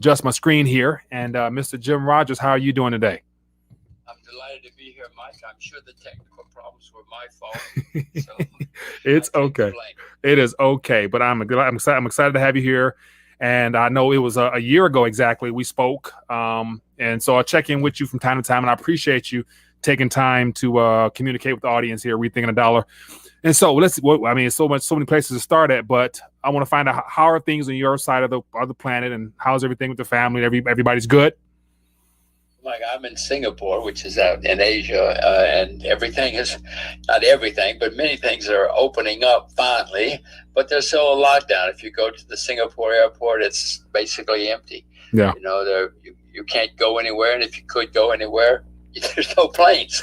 adjust my screen here. And Mr. Jim Rogers, how are you doing today? I'm delighted to be here, Mike. I'm sure the technical problems were my fault, so It's I take the okay. blame. It is okay, but I'm excited to have you here. And I know it was a year ago exactly we spoke. And so I'll check in with you from time to time, and I appreciate you taking time to communicate with the audience here, Rethinking a Dollar. And so it's so many places to start at, but I want to find out how are things on your side of the planet, and how's everything with the family? Everybody's good. Like, I'm in Singapore, which is out in Asia, and everything is, not everything, but many things are opening up finally, but there's still a lockdown. If you go to the Singapore airport, it's basically empty. Yeah. You can't go anywhere, and if you could go anywhere, there's no planes.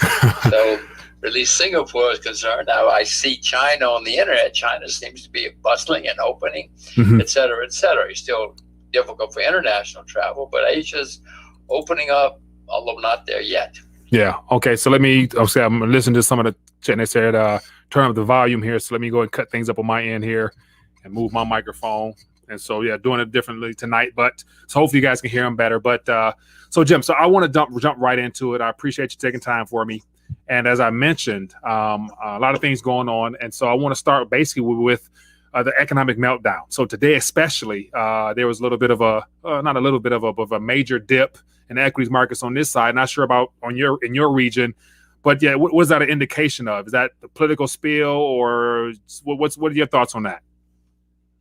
So at least Singapore is concerned. Now I see China on the internet. China seems to be bustling and opening, et cetera, et cetera. It's still difficult for international travel, but Asia's opening up, although not there yet. Yeah. Okay. So I'm listening to some of the chat, and they said turn up the volume here. So let me go and cut things up on my end here and move my microphone. And so, yeah, doing it differently tonight, but so hopefully you guys can hear them better. But so Jim, so I want to jump right into it. I appreciate you taking time for me. And as I mentioned, a lot of things going on. And so I want to start basically with the economic meltdown. So today, especially, there was a little bit of a major dip in the equities markets on this side. Not sure about in your region, but yeah, what was that an indication of? Is that the political spill, or what are your thoughts on that?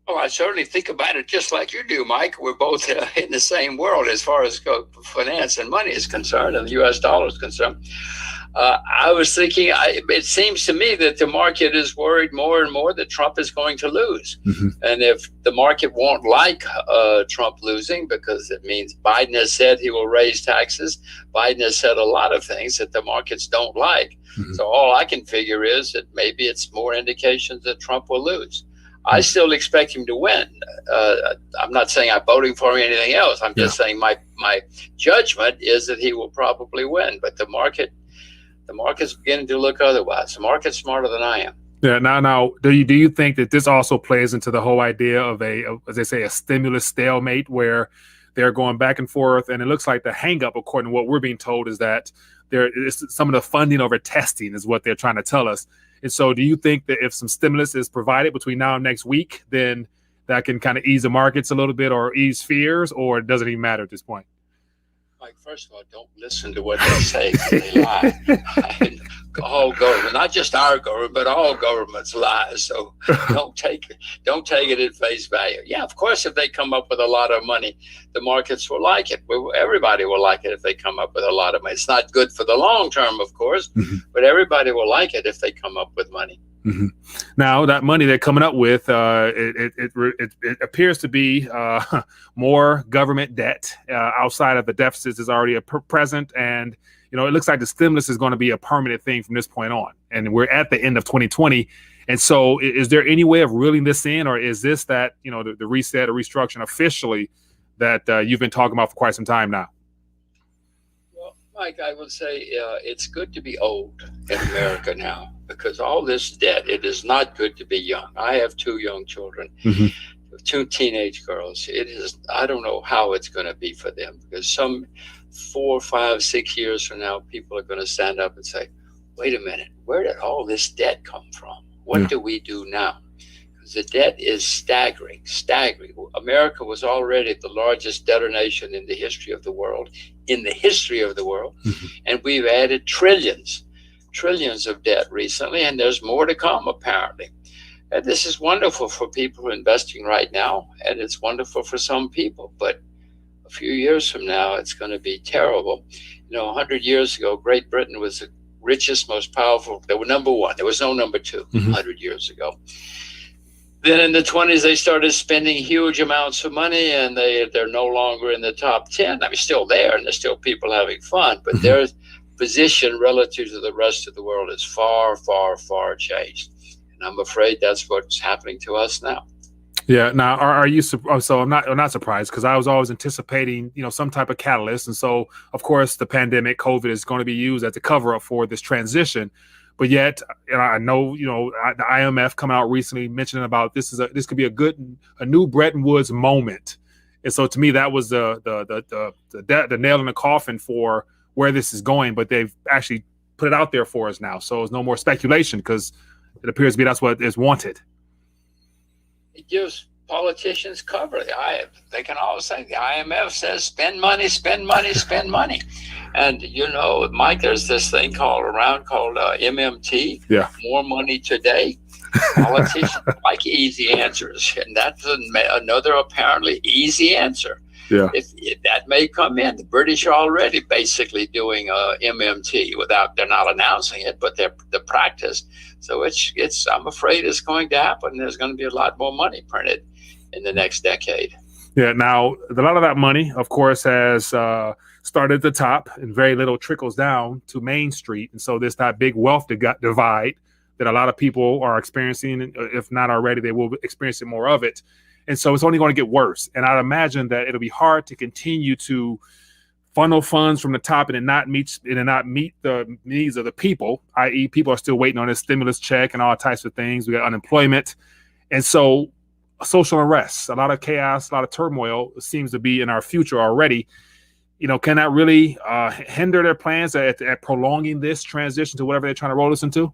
Oh, I certainly think about it just like you do, Mike. We're both in the same world as far as finance and money is concerned, and the U.S. dollar is concerned. I was thinking, it seems to me that the market is worried more and more that Trump is going to lose. And if the market won't like Trump losing, because it means Biden has said he will raise taxes. Biden has said a lot of things that the markets don't like. So all I can figure is that maybe it's more indications that Trump will lose. I still expect him to win. I'm not saying I'm voting for him or anything else. I'm just saying my judgment is that he will probably win. But the market's beginning to look otherwise. The market's smarter than I am. Yeah. Now, do you think that this also plays into the whole idea of as they say, a stimulus stalemate, where they're going back and forth, and it looks like the hang-up, according to what we're being told, is that there is some of the funding over testing is what they're trying to tell us. And so do you think that if some stimulus is provided between now and next week, then that can kind of ease the markets a little bit or ease fears, or does it even matter at this point? Like, first of all, don't listen to what they say. They lie. All government, not just our government, but all governments lie. So don't take it at face value. Yeah, of course, if they come up with a lot of money, the markets will like it. Everybody will like it if they come up with a lot of money. It's not good for the long term, of course, but everybody will like it if they come up with money. Now, that money they're coming up with, it appears to be more government debt outside of the deficits is already present, and it looks like the stimulus is going to be a permanent thing from this point on. And we're at the end of 2020, and so is there any way of reeling this in, or is this that the reset or restructuring officially that you've been talking about for quite some time now? Well, Mike, I would say it's good to be old in America now, because all this debt, it is not good to be young. I have 2 young children, 2 teenage girls. I don't know how it's going to be for them, because some 4, 5, 6 years from now, people are going to stand up and say, wait a minute, where did all this debt come from? What do we do now? Because the debt is staggering. America was already the largest debtor nation in the history of the world, and we've added trillions of debt recently, and there's more to come, apparently. And this is wonderful for people investing right now, and it's wonderful for some people, but a few years from now, it's going to be terrible. 100 years ago, Great Britain was the richest, most powerful. They were number one. There was no number two 100 years ago. Then in the 20s, they started spending huge amounts of money, and they're no longer in the top 10. I mean, still there, and there's still people having fun, but their position relative to the rest of the world is far, far, far changed. And I'm afraid that's what's happening to us now. Yeah. Now, are you? So I'm not surprised, because I was always anticipating, some type of catalyst, and so of course the pandemic, COVID, is going to be used as a cover up for this transition. But yet, I know, the IMF coming out recently mentioning about this could be a new Bretton Woods moment And so to me, that was the nail in the coffin for where this is going. But they've actually put it out there for us now. So it's no more speculation because it appears to be that's what is wanted. It gives politicians cover. They can always say the IMF says spend money, spend money, spend money. And Mike, there's this thing called MMT. Yeah. More money today. Politicians like easy answers, and that's another apparently easy answer. Yeah. If that may come in, the British are already basically doing MMT they're not announcing it, but the practice. So it's I'm afraid it's going to happen. There's going to be a lot more money printed in the next decade. Yeah. Now, a lot of that money, of course, has started at the top and very little trickles down to Main Street. And so there's that big wealth divide that a lot of people are experiencing. If not already, they will experience more of it. And so it's only going to get worse. And I'd imagine that it'll be hard to continue to funnel funds from the top and not meet the needs of the people, i.e. people are still waiting on a stimulus check and all types of things. We got unemployment. And so social unrest, a lot of chaos, a lot of turmoil seems to be in our future already. Can that really hinder their plans at prolonging this transition to whatever they're trying to roll us into?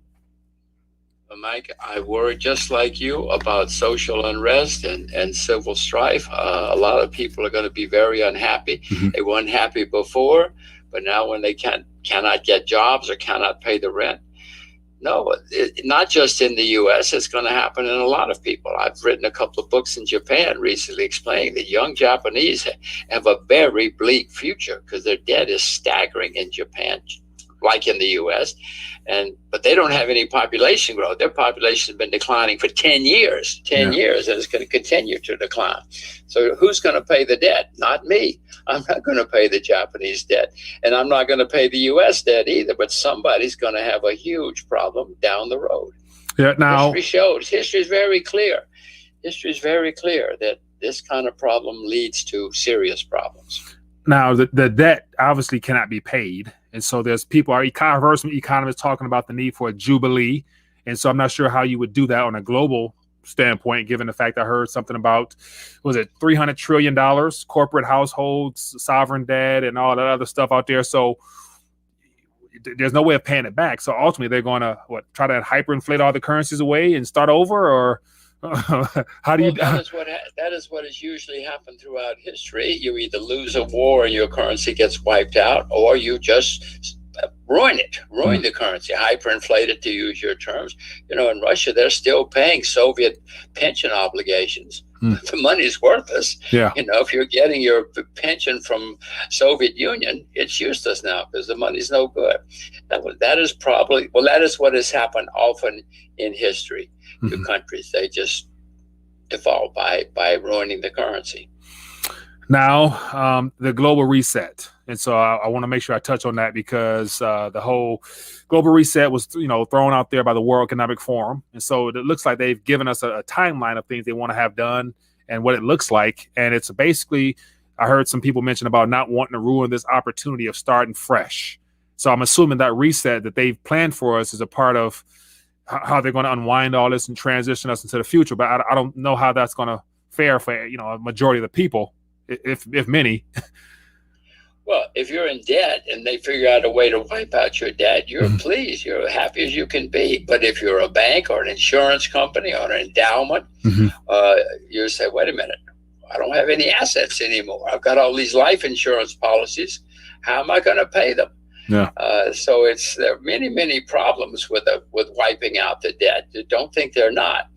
Mike, I worry just like you about social unrest and civil strife. A lot of people are going to be very unhappy. Mm-hmm. They were unhappy before, but now when they cannot get jobs or cannot pay the rent. No, not just in the U.S., it's going to happen in a lot of people. I've written a couple of books in Japan recently explaining that young Japanese have a very bleak future because their debt is staggering in Japan, like in the U.S., but they don't have any population growth. Their population has been declining for 10 years, and it's going to continue to decline. So who's going to pay the debt? Not me. I'm not going to pay the Japanese debt, and I'm not going to pay the U.S. debt either, but somebody's going to have a huge problem down the road. Yeah. Now, history is very clear. History is very clear that this kind of problem leads to serious problems. Now, the debt obviously cannot be paid. And so there's people, I've heard some economists talking about the need for a jubilee. And so I'm not sure how you would do that on a global standpoint, given the fact I heard something about, was it $300 trillion, corporate households, sovereign debt, and all that other stuff out there. So there's no way of paying it back. So ultimately, they're going to try to hyperinflate all the currencies away and start over, or how do you? That is what has usually happened throughout history. You either lose a war and your currency gets wiped out, or you just ruin the currency, hyperinflate it, to use your terms. In Russia, they're still paying Soviet pension obligations. The money's worthless. Yeah. If you're getting your pension from Soviet Union, it's useless now because the money's no good. That is what has happened often in history to countries. They just default by ruining the currency. Now, the global reset. And so I want to make sure I touch on that because the whole global reset was, thrown out there by the World Economic Forum. And so it looks like they've given us a timeline of things they want to have done and what it looks like. And it's basically, I heard some people mention about not wanting to ruin this opportunity of starting fresh. So I'm assuming that reset that they've planned for us is a part of how they're going to unwind all this and transition us into the future. But I don't know how that's going to fare for, a majority of the people, if many. Well, if you're in debt and they figure out a way to wipe out your debt, you're pleased. You're happy as you can be. But if you're a bank or an insurance company or an endowment, you say, wait a minute, I don't have any assets anymore. I've got all these life insurance policies. How am I going to pay them? Yeah. So there are many, many problems with wiping out the debt. Don't think they're not.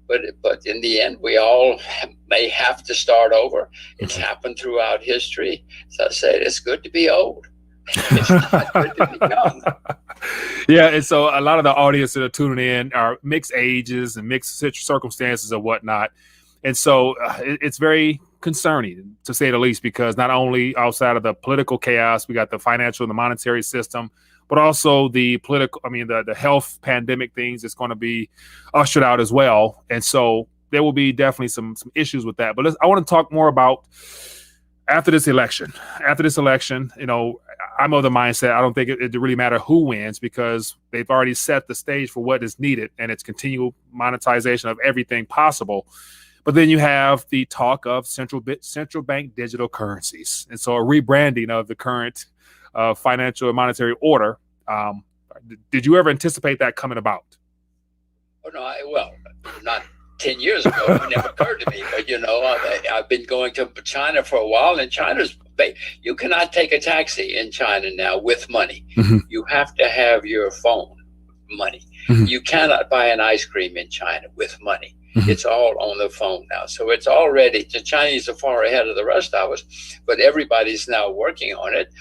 But in the end, we all may have to start over. It's happened throughout history. So I said, it's good to be old. It's not good to be young. Yeah, and so a lot of the audience that are tuning in are mixed ages and mixed circumstances and whatnot. And so it's very concerning, to say the least, because not only outside of the political chaos, we got the financial and the monetary system, but also the the health pandemic things that's going to be ushered out as well. And so there will be definitely some issues with that. But I want to talk more about after this election. After this election, I'm of the mindset, I don't think it really matter who wins because they've already set the stage for what is needed, and it's continual monetization of everything possible. But then you have the talk of central bank digital currencies. And so a rebranding of the current financial and monetary order. Did you ever anticipate that coming about? Oh, no, well, not 10 years ago. It never occurred to me. But, I've been going to China for a while, and you cannot take a taxi in China now with money. Mm-hmm. You have to have your phone money. Mm-hmm. You cannot buy an ice cream in China with money. Mm-hmm. It's all on the phone now. So it's already, the Chinese are far ahead of the rest of us, but everybody's now working on it.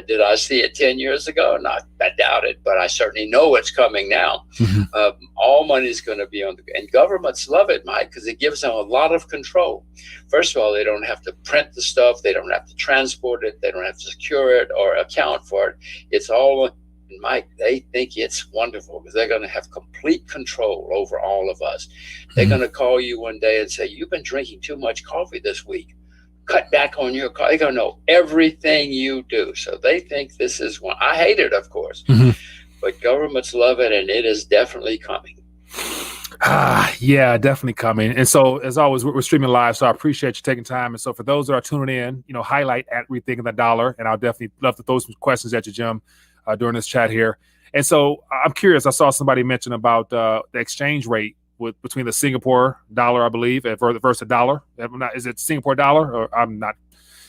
Did I see it 10 years ago? Not, I doubt it, but I certainly know it's coming now. Mm-hmm. All money is going to be and governments love it, Mike, because it gives them a lot of control. First of all, they don't have to print the stuff. They don't have to transport it. They don't have to secure it or account for it. It's all, Mike, they think it's wonderful because they're going to have complete control over all of us. They're going to call you one day and say, you've been drinking too much coffee this week. Cut back on your coffee. They're going to know everything you do. So they think this is one. I hate it, of course, but governments love it, and it is definitely coming. Yeah, definitely coming. And so, as always, we're streaming live, so I appreciate you taking time. And so, for those that are tuning in, highlight at Rethinking the Dollar, and I'll definitely love to throw some questions at you, Jim, during this chat here. And so, I'm curious. I saw somebody mention about the exchange rate between the Singapore dollar, I believe, versus dollar. Is it Singapore dollar, or I'm not?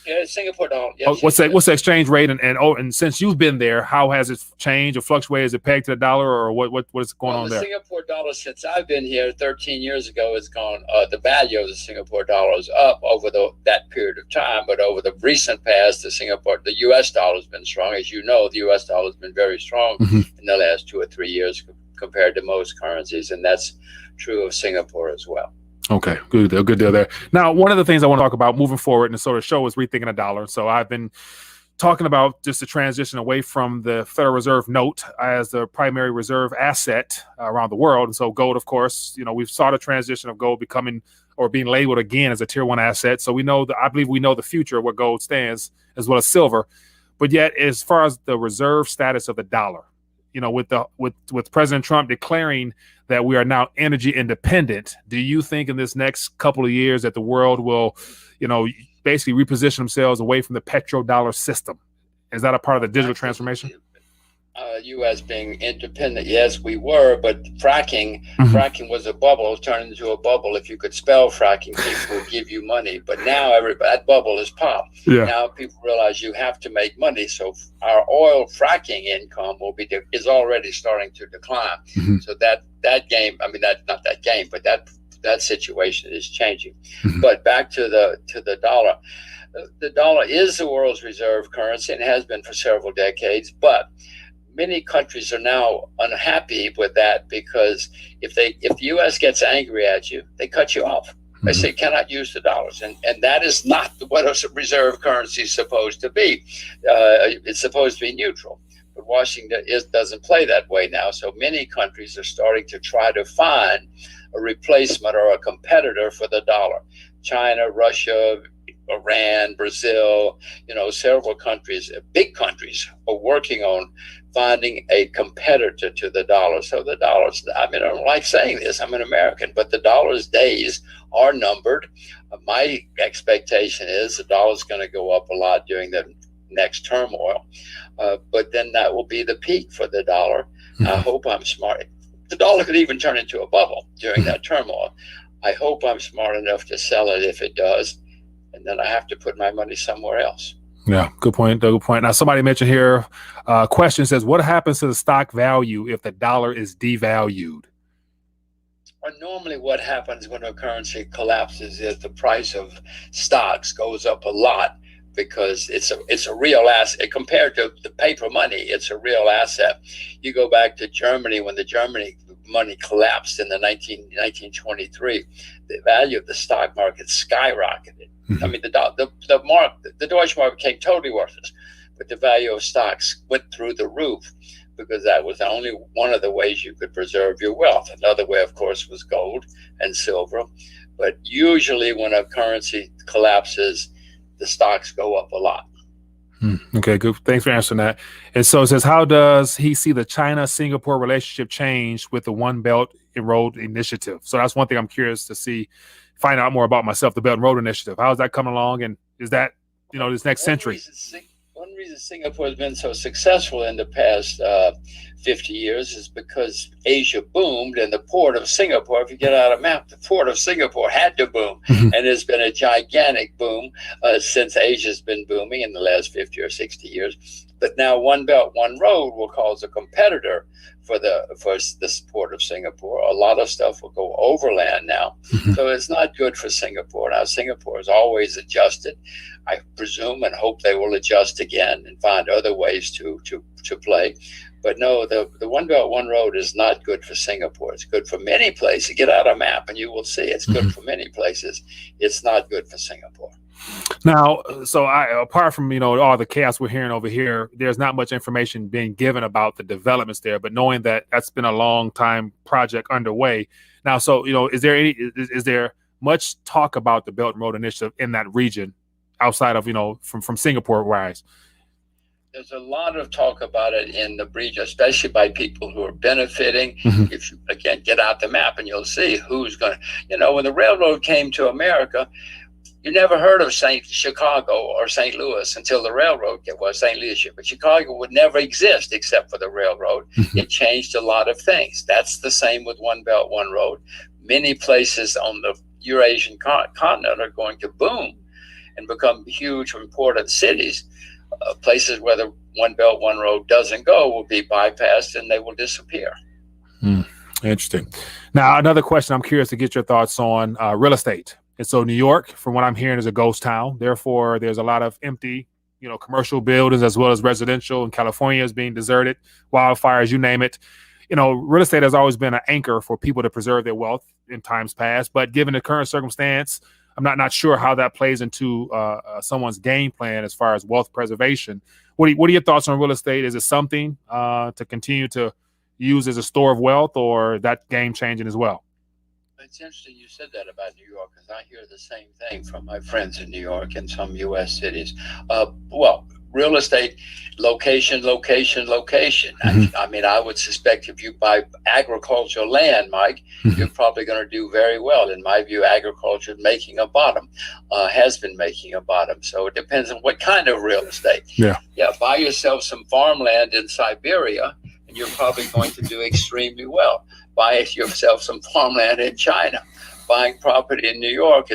Yeah, it's Singapore dollar. Yes, what's the exchange rate? And since you've been there, how has it changed or fluctuated? Is it pegged to the dollar, or what is going on there? The Singapore dollar, since I've been here 13 years ago, has gone. The value of the Singapore dollar is up over that period of time, but over the recent past, the U.S. dollar has been strong. As you know, the U.S. dollar has been very strong in the last 2 or 3 years compared to most currencies, and that's true of Singapore as well. Okay, good deal there. Now, one of the things I want to talk about moving forward in the sort of show is Rethinking a Dollar. So I've been talking about just the transition away from the Federal Reserve note as the primary reserve asset around the world. And so gold, of course, we've saw the transition of gold becoming or being labeled again as a tier 1 asset. So I believe we know the future where gold stands, as well as silver. But yet, as far as the reserve status of the dollar, with President Trump declaring that we are now energy independent, do you think in this next couple of years that the world will, basically reposition themselves away from the petrodollar system? Is that a part of the digital transformation? U.S. being independent, yes, we were, but fracking was a bubble, turned into a bubble. If you could spell fracking, people would give you money. But now that bubble is popped. Yeah. Now people realize you have to make money. So our oil fracking income is already starting to decline. So that game, not that game, but that situation is changing. But back to the dollar. The dollar is the world's reserve currency and has been for several decades, but many countries are now unhappy with that because if the U.S. gets angry at you, they cut you off. They say, cannot use the dollars. And that is not what a reserve currency is supposed to be. It's supposed to be neutral. But Washington doesn't play that way now. So many countries are starting to try to find a replacement or a competitor for the dollar. China, Russia, Iran, Brazil, several countries, big countries, are working on finding a competitor to the dollar. So the dollars, I don't like saying this, I'm an American, but the dollar's days are numbered. My expectation is the dollar's going to go up a lot during the next turmoil, but then that will be the peak for the dollar. I hope I'm smart. The dollar could even turn into a bubble during that turmoil. I hope I'm smart enough to sell it if it does, and then I have to put my money somewhere else. Yeah, good point. Good point. Now, somebody mentioned here, question says, what happens to the stock value if the dollar is devalued? Well, normally what happens when a currency collapses is the price of stocks goes up a lot because it's a real asset. Compared to the paper money, it's a real asset. You go back to Germany when the Germany money collapsed in the 1923, the value of the stock market skyrocketed. The Deutsche Mark became totally worthless, but the value of stocks went through the roof because that was only one of the ways you could preserve your wealth. Another way, of course, was gold and silver. But usually when a currency collapses, the stocks go up a lot. Okay, good. Thanks for answering that. And so it says, how does he see the China-Singapore relationship change with the One Belt and Road Initiative? So that's one thing I'm curious to see if find out more about myself, the Belt and Road Initiative. How's that coming along? And is that, this next century? One reason Singapore has been so successful in the past 50 years is because Asia boomed, and the port of Singapore, if you get out a map, the port of Singapore had to boom. And there's been a gigantic boom since Asia's been booming in the last 50 or 60 years. But now One Belt, One Road will cause a competitor for this port of Singapore. A lot of stuff will go overland now. So it's not good for Singapore. Now, Singapore has always adjusted. I presume and hope they will adjust again and find other ways to play. But no, the One Belt, One Road is not good for Singapore. It's good for many places. Get out a map and you will see it's good for many places. It's not good for Singapore. Now, so apart from, all the chaos we're hearing over here, there's not much information being given about the developments there, but knowing that that's been a long time project underway. Now, so, is there much talk about the Belt and Road Initiative in that region outside of, from Singapore wise? There's a lot of talk about it in the region, especially by people who are benefiting. If you, again, get out the map and you'll see who's going to, when the railroad came to America, you never heard of Chicago or St. Louis until the railroad was St. Louis. But Chicago would never exist except for the railroad. It changed a lot of things. That's the same with One Belt, One Road. Many places on the Eurasian continent are going to boom and become huge, important cities. Places where the One Belt, One Road doesn't go will be bypassed and they will disappear. Interesting. Now, another question I'm curious to get your thoughts on real estate. And so New York, from what I'm hearing, is a ghost town. Therefore, there's a lot of empty, commercial buildings as well as residential. And California is being deserted, wildfires, you name it. Real estate has always been an anchor for people to preserve their wealth in times past. But given the current circumstance, I'm not sure how that plays into someone's game plan as far as wealth preservation. What are your thoughts on real estate? Is it something to continue to use as a store of wealth, or that game changing as well? It's interesting you said that about New York, because I hear the same thing from my friends in New York and some U.S. cities. Real estate, location. I mean, I would suspect if you buy agricultural land, Mike, you're probably going to do very well. In my view, agriculture has been making a bottom. So it depends on what kind of real estate. Yeah, buy yourself some farmland in Siberia, and you're probably going to do extremely well. Buy yourself some farmland in China. Buying property in New York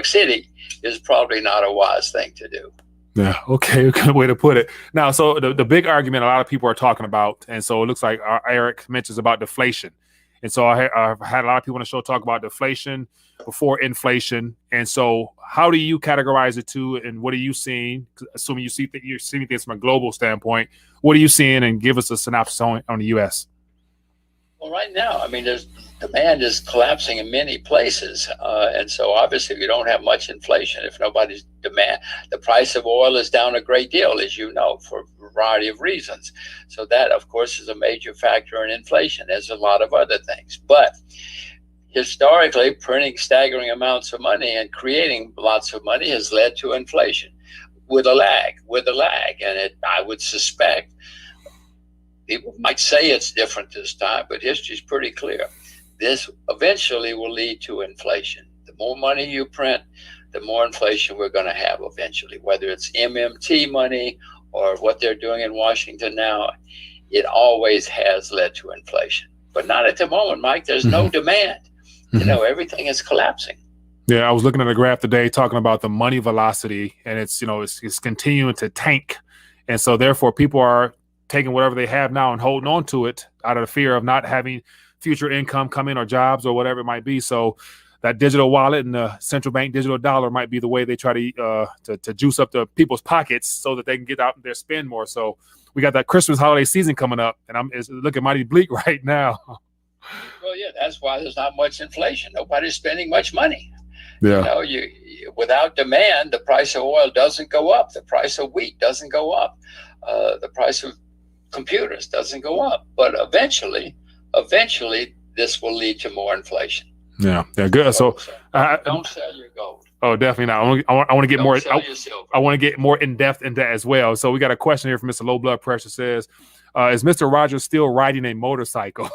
City is probably not a wise thing to do. Yeah. Okay. Good way to put it. Now, so the big argument a lot of people are talking about, and so it looks like Eric mentions about deflation. And so I've had a lot of people on the show talk about deflation before inflation. And so how do you categorize it too? And what are you seeing? Assuming you're seeing things from a global standpoint, what are you seeing? And give us a synopsis on the U.S. Well, right now, I mean, demand is collapsing in many places. And so obviously we don't have much inflation if nobody's demand. The price of oil is down a great deal, as you know, for a variety of reasons. So that, of course, is a major factor in inflation. There's a lot of other things. But historically, printing staggering amounts of money and creating lots of money has led to inflation with a lag. And I would suspect, people might say it's different this time, but history is pretty clear. This eventually will lead to inflation. The more money you print, the more inflation we're going to have eventually, whether it's MMT money or what they're doing in Washington now. It always has led to inflation, but not at the moment, Mike. There's no demand. Everything is collapsing. Yeah, I was looking at a graph today talking about the money velocity, and it's continuing to tank. And so therefore people are taking whatever they have now and holding on to it out of the fear of not having future income come in or jobs or whatever it might be. So that digital wallet and the central bank digital dollar might be the way they try to juice up the people's pockets so that they can get out there, spend more. So we got that Christmas holiday season coming up, and it's looking mighty bleak right now. Well, yeah, that's why there's not much inflation. Nobody's spending much money. Yeah. Without demand, the price of oil doesn't go up. The price of wheat doesn't go up. The price of computers doesn't go up. But eventually, this will lead to more inflation. Yeah, good. So don't sell your gold. Oh, definitely not. I want to get more. I want to get more in depth into that as well. So we got a question here from Mr. Low Blood Pressure. Says, is Mr. Rogers still riding a motorcycle?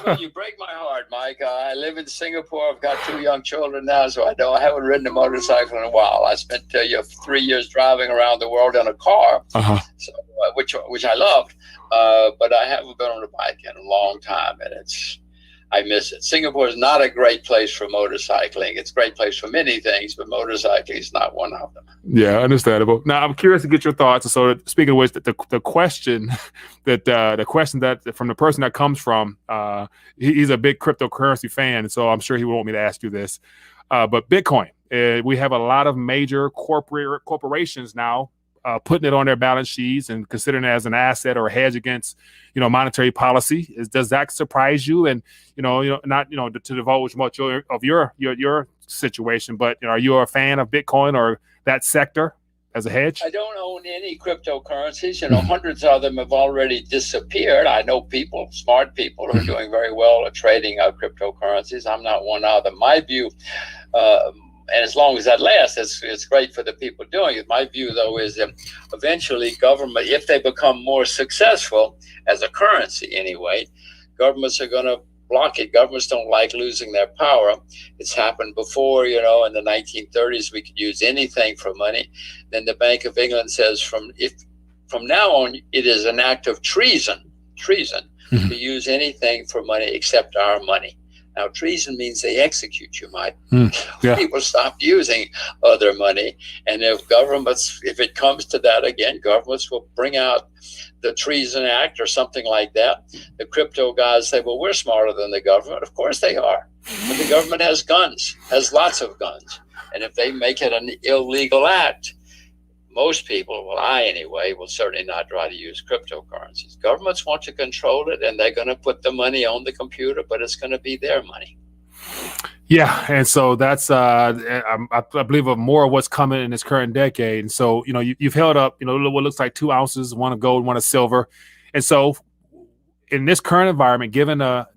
Well, you break my heart, Mike. I live in Singapore. I've got 2 young children now, so I haven't ridden a motorcycle in a while. I spent 3 years driving around the world in a car, so which I loved, but I haven't been on a bike in a long time, and I miss it. Singapore is not a great place for motorcycling. It's a great place for many things, but motorcycling is not one of them. Yeah, understandable. Now, I'm curious to get your thoughts. So, speaking of which, the question that from the person that comes from, he's a big cryptocurrency fan, so I'm sure he will want me to ask you this. But Bitcoin, we have a lot of major corporations now putting it on their balance sheets and considering it as an asset or a hedge against, monetary policy. Does that surprise you? And not to divulge much of your situation, but are you a fan of Bitcoin or that sector as a hedge? I don't own any cryptocurrencies. Hundreds of them have already disappeared. I know smart people who are doing very well at trading cryptocurrencies. I'm not one of them. My view, and as long as that lasts, it's great for the people doing it. My view, though, is that eventually government, if they become more successful as a currency anyway, governments are going to block it. Governments don't like losing their power. It's happened before, in the 1930s, we could use anything for money. Then the Bank of England says from now on, it is an act of treason to use anything for money except our money. Now, treason means they execute you, Mike. People stop using other money. And if it comes to that again, governments will bring out the Treason Act or something like that. The crypto guys say, well, we're smarter than the government. Of course they are. But the government has guns, has lots of guns. And if they make it an illegal act, most people, well, I anyway, will certainly not try to use cryptocurrencies. Governments want to control it, and they're going to put the money on the computer, but it's going to be their money. Yeah, and so that's I believe more of what's coming in this current decade. And so you've held up what looks like 2 ounces, one of gold, one of silver, and so in this current environment, given the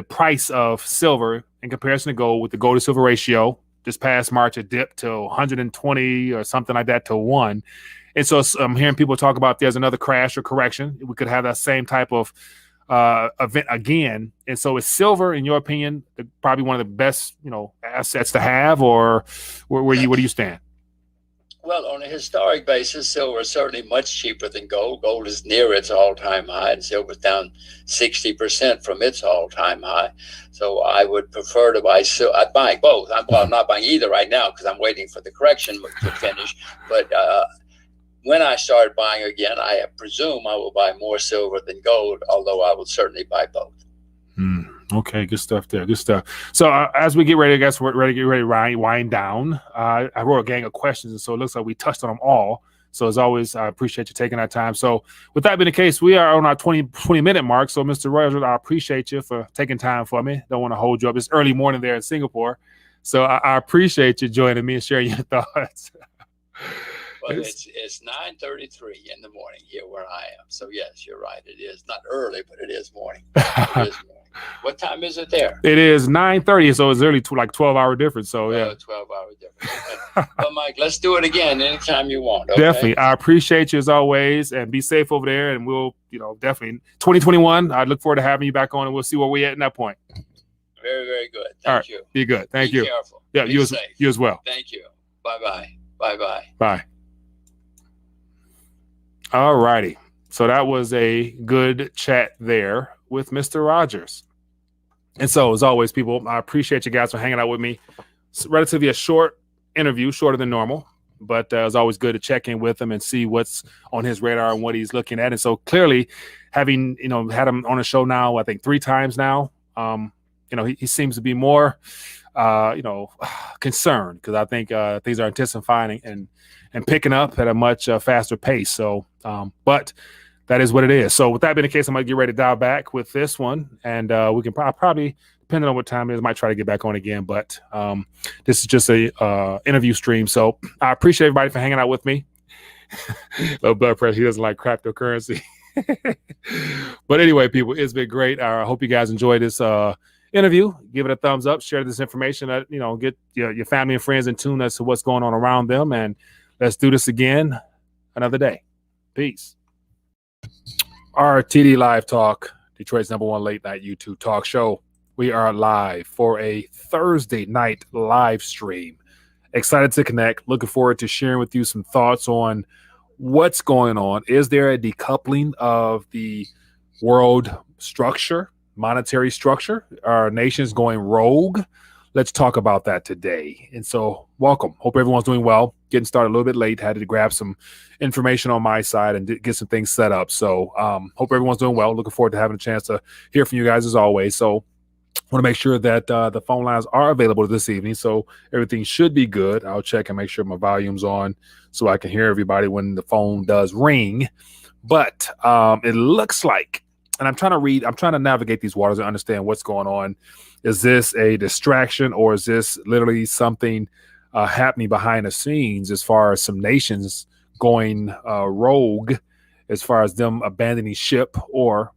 price of silver in comparison to gold, with the gold to silver ratio. This past March, it dipped to 120 or something like that to 1. And so I'm hearing people talk about there's another crash or correction. We could have that same type of event again. And so is silver, in your opinion, probably one of the best, assets to have, or where do you stand? Well, on a historic basis, silver is certainly much cheaper than gold. Gold is near its all-time high, and silver is down 60% from its all-time high. So I would prefer to buy silver. I'd buy both. I'm not buying either right now because I'm waiting for the correction to finish. But when I start buying again, I presume I will buy more silver than gold, although I will certainly buy both. Okay, good stuff there. Good stuff. So as we get ready, to wind down, I wrote a gang of questions, and so it looks like we touched on them all. So as always, I appreciate you taking that time. So with that being the case, we are on our 20-minute mark. So Mr. Rogers, I appreciate you for taking time for me. Don't want to hold you up. It's early morning there in Singapore. So I appreciate you joining me and sharing your thoughts. Well, it's 9:33 in the morning here where I am. So yes, you're right. It is not early, but it is morning. It is morning. What time is it there? It is 9:30, so it's early to like 12-hour difference. So yeah, 12-hour difference. Well, Mike, let's do it again anytime you want. Okay? Definitely, I appreciate you as always, and be safe over there. And we'll, definitely 2021. I look forward to having you back on, and we'll see where we're at in that point. Very, very good. Thank you. Be good. Thank you. Be careful. Yeah, you as well. Thank you. Bye-bye. Bye-bye. Bye. All righty. So that was a good chat there with Mr. Rogers. And so, as always, people, I appreciate you guys for hanging out with me. It's relatively a short interview, shorter than normal, but it's always good to check in with him and see what's on his radar and what he's looking at. And so, clearly, having had him on the show now, I think 3 times now, he seems to be more, concerned, because I think things are intensifying and picking up at a much faster pace. So, but that is what it is. So with that being the case, I'm going to get ready to dial back with this one. And we can probably, depending on what time it is, might try to get back on again. But this is just a interview stream. So I appreciate everybody for hanging out with me. Low blood pressure. He doesn't like cryptocurrency. But anyway, people, it's been great. I hope you guys enjoyed this interview. Give it a thumbs up. Share this information. Get your family and friends in tune as to what's going on around them. And let's do this again another day. Peace. RTD Live Talk. Detroit's #1 late night YouTube talk show. We are live for a Thursday night live stream. Excited to connect. Looking forward to sharing with you some thoughts on what's going on. Is there a decoupling of the world structure, monetary structure? Are nations going rogue? Let's talk about that today. And so, welcome. Hope everyone's doing well. Getting started a little bit late. Had to grab some information on my side and get some things set up. So, hope everyone's doing well. Looking forward to having a chance to hear from you guys as always. So, want to make sure that the phone lines are available this evening. So, everything should be good. I'll check and make sure my volume's on so I can hear everybody when the phone does ring. But it looks like, and I'm trying to navigate these waters and understand what's going on. Is this a distraction, or is this literally something happening behind the scenes as far as some nations going rogue, as far as them abandoning ship or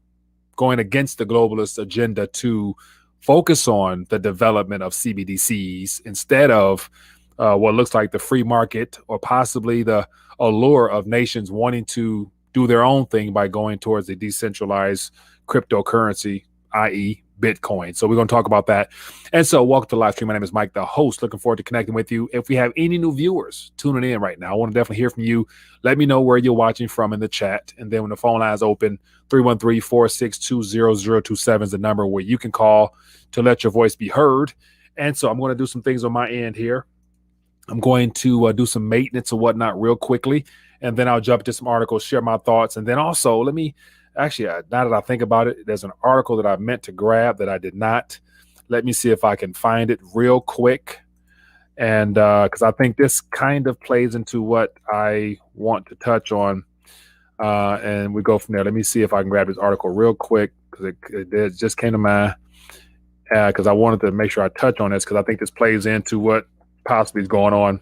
going against the globalist agenda to focus on the development of CBDCs instead of what looks like the free market, or possibly the allure of nations wanting to do their own thing by going towards a decentralized cryptocurrency, i.e. Bitcoin. So we're going to talk about that. And so welcome to the live stream. My name is Mike, the host. Looking forward to connecting with you. If we have any new viewers tuning in right now, I want to definitely hear from you. Let me know where you're watching from in the chat. And then when the phone lines open, 313-462-0027 is the number where you can call to let your voice be heard. And so I'm going to do some things on my end here. I'm going to do some maintenance or whatnot real quickly. And then I'll jump to some articles, share my thoughts. And then also actually, now that I think about it, there's an article that I meant to grab that I did not. Let me see if I can find it real quick. And because I think this kind of plays into what I want to touch on. And we go from there. Let me see if I can grab this article real quick, because it just came to mind. Because I wanted to make sure I touch on this, because I think this plays into what possibly is going on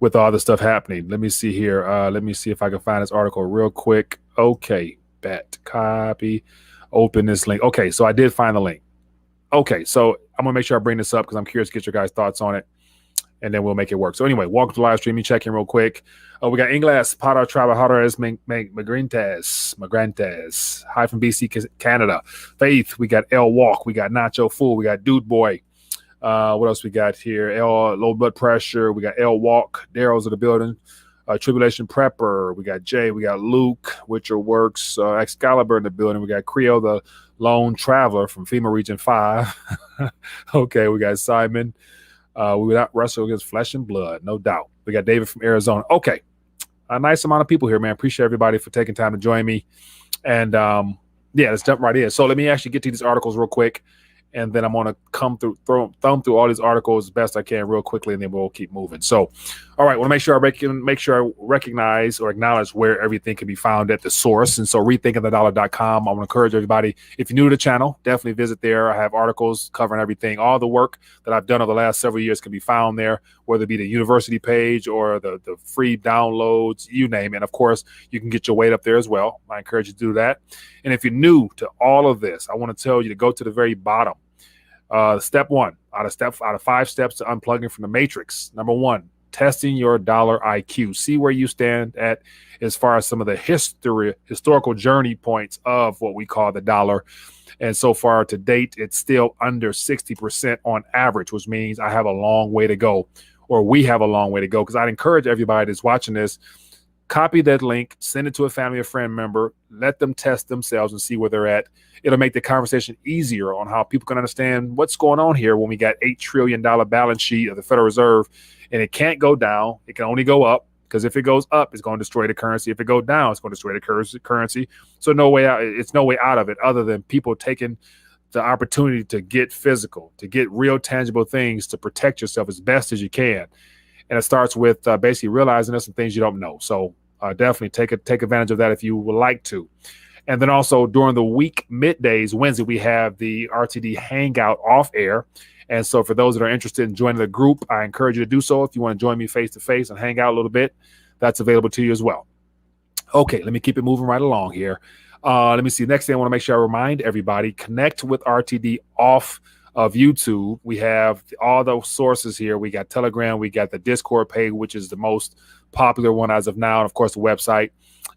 with all the stuff happening. Let me see here. Let me see if I can find this article real quick. Okay. Copy, open this link. Okay, so I did find the link. Okay, so I'm gonna make sure I bring this up because I'm curious to get your guys' thoughts on it, and then we'll make it work. So anyway, welcome to the live stream. Let me check in real quick. We got Ingles para Trabajadores Migrantes. Hi from BC, Canada. Faith, we got El Walk, we got Nacho Fool, we got Dude Boy. What else we got here? Low blood pressure. We got El Walk. Daryl's in the building. Tribulation Prepper, we got Jay, we got Luke, Witcher Works, Excalibur in the building, we got Creo, the Lone Traveler from FEMA Region 5. Okay, we got Simon. We would not wrestle against flesh and blood, no doubt. We got David from Arizona. Okay, a nice amount of people here, man. Appreciate everybody for taking time to join me. And yeah, let's jump right in. So let me actually get to these articles real quick. And then I'm going to thumb through all these articles as best I can real quickly, and then we'll keep moving. So, all right, I want to make sure I recognize or acknowledge where everything can be found at the source. And so rethinkingthedollar.com. I want to encourage everybody, if you're new to the channel, definitely visit there. I have articles covering everything. All the work that I've done over the last several years can be found there, whether it be the university page or the free downloads, you name it. And of course, you can get your weight up there as well. I encourage you to do that. And if you're new to all of this, I want to tell you to go to the very bottom. Step one out of 5 steps to unplugging from the matrix. Number 1, testing your dollar IQ. See where you stand at as far as some of the historical journey points of what we call the dollar. And so far to date, it's still under 60% on average, which means I have a long way to go, or we have a long way to go. Because I'd encourage everybody that's watching this, copy that link, send it to a family or friend member, let them test themselves and see where they're at. It'll make the conversation easier on how people can understand what's going on here when we got $8 trillion balance sheet of the Federal Reserve, and it can't go down. It can only go up, because if it goes up, it's going to destroy the currency. If it goes down, it's going to destroy the currency. So no way out. It's no way out of it other than people taking the opportunity to get physical, to get real tangible things to protect yourself as best as you can. And it starts with basically realizing there's some things you don't know. So definitely take advantage of that if you would like to. And then also during the week, middays, Wednesday, we have the RTD Hangout off air. And so for those that are interested in joining the group, I encourage you to do so. If you want to join me face to face and hang out a little bit, that's available to you as well. Okay, let me keep it moving right along here. Let me see. Next thing I want to make sure I remind everybody, connect with RTD off of YouTube. We have all those sources here. We got Telegram, we got the Discord page, which is the most popular one as of now, and of course the website.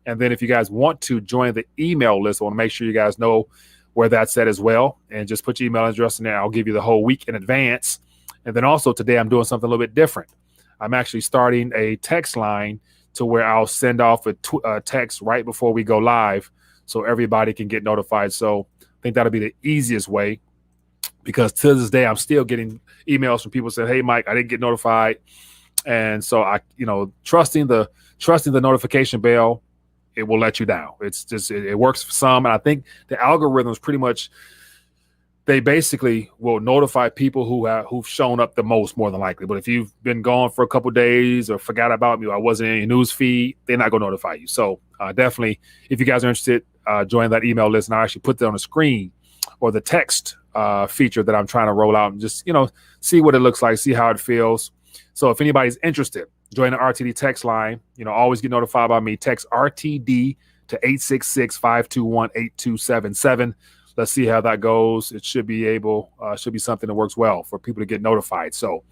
And then if you guys want to join the email list, I want to make sure you guys know where that's at as well. And just put your email address in there. I'll give you the whole week in advance. And then also today I'm doing something a little bit different. I'm actually starting a text line to where I'll send off a text right before we go live so everybody can get notified. So I think that'll be the easiest way, because to this day I'm still getting emails from people saying, hey, Mike, I didn't get notified. And so I, trusting the notification bell, it will let you down. It's just, it works for some. And I think the algorithms pretty much, they basically will notify people who've shown up the most, more than likely. But if you've been gone for a couple of days or forgot about me, or I wasn't in your news feed, they're not going to notify you. So definitely, if you guys are interested, join that email list. And I actually put that on the screen, or the text feature that I'm trying to roll out, and just, see what it looks like, see how it feels. So if anybody's interested, join the RTD text line. Always get notified by me. Text RTD to 866-521-8277. Let's see how that goes. It should be something that works well for people to get notified. So,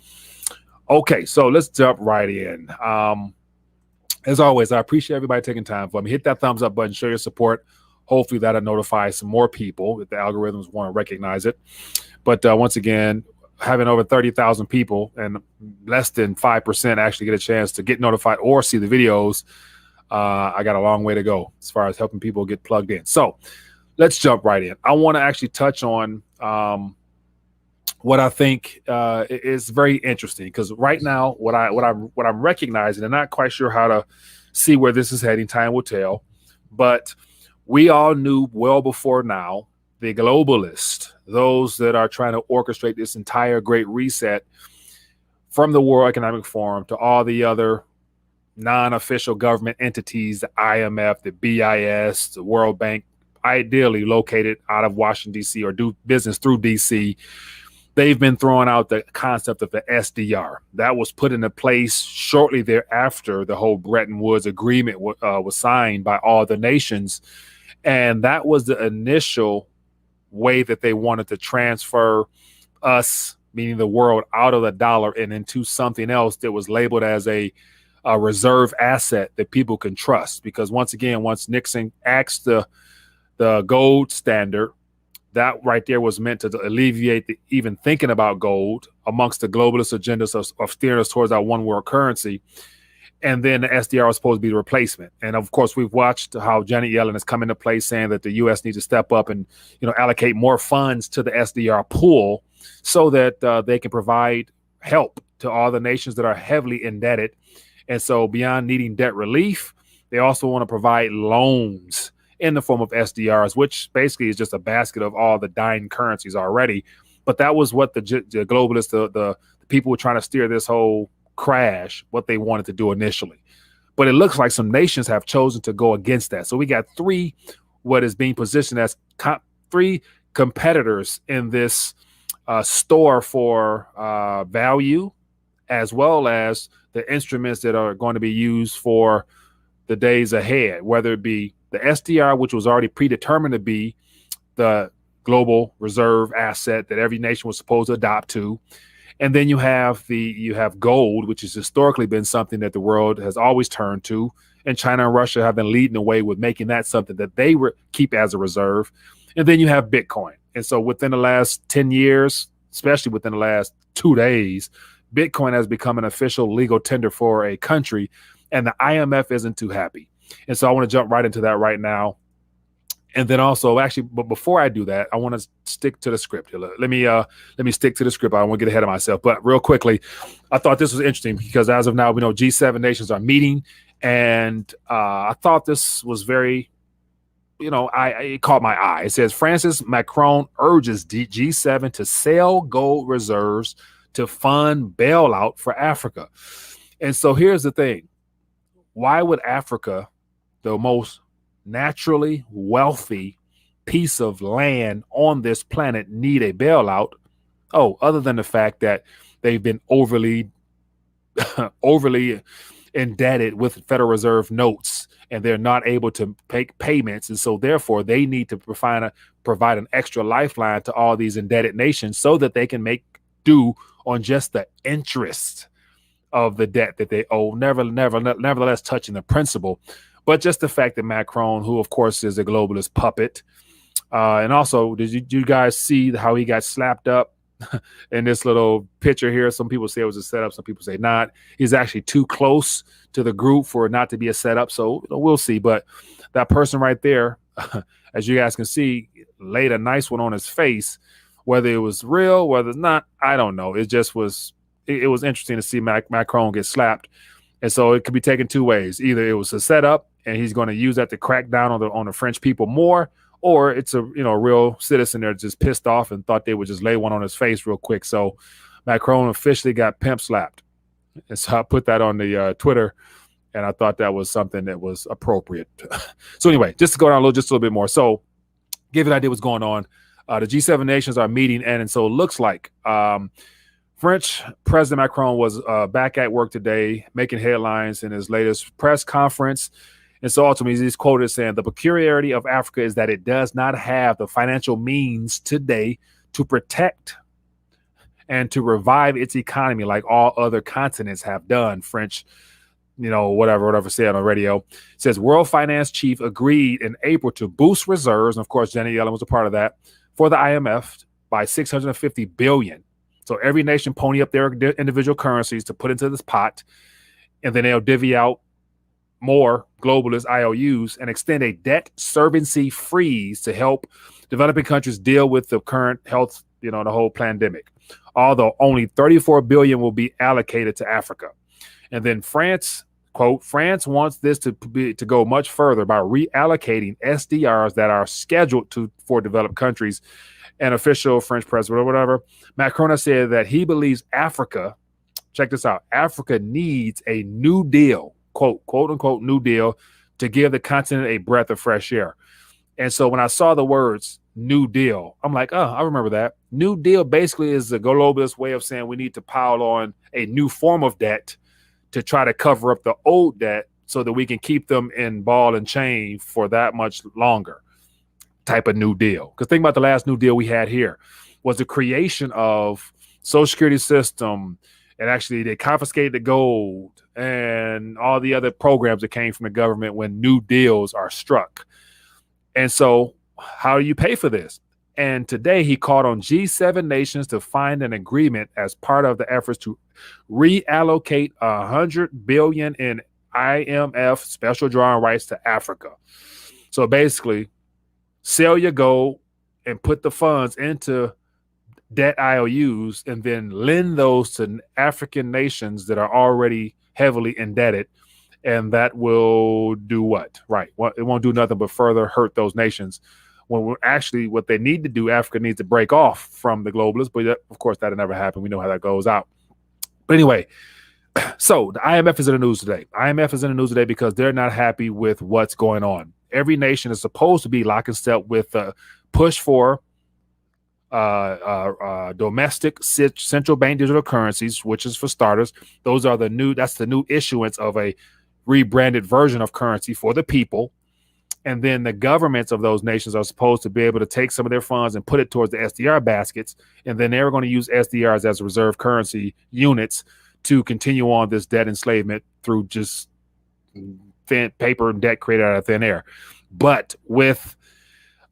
okay, so let's jump right in. As always, I appreciate everybody taking time for me. Hit that thumbs up button, show your support. Hopefully that'll notify some more people if the algorithms want to recognize it. But once again, having over 30,000 people and less than 5% actually get a chance to get notified or see the videos, I got a long way to go as far as helping people get plugged in. So let's jump right in. I want to actually touch on what I think is very interesting, because right now what I'm recognizing, and not quite sure how to see where this is heading, time will tell, but we all knew well before now, the globalists, those that are trying to orchestrate this entire great reset, from the World Economic Forum to all the other non-official government entities, the IMF, the BIS, the World Bank, ideally located out of Washington, D.C., or do business through D.C., they've been throwing out the concept of the SDR. That was put into place shortly thereafter the whole Bretton Woods agreement was signed by all the nations. And that was the initial way that they wanted to transfer us, meaning the world, out of the dollar and into something else that was labeled as a reserve asset that people can trust. Because once again, once Nixon axed the gold standard, that right there was meant to alleviate even thinking about gold amongst the globalist agendas of steering us towards our one world currency. And then the SDR was supposed to be the replacement. And of course, we've watched how Janet Yellen has come into place, saying that the U.S. needs to step up and allocate more funds to the SDR pool so that they can provide help to all the nations that are heavily indebted. And so beyond needing debt relief, they also want to provide loans in the form of SDRs, which basically is just a basket of all the dying currencies already. But that was what the globalists, the people who were trying to steer this whole crash, what they wanted to do initially. But it looks like some nations have chosen to go against that. So we got what is being positioned as three competitors in this store for value, as well as the instruments that are going to be used for the days ahead, whether it be the SDR, which was already predetermined to be the global reserve asset that every nation was supposed to adopt to. And then you have gold, which has historically been something that the world has always turned to. And China and Russia have been leading the way with making that something that they keep as a reserve. And then you have Bitcoin. And so within the last 10 years, especially within the last 2 days, Bitcoin has become an official legal tender for a country. And the IMF isn't too happy. And so I want to jump right into that right now. And then also, actually, but before I do that, I want to stick to the script. Let me stick to the script. I don't want to get ahead of myself. But real quickly, I thought this was interesting because as of now, we know G7 nations are meeting. And I thought this was very, it caught my eye. It says, Francis Macron urges G7 to sell gold reserves to fund bailout for Africa. And so here's the thing. Why would Africa, the most naturally wealthy piece of land on this planet, need a bailout? Other than the fact that they've been overly indebted with Federal Reserve notes, and they're not able to make payments. And so therefore they need to provide an extra lifeline to all these indebted nations so that they can make do on just the interest of the debt that they owe, nevertheless touching the principal. But just the fact that Macron, who of course is a globalist puppet, and also, did you guys see how he got slapped up in this little picture here? Some people say it was a setup, some people say not. He's actually too close to the group for it not to be a setup, so we'll see. But that person right there, as you guys can see, laid a nice one on his face. Whether it was real, whether it's not, I don't know. It just was. It was interesting to see Macron get slapped, and so it could be taken two ways. Either it was a setup, and he's going to use that to crack down on the French people more, or it's a real citizen there just pissed off and thought they would just lay one on his face real quick. So Macron officially got pimp slapped, and so I put that on the Twitter, and I thought that was something that was appropriate. So anyway, just to go down a little bit more. So give you an idea what's going on. The G7 nations are meeting, and so it looks like French President Macron was back at work today, making headlines in his latest press conference. And so ultimately, he's quoted saying, the peculiarity of Africa is that it does not have the financial means today to protect and to revive its economy like all other continents have done. French, whatever said on the radio. It says World Finance Chief agreed in April to boost reserves. And of course, Janet Yellen was a part of that for the IMF by $650 billion. So every nation pony up their individual currencies to put into this pot, and then they'll divvy out more globalist IOUs and extend a debt servicency freeze to help developing countries deal with the current health, the whole pandemic. Although only $34 billion will be allocated to Africa. And then France, quote, France wants this to go much further by reallocating SDRs that are scheduled for developed countries. An official French president or whatever, Macron has said that he believes Africa, check this out, Africa needs a new deal, quote unquote, new deal to give the continent a breath of fresh air. And so when I saw the words New Deal, I'm like, oh, I remember that. New Deal basically is a globalist way of saying we need to pile on a new form of debt to try to cover up the old debt so that we can keep them in ball and chain for that much longer. Type of New Deal. Because think about the last New Deal we had here was the creation of Social Security system, and actually they confiscated the gold and all the other programs that came from the government when new deals are struck. And so how do you pay for this? And today he called on G7 nations to find an agreement as part of the efforts to reallocate $100 billion in IMF special drawing rights to Africa. So basically, sell your gold and put the funds into debt IOUs and then lend those to African nations that are already heavily indebted. And that will do what? Right. Well, it won't do nothing but further hurt those nations. When we're actually what they need to do, Africa needs to break off from the globalists. But of course, that'll never happen. We know how that goes out. But anyway, so the IMF is in the news today. IMF is in the news today because they're not happy with what's going on. Every nation is supposed to be lock and step with a push for domestic central bank digital currencies, which is for starters. That's the new issuance of a rebranded version of currency for the people. And then the governments of those nations are supposed to be able to take some of their funds and put it towards the SDR baskets. And then they're going to use SDRs as reserve currency units to continue on this debt enslavement through just thin paper and debt created out of thin air. But with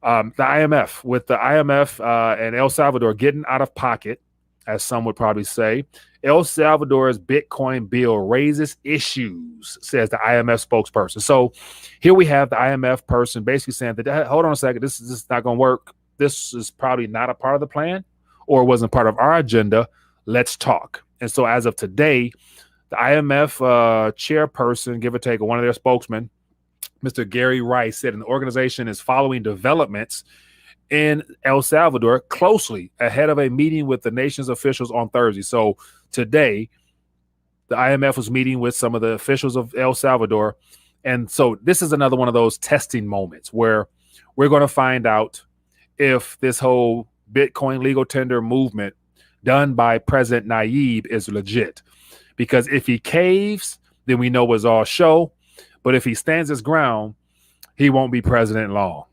the IMF and El Salvador getting out of pocket, as some would probably say, El Salvador's Bitcoin bill raises issues, says the IMF spokesperson. So here we have the IMF person basically saying that, hold on a second, this is not going to work. This is probably not a part of the plan or wasn't part of our agenda. Let's talk. And so as of today, the IMF chairperson, give or take, or one of their spokesmen, Mr. Gary Rice, said an organization is following developments in El Salvador closely ahead of a meeting with the nation's officials on Thursday. So today, the IMF was meeting with some of the officials of El Salvador. And so this is another one of those testing moments where we're going to find out if this whole Bitcoin legal tender movement done by President Nayib is legit. Because if he caves, then we know it was all show. But if he stands his ground, he won't be president long.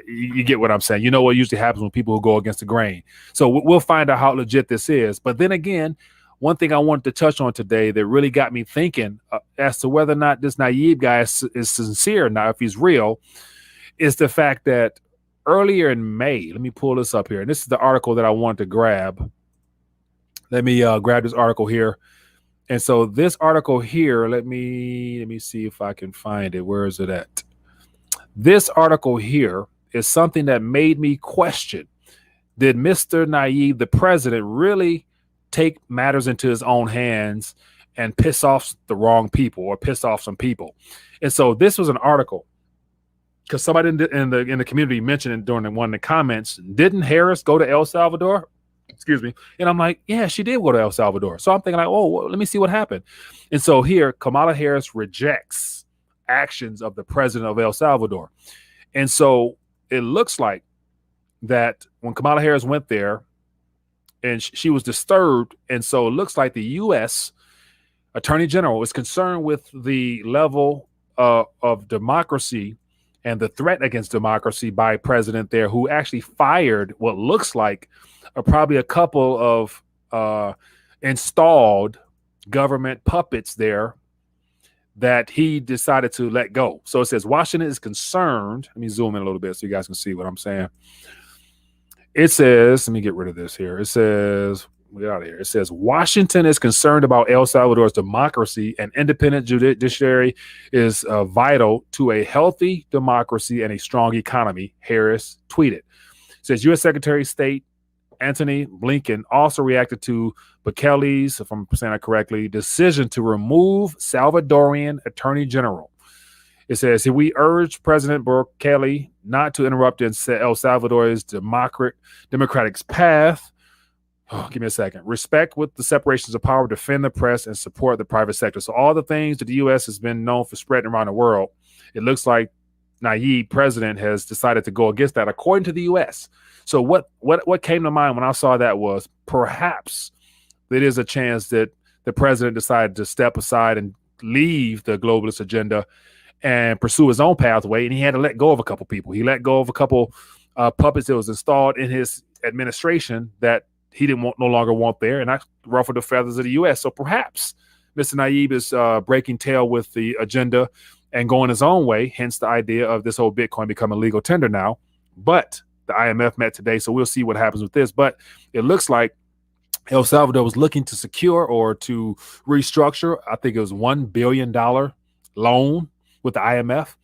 You get what I'm saying? You know what usually happens when people go against the grain. So we'll find out how legit this is. But then again, one thing I wanted to touch on today that really got me thinking as to whether or not this Nayib guy is sincere now, if he's real, is the fact that earlier in May, let me pull this up here. And this is the article that I wanted to grab. Let me grab this article here. And so this article here, let me see if I can find it. Where is it at? This article here is something that made me question, did Mr. Nayib, the president, really take matters into his own hands and piss off the wrong people or piss off some people? And so this was an article because somebody in the community mentioned it during one of the comments. Didn't Harris go to El Salvador? Excuse me. And I'm like, yeah, she did go to El Salvador. So I'm thinking like, oh, well, let me see what happened. And so here, Kamala Harris rejects actions of the president of El Salvador. And so it looks like that when Kamala Harris went there and she was disturbed. And so it looks like the U.S. Attorney General is concerned with the level of democracy and the threat against democracy by president there, who actually fired what looks like probably a couple of installed government puppets there that he decided to let go. So it says Washington is concerned. Let me zoom in a little bit so you guys can see what I'm saying. It says, let me get rid of this here. It says, get out of here. It says Washington is concerned about El Salvador's democracy and independent judiciary is vital to a healthy democracy and a strong economy, Harris tweeted. It says U.S. Secretary of State Antony Blinken also reacted to Bukele's, if I'm saying that correctly, decision to remove Salvadorian Attorney General. It says, we urge President Bukele not to interrupt El Salvador's democratic path. Oh, give me a second. Respect with the separations of power, defend the press, and support the private sector. So all the things that the U.S. has been known for spreading around the world, it looks like Nayib, president, has decided to go against that, according to the U.S. So what came to mind when I saw that was perhaps there is a chance that the president decided to step aside and leave the globalist agenda and pursue his own pathway, and he had to let go of a couple people. He let go of a couple puppets that was installed in his administration that he didn't no longer want there, and that ruffled the feathers of the U.S. So perhaps Mr. Nayib is breaking tail with the agenda and going his own way, hence the idea of this whole Bitcoin becoming legal tender now. But the IMF met today, so we'll see what happens with this. But it looks like El Salvador was looking to secure or to restructure, I think it was $1 billion loan with the IMF.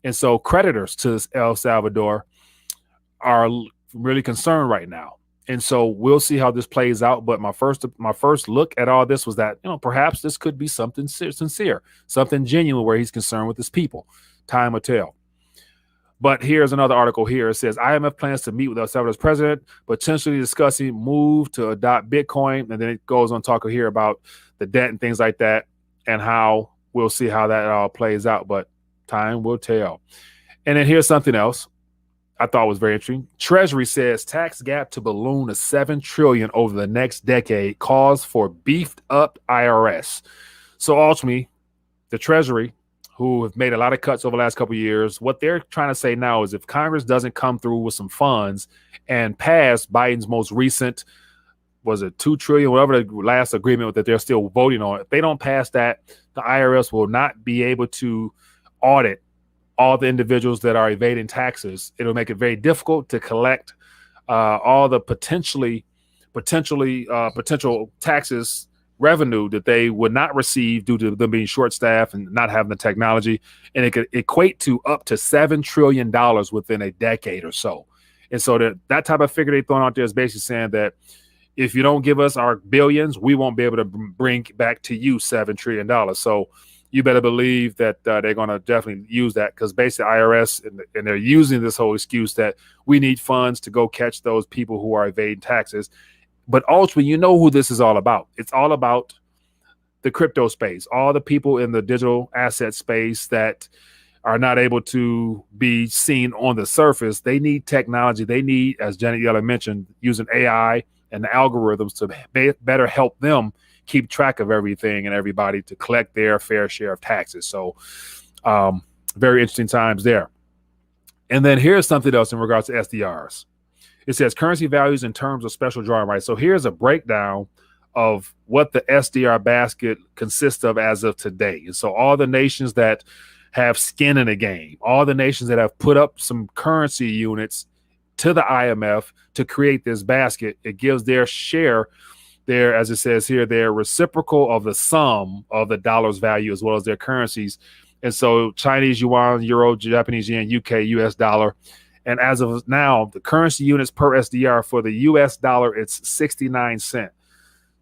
And so creditors to El Salvador are really concerned right now. And so we'll see how this plays out. But my first look at all this was that, perhaps this could be something sincere, something genuine where he's concerned with his people. Time will tell. But here's another article here. It says IMF plans to meet with El Salvador's president, potentially discussing move to adopt Bitcoin. And then it goes on talking here about the debt and things like that and how we'll see how that all plays out. But time will tell. And then here's something else I thought was very interesting. Treasury says tax gap to balloon to $7 trillion over the next decade, calls for beefed up IRS. So ultimately, the Treasury, who have made a lot of cuts over the last couple of years, what they're trying to say now is if Congress doesn't come through with some funds and pass Biden's most recent, was it $2 trillion, whatever the last agreement that they're still voting on, if they don't pass that, the IRS will not be able to audit all the individuals that are evading taxes. It'll make it very difficult to collect all the potential taxes revenue that they would not receive due to them being short-staffed and not having the technology. And it could equate to up to $7 trillion within a decade or so. And so that type of figure they're throwing out there is basically saying that if you don't give us our billions, we won't be able to bring back to you $7 trillion. So you better believe that they're going to definitely use that, because basically IRS, and they're using this whole excuse that we need funds to go catch those people who are evading taxes. But ultimately, who this is all about. It's all about the crypto space, all the people in the digital asset space that are not able to be seen on the surface. They need technology. They need, as Janet Yellen mentioned, using AI and the algorithms to better help them keep track of everything and everybody to collect their fair share of taxes. So very interesting times there. And then here's something else in regards to SDRs. It says currency values in terms of special drawing rights. So here's a breakdown of what the SDR basket consists of as of today. And so all the nations that have skin in the game, all the nations that have put up some currency units to the IMF to create this basket, it gives their share there, as it says here, they're reciprocal of the sum of the dollar's value as well as their currencies. And so Chinese yuan, euro, Japanese yen, UK, US dollar. And as of now, the currency units per SDR for the US dollar, it's 69 cents.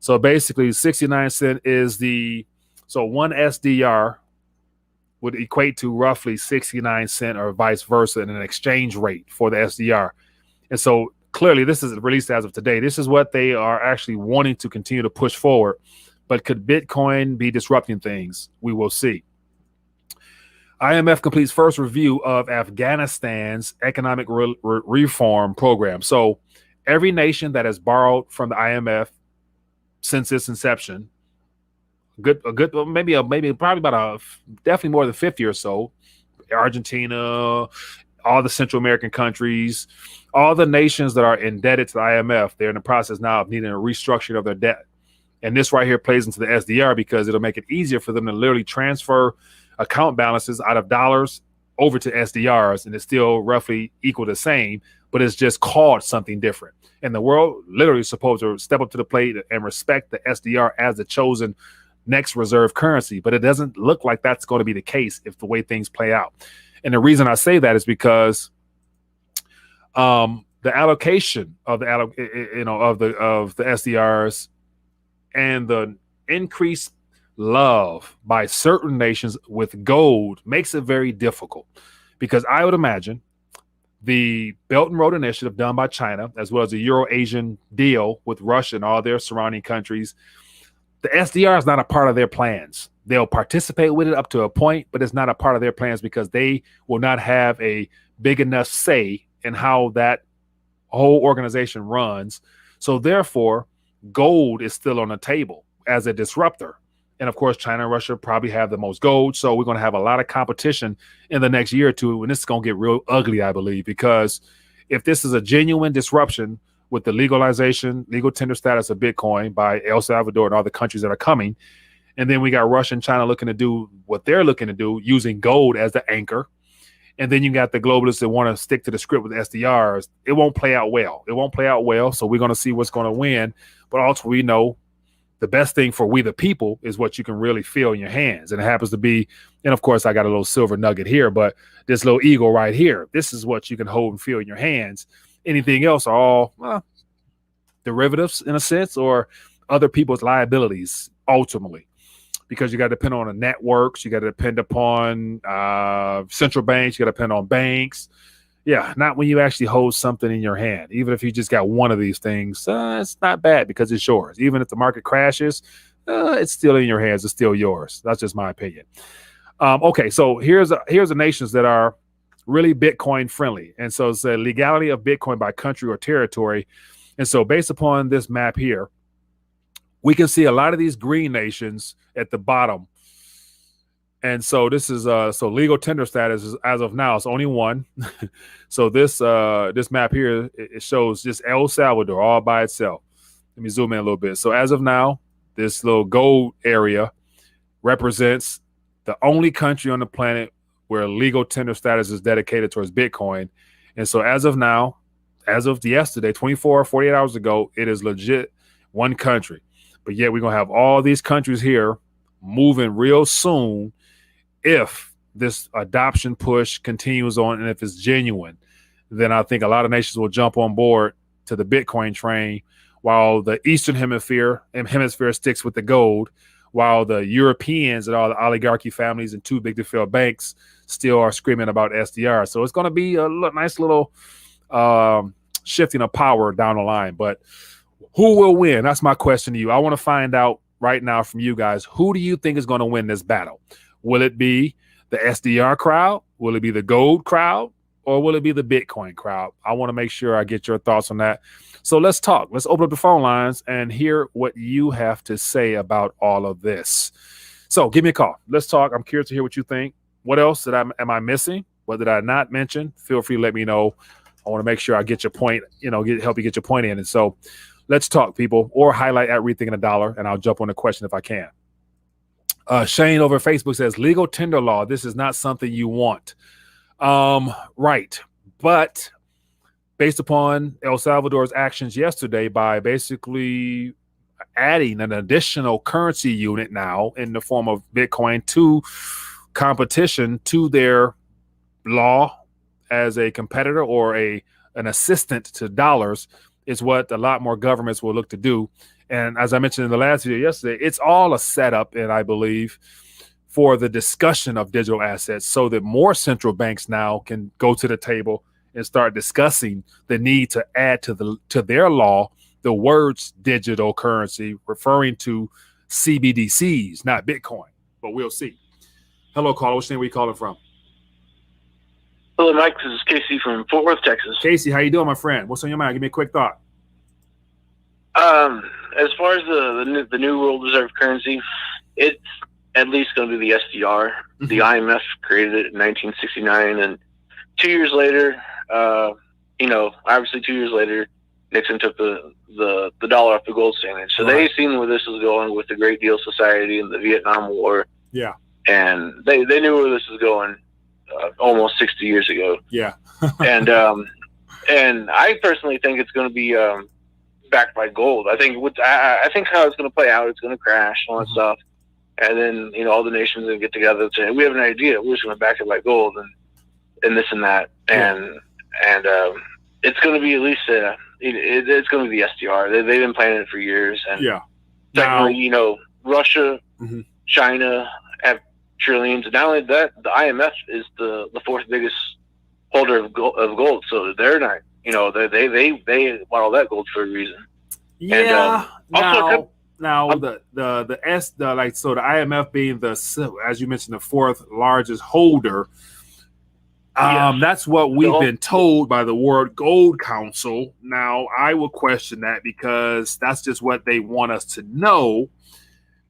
So basically 69 cents is so one SDR would equate to roughly 69 cents or vice versa in an exchange rate for the SDR. And so clearly this is released as of today. This is what they are actually wanting to continue to push forward. But could Bitcoin be disrupting things? We will see. IMF completes first review of Afghanistan's economic reform program. So every nation that has borrowed from the IMF since its inception, definitely more than 50 or so, Argentina, all the Central American countries, all the nations that are indebted to the IMF, they're in the process now of needing a restructuring of their debt. And this right here plays into the SDR because it'll make it easier for them to literally transfer account balances out of dollars over to SDRs, and it's still roughly equal the same, but it's just called something different. And the world literally is supposed to step up to the plate and respect the SDR as the chosen next reserve currency, but it doesn't look like that's going to be the case if the way things play out. And the reason I say that is because the allocation of the SDRs and the increased love by certain nations with gold makes it very difficult, because I would imagine the Belt and Road Initiative done by China, as well as the Euro-Asian deal with Russia and all their surrounding countries, the SDR is not a part of their plans. They'll participate with it up to a point, but it's not a part of their plans because they will not have a big enough say in how that whole organization runs. So therefore, gold is still on the table as a disruptor. And of course, China and Russia probably have the most gold. So we're going to have a lot of competition in the next year or two. And this is going to get real ugly, I believe, because if this is a genuine disruption with the legal tender status of Bitcoin by El Salvador and all the countries that are coming, and then we got Russia and China looking to do what they're looking to do using gold as the anchor. And then you got the globalists that want to stick to the script with SDRs. It won't play out well. So we're going to see what's going to win. But also we know the best thing for we the people is what you can really feel in your hands. And it happens to be, and of course I got a little silver nugget here, but this little eagle right here, this is what you can hold and feel in your hands. Anything else are all derivatives in a sense, or other people's liabilities ultimately, because you got to depend on the networks. You got to depend upon central banks. You got to depend on banks. Yeah, not when you actually hold something in your hand. Even if you just got one of these things, it's not bad because it's yours. Even if the market crashes, it's still in your hands. It's still yours. That's just my opinion. Okay, so here's the nations that are really Bitcoin friendly. And so it's the legality of Bitcoin by country or territory. And so based upon this map here, we can see a lot of these green nations at the bottom. And so this is so legal tender status is, as of now, it's only one. So this map here, it shows just El Salvador all by itself. Let me zoom in a little bit. So as of now, this little gold area represents the only country on the planet where legal tender status is dedicated towards Bitcoin. And so as of now, as of yesterday, 48 hours ago, it is legit one country. But yet we're going to have all these countries here moving real soon if this adoption push continues on, and if it's genuine. Then I think a lot of nations will jump on board to the Bitcoin train, while the Eastern hemisphere sticks with the gold, while the Europeans and all the oligarchy families and too big to fail banks still are screaming about SDR. So it's going to be a nice little shifting of power down the line. But who will win? That's my question to you. I want to find out right now from you guys, who do you think is going to win this battle? Will it be the SDR crowd? Will it be the gold crowd? or will it be the Bitcoin crowd? I want to make sure I get your thoughts on that. So let's talk. Let's open up the phone lines and hear what you have to say about all of this. So give me a call. Let's talk. I'm curious to hear what you think. What else am I missing? What did I not mention? Feel free to let me know. I want to make sure I get your point, help you get your point in. And so let's talk, people, or highlight at Rethinking a Dollar, and I'll jump on the question if I can. Shane over Facebook says, legal tender law. This is not something you want. Right. But based upon El Salvador's actions yesterday by basically adding an additional currency unit now in the form of Bitcoin to competition to their law as a competitor or an assistant to dollars is what a lot more governments will look to do. And as I mentioned in the last video yesterday, it's all a setup, and I believe, for the discussion of digital assets so that more central banks now can go to the table and start discussing the need to add to their law the words digital currency, referring to CBDCs, not Bitcoin. But we'll see. Hello, caller. Which name are you calling from? Hello, Mike. This is Casey from Fort Worth, Texas. Casey, how you doing, my friend? What's on your mind? Give me a quick thought. As far as the new world reserve currency, it's at least going to be the SDR. Mm-hmm. The IMF created it in 1969, and 2 years later, obviously 2 years later, Nixon took the dollar off the gold standard. So They seen where this was going with the Great Deal Society and the Vietnam War. Yeah, and they knew where this was going almost 60 years ago. Yeah, and I personally think it's going to be backed by gold. I think I think how it's going to play out, it's going to crash and all that stuff, and then all the nations are going to get together and say, we have an idea, we're just going to back it by gold and this and that, and it's going to be at least it's going to be the SDR. They've been planning it for years, and secondly, Russia, China have trillions. And not only that, the IMF is the fourth biggest holder of gold, so they're not. They want all that gold for a reason. Yeah. And, the IMF being as you mentioned, the fourth largest holder. That's what we've been told by the World Gold Council. Now, I will question that because that's just what they want us to know,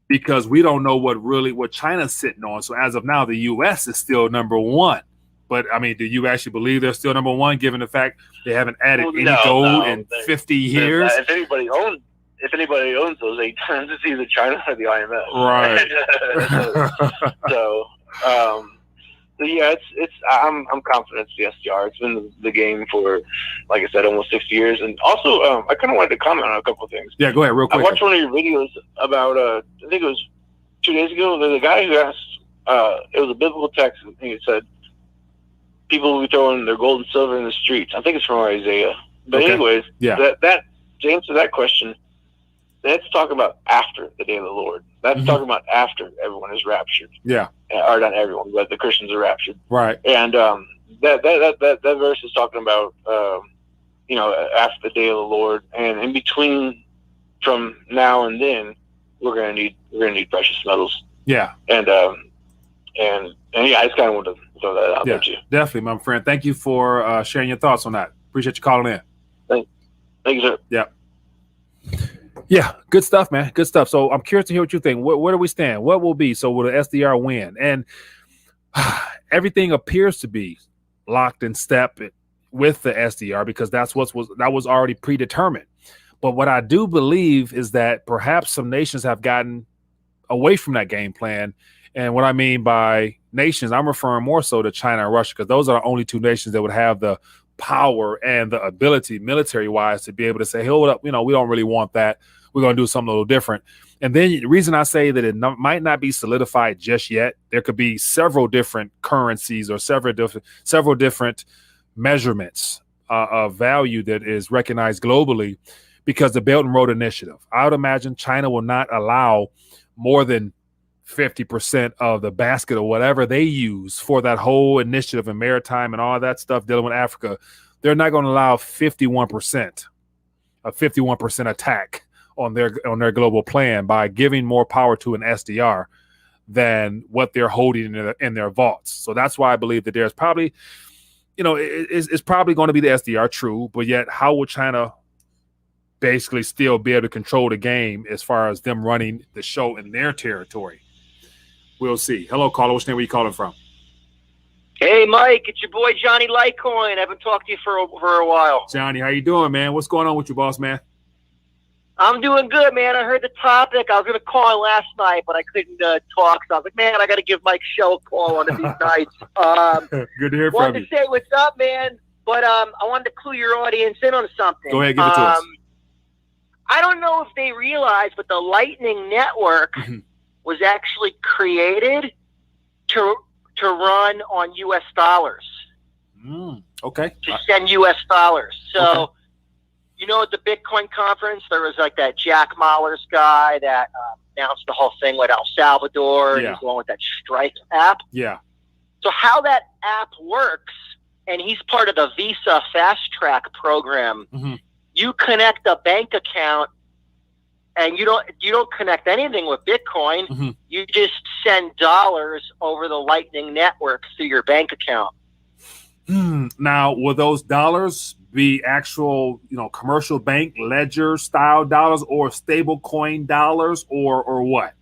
because we don't know what China's sitting on. So as of now, the U.S. is still number one. But I mean, do you actually believe they're still number one, given the fact they haven't added any gold in 50 years? If anybody owns those 8 times, it's either China or the IMF. Right. I'm confident it's the SDR. It's been the game for, like I said, almost 60 years. And also, I kind of wanted to comment on a couple of things. Yeah, go ahead, real quick. I watched one of your videos about, I think it was 2 days ago. There's a guy who asked, it was a biblical text. I think it said, people will be throwing their gold and silver in the streets. I think it's from Isaiah. But anyways, that to answer that question, that's talking about after the day of the Lord. That's talking about after everyone is raptured. Yeah. Or not everyone, but the Christians are raptured. Right. And that verse is talking about after the day of the Lord, and in between, from now and then, we're gonna need precious metals. Yeah. And yeah, I just kind of want to throw that out there too. Definitely, my friend. Thank you for sharing your thoughts on that. Appreciate you calling in. Thank you, sir. Yeah. Yeah, good stuff, man. Good stuff. So I'm curious to hear what you think. Where do we stand? What will be? So will the SDR win? And everything appears to be locked in step with the SDR because that was already predetermined. But what I do believe is that perhaps some nations have gotten away from that game plan. And what I mean by nations, I'm referring more so to China and Russia, because those are the only two nations that would have the power and the ability military-wise to be able to say, hey, hold up, we don't really want that. We're going to do something a little different. And then the reason I say that it might not be solidified just yet, there could be several different currencies or several different measurements of value that is recognized globally, because the Belt and Road Initiative, I would imagine China will not allow more than 50% of the basket or whatever they use for that whole initiative and maritime and all that stuff dealing with Africa. They're not going to allow 51% attack on their global plan by giving more power to an SDR than what they're holding in their vaults. So that's why I believe that there's probably it's probably going to be the SDR, true, but yet how will China basically still be able to control the game as far as them running the show in their territory? We'll see. Hello, caller. What's your name? Where you calling from? Hey, Mike, it's your boy Johnny Litecoin. I haven't talked to you for a while. Johnny, how you doing, man? What's going on with you, boss, man? I'm doing good, man. I heard the topic. I was going to call last night, but I couldn't talk. So I was like, man, I got to give Mike Show a call one of these nights. Good to hear from you. Wanted to say what's up, man, but I wanted to clue your audience in on something. Go ahead, give it to us. I don't know if they realize, but the Lightning Network was actually created to run on U.S. dollars. Okay. To send U.S. dollars. So, okay. At the Bitcoin conference, there was like that Jack Mallers guy that announced the whole thing with El Salvador. Yeah. And he's going with that Strike app. Yeah. So how that app works, and he's part of the Visa Fast Track program. You connect a bank account, and you don't connect anything with Bitcoin. You just send dollars over the Lightning Network through your bank account. Now, will those dollars be actual, commercial bank ledger style dollars or stable coin dollars or what?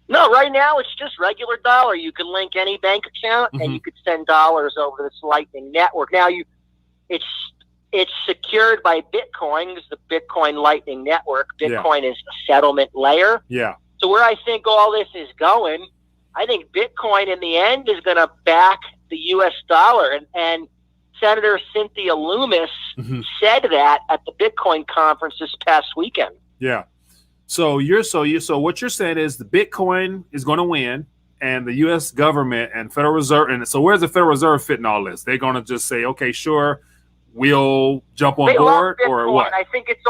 No, right now it's just regular dollar. You can link any bank account and you could send dollars over this Lightning Network. Now it's secured by Bitcoin. It's the Bitcoin Lightning Network. Bitcoin is the settlement layer. Yeah. So where I think all this is going, I think Bitcoin in the end is going to back the U.S. dollar. And Senator Cynthia Loomis said that at the Bitcoin conference this past weekend. Yeah. So what you're saying is the Bitcoin is going to win, and the U.S. government and Federal Reserve. And so where's the Federal Reserve fit in all this? They're going to just say, okay, sure, we'll jump on board, or what? I think it's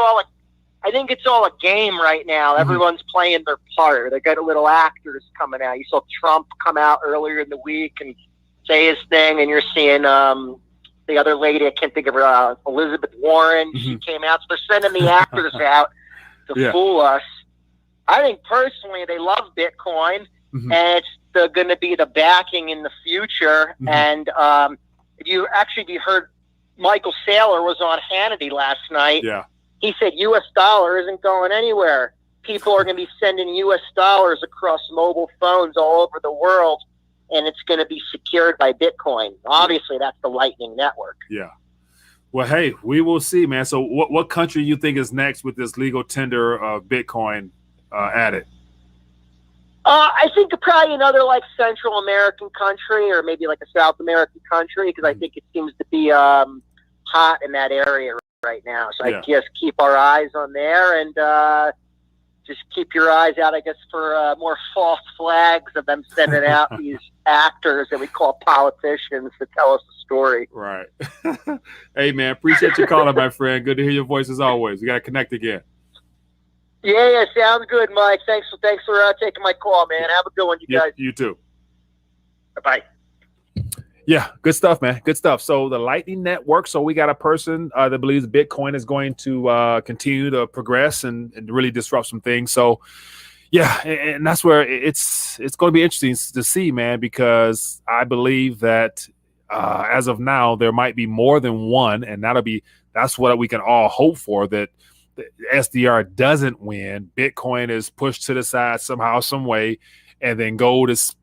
all a game right now. Everyone's playing their part. They got little actors coming out. You saw Trump come out earlier in the week and say his thing, and you're seeing the other lady, I can't think of her, Elizabeth Warren. She came out. So they're sending the actors out to fool us. I think personally they love Bitcoin, and it's going to be the backing in the future. And if you heard Michael Saylor was on Hannity last night. Yeah. He said U.S. dollar isn't going anywhere. People are going to be sending U.S. dollars across mobile phones all over the world, and it's going to be secured by Bitcoin. Obviously, that's the Lightning Network. Yeah. Well, hey, we will see, man. So what country you think is next with this legal tender of Bitcoin added? I think probably another like Central American country or maybe like a South American country, because I think it seems to be hot in that area right now. So I guess keep our eyes on there and just keep your eyes out, I guess, for more false flags of them sending out these actors that we call politicians to tell us the story. Right. Hey, man, appreciate you calling, my friend. Good to hear your voice as always. We got to connect again. Yeah, sounds good, Mike. Thanks for taking my call, man. Have a good one, you guys. You too. Bye. Yeah, good stuff, man. Good stuff. So the Lightning Network. So we got a person that believes Bitcoin is going to continue to progress and really disrupt some things. So yeah, and that's where it's going to be interesting to see, man, because I believe that as of now there might be more than one, and that's what we can all hope for, that the SDR doesn't win. Bitcoin is pushed to the side somehow, some way, and then gold is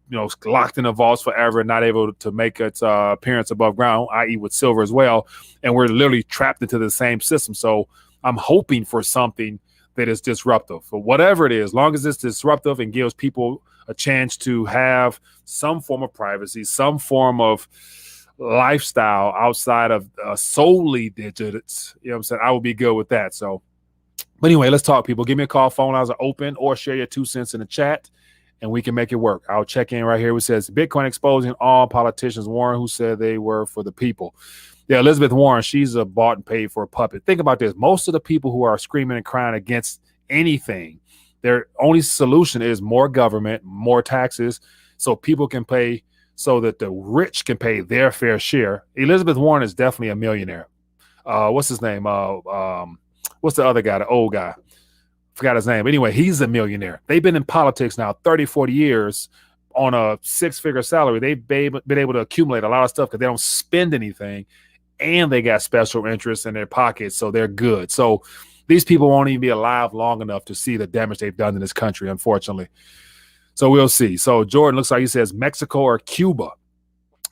locked in the vaults forever and not able to make its appearance above ground, i.e. with silver as well. And we're literally trapped into the same system. So I'm hoping for something that is disruptive. For whatever it is, as long as it's disruptive and gives people a chance to have some form of privacy, some form of lifestyle outside of solely digits, what I'm saying, I will be good with that. So, but anyway, let's talk, people. Give me a call. Phone lines are open, or share your 2 cents in the chat, and we can make it work. I'll check in right here. It says Bitcoin exposing all politicians. Warren, who said they were for the people. Yeah, Elizabeth Warren, she's a bought and paid for a puppet. Think about this. Most of the people who are screaming and crying against anything, their only solution is more government, more taxes, so people can pay, so that the rich can pay their fair share. Elizabeth Warren is definitely a millionaire. What's his name? What's the other guy, the old guy? Forgot his name. Anyway, he's a millionaire. They've been in politics now 30, 40 years, on a 6-figure salary, they've been able to accumulate a lot of stuff because they don't spend anything, and they got special interests in their pockets, so they're good. So these people won't even be alive long enough to see the damage they've done in this country, unfortunately. So we'll see. So Jordan looks like he says Mexico or Cuba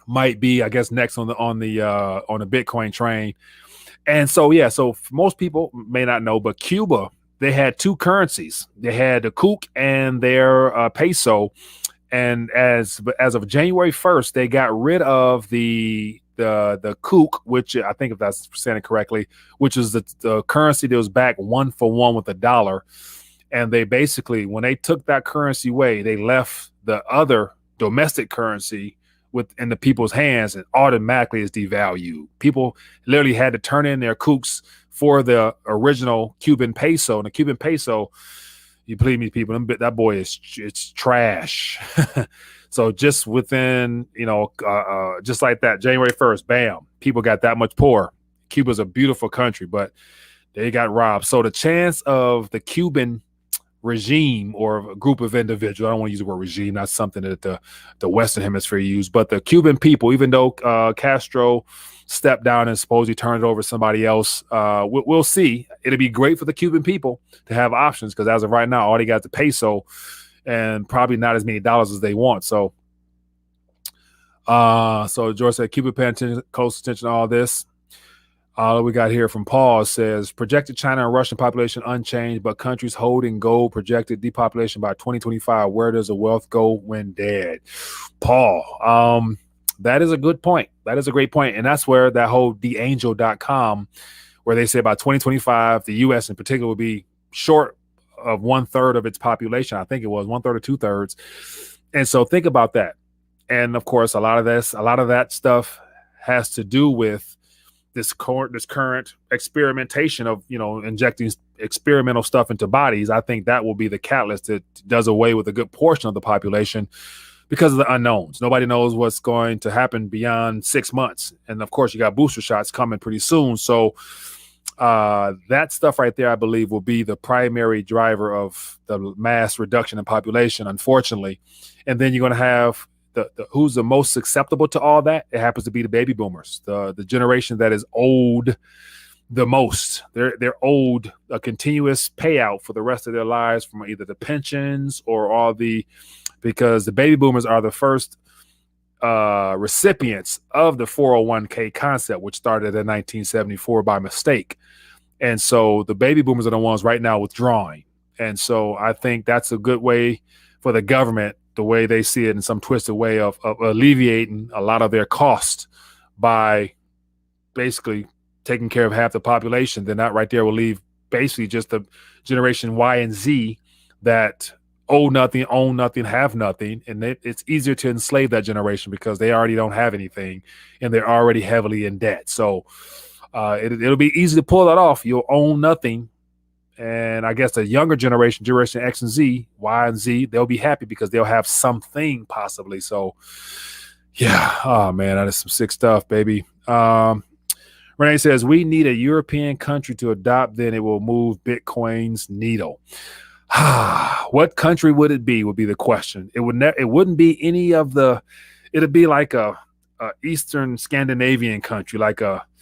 might be, I guess, next on the Bitcoin train. And so, yeah, so most people may not know, but Cuba, they had two currencies. They had the kook and their peso. And as of January 1st, they got rid of the kook, which I think, if that's saying it correctly, which is the currency that was back 1-for-1 with the dollar. And they basically, when they took that currency away, they left the other domestic currency in the people's hands, and automatically is devalued. People literally had to turn in their kooks for the original Cuban peso. And the Cuban peso, you believe me, people, that boy it's trash. So just within, just like that, January 1st, bam, people got that much poorer. Cuba's a beautiful country, but they got robbed. So the chance of the Cuban regime or a group of individuals, I don't want to use the word regime, that's something that the Western Hemisphere used, but the Cuban people, even though Castro stepped down and supposedly turned it over to somebody else, we'll see. It'll be great for the Cuban people to have options, because as of right now, all they got is the peso and probably not as many dollars as they want. So George said Cuba paying close attention to all this. We got here from Paul says projected China and Russian population unchanged, but countries holding gold projected depopulation by 2025. Where does the wealth go when dead? Paul, that is a good point. That is a great point. And that's where that whole theangel.com, where they say by 2025, the U.S. in particular will be short of 1/3 of its population. I think it was 1/3 or 2/3. And so think about that. And of course, a lot of that stuff has to do with this current experimentation of, injecting experimental stuff into bodies. I think that will be the catalyst that does away with a good portion of the population because of the unknowns. Nobody knows what's going to happen beyond 6 months. And of course, you got booster shots coming pretty soon. So that stuff right there, I believe, will be the primary driver of the mass reduction in population, unfortunately. And then you're going to have who's the most susceptible to all that? It happens to be the baby boomers, the generation that is owed the most. They're owed a continuous payout for the rest of their lives from either the pensions or because the baby boomers are the first recipients of the 401k concept, which started in 1974 by mistake. And so the baby boomers are the ones right now withdrawing. And so I think that's a good way for the government, the way they see it in some twisted way, of alleviating a lot of their costs by basically taking care of half the population. Then that right there will leave basically just the generation Y and Z that owe nothing, own nothing, have nothing. And it's easier to enslave that generation because they already don't have anything and they're already heavily in debt. So it'll be easy to pull that off. You'll own nothing. And I guess the younger generation X and Z, Y and Z, they'll be happy because they'll have something possibly. So, yeah. Oh, man, that is some sick stuff, baby. Renee says, we need a European country to adopt, then it will move Bitcoin's needle. What country would it be, would be the question. It wouldn't be any of the – it'd be like a Eastern Scandinavian country, like a –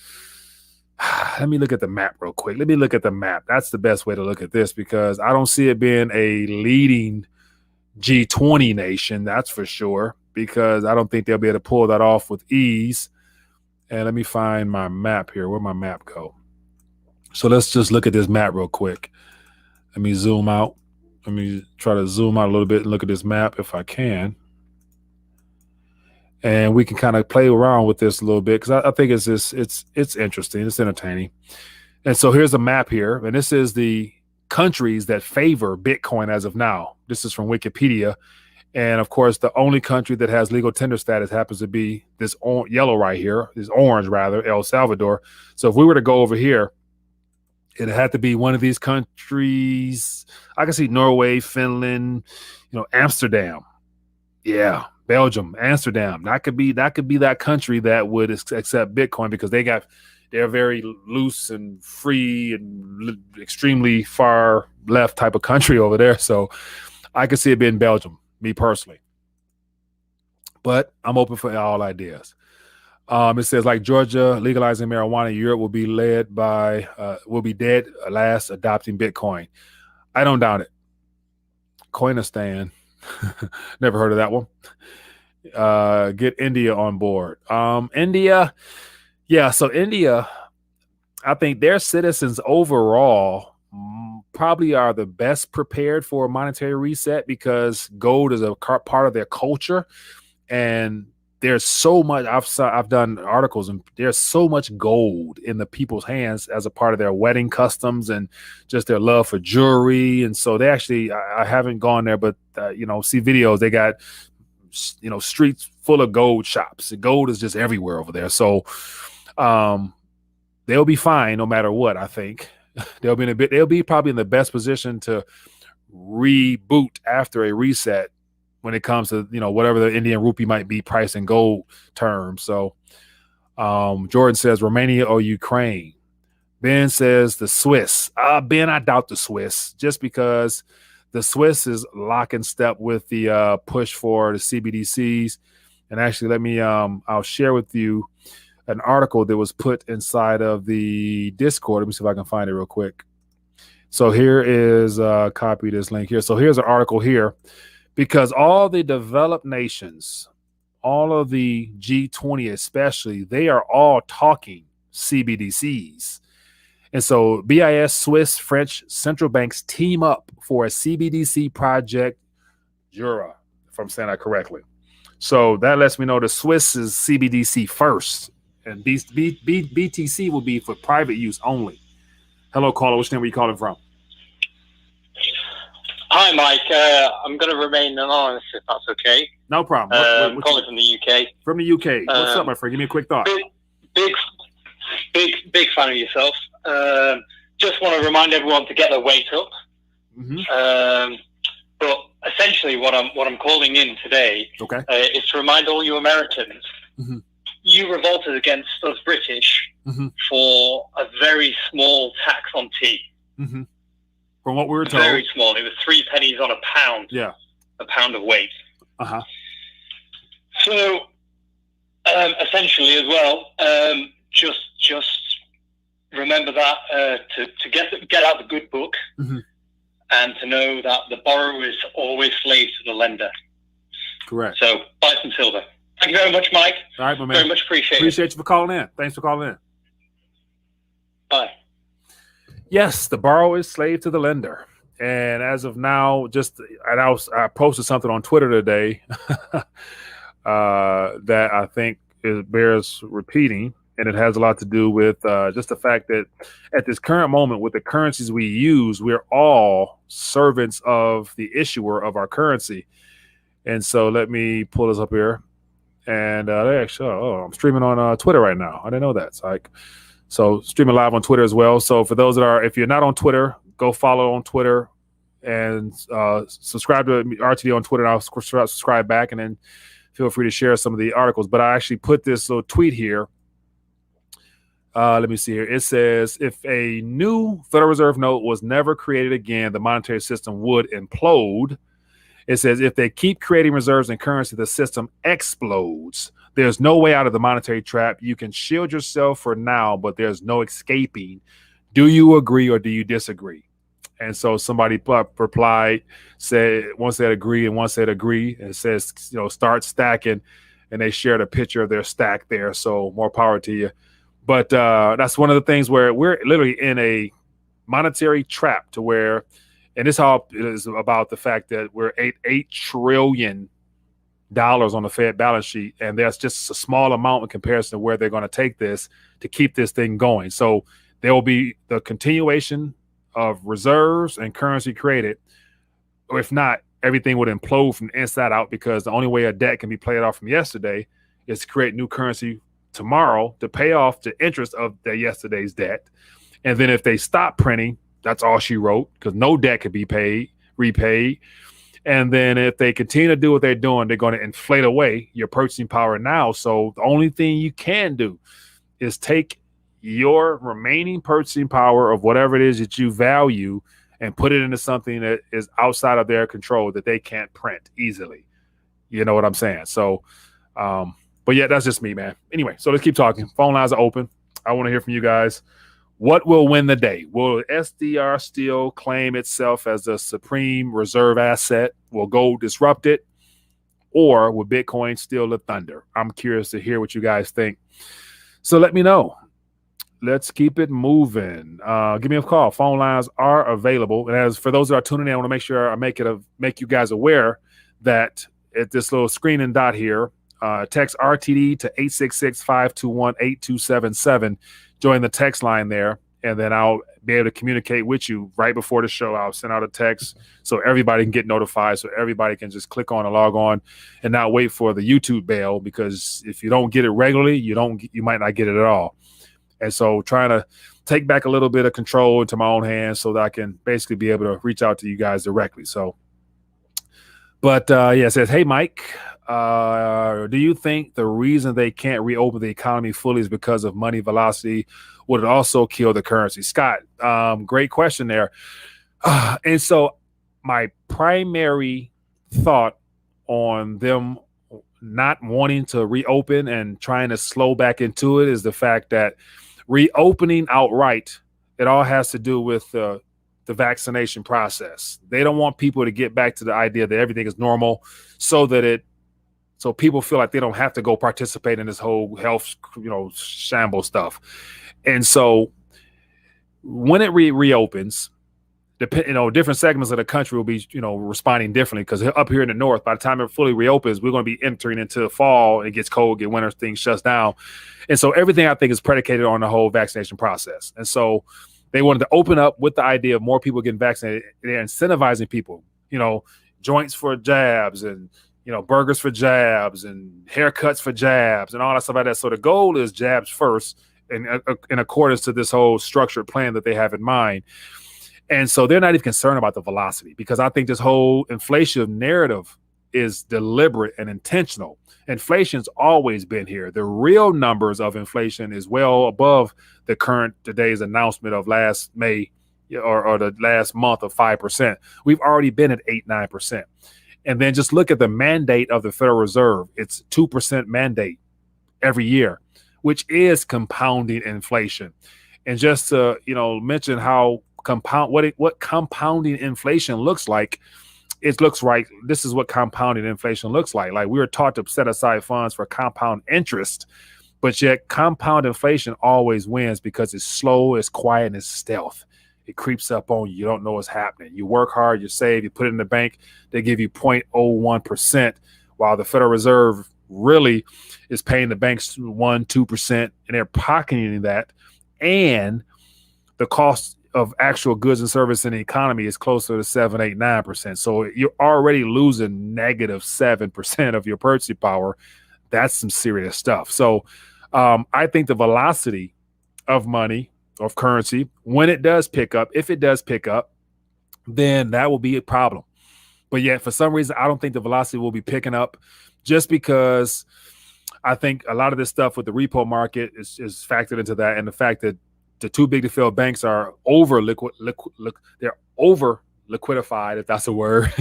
let me look at the map real quick. Let me look at the map. That's the best way to look at this because I don't see it being a leading G20 nation, that's for sure, because I don't think they'll be able to pull that off with ease. And let me find my map here. Where'd my map go? So let's just look at this map real quick. Let me zoom out. Let me try to zoom out a little bit and look at this map if I can. And we can kind of play around with this a little bit because I think it's interesting. It's entertaining. And so here's a map here. And this is the countries that favor Bitcoin as of now. This is from Wikipedia. And, of course, the only country that has legal tender status happens to be this yellow right here, this orange, rather, El Salvador. So if we were to go over here, it had to be one of these countries. I can see Norway, Finland, Amsterdam. Yeah. Belgium, Amsterdam. That could be that country that would accept Bitcoin because they're very loose and free and extremely far left type of country over there. So I could see it being Belgium, me personally. but I'm open for all ideas. It says like Georgia legalizing marijuana, Europe will be dead last adopting Bitcoin. I don't doubt it. Coinistan, never heard of that one. Get India on board. India, yeah. So India, I think their citizens overall probably are the best prepared for a monetary reset because gold is a part of their culture, and there's so much. I've done articles, and there's so much gold in the people's hands as a part of their wedding customs and just their love for jewelry. And so they actually, I haven't gone there, but see videos. They got streets full of gold shops. Gold is just everywhere over there. So they'll be fine no matter what. I think they'll be probably in the best position to reboot after a reset when it comes to whatever the Indian rupee might be priced in gold terms. So Jordan says Romania or Ukraine. Ben says the Swiss. Ben, I doubt the Swiss just because the Swiss is lock and step with the push for the CBDCs. And actually, let me I'll share with you an article that was put inside of the Discord. Let me see if I can find it real quick. So here is copy this link here. So here's an article here, because all the developed nations, all of the G20 especially, they are all talking CBDCs. And so BIS, Swiss, French central banks team up for a CBDC project, Jura, if I'm saying that correctly. So that lets me know the Swiss is CBDC first, and BTC will be for private use only. Hello, caller. Which name are you calling from? Hi, Mike. I'm going to remain anonymous if that's okay. No problem. I'm calling from the UK. From the UK. What's up, my friend? Give me a quick thought. Big fan of yourself. Just want to remind everyone to get their weight up. Mm-hmm. But essentially, what I'm calling in today is to remind all you Americans, mm-hmm. you revolted against us British mm-hmm. for a very small tax on tea. Mm-hmm. From what we were told, very small. It was 3 pennies on a pound. Yeah, a pound of weight. Uh-huh. So, essentially, as well, just remember that to get out the good book, mm-hmm. and to know that the borrower is always slave to the lender. Correct. So, buy some silver. Thank you very much, Mike. All right, my man. Very much appreciate you for calling in. Thanks for calling in. Bye. Yes, the borrower is slave to the lender. And as of now, I posted something on Twitter today that I think bears repeating, and it has a lot to do with just the fact that at this current moment, with the currencies we use, we're all servants of the issuer of our currency. And so let me pull this up here. And I'm streaming on Twitter right now. I didn't know that. So streaming live on Twitter as well. So for those if you're not on Twitter, go follow on Twitter and subscribe to RTD on Twitter. And I'll subscribe back, and then feel free to share some of the articles. But I actually put this little tweet here. Let me see here. It says, if a new Federal Reserve note was never created again, the monetary system would implode. It says, if they keep creating reserves and currency, the system explodes. There's no way out of the monetary trap. You can shield yourself for now, but there's no escaping. Do you agree or do you disagree? And so somebody replied, one said agree and one said agree. And it says, start stacking. And they shared a picture of their stack there. So more power to you. But that's one of the things where we're literally in a monetary trap to where, and this all is about the fact that we're $8 trillion on the Fed balance sheet, and that's just a small amount in comparison to where they're going to take this to keep this thing going. So there will be the continuation of reserves and currency created, or if not, everything would implode from the inside out, because the only way a debt can be paid off from yesterday is to create new currency tomorrow to pay off the interest of yesterday's debt. And then if they stop printing, that's all she wrote, because no debt could be repaid. And then if they continue to do what they're doing, they're going to inflate away your purchasing power now. So the only thing you can do is take your remaining purchasing power of whatever it is that you value and put it into something that is outside of their control, that they can't print easily. You know what I'm saying? So But yeah, that's just me, man. Anyway, so let's keep talking. Phone lines are open. I want to hear from you guys. What will win the day? Will SDR still claim itself as the supreme reserve asset? Will gold disrupt it? Or will Bitcoin steal the thunder? I'm curious to hear what you guys think. So let me know. Let's keep it moving. Give me a call. Phone lines are available. And as for those that are tuning in, I want to make sure I make you guys aware that at this little screening dot here, text RTD to 866-521-8277. Join the text line there, and then I'll be able to communicate with you right before the show. I'll send out a text so everybody can get notified, so everybody can just click on and log on and not wait for the YouTube bell, because if you don't get it regularly, you might not get it at all. And so trying to take back a little bit of control into my own hands so that I can basically be able to reach out to you guys directly. So, but yeah, it says, hey, Mike, do you think the reason they can't reopen the economy fully is because of money velocity? Would it also kill the currency? Scott, great question there. And so my primary thought on them not wanting to reopen and trying to slow back into it is the fact that reopening outright, it all has to do with the vaccination process. They don't want people to get back to the idea that everything is normal so people feel like they don't have to go participate in this whole health, shambles stuff. And so when it reopens, different segments of the country will be, responding differently, because up here in the north, by the time it fully reopens, we're going to be entering into the fall. It gets cold, get winter, things shuts down. And so everything, I think, is predicated on the whole vaccination process. And so they wanted to open up with the idea of more people getting vaccinated. They're incentivizing people, joints for jabs and, burgers for jabs and haircuts for jabs and all that stuff like that. So the goal is jabs first, in accordance to this whole structured plan that they have in mind. And so they're not even concerned about the velocity, because I think this whole inflation narrative is deliberate and intentional. Inflation's always been here. The real numbers of inflation is well above today's announcement of last May or the last month of 5%. We've already been at 8-9%. And then just look at the mandate of the Federal Reserve. It's 2% mandate every year, which is compounding inflation. And just to, mention how what compounding inflation looks like, it looks like this is what compounding inflation looks like. Like, we were taught to set aside funds for compound interest, but yet compound inflation always wins because it's slow, it's quiet, and it's stealth. It creeps up on you. You don't know what's happening. You work hard, you save, you put it in the bank, they give you 0.01%, while the Federal Reserve really is paying the banks 1-2%, and they're pocketing that. And the cost of actual goods and services in the economy is closer to 7-8-9%. So you're already losing -7% of your purchasing power. That's some serious stuff. So I think the velocity of money, of currency, when it does pick up, if it does pick up, then that will be a problem. But yet, for some reason, I don't think the velocity will be picking up, just because I think a lot of this stuff with the repo market is factored into that, and the fact that the too big to fail banks are they're over liquidified, if that's a word.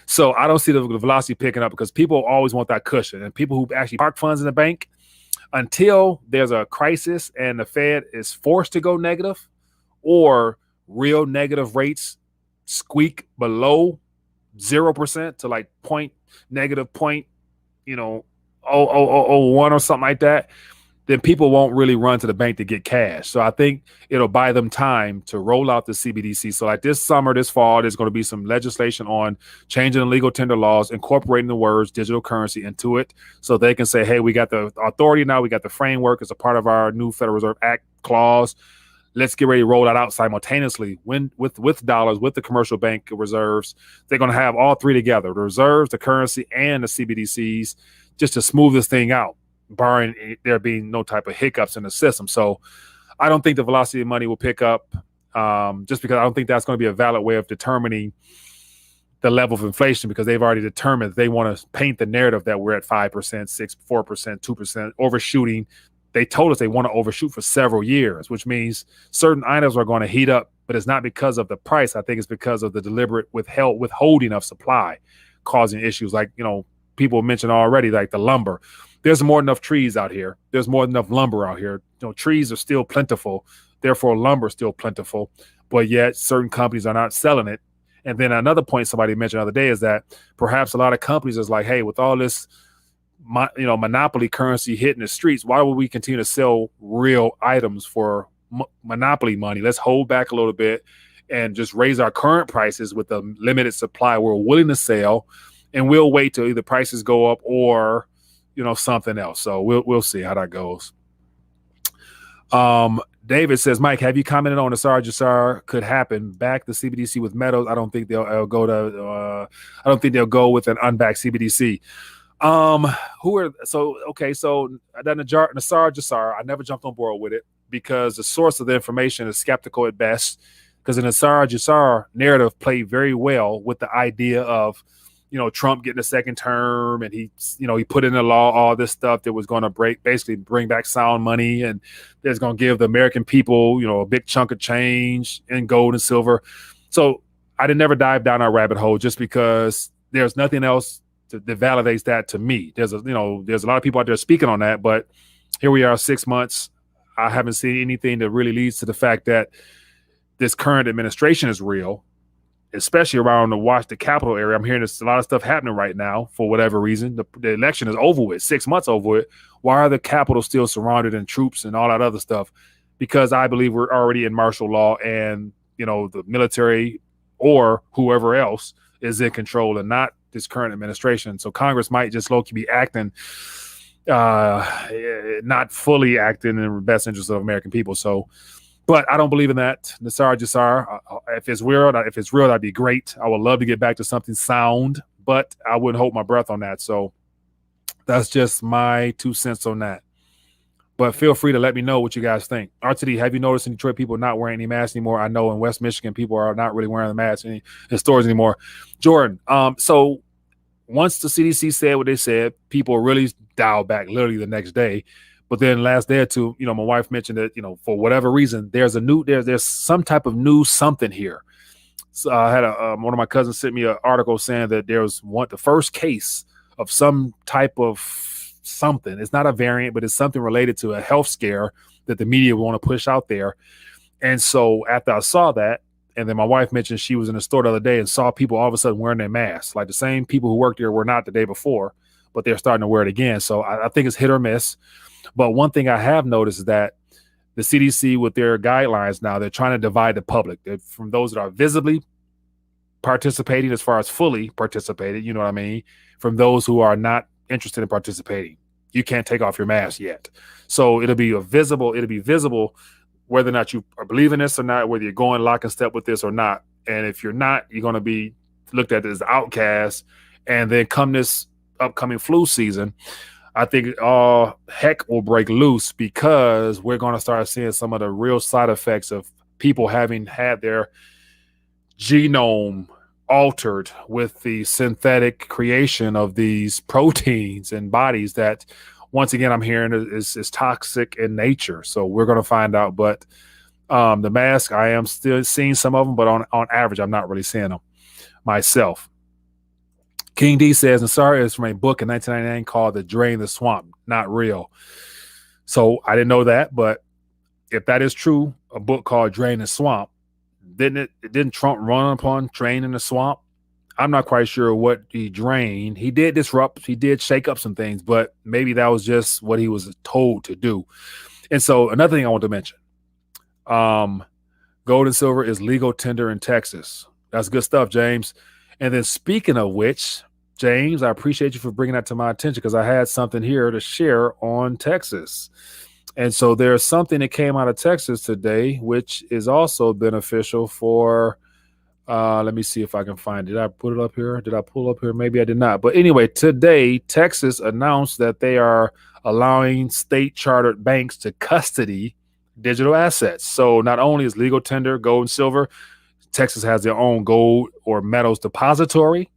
So I don't see the velocity picking up, because people always want that cushion, and people who actually park funds in the bank, until there's a crisis and the Fed is forced to go negative, or real negative rates squeak below 0% to like -0.0001 or something like that, then people won't really run to the bank to get cash. So I think it'll buy them time to roll out the CBDC. So like this summer, this fall, there's going to be some legislation on changing the legal tender laws, incorporating the words digital currency into it, so they can say, hey, we got the authority now, we got the framework as a part of our new Federal Reserve Act clause. Let's get ready to roll that out simultaneously with dollars, with the commercial bank reserves. They're going to have all three together, the reserves, the currency, and the CBDCs, just to smooth this thing out, barring there being no type of hiccups in the system. So I don't think the velocity of money will pick up, just because I don't think that's going to be a valid way of determining the level of inflation, because they've already determined they want to paint the narrative that we're at 5%, 6%, 4%, 2%, overshooting. They told us they want to overshoot for several years, which means certain items are going to heat up, but it's not because of the price. I think it's because of the deliberate withholding of supply causing issues, like, people mentioned already, like the lumber. there's more than enough trees out here. There's more than enough lumber out here. Trees are still plentiful. Therefore, lumber is still plentiful. But yet certain companies are not selling it. And then another point somebody mentioned the other day is that perhaps a lot of companies is like, hey, with all this monopoly currency hitting the streets, why would we continue to sell real items for monopoly money? Let's hold back a little bit and just raise our current prices with the limited supply we're willing to sell, and we'll wait till either prices go up or something else. So we'll see how that goes. David says, Mike, have you commented on the Jasar could happen? Back the CBDC with Meadows. I don't think they'll go with an unbacked CBDC. So Nassar Jasar, I never jumped on board with it because the source of the information is skeptical at best, because the Nassar Jasar narrative played very well with the idea of Trump getting a second term, and he put in the law all this stuff that was going to bring back sound money, and that's going to give the American people a big chunk of change in gold and silver. So I didn't never dive down that rabbit hole just because there's nothing else that validates that to me. There's a lot of people out there speaking on that, but here we are 6 months. I haven't seen anything that really leads to the fact that this current administration is real, especially around the Capitol area. I'm hearing there's a lot of stuff happening right now for whatever reason. The election is over with, 6 months over with. Why are the Capitol still surrounded in troops and all that other stuff? Because I believe we're already in martial law, and the military or whoever else is in control and not this current administration. So Congress might just low-key be acting, not fully acting in the best interest of American people. So, but I don't believe in that. Nassar Jasar, if it's real, that'd be great. I would love to get back to something sound, but I wouldn't hold my breath on that. So that's just my 2 cents on that. But feel free to let me know what you guys think. RTD, have you noticed in Detroit people not wearing any masks anymore? I know in West Michigan people are not really wearing the masks in stores anymore. Jordan, so once the CDC said what they said, people really dialed back literally the next day. But then last day or two, my wife mentioned that, for whatever reason, there's some type of new something here. So I had one of my cousins sent me an article saying that there's the first case of some type of something. It's not a variant, but it's something related to a health scare that the media want to push out there. And so after I saw that, and then my wife mentioned she was in the store the other day and saw people all of a sudden wearing their masks, like the same people who worked there were not the day before, but they're starting to wear it again. So I think it's hit or miss. But one thing I have noticed is that the CDC, with their guidelines now, they're trying to divide the public from those that are visibly participating as far as fully participated, you know what I mean, from those who are not interested in participating. You can't take off your mask yet. So it'll be visible whether or not you are believing this or not, whether you're going lock and step with this or not. And if you're not, you're going to be looked at as outcast. And then come this upcoming flu season, I think all heck will break loose, because we're going to start seeing some of the real side effects of people having had their genome altered with the synthetic creation of these proteins and bodies that, once again, I'm hearing is toxic in nature. So we're going to find out. But the mask, I am still seeing some of them, but on average, I'm not really seeing them myself. King D says, Nassar is from a book in 1999 called The Drain the Swamp. Not real. So I didn't know that, but if that is true, a book called Drain the Swamp, didn't Trump run upon draining the swamp? I'm not quite sure what he drained. He did disrupt, he did shake up some things, but maybe that was just what he was told to do. And so another thing I want to mention, gold and silver is legal tender in Texas. That's good stuff, James. And then speaking of which, James, I appreciate you for bringing that to my attention, because I had something here to share on Texas. And so there's something that came out of Texas today, which is also beneficial for, let me see if I can find it. Did I put it up here? Did I pull up here? Maybe I did not. But anyway, today, Texas announced that they are allowing state chartered banks to custody digital assets. So not only is legal tender gold and silver, Texas has their own gold or metals depository.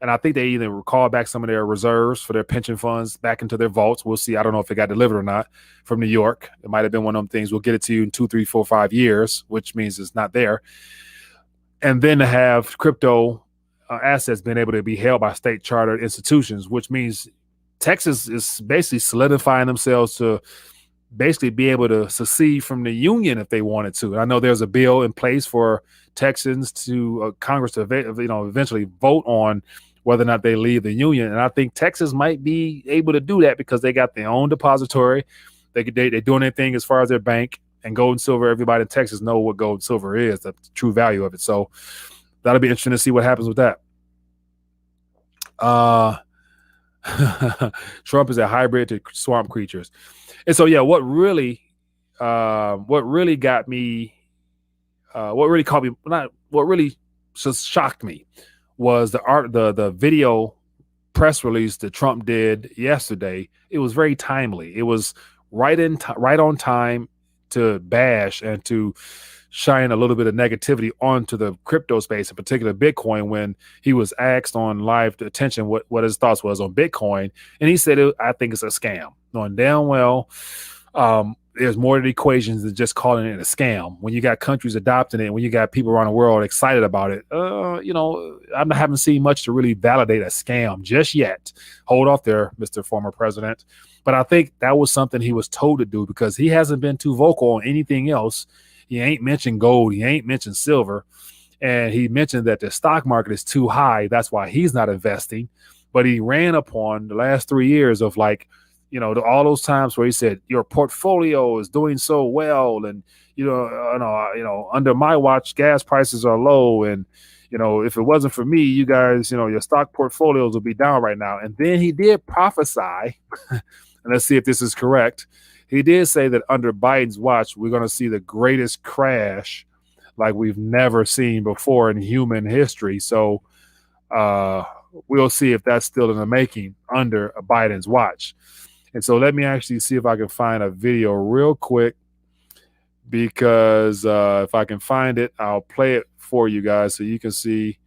And I think they either recall back some of their reserves for their pension funds back into their vaults. We'll see. I don't know if it got delivered or not from New York. It might have been one of them things. We'll get it to you in 2, 3, 4, 5 years, which means it's not there. And then to have crypto assets being able to be held by state chartered institutions, which means Texas is basically solidifying themselves to basically be able to secede from the union if they wanted to. And I know there's a bill in place for Texans to Congress to eventually vote on whether or not they leave the union. And I think Texas might be able to do that because they got their own depository. They're doing their thing as far as their bank, and gold and silver. Everybody in Texas know what gold and silver is, the true value of it. So that'll be interesting to see what happens with that. Trump is a hybrid to swamp creatures. And so, yeah, what really got me, what really just shocked me was the video press release that Trump did yesterday. It was very timely. It was right on time to bash and to shine a little bit of negativity onto the crypto space, in particular Bitcoin, when he was asked on live attention what his thoughts was on Bitcoin. And he said, I think it's a scam. Knowing damn well, there's more to the equations than just calling it a scam. When you got countries adopting it, when you got people around the world excited about it, I haven't seen much to really validate a scam just yet. Hold off there, Mr. Former President. But I think that was something he was told to do because he hasn't been too vocal on anything else. He ain't mentioned gold. He ain't mentioned silver. And he mentioned that the stock market is too high. That's why he's not investing. But he ran upon the last 3 years of all those times where he said, your portfolio is doing so well. And, under my watch, gas prices are low. And, if it wasn't for me, you guys, your stock portfolios will be down right now. And then he did prophesy, and let's see if this is correct. He did say that under Biden's watch, we're going to see the greatest crash like we've never seen before in human history. So we'll see if that's still in the making under Biden's watch. And so let me actually see if I can find a video real quick, because if I can find it, I'll play it for you guys so you can see.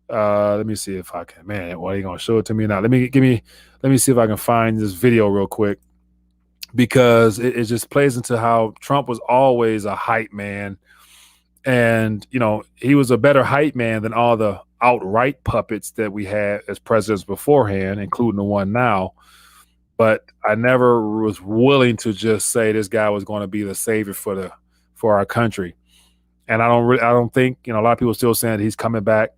Let me see if I can. Man, why are you going to show it to me now? Let me see if I can find this video real quick, because it just plays into how Trump was always a hype man. And, he was a better hype man than all the outright puppets that we had as presidents beforehand, including the one now. But I never was willing to just say this guy was going to be the savior for our country. And I don't think, a lot of people still saying that he's coming back.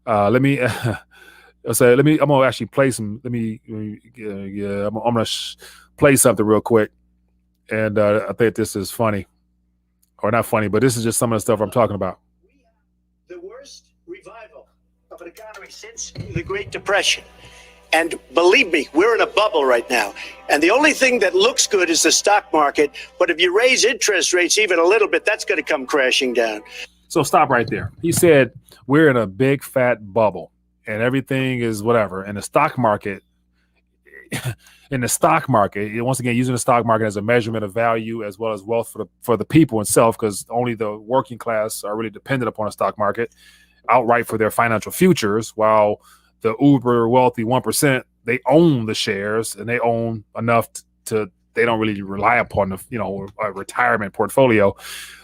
I'm going to actually play some, I'm going to play something real quick. And I think this is funny, or not funny, but this is just some of the stuff I'm talking about. The worst revival of an economy since the Great Depression. And believe me, we're in a bubble right now. And the only thing that looks good is the stock market. But if you raise interest rates even a little bit, that's going to come crashing down. So stop right there. He said, we're in a big fat bubble and everything is whatever. And the stock market, once again, using the stock market as a measurement of value as well as wealth for the people itself, because only the working class are really dependent upon the stock market outright for their financial futures, while the uber wealthy 1%, they own the shares and they own enough to they don't really rely upon a retirement portfolio.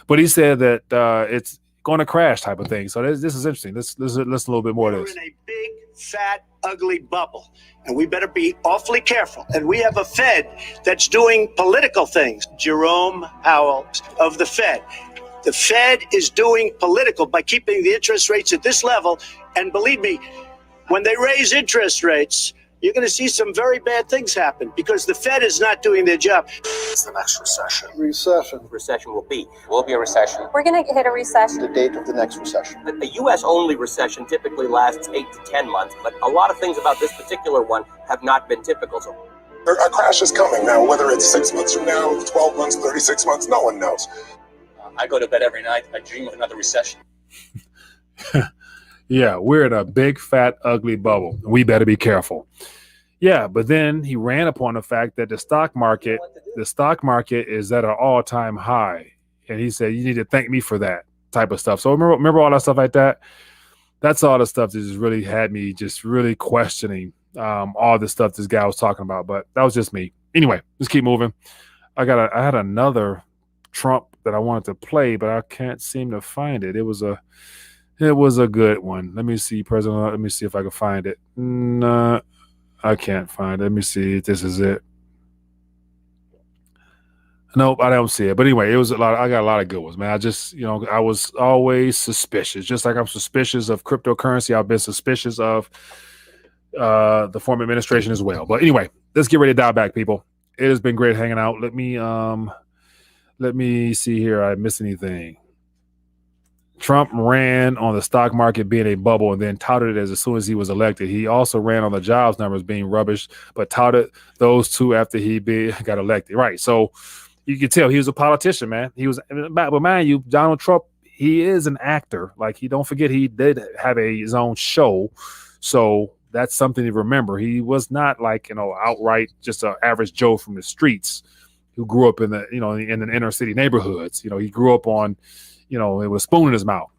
But he said that it's going to crash type of thing. So this is interesting. Let's listen a little bit more of this. We're in a big, fat, ugly bubble, and we better be awfully careful. And we have a Fed that's doing political things. Jerome Powell of the Fed. The Fed is doing political by keeping the interest rates at this level. And believe me, when they raise interest rates, you're going to see some very bad things happen because the Fed is not doing their job. It's the next recession. Recession will be a recession. We're going to hit a recession. The date of the next recession. The U.S.-only recession typically lasts 8 to 10 months, but a lot of things about this particular one have not been typical. So a crash is coming now, whether it's 6 months from now, 12 months, 36 months, no one knows. I go to bed every night. I dream of another recession. Yeah, we're in a big, fat, ugly bubble. We better be careful. Yeah, but then he ran upon the fact that the stock market is at an all-time high. And he said, you need to thank me for that type of stuff. So remember all that stuff like that? That's all the stuff that just really had me just really questioning all the stuff this guy was talking about. But that was just me. Anyway, let's keep moving. I had another Trump that I wanted to play, but I can't seem to find it. It was a good one. Let me see, President. Let me see if I can find it. I can't find it. Let me see if this is it. Nope, I don't see it. But anyway, it was a lot. I got a lot of good ones, man. I just, I was always suspicious. Just like I'm suspicious of cryptocurrency, I've been suspicious of the former administration as well. But anyway, let's get ready to dial back, people. It has been great hanging out. Let me see here. I missed anything. Trump ran on the stock market being a bubble and then touted it as soon as he was elected. He also ran on the jobs numbers being rubbish, but touted those two after he got elected. Right. So you can tell he was a politician, man. He was, but mind you, Donald Trump, he is an actor. Like, don't forget, he did have his own show. So that's something to remember. He was not like, outright just an average Joe from the streets who grew up in the, in the inner city neighborhoods. He grew up on, it was a spoon in his mouth.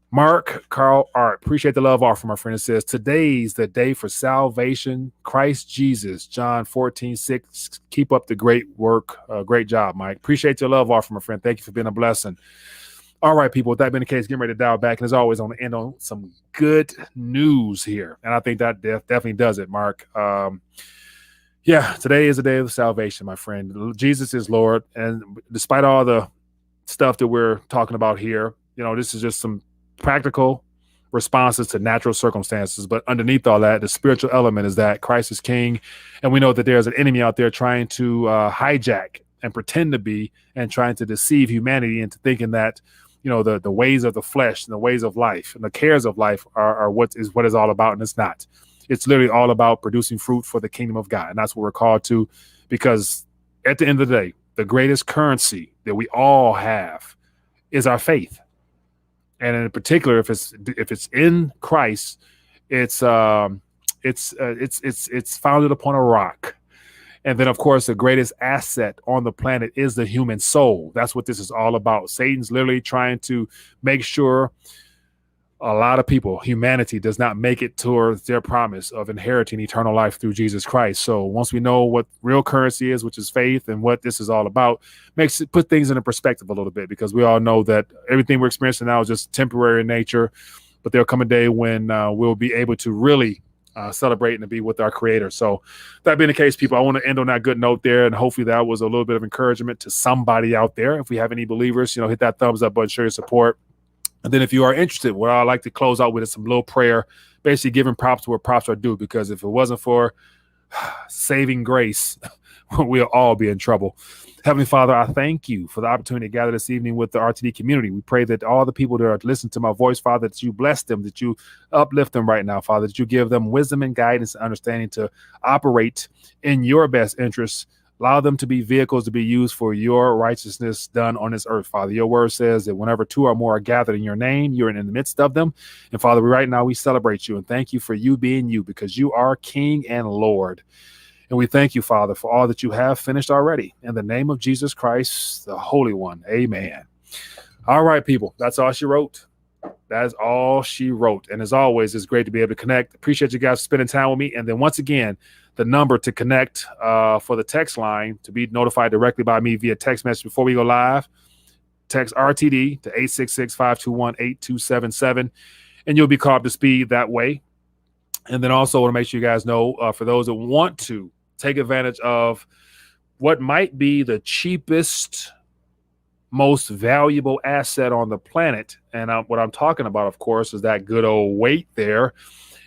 Mark Carl Art, appreciate the love offer, my friend. It says, today's the day for salvation, Christ Jesus, John 14:6. Keep up the great work. Great job, Mike. Appreciate your love offer, my friend. Thank you for being a blessing. All right, people, with that being the case, getting ready to dial back. And as always, I want to end on some good news here. And I think that definitely does it, Mark. Today is the day of salvation, my friend. Jesus is Lord. And despite all the stuff that we're talking about here, this is just some practical responses to natural circumstances. But underneath all that, the spiritual element is that Christ is King. And we know that there's an enemy out there trying to hijack and pretend to be and trying to deceive humanity into thinking that, the ways of the flesh and the ways of life and the cares of life are what is all about. And it's not. It's literally all about producing fruit for the kingdom of God. And that's what we're called to, because at the end of the day, the greatest currency that we all have is our faith. And in particular, if it's in Christ, it's founded upon a rock. And then, of course, the greatest asset on the planet is the human soul. That's what this is all about. Satan's literally trying to make sure a lot of people, humanity, does not make it towards their promise of inheriting eternal life through Jesus Christ. So once we know what real currency is, which is faith, and what this is all about, put things in a perspective a little bit, because we all know that everything we're experiencing now is just temporary in nature. But there'll come a day when we'll be able to really celebrate and to be with our Creator. So that being the case, people, I want to end on that good note there, and hopefully that was a little bit of encouragement to somebody out there. If we have any believers, hit that thumbs up button, show your support. And then if you are interested, what I like to close out with is some little prayer, basically giving props to where props are due, because if it wasn't for saving grace, we'll all be in trouble. Heavenly Father, I thank you for the opportunity to gather this evening with the RTD community. We pray that all the people that are listening to my voice, Father, that you bless them, that you uplift them right now, Father, that you give them wisdom and guidance and understanding to operate in your best interests. Allow them to be vehicles to be used for your righteousness done on this earth, Father. Your word says that whenever two or more are gathered in your name, you're in the midst of them. And Father, right now we celebrate you and thank you for you being you, because you are King and Lord. And we thank you, Father, for all that you have finished already. In the name of Jesus Christ, the Holy One. Amen. All right, people, that's all she wrote. That is all she wrote. And as always, it's great to be able to connect. Appreciate you guys spending time with me. And then once again, the number to connect for the text line to be notified directly by me via text message before we go live, text RTD to 866-521-8277, and you'll be caught up to speed that way. And then also want to make sure you guys know, for those that want to take advantage of what might be the cheapest, most valuable asset on the planet, and what I'm talking about, of course, is that good old weight there.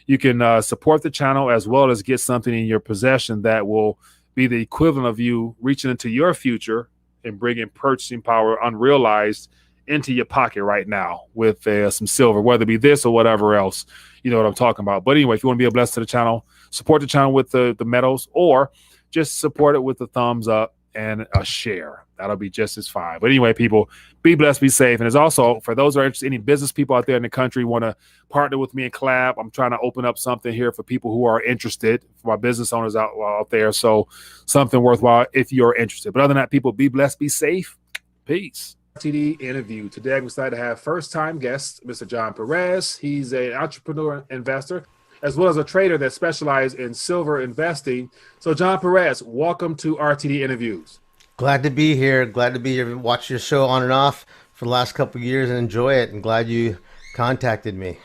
You can support the channel as well as get something in your possession that will be the equivalent of you reaching into your future and bringing purchasing power unrealized into your pocket right now with some silver, whether it be this or whatever else. You know what I'm talking about. But anyway, if you want to be a blessing to the channel, support the channel with the medals, or just support it with a thumbs up and a share. That'll be just as fine. But anyway, people, be blessed, be safe. And as also, for those who are interested, any business people out there in the country want to partner with me and collab, I'm trying to open up something here for people who are interested, for my business owners out there. So something worthwhile if you're interested. But other than that, people, be blessed, be safe. Peace. RTD interview. Today, I'm excited to have first-time guest, Mr. John Perez. He's an entrepreneur investor, as well as a trader that specializes in silver investing. So, John Perez, welcome to RTD Interviews. Glad to be here. Glad to be here. Watch your show on and off for the last couple of years and enjoy it. And glad you contacted me.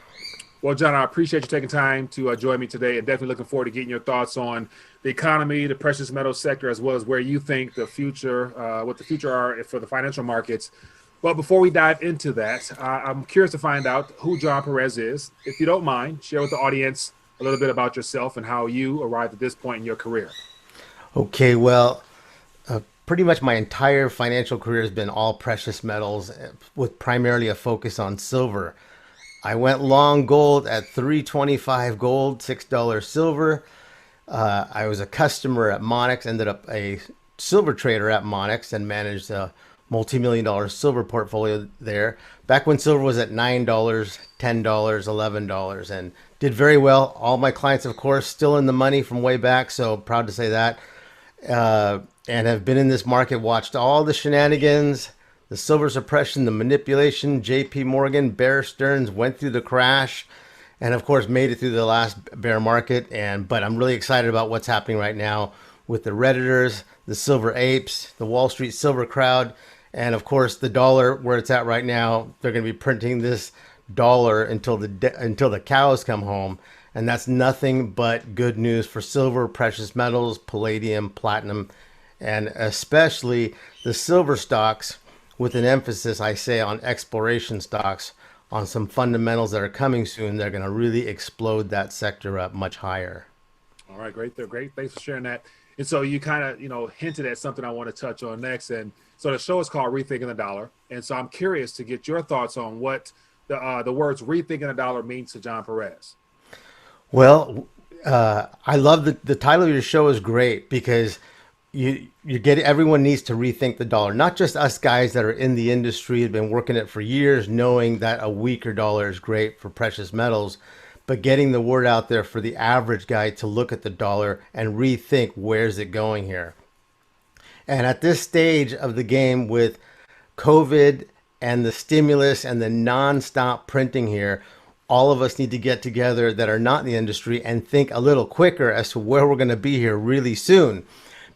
Well, John, I appreciate you taking time to join me today, and definitely looking forward to getting your thoughts on the economy, the precious metals sector, as well as where you think the future, what the future are for the financial markets. But before we dive into that, I'm curious to find out who John Perez is. If you don't mind, share with the audience a little bit about yourself and how you arrived at this point in your career. Okay, well, pretty much my entire financial career has been all precious metals with primarily a focus on silver. I went long gold at $3.25 gold, $6 silver. I was a customer at Monex, ended up a silver trader at Monex and managed a multi-million-dollar silver portfolio there. Back when silver was at $9, $10, $11, and did very well. All my clients, of course, still in the money from way back, so proud to say that. And have been in this market, watched all the shenanigans, the silver suppression, the manipulation, JP Morgan, Bear Stearns, went through the crash, and of course made it through the last bear market. But I'm really excited about what's happening right now with the Redditors, the silver apes, the Wall Street silver crowd, and of course the dollar where it's at right now. They're going to be printing this dollar until the cows come home. And that's nothing but good news for silver, precious metals, palladium, platinum, and especially the silver stocks, with an emphasis, I say, on exploration stocks, on some fundamentals that are coming soon. They're going to really explode that sector up much higher. All right, great. They're great. Thanks for sharing that. And so you kind of, hinted at something I want to touch on next. And so the show is called Rethinking the Dollar. And so I'm curious to get your thoughts on what the words rethinking the dollar means to John Perez. Well, I love the title of your show is great because you get everyone needs to rethink the dollar, not just us guys that are in the industry, have been working it for years, knowing that a weaker dollar is great for precious metals, but getting the word out there for the average guy to look at the dollar and rethink where's it going here. And at this stage of the game with COVID and the stimulus and the nonstop printing here, all of us need to get together that are not in the industry and think a little quicker as to where we're going to be here really soon.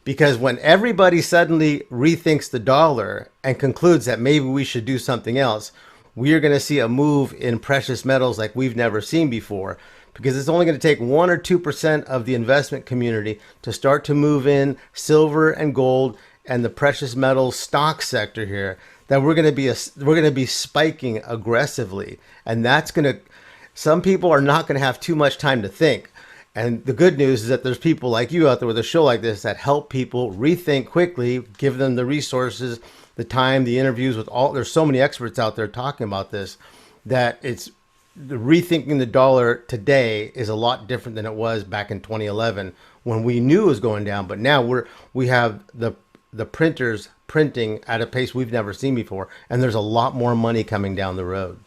Because when everybody suddenly rethinks the dollar and concludes that maybe we should do something else, we are going to see a move in precious metals like we've never seen before. Because it's only going to take 1 or 2% of the investment community to start to move in silver and gold and the precious metals stock sector here, that we're going to be spiking aggressively. And that's going to, some people are not going to have too much time to think. And the good news is that there's people like you out there with a show like this that help people rethink quickly, give them the resources, the time, the interviews with there's so many experts out there talking about this, that it's the rethinking the dollar today is a lot different than it was back in 2011 when we knew it was going down. But now we have the printers printing at a pace we've never seen before. And there's a lot more money coming down the road.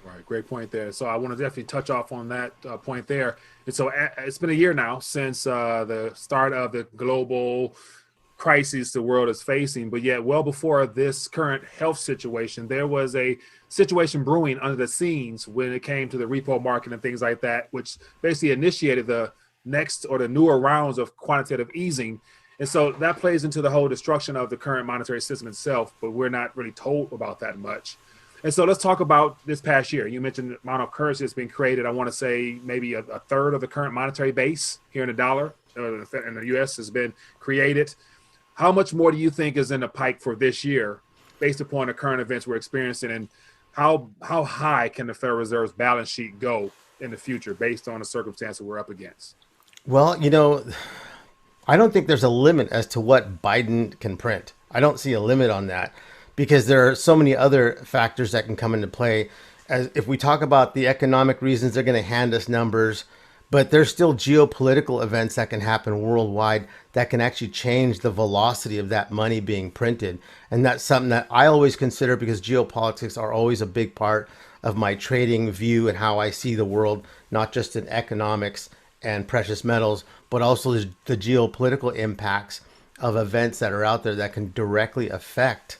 Right. Great point there. So I want to definitely touch off on that point there. And so it's been a year now since the start of the global crisis the world is facing. But yet well before this current health situation, there was a situation brewing under the scenes when it came to the repo market and things like that, which basically initiated the next or the newer rounds of quantitative easing. And so that plays into the whole destruction of the current monetary system itself, but we're not really told about that much. And so let's talk about this past year. You mentioned the amount of currency that's been created. I want to say maybe a third of the current monetary base here in the dollar in the U.S. has been created. How much more do you think is in the pike for this year based upon the current events we're experiencing? And how high can the Federal Reserve's balance sheet go in the future based on the circumstances we're up against? Well, I don't think there's a limit as to what Biden can print. I don't see a limit on that, because there are so many other factors that can come into play. As if we talk about the economic reasons, they're going to hand us numbers, but there's still geopolitical events that can happen worldwide that can actually change the velocity of that money being printed. And that's something that I always consider, because geopolitics are always a big part of my trading view and how I see the world, not just in economics and precious metals, but also the geopolitical impacts of events that are out there that can directly affect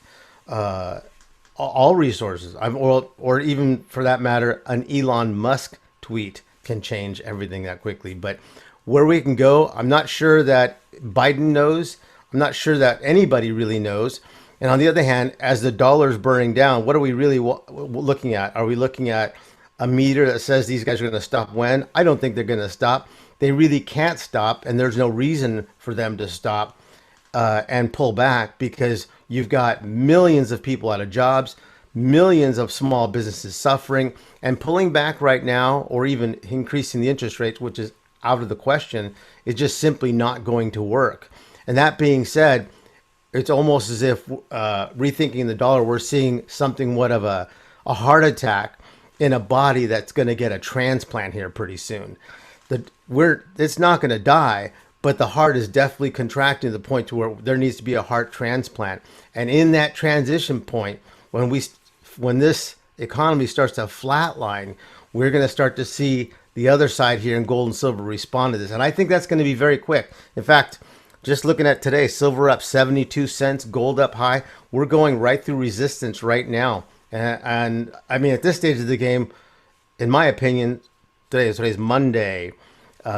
all resources, or even for that matter, an Elon Musk tweet can change everything that quickly. But where we can go, I'm not sure that Biden knows. I'm not sure that anybody really knows. And on the other hand, as the dollar's burning down, what are we really looking at? Are we looking at a meter that says these guys are going to stop when. I don't think they're going to stop. They really can't stop, and there's no reason for them to stop and pull back, because you've got millions of people out of jobs, millions of small businesses suffering, and pulling back right now, or even increasing the interest rates, which is out of the question, is just simply not going to work. And that being said, it's almost as if rethinking the dollar, we're seeing something what of a heart attack in a body that's going to get a transplant here pretty soon. It's not going to die, but the heart is definitely contracting to the point to where there needs to be a heart transplant. And in that transition point, when this economy starts to flatline, we're going to start to see the other side here in gold and silver respond to this. And I think that's going to be very quick. In fact, just looking at today, silver up 72 cents, gold up high. We're going right through resistance right now. And I mean, at this stage of the game, in my opinion, today's Monday,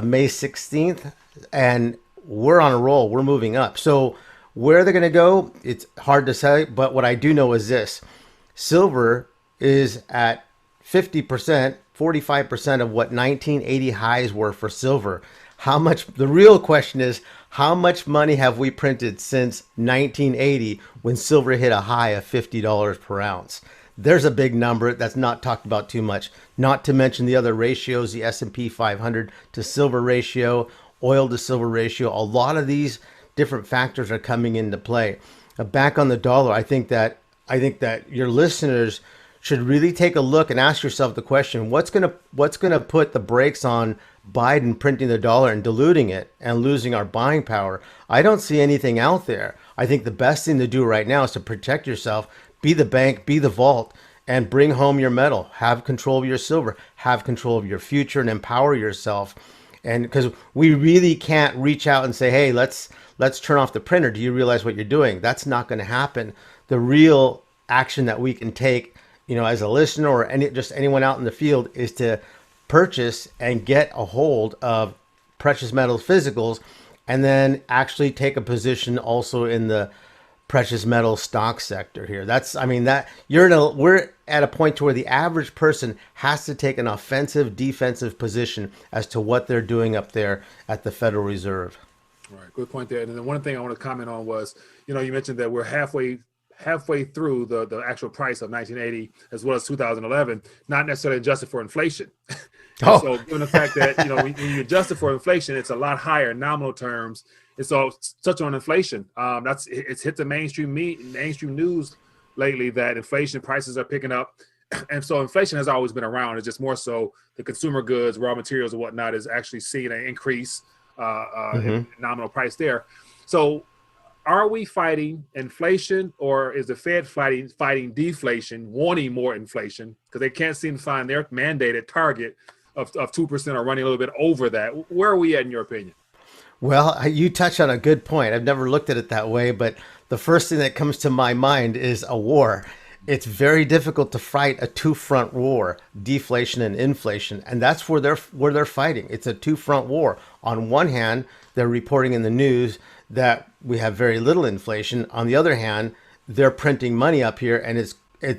May 16th, and we're on a roll. We're moving up. So where they're going to go, it's hard to say. But what I do know is this: silver is at 50%, 45% of what 1980 highs were for silver. How much? The real question is, how much money have we printed since 1980 when silver hit a high of $50 per ounce? There's a big number that's not talked about too much. Not to mention the other ratios, the S&P 500 to silver ratio, oil to silver ratio. A lot of these different factors are coming into play. Back on the dollar, I think that your listeners should really take a look and ask yourself the question: what's gonna put the brakes on Biden printing the dollar and diluting it and losing our buying power? I don't see anything out there. I think the best thing to do right now is to protect yourself, be the bank, be the vault, and bring home your metal. Have control of your silver, have control of your future, and empower yourself. And because we really can't reach out and say, hey, let's turn off the printer. Do you realize what you're doing? That's not going to happen. The real action that we can take, as a listener or just anyone out in the field, is to purchase and get a hold of precious metals physicals, and then actually take a position also in the precious metal stock sector here. We're at a point to where the average person has to take an offensive, defensive position as to what they're doing up there at the Federal Reserve. All right, good point there. And then one thing I want to comment on was, you mentioned that we're halfway through the actual price of 1980 as well as 2011, not necessarily adjusted for inflation. So given the fact that, when you adjust it for inflation, it's a lot higher in nominal terms. It's all touch on inflation. It's hit the mainstream news lately that inflation prices are picking up. And so inflation has always been around. It's just more so the consumer goods, raw materials and whatnot is actually seeing an increase in nominal price there. So are we fighting inflation, or is the Fed fighting deflation, wanting more inflation because they can't seem to find their mandated target of 2% or running a little bit over that? Where are we at in your opinion? Well, you touch on a good point. I've never looked at it that way, but the first thing that comes to my mind is a war. It's very difficult to fight a two-front war, deflation and inflation, and that's where they're fighting. It's a two-front war. On one hand, they're reporting in the news that we have very little inflation. On the other hand, they're printing money up here, and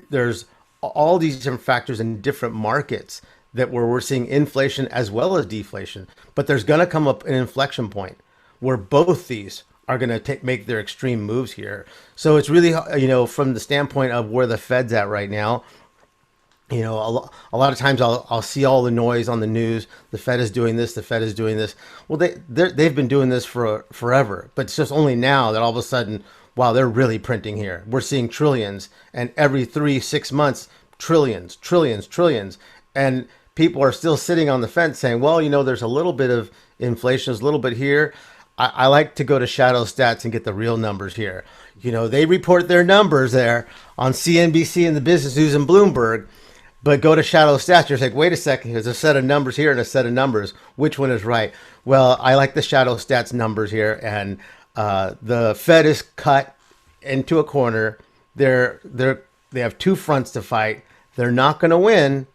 there's all these different factors in different markets that where we're seeing inflation as well as deflation. But there's going to come up an inflection point where both these are going to make their extreme moves here. So it's really, from the standpoint of where the Fed's at right now, a lot of times I'll see all the noise on the news. The Fed is doing this. The Fed is doing this. Well, they've been doing this for forever, but it's just only now that all of a sudden, wow, they're really printing here. We're seeing trillions, and every 3-6 months, trillions. And people are still sitting on the fence saying, well, there's a little bit of inflation, there's a little bit here. I like to go to Shadow Stats and get the real numbers here. They report their numbers there on CNBC and the Business News and Bloomberg, but go to Shadow Stats, you're like, wait a second, there's a set of numbers here and a set of numbers. Which one is right? Well, I like the Shadow Stats numbers here, and the Fed is cut into a corner. They have two fronts to fight. They're not going to win.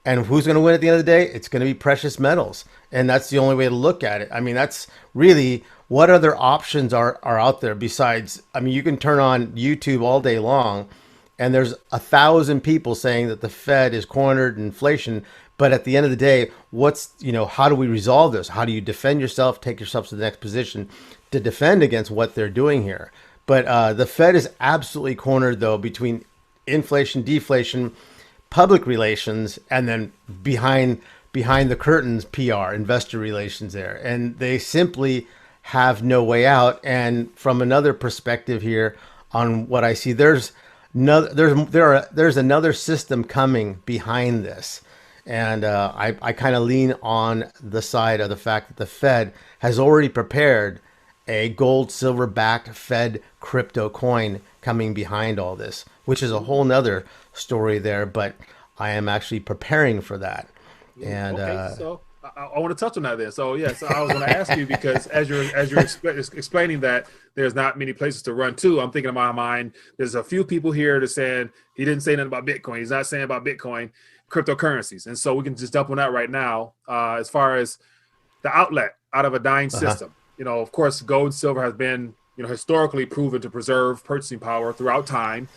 And who's going to win at the end of the day? It's going to be precious metals. And that's the only way to look at it. I mean, that's really what other options are out there besides, you can turn on YouTube all day long and there's 1,000 people saying that the Fed is cornered in inflation. But at the end of the day, how do we resolve this? How do you defend yourself, take yourself to the next position to defend against what they're doing here? But the Fed is absolutely cornered, though, between inflation, deflation, public relations, and then behind the curtains, PR, investor relations there. And they simply have no way out. And from another perspective here on what I see, there's another system coming behind this. And I kind of lean on the side of the fact that the Fed has already prepared a gold, silver backed Fed crypto coin coming behind all this, which is a whole nother story there. But I am actually preparing for that. And okay, so I want to touch on that then. So yes, I was going to ask you, because as you're explaining that there's not many places to run to, I'm thinking in my mind, there's a few people here that saying he didn't say nothing about Bitcoin. He's not saying about Bitcoin, cryptocurrencies. And so we can just dump on that right now. As far as the outlet out of a dying system, of course, gold and silver has been, historically proven to preserve purchasing power throughout time.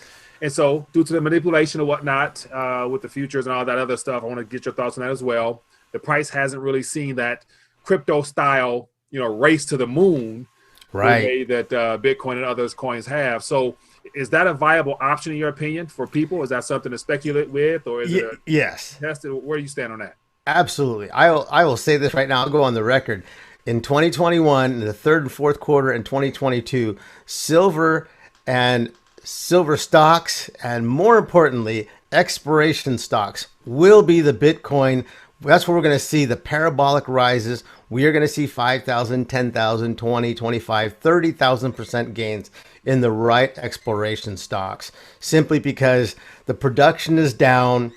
And so due to the manipulation and whatnot with the futures and all that other stuff, I want to get your thoughts on that as well. The price hasn't really seen that crypto style, race to the moon, right, the way that Bitcoin and other coins have. So is that a viable option in your opinion for people? Is that something to speculate with, or is it yes? Where do you stand on that? Absolutely. I will say this right now. I'll go on the record. In 2021, in the third and fourth quarter in 2022, silver and silver stocks, and more importantly, exploration stocks will be the Bitcoin. That's where we're going to see the parabolic rises. We are going to see 5,000, 10,000, 20, 25, 30,000% gains in the right exploration stocks, simply because the production is down,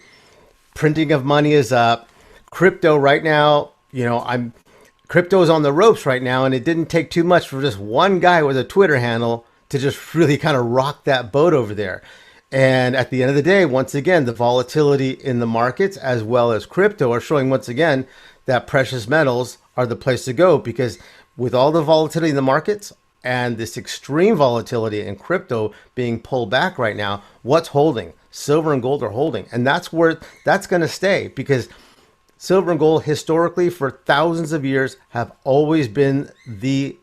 printing of money is up. Crypto right now, crypto is on the ropes right now, and it didn't take too much for just one guy with a Twitter handle to just really kind of rock that boat over there. And at the end of the day, once again, the volatility in the markets as well as crypto are showing once again that precious metals are the place to go, because with all the volatility in the markets and this extreme volatility in crypto being pulled back right now, what's holding? Silver and gold are holding. And that's where that's going to stay, because silver and gold historically for thousands of years have always been the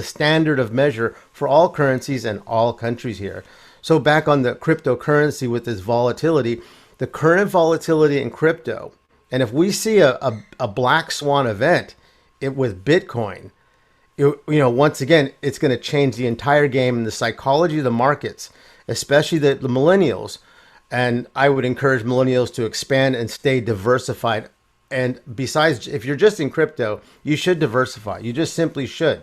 standard of measure for all currencies and all countries here. So back on the cryptocurrency with this volatility, the current volatility in crypto, and if we see a black swan event with Bitcoin, once again, it's going to change the entire game and the psychology of the markets, especially the millennials. And I would encourage millennials to expand and stay diversified. And besides, if you're just in crypto, you should diversify. You just simply should.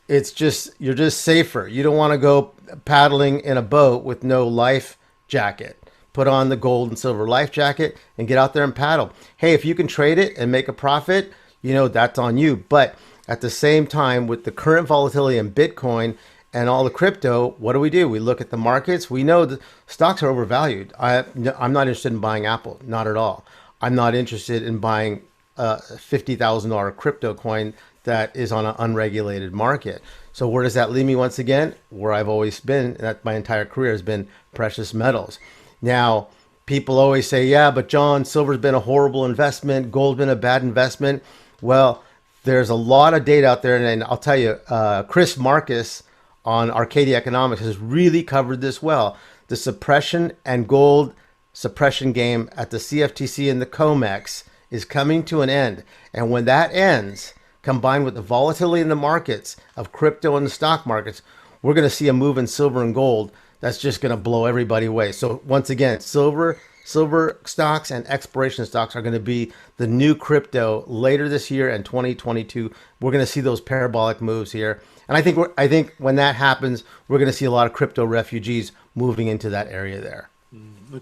You're just safer. You don't want to go paddling in a boat with no life jacket. Put on the gold and silver life jacket and get out there and paddle. Hey, if you can trade it and make a profit, that's on you. But at the same time, with the current volatility in Bitcoin and all the crypto, what do? We look at the markets. We know the stocks are overvalued. I'm not interested in buying Apple. Not at all. I'm not interested in buying a $50,000 crypto coin that is on an unregulated market. So where does that leave me once again? Where I've always been, that my entire career has been precious metals. Now, people always say, yeah, but John, silver's been a horrible investment. Gold's been a bad investment. Well, there's a lot of data out there. And I'll tell you, Chris Marcus on Arcadia Economics has really covered this well. The suppression and gold suppression game at the CFTC and the COMEX is coming to an end. And when that ends, combined with the volatility in the markets of crypto and the stock markets, we're going to see a move in silver and gold that's just going to blow everybody away. So once again, silver stocks and exploration stocks are going to be the new crypto later this year and 2022. We're going to see those parabolic moves here. And I think when that happens, we're going to see a lot of crypto refugees moving into that area there.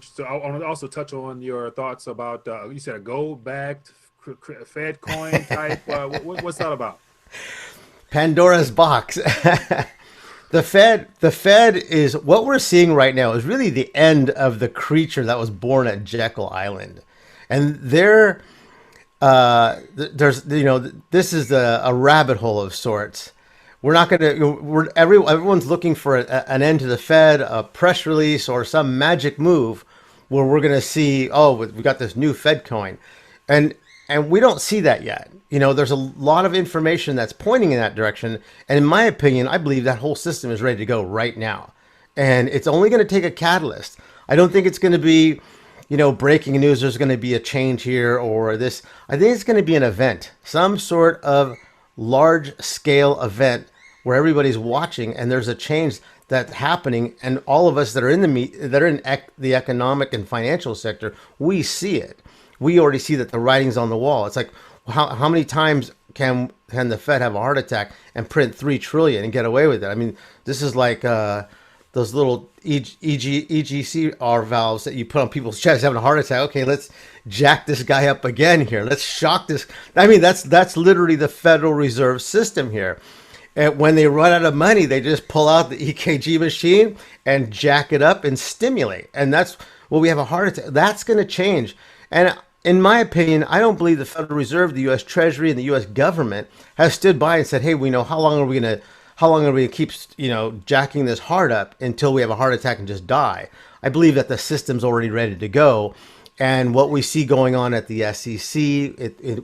So I want to also touch on your thoughts about, you said a gold-backed Fed coin type. What's that about? Pandora's box. The Fed is what we're seeing right now is really the end of the creature that was born at Jekyll Island, and there's this is a rabbit hole of sorts, we're not going to. Everyone's looking for an end to the Fed, a press release, or some magic move where we're going to see, oh, we got this new Fed coin, and we don't see that yet. There's a lot of information that's pointing in that direction, and in my opinion, I believe that whole system is ready to go right now, and it's only going to take a catalyst. I don't think it's going to be, breaking news. There's going to be a change here or this. I think it's going to be an event, some sort of large scale event where everybody's watching and there's a change that's happening, and all of us that are in the economic and financial sector, we see it. We already see that the writing's on the wall. It's like, how many times can the Fed have a heart attack and print 3 trillion and get away with it? I mean, this is like those little EGCR valves that you put on people's chests having a heart attack. Okay, let's jack this guy up again here. Let's shock this. I mean, that's literally the Federal Reserve System here. And when they run out of money, they just pull out the EKG machine and jack it up and stimulate. And that's, well, we have a heart attack. That's going to change. And in my opinion, I don't believe the Federal Reserve, the U.S. Treasury, and the U.S. government has stood by and said, hey, we know how long are we going to keep, jacking this heart up until we have a heart attack and just die. I believe that the system's already ready to go. And what we see going on at the SEC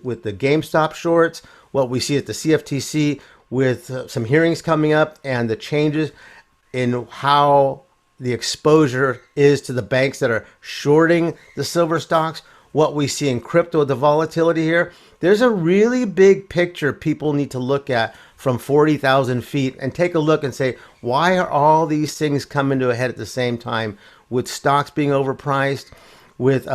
with the GameStop shorts, what we see at the CFTC with some hearings coming up, and the changes in how the exposure is to the banks that are shorting the silver stocks, what we see in crypto, the volatility here. There's a really big picture people need to look at from 40,000 feet and take a look and say, why are all these things coming to a head at the same time, with stocks being overpriced, with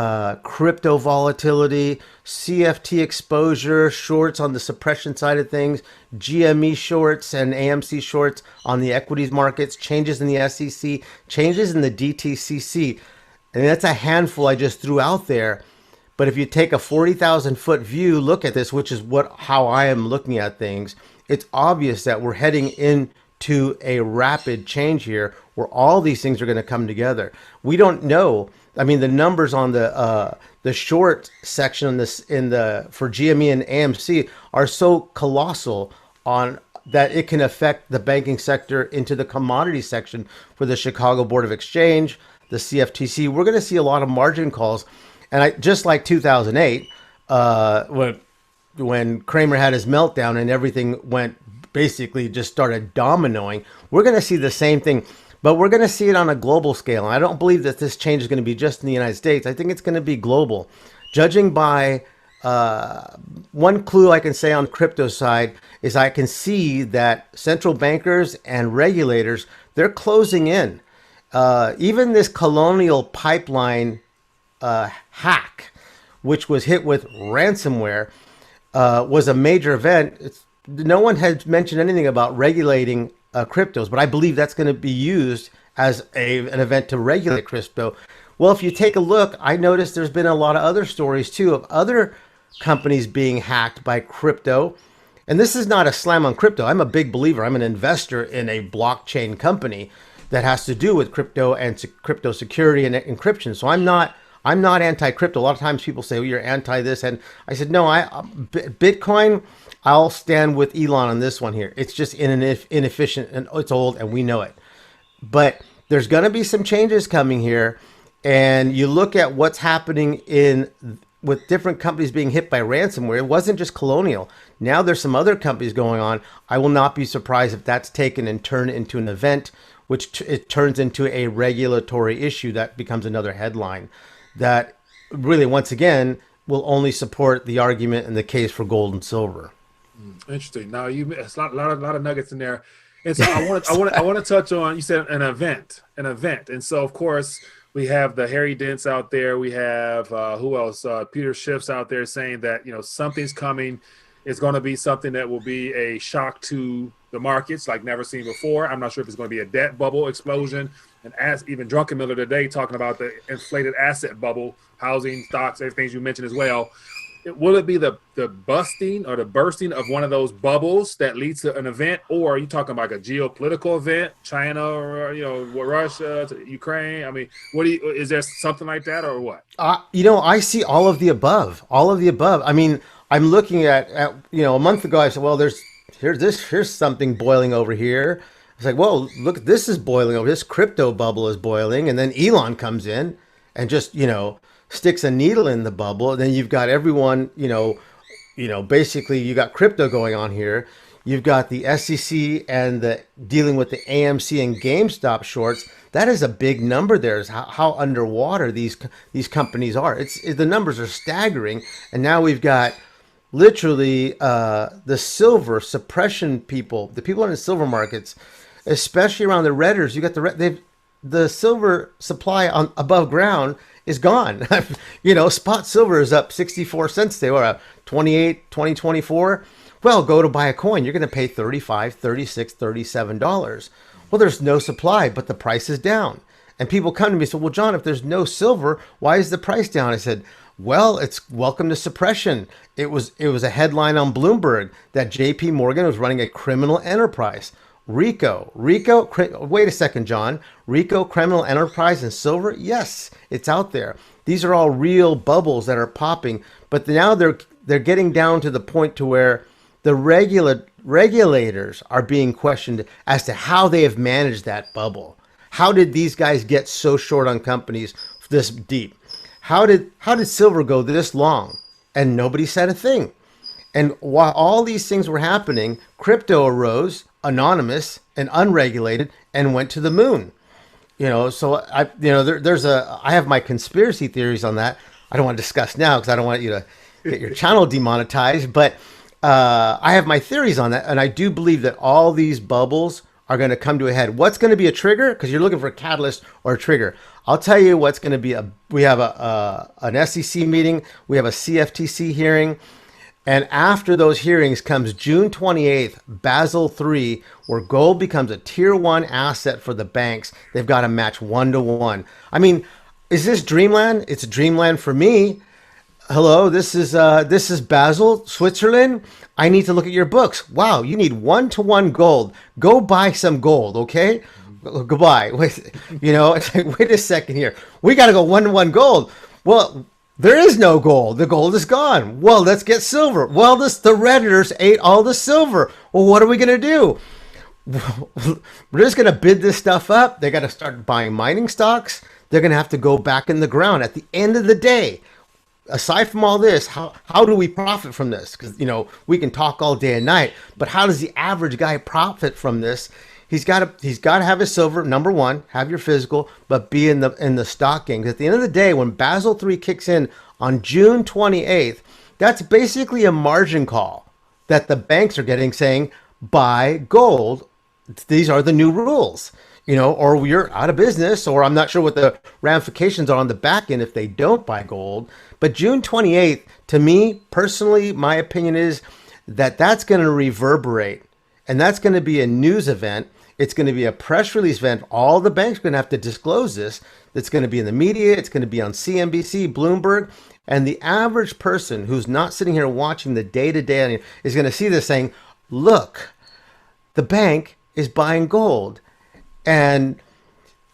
crypto volatility, CFT exposure, shorts on the suppression side of things, GME shorts and AMC shorts on the equities markets, changes in the SEC, changes in the DTCC. And that's a handful I just threw out there. But if you take a 40,000 foot view, look at this, which is how I am looking at things, it's obvious that we're heading into a rapid change here where all these things are going to come together. We don't know. I mean, the numbers on the short section on this for GME and AMC are so colossal on that it can affect the banking sector into the commodity section for the Chicago Board of Exchange, the CFTC. We're going to see a lot of margin calls, and just like 2008, when Kramer had his meltdown and everything went basically just started dominoing, we're going to see the same thing. But we're going to see it on a global scale. And I don't believe that this change is going to be just in the United States. I think it's going to be global. Judging by one clue I can say on the crypto side is I can see that central bankers and regulators, they're closing in. Even this Colonial Pipeline hack, which was hit with ransomware, was a major event. No one has mentioned anything about regulating cryptos, but I believe that's going to be used as an event to regulate crypto. Well, if you take a look, I noticed there's been a lot of other stories too of other companies being hacked by crypto. And this is not a slam on crypto. I'm a big believer. I'm an investor in a blockchain company that has to do with crypto and crypto security and encryption. So I'm not anti-crypto. A lot of times people say, well, you're anti this. And I said, no, Bitcoin, I'll stand with Elon on this one here. It's just inefficient and it's old and we know it. But there's going to be some changes coming here. And you look at what's happening with different companies being hit by ransomware. It wasn't just Colonial. Now there's some other companies going on. I will not be surprised if that's taken and turned into an event, which it turns into a regulatory issue that becomes another headline that really, once again, will only support the argument and the case for gold and silver. Interesting. Now it's a lot of nuggets in there, and so I want to touch on. You said an event, and so of course we have the Harry Dents out there. We have who else? Peter Schiff's out there saying that something's coming. It's going to be something that will be a shock to the markets like never seen before. I'm not sure if it's going to be a debt bubble explosion. And as even Druckenmiller today talking about the inflated asset bubble, housing, stocks, everything you mentioned as well. Will it be the busting or the bursting of one of those bubbles that leads to an event, or are you talking about a geopolitical event, China or Russia, Ukraine? I mean, is there something like that or what? I see all of the above. All of the above. I mean, I'm looking at a month ago. I said, well, there's here's something boiling over here. It's like, whoa, look, this is boiling over. This crypto bubble is boiling. And then Elon comes in and just, sticks a needle in the bubble. And then you've got everyone, basically you got crypto going on here. You've got the SEC and the dealing with the AMC and GameStop shorts. That is a big number there, is how underwater these companies are. The numbers are staggering. And now we've got literally the silver suppression people, the people in the silver markets, especially around the Redders. You got the silver supply on above ground is gone. Spot silver is up 64 cents. They were 28, 24. Well, go to buy a coin. You're going to pay $35, $36, $37. Well, there's no supply, but the price is down. And people come to me and say, well, John, if there's no silver, why is the price down? I said, well, it's welcome to suppression. It was a headline on Bloomberg that JP Morgan was running a criminal enterprise. RICO, wait a second, John. RICO, criminal enterprise and silver? Yes, it's out there. These are all real bubbles that are popping, but now they're getting down to the point to where the regulators are being questioned as to how they have managed that bubble. How did these guys get so short on companies this deep? How did silver go this long? And nobody said a thing. And while all these things were happening, crypto arose, anonymous and unregulated, and went to the moon. So I have my conspiracy theories on that. I don't want to discuss now because I don't want you to get your channel demonetized, but I have my theories on that. And I do believe that all these bubbles are going to come to a head. What's going to be a trigger? Because you're looking for a catalyst or a trigger. I'll tell you what's going to be we have an SEC meeting. We have a CFTC hearing. And after those hearings comes June 28th, Basel III, where gold becomes a tier 1 asset for the banks. They've got to match 1-to-1. I mean, is this dreamland? It's dreamland for me. Hello, this is Basel, Switzerland. I need to look at your books. Wow, you need 1-to-1 gold. Go buy some gold, okay? Goodbye. It's like, wait a second here. We got to go 1-to-1 gold. Well, there is no gold. The gold is gone. Well, let's get silver. Well, the Redditors ate all the silver. Well, what are we going to do? We're just going to bid this stuff up. They got to start buying mining stocks. They're going to have to go back in the ground. At the end of the day, aside from all this, how do we profit from this? Because, we can talk all day and night, but how does the average guy profit from this? He's got to have his silver. Number one, have your physical, but be in the stock game. 'Cause at the end of the day, when Basel III kicks in on June 28th, that's basically a margin call that the banks are getting, saying buy gold. These are the new rules, or you're out of business, or I'm not sure what the ramifications are on the back end if they don't buy gold. But June 28th, to me personally, my opinion is that that's going to reverberate, and that's going to be a news event. It's going to be a press release event. All the banks are going to have to disclose this. It's going to be in the media. It's going to be on CNBC, Bloomberg. And the average person who's not sitting here watching the day-to-day is going to see this saying, look, the bank is buying gold. And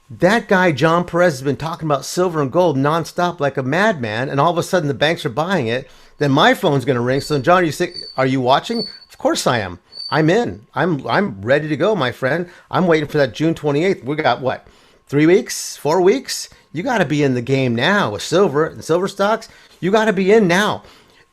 that guy, John Perez, has been talking about silver and gold nonstop like a madman. And all of a sudden the banks are buying it. Then my phone's going to ring. So John, are you watching? Of course I am. I'm in. I'm ready to go, my friend. I'm waiting for that June 28th. We got what? 3 weeks? 4 weeks? You got to be in the game now with silver and silver stocks. You got to be in now.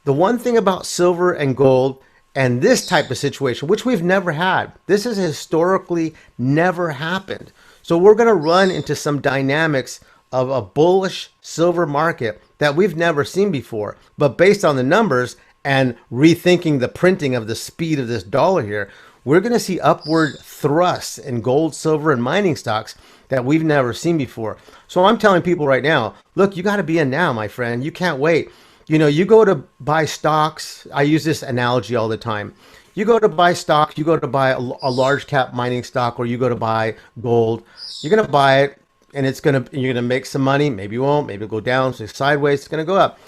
The one thing about silver and gold and this type of situation, which we've never had, this has historically never happened. So we're going to run into some dynamics of a bullish silver market that we've never seen before. But based on the numbers and rethinking the printing of the speed of this dollar here, we're going to see upward thrusts in gold, silver, and mining stocks that we've never seen before. So I'm telling people right now, look, you got to be in now, my friend. You can't wait. You go to buy stocks. I use this analogy all the time. You go to buy stocks, you go to buy a large cap mining stock, or you go to buy gold. You're going to buy it, and you're going to make some money. Maybe you won't. Maybe it'll go down, so sideways. It's going to go up.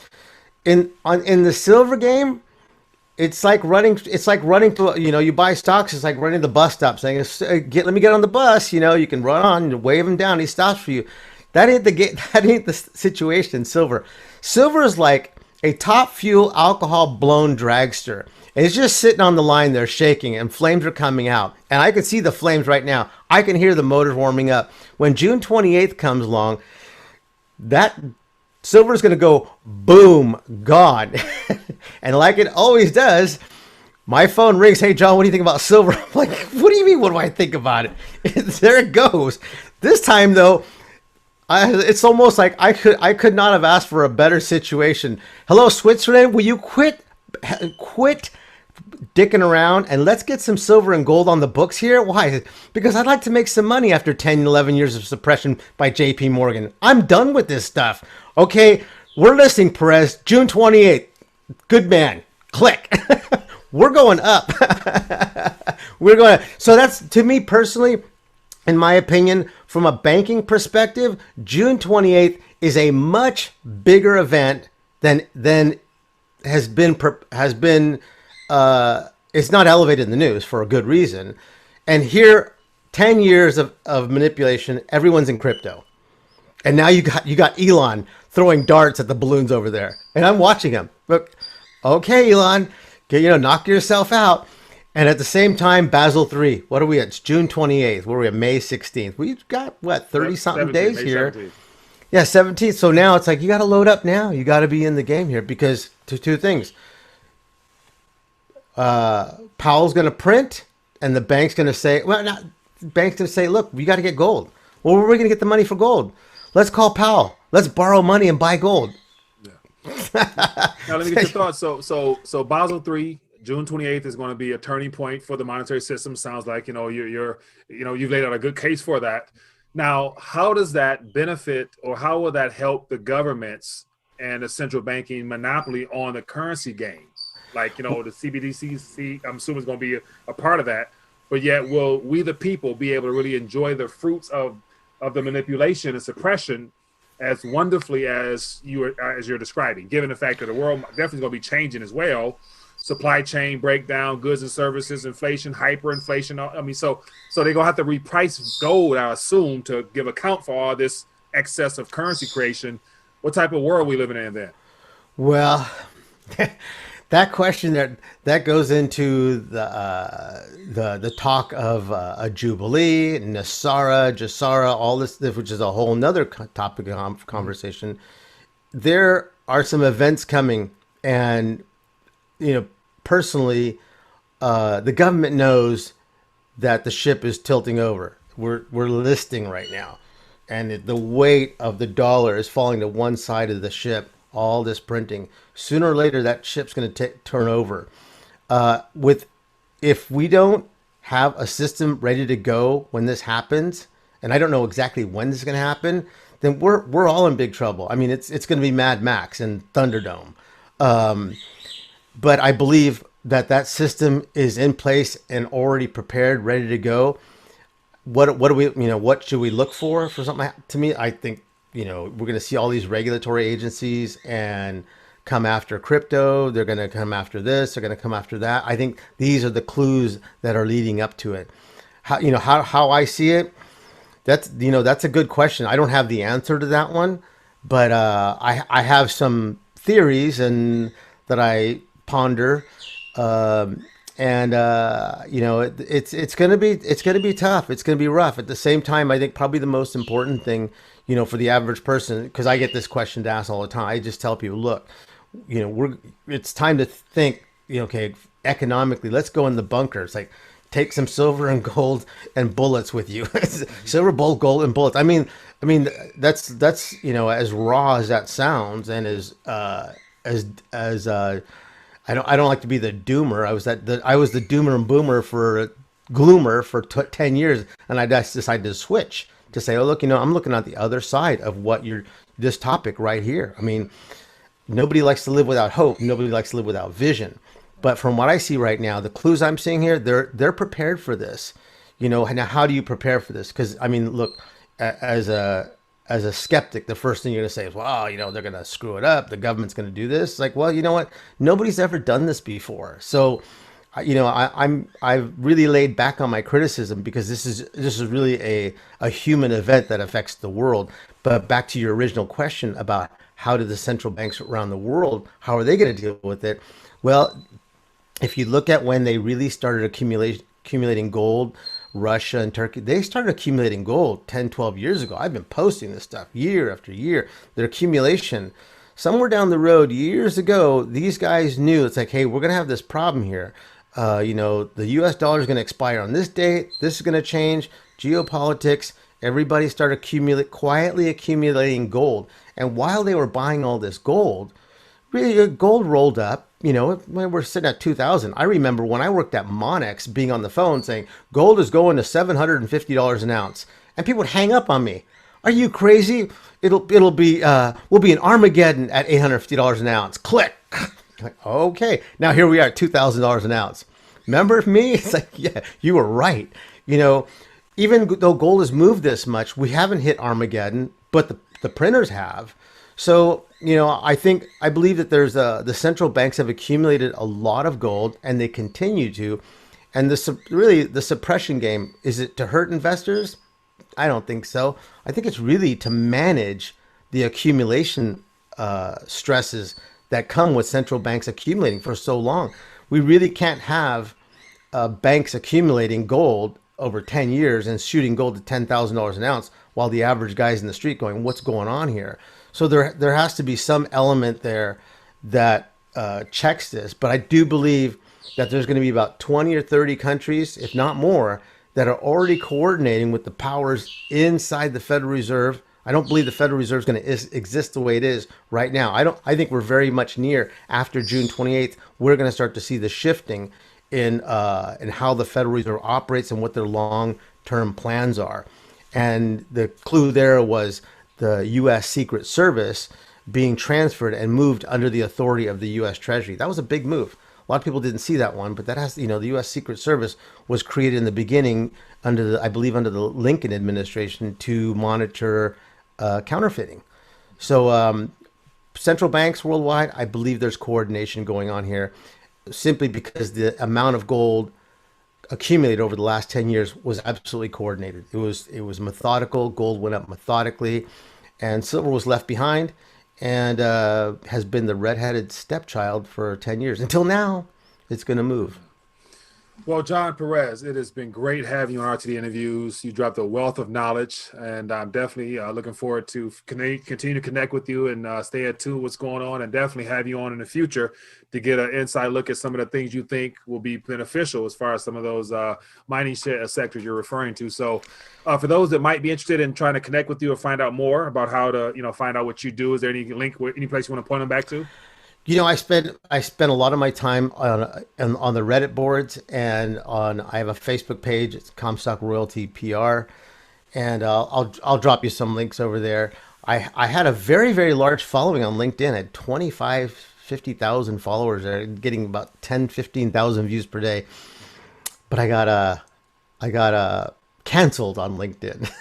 In the silver game, it's like running to, you buy stocks. It's like running the bus stop saying, let me get on the bus. You can run on and wave him down. He stops for you. That ain't the situation in silver. Silver is like a top fuel alcohol blown dragster. And it's just sitting on the line there shaking, and flames are coming out. And I can see the flames right now. I can hear the motors warming up. When June 28th comes along, that silver is going to go boom, gone. And like it always does, my phone rings. Hey, John, what do you think about silver? I'm like, what do you mean? What do I think about it? There it goes. This time, though, it's almost like I could not have asked for a better situation. Hello, Switzerland. Will you quit dicking around and let's get some silver and gold on the books here? Why? Because I'd like to make some money after 10, 11 years of suppression by JP Morgan. I'm done with this stuff. Okay, we're listening, Perez. June 28th. Good man. Click. We're going up. So that's, to me personally, in my opinion, from a banking perspective, June 28th is a much bigger event than has been it's not elevated in the news for a good reason. And here, 10 years of manipulation, everyone's in crypto. And now you got Elon throwing darts at the balloons over there. And I'm watching him. Look, okay, Elon, knock yourself out. And at the same time, Basel III. What are we at? It's June 28th. Where are we at? May 16th. We've got, 30-something days here. 17th. Yeah, 17th. So now it's like, you got to load up now. You got to be in the game here because two things. Powell's going to print, and the bank's going to say, look, we got to get gold. Well, where are we going to get the money for gold? Let's call Powell. Let's borrow money and buy gold. Yeah. Now, let me get your thoughts. So Basel III, June 28th is going to be a turning point for the monetary system. Sounds like, you've laid out a good case for that. Now, how does that benefit, or how will that help the governments and the central banking monopoly on the currency game? Like, the CBDC, I'm assuming is going to be a part of that. But yet, will we, the people, be able to really enjoy the fruits of the manipulation and suppression as wonderfully as you're describing, given the fact that the world definitely is going to be changing as well? Supply chain breakdown, goods and services, inflation, hyperinflation. I mean, so they're going to have to reprice gold, I assume, to give account for all this excess of currency creation. What type of world are we living in then? Well, that question that goes into the talk of a Jubilee, Nasara, Jasara, all this, which is a whole nother topic of conversation. There are some events coming, and personally, the government knows that the ship is tilting over. We're listing right now, and the weight of the dollar is falling to one side of the ship. All this printing, sooner or later, that ship's going to turn over. If we don't have a system ready to go when this happens, and I don't know exactly when this is going to happen, then we're all in big trouble. I mean, it's going to be Mad Max and Thunderdome. But I believe that system is in place and already prepared, ready to go. What do we, what should we look for something? To me, I think, we're going to see all these regulatory agencies and come after crypto. They're going to come after this. They're going to come after that. I think these are the clues that are leading up to it. How I see it, that's a good question. I don't have the answer to that one, but I have some theories and that I ponder, it's going to be tough. It's going to be rough. At the same time, I think probably the most important thing, for the average person, because I get this question asked all the time. I just tell people, look, it's time to think, okay, economically, let's go in the bunker. It's like, take some silver and gold and bullets with you. Silver, gold, and bullets. I mean, that's as raw as that sounds, and as I don't like to be the doomer. I was the doomer and gloomer for 10 years, and I just decided to switch to say, oh, look, I'm looking at the other side of this topic right here. I mean, nobody likes to live without hope. Nobody likes to live without vision. But from what I see right now, the clues I'm seeing here, they're prepared for this. Now, how do you prepare for this? Because I mean, look, as a skeptic, the first thing you're going to say is, well, they're going to screw it up. The government's going to do this. Like, well, you know what? Nobody's ever done this before. So, I've really laid back on my criticism because this is really a human event that affects the world. But back to your original question about how do the central banks around the world, how are they going to deal with it? Well, if you look at when they really started accumulating gold, Russia and Turkey, they started accumulating gold 10, 12 years ago. I've been posting this stuff year after year. Their accumulation, somewhere down the road, years ago, these guys knew it's like, hey, we're going to have this problem here. The US dollar is going to expire on this date. This is going to change. Geopolitics. Everybody started quietly accumulating gold. And while they were buying all this gold, really, gold rolled up. When we're sitting at 2,000. I remember when I worked at Monex being on the phone saying gold is going to $750 an ounce, and people would hang up on me. Are you crazy? We'll be in Armageddon at $850 an ounce. Click. Like, okay, now here we are at $2,000 an ounce. Remember me? It's like, yeah, you were right. Even though gold has moved this much, we haven't hit Armageddon, but the printers have. So, I believe that the central banks have accumulated a lot of gold, and they continue to. And the suppression game, is it to hurt investors? I don't think so. I think it's really to manage the accumulation stresses that come with central banks accumulating for so long. We really can't have banks accumulating gold over 10 years and shooting gold to $10,000 an ounce while the average guy's in the street going, what's going on here? So there has to be some element there that checks this. But I do believe that there's going to be about 20 or 30 countries, if not more, that are already coordinating with the powers inside the Federal Reserve. I don't believe the Federal Reserve is going to exist the way it is right now. I think we're very much near, after June 28th, we're going to start to see the shifting in how the Federal Reserve operates and what their long-term plans are. And the clue there was the U.S. Secret Service being transferred and moved under the authority of the U.S. Treasury. That was a big move. A lot of people didn't see that one, but that has, the U.S. Secret Service was created in the beginning under the Lincoln administration to monitor counterfeiting. So central banks worldwide, I believe there's coordination going on here, simply because the amount of gold accumulated over the last 10 years was absolutely coordinated. It was methodical. Gold went up methodically, and silver was left behind, and has been the redheaded stepchild for 10 years. Until now, it's going to move. Well, John Perez, it has been great having you on RTD Interviews. You dropped a wealth of knowledge, and I'm definitely looking forward to continue to connect with you and stay attuned to what's going on, and definitely have you on in the future to get an inside look at some of the things you think will be beneficial as far as some of those mining sectors you're referring to. So for those that might be interested in trying to connect with you or find out more about how to find out what you do, is there any link, any place you want to point them back to? I spent a lot of my time on the Reddit boards, and I have a Facebook page. It's Comstock Royalty PR, and I'll drop you some links over there. I had a very, very large following on LinkedIn. I had 50,000 followers there, getting about 15,000 views per day. But I got canceled on LinkedIn.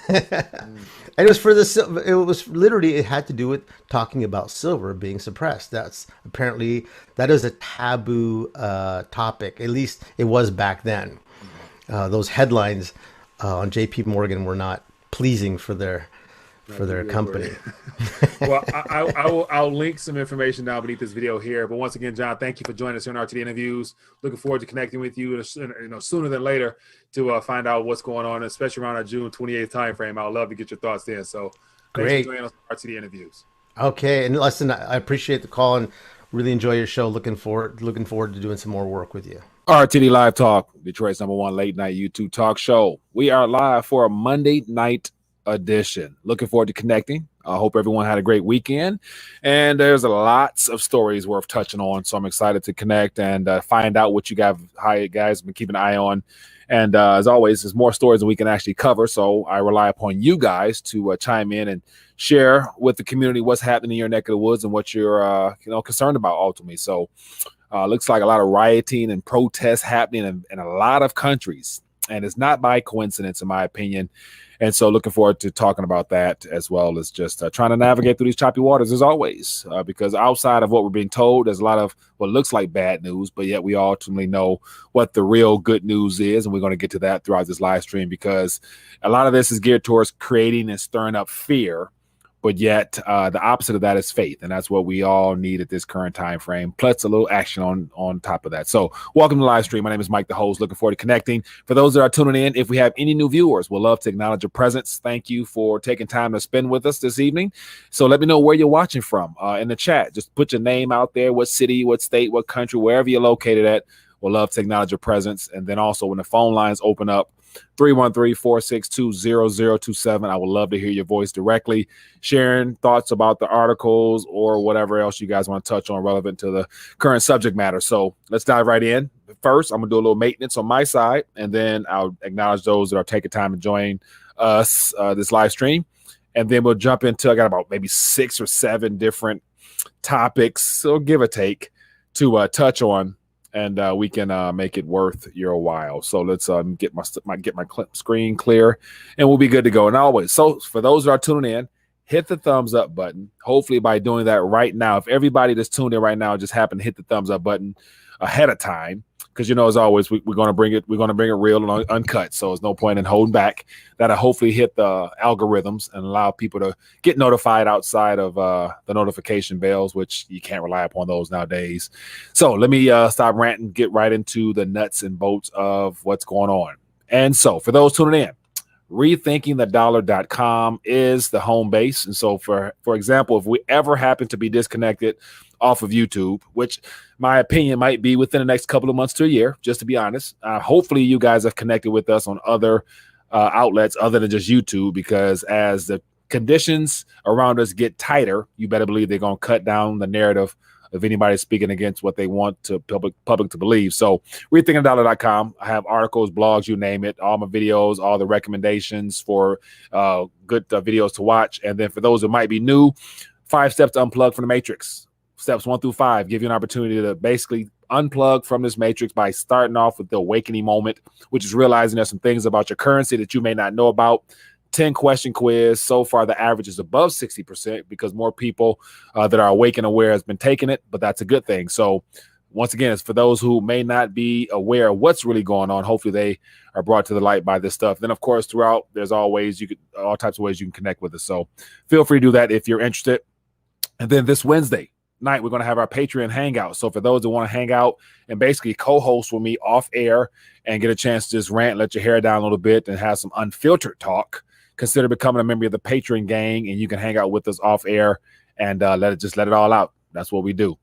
And it had to do with talking about silver being suppressed. That is a taboo topic. At least it was back then. Those headlines on JP Morgan were not pleasing for their company. Well, I'll link some information down beneath this video here. But once again, John, thank you for joining us here on RTD Interviews. Looking forward to connecting with you, sooner than later, to find out what's going on, especially around our June 28th timeframe. I'd love to get your thoughts then. So, thanks for joining us on RTD Interviews. Okay, and listen, I appreciate the call and really enjoy your show. Looking forward to doing some more work with you. RTD Live Talk, Detroit's #1 late night YouTube talk show. We are live for a Monday night edition. Looking forward to connecting. I hope everyone had a great weekend, and there's lots of stories worth touching on. So I'm excited to connect and find out what you guys have been keeping an eye on. And as always, there's more stories that we can actually cover. So I rely upon you guys to chime in and share with the community what's happening in your neck of the woods and what you're concerned about ultimately. So looks like a lot of rioting and protests happening in a lot of countries, and it's not by coincidence, in my opinion. And so looking forward to talking about that, as well as just trying to navigate through these choppy waters as always, because outside of what we're being told, there's a lot of what looks like bad news, but yet we ultimately know what the real good news is. And we're going to get to that throughout this live stream, because a lot of this is geared towards creating and stirring up fear, But yet the opposite of that is faith. And that's what we all need at this current time frame, plus a little action on top of that. So welcome to the live stream. My name is Mike, the host. Looking forward to connecting. For those that are tuning in, if we have any new viewers, we'll love to acknowledge your presence. Thank you for taking time to spend with us this evening. So let me know where you're watching from in the chat. Just put your name out there, what city, what state, what country, wherever you're located at. We'll love to acknowledge your presence. And then also when the phone lines open up, 313-462-0027. I would love to hear your voice directly, sharing thoughts about the articles or whatever else you guys want to touch on relevant to the current subject matter. So let's dive right in. First, I'm going to do a little maintenance on my side, and then I'll acknowledge those that are taking time to join us this live stream. And then we'll jump into, I got about maybe 6 or 7 different topics, so give or take, to touch on. And we can make it worth your while. So let's get my screen clear, and we'll be good to go. And always, so for those that are tuning in, hit the thumbs up button. Hopefully, by doing that right now, if everybody that's tuned in right now just happen to hit the thumbs up button ahead of time, because as always, we're going to bring it real and uncut. So there's no point in holding back. That'll hopefully hit the algorithms and allow people to get notified outside of the notification bells, which you can't rely upon those nowadays. So let me stop ranting, get right into the nuts and bolts of what's going on. And so for those tuning in, RethinkingTheDollar.com is the home base. And so for example, if we ever happen to be disconnected off of YouTube, which my opinion might be within the next couple of months to a year, just to be honest, hopefully you guys have connected with us on other outlets other than just YouTube, because as the conditions around us get tighter, you better believe they're going to cut down the narrative of anybody speaking against what they want to public to believe. So RethinkingTheDollar.com, I have articles, blogs, you name it, all my videos, all the recommendations for good videos to watch. And then for those that might be new, 5 steps to unplug from the matrix. Steps 1 through 5 give you an opportunity to basically unplug from this matrix by starting off with the awakening moment, which is realizing there's some things about your currency that you may not know about. 10-question quiz. So far, the average is above 60% because more people that are awake and aware has been taking it, but that's a good thing. So once again, it's for those who may not be aware of what's really going on. Hopefully they are brought to the light by this stuff. Then, of course, throughout, there's always all types of ways you can connect with us. So feel free to do that if you're interested. And then this Wednesday night, we're going to have our Patreon hangout. So for those that want to hang out and basically co-host with me off air and get a chance to just rant, let your hair down a little bit, and have some unfiltered talk, consider becoming a member of the Patreon gang, and you can hang out with us off air and let it all out. That's what we do.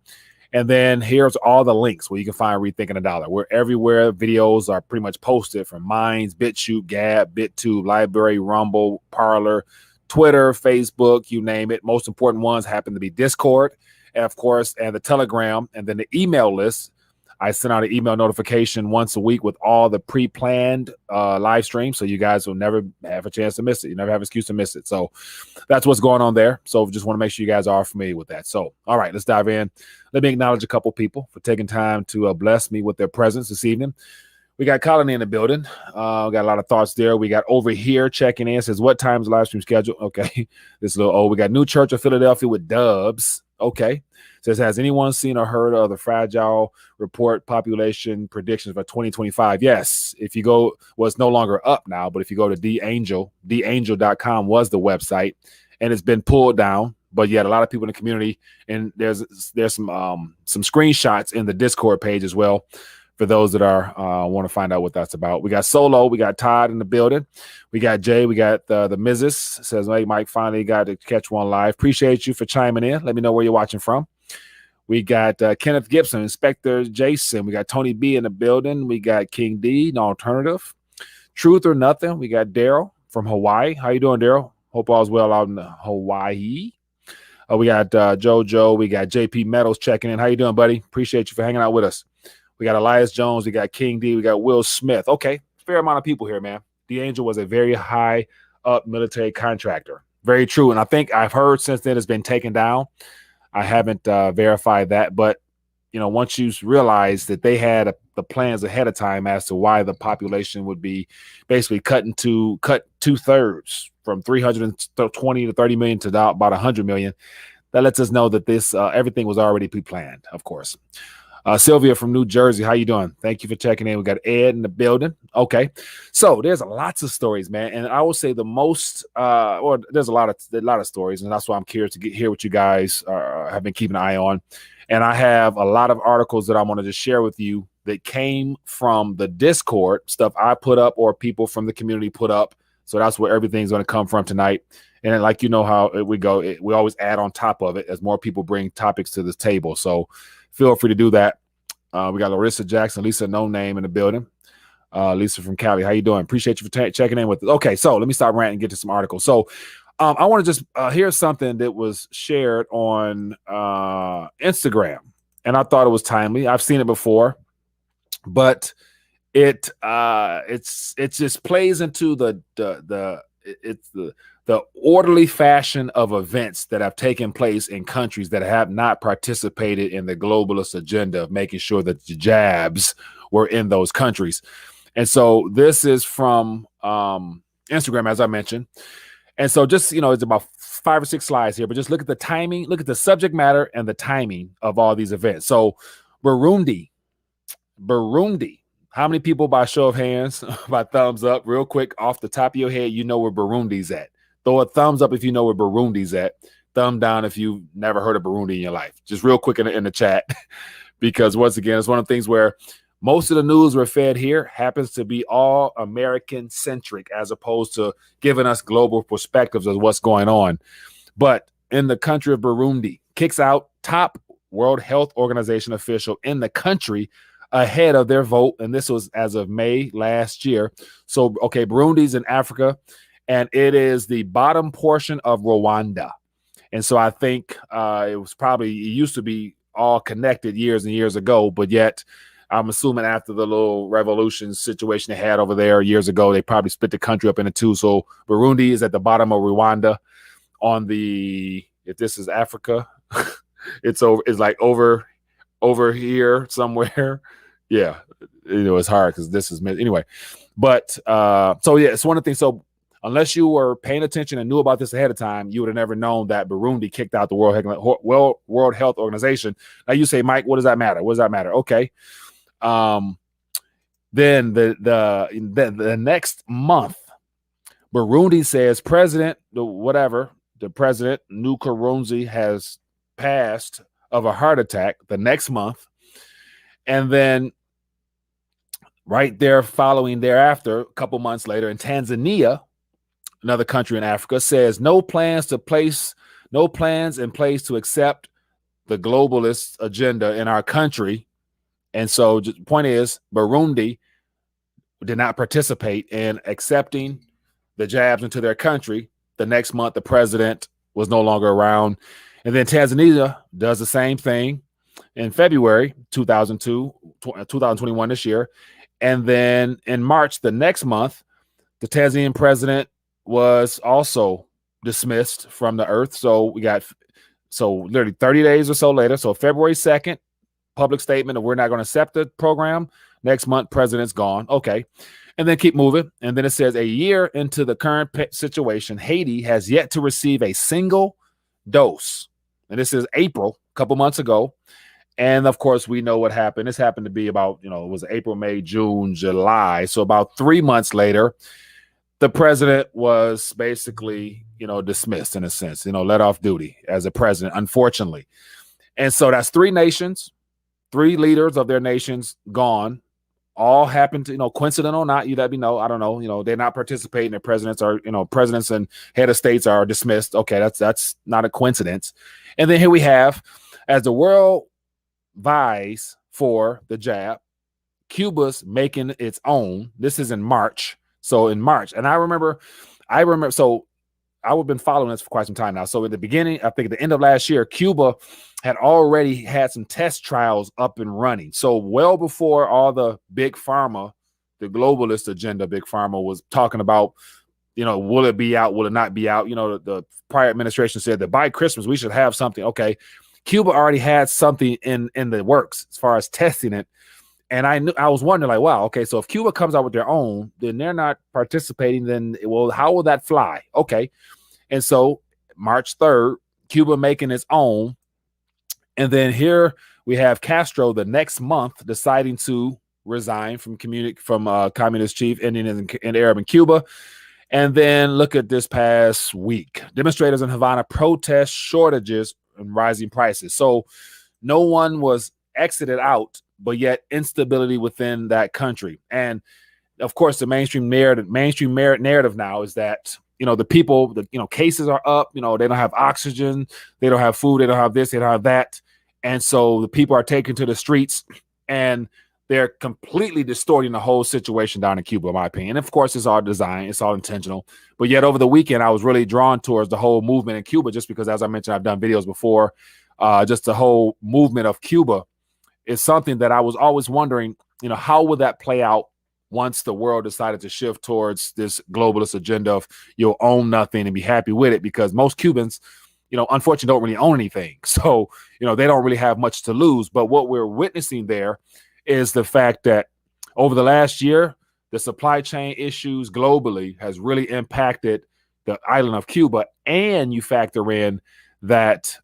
And then here's all the links where you can find Rethinking the Dollar. We're everywhere. Videos are pretty much posted from Minds, BitChute, Gab, BitTube, Library, Rumble, Parler, Twitter, Facebook, you name it. Most important ones happen to be Discord, and of course, and the Telegram, and then the email list. I send out an email notification once a week with all the pre-planned live streams, so you guys will never have a chance to miss it. You never have an excuse to miss it. So that's what's going on there. So just want to make sure you guys are familiar with that. So, all right, let's dive in. Let me acknowledge a couple people for taking time to bless me with their presence this evening. We got Colony in the building. We got a lot of thoughts there. We got Over Here checking in. Says, what time is the live stream scheduled? Okay, this is a little old. We got New Church of Philadelphia with Dubs. Okay. Says, has anyone seen or heard of the fragile report population predictions for 2025? Yes. If you go, well, it's no longer up now, but if you go to theangel.com was the website, and it's been pulled down. But yet a lot of people in the community, and there's some screenshots in the Discord page as well for those that are want to find out what that's about. We got Solo, we got Todd in the building, we got Jay, we got the Mrs. Says, hey, Mike finally got to catch one live. Appreciate you for chiming in. Let me know where you're watching from. We got Kenneth Gibson, Inspector Jason. We got Tony B in the building. We got King D, No Alternative. Truth or Nothing. We got Daryl from Hawaii. How you doing, Daryl? Hope all's well out in Hawaii. We got JoJo. We got JP Metals checking in. How you doing, buddy? Appreciate you for hanging out with us. We got Elias Jones. We got King D. We got Will Smith. Okay, fair amount of people here, man. The Angel was a very high up military contractor. Very true. And I think I've heard since then it's been taken down. I haven't verified that, but once you realize that they had the plans ahead of time as to why the population would be basically cut 2/3 from 320 to 30 million to about 100 million, that lets us know that this everything was already pre-planned, of course. Sylvia from New Jersey, how you doing? Thank you for checking in. We got Ed in the building. Okay, so there's lots of stories, man, and I will say the most, or there's a lot of stories, and that's why I'm curious to hear what you guys have been keeping an eye on. And I have a lot of articles that I wanted to share with you that came from the Discord, stuff I put up or people from the community put up. So that's where everything's going to come from tonight. And like, you know how we go, we always add on top of it as more people bring topics to this table. So feel free to do that. We got Larissa Jackson, Lisa No Name in the building. Lisa from Cali, how you doing? Appreciate you for checking in with us. Okay, so let me stop ranting and get to some articles. So I want to just hear something that was shared on Instagram, and I thought it was timely. I've seen it before, but it just plays into the orderly fashion of events that have taken place in countries that have not participated in the globalist agenda of making sure that the jabs were in those countries. And so this is from Instagram, as I mentioned. And so just, it's about 5 or 6 slides here, but just look at the timing, look at the subject matter and the timing of all these events. So Burundi. How many people, by show of hands, by thumbs up, real quick, off the top of your head, you know where Burundi's at? Throw a thumbs up if you know where Burundi's at. Thumb down if you've never heard of Burundi in your life. Just real quick in the chat, because once again, it's one of the things where most of the news we're fed here happens to be all American-centric as opposed to giving us global perspectives of what's going on. But in the country of Burundi, kicks out top World Health Organization official in the country ahead of their vote, and this was as of May last year. So, okay, Burundi's in Africa, and it is the bottom portion of Rwanda. And so I think it used to be all connected years and years ago, but yet I'm assuming after the little revolution situation they had over there years ago, they probably split the country up into two. So Burundi is at the bottom of Rwanda if this is Africa, it's like over here somewhere. Yeah, it's hard because this is anyway. But so yeah, it's one of the things. So unless you were paying attention and knew about this ahead of time, you would have never known that Burundi kicked out the World Health Organization. Now you say, Mike, what does that matter? What does that matter? Okay. Then the next month, Burundi says the president Nkurunziza has passed of a heart attack the next month. And then right there following thereafter, a couple months later in Tanzania, another country in Africa, says no plans in place to accept the globalist agenda in our country. And so the point is, Burundi did not participate in accepting the jabs into their country. The next month, the president was no longer around. And then Tanzania does the same thing in February 2021 this year. And then in March, the next month, the Tanzanian president was also dismissed from the earth. So literally 30 days or so later, so February 2nd, public statement of we're not going to accept the program. Next month, president's gone. Okay. And then keep moving. And then it says a year into the current situation, Haiti has yet to receive a single dose. And this is April, a couple months ago. And of course, we know what happened. This happened to be about, it was April, May, June, July. So about 3 months later, the president was basically, dismissed in a sense, let off duty as a president, unfortunately. And so that's 3 nations, 3 leaders of their nations gone. All happened to, coincident or not, you let me know. I don't know. They're not participating. Their presidents are, presidents and head of states are dismissed. Okay, that's not a coincidence. And then here we have, as the world vies for the jab, Cuba's making its own. This is in March. So in March, and I remember, so I would have been following this for quite some time now. So at the beginning, I think at the end of last year, Cuba had already had some test trials up and running. So well before all the big pharma, the globalist agenda, big pharma was talking about, will it be out? Will it not be out? The prior administration said that by Christmas, we should have something. Okay. Cuba already had something in the works as far as testing it. And I was wondering, like, wow, okay, so if Cuba comes out with their own, then they're not participating, then, well, how will that fly? Okay. And so March 3rd, Cuba making its own. And then here We have Castro the next month deciding to resign from communist chief Indian and Arab in Cuba. And then look at this past week. Demonstrators in Havana protest shortages and rising prices. So no one was exited out, but yet instability within that country. And of course, the mainstream narrative now is that, the people, cases are up, they don't have oxygen, they don't have food, they don't have this, they don't have that. And so the people are taken to the streets, and they're completely distorting the whole situation down in Cuba, in my opinion. And of course, it's all designed, it's all intentional. But yet over the weekend, I was really drawn towards the whole movement in Cuba, just because, as I mentioned, I've done videos before. Just the whole movement of Cuba is something that I was always wondering, how would that play out once the world decided to shift towards this globalist agenda of you'll own nothing and be happy with it, because most Cubans, unfortunately don't really own anything. So, they don't really have much to lose. But what we're witnessing there is the fact that over the last year, the supply chain issues globally has really impacted the island of Cuba. And you factor in that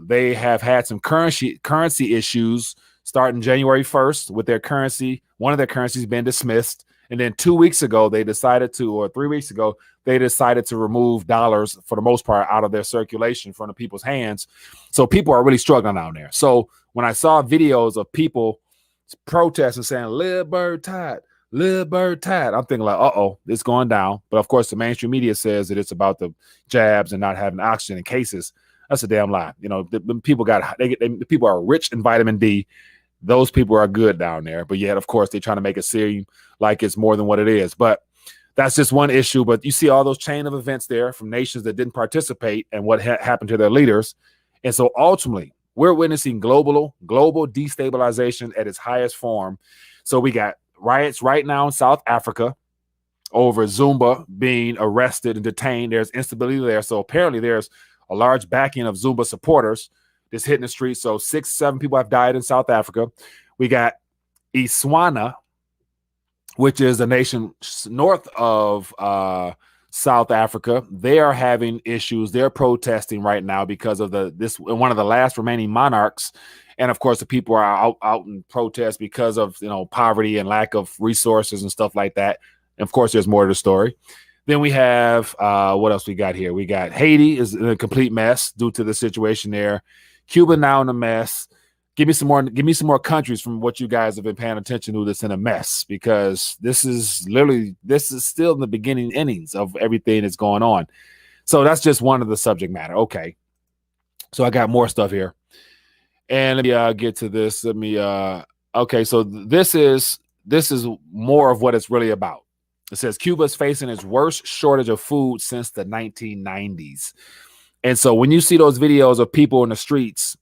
they have had some currency issues starting January 1st with their currency. One of their currencies been dismissed. And then 2 weeks ago, or 3 weeks ago, they decided to remove dollars for the most part out of their circulation from the people's hands. So people are really struggling down there. So when I saw videos of people protesting saying, "Live bird tide, live bird tide," I'm thinking like, uh-oh, it's going down. But of course, the mainstream media says that it's about the jabs and not having oxygen in cases. That's a damn lie. The people the people are rich in vitamin D. Those people are good down there. But yet, of course, they're trying to make it seem like it's more than what it is. But that's just one issue. But you see all those chain of events there from nations that didn't participate and what happened to their leaders. And so ultimately, we're witnessing global destabilization at its highest form. So we got riots right now in South Africa over Zumba being arrested and detained. There's instability there. So apparently there's a large backing of Zumba supporters that's hitting the streets. So 6-7 people have died in South Africa. We got Botswana, which is a nation north of South Africa. They are having issues. They're protesting right now because of one of the last remaining monarchs. And of course, the people are out in protest because of poverty and lack of resources and stuff like that. And of course, there's more to the story. Then we have what else we got here? We got Haiti is in a complete mess due to the situation there. Cuba now in a mess. Give me some more countries from what you guys have been paying attention to that's in a mess, because this is still in the beginning innings of everything that's going on. So that's just one of the subject matter. Okay. So I got more stuff here. And let me get to this. Okay, so this is more of what it's really about. It says Cuba is facing its worst shortage of food since the 1990s. And so when you see those videos of people in the streets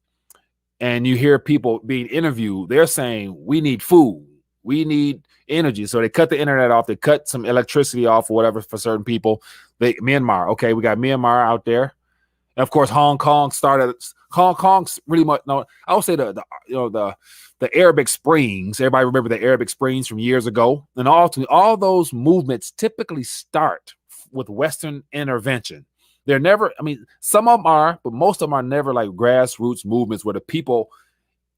and you hear people being interviewed, they're saying, we need food, we need energy. So they cut the internet off, they cut some electricity off or whatever for certain people. Myanmar, okay, we got Myanmar out there. And of course, Hong Kong's really much, no, I would say the Arabic Springs. Everybody remember the Arabic Springs from years ago. And all those movements typically start with Western intervention. They're never, some of them are, but most of them are never like grassroots movements where the people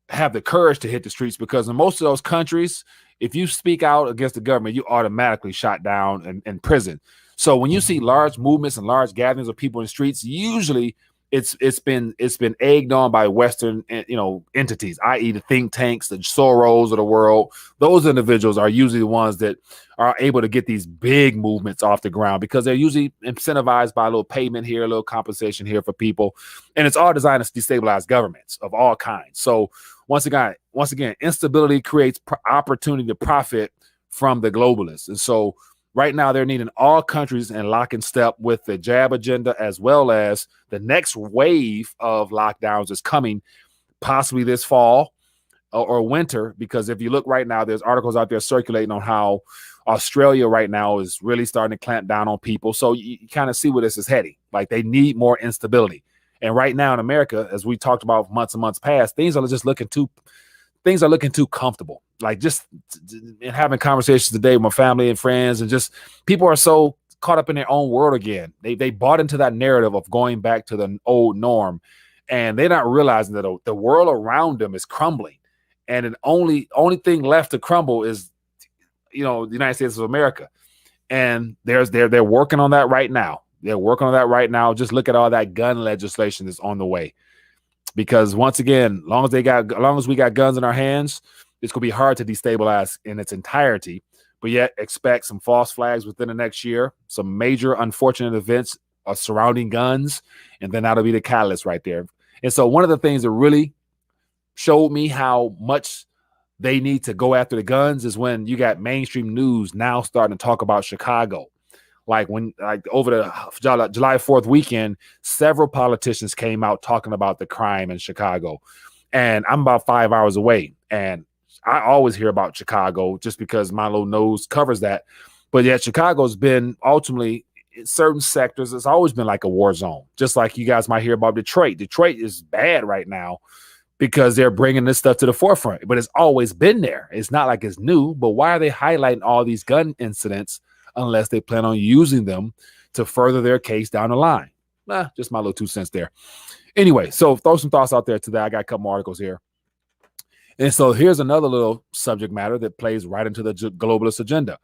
have the courage to hit the streets, because in most of those countries, if you speak out against the government, you automatically shot down and prison. So when you see large movements and large gatherings of people in the streets, usually it's been egged on by Western entities, i.e. the think tanks, the Soros of the world. Those individuals are usually the ones that are able to get these big movements off the ground, because they're usually incentivized by a little payment here, a little compensation here for people, and it's all designed to destabilize governments of all kinds. So once again, instability creates opportunity to profit from the globalists, and so right now, they're needing all countries in lock and step with the jab agenda, as well as the next wave of lockdowns is coming possibly this fall or winter. Because if you look right now, there's articles out there circulating on how Australia right now is really starting to clamp down on people. So you kind of see where this is heading. Like, they need more instability. And right now in America, as we talked about months and months past, things are looking too comfortable. Like, just having conversations today with my family and friends, and just people are so caught up in their own world again. They bought into that narrative of going back to the old norm. and they're not realizing that the world around them is crumbling, and the only thing left to crumble is, the United States of America. And they're working on that right now. They're working on that right now. Just look at all that gun legislation that's on the way. Because once again, as long as we got guns in our hands, it's gonna be hard to destabilize in its entirety. But yet, expect some false flags within the next year, some major unfortunate events surrounding guns, and then that'll be the catalyst right there. And so, one of the things that really showed me how much they need to go after the guns is when you got mainstream news now starting to talk about Chicago. Like over the July 4th weekend, several politicians came out talking about the crime in Chicago. And I'm about 5 hours away. And I always hear about Chicago just because my little nose covers that. But yet Chicago's been ultimately, in certain sectors, it's always been like a war zone. Just like you guys might hear about Detroit. Detroit is bad right now, because they're bringing this stuff to the forefront, but it's always been there. It's not like it's new, but why are they highlighting all these gun incidents unless they plan on using them to further their case down the line? Just my little 2 cents there. Anyway, so throw some thoughts out there today. I got a couple articles here. And so here's another little subject matter that plays right into the globalist agenda.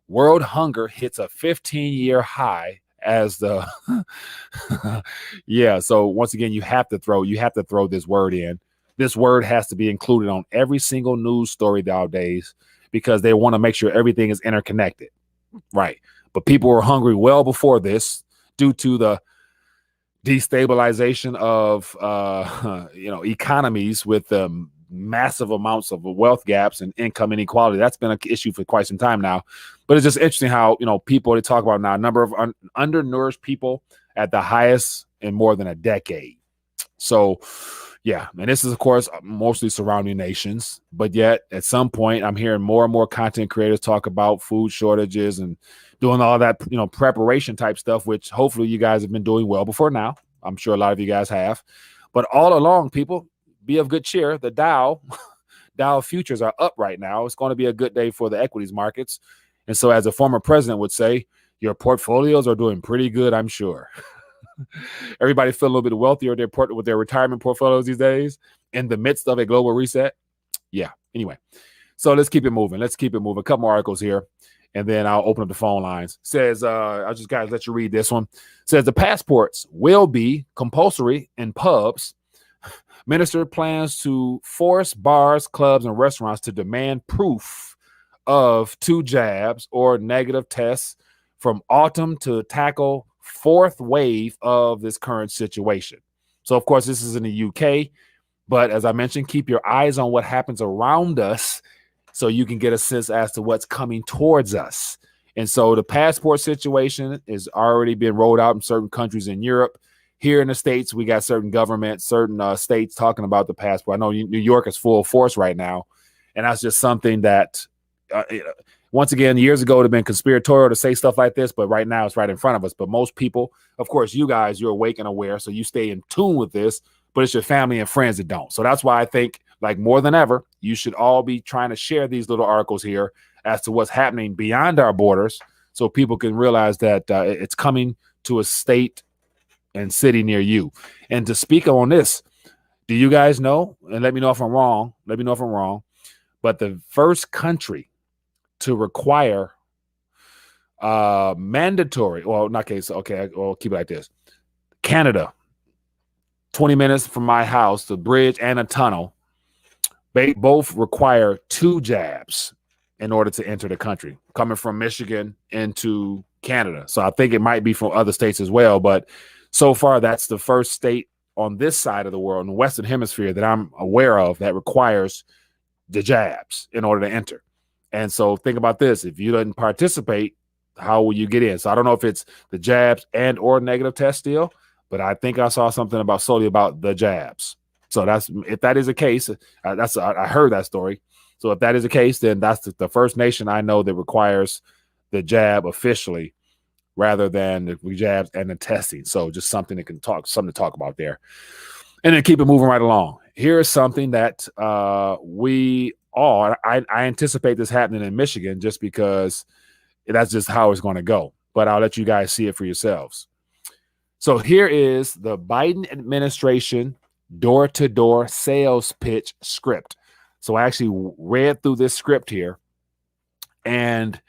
World hunger hits a 15-year high as the yeah. So once again, you have to throw this word in. This word has to be included on every single news story nowadays because they want to make sure everything is interconnected. Right. But people were hungry well before this due to the destabilization of, economies with massive amounts of wealth gaps and income inequality. That's been an issue for quite some time now. But it's just interesting how, people, they talk about now a number of undernourished people at the highest in more than a decade. So, yeah, and this is, of course, mostly surrounding nations. But yet, at some point, I'm hearing more and more content creators talk about food shortages and doing all that, preparation type stuff, which hopefully you guys have been doing well before now. I'm sure a lot of you guys have. But all along, people, be of good cheer. The Dow futures are up right now. It's going to be a good day for the equities markets. And so, as a former president would say, your portfolios are doing pretty good, I'm sure. Everybody feel a little bit wealthier with their retirement portfolios these days in the midst of a global reset. Yeah. Anyway, so let's keep it moving. A couple more articles here, and then I'll open up the phone lines. Says, I'll just guys let you read this one. Says the passports will be compulsory in pubs. Minister plans to force bars, clubs, and restaurants to demand proof of 2 jabs or negative tests from autumn to tackle 4th wave of this current situation. So, of course, this is in the UK, but as I mentioned, keep your eyes on what happens around us so you can get a sense as to what's coming towards us. And so the passport situation is already being rolled out in certain countries in Europe. Here in the States, we got certain governments, certain states talking about the passport. I know New York is full force right now, and that's just something that once again, years ago, it would have been conspiratorial to say stuff like this, but right now it's right in front of us. But most people, of course, you guys, you're awake and aware, so you stay in tune with this, but it's your family and friends that don't. So that's why I think, like more than ever, you should all be trying to share these little articles here as to what's happening beyond our borders so people can realize that it's coming to a state and city near you. And to speak on this, do you guys know, and let me know if I'm wrong, but the first country to require mandatory, well, not case, okay, I'll keep it like this. Canada, 20 minutes from my house, the bridge and a tunnel, they both require 2 jabs in order to enter the country, coming from Michigan into Canada. So I think it might be from other states as well, but so far that's the first state on this side of the world, in the Western Hemisphere, that I'm aware of that requires the jabs in order to enter. And so think about this. If you didn't participate, how will you get in? So I don't know if it's the jabs and or negative test still, but I think I saw something solely about the jabs. So if that is the case, I heard that story. So if that is the case, then that's the first nation I know that requires the jab officially rather than the jabs and the testing. So just something to talk about there. And then keep it moving right along. Here's something that I anticipate this happening in Michigan just because that's just how it's going to go. But I'll let you guys see it for yourselves. So here is the Biden administration door-to-door sales pitch script. So I actually read through this script here. And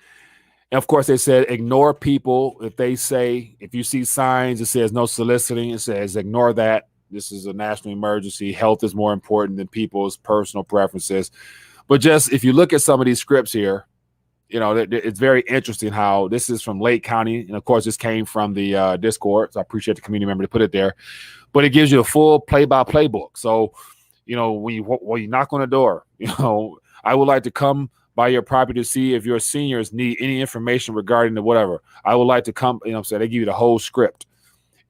of course, they said ignore people. If they say, if you see signs, it says no soliciting, it says ignore that. This is a national emergency. Health is more important than people's personal preferences. But just if you look at some of these scripts here, you know, it's very interesting how this is from Lake County. And of course, this came from the Discord. So I appreciate the community member to put it there. But it gives you a full play-by-play book. So, you know, when you knock on the door, you know, I would like to come by your property to see if your seniors need any information regarding the whatever. I would like to come, you know what I'm saying? They give you the whole script.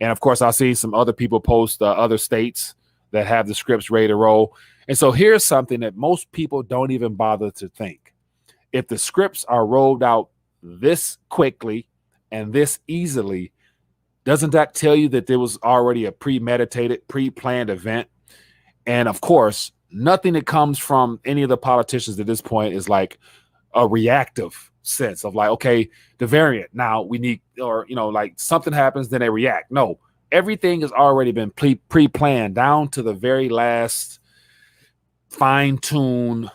And of course, I've seen some other people post other states that have the scripts ready to roll. And so here's something that most people don't even bother to think. If the scripts are rolled out this quickly and this easily, doesn't that tell you that there was already a premeditated, pre-planned event? And of course, nothing that comes from any of the politicians at this point is like a reactive sense of like, okay, the variant now we need, or, you know, like something happens, then they react. No, everything has already been pre-planned down to the very last fine-tuned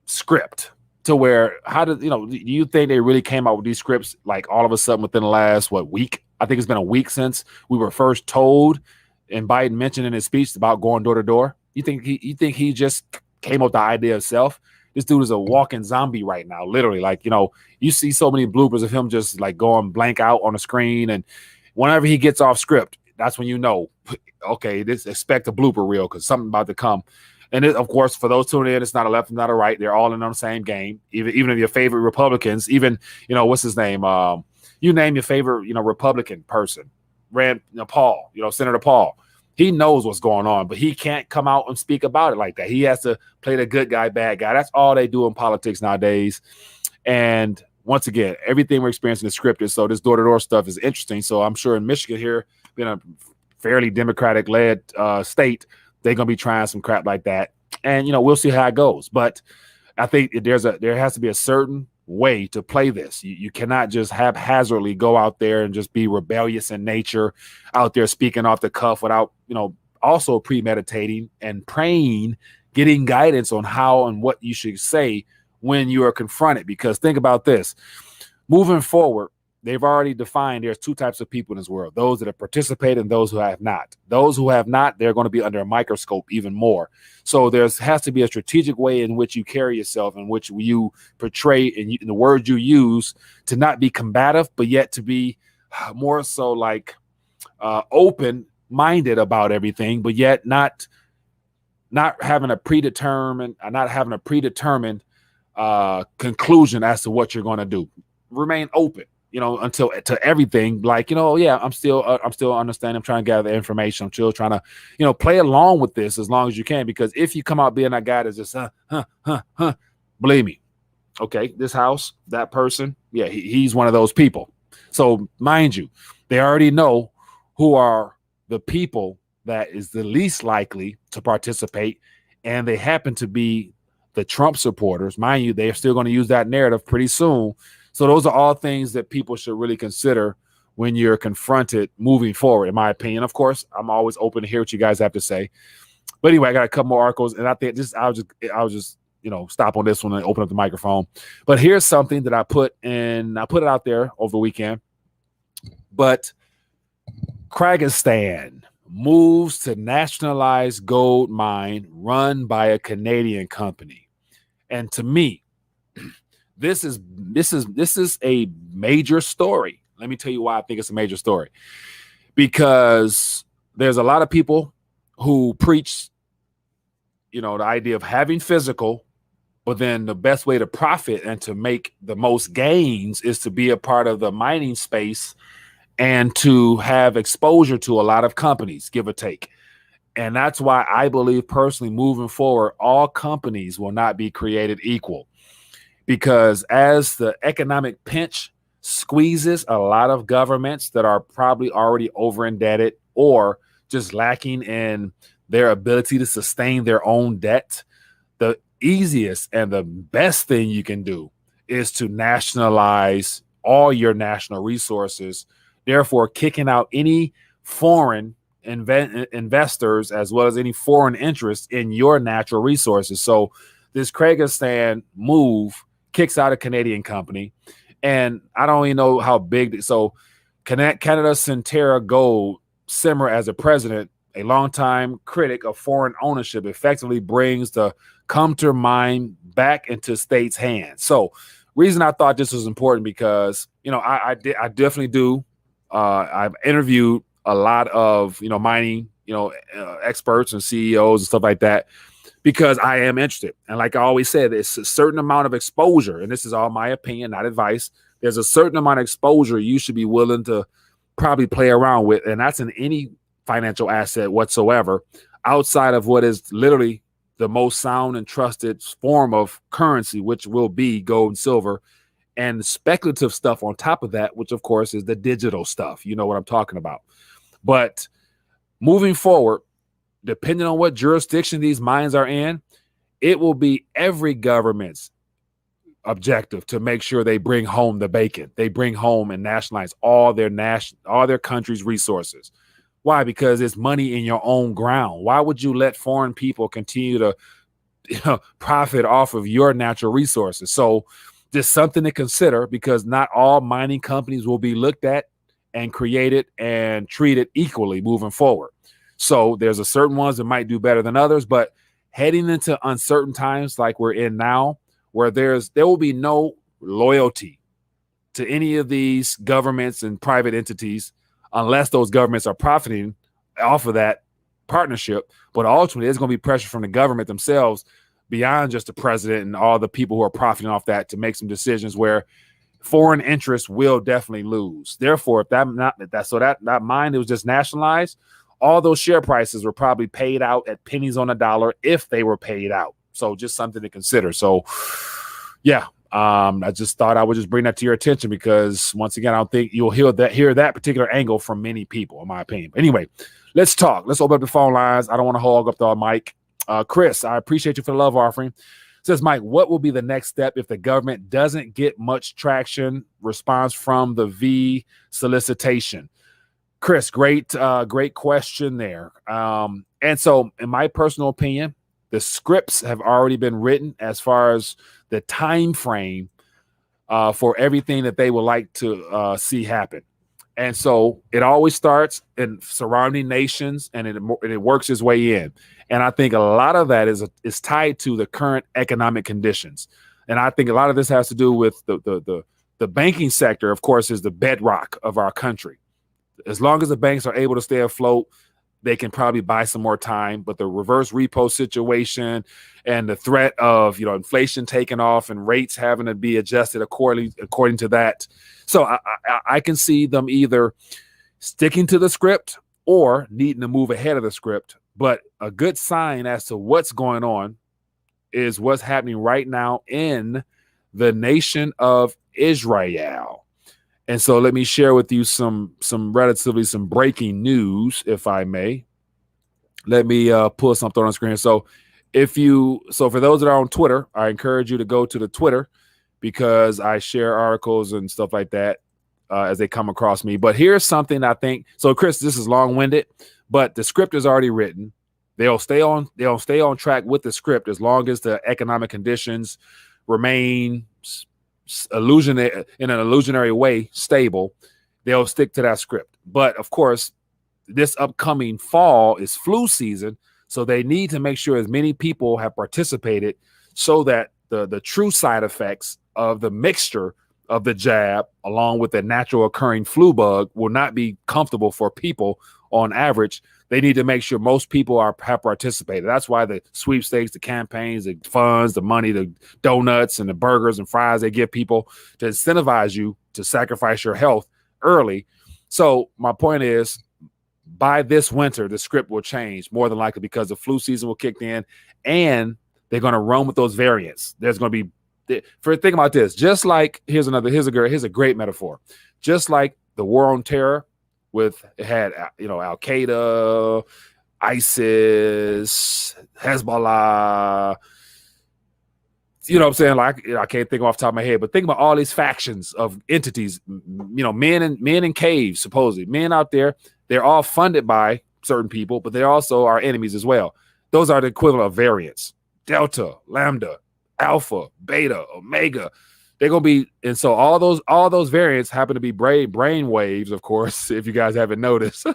script to where, how did, you know, do you think they really came out with these scripts like all of a sudden within the last, week? I think it's been a week since we were first told, and Biden mentioned in his speech about going door to door. You think he just came up with the idea himself? This dude is a walking zombie right now, literally. Like, you know, you see so many bloopers of him just like going blank out on the screen, and whenever he gets off script, that's when you know, okay, expect a blooper reel because something about to come. And it, of course, for those tuning in, it's not a left and not a right. They're all in on the same game. Even if your favorite Republicans, even, you know, what's his name? You name your favorite, you know, Republican person, Paul, you know, Senator Paul. He knows what's going on, but he can't come out and speak about it like that. He has to play the good guy, bad guy. That's all they do in politics nowadays. And once again, everything we're experiencing is scripted. So this door-to-door stuff is interesting. So I'm sure in Michigan here, being a fairly Democratic-led state, they're going to be trying some crap like that. And, you know, we'll see how it goes. But I think there has to be a certain way to play this. You cannot just haphazardly go out there and just be rebellious in nature, out there speaking off the cuff without, you know, also premeditating and praying, getting guidance on how and what you should say when you are confronted. Because think about this, moving forward, they've already defined there's two types of people in this world, those that have participated and those who have not. Those who have not, they're going to be under a microscope even more. So has to be a strategic way in which you carry yourself, in which you portray and the words you use to not be combative, but yet to be more so like open-minded about everything, but yet not having a predetermined conclusion as to what you're going to do. Remain open, you know, until to everything. Like, you know, yeah, I'm still understanding. I'm trying to gather information. I'm still trying to, you know, play along with this as long as you can. Because if you come out being that guy that's just believe me, okay, this house, that person, yeah, he's one of those people. So mind you, they already know who are the people that is the least likely to participate, and they happen to be the Trump supporters. Mind you, they're still going to use that narrative pretty soon. So those are all things that people should really consider when you're confronted moving forward, in my opinion. Of course, I'm always open to hear what you guys have to say. But anyway, I got a couple more articles, and I think I'll just you know, stop on this one and open up the microphone. But here's something that I put it out there over the weekend. But Kyrgyzstan moves to nationalize gold mine run by a Canadian company. And to me, this is a major story. Let me tell you why I think it's a major story. Because there's a lot of people who preach, you know, the idea of having physical, but then the best way to profit and to make the most gains is to be a part of the mining space and to have exposure to a lot of companies, give or take. And that's why I believe personally moving forward, all companies will not be created equal. Because as the economic pinch squeezes a lot of governments that are probably already over indebted or just lacking in their ability to sustain their own debt, the easiest and the best thing you can do is to nationalize all your national resources, therefore kicking out any foreign investors as well as any foreign interest in your natural resources. So this Kyrgyzstan move kicks out a Canadian company, and I don't even know how big. So Canada's Centerra Gold Simmer, as a president, a longtime critic of foreign ownership, effectively brings the Sumter mine back into states' hands. So reason I thought this was important because, I definitely do. I've interviewed a lot of, mining, experts and CEOs and stuff like that, because I am interested. And like I always said, it's a certain amount of exposure, and this is all my opinion, not advice. There's a certain amount of exposure you should be willing to probably play around with, and that's in any financial asset whatsoever, outside of what is literally the most sound and trusted form of currency, which will be gold and silver, and speculative stuff on top of that, which of course is the digital stuff. You know what I'm talking about. But moving forward, depending on what jurisdiction these mines are in, it will be every government's objective to make sure they bring home the bacon. They bring home and nationalize all their country's resources. Why? Because it's money in your own ground. Why would you let foreign people continue to profit off of your natural resources? So just something to consider, because not all mining companies will be looked at and created and treated equally moving forward. So there's a certain ones that might do better than others, but heading into uncertain times like we're in now, where there will be no loyalty to any of these governments and private entities unless those governments are profiting off of that partnership. But ultimately, there's going to be pressure from the government themselves beyond just the president and all the people who are profiting off that to make some decisions where foreign interests will definitely lose. Therefore, if that mine that was just nationalized, all those share prices were probably paid out at pennies on a dollar if they were paid out. So just something to consider. So, yeah, I just thought I would just bring that to your attention because, once again, I don't think you'll hear that particular angle from many people, in my opinion. But anyway, let's talk. Let's open up the phone lines. I don't want to hog up the mic. Chris, I appreciate you for the love offering. Says, Mike, what will be the next step if the government doesn't get much traction response from the V solicitation? Chris, great question there. And so, in my personal opinion, the scripts have already been written as far as the time frame for everything that they would like to see happen. And so it always starts in surrounding nations, and it works its way in. And I think a lot of that is tied to the current economic conditions. And I think a lot of this has to do with the banking sector, of course, is the bedrock of our country. As long as the banks are able to stay afloat, they can probably buy some more time. But the reverse repo situation and the threat of inflation taking off and rates having to be adjusted according to that. So I can see them either sticking to the script or needing to move ahead of the script. But a good sign as to what's going on is what's happening right now in the nation of Israel. And so let me share with you some breaking news, if I may. Let me pull something on the screen. So for those that are on Twitter, I encourage you to go to the Twitter because I share articles and stuff like that as they come across me. But here's something I think. So Chris, this is long-winded, but the script is already written. They'll stay on track with the script as long as the economic conditions remain in an illusionary way stable. They'll stick to that script. But of course, this upcoming fall is flu season, so they need to make sure as many people have participated so that the true side effects of the mixture of the jab along with the natural occurring flu bug will not be comfortable for people on average. They need to make sure most people have participated. That's why the sweepstakes, the campaigns, the funds, the money, the donuts and the burgers and fries they give people to incentivize you to sacrifice your health early. So my point is, by this winter, the script will change more than likely because the flu season will kick in and they're going to run with those variants. There's going to be, think about this, just like, here's a great metaphor. Just like the war on terror it had Al Qaeda, ISIS, Hezbollah, what I'm saying? Like, I can't think off the top of my head, but think about all these factions of entities, men in caves, supposedly men out there. They're all funded by certain people, but they also are enemies as well. Those are the equivalent of variants: Delta, Lambda, Alpha, Beta, Omega. They're gonna be, and so all those variants happen to be brain waves, of course, if you guys haven't noticed.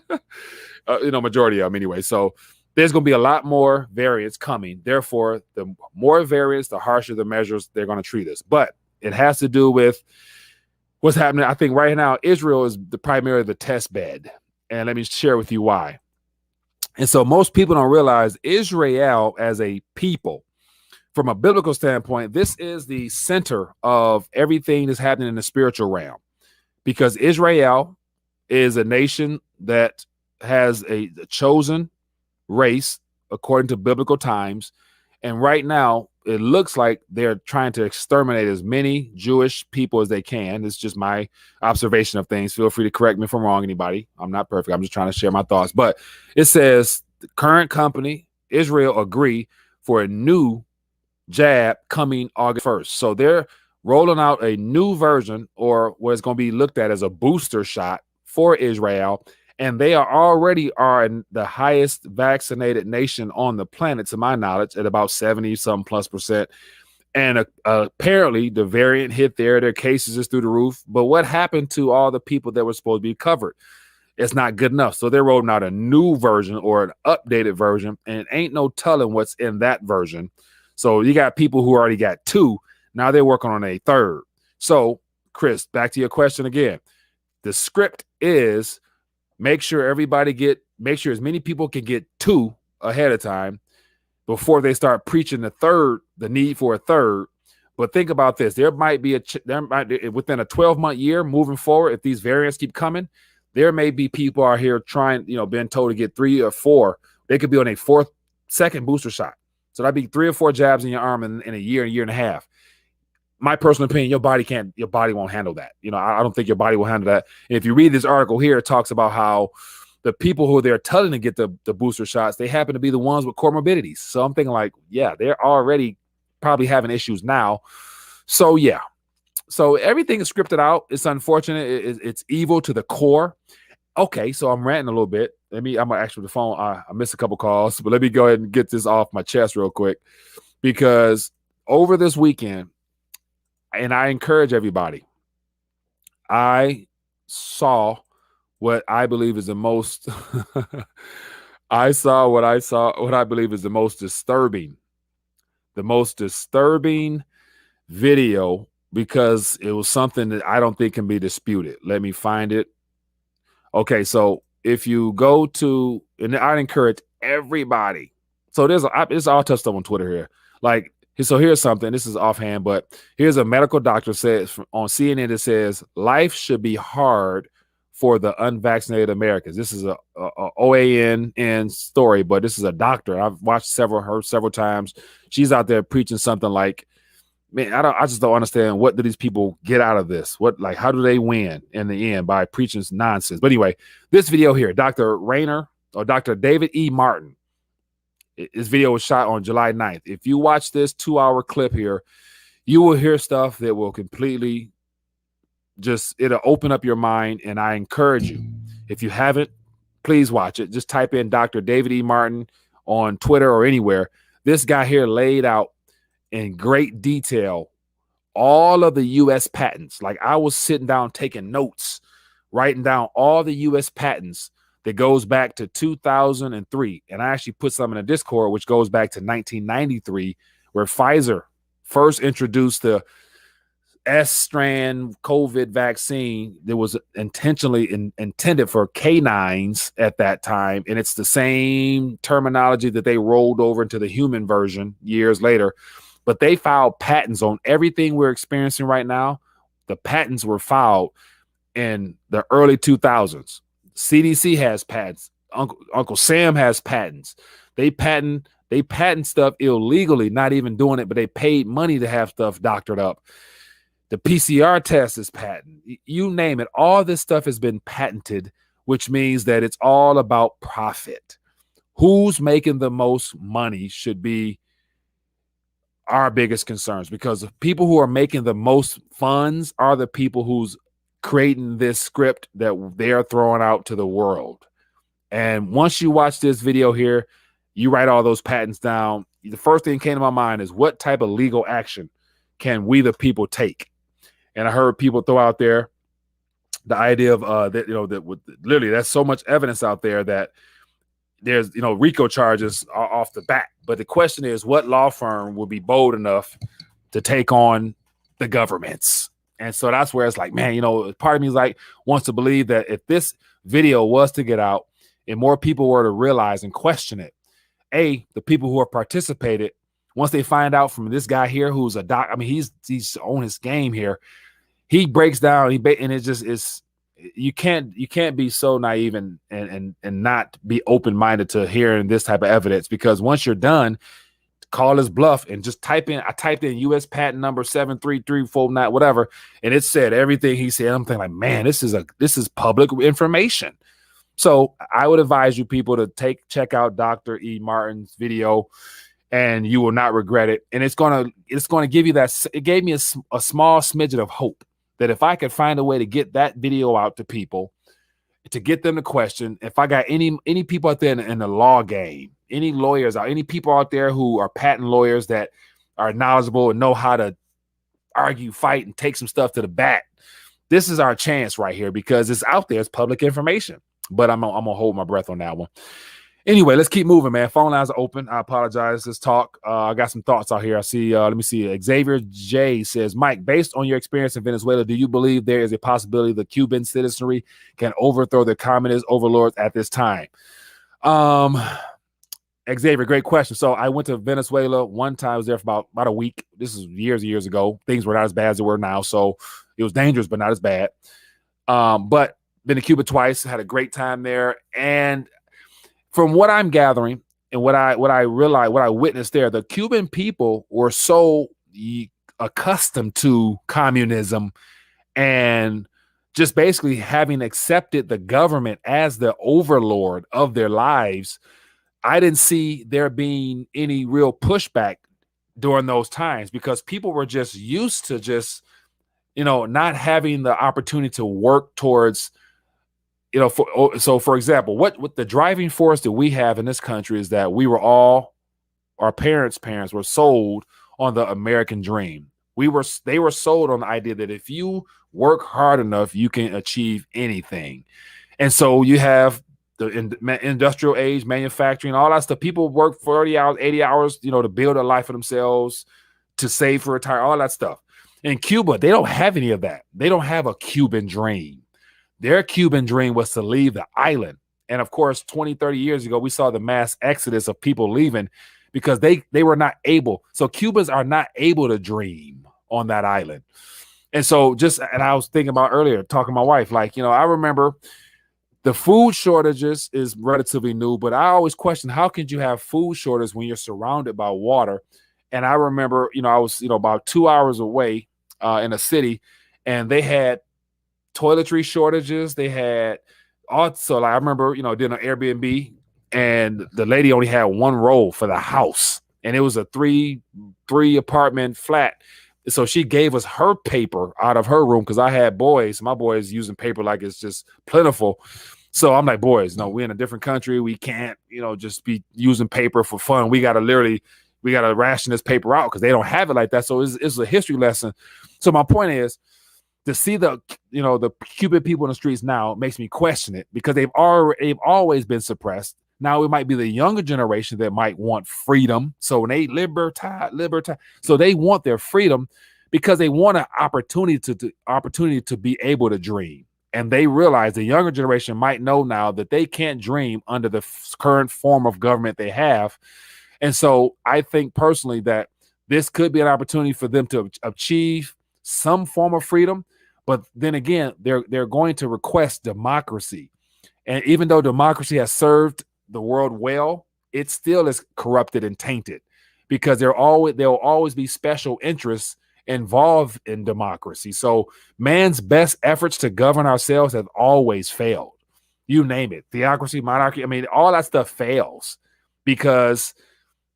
Majority of them anyway. So there's going to be a lot more variants coming. Therefore, the more variants, the harsher the measures they're going to treat us. But it has to do with what's happening. I think right now, Israel is primarily the test bed. And let me share with you why. And so most people don't realize Israel as a people, from a biblical standpoint, this is the center of everything that's happening in the spiritual realm, because Israel is a nation that has a chosen race according to biblical times. And right now, it looks like they're trying to exterminate as many Jewish people as they can. It's just my observation of things. Feel free to correct me if I'm wrong, anybody. I'm not perfect. I'm just trying to share my thoughts. But it says the current company, Israel, agree for a new jab coming August 1st. So they're rolling out a new version, or what is going to be looked at as a booster shot for Israel. And they already are the highest vaccinated nation on the planet, to my knowledge, at about 70+ %. And apparently the variant hit their cases is through the roof. But what happened to all the people that were supposed to be covered? It's not good enough. So they're rolling out a new version, or an updated version, and ain't no telling what's in that version. So you got people who already got 2. Now they're working on a 3rd. So, Chris, back to your question again. The script is make sure as many people can get 2 ahead of time before they start preaching the need for a 3rd. But think about this. There might be within a 12-month year moving forward, if these variants keep coming, there may be people out here trying, being told to get 3 or 4. They could be on a 4th, second booster shot. So that'd be 3 or 4 jabs in your arm in a year and a half. My personal opinion, your body won't handle that. I don't think your body will handle that. And if you read this article here, it talks about how the people who they're telling to get the booster shots, they happen to be the ones with comorbidities. So I'm thinking like, yeah, they're already probably having issues now. So yeah. So everything is scripted out. It's unfortunate. It's evil to the core. Okay, so I'm ranting a little bit. I'm actually the phone. I missed a couple calls, but let me go ahead and get this off my chest real quick, because over this weekend, and I encourage everybody, I saw what I believe is the most what I believe is the most disturbing video, because it was something that I don't think can be disputed. Let me find it. Okay, so if you go to, and I'd encourage everybody. So it's all touched up on Twitter here. So here's something. This is offhand, but here's a medical doctor says on CNN that says life should be hard for the unvaccinated Americans. This is a OANN story, but this is a doctor. I've watched her several times. She's out there preaching something like, man, I just don't understand, what do these people get out of this? How do they win in the end by preaching nonsense? But anyway, this video here, Dr. David E. Martin. This video was shot on July 9th. If you watch this 2-hour clip here, you will hear stuff that will completely it'll open up your mind. And I encourage you, if you haven't, please watch it. Just type in Dr. David E. Martin on Twitter or anywhere. This guy here laid out in great detail all of the U.S. patents. I was sitting down taking notes, writing down all the U.S. patents that goes back to 2003. And I actually put some in a Discord, which goes back to 1993, where Pfizer first introduced the S-strand COVID vaccine that was intentionally intended for canines at that time. And it's the same terminology that they rolled over into the human version years later. But they filed patents on everything we're experiencing right now. The patents were filed in the early 2000s. CDC has patents. Uncle Sam has patents. They patent stuff illegally, not even doing it, but they paid money to have stuff doctored up. The PCR test is patent. You name it. All this stuff has been patented, which means that it's all about profit. Who's making the most money should be our biggest concerns, because the people who are making the most funds are the people who's creating this script that they are throwing out to the world. And once you watch this video here, you write all those patents down. The first thing that came to my mind is what type of legal action can we the people take? And I heard people throw out there the idea of that, that with literally that's so much evidence out there that there's, RICO charges are off the bat. But the question is, what law firm will be bold enough to take on the governments? And so that's where it's like, man, part of me is like, wants to believe that if this video was to get out and more people were to realize and question it, the people who have participated, once they find out from this guy here, who's a doc, I mean, he's on his game here. He breaks down, and it just is, you can't be so naive and not be open-minded to hearing this type of evidence, because once you're done, call his bluff and just I typed in U.S. patent number 73349, whatever, and it said everything he said. I'm thinking like, man, this is public information. So I would advise you people to check out Dr. E. Martin's video, and you will not regret it. And it's gonna give you that. It gave me a small smidget of hope that if I could find a way to get that video out to people, to get them to question, if I got any people out there in the law game, any lawyers out, any people out there who are patent lawyers that are knowledgeable and know how to argue, fight, and take some stuff to the bat, this is our chance right here, because it's out there. It's public information. But I'm gonna hold my breath on that one. Anyway, let's keep moving, man. Phone lines are open. I apologize. Let's talk. I got some thoughts out here. I see. Let me see. Xavier J says, Mike, based on your experience in Venezuela, do you believe there is a possibility the Cuban citizenry can overthrow the communist overlords at this time? Xavier, great question. So I went to Venezuela one time. I was there for about a week. This is years and years ago. Things were not as bad as they were now. So it was dangerous, but not as bad. But been to Cuba twice. Had a great time there. And from what I'm gathering and what I realized, what I witnessed there, the Cuban people were so accustomed to communism and just basically having accepted the government as the overlord of their lives. I didn't see there being any real pushback during those times, because people were just used to just, not having the opportunity to work towards, for example, what the driving force that we have in this country is that our parents were sold on the American dream. They were sold on the idea that if you work hard enough, you can achieve anything. And so you have the industrial age, manufacturing, all that stuff. People work 40 hours, 80 hours, to build a life for themselves, to save for retirement, all that stuff. In Cuba, they don't have any of that. They don't have a Cuban dream. Their Cuban dream was to leave the island. And of course, 20, 30 years ago, we saw the mass exodus of people leaving because they were not able. So Cubans are not able to dream on that island. And so and I was thinking about earlier, talking to my wife, like, I remember the food shortages is relatively new, but I always question, how could you have food shortages when you're surrounded by water? And I remember, I was, about 2 hours away in a city, and they had toiletry shortages. They had also, I remember, did an Airbnb, and the lady only had one roll for the house, and it was a three apartment flat. So she gave us her paper out of her room, because I had boys. My boys using paper like it's just plentiful. So I'm like, boys, no, we're in a different country. We can't, just be using paper for fun. We got to ration this paper out because they don't have it like that. So it's a history lesson. So my point is, to see the Cuban people in the streets now makes me question it, because they've always been suppressed. Now it might be the younger generation that might want freedom. So when they libertad, so they want their freedom because they want an opportunity to be able to dream. And they realize the younger generation might know now that they can't dream under the current form of government they have. And so I think personally that this could be an opportunity for them to achieve some form of freedom. But then again, they're going to request democracy. And even though democracy has served the world well, it still is corrupted and tainted, because there will always be special interests involved in democracy. So man's best efforts to govern ourselves have always failed. You name it, theocracy, monarchy. I mean, all that stuff fails because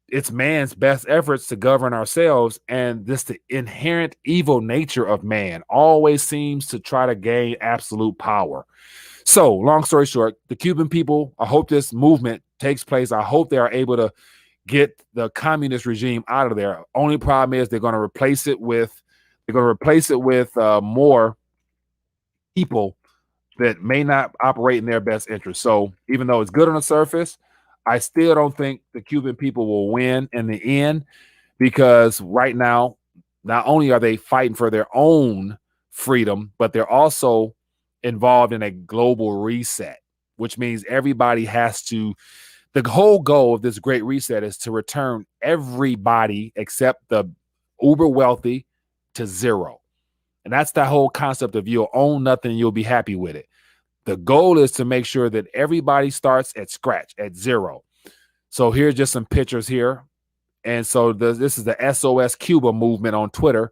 it's man's best efforts to govern ourselves, and the inherent evil nature of man always seems to try to gain absolute power. So, long story short, the Cuban people, I hope this movement takes place. I hope they are able to get the communist regime out of there. Only problem is they're going to replace it with more people that may not operate in their best interest. So, even though it's good on the surface, I still don't think the Cuban people will win in the end, because right now, not only are they fighting for their own freedom, but they're also involved in a global reset, which means everybody has to. The whole goal of this great reset is to return everybody except the uber wealthy to zero. And that's the whole concept of you'll own nothing and you'll be happy with it. The goal is to make sure that everybody starts at scratch, at zero. So here's just some pictures here. And so this is the SOS Cuba movement on Twitter.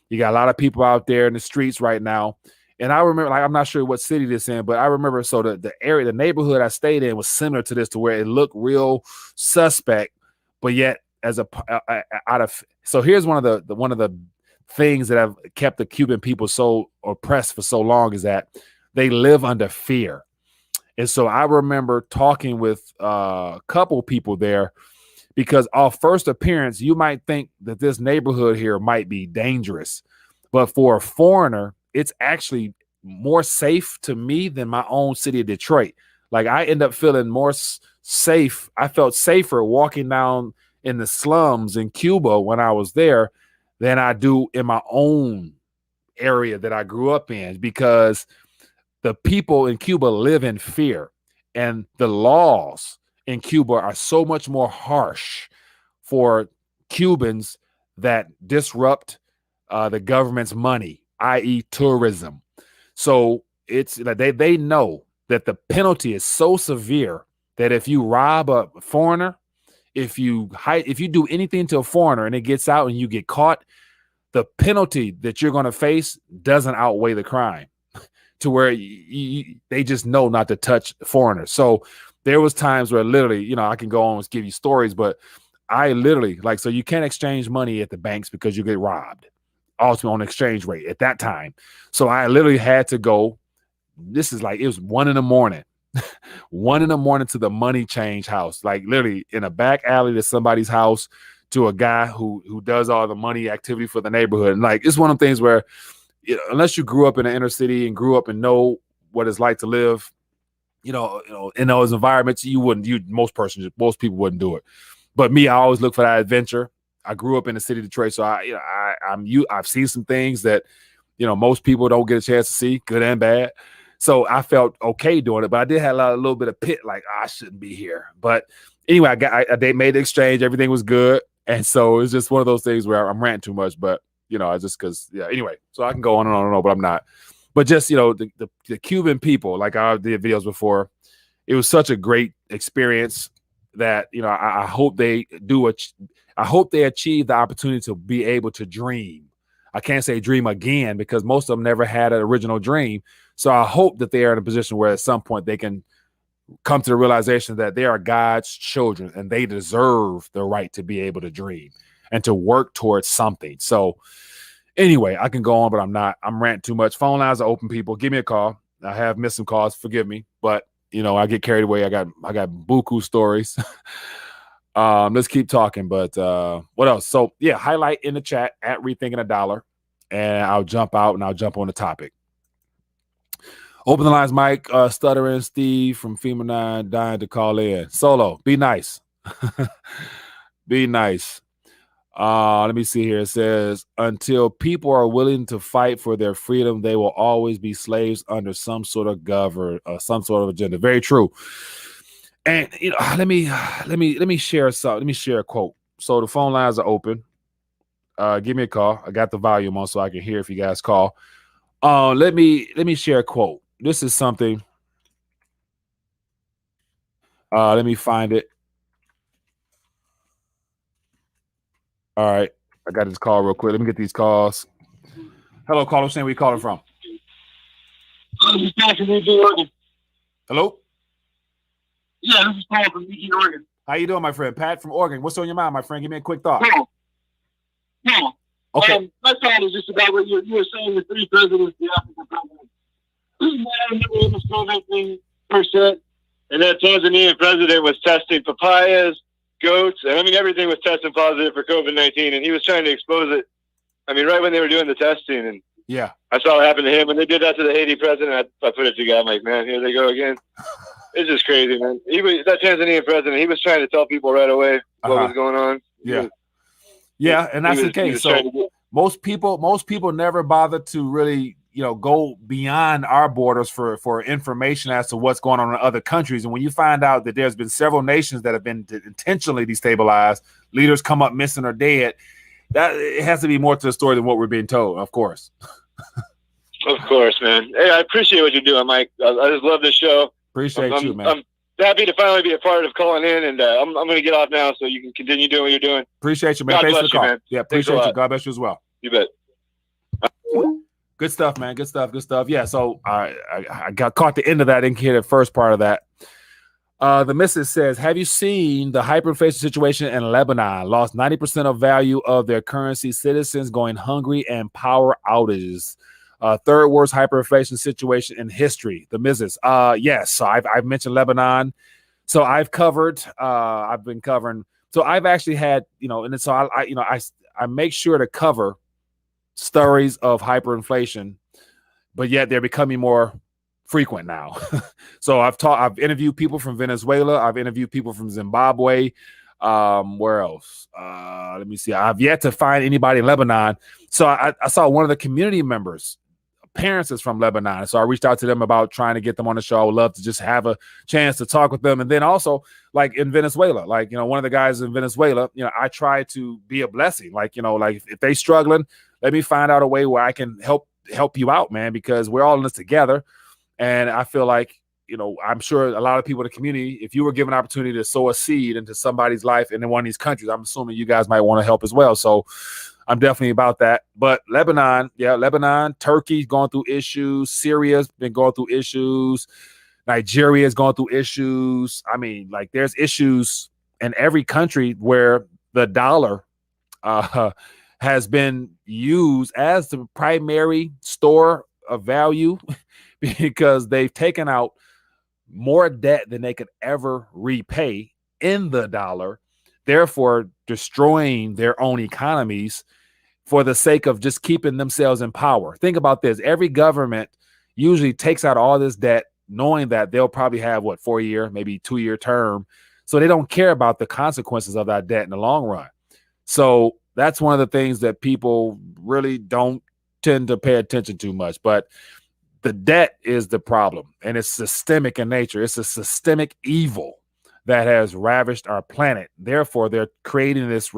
You got a lot of people out there in the streets right now. And I remember, like, I'm not sure what city this in, but I remember, so the area, the neighborhood I stayed in was similar to this, to where it looked real suspect, but yet so here's one of the things that have kept the Cuban people so oppressed for so long, is that they live under fear. And so I remember talking with a couple people there, because off first appearance, you might think that this neighborhood here might be dangerous, but for a foreigner, it's actually more safe to me than my own city of Detroit. Like, I end up feeling more safe. I felt safer walking down in the slums in Cuba when I was there than I do in my own area that I grew up in, because the people in Cuba live in fear, and the laws in Cuba are so much more harsh for Cubans that disrupt the government's money, i.e. tourism. So it's like they know that the penalty is so severe that if you rob a foreigner, if you do anything to a foreigner and it gets out and you get caught, the penalty that you're going to face doesn't outweigh the crime, to where they just know not to touch foreigners. So there was times where literally, I can go on and give you stories, but I literally, like, so you can't exchange money at the banks because you get robbed, also on exchange rate at that time. So I literally had to go, it was 1 a.m, 1 a.m to the money change house, like literally in a back alley to somebody's house, to a guy who does all the money activity for the neighborhood. And like, it's one of the things where, unless you grew up in the inner city and grew up and know what it's like to live, in those environments, most people wouldn't do it. But me, I always look for that adventure. I grew up in the city of Detroit, so I've seen some things that, most people don't get a chance to see, good and bad. So I felt okay doing it, but I did have a little bit of pit, like, I shouldn't be here. But anyway, they made the exchange, everything was good, and so it's just one of those things where I'm ranting too much, but anyway, so I can go on and on, but I'm not. But just, the Cuban people, like I did videos before, it was such a great experience that, I hope they I hope they achieve the opportunity to be able to dream. I can't say dream again, because most of them never had an original dream. So I hope that they are in a position where at some point they can come to the realization that they are God's children and they deserve the right to be able to dream and to work towards something. So anyway, I can go on, but I'm not. I'm ranting too much. Phone lines are open, people. Give me a call. I have missed some calls. Forgive me. But, I get carried away. I got buku stories. Let's keep talking. But what else? So, yeah, highlight in the chat at Rethinking a Dollar. And I'll jump out and I'll jump on the topic. Open the lines, Mike. Stuttering Steve from FEMA 9 dying to call in. Solo, be nice. Be nice. Let me see here. It says, until people are willing to fight for their freedom, they will always be slaves under some sort of some sort of agenda. Very true. And let me share something. Let me share a quote. So the phone lines are open. Give me a call. I got the volume on so I can hear if you guys call. Let me share a quote. This is something. Let me find it. All right. I got this call real quick. Let me get these calls. Hello, caller. Saying where you calling from? This is Pat from Eugene, Oregon. Hello? Yeah, this is Pat from Eugene, Oregon. How you doing, my friend? Pat from Oregon. What's on your mind, my friend? Give me a quick thought. Yeah. Okay. My thought is just about what you were saying, the three presidents, the African presidents. %. And that Tanzanian president was testing papayas, goats, and I mean, everything was testing positive for COVID-19, and he was trying to expose it. I mean, right when they were doing the testing, and yeah, I saw what happened to him when they did that to the Haiti president. I put it together. I'm like, man, here they go again. It's just crazy, man. That Tanzanian president, he was trying to tell people right away what was going on. Yeah, and that's the case. So most people never bother to really, go beyond our borders for information as to what's going on in other countries. And when you find out that there's been several nations that have been intentionally destabilized, leaders come up missing or dead, that it has to be more to the story than what we're being told, of course. Of course, man. Hey, I appreciate what you're doing, Mike. I just love this show. Appreciate you, man. I'm happy to finally be a part of calling in, and I'm going to get off now so you can continue doing what you're doing. Appreciate you, man. God Thanks bless for the call. you, man. Yeah, appreciate you. God bless you as well. You bet. Good stuff, man. Good stuff. Yeah, so I got caught the end of that. Didn't hear the first part of that. The missus says, have you seen the hyperinflation situation in Lebanon? Lost 90% of value of their currency, citizens going hungry, and power outages. Third worst hyperinflation situation in history. The missus. Yes, so I've mentioned Lebanon. So I've been covering. So I've actually had, and so I make sure to cover stories of hyperinflation, but yet they're becoming more frequent now. So I've interviewed people from Venezuela. I've interviewed people from Zimbabwe. Where else? Let me see. I've yet to find anybody in Lebanon. So I saw one of the community members. Parents is from Lebanon. So I reached out to them about trying to get them on the show. I would love to just have a chance to talk with them. And then also, like in Venezuela, one of the guys in Venezuela, I try to be a blessing. If they struggling, let me find out a way where I can help you out, man, because we're all in this together. And I feel like, I'm sure a lot of people in the community, if you were given an opportunity to sow a seed into somebody's life in one of these countries, I'm assuming you guys might want to help as well. So I'm definitely about that. But Lebanon, Turkey's going through issues. Syria's been going through issues. Nigeria's going through issues. I mean, there's issues in every country where the dollar has been used as the primary store of value because they've taken out more debt than they could ever repay in the dollar, therefore destroying their own economies for the sake of just keeping themselves in power. Think about this. Every government usually takes out all this debt knowing that they'll probably have 4-year, maybe 2-year term. So they don't care about the consequences of that debt in the long run. So that's one of the things that people really don't tend to pay attention to much. But the debt is the problem, and it's systemic in nature. It's a systemic evil that has ravished our planet. Therefore, they're creating this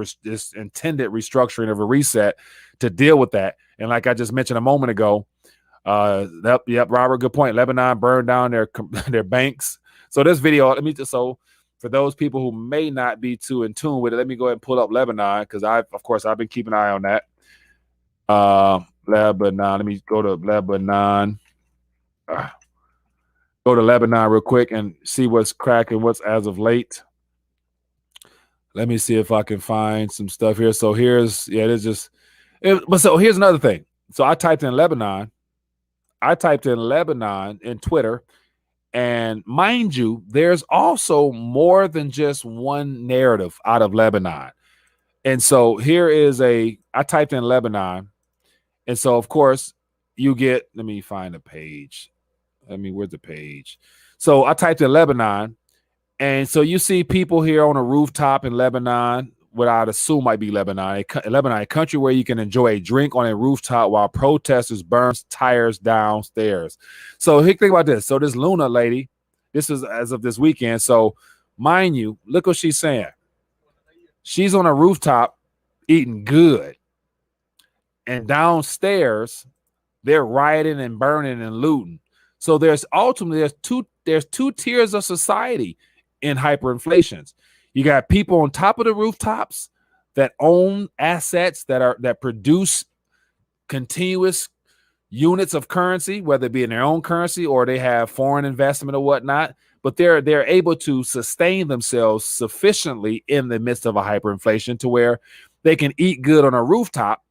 intended restructuring of a reset to deal with that. And like I just mentioned a moment ago, Robert, good point. Lebanon burned down their banks. So this video, for those people who may not be too in tune with it, let me go ahead and pull up Lebanon because I've been keeping an eye on that. Lebanon. Let me go to Lebanon. Go to Lebanon real quick and see what's cracking, what's as of late. Let me see if I can find some stuff here. So here's another thing. So I typed in Lebanon in Twitter, and mind you, there's also more than just one narrative out of Lebanon. And so I typed in Lebanon, and so of course you get, let me find a page. Where's the page? So I typed in Lebanon, and so you see people here on a rooftop in Lebanon, what I'd assume might be Lebanon, a country where you can enjoy a drink on a rooftop while protesters burn tires downstairs. So think about this. So this Luna lady, this is as of this weekend. So mind you, look what she's saying. She's on a rooftop eating good, and downstairs they're rioting and burning and looting. So there's two tiers of society in hyperinflations. You got people on top of the rooftops that own assets that produce continuous units of currency, whether it be in their own currency or they have foreign investment or whatnot. But they're able to sustain themselves sufficiently in the midst of a hyperinflation to where they can eat good on a rooftop.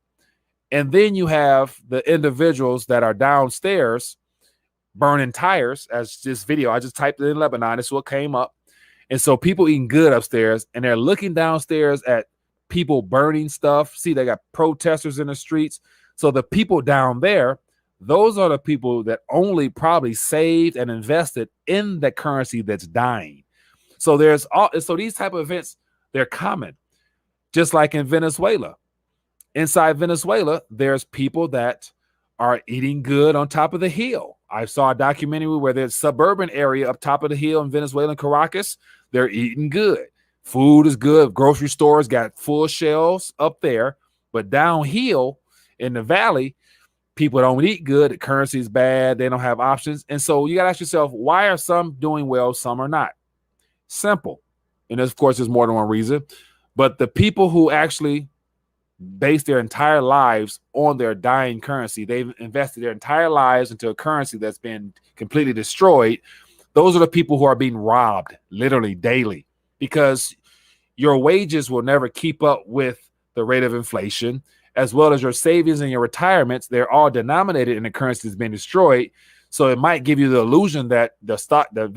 And then you have the individuals that are downstairs burning tires, as this video, I just typed it in Lebanon. This is what came up. And so people eating good upstairs, and they're looking downstairs at people burning stuff. See, they got protesters in the streets. So the people down there, those are the people that only probably saved and invested in the currency that's dying. So these type of events, they're common. Just like in Venezuela. Inside Venezuela, there's people that are eating good on top of the hill. I saw a documentary where there's a suburban area up top of the hill in Venezuela and Caracas. They're eating good. Food is good. Grocery stores got full shelves up there. But downhill in the valley, people don't eat good. The currency is bad. They don't have options. And so you got to ask yourself, why are some doing well, some are not? Simple. And of course, there's more than one reason. But the people who actually base their entire lives on their dying currency, they've invested their entire lives into a currency that's been completely destroyed. Those are the people who are being robbed literally daily, because your wages will never keep up with the rate of inflation, as well as your savings and your retirements. They're all denominated in the currency that's been destroyed. So it might give you the illusion that the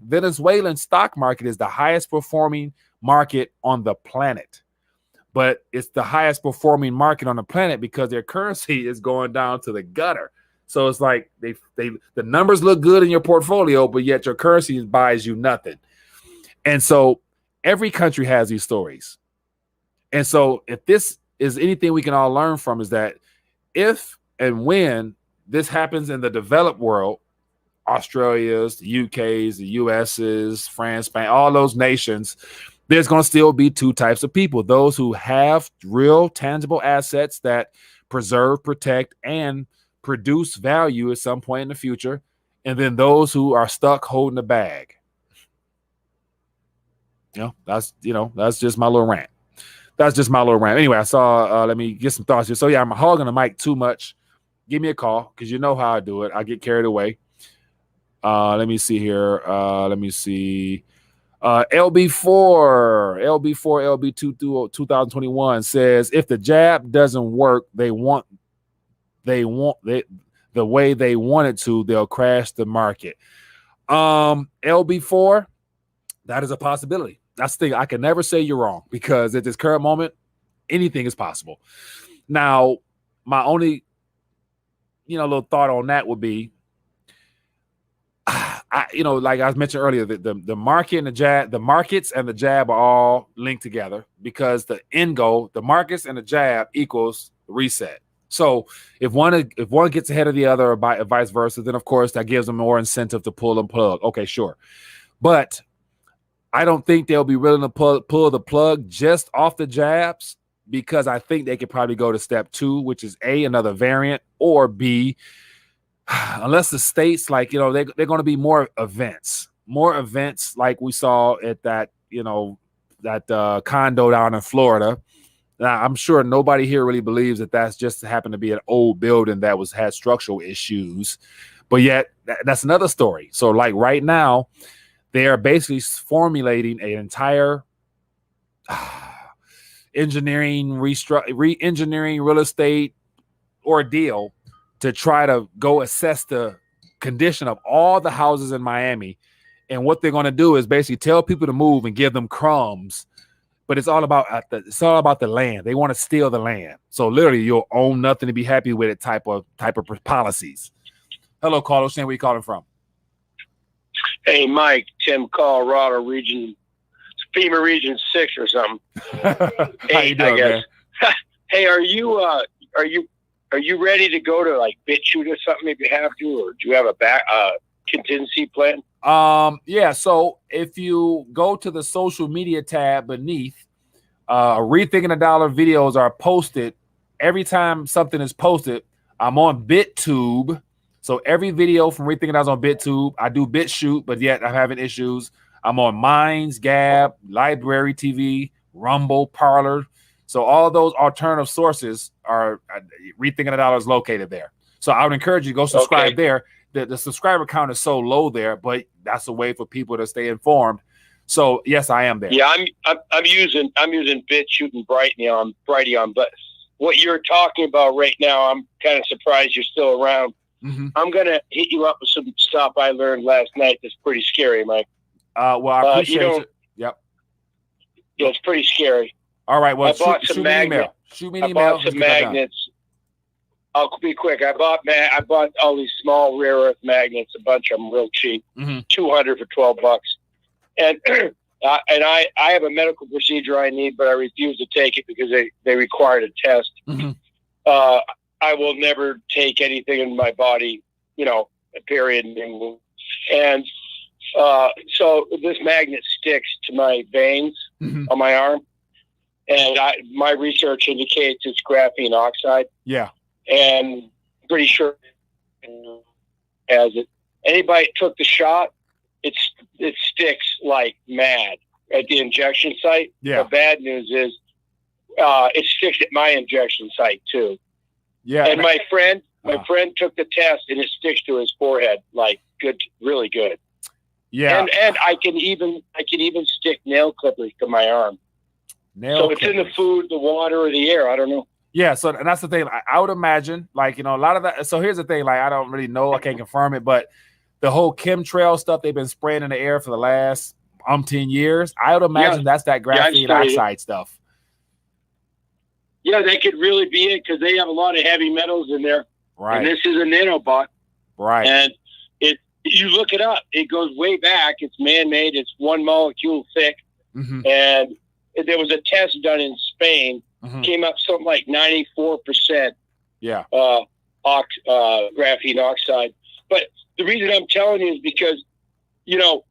Venezuelan stock market is the highest performing market on the planet, but it's the highest performing market on the planet because their currency is going down to the gutter. So it's like the numbers look good in your portfolio, but yet your currency buys you nothing. And so every country has these stories. And so if this is anything we can all learn from, is that if and when this happens in the developed world, Australia's, the UK's, the US's, France, Spain, all those nations, there's going to still be two types of people: those who have real tangible assets that preserve, protect, and produce value at some point in the future, and then those who are stuck holding the bag. That's just my little rant. Anyway, I saw, let me get some thoughts here. So yeah, I'm hogging the mic too much. Give me a call, because you know how I do it. I get carried away. Let me see here. LB2 2021 says, if the jab doesn't work, the way they want it to, they'll crash the market. LB4, that is a possibility. That's the thing. I can never say you're wrong, because at this current moment, anything is possible. Now, my only, little thought on that would be, like I mentioned earlier, the market and the markets and the jab are all linked together, because the end goal, the markets and the jab equals reset. So if one gets ahead of the other, or vice versa, then of course that gives them more incentive to pull the plug. Okay, sure. But I don't think they'll be willing to pull the plug just off the jabs, because I think they could probably go to step 2, which is A, another variant, or B, unless the states, like, they're going to be more events like we saw at that condo down in Florida. Now, I'm sure nobody here really believes that that's just happened to be an old building that had structural issues, but yet that's another story. So like right now, they are basically formulating an entire re-engineering real estate ordeal to try to go assess the condition of all the houses in Miami. And what they're going to do is basically tell people to move and give them crumbs. But it's all about the land. They want to steal the land. So literally, you'll own nothing to be happy with it type of policies. Hello, Carlos. Where you calling from? Hey, Mike, Tim, Colorado region, FEMA region 6 or something. How you doing, man? Hey, are you ready to go to like BitChute or something if you have to, or do you have a contingency plan? Yeah. So if you go to the social media tab beneath, Rethinking the Dollar videos are posted. Every time something is posted, I'm on BitTube. So every video from Rethinking Dollar is on BitTube. I do BitChute, but yet I'm having issues. I'm on Minds, Gab, Library TV, Rumble, Parler. So all those alternative sources are Rethinking the Dollar is located there. So I would encourage you to go subscribe there. The subscriber count is so low there, but that's a way for people to stay informed. So yes, I am there. Yeah, I'm using BitChute and Brighteon, but what you're talking about right now, I'm kind of surprised you're still around. I'm going to hit you up with some stuff I learned last night that's pretty scary, Mike. Well, I appreciate it. Yep. Yeah, it's pretty scary. All right. Well, I bought some magnets. Shoot me an email. I bought some magnets. I'll be quick. I bought all these small rare earth magnets, a bunch of them real cheap, 200 for $12. And I have a medical procedure I need, but I refuse to take it because they required a test. I will never take anything in my body, period. And so this magnet sticks to my veins on my arm. And my research indicates it's graphene oxide. Yeah. And pretty sure as it. Anybody took the shot, it sticks like mad at the injection site. Yeah. The bad news is it sticks at my injection site too. Yeah. And my friend took the test and it sticks to his forehead like good, really good. Yeah. And I can even stick nail clippers to my arm. So it's in the food, the water, or the air. I don't know. Yeah, so and that's the thing. I would imagine, a lot of that. So here's the thing: I don't really know. I can't confirm it, but the whole chemtrail stuff they've been spraying in the air for the last umpteen years. I would imagine that's that graphene oxide stuff. Yeah, that could really be it because they have a lot of heavy metals in there. Right. And this is a nanobot. Right. And you look it up. It goes way back. It's man-made. It's one molecule thick. And there was a test done in Spain. Came up something like 94%. Yeah. Graphene oxide. But the reason I'm telling you is because, you're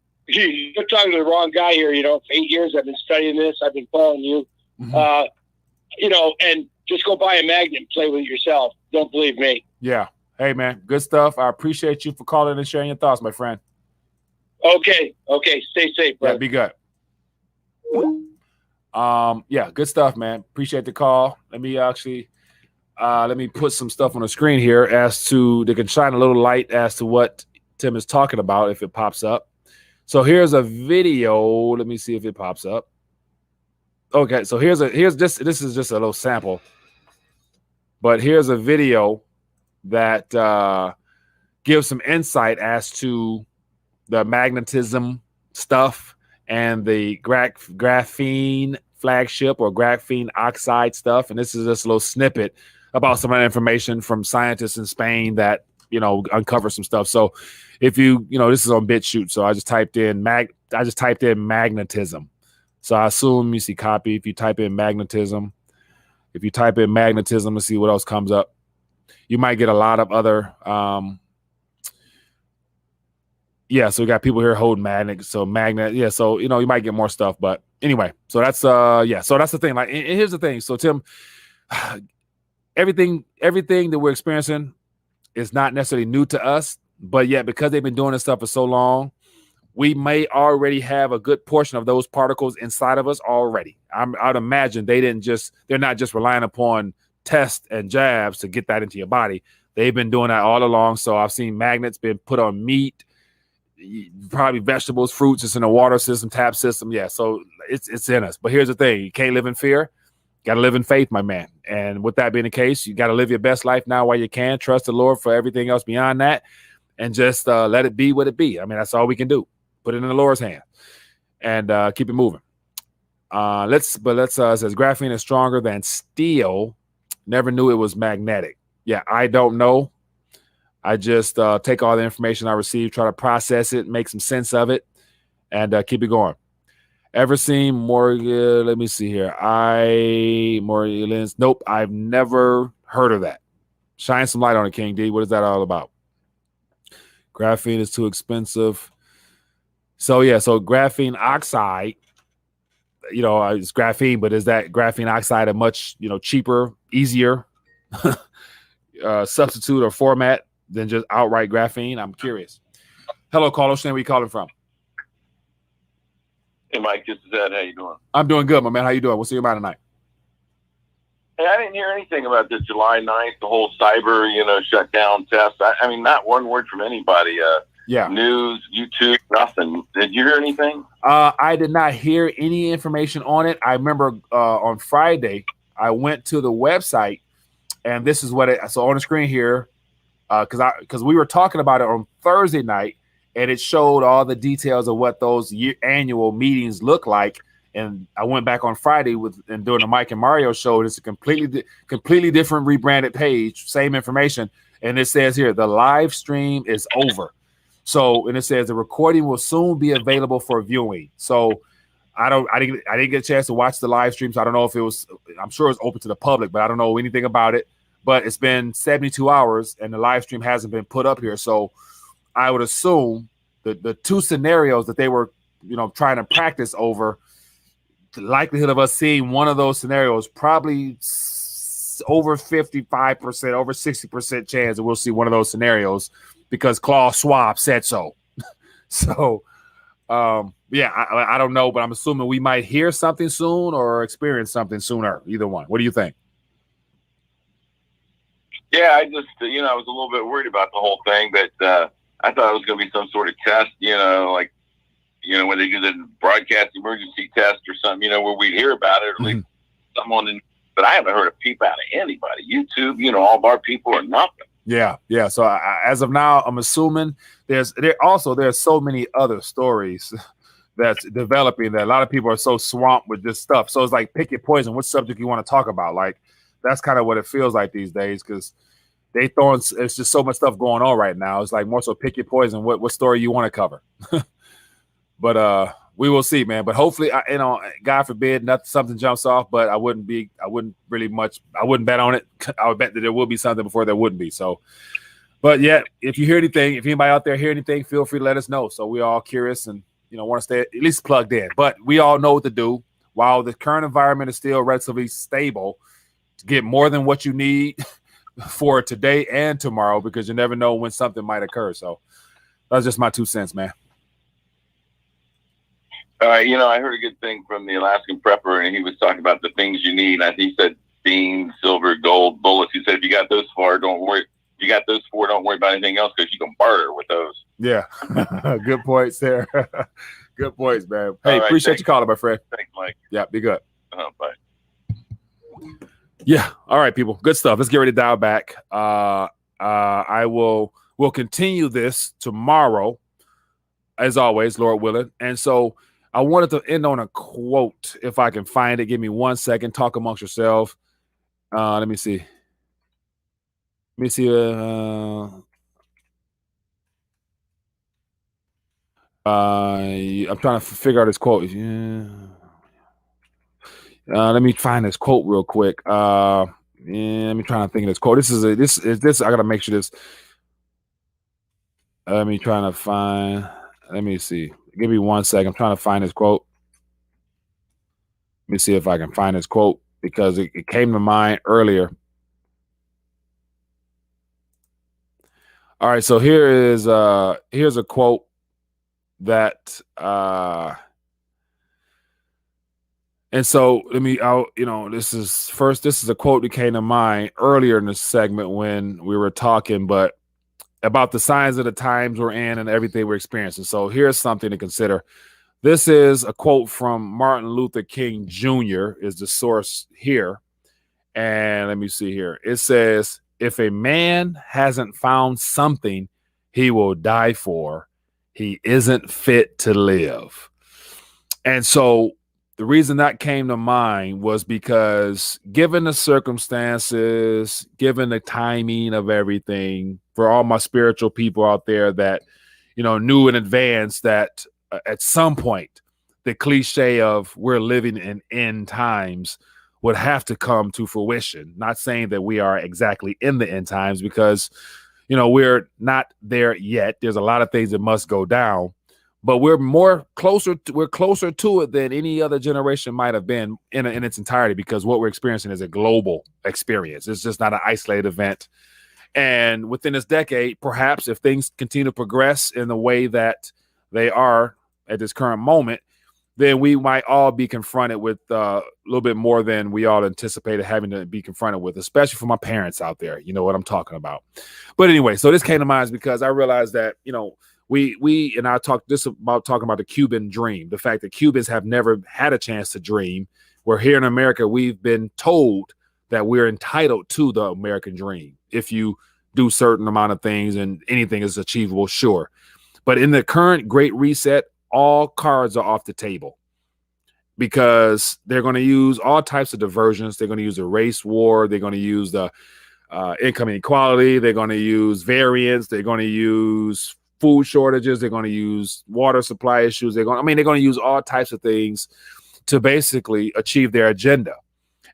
talking to the wrong guy here. For 8 years I've been studying this. I've been following you. And just go buy a magnet and play with it yourself. Don't believe me. Yeah. Hey, man, good stuff. I appreciate you for calling and sharing your thoughts, my friend. Okay. Stay safe, brother. Yeah, be good. Yeah, good stuff, man. Appreciate the call. Let me put some stuff on the screen here they can shine a little light as to what Tim is talking about if it pops up. So here's a video. Let me see if it pops up. Okay, so this is just a little sample. But here's a video that gives some insight as to the magnetism stuff and the graphene flagship or graphene oxide stuff. And this is just a little snippet about some of the information from scientists in Spain that, uncover some stuff. So if this is on BitChute. So I just typed in magnetism. So I assume you see copy. If you type in magnetism, let's see what else comes up. You might get a lot of other, so we got people here holding magnets. So magnet, yeah. So you might get more stuff, but anyway. So that's So that's the thing. And here's the thing. So Tim, everything that we're experiencing is not necessarily new to us, but yet because they've been doing this stuff for so long, we may already have a good portion of those particles inside of us already. I'd imagine they're not just relying upon tests and jabs to get that into your body. They've been doing that all along. So I've seen magnets being put on meat, probably vegetables, fruits. It's in the water system, tap system. Yeah, so it's in us. But here's the thing: you can't live in fear. You got to live in faith, my man. And with that being the case, you got to live your best life now while you can. Trust the Lord for everything else beyond that, and just let it be what it be. I mean, that's all we can do. Put it in the Lord's hand and keep it moving. It says graphene is stronger than steel. Never knew it was magnetic. Yeah, I don't know. I just take all the information I receive, try to process it, make some sense of it, and keep it going. Ever seen Morgan? Let me see here. Nope, I've never heard of that. Shine some light on it, King D. What is that all about? Graphene is too expensive. So graphene oxide, it's graphene, but is that graphene oxide a much, cheaper, easier substitute or format than just outright graphene? I'm curious. Hello, caller. Where you calling from? Hey, Mike, this is Ed. How you doing? I'm doing good, my man. How you doing? What's your mind tonight? Hey, I didn't hear anything about this July 9th, the whole cyber, shutdown test. I mean, not one word from anybody. News, YouTube, nothing. Did you hear anything? I did not hear any information on it. I remember on Friday, I went to the website, and this is so on the screen here, because we were talking about it on Thursday night, and it showed all the details of what those annual meetings look like. And I went back on Friday and doing the Mike and Mario show. It's a completely different rebranded page, same information, and it says here the live stream is over. So, and it says the recording will soon be available for viewing. So, I didn't get a chance to watch the live stream, so I don't know if it was. I'm sure it's open to the public, but I don't know anything about it. But it's been 72 hours, and the live stream hasn't been put up here. So, I would assume the two scenarios that they were, trying to practice over. The likelihood of us seeing one of those scenarios probably over 55%, over 60% chance that we'll see one of those scenarios because Klaus Schwab said so. So, yeah, I don't know, but I'm assuming we might hear something soon or experience something sooner. Either one. What do you think? Yeah, I just, I was a little bit worried about the whole thing, but I thought it was going to be some sort of test, like, when they do the broadcast emergency test or something, where we'd hear about it, or at least someone. But I haven't heard a peep out of anybody. YouTube, all of our people or nothing. Yeah. So as of now, I'm assuming there's so many other stories that's developing that a lot of people are so swamped with this stuff. So it's like pick your poison. What subject you want to talk about? Like that's kind of what it feels like these days because it's just so much stuff going on right now. It's like more so pick your poison. What story you want to cover? But we will see, man. But hopefully, God forbid, something jumps off. But I wouldn't bet on it. I would bet that there will be something before there wouldn't be. So, but yeah, if you hear anything, if anybody out there hear anything, feel free to let us know. So we're all curious and want to stay at least plugged in. But we all know what to do. While the current environment is still relatively stable, to get more than what you need for today and tomorrow, because you never know when something might occur. So that's just my 2 cents, man. I heard a good thing from the Alaskan prepper, and he was talking about the things you need. I think he said beans, silver, gold, bullets. He said if you got those four, don't worry. If you got those four, don't worry about anything else because you can barter with those. Yeah, good points there. Good points, man. Hey, right, appreciate you calling, my friend. Thanks, Mike. Yeah, be good. Bye. Yeah. All right, people. Good stuff. Let's get ready to dial back. We'll continue this tomorrow, as always, Lord willing. And so I wanted to end on a quote, if I can find it. Give me 1 second. Talk amongst yourself. Let me see. I'm trying to figure out this quote. Yeah. Let me find this quote real quick. Let me try to think of this quote. This. I gotta make sure this. Let me see. Give me 1 second. I'm trying to find this quote. Let me see if I can find this quote because it came to mind earlier. All right, so here's a quote that and so this is a quote that came to mind earlier in this segment when we were talking, but about the signs of the times we're in and everything we're experiencing. So here's something to consider. This is a quote from Martin Luther King Jr. is the source here. And let me see here. It says, if a man hasn't found something he will die for, he isn't fit to live. And so the reason that came to mind was because given the circumstances, given the timing of everything, for all my spiritual people out there that, knew in advance that at some point, the cliche of we're living in end times would have to come to fruition. Not saying that we are exactly in the end times because, we're not there yet. There's a lot of things that must go down. But we're closer to it than any other generation might have been in its entirety, because what we're experiencing is a global experience. It's just not an isolated event. And within this decade, perhaps if things continue to progress in the way that they are at this current moment, then we might all be confronted with a little bit more than we all anticipated having to be confronted with, especially for my parents out there. You know what I'm talking about. But anyway, so this came to mind because I realized that, we and I talked about the Cuban dream, the fact that Cubans have never had a chance to dream. Where here in America, we've been told that we're entitled to the American dream. If you do certain amount of things and anything is achievable, sure. But in the current Great Reset, all cards are off the table because they're going to use all types of diversions. They're going to use a race war. They're going to use the income inequality. They're going to use variance. They're going to use food shortages. They're going to use water supply issues. They're going to use all types of things to basically achieve their agenda.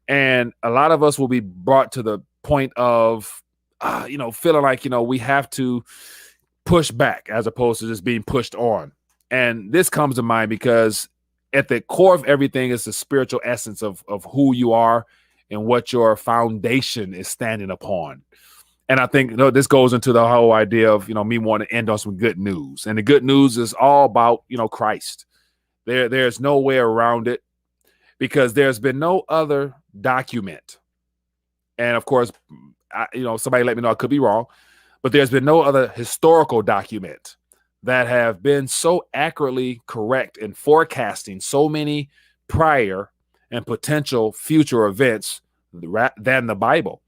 And a lot of us will be brought to the point of, feeling like, we have to push back as opposed to just being pushed on. And this comes to mind because at the core of everything is the spiritual essence of who you are and what your foundation is standing upon. And I think this goes into the whole idea of, me wanting to end on some good news. And the good news is all about, Christ. There's no way around it because there's been no other document. And of course, somebody let me know I could be wrong, but there's been no other historical document that have been so accurately correct in forecasting so many prior and potential future events than the Bible.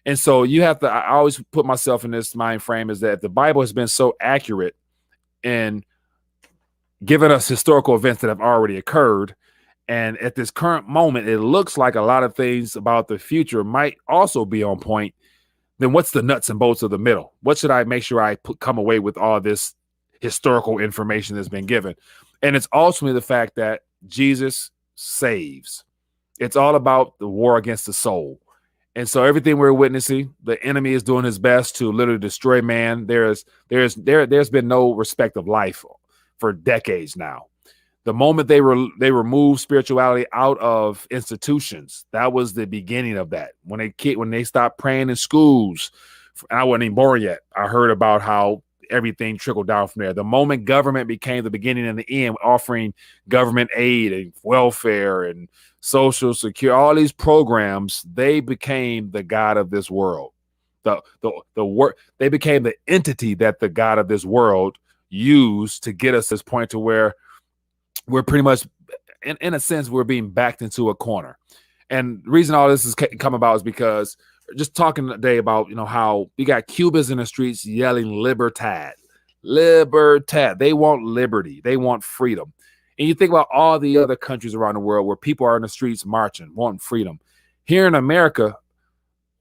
And so I always put myself in this mind frame is that the Bible has been so accurate in giving us historical events that have already occurred. And at this current moment, it looks like a lot of things about the future might also be on point. Then what's the nuts and bolts of the middle? What should I make sure I come away with all this historical information that's been given? And it's ultimately the fact that Jesus saves. It's all about the war against the soul. And so everything we're witnessing, the enemy is doing his best to literally destroy man. There's been no respect of life for decades now. The moment they removed spirituality out of institutions, that was the beginning of that. When they stopped praying in schools, and I wasn't even born yet, I heard about how everything trickled down from there. The moment government became the beginning and the end, offering government aid and welfare and social security, all these programs, they became the god of this world. They became the entity that the god of this world used to get us to this point to where we're pretty much, in a sense, we're being backed into a corner. And the reason all this has come about is because just talking today about, how we got Cubans in the streets yelling libertad. They want liberty. They want freedom. And you think about all the other countries around the world where people are in the streets marching, wanting freedom. Here in America,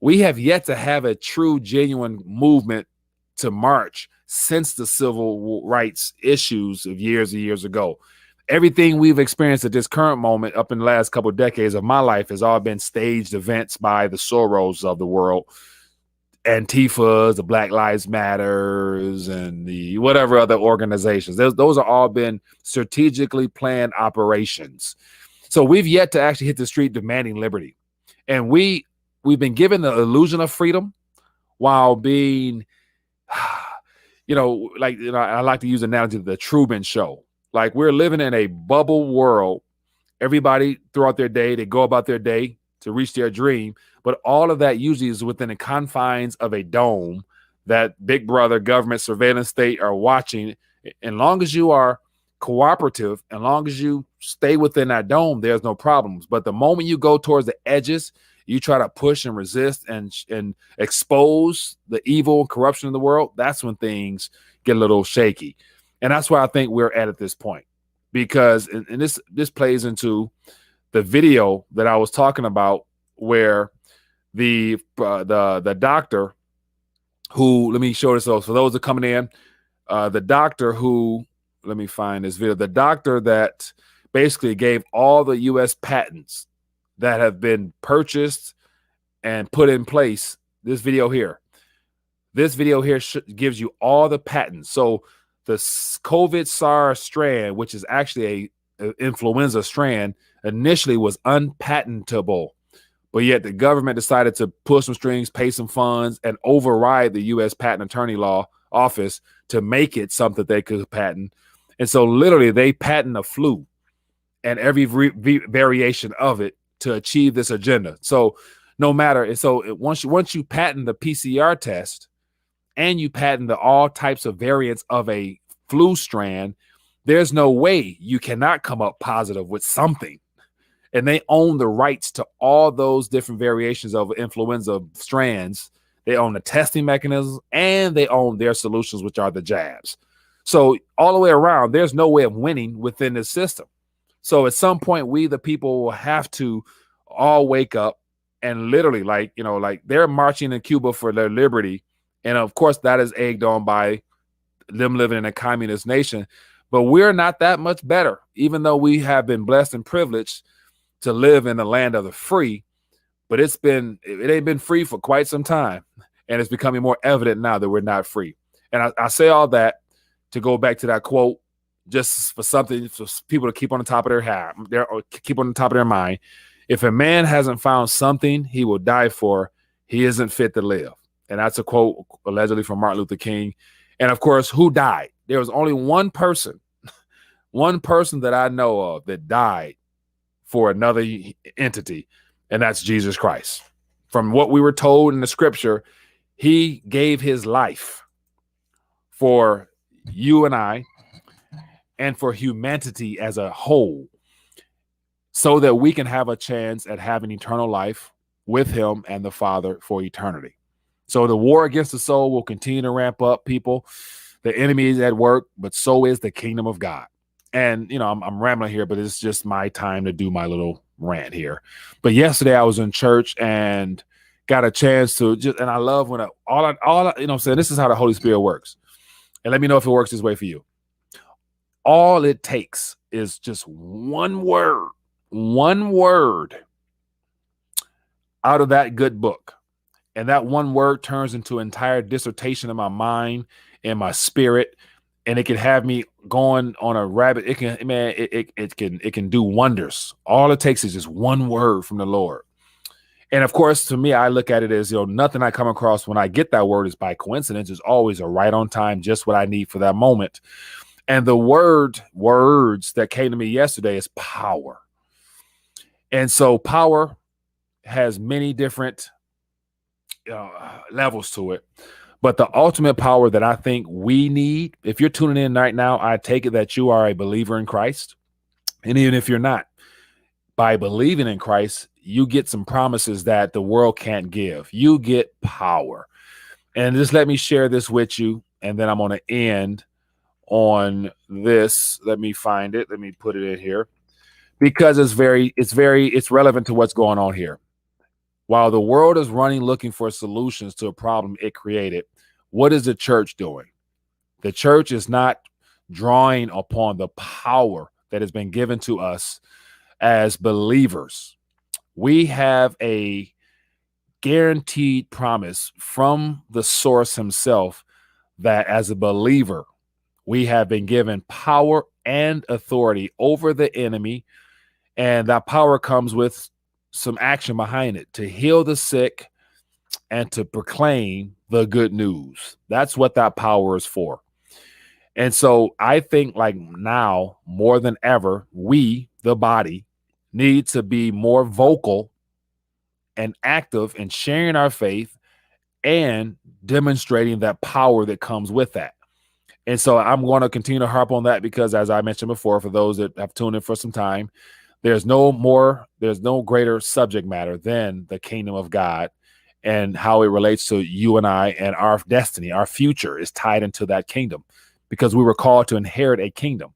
we have yet to have a true, genuine movement to march since the civil rights issues of years and years ago. Everything we've experienced at this current moment up in the last couple of decades of my life has all been staged events by the Soros of the world, Antifas, the Black Lives Matters, and the whatever other organizations. Those are all been strategically planned operations. So we've yet to actually hit the street demanding liberty. And we've been given the illusion of freedom while being, I like to use the analogy of the Truman Show. Like we're living in a bubble world. Everybody throughout their day, they go about their day to reach their dream. But all of that usually is within the confines of a dome that big brother government surveillance state are watching. As long as you are cooperative, as long as you stay within that dome, there's no problems. But the moment you go towards the edges, you try to push and resist and expose the evil and corruption in the world, that's when things get a little shaky. And that's why I think we're at this point, because and this plays into the video that I was talking about, where the doctor who, let me show this for those that are coming in, the doctor who, let me find this video, the doctor that basically gave all the U.S. patents that have been purchased and put in place. This video here gives you all the patents. So the COVID SARS strand, which is actually a influenza strand, initially was unpatentable, but yet the government decided to pull some strings, pay some funds, and override the U.S. Patent Attorney Law Office to make it something they could patent. And so literally they patent the flu and every variation of it to achieve this agenda. So no matter, and so once you patent the PCR test, and you patent all types of variants of a flu strand, there's no way you cannot come up positive with something. And they own the rights to all those different variations of influenza strands they own the testing mechanisms, and they own their solutions, which are the jabs. So all the way around, there's no way of winning within this system. So at some point, we, the people, will have to all wake up and literally, like they're marching in Cuba for their liberty. And of course, that is egged on by them living in a communist nation. But we're not that much better, even though we have been blessed and privileged to live in the land of the free. But it ain't been free for quite some time. And it's becoming more evident now that we're not free. And I say all that to go back to that quote, just for something for people to keep on the top of their head, keep on the top of their mind. If a man hasn't found something he will die for, he isn't fit to live. And that's a quote allegedly from Martin Luther King. And of course, who died? There was only one person that I know of that died for another entity, and that's Jesus Christ. From what we were told in the scripture, he gave his life for you and I and for humanity as a whole, so that we can have a chance at having eternal life with him and the Father for eternity. So the war against the soul will continue to ramp up, people. The enemy is at work, but so is the kingdom of God. And, I'm rambling here, but it's just my time to do my little rant here. But yesterday I was in church and got a chance to and I love when this is how the Holy Spirit works. And let me know if it works this way for you. All it takes is just one word out of that good book. And that one word turns into an entire dissertation in my mind and my spirit. And it can have me going on a rabbit. It can do wonders. All it takes is just one word from the Lord. And of course, to me, I look at it as, nothing I come across when I get that word is by coincidence. It's always a right on time, just what I need for that moment. And the words that came to me yesterday is power. And so power has many different levels to it. But the ultimate power that I think we need, if you're tuning in right now, I take it that you are a believer in Christ. And even if you're not, by believing in Christ, you get some promises that the world can't give. You get power. And just let me share this with you. And then I'm going to end on this. Let me find it. Let me put it in here, because it's relevant to what's going on here. While the world is running looking for solutions to a problem it created, what is the church doing? The church is not drawing upon the power that has been given to us as believers. We have a guaranteed promise from the source himself that as a believer, we have been given power and authority over the enemy. And that power comes with some action behind it to heal the sick and to proclaim the good news. That's what that power is for. And so I think like now more than ever, we, the body, need to be more vocal and active in sharing our faith and demonstrating that power that comes with that. And so I'm going to continue to harp on that because, as I mentioned before, for those that have tuned in for some time, there's no greater subject matter than the kingdom of God and how it relates to you and I, and our destiny. Our future is tied into that kingdom because we were called to inherit a kingdom.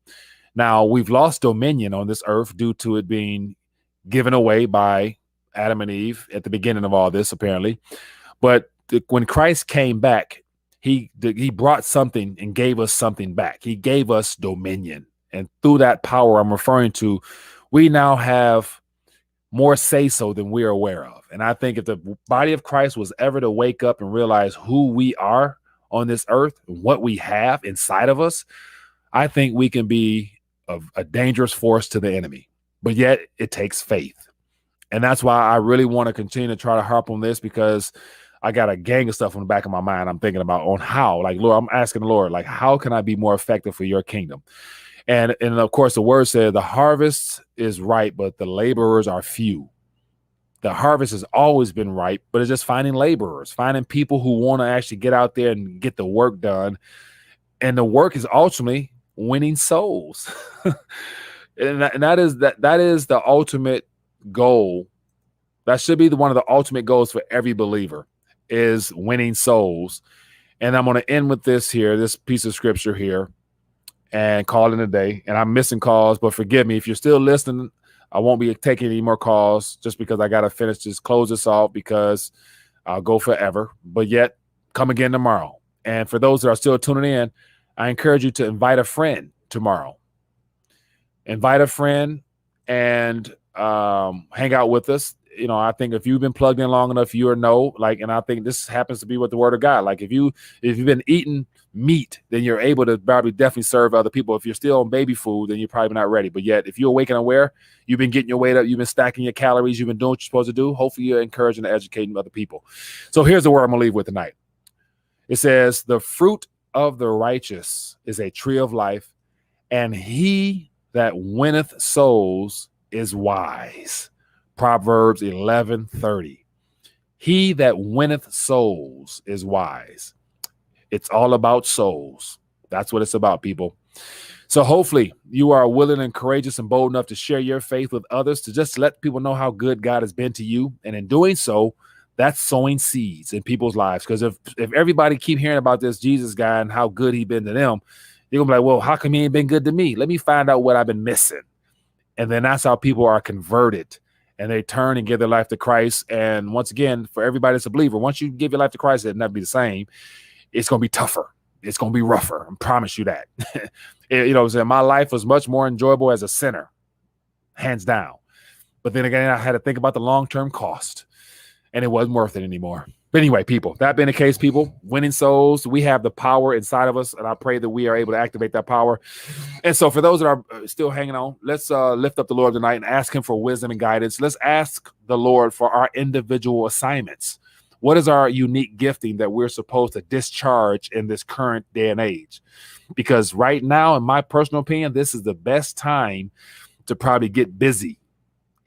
Now, we've lost dominion on this earth due to it being given away by Adam and Eve at the beginning of all this, apparently. But when Christ came back, he brought something and gave us something back. He gave us dominion. And through that power I'm referring to, we now have more say-so than we're aware of. And I think if the body of Christ was ever to wake up and realize who we are on this earth, and what we have inside of us, I think we can be a dangerous force to the enemy. But yet it takes faith. And that's why I really want to continue to try to harp on this, because I got a gang of stuff on the back of my mind I'm thinking about on how, like, Lord, I'm asking the Lord, like, how can I be more effective for your kingdom? And of course, the word said the harvest is ripe, but the laborers are few. The harvest has always been ripe, but it's just finding laborers, finding people who want to actually get out there and get the work done. And the work is ultimately winning souls. and that is the ultimate goal. That should be one of the ultimate goals for every believer, is winning souls. And I'm going to end with this piece of scripture here, and call it a day. And I'm missing calls, but forgive me if you're still listening. I won't be taking any more calls just because I got to close this off, because I'll go forever. But yet, come again tomorrow. And for those that are still tuning in, I encourage you to invite a friend tomorrow. Invite a friend and hang out with us. You know, I think if you've been plugged in long enough, you know, and I think this happens to be with the word of God. Like if you've been eating meat, then you're able to probably definitely serve other people. If you're still on baby food, then you're probably not ready. But yet, if you're awake and aware, you've been getting your weight up, you've been stacking your calories, you've been doing what you're supposed to do. Hopefully you're encouraging and educating other people. So here's the word I'm going to leave with tonight. It says, the fruit of the righteous is a tree of life, and he that winneth souls is wise. Proverbs 11:30. He that winneth souls is wise. It's all about souls. That's what it's about, people. So hopefully you are willing and courageous and bold enough to share your faith with others, to just let people know how good God has been to you. And in doing so, that's sowing seeds in people's lives. Because if everybody keep hearing about this Jesus guy and how good he's been to them, you're going to be like, well, how come he ain't been good to me? Let me find out what I've been missing. And then that's how people are converted. And they turn and give their life to Christ. And once again, for everybody that's a believer, once you give your life to Christ, it'll never be the same. It's going to be tougher. It's going to be rougher. I promise you that. You know what I'm saying? My life was much more enjoyable as a sinner, hands down. But then again, I had to think about the long-term cost, and it wasn't worth it anymore. But anyway, people, that being the case, people, winning souls, we have the power inside of us, and I pray that we are able to activate that power. And so for those that are still hanging on, let's lift up the Lord tonight and ask him for wisdom and guidance. Let's ask the Lord for our individual assignments. What is our unique gifting that we're supposed to discharge in this current day and age? Because right now, in my personal opinion, this is the best time to probably get busy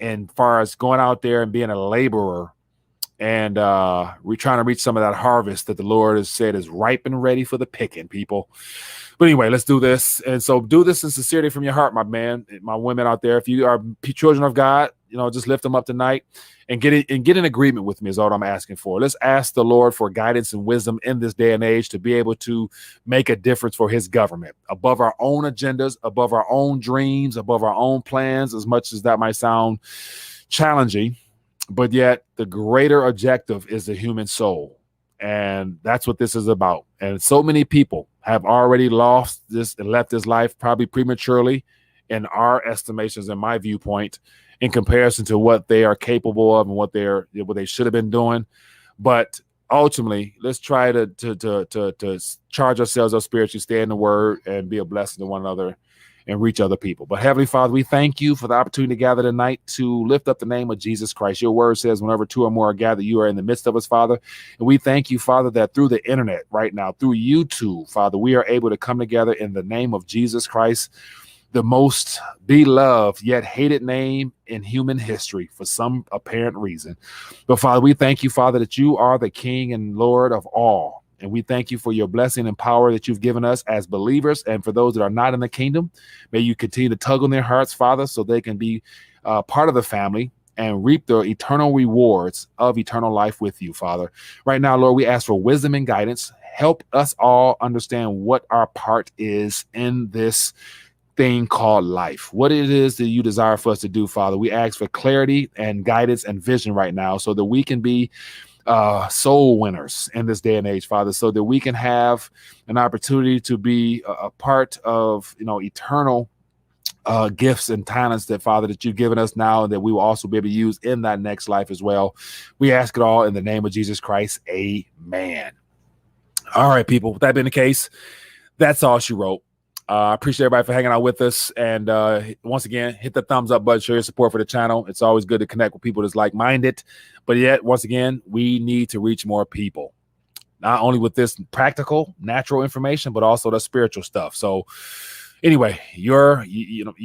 and far as going out there and being a laborer. And we're trying to reach some of that harvest that the Lord has said is ripe and ready for the picking, people. But anyway, let's do this. And so do this in sincerity from your heart, my man, my women out there. If you are children of God, you know, just lift them up tonight and get in agreement with me is all I'm asking for. Let's ask the Lord for guidance and wisdom in this day and age to be able to make a difference for his government above our own agendas, above our own dreams, above our own plans, as much as that might sound challenging. But yet the greater objective is the human soul. And that's what this is about. And so many people have already lost this and left this life probably prematurely in our estimations, in my viewpoint, in comparison to what they are capable of and what they should have been doing. But ultimately, let's try to charge ourselves up spiritually, stay in the word, and be a blessing to one another and reach other people. But Heavenly Father, we thank you for the opportunity to gather tonight to lift up the name of Jesus Christ. Your word says whenever two or more are gathered, you are in the midst of us, Father. And we thank you, Father, that through the internet right now, through YouTube, Father, we are able to come together in the name of Jesus Christ, the most beloved yet hated name in human history for some apparent reason. But Father, we thank you, Father, that you are the King and Lord of all. And we thank you for your blessing and power that you've given us as believers. And for those that are not in the kingdom, may you continue to tug on their hearts, Father, so they can be part of the family and reap the eternal rewards of eternal life with you, Father. Right now, Lord, we ask for wisdom and guidance. Help us all understand what our part is in this thing called life, what it is that you desire for us to do, Father. We ask for clarity and guidance and vision right now so that we can be soul winners in this day and age, Father, so that we can have an opportunity to be a part of, you know, eternal gifts and talents that, Father, that you've given us now, and that we will also be able to use in that next life as well. We ask it all in the name of Jesus Christ. Amen. All right, people, with that being the case, that's all she wrote. I appreciate everybody for hanging out with us. And once again, hit the thumbs up button, show your support for the channel. It's always good to connect with people that's like-minded. But yet, once again, we need to reach more people, not only with this practical, natural information, but also the spiritual stuff. So anyway, you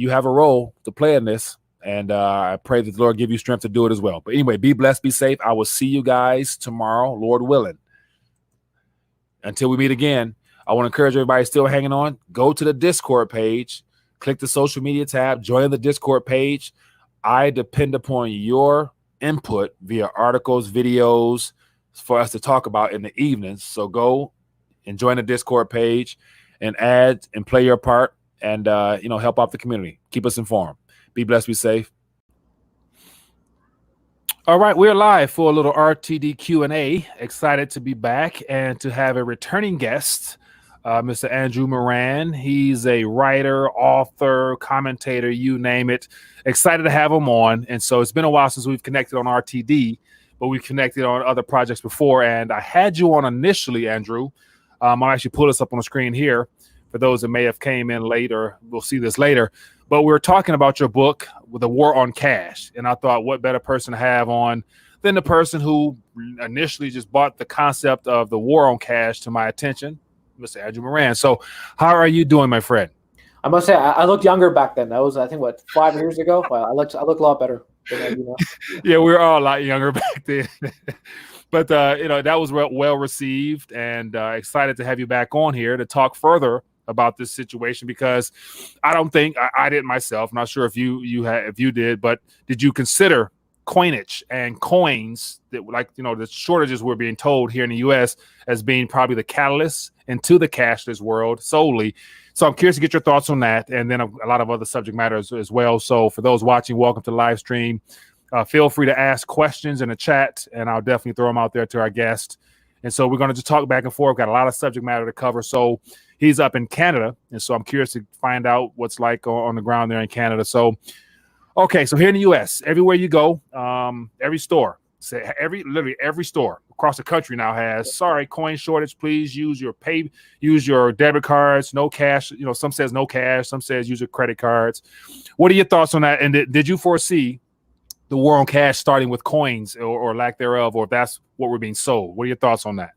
have a role to play in this. And I pray that the Lord give you strength to do it as well. But anyway, be blessed, be safe. I will see you guys tomorrow, Lord willing. Until we meet again, I want to encourage everybody still hanging on. Go to the Discord page, click the social media tab, join the Discord page. I depend upon your input via articles, videos, for us to talk about in the evenings. So go and join the Discord page and add and play your part and, help out the community. Keep us informed. Be blessed, be safe. All right, we're live for a little RTD Q&A. Excited to be back and to have a returning guest, Mr. Andrew Moran. He's a writer, author, commentator, you name it. Excited to have him on. And so it's been a while since we've connected on RTD, but we've connected on other projects before. And I had you on initially, Andrew. I'll actually pull this up on the screen here for those that may have came in late or we'll see this later. But we were talking about your book, The War on Cash. And I thought, what better person to have on than the person who initially just brought the concept of the war on cash to my attention, Mr. Andrew Moran. So how are you doing, my friend? I must say, I looked younger back then. That was, I think, 5 years ago? Well, I look a lot better than I do now. Yeah, we were all a lot younger back then. But, that was well received, and excited to have you back on here to talk further about this situation, because I don't think I did myself. I'm not sure if you did, but did you consider coinage and coins that, like, the shortages we're being told here in the U.S. as being probably the catalyst into the cashless world solely? So I'm curious to get your thoughts on that, and then a lot of other subject matters as well. So for those watching, welcome to the live stream. Feel free to ask questions in the chat, and I'll definitely throw them out there to our guest. And so we're going to just talk back and forth. Got a lot of subject matter to cover. So he's up in Canada, and so I'm curious to find out what's like on the ground there in Canada. So, okay, so here in the U.S., everywhere you go, every store, literally every store across the country now has, sorry, coin shortage. Please use your debit cards, no cash. Some says no cash, some says use your credit cards. What are your thoughts on that? And did you foresee the war on cash starting with coins or lack thereof, or if that's what we're being sold? What are your thoughts on that?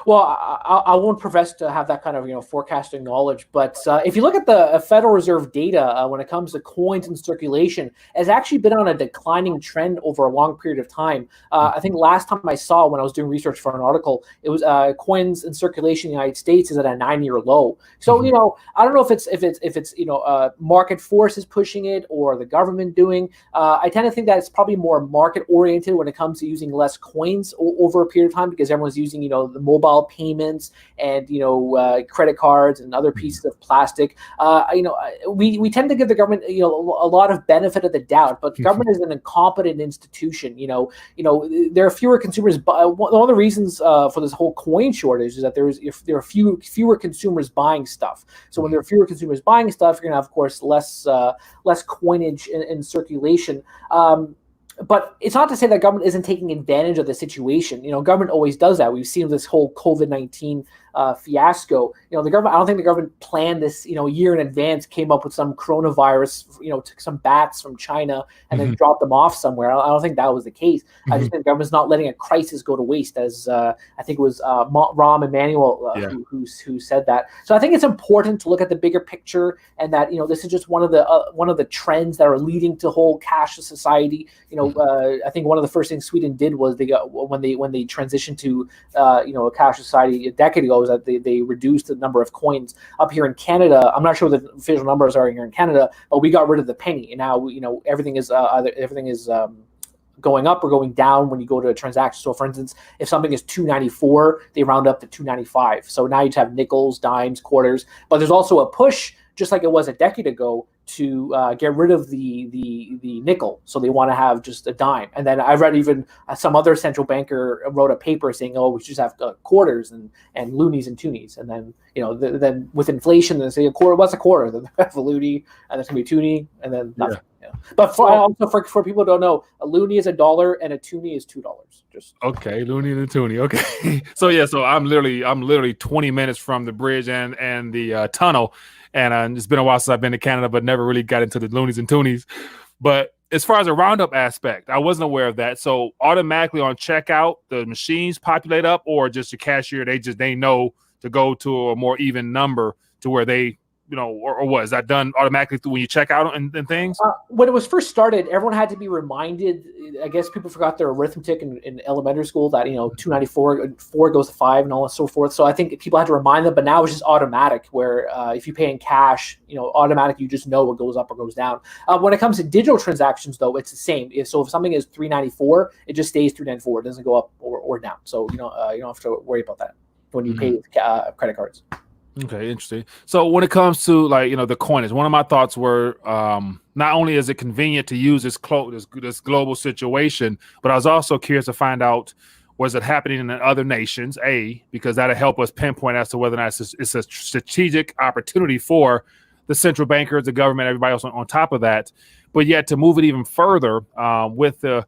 Well, I won't profess to have that kind of forecasting knowledge, but if you look at the Federal Reserve data when it comes to coins in circulation, it's actually been on a declining trend over a long period of time. I think last time I saw, when I was doing research for an article, it was coins in circulation in the United States is at a 9-year low. So I don't know if it's market forces pushing it or the government doing. I tend to think that it's probably more market oriented when it comes to using less coins over a period of time, because everyone's using the mobile payments and credit cards and other pieces of plastic. We tend to give the government a lot of benefit of the doubt, but government is an incompetent institution. There are fewer consumers. One of the reasons for this whole coin shortage is that there are fewer consumers buying stuff. So when there are fewer consumers buying stuff, you're gonna have, of course, less coinage in circulation. But it's not to say that government isn't taking advantage of the situation. Government always does that. We've seen this whole COVID-19 fiasco. The government, I don't think the government planned this, a year in advance, came up with some coronavirus, took some bats from China and then dropped them off somewhere. I don't think that was the case. I just think the government's not letting a crisis go to waste, as I think it was Rahm Emanuel who said that. So I think it's important to look at the bigger picture, and that this is just one of the trends that are leading to whole cashless society. I think one of the first things Sweden did was when they transitioned to a cashless society a decade ago, was that they reduced the number of coins. Up here in Canada, I'm not sure what the official numbers are here in Canada, but we got rid of the penny, and now everything is going up or going down when you go to a transaction. So, for instance, if something is $2.94, they round up to $2.95. So now you have nickels, dimes, quarters. But there's also a push, just like it was a decade ago, to get rid of the nickel. So they want to have just a dime. And then I read even some other central banker wrote a paper saying, we should just have quarters and loonies and toonies. And then, then with inflation, they say a quarter, what's a quarter? Then they have a loonie, and there's going to be a toonie, and then nothing. Yeah. But for people who don't know, a loony is $1 and a toonie is $2. Just okay, loony and a toonie. Okay. So I'm literally 20 minutes from the bridge and the tunnel. And it's been a while since I've been to Canada, but never really got into the loonies and toonies. But as far as a roundup aspect, I wasn't aware of that. So automatically on checkout, the machines populate up, or just the cashier, they know to go to a more even number to where they or what? Is that done automatically when you check out and things? When it was first started, everyone had to be reminded. I guess people forgot their arithmetic in elementary school that 294 4 goes to 5 and all and so forth. So I think people had to remind them, but now it's just automatic. Where if you pay in cash, automatic, you just know what goes up or goes down. When it comes to digital transactions, though, it's the same. If something is 394, it just stays 394. It doesn't go up or down. So you don't have to worry about that when you pay with credit cards. Okay, interesting. So when it comes to the coinage, one of my thoughts were not only is it convenient to use this global situation, but I was also curious to find out, was it happening in other nations? Because that'll help us pinpoint as to whether or not it's a strategic opportunity for the central bankers, the government, everybody else on top of that. But yet to move it even further with the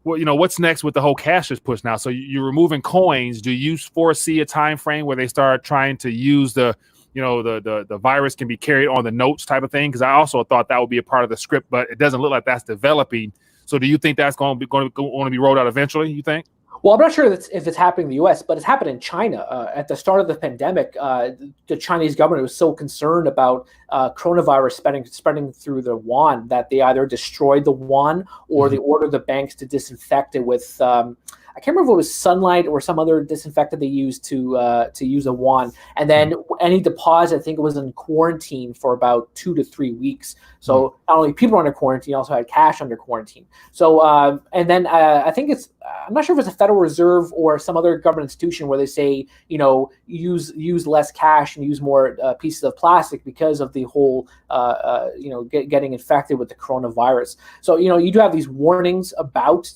what's next with the whole cashless push now? So you're removing coins. Do you foresee a time frame where they start trying to use the virus can be carried on the notes type of thing? Because I also thought that would be a part of the script, but it doesn't look like that's developing. So do you think that's going to be rolled out eventually, you think? Well, I'm not sure if it's happening in the U.S., but it's happened in China. At the start of the pandemic, the Chinese government was so concerned about coronavirus spreading through the yuan that they either destroyed the yuan or they ordered the banks to disinfect it with I can't remember if it was sunlight or some other disinfectant they used to use a yuan. And then any deposit, I think it was in quarantine for about 2 to 3 weeks. So not only people were under quarantine, also had cash under quarantine. So and then I think I'm not sure if it's a Federal Reserve or some other government institution where they say, use less cash and use more pieces of plastic because of the whole, getting infected with the coronavirus. So, you do have these warnings about,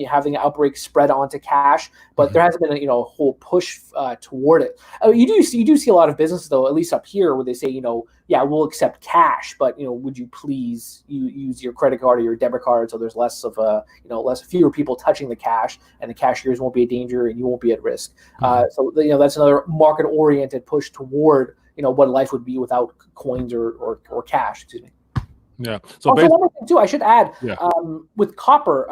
having an outbreak spread onto cash, but there hasn't been a whole push toward it. You do see a lot of businesses, though, at least up here, where they say, we'll accept cash, but would you please use your credit card or your debit card so there's less of fewer people touching the cash, and the cashiers won't be a danger and you won't be at risk. So that's another market-oriented push toward what life would be without coins or cash. Excuse me. Yeah. So one more thing too, I should add, with copper,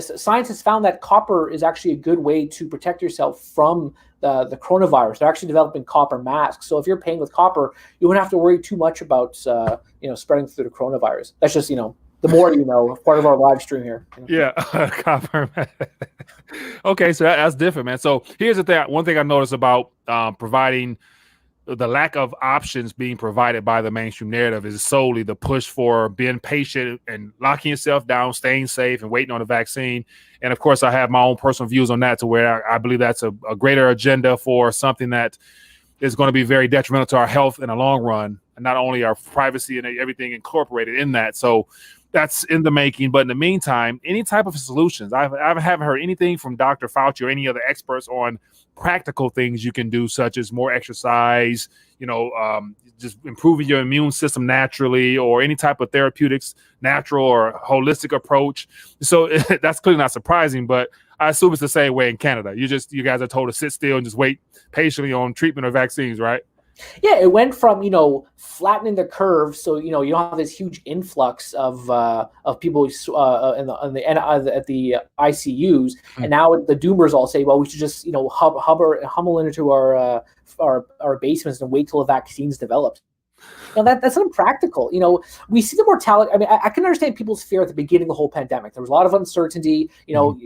science has found that copper is actually a good way to protect yourself from the coronavirus. They're actually developing copper masks. So if you're paying with copper, you won't have to worry too much about spreading through the coronavirus. That's just the more you know, part of our live stream here. Yeah, copper. Okay, so that's different, man. So here's the thing. One thing I noticed about providing the lack of options being provided by the mainstream narrative is solely the push for being patient and locking yourself down, staying safe, and waiting on a vaccine. And of course, I have my own personal views on that, to where I believe that's a greater agenda for something that is going to be very detrimental to our health in the long run, and not only our privacy and everything incorporated in that. So that's in the making. But in the meantime, any type of solutions, I haven't heard anything from Dr. Fauci or any other experts on practical things you can do, such as more exercise, just improving your immune system naturally, or any type of therapeutics, natural or holistic approach. So that's clearly not surprising, but I assume it's the same way in Canada. You guys are told to sit still and just wait patiently on treatment or vaccines, right? Yeah, it went from flattening the curve, so you don't have this huge influx of people at the ICUs, and now the doomers all say, well, we should just humble into our basements and wait till a vaccine's developed. That's impractical. We see the mortality. I mean, I can understand people's fear at the beginning of the whole pandemic. There was a lot of uncertainty. You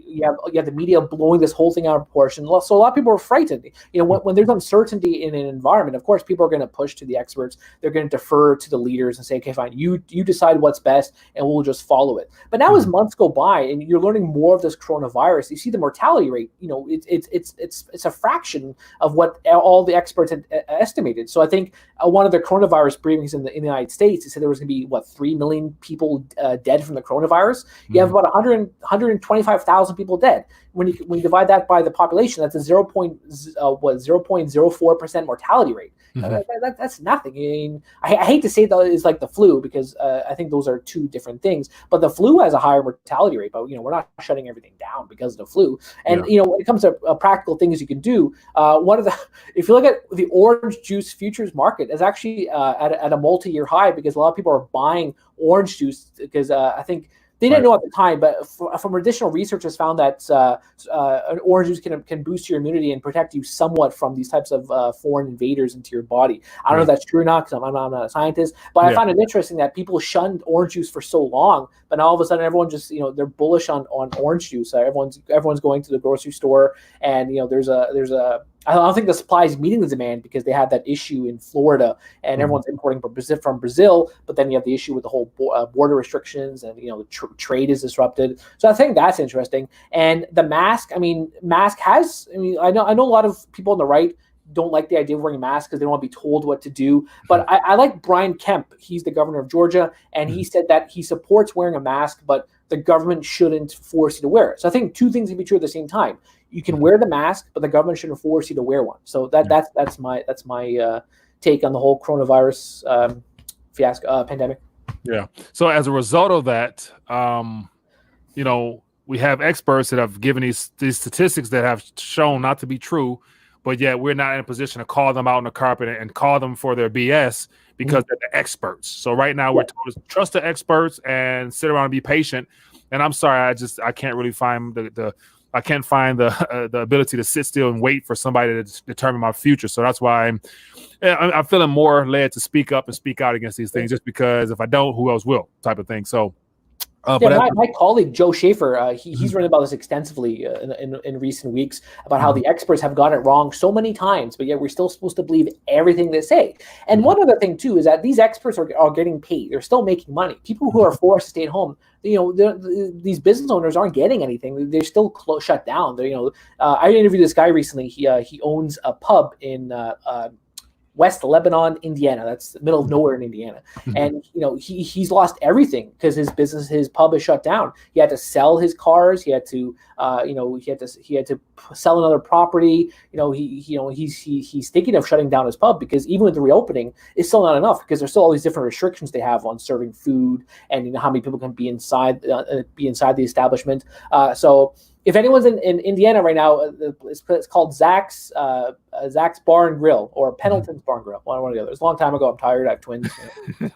have the media blowing this whole thing out of proportion. So a lot of people are frightened. When there's uncertainty in an environment, of course, people are going to push to the experts. They're going to defer to the leaders and say, okay, fine, you decide what's best, and we'll just follow it. But now, as months go by and you're learning more of this coronavirus, you see the mortality rate. It's a fraction of what all the experts had estimated. So I think one of the coronavirus briefings in the United States, they said there was going to be 3 million people dead from the coronavirus. You have about 125,000 people dead. When you divide that by the population, that's a 0.04% mortality rate. That's nothing. I mean, I hate to say that it's like the flu, because I think those are two different things. But the flu has a higher mortality rate. But we're not shutting everything down because of the flu. And when it comes to practical things you can do, if you look at the orange juice futures market, is actually at a multi-year high, because a lot of people are buying orange juice, because I think They didn't know at the time, but from additional research has found that orange juice can boost your immunity and protect you somewhat from these types of foreign invaders into your body. I don't know if that's true or not because I'm not a scientist, but I found it interesting that people shunned orange juice for so long, but now all of a sudden everyone just, they're bullish on orange juice. Everyone's going to the grocery store, and there's a I don't think the supply is meeting the demand because they had that issue in Florida, and everyone's importing from Brazil. But then you have the issue with the whole border restrictions, and the trade is disrupted. So I think that's interesting. And the mask, mask has. I know a lot of people on the right don't like the idea of wearing masks because they don't want to be told what to do. But I like Brian Kemp. He's the governor of Georgia, and he said that he supports wearing a mask, but the government shouldn't force you to wear it. So I think two things can be true at the same time. You can wear the mask, but the government shouldn't force you to wear one. So that's my take on the whole coronavirus fiasco pandemic. Yeah. So as a result of that, we have experts that have given these statistics that have shown not to be true, but yet we're not in a position to call them out on the carpet and call them for their BS because they're the experts. So right now we're told to trust the experts and sit around and be patient. And I'm sorry, I can't really find the ability to sit still and wait for somebody to determine my future. So that's why I'm feeling more led to speak up and speak out against these things, just because if I don't, who else will, type of thing. So. My colleague Joe Schaefer, he's written about this extensively in recent weeks about how the experts have got it wrong so many times, but yet we're still supposed to believe everything they say. And one other thing too is that these experts are getting paid; they're still making money. People who are forced to stay at home, these business owners aren't getting anything; they're still shut down. I interviewed this guy recently. He owns a pub in West Lebanon, Indiana. That's the middle of nowhere in Indiana. And he's lost everything because his pub is shut down. He had to sell his cars. He had to he had to sell another property. He's thinking of shutting down his pub because even with the reopening, it's still not enough because there's still all these different restrictions they have on serving food and how many people can be inside the establishment. So if anyone's in Indiana right now, it's called Zach's Bar and Grill or Pendleton's Bar and Grill. One or the other. It's a long time ago. I'm tired. I have twins. You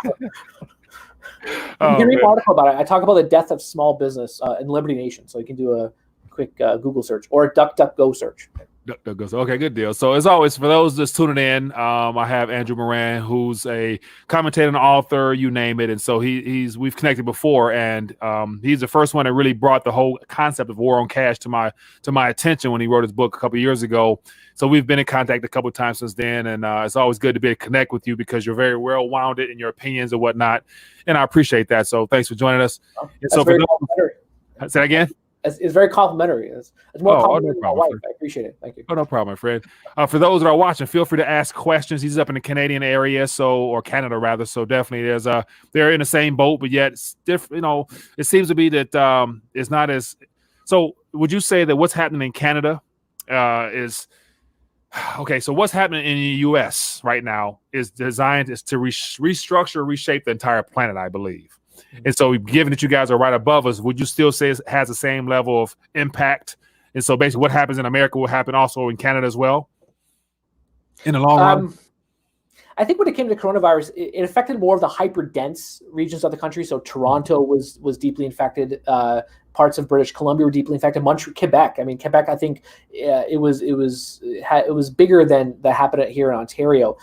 can read an article about it. I talk about the death of small business in Liberty Nation. So you can do a quick Google search or a DuckDuckGo search. Okay, good deal. So as always, for those just tuning in, I have Andrew Moran, who's a commentator and author, you name it. And so we've connected before, and he's the first one that really brought the whole concept of war on cash to my attention when he wrote his book a couple of years ago. So we've been in contact a couple of times since then, and it's always good to be able to connect with you because you're very well wounded in your opinions and whatnot, and I appreciate that. So thanks for joining us. And so say that again. It's very complimentary. It's more complimentary than my wife. I appreciate it. Thank you. Oh, no problem, my friend. For those that are watching, feel free to ask questions. He's up in the Canadian area, or Canada rather. So definitely, they're in the same boat, but yet it's different. It seems to be that it's not as. So, would you say that what's happening in Canada is okay? So, what's happening in the U.S. right now is designed to restructure, reshape the entire planet, I believe. And so, given that you guys are right above us, would you still say it has the same level of impact? And so, basically, what happens in America will happen also in Canada as well in the long run? I think when it came to coronavirus, it affected more of the hyper-dense regions of the country. So Toronto was deeply infected. Parts of British Columbia were deeply infected. Quebec. Quebec. I think it was bigger than that happened here in Ontario.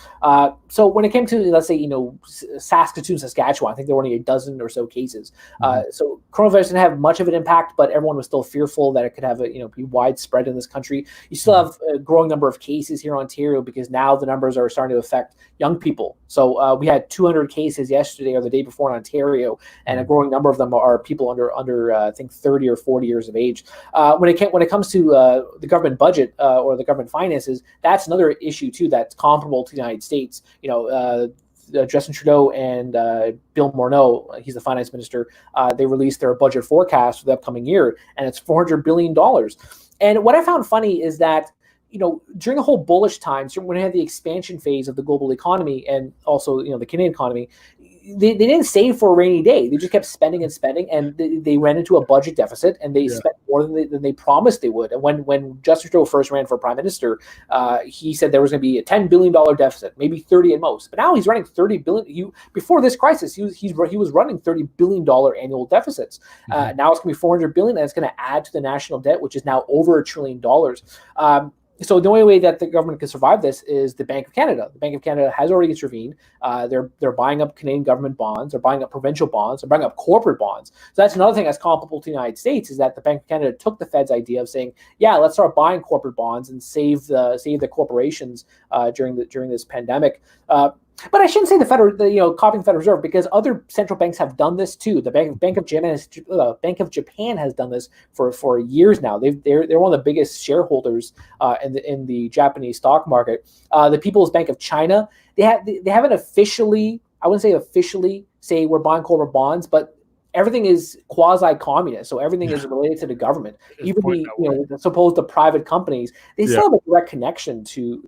So when it came to, let's say, Saskatoon, Saskatchewan, I think there were only a dozen or so cases. So coronavirus didn't have much of an impact, but everyone was still fearful that it could have be widespread in this country. You still have a growing number of cases here in Ontario because now the numbers are starting to affect young people. So we had 200 cases yesterday or the day before in Ontario, and a growing number of them are people under I think 30 or 40 years of age. When it comes to the government budget or the government finances, that's another issue too that's comparable to the United States. Justin Trudeau and Bill Morneau, he's the finance minister, they released their budget forecast for the upcoming year, and it's $400 billion. And what I found funny is that during the whole bullish times, when we had the expansion phase of the global economy and also the Canadian economy, they didn't save for a rainy day. They just kept spending and spending, and they ran into a budget deficit, and they spent more than they promised they would. And when Justin Trudeau first ran for prime minister, he said there was going to be a $10 billion deficit, maybe 30 at most. But now he's running $30 billion. Before this crisis, he was running $30 billion annual deficits. Now it's going to be $400 billion, and it's going to add to the national debt, which is now over $1 trillion. So the only way that the government can survive this is the Bank of Canada. The Bank of Canada has already intervened. They're buying up Canadian government bonds. They're buying up provincial bonds. They're buying up corporate bonds. So that's another thing that's comparable to the United States, is that the Bank of Canada took the Fed's idea of saying, yeah, let's start buying corporate bonds and save the corporations during this pandemic. But I shouldn't say copying the Federal Reserve, because other central banks have done this too. The Bank of Japan has done this for years now. They're one of the biggest shareholders in the Japanese stock market. The People's Bank of China, they haven't officially, I wouldn't say officially, say we're buying corporate bonds, but everything is quasi-communist, so everything is related to the government. Even the supposed private companies, they still have a direct connection to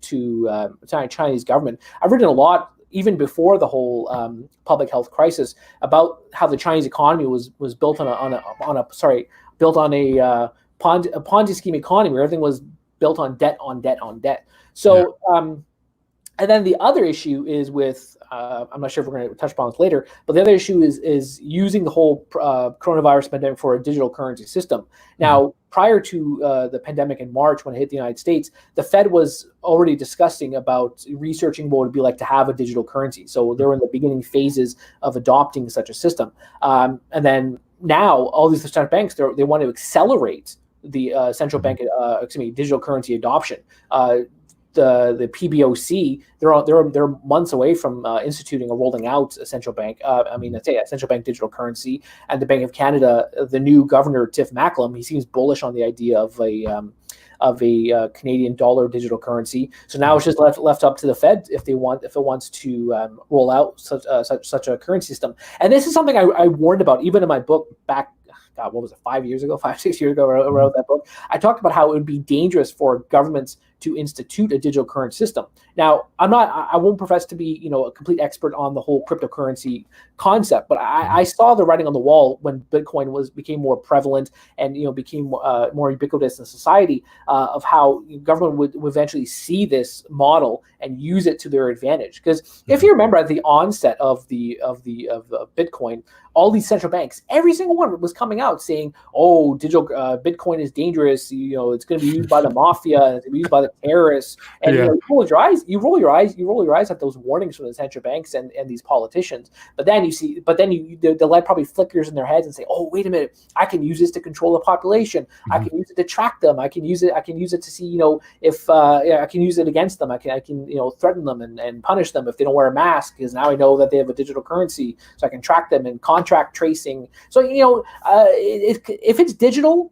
Chinese government. I've written a lot, even before the whole public health crisis, about how the Chinese economy was built on a Ponzi scheme economy, where everything was built on debt on debt on debt. So. And then the other issue is with, I'm not sure if we're going to touch upon this later, but the other issue is using the whole coronavirus pandemic for a digital currency system. Now, prior to the pandemic in March, when it hit the United States, the Fed was already discussing about researching what it would be like to have a digital currency. So they were in the beginning phases of adopting such a system. And then now all these central banks, they want to accelerate the central bank, digital currency adoption. The PBOC, they're months away from instituting or rolling out a central bank. A central bank digital currency. And the Bank of Canada, the new governor Tiff Macklem, he seems bullish on the idea of a Canadian dollar digital currency. So now it's just left up to the Fed if it wants to roll out such a currency system. And this is something I warned about even in my book back. God, what was it, 5 years ago, 6 years ago, I wrote that book. I talked about how it would be dangerous for governments to institute a digital currency system. Now, I won't profess to be, a complete expert on the whole cryptocurrency concept, but I saw the writing on the wall when Bitcoin became more prevalent and, became more ubiquitous in society, of how government would eventually see this model and use it to their advantage. Because if you remember at the onset of Bitcoin, all these central banks, every single one was coming out saying, "Oh, digital Bitcoin is dangerous. It's going to be used by the mafia. It's going to be used by the terrorists." And you roll your eyes at those warnings from the central banks and these politicians. But then the light probably flickers in their heads and say, "Oh, wait a minute! I can use this to control the population. I can use it to track them. I can use it to see if I can use it against them. I can threaten them and punish them if they don't wear a mask, because now I know that they have a digital currency, so I can track them and contract tracing." So if it's digital,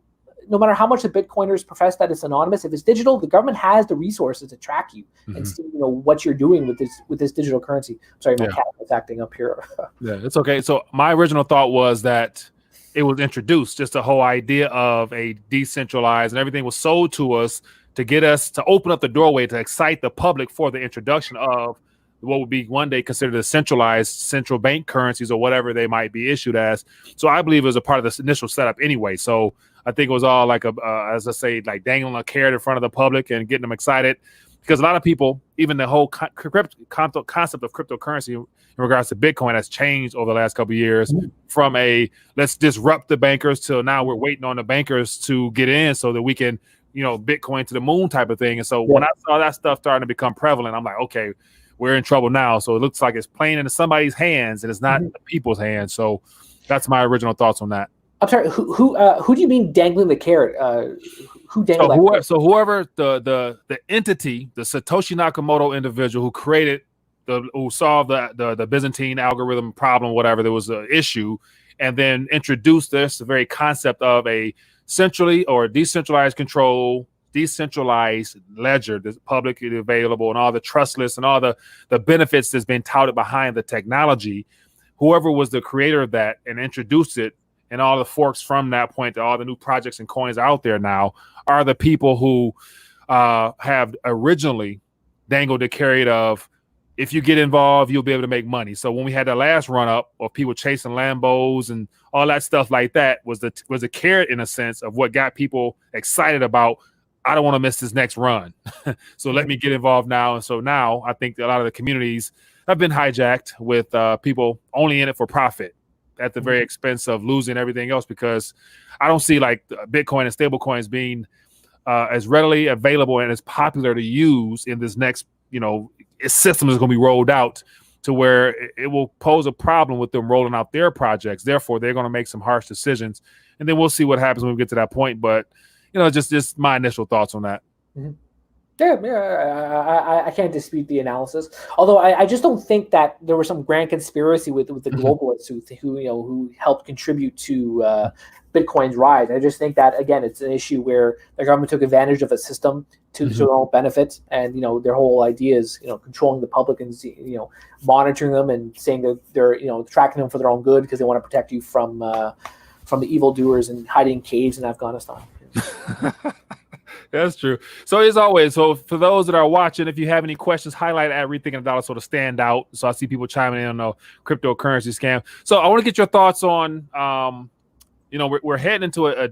no matter how much the Bitcoiners profess that it's anonymous, if it's digital, the government has the resources to track you and see what you're doing with this digital currency. Sorry, my cat was acting up here. Yeah, it's okay. So my original thought was that it was introduced, just the whole idea of a decentralized, and everything was sold to us to get us to open up the doorway to excite the public for the introduction of what would be one day considered a centralized central bank currencies or whatever they might be issued as. So I believe it was a part of this initial setup anyway. So I think it was all like as I say, like dangling a carrot in front of the public and getting them excited, because a lot of people, even the whole concept of cryptocurrency in regards to Bitcoin has changed over the last couple of years from a let's disrupt the bankers to now we're waiting on the bankers to get in so that we can, Bitcoin to the moon type of thing. And so when I saw that stuff starting to become prevalent, I'm like, okay, we're in trouble now. So it looks like it's playing into somebody's hands and it's not the people's hands. So that's my original thoughts on that. I'm sorry. Who do you mean dangling the carrot? Who dangled that carrot? So whoever the entity, the Satoshi Nakamoto individual who solved the Byzantine algorithm problem, whatever, there was an issue, and then introduced the very concept of a centrally or decentralized control, decentralized ledger that's publicly available, and all the trust lists and all the benefits that's been touted behind the technology. Whoever was the creator of that and introduced it, and all the forks from that point to all the new projects and coins out there now, are the people who have originally dangled the carrot of if you get involved, you'll be able to make money. So when we had that last run up of people chasing Lambos and all that stuff like that was a carrot in a sense of what got people excited about, I don't want to miss this next run. So let me get involved now. And so now I think a lot of the communities have been hijacked with people only in it for profit at the very expense of losing everything else, because I don't see like Bitcoin and stable coins being as readily available and as popular to use in this next, system is going to be rolled out to where it will pose a problem with them rolling out their projects. Therefore, they're going to make some harsh decisions, and then we'll see what happens when we get to that point. But, just my initial thoughts on that. Mm-hmm. Yeah, I can't dispute the analysis. Although I just don't think that there was some grand conspiracy with the globalists who helped contribute to Bitcoin's rise. I just think that, again, it's an issue where the government took advantage of a system to their own benefit, and their whole idea is controlling the public and monitoring them and saying that they're tracking them for their own good because they want to protect you from the evildoers and hiding in caves in Afghanistan. That's true. So as always, for those that are watching, if you have any questions, highlight at Rethinking the Dollar sort of stand out. So I see people chiming in on the cryptocurrency scam. So I want to get your thoughts on, we're heading into a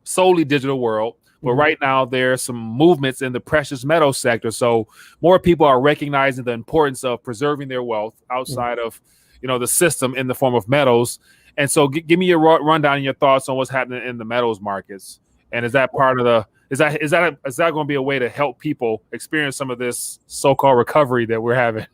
solely digital world, but right now there's some movements in the precious metal sector. So more people are recognizing the importance of preserving their wealth outside of, the system in the form of metals. And so give me your rundown and your thoughts on what's happening in the metals markets. And is that part of the is that going to be a way to help people experience some of this so-called recovery that we're having?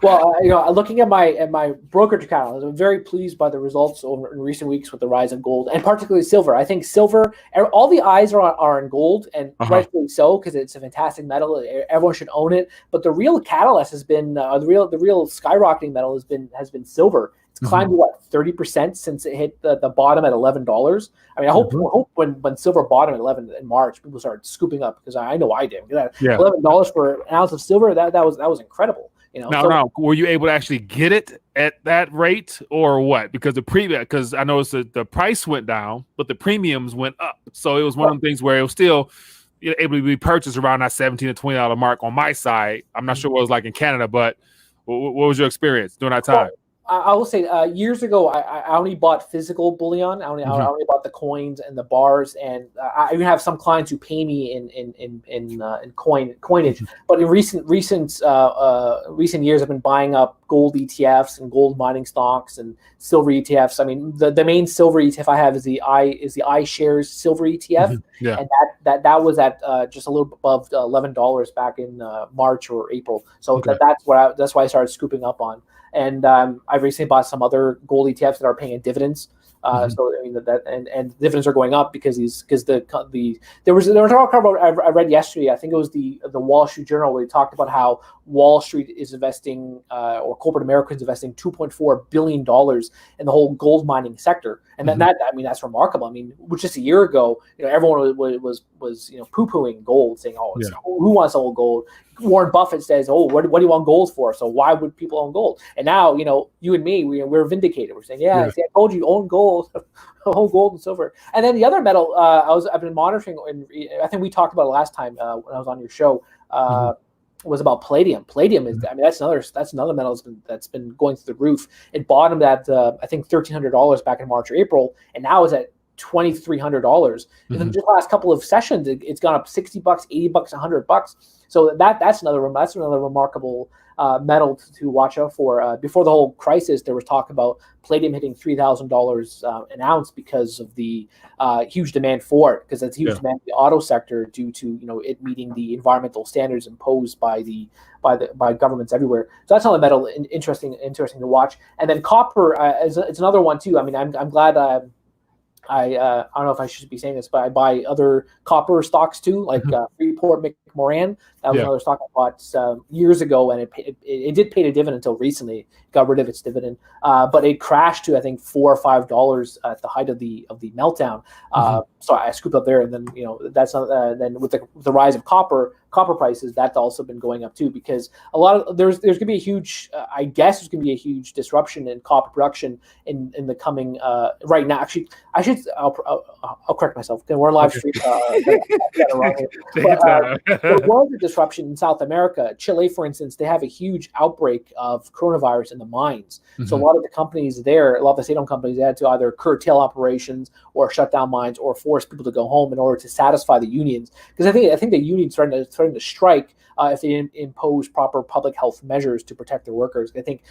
Well, looking at my brokerage account, I'm very pleased by the results over in recent weeks with the rise of gold and particularly silver. I think silver, all the eyes are on gold, and rightfully so, because it's a fantastic metal. Everyone should own it. But the real catalyst has been the real skyrocketing metal has been silver. It's climbed 30% since it hit the bottom at $11. I mean, I hope when silver bottomed at 11 in March, people started scooping up, because I know I did. $11 for an ounce of silver, that was incredible. Now, were you able to actually get it at that rate or what? Because I noticed that the price went down, but the premiums went up. So it was one of the things where it was still able to be purchased around that $17 to $20 mark on my side. I'm not sure what it was like in Canada, but what was your experience during that time? I will say years ago, I only bought physical bullion. I only bought the coins and the bars, and I even have some clients who pay me in coinage. But in recent years, I've been buying up gold ETFs and gold mining stocks and silver ETFs. I mean, the main silver ETF I have is the iShares silver ETF, and that was at just a little above $11 back in March or April. So that's why I started scooping up on. And I've recently bought some other gold ETFs that are paying dividends. So I mean and dividends are going up because there was a talk about I read yesterday. I think it was the Wall Street Journal, where they talked about how Wall Street is investing or corporate America is investing $2.4 billion in the whole gold mining sector, and then that's remarkable. I mean, just a year ago, everyone was poo-pooing gold, saying, who wants to own gold? Warren Buffett says, what do you want gold for? So why would people own gold? And now, you and me, we're vindicated. We're saying, see, I told you own gold, own gold and silver. And then the other metal I've been monitoring, and I think we talked about it last time when I was on your show, was about palladium. Palladium is, that's another metal that's been going through the roof. It bottomed at I think $1,300 back in March or April, and now it's at $2,300. And then just the last couple of sessions, it's gone up $60, $80, $100. So that's another remarkable metal to watch out for. Before the whole crisis, there was talk about palladium hitting $3,000 an ounce because of the huge demand for it, because it's huge demand in the auto sector due to it meeting the environmental standards imposed by governments everywhere. So that's another metal interesting to watch. And then copper it's another one too. I mean, I'm glad. I don't know if I should be saying this, but I buy other copper stocks too, like Freeport McMoran. That was another stock I bought years ago, and it did pay a dividend until recently. It got rid of its dividend, but it crashed to I think $4 or $5 at the height of the meltdown. So I scooped up there, and then that's then with the rise of copper copper prices, that's also been going up too, because a lot of there's going to be a huge, I guess there's going to be a huge disruption in copper production in the coming right now. Actually, I'll correct myself. We're live stream. There was a disruption in South America. Chile, for instance, they have a huge outbreak of coronavirus in the mines. So a lot of the companies there, a lot of the state-owned companies, they had to either curtail operations or shut down mines or force people to go home in order to satisfy the unions. Because I think the unions starting to strike if they didn't impose proper public health measures to protect their workers. I think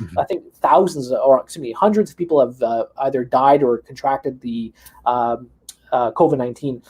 thousands or hundreds of people have either died or contracted the COVID-19.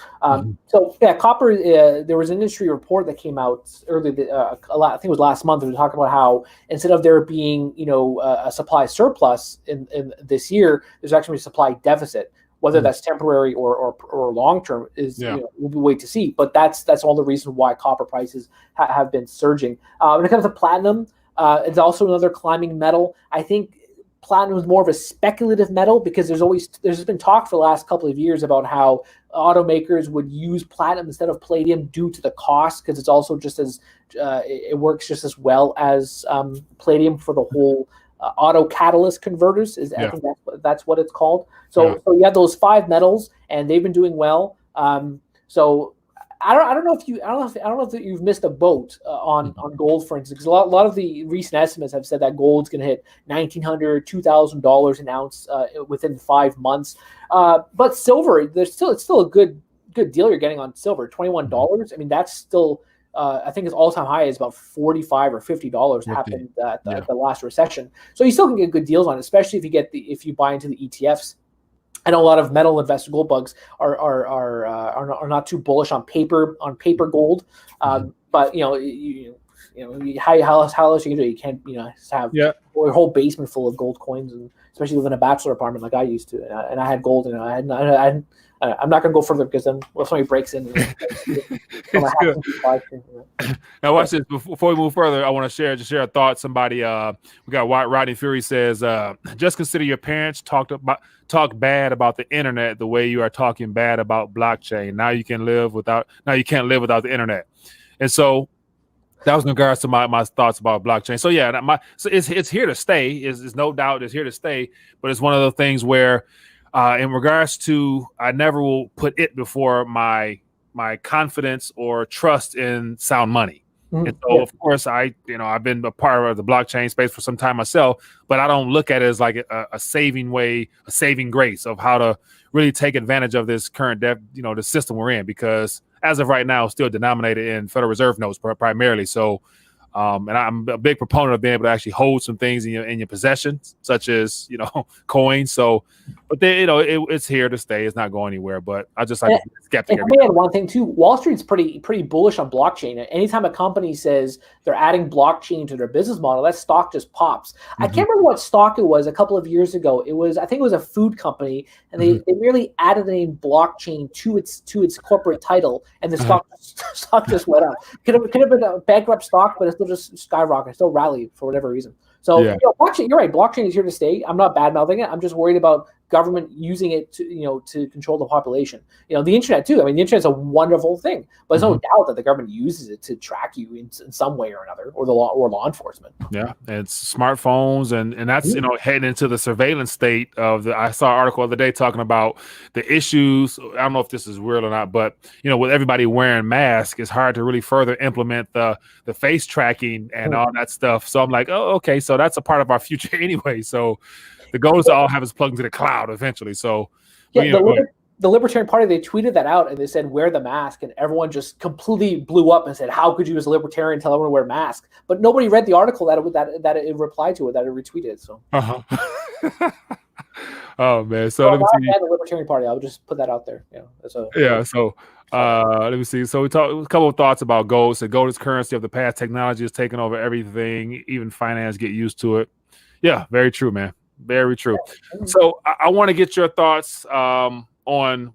So yeah, copper. There was an industry report that came out earlier. I think it was last month. It was talking about how instead of there being a supply surplus in this year, there's actually a supply deficit. Whether that's temporary or long term is we'll be wait to see. But that's all the reason why copper prices have been surging. When it comes to platinum, it's also another climbing metal. I think platinum is more of a speculative metal because there's been talk for the last couple of years about how automakers would use platinum instead of palladium due to the cost, because it's also just as it works just as well as palladium for the whole auto catalyst converters. I think that's what it's called. So you have those 5 metals, and they've been doing well. So I don't know if you've missed a boat on gold, for instance, because a lot of the recent estimates have said that gold's going to hit $1,900, $2,000 an ounce within 5 months. But silver, it's still a good deal you're getting on silver. $21. I mean, that's still. I think its all-time high is about $45 or $50 happened at the last recession. So you still can get good deals on it, especially if you buy into the ETFs. I know a lot of metal investor gold bugs are not too bullish on paper gold, but how else you can do it? You can't have your whole basement full of gold coins, and especially live in a bachelor apartment like I used to, and I had gold, and I'm not going to go further because then if somebody breaks in. Now watch this. Before we move further, I want to share a thought. Somebody, we got Rodney Fury says, just consider your parents talk bad about the internet the way you are talking bad about blockchain. Now you can't live without the internet. And so that was in regards to my thoughts about blockchain. So yeah, it's here to stay. Is no doubt it's here to stay. But it's one of those things where, in regards to, I never will put it before my confidence or trust in sound money. And so, of course, I've been a part of the blockchain space for some time myself, but I don't look at it as like a saving grace of how to really take advantage of this current the system we're in, because as of right now, it's still denominated in Federal Reserve notes primarily. So, and I'm a big proponent of being able to actually hold some things in your possession, such as coins. So, but it's here to stay. It's not going anywhere. But I just like to be skeptic. And add one thing too. Wall Street's pretty bullish on blockchain. Anytime a company says they're adding blockchain to their business model, that stock just pops. I can't remember what stock it was a couple of years ago. I think it was a food company, and they merely added the name blockchain to its corporate title, and the stock just went up. Could have been a bankrupt stock, but it's still just skyrocketed, still rallied for whatever reason. So blockchain, you're right. Blockchain is here to stay. I'm not bad mouthing it. I'm just worried about government using it to control the population. The internet too. I mean, the internet's a wonderful thing, but there's no doubt that the government uses it to track you in some way or another, or law enforcement. Yeah, and it's smartphones, and that's heading into the surveillance state of I saw an article the other day talking about the issues. I don't know if this is real or not, but with everybody wearing masks, it's hard to really further implement the face tracking and all that stuff. So I'm like, oh, okay, so that's a part of our future anyway. So the goal is to all have us plugged into the cloud eventually. So the Libertarian Party, they tweeted that out and they said, wear the mask. And everyone just completely blew up and said, how could you as a libertarian tell everyone to wear a mask? But nobody read the article that it replied to it, that it retweeted. So. Oh, man. So let me see. The Libertarian Party, I'll just put that out there. So let me see. So we talked a couple of thoughts about gold. So gold is currency of the past. Technology is taking over everything. Even finance get used to it. Yeah, very true, man. Very true. So I want to get your thoughts on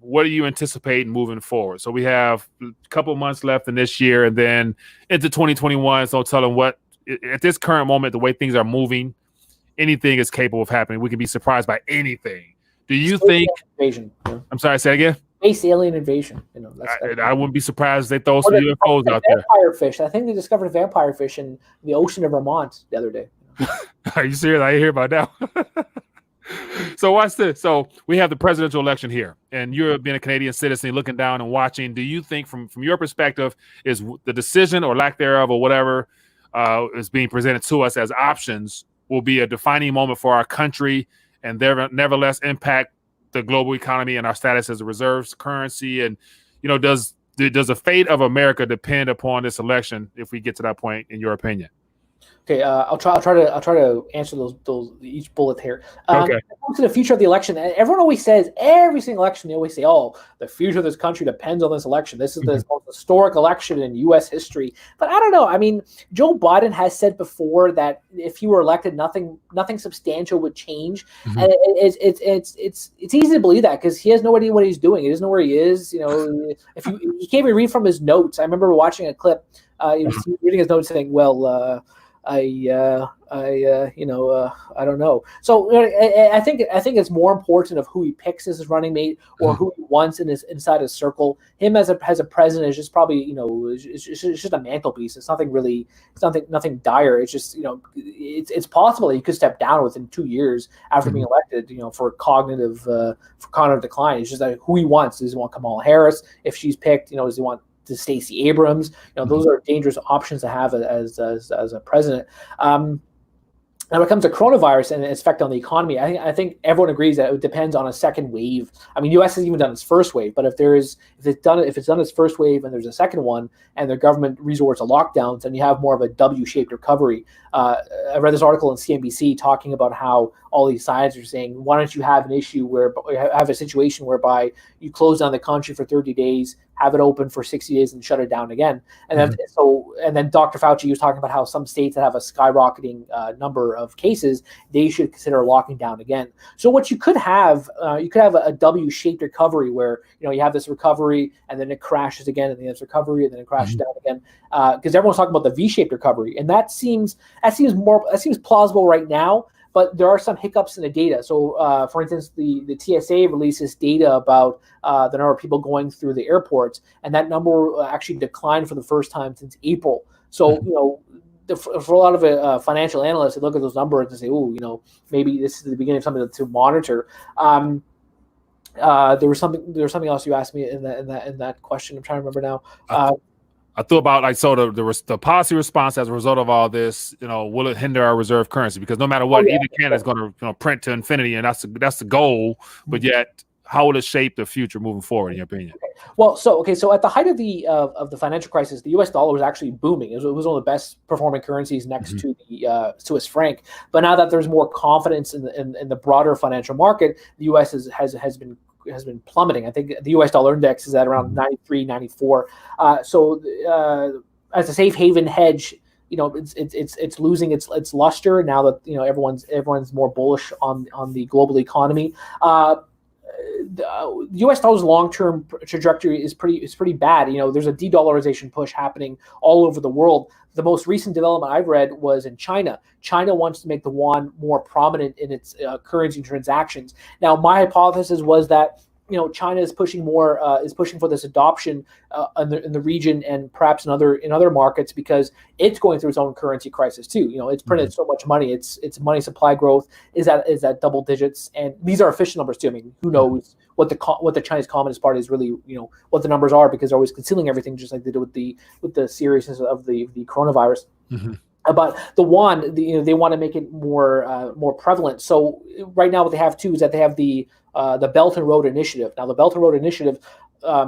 what do you anticipate moving forward. So we have a couple of months left in this year, and then into 2021. So tell them what at this current moment, the way things are moving, anything is capable of happening. We can be surprised by anything. Do you think? I'm sorry, say again. Space alien invasion. I wouldn't be surprised if they throw some UFOs out there. Vampire fish. I think they discovered a vampire fish in the ocean of Vermont the other day. Are you serious? I hear about that. So watch this. So we have the presidential election here, and you're being a Canadian citizen, looking down and watching. Do you think, from your perspective, is the decision or lack thereof, or whatever is being presented to us as options, will be a defining moment for our country, and nevertheless impact the global economy and our status as a reserves currency? And does the fate of America depend upon this election if we get to that point, in your opinion? Okay, I'll try to answer those each bullet here. Okay. When it comes to the future of the election, everyone always says, every single election they always say, "Oh, the future of this country depends on this election. This is the most historic election in U.S. history." But I don't know. I mean, Joe Biden has said before that if he were elected, nothing substantial would change, and it's easy to believe that because he has no idea what he's doing. He doesn't know where he is. If he can't even read from his notes. I remember watching a clip. He was reading his notes saying, "Well, I don't know." So I think it's more important of who he picks as his running mate or who he wants inside his circle. Him as a president is just probably it's just a mantelpiece. It's nothing really. It's nothing dire. It's just it's possible that he could step down within 2 years after being elected. For cognitive decline. It's just that who he wants. Does he want Kamala Harris if she's picked? Does he want to Stacey Abrams? Those are dangerous options to have as a president. Now, when it comes to coronavirus and its effect on the economy, I think everyone agrees that it depends on a second wave. I mean, U.S. has even done its first wave, but if it's done its first wave and there's a second one, and the government resorts to lockdowns, then you have more of a W-shaped recovery. I read this article on CNBC talking about how all these scientists are saying, why don't you have a situation whereby you close down the country for 30 days, have it open for 60 days, and shut it down again. And then Dr. Fauci was talking about how some states that have a skyrocketing number of cases, they should consider locking down again. So what you could have a W-shaped recovery where you have this recovery and then it crashes again, and then it's recovery and then it crashes down again. Because everyone's talking about the V-shaped recovery, and that seems plausible right now. But there are some hiccups in the data. So, for instance, the TSA releases data about the number of people going through the airports, and that number actually declined for the first time since April. So, for a lot of financial analysts, they look at those numbers and say, "Oh, maybe this is the beginning of something to monitor." There was something else you asked me in that question. I'm trying to remember now. I thought about the policy response as a result of all this. Will it hinder our reserve currency? Because no matter what, either Canada is going to print to infinity, and that's the goal. But yet, how will it shape the future moving forward, in your opinion? Well, so at the height of the financial crisis, the U.S. dollar was actually booming. It was one of the best performing currencies next to the Swiss franc. But now that there's more confidence in the broader financial market, the U.S. has been plummeting. I think the U.S. dollar index is at around 93, 94. So as a safe haven hedge, it's losing its luster now that everyone's more bullish on the global economy. The U.S. dollar's long-term trajectory is pretty bad. There's a de-dollarization push happening all over the world. The most recent development I've read was in China. China wants to make the yuan more prominent in its currency transactions. Now, my hypothesis was that China is pushing for this adoption in the region and perhaps in other markets because it's going through its own currency crisis too. It's printed so much money. Its money supply growth is at double digits, and these are official numbers too. I mean, who knows what the Chinese Communist Party is really what the numbers are, because they're always concealing everything, just like they did with the seriousness of the coronavirus. But the yuan, they want to make it more prevalent. So right now, what they have too is that they have the Belt and Road Initiative. Now, the Belt and Road Initiative, I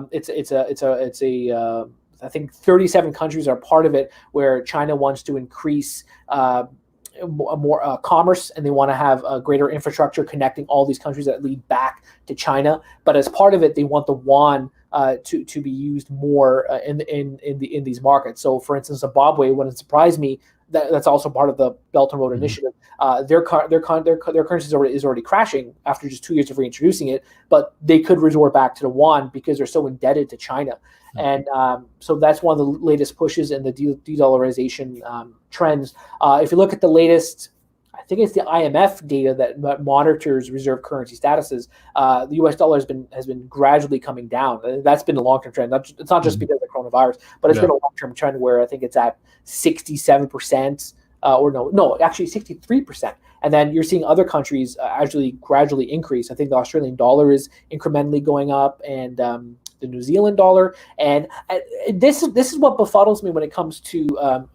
think 37 countries are part of it, where China wants to increase more commerce, and they want to have a greater infrastructure connecting all these countries that lead back to China. But as part of it, they want the yuan to be used more in these markets. So, for instance, Zimbabwe wouldn't surprise me. That's also part of the Belt and Road Initiative. Their currency is already crashing after just 2 years of reintroducing it, but they could resort back to the yuan because they're so indebted to China. And so that's one of the latest pushes in the de-dollarization trends. If you look at the latest I think it's the IMF data that monitors reserve currency statuses. The U.S. dollar has been gradually coming down. That's been a long-term trend. It's not just because of coronavirus, but it's been a long-term trend where I think it's at 67%, actually 63%. And then you're seeing other countries actually gradually increase. I think the Australian dollar is incrementally going up, and the New Zealand dollar. And this is what befuddles me when it comes to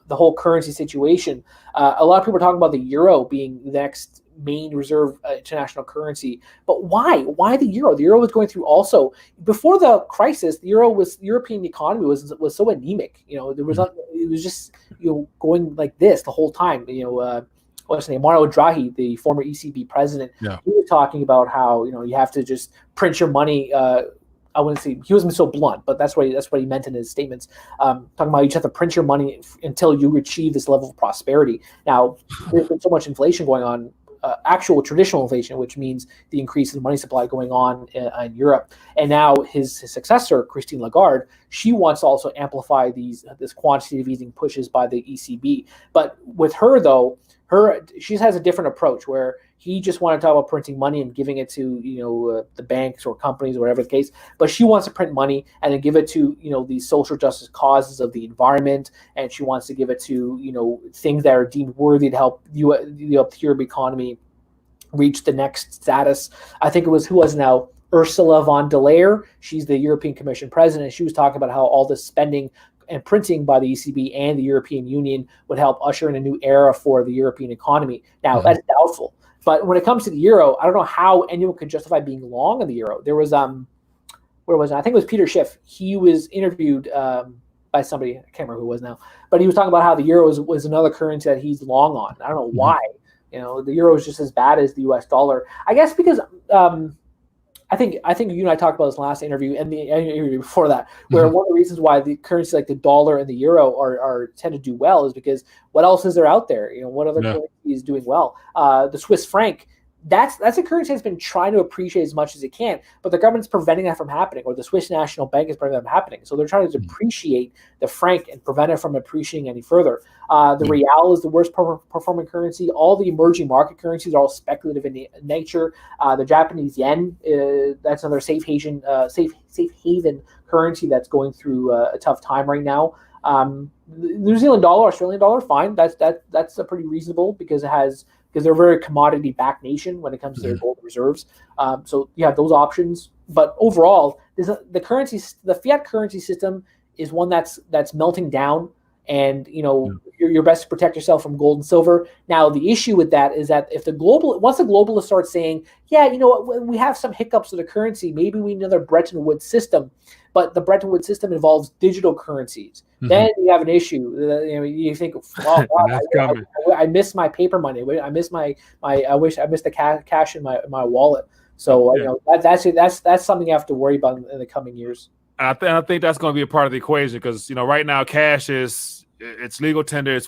the whole currency situation. A lot of people are talking about the euro being the next main reserve international currency, but why? Why the euro? The euro was going through also before the crisis. The European economy was so anemic. There was not. It was just going like this the whole time. What's his name? Mario Draghi, the former ECB president, he was talking about how you have to just print your money. I wouldn't say he wasn't so blunt, but that's what he meant in his statements. Talking about you just have to print your money until you achieve this level of prosperity. Now, there's been so much inflation going on, actual traditional inflation, which means the increase in money supply going on in Europe. And now his successor, Christine Lagarde, she wants to also amplify this quantitative easing pushes by the ECB. But with her, though, she has a different approach where he just wanted to talk about printing money and giving it to the banks or companies or whatever the case, but she wants to print money and then give it to these social justice causes of the environment, and she wants to give it to things that are deemed worthy to help the European economy reach the next status. I think it was Ursula von der Leyen. She's the European Commission president. She was talking about how all this spending and printing by the ECB and the European Union would help usher in a new era for the European economy. Now, that's doubtful. But when it comes to the euro, I don't know how anyone could justify being long on the euro. There was, where was it? I think it was Peter Schiff. He was interviewed by somebody, I can't remember who it was now, but he was talking about how the euro was another currency that he's long on. I don't know why. The euro is just as bad as the US dollar. I guess because I think you and I talked about this last interview and the interview before that, where one of the reasons why the currencies like the dollar and the euro are tend to do well is because what else is there out there? What other currency is doing well? The Swiss franc, that's a currency that's been trying to appreciate as much as it can, but the government's preventing that from happening, or the Swiss National Bank is preventing that from happening. So they're trying to depreciate the franc and prevent it from appreciating any further. The real is the worst performing currency. All the emerging market currencies are all speculative in nature. The Japanese yen, that's another safe haven currency that's going through a tough time right now. The New Zealand dollar, Australian dollar, fine. That's a pretty reasonable because they're a very commodity backed nation when it comes to their gold reserves. So you have those options. But overall, the fiat currency system is one that's melting down, and you're best to protect yourself from gold and silver. Now, the issue with that is that if once the globalists start saying, we have some hiccups with the currency, maybe we need another Bretton Woods system, but the Bretton Woods system involves digital currencies. Then you have an issue. You think, I miss my paper money. I miss I wish I missed the cash in my wallet. So that's something you have to worry about in the coming years. I think that's going to be a part of the equation because right now cash it's legal tender. It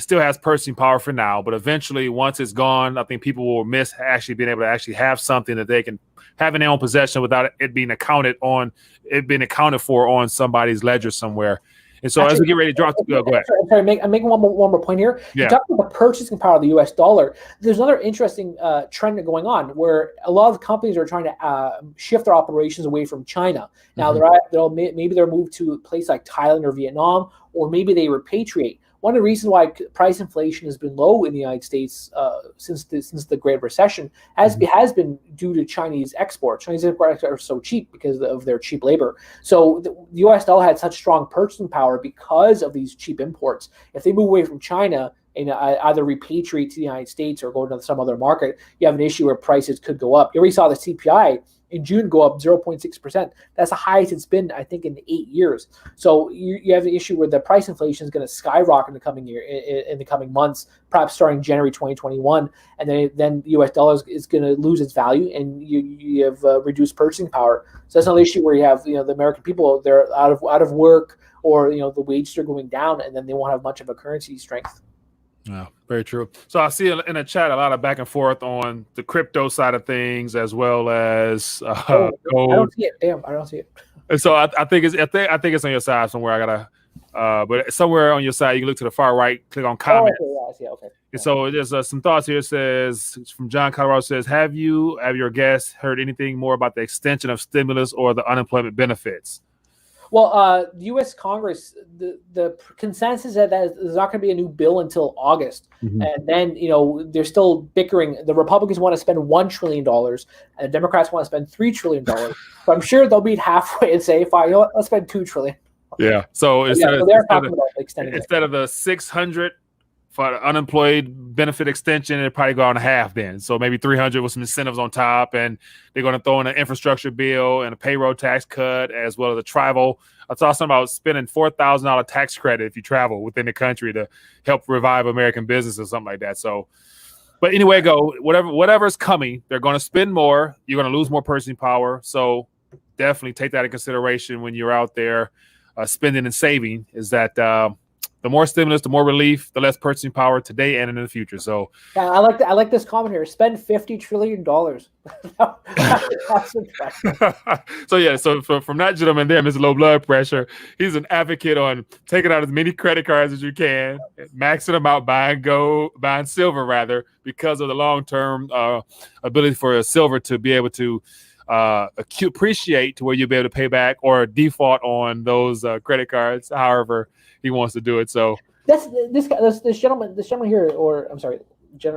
still has purchasing power for now, but eventually once it's gone, I think people will miss actually being able to actually have something that they can have in their own possession without it being accounted for on somebody's ledger somewhere. And so as we get ready to drop, go ahead. I'm making one more point here. You talk about the purchasing power of the U.S. dollar. There's another interesting trend going on where a lot of companies are trying to shift their operations away from China. Now, maybe they're moved to a place like Thailand or Vietnam, or maybe they repatriate. One of the reasons why price inflation has been low in the United States since the Great Recession has been due to Chinese exports. Chinese exports are so cheap because of their cheap labor. So the U.S. dollar had such strong purchasing power because of these cheap imports. If they move away from China and either repatriate to the United States or go to some other market, you have an issue where prices could go up. You already saw the CPI in June go up 0.6%. That's the highest it's been, I think, in 8 years. So you have the issue where the price inflation is going to skyrocket in the coming year, in the coming months, perhaps starting January 2021, and then the U.S. dollar is going to lose its value, and you have reduced purchasing power. So that's another issue where you have the American people, they're out of work, or the wages are going down, and then they won't have much of a currency strength. Yeah, very true. So I see in the chat a lot of back and forth on the crypto side of things as well as gold. I don't see it. Damn, I don't see it. And so I think it's on your side somewhere. I gotta But somewhere on your side, you can look to the far right, click on comments. Oh, okay, yeah, I see. Okay. And so there's some thoughts here. It says from John Colorado says, have your guests heard anything more about the extension of stimulus or the unemployment benefits? Well, the U.S. Congress, the consensus is that there's not going to be a new bill until August. Mm-hmm. And then, they're still bickering. The Republicans want to spend $1 trillion, and the Democrats want to spend $3 trillion. So I'm sure they'll meet halfway and say, fine, let's spend $2 trillion. Yeah. So instead of the 600 for the unemployed benefit extension, it'd probably go on half then. So maybe 300 with some incentives on top, and they're going to throw in an infrastructure bill and a payroll tax cut, as well as a travel. I saw something about spending $4,000 tax credit if you travel within the country to help revive American business or something like that. So, but anyway, whatever's coming, they're going to spend more. You're going to lose more purchasing power. So definitely take that in consideration when you're out there spending and saving. Is that the more stimulus, the more relief, the less purchasing power today and in the future. So yeah, I like this comment here. Spend $50 trillion. So from that gentleman there, Mr. Low Blood Pressure, he's an advocate on taking out as many credit cards as you can, maxing them out, buying silver rather, because of the long-term ability for silver to be able to appreciate to where you'll be able to pay back or default on those credit cards, however he wants to do it. So this gentleman here, or I'm sorry,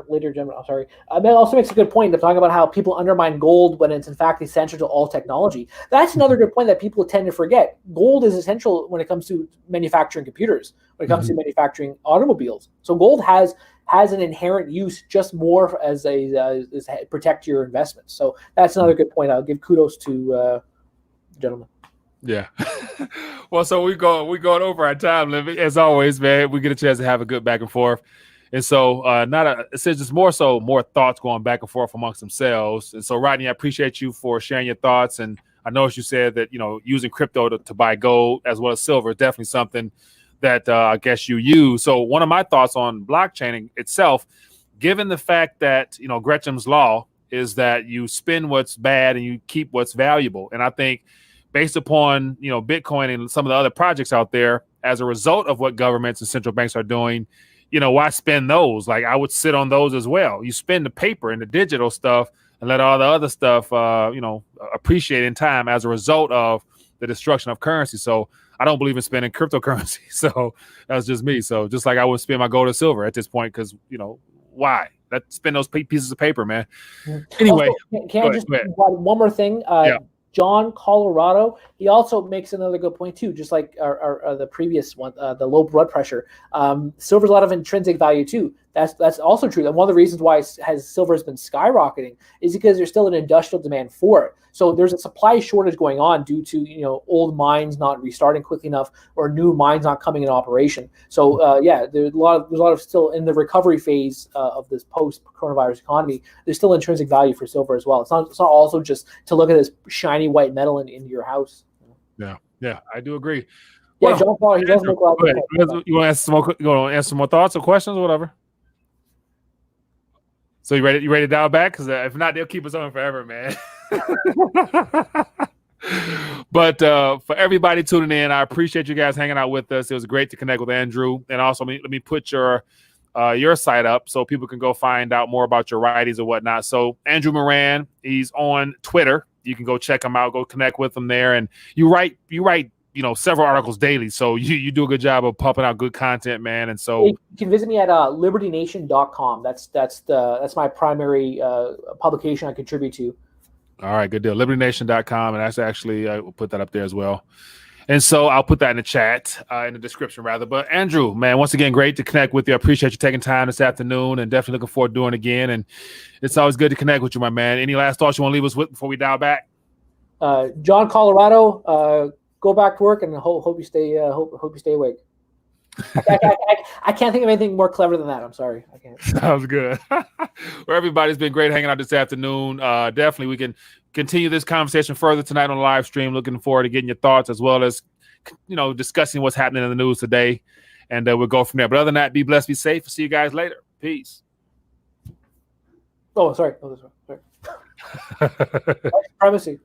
later gentleman, I'm sorry, that also makes a good point. They're talking about how people undermine gold when it's in fact essential to all technology. That's another good point that people tend to forget. Gold is essential when it comes to manufacturing computers, when it comes to manufacturing automobiles. So gold has an inherent use, just more as protect your investments. So that's another good point. I'll give kudos to the gentleman. Yeah. Well, so we're going over our time limit as always, man. We get a chance to have a good back and forth, and so it's just more thoughts going back and forth amongst themselves. And so, Rodney, I appreciate you for sharing your thoughts. And I noticed you said that using crypto to buy gold as well as silver is definitely something that I guess you use. So one of my thoughts on blockchain itself, given the fact that Gretchen's law is that you spend what's bad and you keep what's valuable, and I think, based upon Bitcoin and some of the other projects out there, as a result of what governments and central banks are doing, why spend those? Like, I would sit on those as well. You spend the paper and the digital stuff and let all the other stuff appreciate in time as a result of the destruction of currency. So I don't believe in spending cryptocurrency. So that's just me. So just like I would spend my gold or silver at this point, because why? Let's spend those pieces of paper, man. Anyway, also, can I just add one more thing? Yeah. John Colorado, he also makes another good point too, just like the previous one, the low blood pressure. Silver's a lot of intrinsic value too. That's also true. And one of the reasons why silver has been skyrocketing is because there's still an industrial demand for it. So there's a supply shortage going on due to old mines not restarting quickly enough or new mines not coming in operation. So there's a lot of still in the recovery phase of this post coronavirus economy. There's still intrinsic value for silver as well. It's not also just to look at this shiny white metal in your house. Yeah, I do agree. Yeah, John Paul, he does make a lot of sense. You want to answer some more thoughts or questions or whatever? So you ready to dial back? Because if not, they'll keep us on forever, man. But for everybody tuning in, I appreciate you guys hanging out with us. It was great to connect with Andrew. And also, let me put your site up so people can go find out more about your writings and whatnot. So Andrew Moran, he's on Twitter. You can go check him out, go connect with him there. And you write several articles daily. So you do a good job of pumping out good content, man. And so you can visit me at libertynation.com. That's my primary publication I contribute to. All right, good deal. libertynation.com. And that's actually, we'll put that up there as well. And so I'll put that in the chat, in the description rather. But Andrew, man, once again, great to connect with you. I appreciate you taking time this afternoon and definitely looking forward to doing it again. And it's always good to connect with you, my man. Any last thoughts you want to leave us with before we dial back? John Colorado, go back to work and hope you stay awake. I can't think of anything more clever than that. I'm sorry. I can't. Sounds good. Well, everybody's been great hanging out this afternoon. Definitely, we can continue this conversation further tonight on the live stream. Looking forward to getting your thoughts as well as, discussing what's happening in the news today. And we'll go from there. But other than that, be blessed, be safe. See you guys later. Peace. Oh, sorry. Privacy.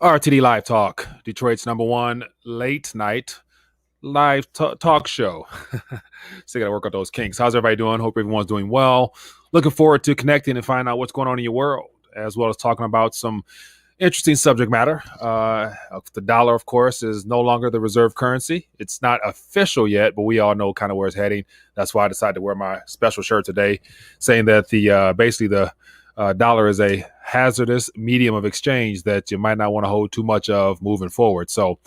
RTD Live Talk, Detroit's #1 late night live talk show. Still got to work out those kinks. How's everybody doing? Hope everyone's doing well. Looking forward to connecting and finding out what's going on in your world, as well as talking about some interesting subject matter. The dollar, of course, is no longer the reserve currency. It's not official yet, but we all know kind of where it's heading. That's why I decided to wear my special shirt today, saying that the dollar is a hazardous medium of exchange that you might not want to hold too much of moving forward. So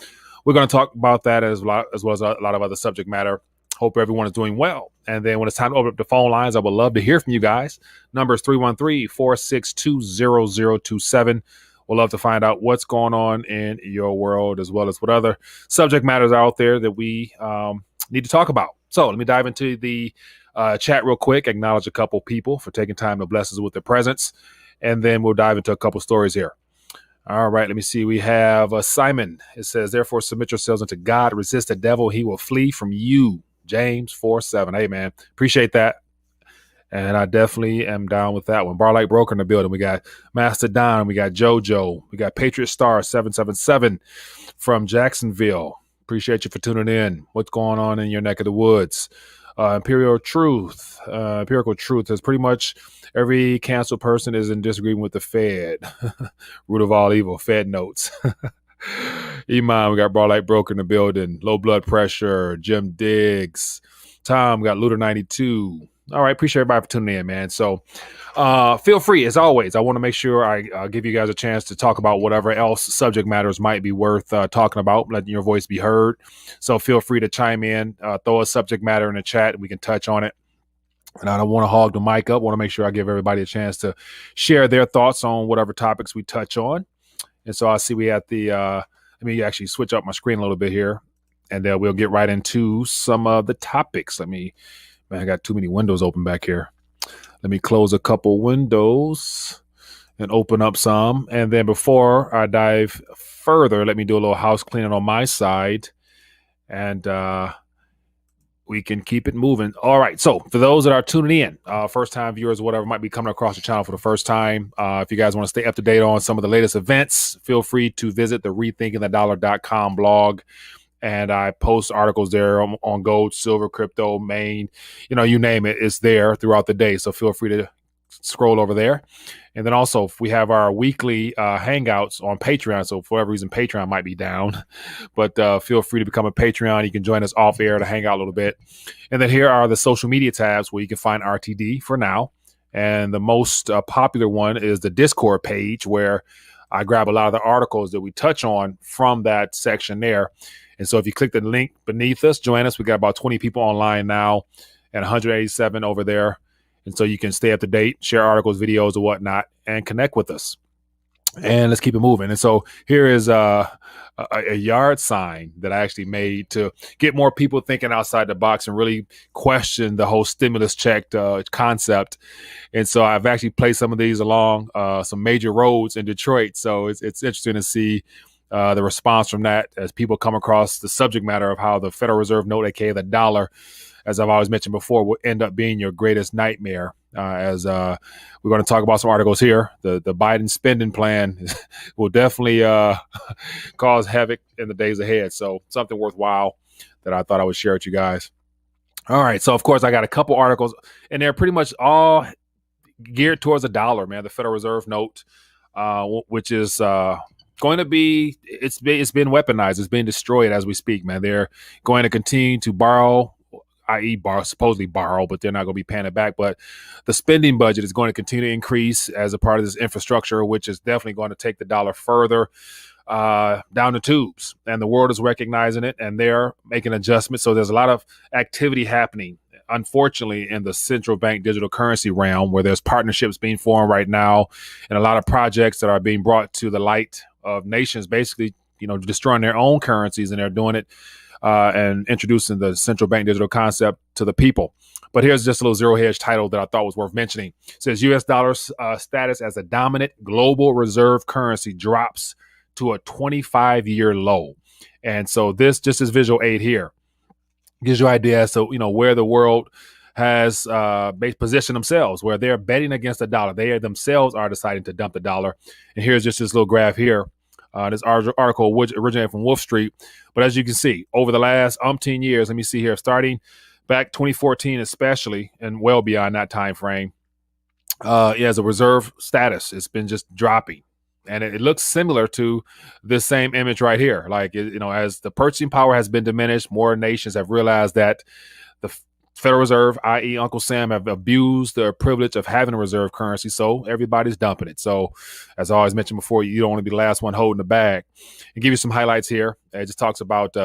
we're going to talk about that as well as a lot of other subject matter. Hope everyone is doing well. And then when it's time to open up the phone lines, I would love to hear from you guys. Number is 313-462-0027. We'll love to find out what's going on in your world, as well as what other subject matters out there that we need to talk about. So let me dive into the chat real quick, acknowledge a couple people for taking time to bless us with their presence, and then we'll dive into a couple stories here. All right, let me see. We have Simon. It says, therefore, submit yourselves unto God, resist the devil, he will flee from you. James 4:7. Hey, man, appreciate that. And I definitely am down with that one. Barlight Broker in the building. We got Master Don. We got JoJo. We got Patriot Star 777 from Jacksonville. Appreciate you for tuning in. What's going on in your neck of the woods? Empirical Truth is pretty much every canceled person is in disagreement with the Fed. Root of all evil. Fed notes. Iman, we got Barlight Broker in the building. Low blood pressure. Jim Diggs. Tom, we got Looter 92. All right, appreciate everybody for tuning in, man. So feel free, as always. I want to make sure I give you guys a chance to talk about whatever else subject matters might be worth talking about, letting your voice be heard. So feel free to chime in, throw a subject matter in the chat, and we can touch on it. And I don't want to hog the mic up. I want to make sure I give everybody a chance to share their thoughts on whatever topics we touch on. And so I see we have let me actually switch up my screen a little bit here, and then we'll get right into some of the topics. Man, I got too many windows open back here. Let me close a couple windows and open up some. And then before I dive further, let me do a little house cleaning on my side. And we can keep it moving. All right. So for those that are tuning in, first-time viewers, whatever, might be coming across the channel for the first time, if you guys want to stay up to date on some of the latest events, feel free to visit the rethinkingthedollar.com blog. And I post articles there on gold, silver, crypto, Maine, you name it, it's there throughout the day. So feel free to scroll over there. And then also we have our weekly hangouts on Patreon. So for whatever reason, Patreon might be down, but feel free to become a Patreon. You can join us off air to hang out a little bit. And then here are the social media tabs where you can find RTD for now. And the most popular one is the Discord page, where I grab a lot of the articles that we touch on from that section there. And so if you click the link beneath us, join us. We got about 20 people online now and 187 over there. And so you can stay up to date, share articles, videos, or whatnot, and connect with us. And let's keep it moving. And so here is a yard sign that I actually made to get more people thinking outside the box and really question the whole stimulus check concept. And so I've actually placed some of these along some major roads in Detroit. So it's interesting to see the response from that as people come across the subject matter of how the Federal Reserve note, aka the dollar, as I've always mentioned before, will end up being your greatest nightmare. As we're going to talk about some articles here, the Biden spending plan will definitely cause havoc in the days ahead. So something worthwhile that I thought I would share with you guys. All right. So, of course, I got a couple articles, and they're pretty much all geared towards the dollar, man, the Federal Reserve note, which is going to be, it's been weaponized. It's being destroyed as we speak, man. They're going to continue to borrow, i.e. supposedly borrow, but they're not going to be paying it back. But the spending budget is going to continue to increase as a part of this infrastructure, which is definitely going to take the dollar further down the tubes. And the world is recognizing it, and they're making adjustments. So there's a lot of activity happening, unfortunately, in the central bank digital currency realm, where there's partnerships being formed right now and a lot of projects that are being brought to the light of nations, basically, destroying their own currencies, and they're doing it and introducing the central bank digital concept to the people. But here's just a little zero hedge title that I thought was worth mentioning. It says U.S. dollar status as a dominant global reserve currency drops to a 25-year low. And so this, just as visual aid here, gives you an idea as to, where the world has positioned themselves, where they're betting against the dollar. They themselves are deciding to dump the dollar. And here's just this little graph here This article originated from Wolf Street. But as you can see, over the last umpteen years, let me see here, starting back 2014 especially, and well beyond that time frame, as a reserve status, it's been just dropping. And it looks similar to this same image right here. Like, as the purchasing power has been diminished, more nations have realized that the Federal Reserve, i.e. Uncle Sam, have abused their privilege of having a reserve currency, so everybody's dumping it. So, as I always mentioned before, you don't want to be the last one holding the bag. And give you some highlights here. It just talks about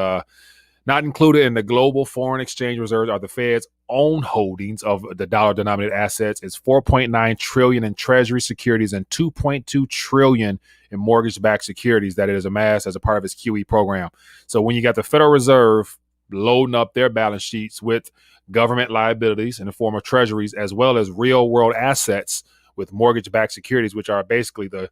not included in the global foreign exchange reserves are the Fed's own holdings of the dollar-denominated assets. It's $4.9 trillion in Treasury securities and $2.2 trillion in mortgage-backed securities that it has amassed as a part of its QE program. So when you got the Federal Reserve loading up their balance sheets with government liabilities in the form of treasuries, as well as real world assets with mortgage-backed securities, which are basically the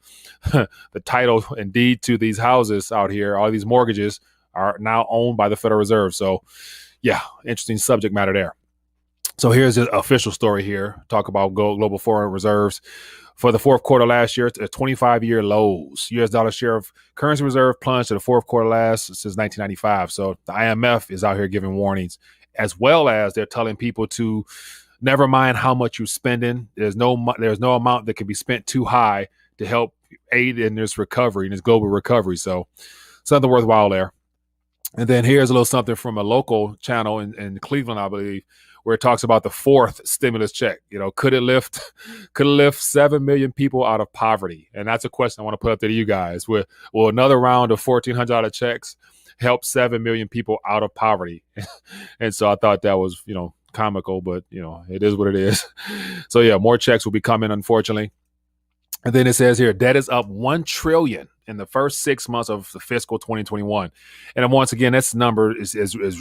the title and deed to these houses out here. All these mortgages are now owned by the Federal Reserve. So yeah, interesting subject matter there. So here's the official story here. Talk about global foreign reserves. For the fourth quarter last year, to 25-year lows. U.S. dollar share of currency reserve plunged to the fourth quarter last since 1995. So the IMF is out here giving warnings, as well as they're telling people to never mind how much you're spending. There's no amount that can be spent too high to help aid in this recovery, in this global recovery. So something worthwhile there. And then here's a little something from a local channel in Cleveland, I believe, where it talks about the fourth stimulus check. Could it lift 7 million people out of poverty? And that's a question I want to put up there to you guys. Will another round of $1,400 checks help 7 million people out of poverty? And so I thought that was, comical, but it is what it is. So yeah, more checks will be coming, unfortunately. And then it says here, debt is up $1 trillion in the first 6 months of the fiscal 2021. And once again, this number is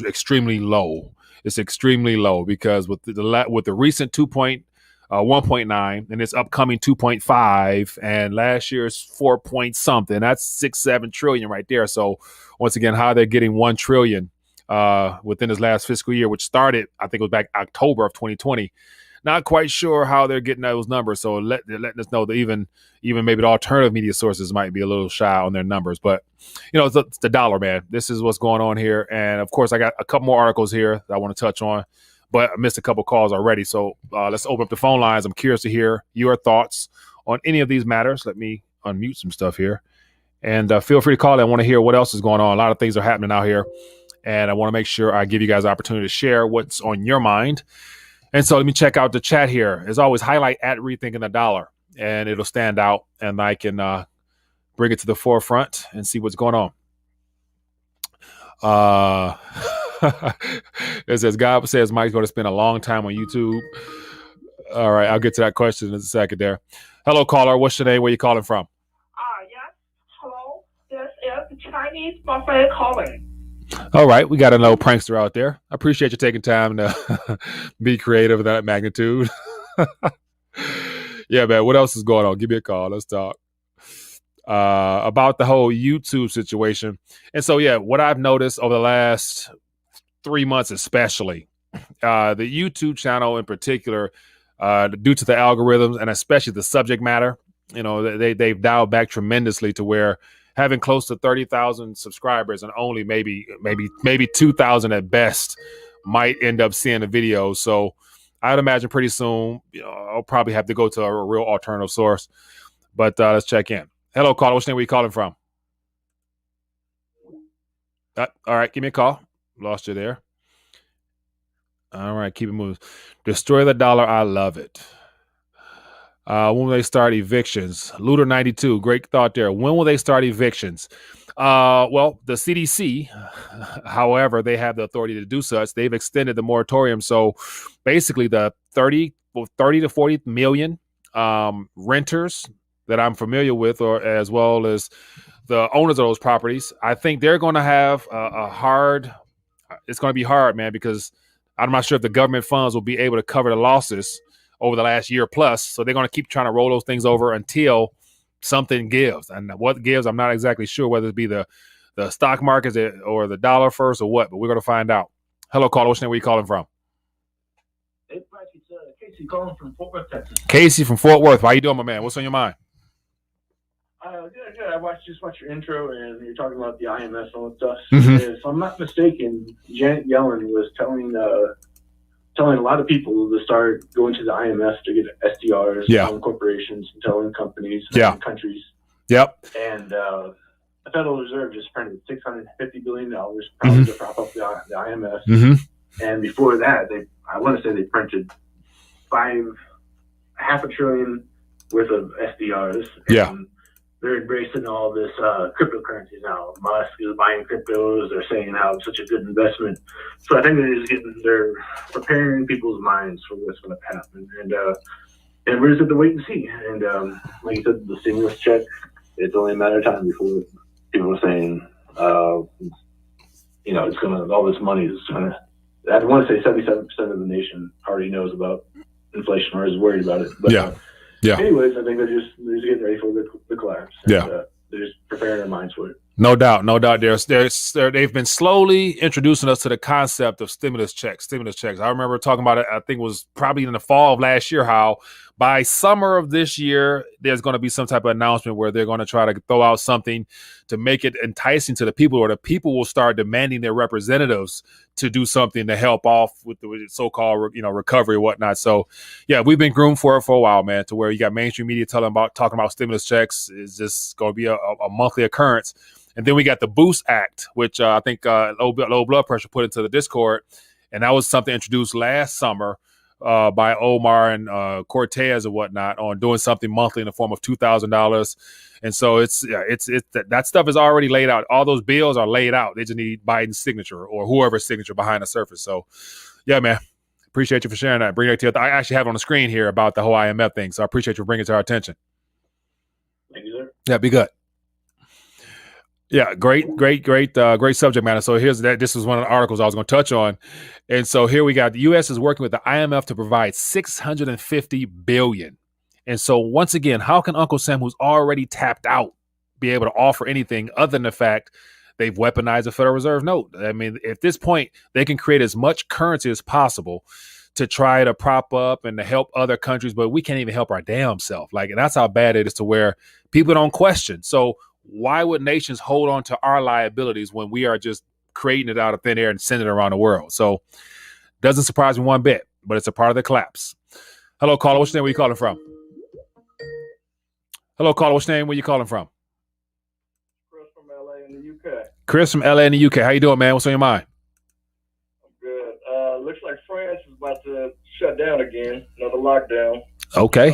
extremely low. It's extremely low because with the recent 1.9 and its upcoming 2.5 and last year's 4 point something, that's 6-7 trillion right there. So once again, how they're getting 1 trillion within this last fiscal year, which started, I think it was back October of 2020. Not quite sure how they're getting those numbers. So they're letting us know that even maybe the alternative media sources might be a little shy on their numbers. But, it's the dollar, man. This is what's going on here. And, of course, I got a couple more articles here that I want to touch on. But I missed a couple calls already. So let's open up the phone lines. I'm curious to hear your thoughts on any of these matters. Let me unmute some stuff here. And feel free to call. I want to hear what else is going on. A lot of things are happening out here. And I want to make sure I give you guys the opportunity to share what's on your mind. And so let me check out the chat here. As always, highlight at Rethinking the Dollar, and it'll stand out, and I can bring it to the forefront and see what's going on. It says, God says Mike's going to spend a long time on YouTube. All right, I'll get to that question in a second there. Hello, caller. What's your name? Where you calling from? Yes. Hello. This is Chinese buffet calling. All right, we got a little prankster out there. I appreciate you taking time to be creative of that magnitude. Yeah, man, what else is going on? Give me a call. Let's talk about the whole YouTube situation. And so, yeah, what I've noticed over the last 3 months especially, the YouTube channel in particular, due to the algorithms and especially the subject matter, they've dialed back tremendously to where having close to 30,000 subscribers and only maybe 2,000 at best might end up seeing the video. So I'd imagine pretty soon, I'll probably have to go to a real alternative source. But let's check in. Hello, caller. What's your name? Where you calling from? All right, give me a call. Lost you there. All right, keep it moving. Destroy the dollar. I love it. When will they start evictions? Looter 92, great thought there. When will they start evictions? Well, the CDC, however, they have the authority to do such. They've extended the moratorium. So basically the 30 to 40 million renters that I'm familiar with, or as well as the owners of those properties, I think they're going to have it's going to be hard, man, because I'm not sure if the government funds will be able to cover the losses over the last year plus. So they're going to keep trying to roll those things over until something gives. And what gives, I'm not exactly sure, whether it be the stock market or the dollar first or what, but we're going to find out. Hello, caller. What's your name? Where you calling from? It's Casey calling from Fort Worth, Texas. Casey from Fort Worth. How you doing, my man? What's on your mind? I watched your intro, and you're talking about the IMF and all that stuff. Mhm. And if I'm not mistaken, Janet Yellen was telling a lot of people to start going to the IMF to get SDRs, Yeah. telling corporations, and telling companies, Yeah. and countries. Yep. And the Federal Reserve just printed $650 billion, probably to prop up the IMF. Mhm. And before that, I want to say they printed half a trillion worth of SDRs. Yeah. And they're embracing all this cryptocurrency now. Musk is buying cryptos. They're saying how it's such a good investment. So I think they're preparing people's minds for what's going to happen. And we're just have to wait and see. And like you said, the stimulus check, it's only a matter of time before people are saying, it's going to, all this money is going to, I want to say 77% of the nation already knows about inflation or is worried about it. But, Yeah. anyways, I think they're just getting ready for the collapse. And, Yeah. they're just preparing their minds for it. No doubt. They've been slowly introducing us to the concept of stimulus checks. I remember talking about it, I think it was probably in the fall of last year, how by summer of this year, there's going to be some type of announcement where they're going to try to throw out something to make it enticing to the people, or the people will start demanding their representatives to do something to help off with the so-called, recovery and whatnot. So, yeah, we've been groomed for it for a while, man, to where you got mainstream media talking about stimulus checks is just going to be a monthly occurrence. And then we got the Boost Act, which I think low blood pressure put into the Discord. And that was something introduced last summer by Omar and Cortez and whatnot on doing something monthly in the form of $2,000. And so it's that stuff is already laid out. All those bills are laid out. They just need Biden's signature or whoever's signature behind the surface. So, yeah, man, appreciate you for sharing that. Bring it to I actually have it on the screen here about the whole IMF thing. So I appreciate you bringing it to our attention. Thank you, sir. Yeah, be good. Yeah, great subject matter. So this is one of the articles I was going to touch on. And so here we got the U.S. is working with the IMF to provide $650 billion. And so once again, how can Uncle Sam, who's already tapped out, be able to offer anything other than the fact they've weaponized the Federal Reserve note? I mean, at this point, they can create as much currency as possible to try to prop up and to help other countries, but we can't even help our damn self. And that's how bad it is, to where people don't question. So why would nations hold on to our liabilities when we are just creating it out of thin air and sending it around the world? So doesn't surprise me one bit, but it's a part of the collapse. Hello, caller. What's your name? Where you calling from? Hello, caller. What's your name? Where you calling from? Chris from LA in the UK. Chris from LA in the UK. How you doing, man? What's on your mind? I'm good. Looks like France is about to shut down again. Another lockdown. Okay.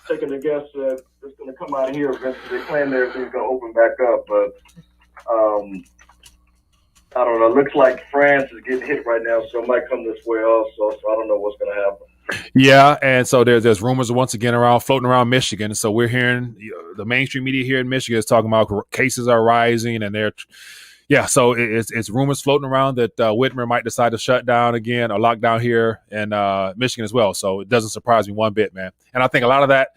Taking a guess that it's going to come out here eventually. They claim everything's going to open back up, but I don't know. It looks like France is getting hit right now, so it might come this way also. So I don't know what's going to happen. Yeah, and so there's rumors once again floating around Michigan. So we're hearing the mainstream media here in Michigan is talking about cases are rising, and so it's rumors floating around that Whitmer might decide to shut down again or lock down here in Michigan as well. So it doesn't surprise me one bit, man. And I think a lot of that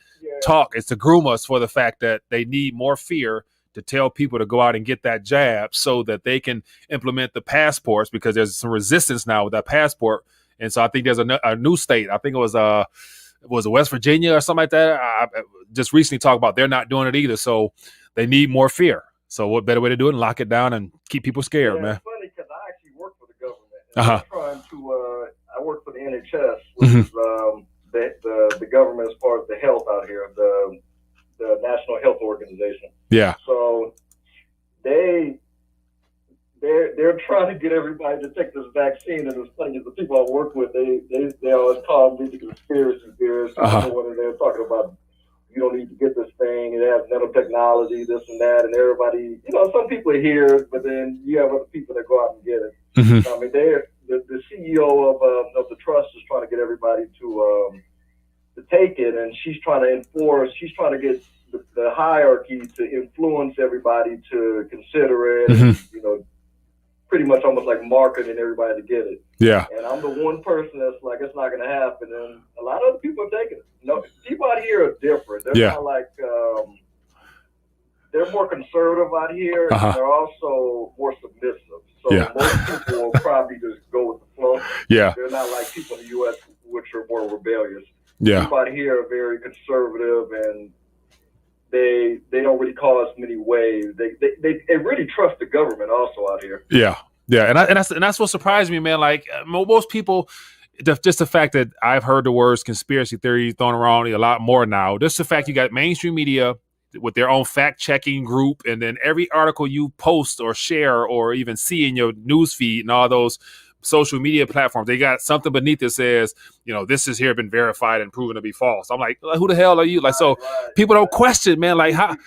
talk is to groom us for the fact that they need more fear to tell people to go out and get that jab so that they can implement the passports, because there's some resistance now with that passport. And so I think there's a new state. I think it was West Virginia or something like that. I just recently talked about they're not doing it either. So they need more fear. So what better way to do it than lock it down and keep people scared, man? It's funny because I actually work for the government. I'm trying to. I work for the NHS, which is the government as far as the health out here, the National Health Organization. Yeah. So they're trying to get everybody to take this vaccine, and it's funny because the people I work with, they always call me the conspiracy theorists. When they're talking about, you don't need to get this thing, it has nanotechnology, this and that, and everybody, some people are here, but then you have other people that go out and get it. Mm-hmm. I mean, the CEO of the trust is trying to get everybody to take it, and she's trying to get the hierarchy to influence everybody to consider it, and, pretty much almost like marketing everybody to get it. Yeah. And I'm the one person that's like, it's not going to happen. And a lot of other people are taking it. No, people out here are different. They're not like, they're more conservative out here, and they're also more submissive. So most people will probably just go with the flow. Yeah. They're not like people in the U.S., which are more rebellious. Yeah. People out here are very conservative, and they don't really cause many waves. They really trust the government also out here. Yeah, yeah, and that's what surprised me, man. Like most people, just the fact that I've heard the words conspiracy theory thrown around a lot more now. Just the fact you got mainstream media with their own fact-checking group, and then every article you post or share or even see in your news feed and all those social media platforms, they got something beneath that says, this has here been verified and proven to be false. I'm like, who the hell are you? Like, so people don't question, man. Like, how?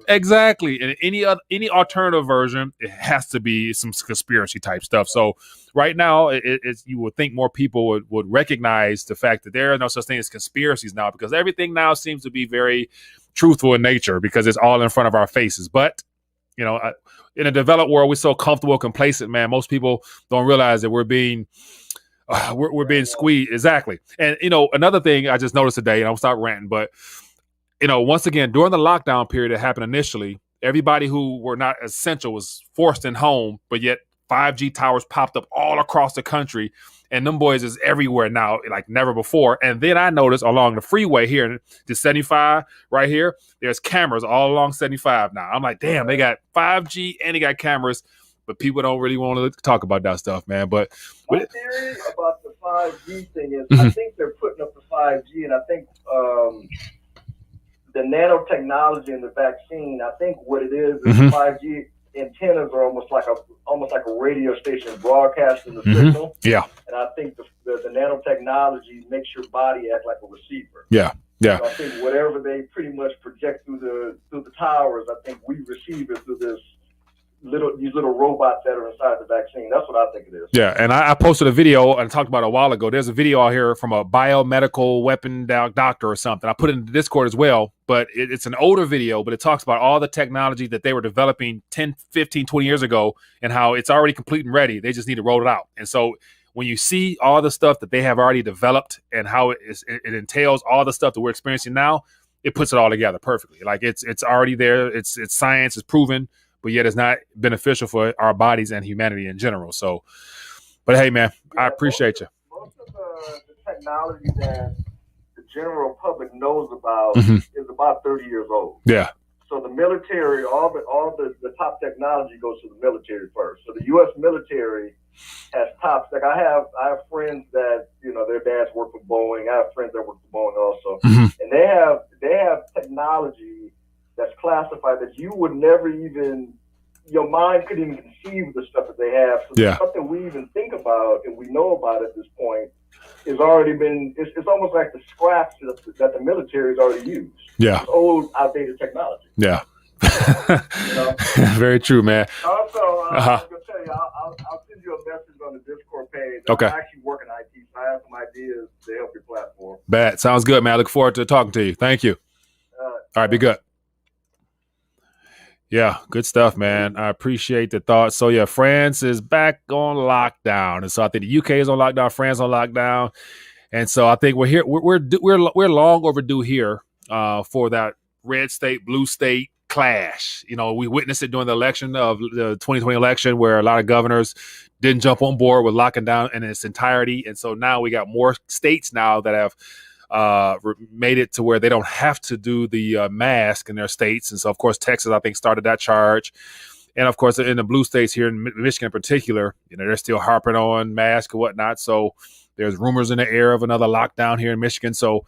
Exactly. And any alternative version, it has to be some conspiracy type stuff. So right now, you would think more people would recognize the fact that there are no such thing as conspiracies now, because everything now seems to be very truthful in nature because it's all in front of our faces. But, in a developed world, we're so comfortable, complacent, man. Most people don't realize that we're being squeezed. Exactly. And, another thing I just noticed today, and I'll stop ranting, but once again, during the lockdown period that happened initially, everybody who were not essential was forced in home, but yet 5G towers popped up all across the country, and them boys is everywhere now, like never before. And then I noticed along the freeway here, the 75 right here, there's cameras all along 75 now. I'm like, damn, they got 5G and they got cameras, but people don't really want to talk about that stuff, man. But my theory about the 5G thing is, I think they're putting up the 5G, and I think the nanotechnology in the vaccine, I think what it is 5G antennas are almost like a radio station broadcasting the signal. Yeah. And I think the nanotechnology makes your body act like a receiver. Yeah. Yeah. So I think whatever they pretty much project through the towers, I think we receive it through these little robots that are inside the vaccine. That's what I think it is. Yeah, and I posted a video and talked about it a while ago. There's a video out here from a biomedical weapon doctor or something. I put it in the Discord as well, but it's an older video, but it talks about all the technology that they were developing 10, 15, 20 years ago and how it's already complete and ready. They just need to roll it out. And so when you see all the stuff that they have already developed and how it entails all the stuff that we're experiencing now, it puts it all together perfectly. Like it's already there. It's science, it's proven, but yet it's not beneficial for our bodies and humanity in general. So, but hey, man, I appreciate you. Most of the technology that the general public knows about is about 30 years old. Yeah. So the military, all the top technology goes to the military first. So the U.S. military has tops. Like I have friends that their dads work for Boeing. I have friends that work for Boeing also, and they have technology that's classified that you would never even, your mind couldn't even conceive the stuff that they have. So the stuff that we even think about and we know about at this point is already been, it's almost like the scraps that the military has already used. Yeah. It's old, outdated technology. Yeah. Very true, man. Also, I'm going to tell you, I'll send you a message on the Discord page. Okay. I actually work in IT, so I have some ideas to help your platform. Bad. Sounds good, man. I look forward to talking to you. Thank you. All right, be good. Yeah, good stuff, man. I appreciate the thoughts. So yeah, France is back on lockdown, and so I think the UK is on lockdown, France on lockdown, and so I think we're here. We're long overdue here for that red state, blue state clash. We witnessed it during the election of the 2020 election, where a lot of governors didn't jump on board with locking down in its entirety, and so now we got more states now that have made it to where they don't have to do the mask in their states. And so, of course, Texas, I think, started that charge. And, of course, in the blue states here in Michigan in particular, they're still harping on masks and whatnot. So there's rumors in the air of another lockdown here in Michigan. So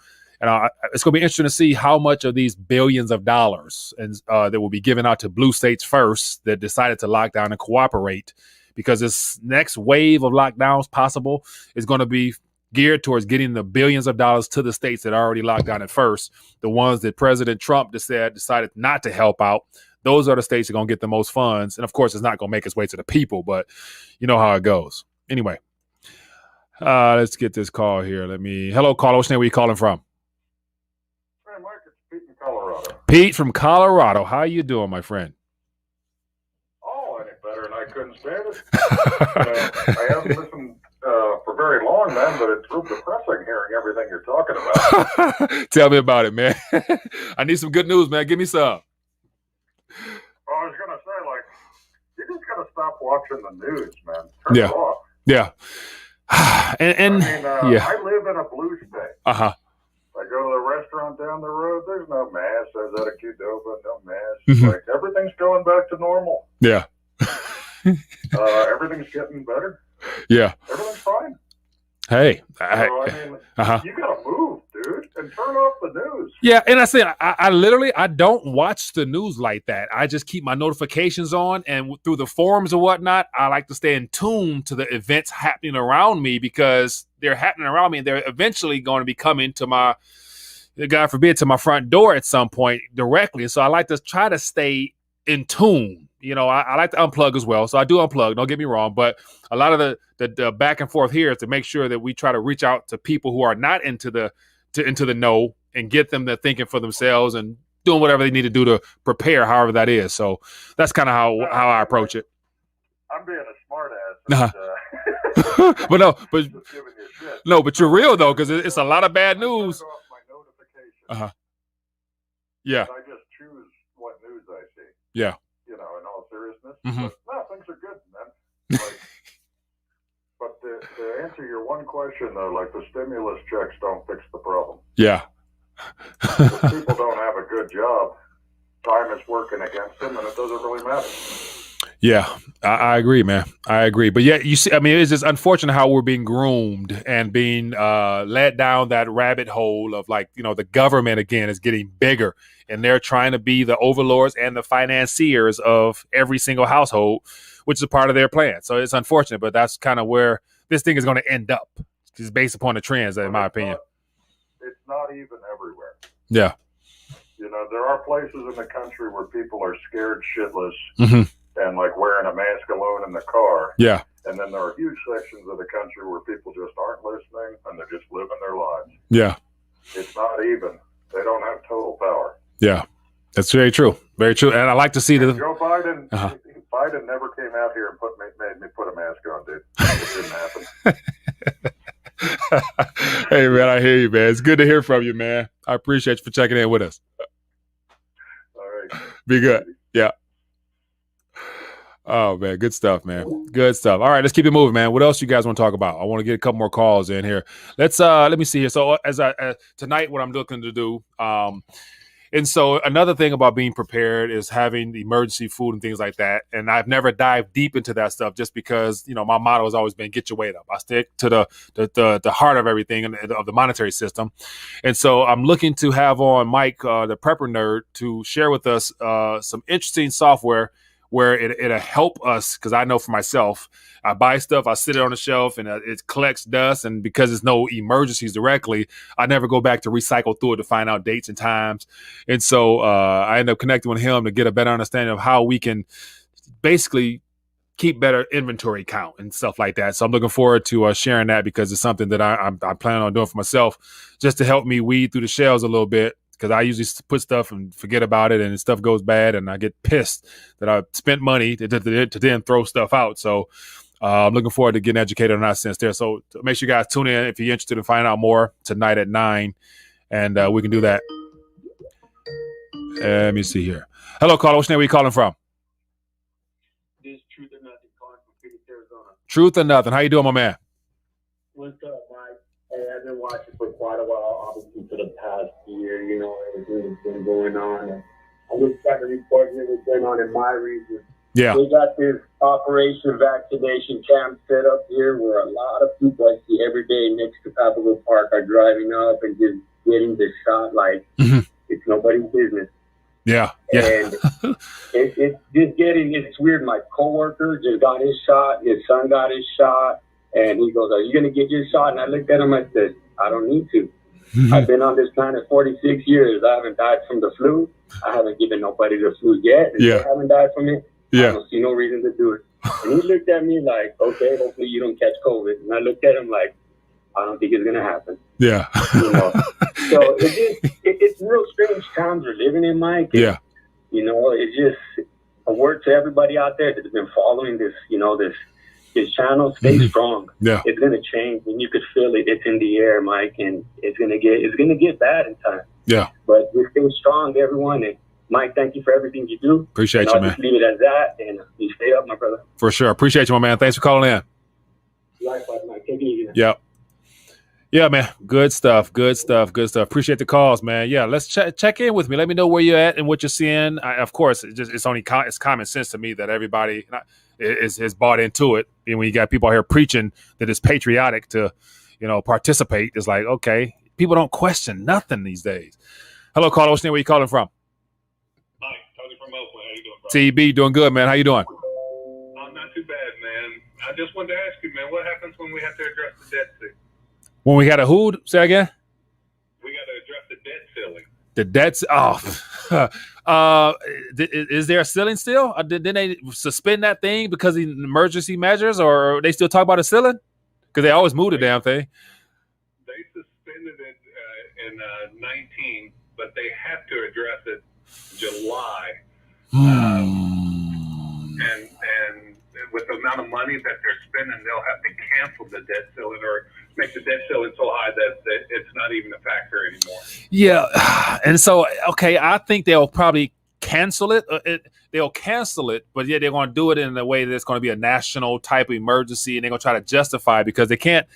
it's going to be interesting to see how much of these billions of dollars that will be given out to blue states first that decided to lock down and cooperate, because this next wave of lockdowns possible is going to be geared towards getting the billions of dollars to the states that already locked down at first. The ones that President Trump decided not to help out, those are the states that are going to get the most funds. And of course, it's not going to make its way to the people, but you know how it goes. Anyway, let's get this call here. Hello, caller. What's your name? Where you calling from? Hey, Mike, it's Pete from Colorado. Pete from Colorado. How you doing, my friend? Oh, any better than I couldn't stand it. I haven't listened for very long, man, but it's real depressing hearing everything you're talking about. Tell me about it, man. I need some good news, man. Give me some. Well, I was going to say, you just got to stop watching the news, man. Turn it off. Yeah. I live in a blue state. Uh-huh. I go to the restaurant down the road, there's no mass. There's at a Qdoba, no mass. Mhm. Like, everything's going back to normal. Yeah. Everything's getting better. Yeah. Everything's fine. Hey. So, I mean, you got to move, dude, and turn off the news. Yeah, and I said I literally don't watch the news like that. I just keep my notifications on, and through the forums and whatnot, I like to stay in tune to the events happening around me because they're happening around me, and they're eventually going to be coming to my, God forbid, to my front door at some point directly. So I like to try to stay in tune. You know, I like to unplug as well. So I do unplug, don't get me wrong. But a lot of the back and forth here is to make sure that we try to reach out to people who are not into the know and get them to thinking for themselves and doing whatever they need to do to prepare, however that is. So that's kind of how I approach it. I'm being a smart ass. But you're real though, because it's a lot of bad news. Yeah. I just choose what news I see. Yeah. You know, in all seriousness. Mhm. But no, things are good, man. Like, but to answer your one question though, like the stimulus checks don't fix the problem. Yeah. If people don't have a good job, time is working against them, and it doesn't really matter. Yeah, I agree, man. I agree. But yeah, you see, I mean, it's just unfortunate how we're being groomed and being led down that rabbit hole of, like, you know, the government again is getting bigger and they're trying to be the overlords and the financiers of every single household, which is part of their plan. So it's unfortunate, but that's kind of where this thing is going to end up, just based upon the trends, in my opinion. It's not even everywhere. Yeah. You know, there are places in the country where people are scared shitless. Mm-hmm. And like wearing a mask alone in the car. Yeah. And then there are huge sections of the country where people just aren't listening and they're just living their lives. Yeah. It's not even. They don't have total power. Yeah. That's very true. Very true. And I like to see the Joe Biden. Biden never came out here and made me put a mask on, dude. It didn't happen. Hey man, I hear you, man. It's good to hear from you, man. I appreciate you for checking in with us. All right. Be good. Yeah. Oh man, good stuff, man. Good stuff. All right, let's keep it moving, man. What else you guys want to talk about? I want to get a couple more calls in here. Let me see here. So as tonight, what I'm looking to do, and so another thing about being prepared is having emergency food and things like that. And I've never dived deep into that stuff just because, you know, my motto has always been get your weight up. I stick to the heart of everything and of the monetary system. And so I'm looking to have on Mike, the prepper nerd, to share with us some interesting software where it'll help us, because I know for myself, I buy stuff, I sit it on the shelf, and it collects dust, and because there's no emergencies directly, I never go back to recycle through it to find out dates and times. And so I end up connecting with him to get a better understanding of how we can basically keep better inventory count and stuff like that. So I'm looking forward to sharing that, because it's something that I'm planning on doing for myself, just to help me weed through the shelves a little bit. Because I usually put stuff and forget about it, and stuff goes bad, and I get pissed that I spent money to then throw stuff out. So I'm looking forward to getting educated in that sense there. So make sure you guys tune in if you're interested in finding out more tonight at 9, and we can do that. Let me see here. Hello, caller. What's your name? Where you calling from? This is Truth or Nothing, calling from Phoenix, Arizona. Truth or Nothing. How you doing, my man? What's up, Mike? Hey, I've been watching for quite a while, obviously for the past year, you know, everything that's been going on. And I'm just trying to report what's going on in my region. Yeah. We got this Operation Vaccination Camp set up here where a lot of people I see every day next to Capitol Park are driving up and just getting the shot like it's nobody's business. Yeah. And it's just it's weird. My coworker just got his shot. His son got his shot. And he goes, "Are you going to get your shot?" And I looked at him, I said, "I don't need to. I've been on this planet 46 years. I haven't died from the flu. I haven't given nobody the flu yet. And I haven't died from it. I don't see no reason to do it." And he looked at me like, "Okay, hopefully you don't catch COVID." And I looked at him like, "I don't think it's going to happen." Yeah. You know? So it's real strange times we're living in, Mike. And, you know, it's just a word to everybody out there that's been following this, you know, this channel. Stay strong. Yeah. It's going to change, and you could feel it. It's in the air, Mike, and it's going to get bad in time. Yeah. But just stay strong, everyone. And Mike, thank you for everything you do. Appreciate you, I'll man. just leave it as that, and you stay up, my brother. For sure. Appreciate you, my man. Thanks for calling in. Likewise, Mike. Take it easy. Yep. Yeah, man. Good stuff. Good stuff. Good stuff. Appreciate the calls, man. Yeah, let's check in with me. Let me know where you're at and what you're seeing. Of course, it's common sense to me that everybody is bought into it. And when you got people out here preaching that it's patriotic to, participate, it's like, okay, people don't question nothing these days. Hello, caller. What's your name? Where you calling from? Hi, Tony from Oakland. How you doing, bro? TB, doing good, man. How you doing? I'm not too bad, man. I just wanted to ask you, man, what happens when we have to address the debt ceiling? When we got a who? Say again? We got to address the debt ceiling. The debt's is there a ceiling still? Didn't they suspend that thing because of emergency measures, or they still talk about a ceiling? Because they always move the damn thing. They suspended it in 19, but they have to address it July. And with the amount of money that they're spending, they'll have to cancel the debt ceiling or make the debt ceiling so high that it's not even a factor anymore. Yeah, and so I think they'll probably cancel it. They'll cancel it, but yeah, they're going to do it in a way that's going to be a national type of emergency, and they're going to try to justify it because they can't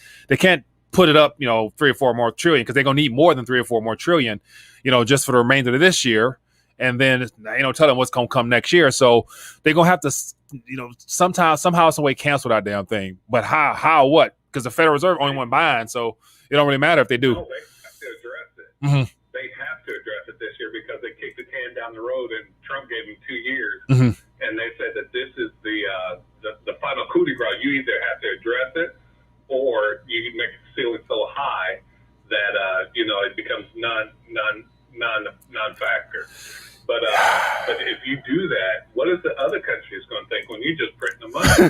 put it up, 3 or 4 more trillion because they're going to need more than 3 or 4 more trillion, just for the remainder of this year. And then, tell them what's going to come next year. So they're going to have to, somehow, some way cancel that damn thing. But how, what? Because the Federal Reserve only one buying, so it don't really matter if they do. No, they have to address it. Mm-hmm. They have to address it this year because they kicked the can down the road and Trump gave them 2 years. Mm-hmm. And they said that this is the final coup de grace. You either have to address it or you can make the ceiling so high that, it becomes non-factor. But if you do that, what is the other countries going to think when you just print the money?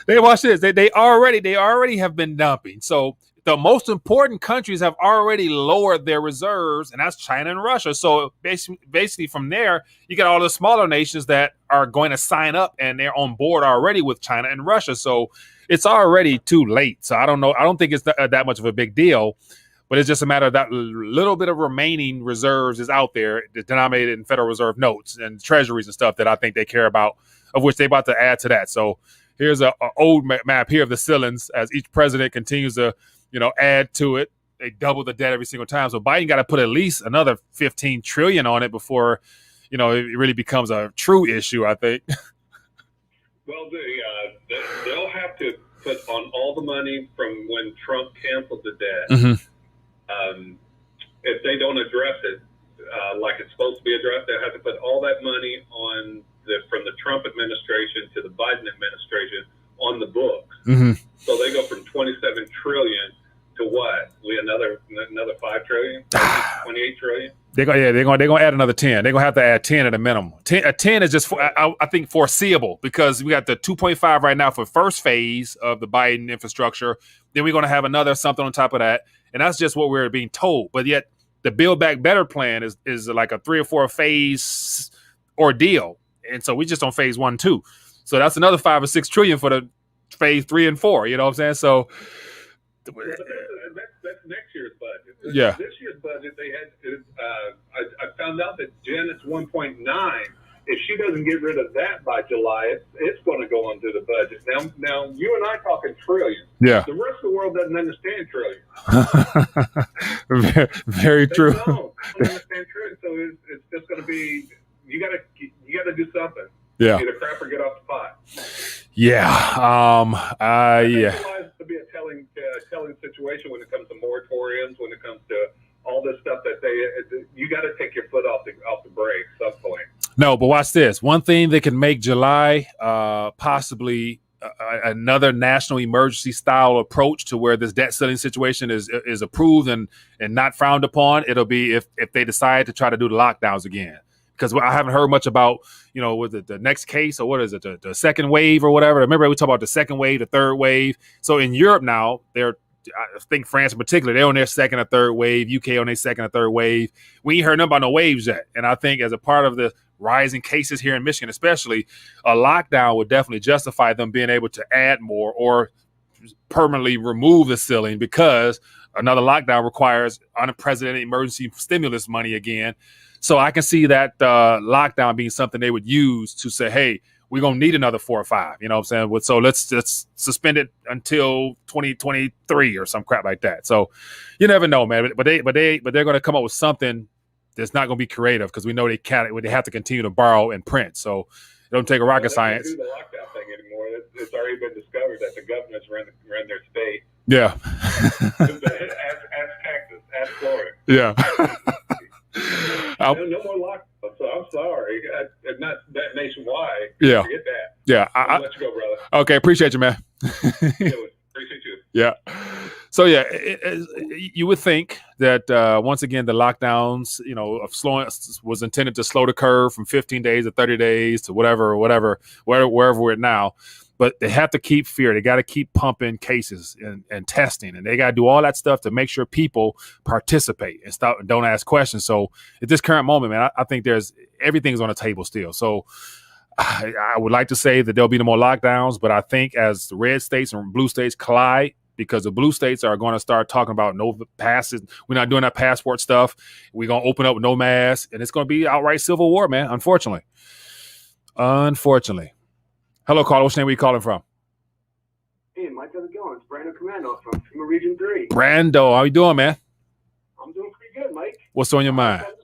They watch this. They already have been dumping. So the most important countries have already lowered their reserves, and that's China and Russia. So basically from there, you got all the smaller nations that are going to sign up, and they're on board already with China and Russia. So it's already too late. So I don't know. I don't think it's that much of a big deal. But it's just a matter of that little bit of remaining reserves is out there, denominated in Federal Reserve notes and treasuries and stuff that I think they care about, of which they're about to add to that. So here's an old map here of the ceilings as each president continues to, add to it. They double the debt every single time. So Biden got to put at least another 15 trillion on it before, it really becomes a true issue, I think. Well, they'll have to put on all the money from when Trump canceled the debt. Mm-hmm. If they don't address it like it's supposed to be addressed, they have to put all that money on from the Trump administration to the Biden administration on the books. Mm-hmm. So they go from 27 trillion to what? Another 5 trillion, 28 trillion. They're gonna add another 10. They're gonna have to add 10 at a minimum. 10 is just I think foreseeable because we got the 2.5 right now for first phase of the Biden infrastructure. Then we're gonna have another something on top of that. And that's just what we're being told. But yet the Build Back Better plan is like a 3 or 4 phase ordeal. And so we just on phase 1, 2. So that's another 5 or 6 trillion for the phase 3 and 4. You know what I'm saying? So that's next year's budget. Yeah. This year's budget, they had I found out that Janet's 1.9. If she doesn't get rid of that by July, it's going to go onto the budget. Now you and I talking trillions. Yeah. The rest of the world doesn't understand trillions. Very true. They don't understand trillions, so it's just going to be you got to do something. Yeah. Either crap or get off the pot. Yeah. It to be a telling situation when it comes to moratoriums, when it comes to all this stuff that you got to take your foot off the brake at some point. No, but watch this. One thing that can make July possibly another national emergency style approach to where this debt ceiling situation is approved and not frowned upon. It'll be if they decide to try to do the lockdowns again. Because I haven't heard much about, was it the next case or what is it, the second wave or whatever. Remember we talked about the second wave, the third wave. So in Europe now, I think France in particular, they're on their second or third wave, UK on their second or third wave. We ain't heard nothing about no waves yet. And I think as a part of the rising cases here in Michigan, especially, a lockdown would definitely justify them being able to add more or permanently remove the ceiling because another lockdown requires unprecedented emergency stimulus money again. So I can see that lockdown being something they would use to say, hey, we're gonna need another 4 or 5. You know what I'm saying? So let's suspend it until 2023 or some crap like that. So you never know, man. But they're gonna come up with something that's not gonna be creative because we know they have to continue to borrow and print. So it don't take a rocket science. They don't do the lockdown thing anymore. It's already been discovered that the governors run their state. Yeah. As Texas, as Florida. Yeah. No more lockdown. So I'm sorry. Not that nationwide. Yeah. Forget that. Yeah. I'll let you go, brother. Okay. Appreciate you, man. Appreciate you. Yeah. So yeah, you would think that once again the lockdowns, of slowing was intended to slow the curve from 15 days to 30 days to wherever we're at now. But they have to keep fear. They got to keep pumping cases and testing, and they got to do all that stuff to make sure people participate and stop and don't ask questions. So at this current moment, man, I think everything's on the table still. So I would like to say that there'll be no more lockdowns, but I think as the red states and blue states collide, because the blue states are going to start talking about no passes. We're not doing that passport stuff. We're going to open up with no mask, and it's going to be outright civil war, man, unfortunately. Unfortunately. Hello, caller. What's your name? Where you calling from? Hey, Mike, how's it going? It's Brando Commando from FEMA Region 3. Brando, how you doing, man? I'm doing pretty good, Mike. What's on your mind? I'm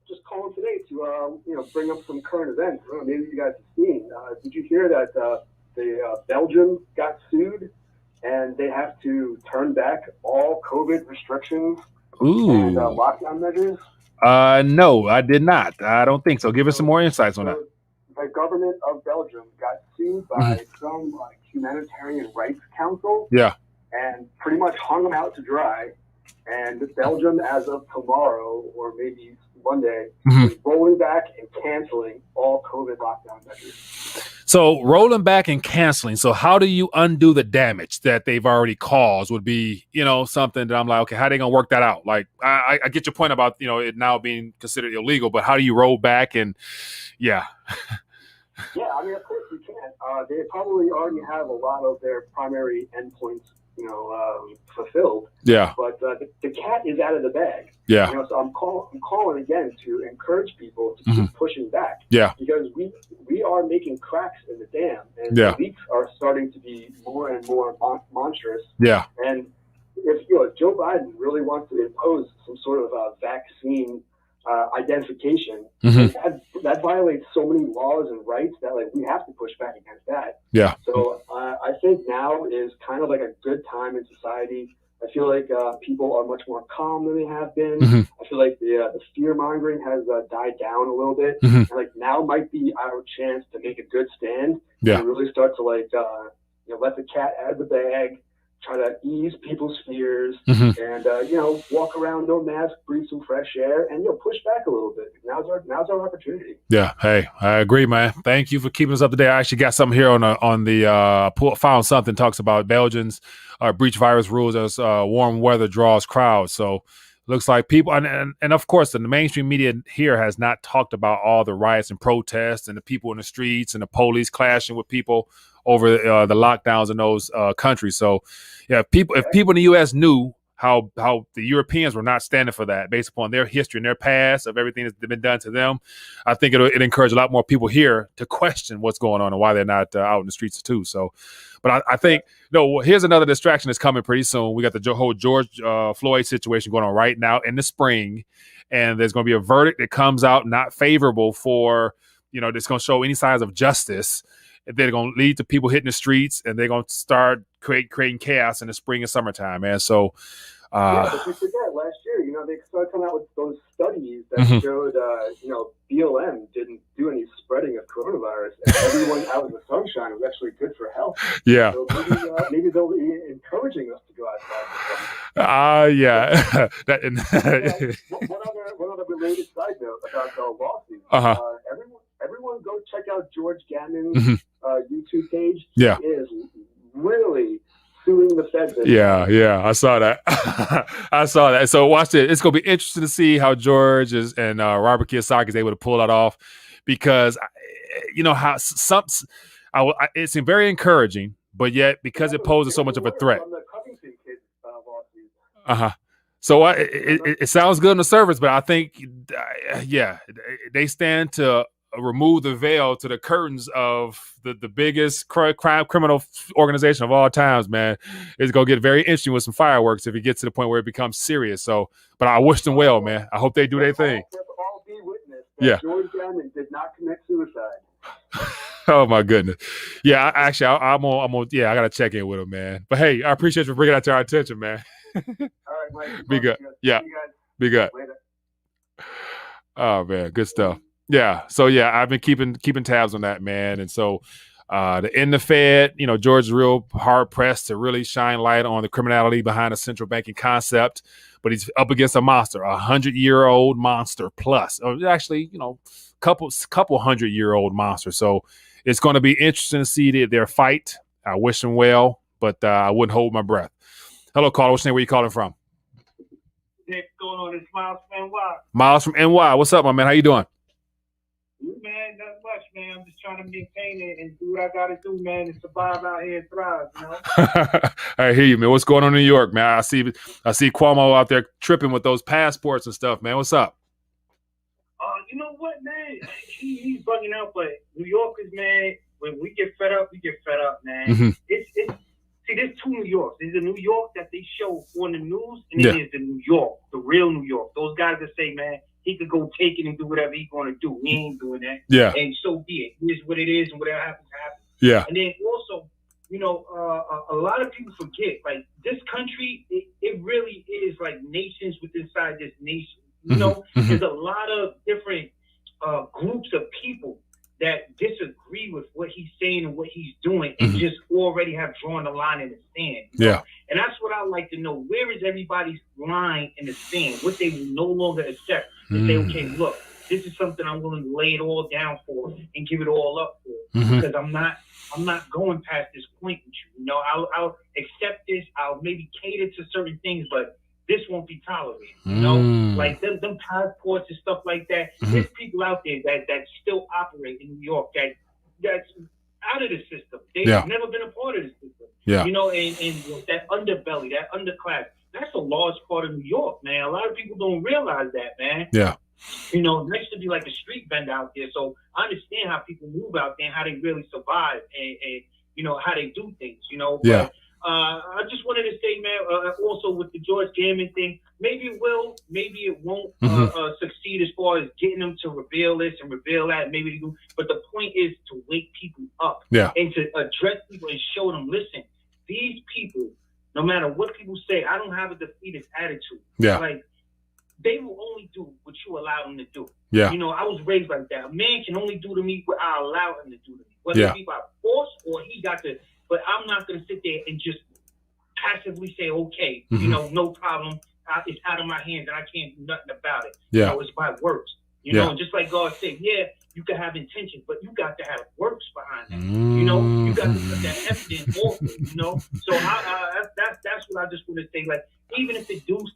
just calling today to bring up some current events. I don't know, maybe you guys have seen. Did you hear that Belgium got sued and they have to turn back all COVID restrictions and lockdown measures? No, I did not. I don't think so. Give us some more insights on that. The government of Belgium got sued by some humanitarian rights council. Yeah. And pretty much hung them out to dry. And Belgium, as of tomorrow or maybe Monday, is rolling back and canceling all COVID lockdown measures. So rolling back and canceling. So how do you undo the damage that they've already caused would be, something that I'm like, okay, how are they going to work that out? Like, I get your point about, it now being considered illegal, but how do you roll back and Yeah, I mean, of course you can. They probably already have a lot of their primary endpoints, fulfilled. Yeah. But the cat is out of the bag. Yeah. So I'm calling again to encourage people to keep pushing back. Yeah. Because we are making cracks in the dam, and Yeah. the leaks are starting to be more and more monstrous. Yeah. And if Joe Biden really wants to impose some sort of vaccine identification, that violates so many laws and rights that we have to push back against that. Yeah. So I think now is kind of like a good time in society. I feel like people are much more calm than they have been. I feel like the fear mongering has died down a little bit. And now might be our chance to make a good stand and really start to let the cat out of the bag, try to ease people's fears, and walk around no mask, breathe some fresh air, and push back a little bit. Now's our opportunity. Yeah, hey, I agree, man. Thank you for keeping us up to date. I actually got something here on the found something talks about Belgians breach virus rules as warm weather draws crowds. So looks like people and of course the mainstream media here has not talked about all the riots and protests and the people in the streets and the police clashing with people over the lockdowns in those countries. So yeah, if people in the U.S. knew how the Europeans were not standing for that based upon their history and their past of everything that's been done to them, I think it encouraged a lot more people here to question what's going on and why they're not out in the streets too. So, but I think, here's another distraction that's coming pretty soon. We got the whole George Floyd situation going on right now in the spring, and there's going to be a verdict that comes out not favorable for, that's going to show any signs of justice. They're going to lead to people hitting the streets, and they're going to start creating chaos in the spring and summertime, man. So, but you forget last year, they started coming out with those studies that showed, BLM didn't do any spreading of coronavirus, and everyone out in the sunshine was actually good for health. Yeah. So maybe they'll be encouraging us to go outside. Yeah. One other related side note about the lawsuit. Everyone go check out George Gammon's YouTube page. Yeah. He is really suing the Fed. Yeah. I saw that. So watch it. It's going to be interesting to see how George and Robert Kiyosaki is able to pull that off, because how it seemed very encouraging, but yet because it poses so much of a threat. So it sounds good on the surface, but I think, they stand to remove the veil to the curtains of the biggest criminal organization of all times, man. It's going to get very interesting with some fireworks if it gets to the point where it becomes serious. So, but I wish them well, man. I hope they do their thing. All be witness that Yeah. George Gammon did not commit suicide. Oh my goodness. Yeah, I'm on. Yeah, I got to check in with him, man. But hey, I appreciate you for bringing that to our attention, man. All right, Mike. Be good. Yeah. Be good. Later. Oh man, good stuff. Yeah. So yeah, I've been keeping tabs on that, man. And so in the Fed, George is real hard pressed to really shine light on the criminality behind the central banking concept, but he's up against a monster, 100-year-old monster plus. Actually, couple 100-year-old monster. So it's going to be interesting to see their fight. I wish them well, but I wouldn't hold my breath. Hello, caller. What's your name? Where you calling from? What's going on? It's Miles from NY. Miles from NY. What's up, my man? How you doing? Man, not much, man. I'm just trying to maintain it and do what I got to do, man, to survive out here and thrive, I hear you, man. What's going on in New York, man? I see Cuomo out there tripping with those passports and stuff, man. What's up? You know what, man? He's bugging out, but New Yorkers, man, when we get fed up, man. Mm-hmm. See, there's two New Yorks. There's a New York that they show on the news, and then there's the New York, the real New York. Those guys that say, man, he could go take it and do whatever he's going to do. We ain't doing that. Yeah. And so be it. It is what it is, and whatever happens, happens. Yeah. And then also, a lot of people forget, like, this country, it really is like nations inside this nation. There's a lot of different groups of people that disagree with what he's saying and what he's doing and just already have drawn the line in the sand. Yeah. And that's what I like to know. Where is everybody's line in the sand? What they will no longer accept and say, okay, look, this is something I'm willing to lay it all down for and give it all up for because I'm not going past this point with you. I'll accept this. I'll maybe cater to certain things, but this won't be tolerated, like them passports and stuff like that. There's people out there that still operate in New York that's out of the system. They've never been a part of the system. Yeah. And that underbelly, that underclass, that's a large part of New York, man. A lot of people don't realize that, man. Yeah. Next to be like a street vendor out there. So I understand how people move out there and how they really survive and how they do things, Yeah. But, I just wanted to say, man, also with the George Gammon thing, maybe it will, maybe it won't succeed as far as getting them to reveal this and reveal that. Maybe they do. But the point is to wake people up and to address people and show them, listen, these people, no matter what people say, I don't have a defeatist attitude. Yeah. Like, they will only do what you allow them to do. Yeah. I was raised like that. A man can only do to me what I allow him to do to me. Whether it be by force or he got to. But I'm not going to sit there and just passively say, okay, no problem. It's out of my hands and I can't do nothing about it. Yeah. It's by works. And just like God said, you can have intention, but you got to have works behind that. You got to put that evidence also, So that's what I just want to say. Like, even if it don't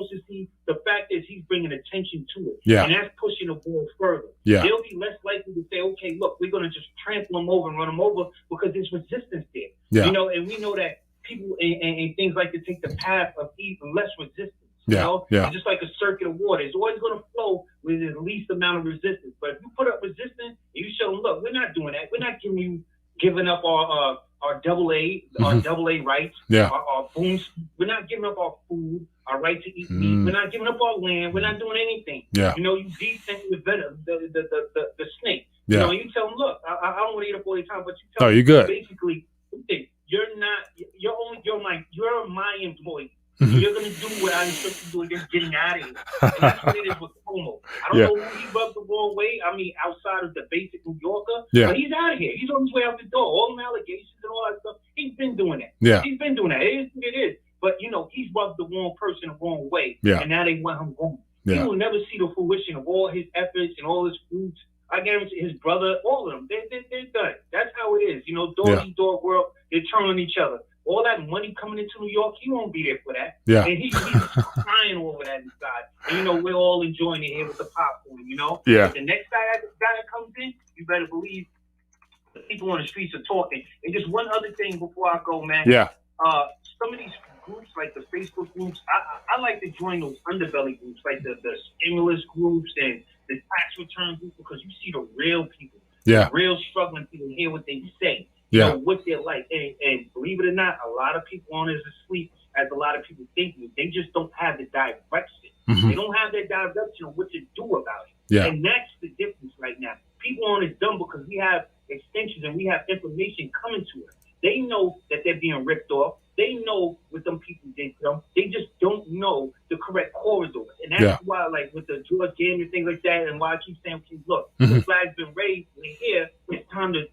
succeed, the fact is he's bringing attention to it. Yeah. And that's pushing the ball further. Yeah. They'll be less likely to say, okay, look, we're going to just trample them over and run them over because there's resistance there. Yeah. And we know that people and things like to take the path of even less resistance. Yeah. It's just like a circuit of water. It's always going to flow with the least amount of resistance. But if you put up resistance, and you show them, look, we're not doing that. We're not giving up our AA rights, our booms. We're not giving up our food, our right to eat meat. We're not giving up our land. We're not doing anything. Yeah. You descent the venom, the snake. Yeah. You tell them, look, I don't want to eat up all the time, but you tell Oh, them you're good. basically, you're my employee. You're going to do what I'm supposed to do and just getting out of here. And that's what it is with Cuomo. I don't know who he rubbed the wrong way. I mean, outside of the basic New Yorker. Yeah. But he's out of here. He's on his way out the door. All them allegations and all that stuff. He's been doing that. Yeah. He's been doing that. It is. But, he's rubbed the wrong person the wrong way. Yeah. And now they want him gone. Yeah. He will never see the fruition of all his efforts and all his fruits. I guarantee his brother, all of them, they're done. That's how it is. Dog eat dog world, they turn on each other. All that money coming into New York, he won't be there for that. Yeah. And he's crying over that inside. And, we're all enjoying it here with the popcorn, Yeah. But the next guy that comes in, you better believe the people on the streets are talking. And just one other thing before I go, man. Yeah. Some of these groups, like the Facebook groups, I like to join those underbelly groups, like the stimulus groups and the tax tax return group because you see the real people, Yeah. the real struggling people, hear what they say, Yeah. know what they're like. And believe it or not, a lot of people aren't as asleep as a lot of people think. They just don't have the direction. Mhm. They don't have that direction of what to do about it. Yeah. And that's the difference right now. People aren't as dumb because we have extensions and we have information coming to us. They know that they're being ripped off. They know what them people did to them. They just don't know the correct corridors. And that's why, like, with the George Gammon and things like that, and why I keep saying, look, the flag's been raised. We're here. It's time to,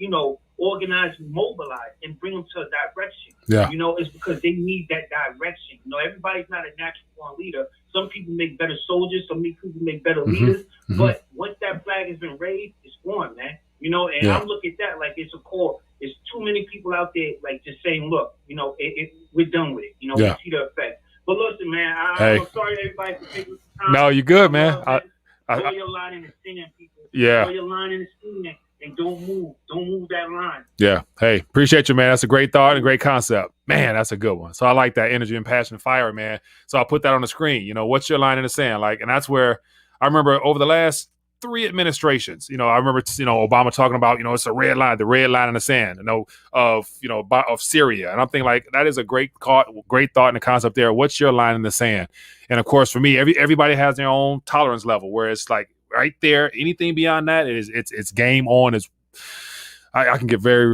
organize and mobilize and bring them to a direction. Yeah. It's because they need that direction. Everybody's not a natural born leader. Some people make better soldiers. Some people make better leaders. But once that flag has been raised, it's on, man. And I look at that like it's a core. There's too many people out there like just saying, look, we're done with it. We see the effect. But listen, man, I'm sorry everybody for taking the time. No, you're good, man. Draw your line in the sand, people. Yeah. Draw your line in the sand and don't move. Don't move that line. Yeah. Hey, appreciate you, man. That's a great thought and a great concept. Man, that's a good one. So I like that energy and passion and fire, man. So I'll put that on the screen. What's your line in the sand? Like, and that's where I remember over the last 3 administrations, I remember, Obama talking about, it's a red line, the red line in the sand, of Syria. And I'm thinking like, that is a great thought and a concept there. What's your line in the sand? And of course, for me, everybody has their own tolerance level where it's like right there, anything beyond that it's game on. I can get very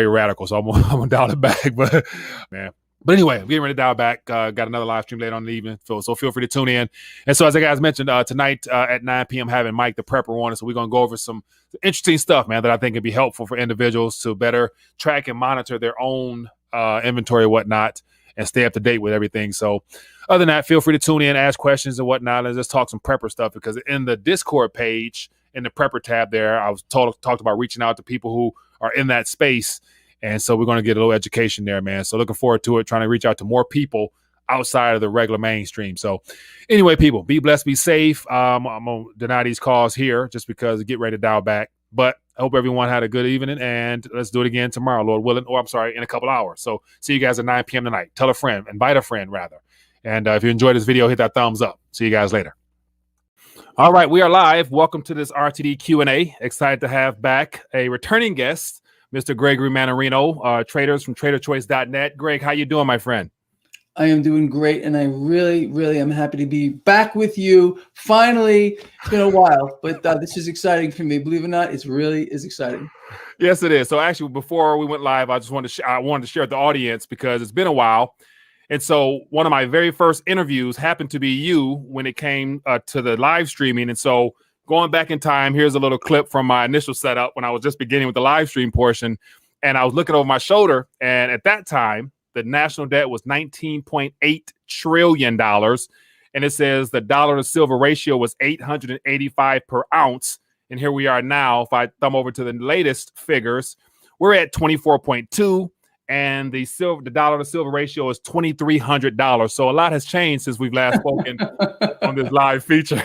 radical. So I'm gonna dial it back, but man. But anyway, we're getting ready to dial back. Got another live stream later on in the evening, so feel free to tune in. And so, as I guys mentioned, tonight at 9 p.m., having Mike the Prepper on. So we're going to go over some interesting stuff, man, that I think can be helpful for individuals to better track and monitor their own inventory and whatnot and stay up to date with everything. So other than that, feel free to tune in, ask questions and whatnot, and just talk some Prepper stuff, because in the Discord page, in the Prepper tab there, I was talked about reaching out to people who are in that space. And so we're going to get a little education there, man. So looking forward to it, trying to reach out to more people outside of the regular mainstream. So anyway, people, be blessed, be safe. I'm going to deny these calls here just because I get ready to dial back. But I hope everyone had a good evening, and let's do it again tomorrow, Lord willing. Or I'm sorry, in a couple hours. So see you guys at 9 p.m. tonight. Tell a friend, invite a friend rather. And if you enjoyed this video, hit that thumbs up. See you guys later. All right, we are live. Welcome to this RTD Q&A. Excited to have back a returning guest, Mr. Gregory Mannarino, traders from TraderChoice.net. Greg, how you doing, my friend? I am doing great, and I really, really am happy to be back with you. Finally, it's been a while, but this is exciting for me. Believe it or not, it really is exciting. Yes, it is. So actually, before we went live, I just wanted to share with the audience because it's been a while. And so one of my very first interviews happened to be you when it came to the live streaming. And so going back in time, here's a little clip from my initial setup when I was just beginning with the live stream portion. And I was looking over my shoulder. And at that time, the national debt was $19.8 trillion. And it says the dollar to silver ratio was 885 per ounce. And here we are now. If I thumb over to the latest figures, we're at 24.2. And the dollar to silver ratio is $2,300. So a lot has changed since we've last spoken on this live feature.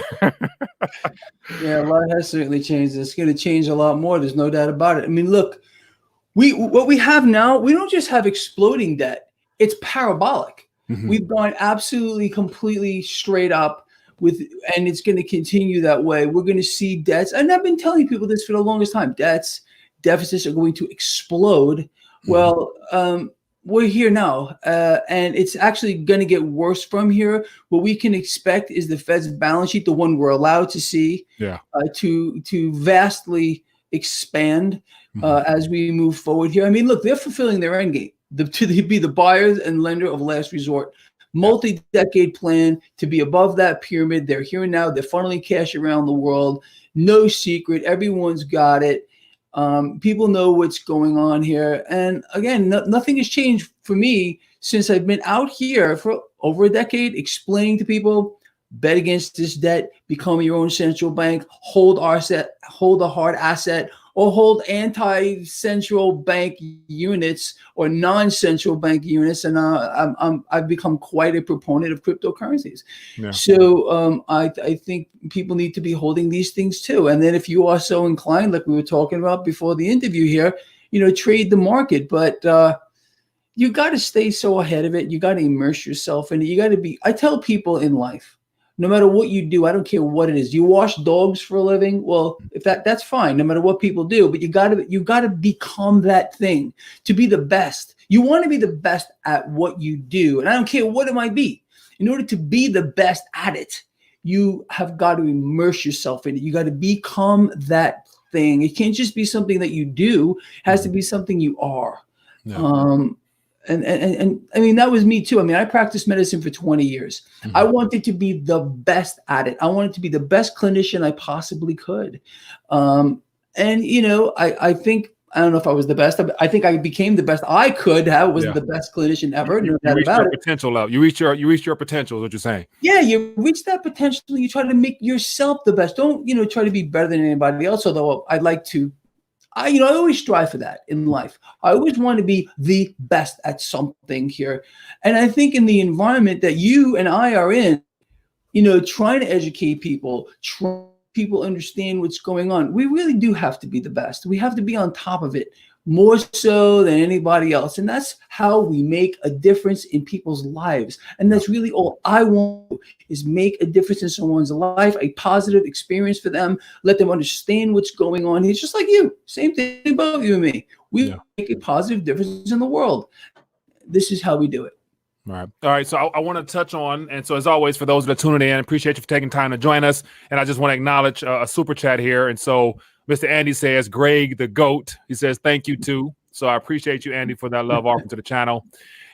Yeah, a lot has certainly changed. It's going to change a lot more. There's no doubt about it. I mean, look, what we have now, we don't just have exploding debt. It's parabolic. Mm-hmm. We've gone absolutely, completely straight up and it's going to continue that way. We're going to see debts. And I've been telling people this for the longest time. Deficits are going to explode. Well, we're here now, and it's actually going to get worse from here. What we can expect is the Fed's balance sheet, the one we're allowed to see, to vastly expand as we move forward here. I mean, look, they're fulfilling their end game to be the buyers and lender of last resort. Multi-decade plan to be above that pyramid. They're here now. They're funneling cash around the world. No secret. Everyone's got it. People know what's going on here. And again, nothing has changed for me since I've been out here for over a decade explaining to people, bet against this debt, become your own central bank, hold a hard asset, or hold anti-central bank units or non-central bank units. And I've become quite a proponent of cryptocurrencies. Yeah. So I think people need to be holding these things too. And then if you are so inclined, like we were talking about before the interview here, trade the market. But you got to stay so ahead of it. You got to immerse yourself in it. You got to be, I tell people in life, No matter what you do, I don't care what it is. You wash dogs for a living. Well, if that's fine, no matter what people do, but you gotta become that thing to be the best. You want to be the best at what you do. And I don't care what it might be. In order to be the best at it, you have got to immerse yourself in it. You got to become that thing. It can't just be something that you do. It has to be something you are. Yeah. And I mean, that was me too. I mean, I practiced medicine for 20 years. I wanted to be the best at it. I wanted to be the best clinician I possibly could. And, you know, I think, I don't know if I was the best. I think I became the best I could have. Was the best clinician ever. You reached your potential level. You reached your potential is what you're saying. Yeah, you reach that potential. You try to make yourself the best. Don't, you know, try to be better than anybody else. Although I'd like to, I always strive for that in life. I always want to be the best at something here. And I think in the environment that you and I are in, you know, trying to educate people, people understand what's going on. We really do have to be the best. We have to be on top of it more so than anybody else. And that's how we make a difference in people's lives. And that's really all I want is make a difference in someone's life, a positive experience for them, let them understand what's going on. It's just like you, same thing about you and me. We make a positive difference in the world. This is how we do it. All right. So I want to touch on, and so as always, for those that are tuning in, appreciate you for taking time to join us. And I just want to acknowledge a super chat here. And so Mr. Andy says, Greg the GOAT. He says, thank you too. So I appreciate you, Andy, for that love offering to the channel.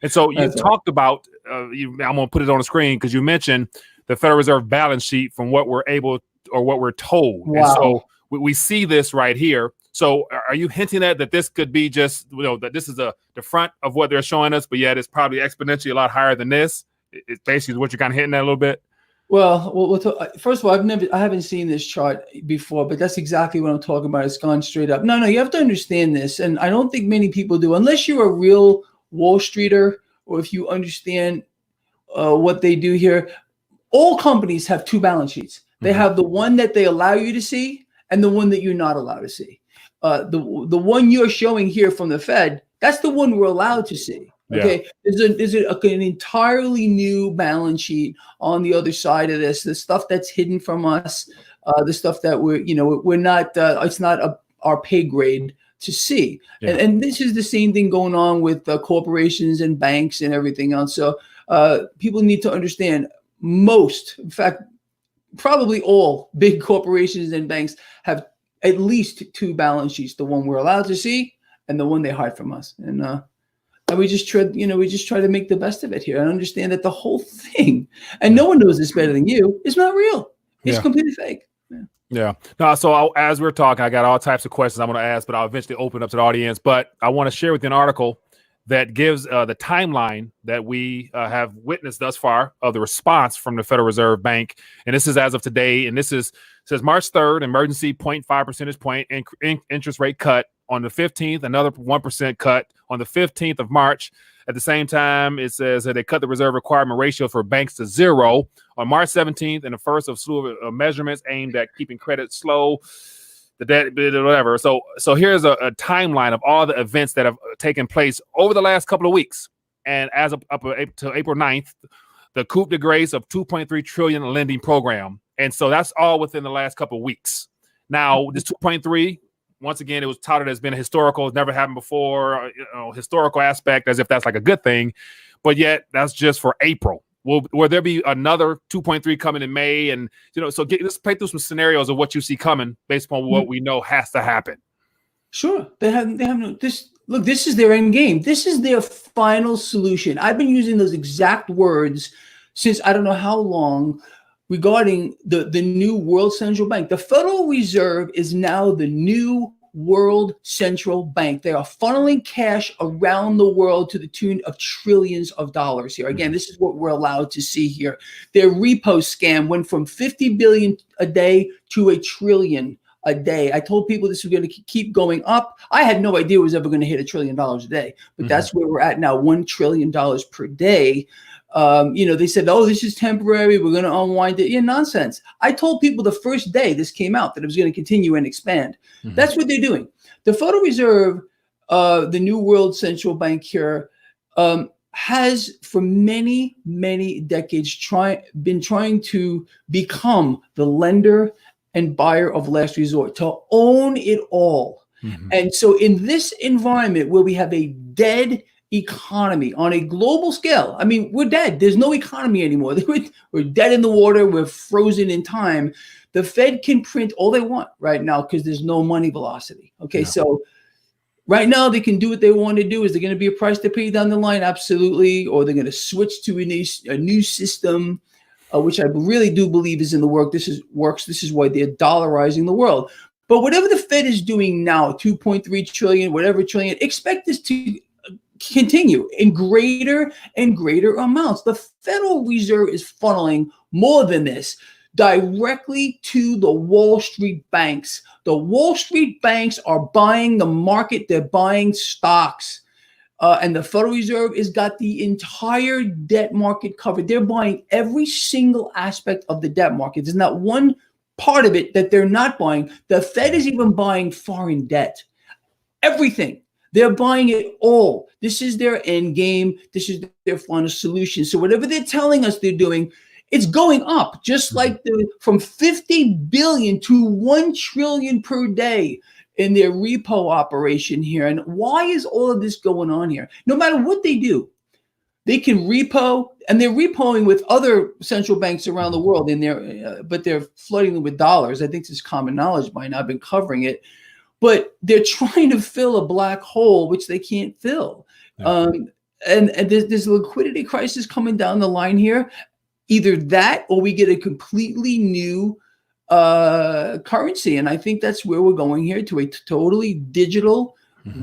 And so you talked about, I'm going to put it on the screen because you mentioned the Federal Reserve balance sheet from what we're able or what we're told. Wow. And so we see this right here. So are you hinting at that this could be just, you know, that this is the front of what they're showing us, but yet it's probably exponentially a lot higher than this? It's basically what you're kind of hitting at a little bit. Well, first of all, I haven't seen this chart before, but that's exactly what I'm talking about. It's gone straight up. No, you have to understand this. And I don't think many people do, unless you're a real Wall Streeter, or if you understand what they do here. All companies have two balance sheets. They have the one that they allow you to see and the one that you're not allowed to see. The one you're showing here from the Fed, that's the one we're allowed to see. Okay, there's an entirely new balance sheet on the other side of this. The stuff that's hidden from us, the stuff that we're not. It's not our pay grade to see. And this is the same thing going on with corporations and banks and everything else. So people need to understand. Most, in fact, probably all big corporations and banks have at least two balance sheets: the one we're allowed to see and the one they hide from us. And we just try to make the best of it here and understand that the whole thing, and no one knows this better than you, is not real. It's completely fake. Yeah. No, so as we're talking, I got all types of questions I'm going to ask, but I'll eventually open up to the audience. But I want to share with you an article that gives the timeline that we have witnessed thus far of the response from the Federal Reserve Bank. And this is as of today. And this says March 3rd, emergency 0.5 percentage point interest rate cut. On the 15th, another 1% cut on the 15th of March. At the same time, it says that they cut the reserve requirement ratio for banks to 0 on March 17th, and the first of slew of measurements aimed at keeping credit slow, the debt, whatever. So here's a timeline of all the events that have taken place over the last couple of weeks. And as of up to April 9th, the coup de grace of $2.3 trillion lending program. And so that's all within the last couple of weeks. Now, this 2.3, once again, it was touted as being a historical, it's never happened before, historical aspect, as if that's like a good thing. But yet, that's just for April. Will there be another 2.3 coming in May? And, so let's play through some scenarios of what you see coming based upon what we know has to happen. Sure. They have no, this is their end game. This is their final solution. I've been using those exact words since I don't know how long, regarding the new world central bank. The Federal Reserve is now the new world central bank. They are funneling cash around the world to the tune of trillions of dollars here. Again, this is what we're allowed to see here. Their repo scam went from 50 billion a day to $1 trillion a day. I told people this was going to keep going up. I had no idea it was ever going to hit $1 trillion a day, but that's where we're at now, $1 trillion per day. They said, oh, this is temporary, we're going to unwind it. Yeah, nonsense. I told people the first day this came out that it was going to continue and expand. That's what they're doing. The Federal Reserve, the new world central bank here, has for many, many decades been trying to become the lender and buyer of last resort, to own it all. And so in this environment where we have a dead economy on a global scale, I mean, we're dead. There's no economy anymore. We're dead in the water. We're frozen in time. The Fed can print all they want right now because there's no money velocity. Okay, so right now they can do what they want to do. Is there going to be a price to pay down the line? Absolutely. Or they're going to switch to a new system, which I really do believe is in the works. This is why they're dollarizing the world. But whatever the Fed is doing now, 2.3 trillion, whatever trillion, expect this to continue in greater and greater amounts. The Federal Reserve is funneling more than this directly to the Wall Street banks. The Wall Street banks are buying the market. They're buying stocks. And the Federal Reserve has got the entire debt market covered. They're buying every single aspect of the debt market. There's not one part of it that they're not buying. The Fed is even buying foreign debt. Everything. They're buying it all. This is their end game. This is their final solution. So whatever they're telling us they're doing, it's going up, just like from 50 billion to 1 trillion per day in their repo operation here. And why is all of this going on here? No matter what they do, they can repo, and they're repoing with other central banks around the world but they're flooding them with dollars. I think this is common knowledge by now. I've been covering it. But they're trying to fill a black hole, which they can't fill. And there's a liquidity crisis coming down the line here. Either that or we get a completely new currency. And I think that's where we're going here, to a totally digital,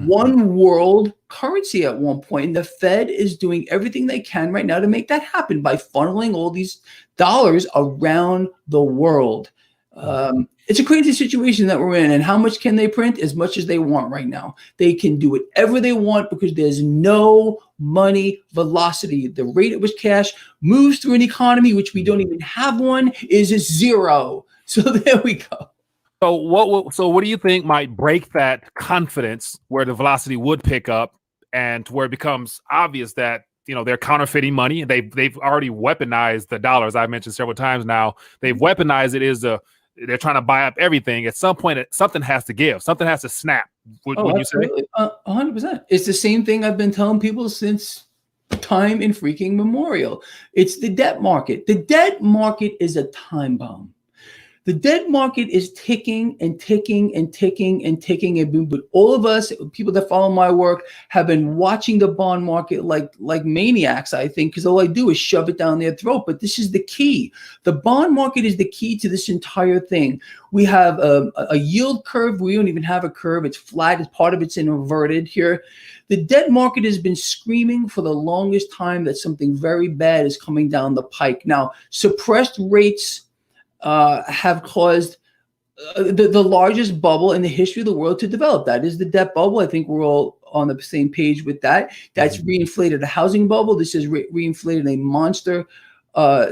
one world currency at one point. And the Fed is doing everything they can right now to make that happen by funneling all these dollars around the world. It's a crazy situation that we're in. And how much can they print? As much as they want right now. They can do whatever they want because there's no money velocity. The rate at which cash moves through an economy, which we don't even have one, is zero. So there we go. So what do you think might break that confidence where the velocity would pick up, and to where it becomes obvious that they're counterfeiting money? They've already weaponized the dollars. I've mentioned several times now. They've weaponized it. They're trying to buy up everything. At some point, something has to give. Something has to snap. Would you say? 100%. It's the same thing I've been telling people since time in freaking memorial. It's the debt market. The debt market is a time bomb. The debt market is ticking and ticking and ticking and ticking. But all of us, people that follow my work, have been watching the bond market like maniacs, I think, because all I do is shove it down their throat. But this is the key. The bond market is the key to this entire thing. We have a yield curve. We don't even have a curve. It's flat. Part of it's inverted here. The debt market has been screaming for the longest time that something very bad is coming down the pike. Now, suppressed rates have caused the largest bubble in the history of the world to develop. That is the debt bubble. I think we're all on the same page with that. That's reinflated a housing bubble. This has reinflated a monster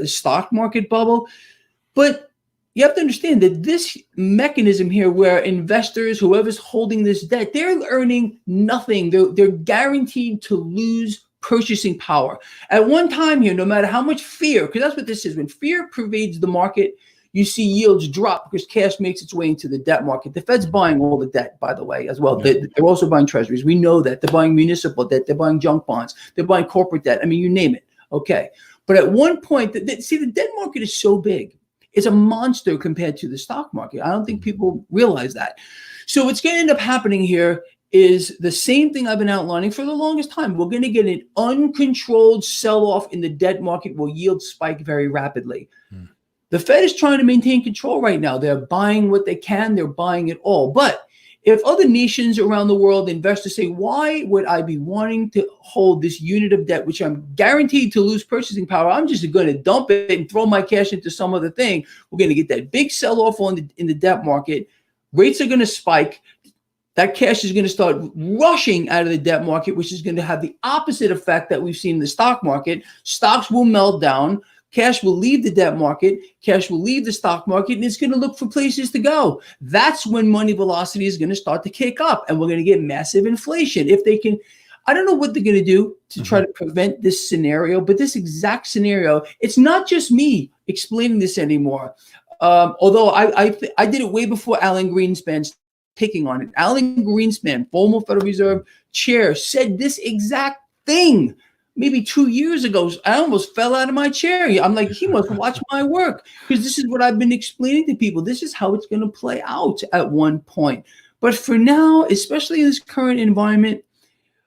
stock market bubble. But you have to understand that this mechanism here, where investors, whoever's holding this debt, they're earning nothing. They're guaranteed to lose purchasing power. At one time here, no matter how much fear, because that's what this is, when fear pervades the market, you see yields drop because cash makes its way into the debt market. The Fed's buying all the debt, by the way, as well. They're also buying treasuries. We know that. They're buying municipal debt. They're buying junk bonds. They're buying corporate debt. I mean, you name it. Okay. But at one point, see, the debt market is so big. It's a monster compared to the stock market. I don't think people realize that. So what's going to end up happening here is the same thing I've been outlining for the longest time. We're going to get an uncontrolled sell-off in the debt market where yields spike very rapidly. The Fed is trying to maintain control right now. They're buying what they can. They're buying it all. But if other nations around the world, investors say, why would I be wanting to hold this unit of debt, which I'm guaranteed to lose purchasing power? I'm just going to dump it and throw my cash into some other thing. We're going to get that big sell-off in the debt market. Rates are going to spike. That cash is going to start rushing out of the debt market, which is going to have the opposite effect that we've seen in the stock market. Stocks will melt down. Cash will leave the debt market. Cash will leave the stock market, and it's going to look for places to go. That's when money velocity is going to start to kick up, and we're going to get massive inflation. If they can, I don't know what they're going to do to try to prevent this scenario, but this exact scenario, it's not just me explaining this anymore. Although I did it way before Alan Greenspan's taking on it. Alan Greenspan, former Federal Reserve chair, said this exact thing maybe 2 years ago. I almost fell out of my chair. I'm like, he must watch my work, because this is what I've been explaining to people. This is how it's going to play out at one point. But for now, especially in this current environment,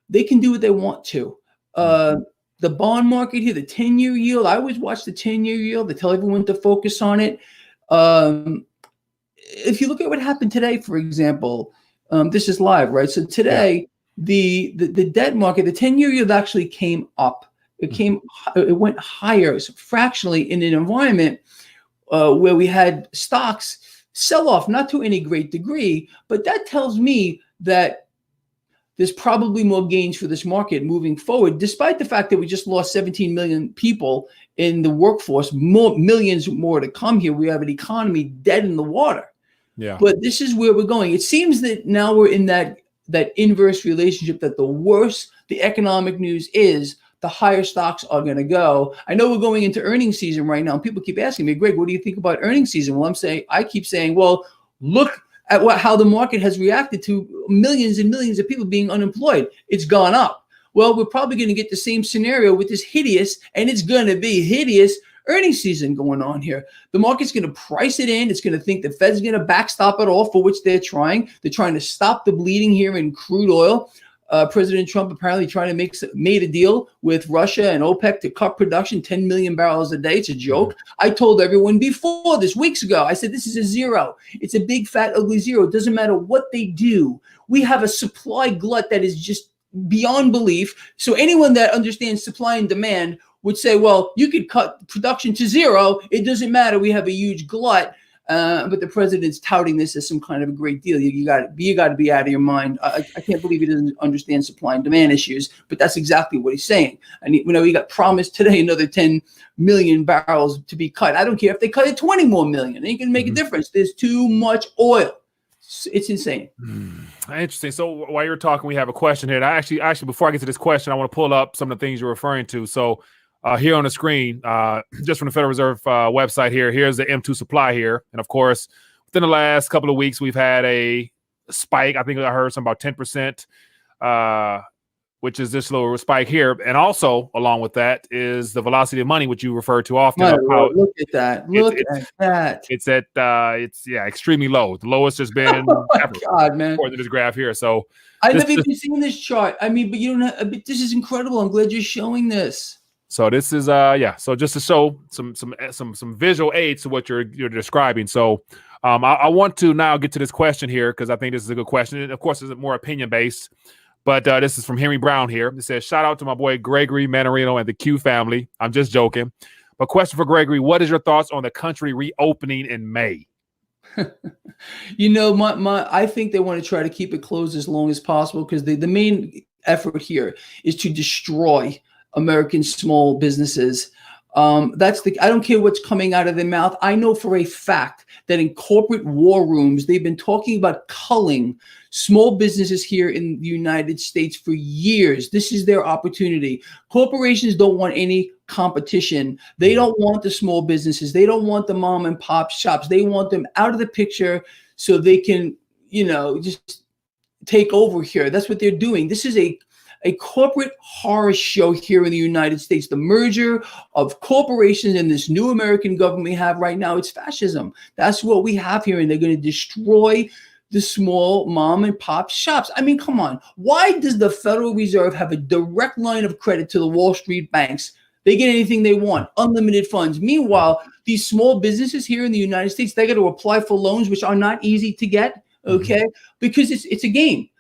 they can do what they want to. The bond market here, the 10-year yield, I always watch the 10-year yield. They tell everyone to focus on it. If you look at what happened today, for example, this is live, right? So today, the debt market, the 10-year yield actually came up. It went higher, so fractionally, in an environment where we had stocks sell off, not to any great degree, but that tells me that there's probably more gains for this market moving forward, despite the fact that we just lost 17 million people in the workforce, millions more to come here. We have an economy dead in the water. Yeah. But this is where we're going. It seems that now we're in that inverse relationship, that the worse the economic news is, the higher stocks are going to go. I know we're going into earnings season right now, and people keep asking me, Greg, what do you think about earnings season? Well, I keep saying, well, look at how the market has reacted to millions and millions of people being unemployed. It's gone up. Well, we're probably going to get the same scenario with this hideous, and it's going to be hideous, earnings season going on here. The market's going to price it in. It's going to think the Fed's going to backstop it all, for which they're trying. They're trying to stop the bleeding here in crude oil. President Trump apparently trying to made a deal with Russia and OPEC to cut production 10 million barrels a day. It's a joke. I told everyone before this, weeks ago, I said, this is a zero. It's a big, fat, ugly zero. It doesn't matter what they do. We have a supply glut that is just beyond belief. So anyone that understands supply and demand would say, well, you could cut production to zero. It doesn't matter. We have a huge glut. But the president's touting this as some kind of a great deal. You got to be out of your mind. I can't believe he doesn't understand supply and demand issues, but that's exactly what he's saying. And he got promised today another 10 million barrels to be cut. I don't care if they cut it 20 more million. It ain't gonna make a difference. There's too much oil. It's insane. Interesting. So while you're talking, we have a question here. And I actually, before I get to this question, I want to pull up some of the things you're referring to. So here on the screen, just from the Federal Reserve website here's the M2 supply here. And of course, within the last couple of weeks, we've had a spike. I think I heard something about 10%, which is this little spike here. And also, along with that, is the velocity of money, which you refer to often. Look at that. Look at that. It's at, extremely low. The lowest has been ever, God, man. according to this graph here. So I've never even seen this chart. I mean, but you don't have, this is incredible. I'm glad you're showing this. So this is so just to show some visual aids to what you're describing. So I want to now get to this question here, because I think this is a good question. And of course, it's more opinion based, but this is from Henry Brown here. It says, shout out to my boy Gregory Manarino and the Q family. I'm just joking. But question for Gregory: what is your thoughts on the country reopening in May? I think they want to try to keep it closed as long as possible, because the main effort here is to destroy American small businesses. I don't care what's coming out of their mouth. I know for a fact that in corporate war rooms, they've been talking about culling small businesses here in the United States for years. This is their opportunity. Corporations don't want any competition. They don't want the small businesses. They don't want the mom and pop shops. They want them out of the picture so they can, just take over here. That's what they're doing. This is a corporate horror show here in the United States. The merger of corporations and this new American government we have right now, it's fascism. That's what we have here, and they're going to destroy the small mom and pop shops. I mean, come on. Why does the Federal Reserve have a direct line of credit to the Wall Street banks? They get anything they want, unlimited funds. Meanwhile, these small businesses here in the United States, they got to apply for loans, which are not easy to get, okay? Because it's a game.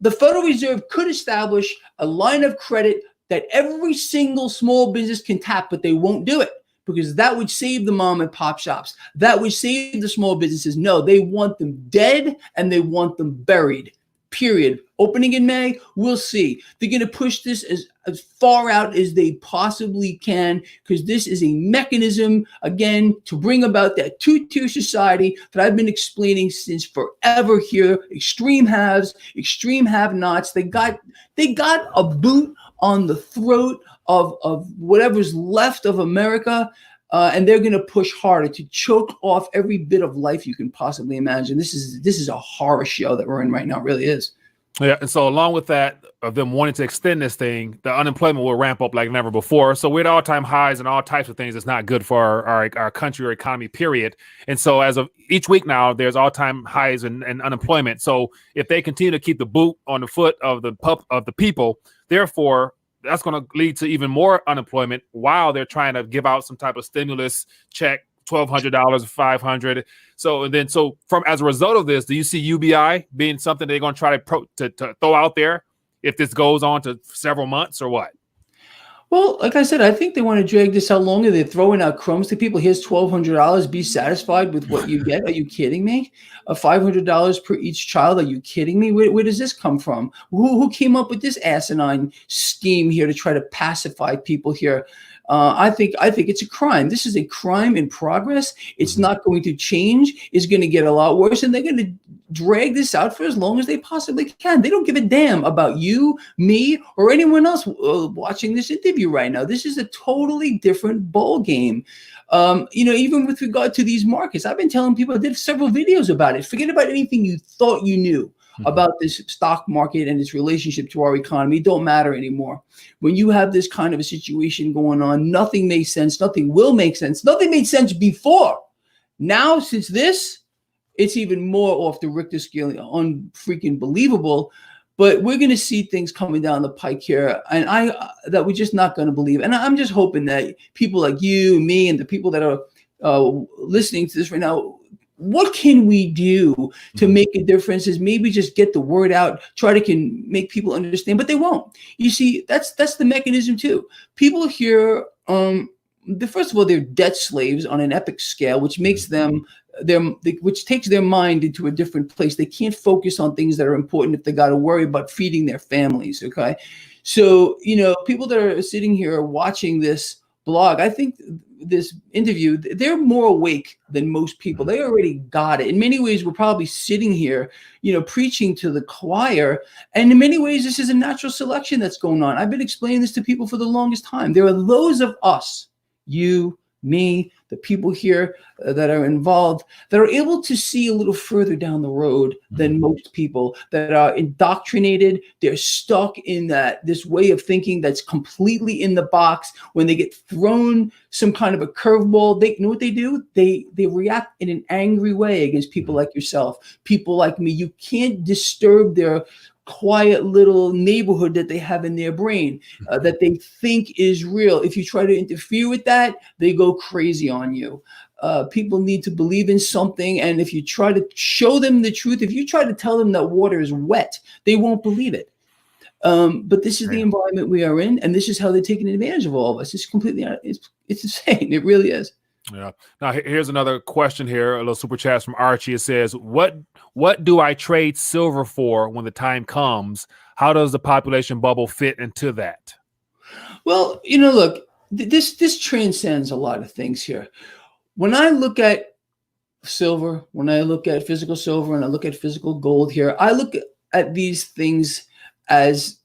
The Federal Reserve could establish a line of credit that every single small business can tap, but they won't do it, because that would save the mom and pop shops. That would save the small businesses. No, they want them dead and they want them buried. period. Opening in May, we'll see. They're going to push this as far out as they possibly can, because this is a mechanism, again, to bring about that two-tier society that I've been explaining since forever here. Extreme haves, extreme have-nots. They got a boot on the throat of whatever's left of America, and they're going to push harder to choke off every bit of life you can possibly imagine. This is a horror show that we're in right now. It really is. Yeah, and so along with that, of them wanting to extend this thing, the unemployment will ramp up like never before. So we're at all-time highs and all types of things. It's not good for our country or economy, period. And so as of each week now, there's all-time highs in unemployment. So if they continue to keep the boot on the foot of the people, therefore, that's going to lead to even more unemployment while they're trying to give out some type of stimulus check, $1,200, $500. So from as a result of this, do you see UBI being something they're going to try to throw out there if this goes on to several months or what? Well, like I said, I think they want to drag this out longer. They're throwing out crumbs to people. Here's $1,200. Be satisfied with what you get. Are you kidding me? $500 per each child. Are you kidding me? Where does this come from? Who came up with this asinine scheme here to try to pacify people here? I think it's a crime. This is a crime in progress. It's not going to change. It's going to get a lot worse, and they're going to drag this out for as long as they possibly can. They don't give a damn about you, me, or anyone else watching this interview right now. This is a totally different ball game. Even with regard to these markets, I've been telling people, I did several videos about it. Forget about anything you thought you knew about this stock market and its relationship to our economy. It don't matter anymore. When you have this kind of a situation going on, nothing makes sense. Nothing will make sense. Nothing made sense before. Now, since this, it's even more off the Richter scale, unfreaking believable. But we're going to see things coming down the pike here, and that we're just not going to believe. And I'm just hoping that people like you, me, and the people that are listening to this right now, what can we do to make a difference? Is maybe just get the word out, try to make people understand, but they won't. You see, that's the mechanism too. People here, first of all, they're debt slaves on an epic scale, which makes them which takes their mind into a different place. They can't focus on things that are important if they got to worry about feeding their families. Okay, so people that are sitting here watching this blog, I think this interview, they're more awake than most people. They already got it. In many ways, we're probably sitting here, preaching to the choir. And in many ways, this is a natural selection that's going on. I've been explaining this to people for the longest time. There are those of us, you, me, the people here that are involved, that are able to see a little further down the road than most people, that are indoctrinated. They're stuck in this way of thinking that's completely in the box. When they get thrown some kind of a curveball, they know what they do? They react in an angry way against people like yourself, people like me. You can't disturb their quiet little neighborhood that they have in their brain, that they think is real. If you try to interfere with that, they go crazy on you. People need to believe in something, and if you try to show them the truth, if you try to tell them that water is wet, they won't believe it. But this is the environment we are in, and this is how they're taking advantage of all of us. It's completely, it's insane. It really is. Yeah. Now here's another question here, a little super chat from Archie. It says, what do I trade silver for when the time comes? How does the population bubble fit into that? Well, look, this transcends a lot of things here. When I look at silver, when I look at physical silver, and I look at physical gold here, I look at these things as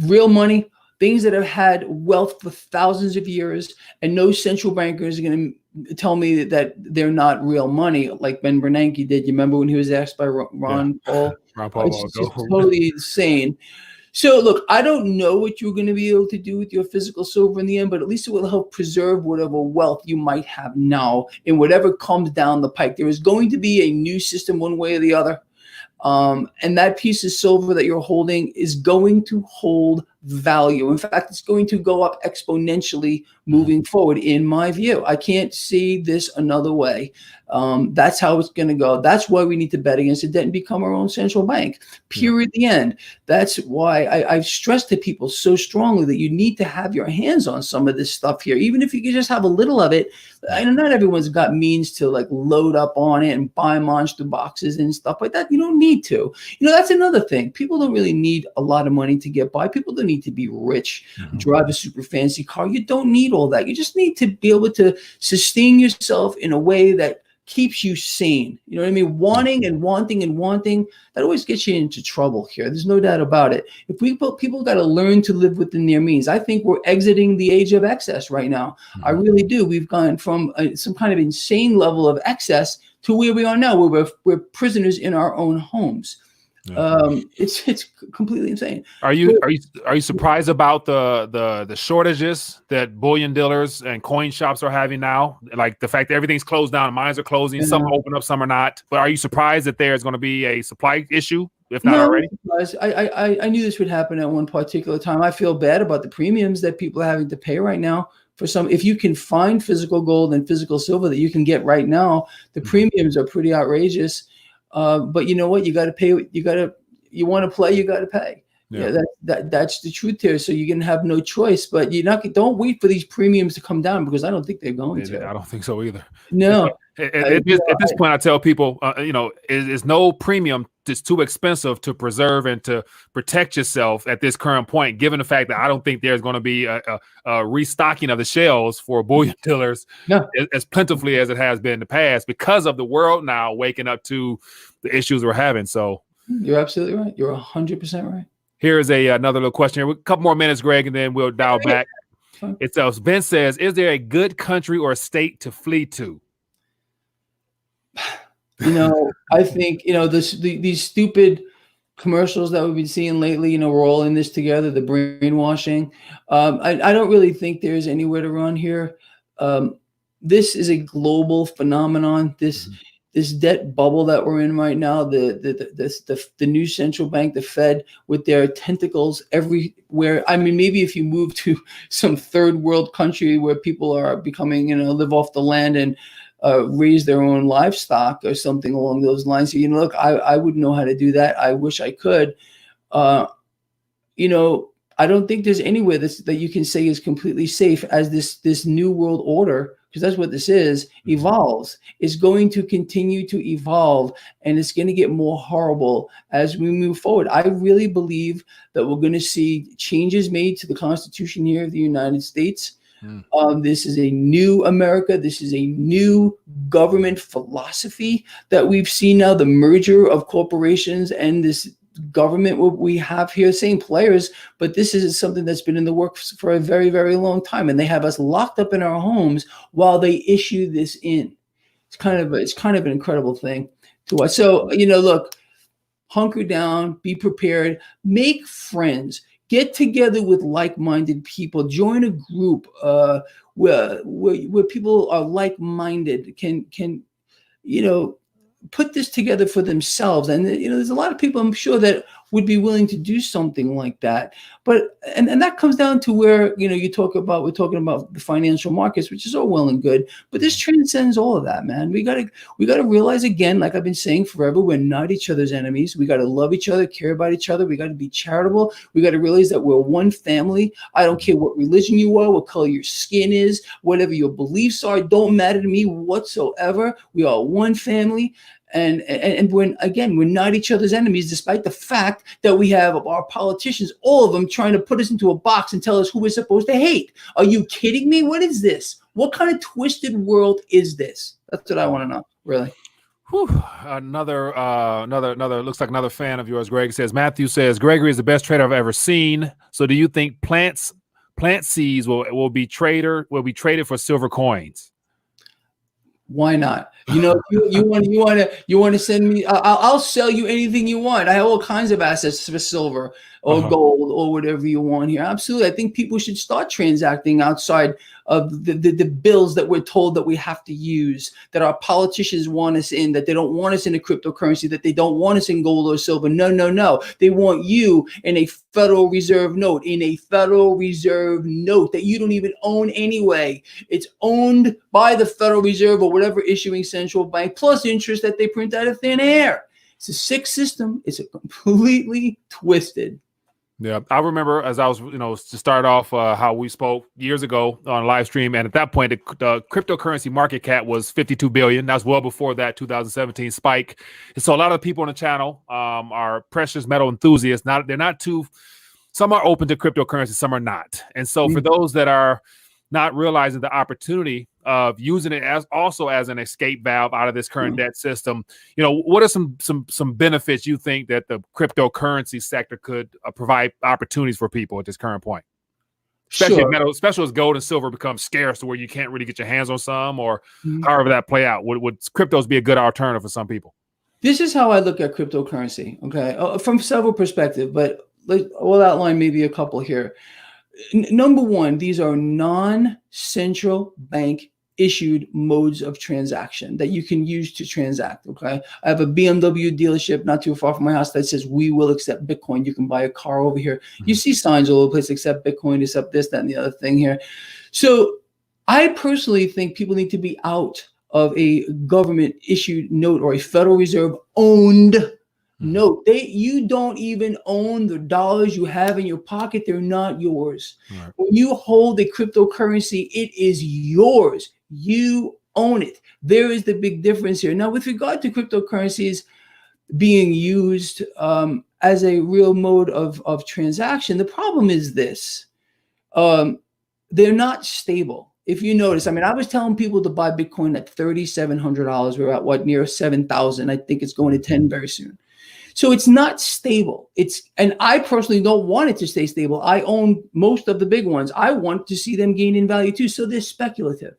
real money, things that have had wealth for thousands of years, and no central banker is going to tell me that they're not real money, like Ben Bernanke did. You remember when he was asked by Ron Paul? Ron Paul. It's just totally insane. So, look, I don't know what you're going to be able to do with your physical silver in the end, but at least it will help preserve whatever wealth you might have now in whatever comes down the pike. There is going to be a new system one way or the other. And that piece of silver that you're holding is going to hold value. In fact, it's going to go up exponentially moving forward, in my view. I can't see this another way. That's how it's going to go. That's why we need to bet against the debt and become our own central bank. Period. The end. That's why I've stressed to people so strongly that you need to have your hands on some of this stuff here, even if you can just have a little of it. I know not everyone's got means to like load up on it and buy monster boxes and stuff like that. You don't need need to. That's another thing. People don't really need a lot of money to get by. People don't need to be rich, drive a super fancy car. You don't need all that. You just need to be able to sustain yourself in a way that keeps you sane. You know what I mean? Wanting and wanting and wanting, that always gets you into trouble here. There's no doubt about it. If people got to learn to live within their means. I think we're exiting the age of excess right now. I really do. We've gone from some kind of insane level of excess to where we are now, where we're prisoners in our own homes. It's completely insane. Are you surprised about the shortages that bullion dealers and coin shops are having now? Like the fact that everything's closed down, mines are closing, some are open up, some are not. But are you surprised that there's going to be a supply issue, if not already? I knew this would happen at one particular time. I feel bad about the premiums that people are having to pay right now. For some, if you can find physical gold and physical silver that you can get right now, the premiums are pretty outrageous. But you know what? You got to pay. You want to play, you got to pay. Yeah, that's the truth here. So you're gonna have no choice. But don't wait for these premiums to come down, because I don't think they're going to. I don't think so either. No. At this point, I tell people, is no premium just too expensive to preserve and to protect yourself at this current point, given the fact that I don't think there's going to be a restocking of the shelves for bullion dealers as plentifully as it has been in the past, because of the world now waking up to the issues we're having. So you're absolutely right. You're 100% right. Here's another little question. A couple more minutes, Greg, and then we'll dial back. It's Ben says, is there a good country or state to flee to? I think, these stupid commercials that we've been seeing lately, we're all in this together, the brainwashing. I don't really think there's anywhere to run here. This is a global phenomenon. This debt bubble that we're in right now, the new central bank, the Fed, with their tentacles everywhere. I mean, maybe if you move to some third world country where people are becoming, live off the land and raise their own livestock or something along those lines. Look, I wouldn't know how to do that. I wish I could. I don't think there's anywhere that you can say is completely safe as this new world order, because that's what this is, evolves. It's going to continue to evolve, and it's going to get more horrible as we move forward. I really believe that we're going to see changes made to the Constitution here of the United States. This is a new America. This is a new government philosophy that we've seen now, the merger of corporations and this government what we have here, same players, but this is something that's been in the works for a very, very long time, and they have us locked up in our homes while they issue this in. It's kind of an incredible thing to watch. So, look, hunker down, be prepared, make friends, get together with like-minded people, join a group where people are like-minded, can put this together for themselves. And there's a lot of people, I'm sure, that would be willing to do something like that. But and that comes down to where we're talking about the financial markets, which is all well and good, but this transcends all of that, man. We gotta realize, again, like I've been saying forever, we're not each other's enemies. We gotta love each other, care about each other. We gotta be charitable. We gotta realize that we're one family. I don't care what religion you are, what color your skin is, whatever your beliefs are, don't matter to me whatsoever. We are one family. And we're not each other's enemies, despite the fact that we have our politicians, all of them, trying to put us into a box and tell us who we're supposed to hate. Are you kidding me? What is this? What kind of twisted world is this? That's what I want to know, really. Whew. Another looks like another fan of yours. Greg says, Matthew says, Gregory is the best trader I've ever seen. So do you think plant seeds will be traded for silver coins? Why not? You want to send me? I'll sell you anything you want. I have all kinds of assets for silver or gold or whatever you want here. Absolutely, I think people should start transacting outside of the bills that we're told that we have to use. That our politicians want us in. That they don't want us in a cryptocurrency. That they don't want us in gold or silver. No. They want you in a Federal Reserve note. In a Federal Reserve note that you don't even own anyway. It's owned by the Federal Reserve or whatever issuing central bank, plus interest that they print out of thin air. It's a sick system. It's a completely twisted. Yeah, I remember as I was, to start off how we spoke years ago on a live stream, and at that point, the cryptocurrency market cap was 52 billion. That's well before that 2017 spike. And so a lot of people on the channel are precious metal enthusiasts. They're not too. Some are open to cryptocurrency, some are not. And so for those that are not realizing the opportunity of using it as an escape valve out of this current debt system, what are some benefits you think that the cryptocurrency sector could provide opportunities for people at this current point? Especially as gold and silver become scarce to where you can't really get your hands on some, or however that play out. Would cryptos be a good alternative for some people? This is how I look at cryptocurrency, okay, from several perspectives, but we'll outline maybe a couple here. Number one, these are non-central bank issued modes of transaction that you can use to transact. Okay. I have a BMW dealership not too far from my house that says we will accept Bitcoin. You can buy a car over here. You see signs all over the place, accept Bitcoin, accept this, that, and the other thing here. So I personally think people need to be out of a government issued note or a Federal Reserve owned note. You don't even own the dollars you have in your pocket. They're not yours. Right. When you hold a cryptocurrency, it is yours. You own it. There is the big difference here. Now, with regard to cryptocurrencies being used as a real mode of transaction, the problem is this. They're not stable. If you notice, I was telling people to buy Bitcoin at $3,700. We're at near 7,000. I think it's going to 10 very soon. So it's not stable. And I personally don't want it to stay stable. I own most of the big ones. I want to see them gain in value too. So they're speculative.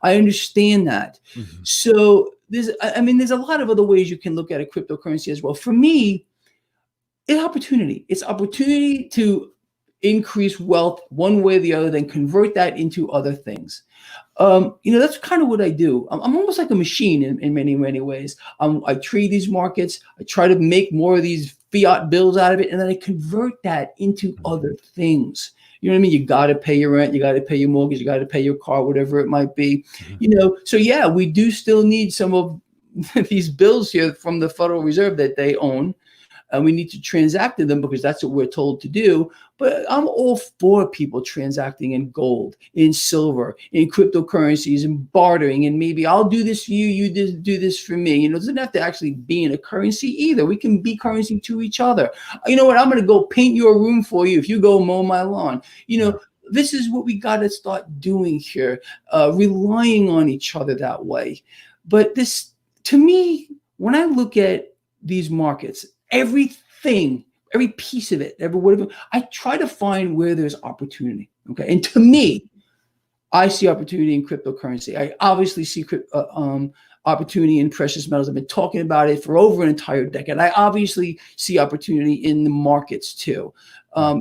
I understand that. So there's a lot of other ways you can look at a cryptocurrency as well. For me, it's opportunity. It's opportunity to increase wealth one way or the other, then convert that into other things. That's kind of what I do. I'm almost like a machine in many, many ways. I trade these markets. I try to make more of these fiat bills out of it, and then I convert that into other things. You know what I mean? You got to pay your rent. You got to pay your mortgage. You got to pay your car, whatever it might be. So yeah, we do still need some of these bills here from the Federal Reserve that they own. And we need to transact in them because that's what we're told to do. But I'm all for people transacting in gold, in silver, in cryptocurrencies, and bartering. And maybe I'll do this for you, you do this for me. It doesn't have to actually be in a currency either. We can be currency to each other. You know what? I'm going to go paint your room for you if you go mow my lawn. This is what we got to start doing here, relying on each other that way. But this, to me, when I look at these markets, everything, every piece of it, whatever, I try to find where there's opportunity. Okay. And to me, I see opportunity in cryptocurrency. I obviously see opportunity in precious metals. I've been talking about it for over an entire decade. I obviously see opportunity in the markets too.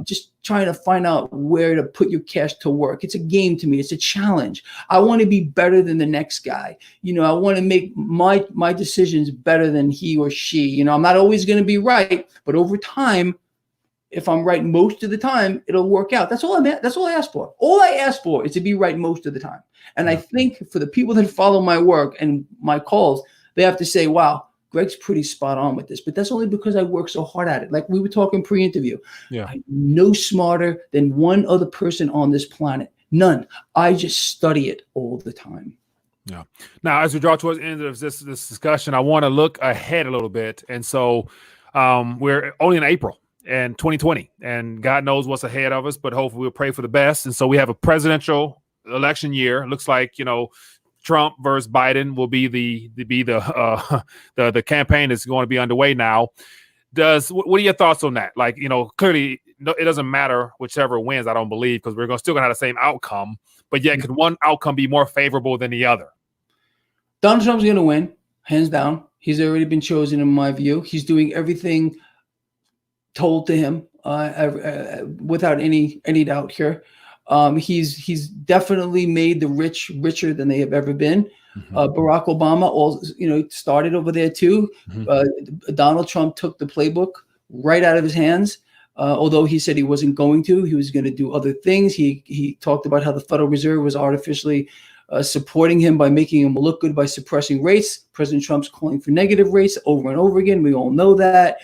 Just trying to find out where to put your cash to work. It's a game to me. It's a challenge. I want to be better than the next guy. I want to make my decisions better than he or she. I'm not always going to be right, but over time, if I'm right most of the time, it'll work out. That's all I ask for. All I ask for is to be right most of the time. And I think for the people that follow my work and my calls, they have to say, wow, Greg's pretty spot on with this, but that's only because I work so hard at it. Like we were talking pre-interview. Yeah. I'm no smarter than one other person on this planet. None. I just study it all the time. Yeah. Now, as we draw towards the end of this discussion, I want to look ahead a little bit. And so we're only in April and 2020, and God knows what's ahead of us, but hopefully we'll pray for the best. And so we have a presidential election year. It looks like, Trump versus Biden will be the campaign that's going to be underway now. What are your thoughts on that? Like, clearly it doesn't matter whichever wins, I don't believe, because we're still going to have the same outcome. But yet, could one outcome be more favorable than the other? Donald Trump's going to win, hands down. He's already been chosen in my view. He's doing everything told to him without any doubt here. He's definitely made the rich richer than they have ever been. Barack Obama started over there too. Donald Trump took the playbook right out of his hands. Although he said he wasn't going to, he was going to do other things. He talked about how the Federal Reserve was artificially supporting him by making him look good by suppressing rates. President Trump's calling for negative rates over and over again. We all know that.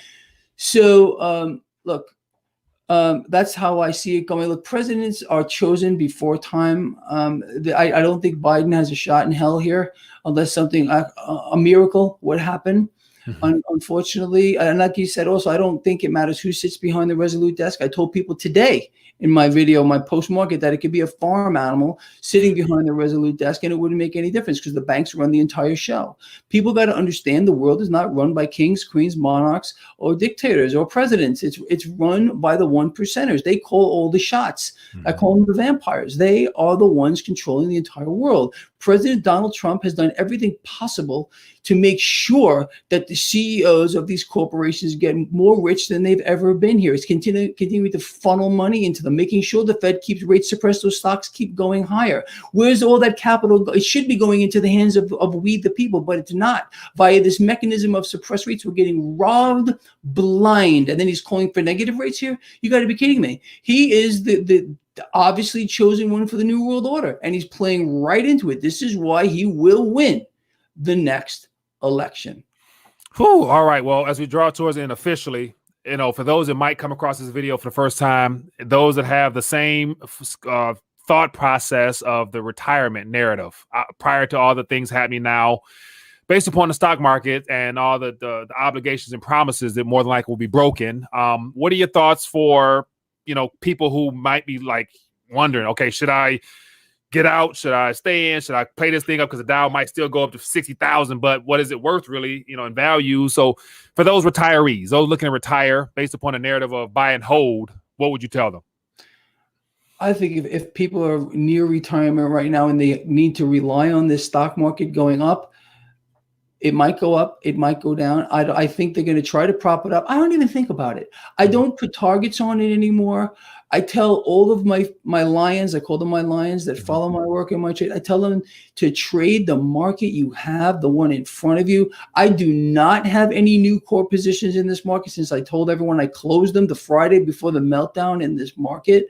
So look, That's how I see it going. Look, presidents are chosen before time. I don't think Biden has a shot in hell here unless something, a miracle would happen. Unfortunately, and like you said, also, I don't think it matters who sits behind the Resolute desk. I told people today in my video, my post-market, that it could be a farm animal sitting behind the Resolute desk, and it wouldn't make any difference because the banks run the entire show. People got to understand the world is not run by kings, queens, monarchs, or dictators or presidents. It's run by the 1%ers. They call all the shots. I call them the vampires. They are the ones controlling the entire world. President Donald Trump has done everything possible to make sure that the CEOs of these corporations get more rich than they've ever been here. It's continuing to funnel money into them, making sure the Fed keeps rates suppressed, those stocks keep going higher. Where's all that capital? It should be going into the hands of we, the people, but it's not. Via this mechanism of suppressed rates, we're getting robbed blind. And then he's calling for negative rates here? You got to be kidding me. He is the obviously chosen one for the New World Order, and he's playing right into it. This is why he will win the next election. Whew, all right. Well, as we draw towards the end officially, for those that might come across this video for the first time, those that have the same thought process of the retirement narrative prior to all the things happening now, based upon the stock market and all the obligations and promises that more than likely will be broken. What are your thoughts for people who might be like wondering, okay, should I get out? Should I stay in? Should I play this thing up because the Dow might still go up to 60,000, but what is it worth really, in value? So for those retirees, those looking to retire based upon a narrative of buy and hold, what would you tell them? I think if people are near retirement right now and they need to rely on this stock market going up, it might go up, it might go down. I think they're going to try to prop it up. I don't even think about it. I don't put targets on it anymore. I tell all of my lions, I call them my lions that follow my work and my trade. I tell them to trade the market you have, the one in front of you. I do not have any new core positions in this market since I told everyone I closed them the Friday before the meltdown in this market.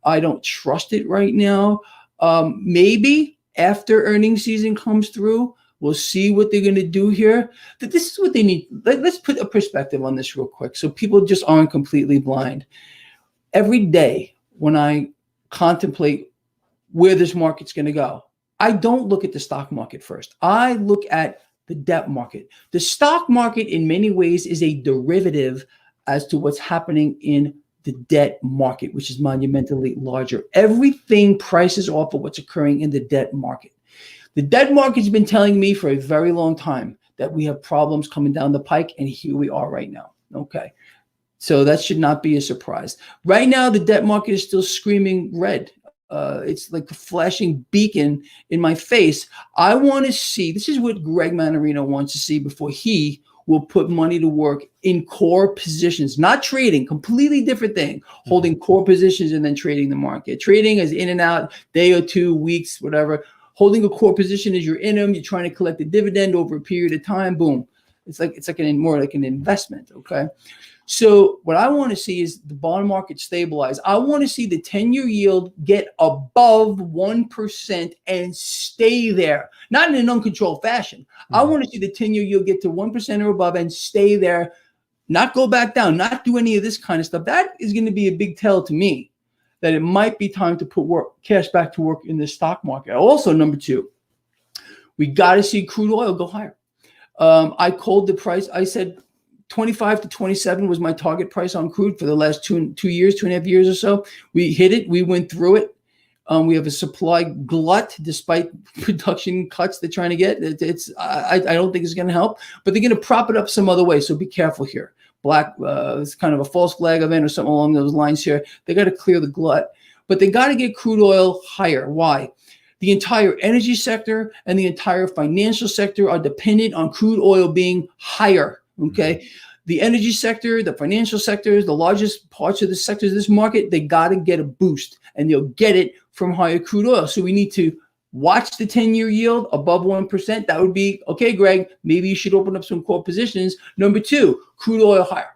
I don't trust it right now. Maybe after earnings season comes through, we'll see what they're going to do here. This is what they need. Let's put a perspective on this real quick so people just aren't completely blind. Every day when I contemplate where this market's going to go, I don't look at the stock market first. I look at the debt market. The stock market in many ways is a derivative as to what's happening in the debt market, which is monumentally larger. Everything prices off of what's occurring in the debt market. The debt market's been telling me for a very long time that we have problems coming down the pike, and here we are right now. Okay. So that should not be a surprise. Right now, the debt market is still screaming red. It's like a flashing beacon in my face. I want to see, this is what Greg Manarino wants to see before he will put money to work in core positions, not trading, completely different thing, holding core positions and then trading the market. Trading is in and out, day or 2 weeks, whatever. Holding a core position is you're in them, you're trying to collect a dividend over a period of time, boom. It's more like an investment, okay? So what I want to see is the bond market stabilize. I want to see the 10-year yield get above 1% and stay there, not in an uncontrolled fashion. I want to see the 10-year yield get to 1% or above and stay there, not go back down, not do any of this kind of stuff. That is going to be a big tell to me that it might be time to put cash back to work in the stock market. Also, number two, we got to see crude oil go higher. I called the price. I said 25 to 27 was my target price on crude for the last 2.5 years or so. We hit it. We went through it. We have a supply glut despite production cuts they're trying to get. I don't think it's going to help, but they're going to prop it up some other way. So be careful here. It's kind of a false flag event or something along those lines here. They got to clear the glut, but they got to get crude oil higher. Why? The entire energy sector and the entire financial sector are dependent on crude oil being higher. Okay. The energy sector, the financial sector, the largest parts of the sectors of this market, they got to get a boost, and they'll get it from higher crude oil. So we need to watch the 10-year yield above 1%. That would be, okay, Greg, maybe you should open up some core positions. Number two, crude oil higher.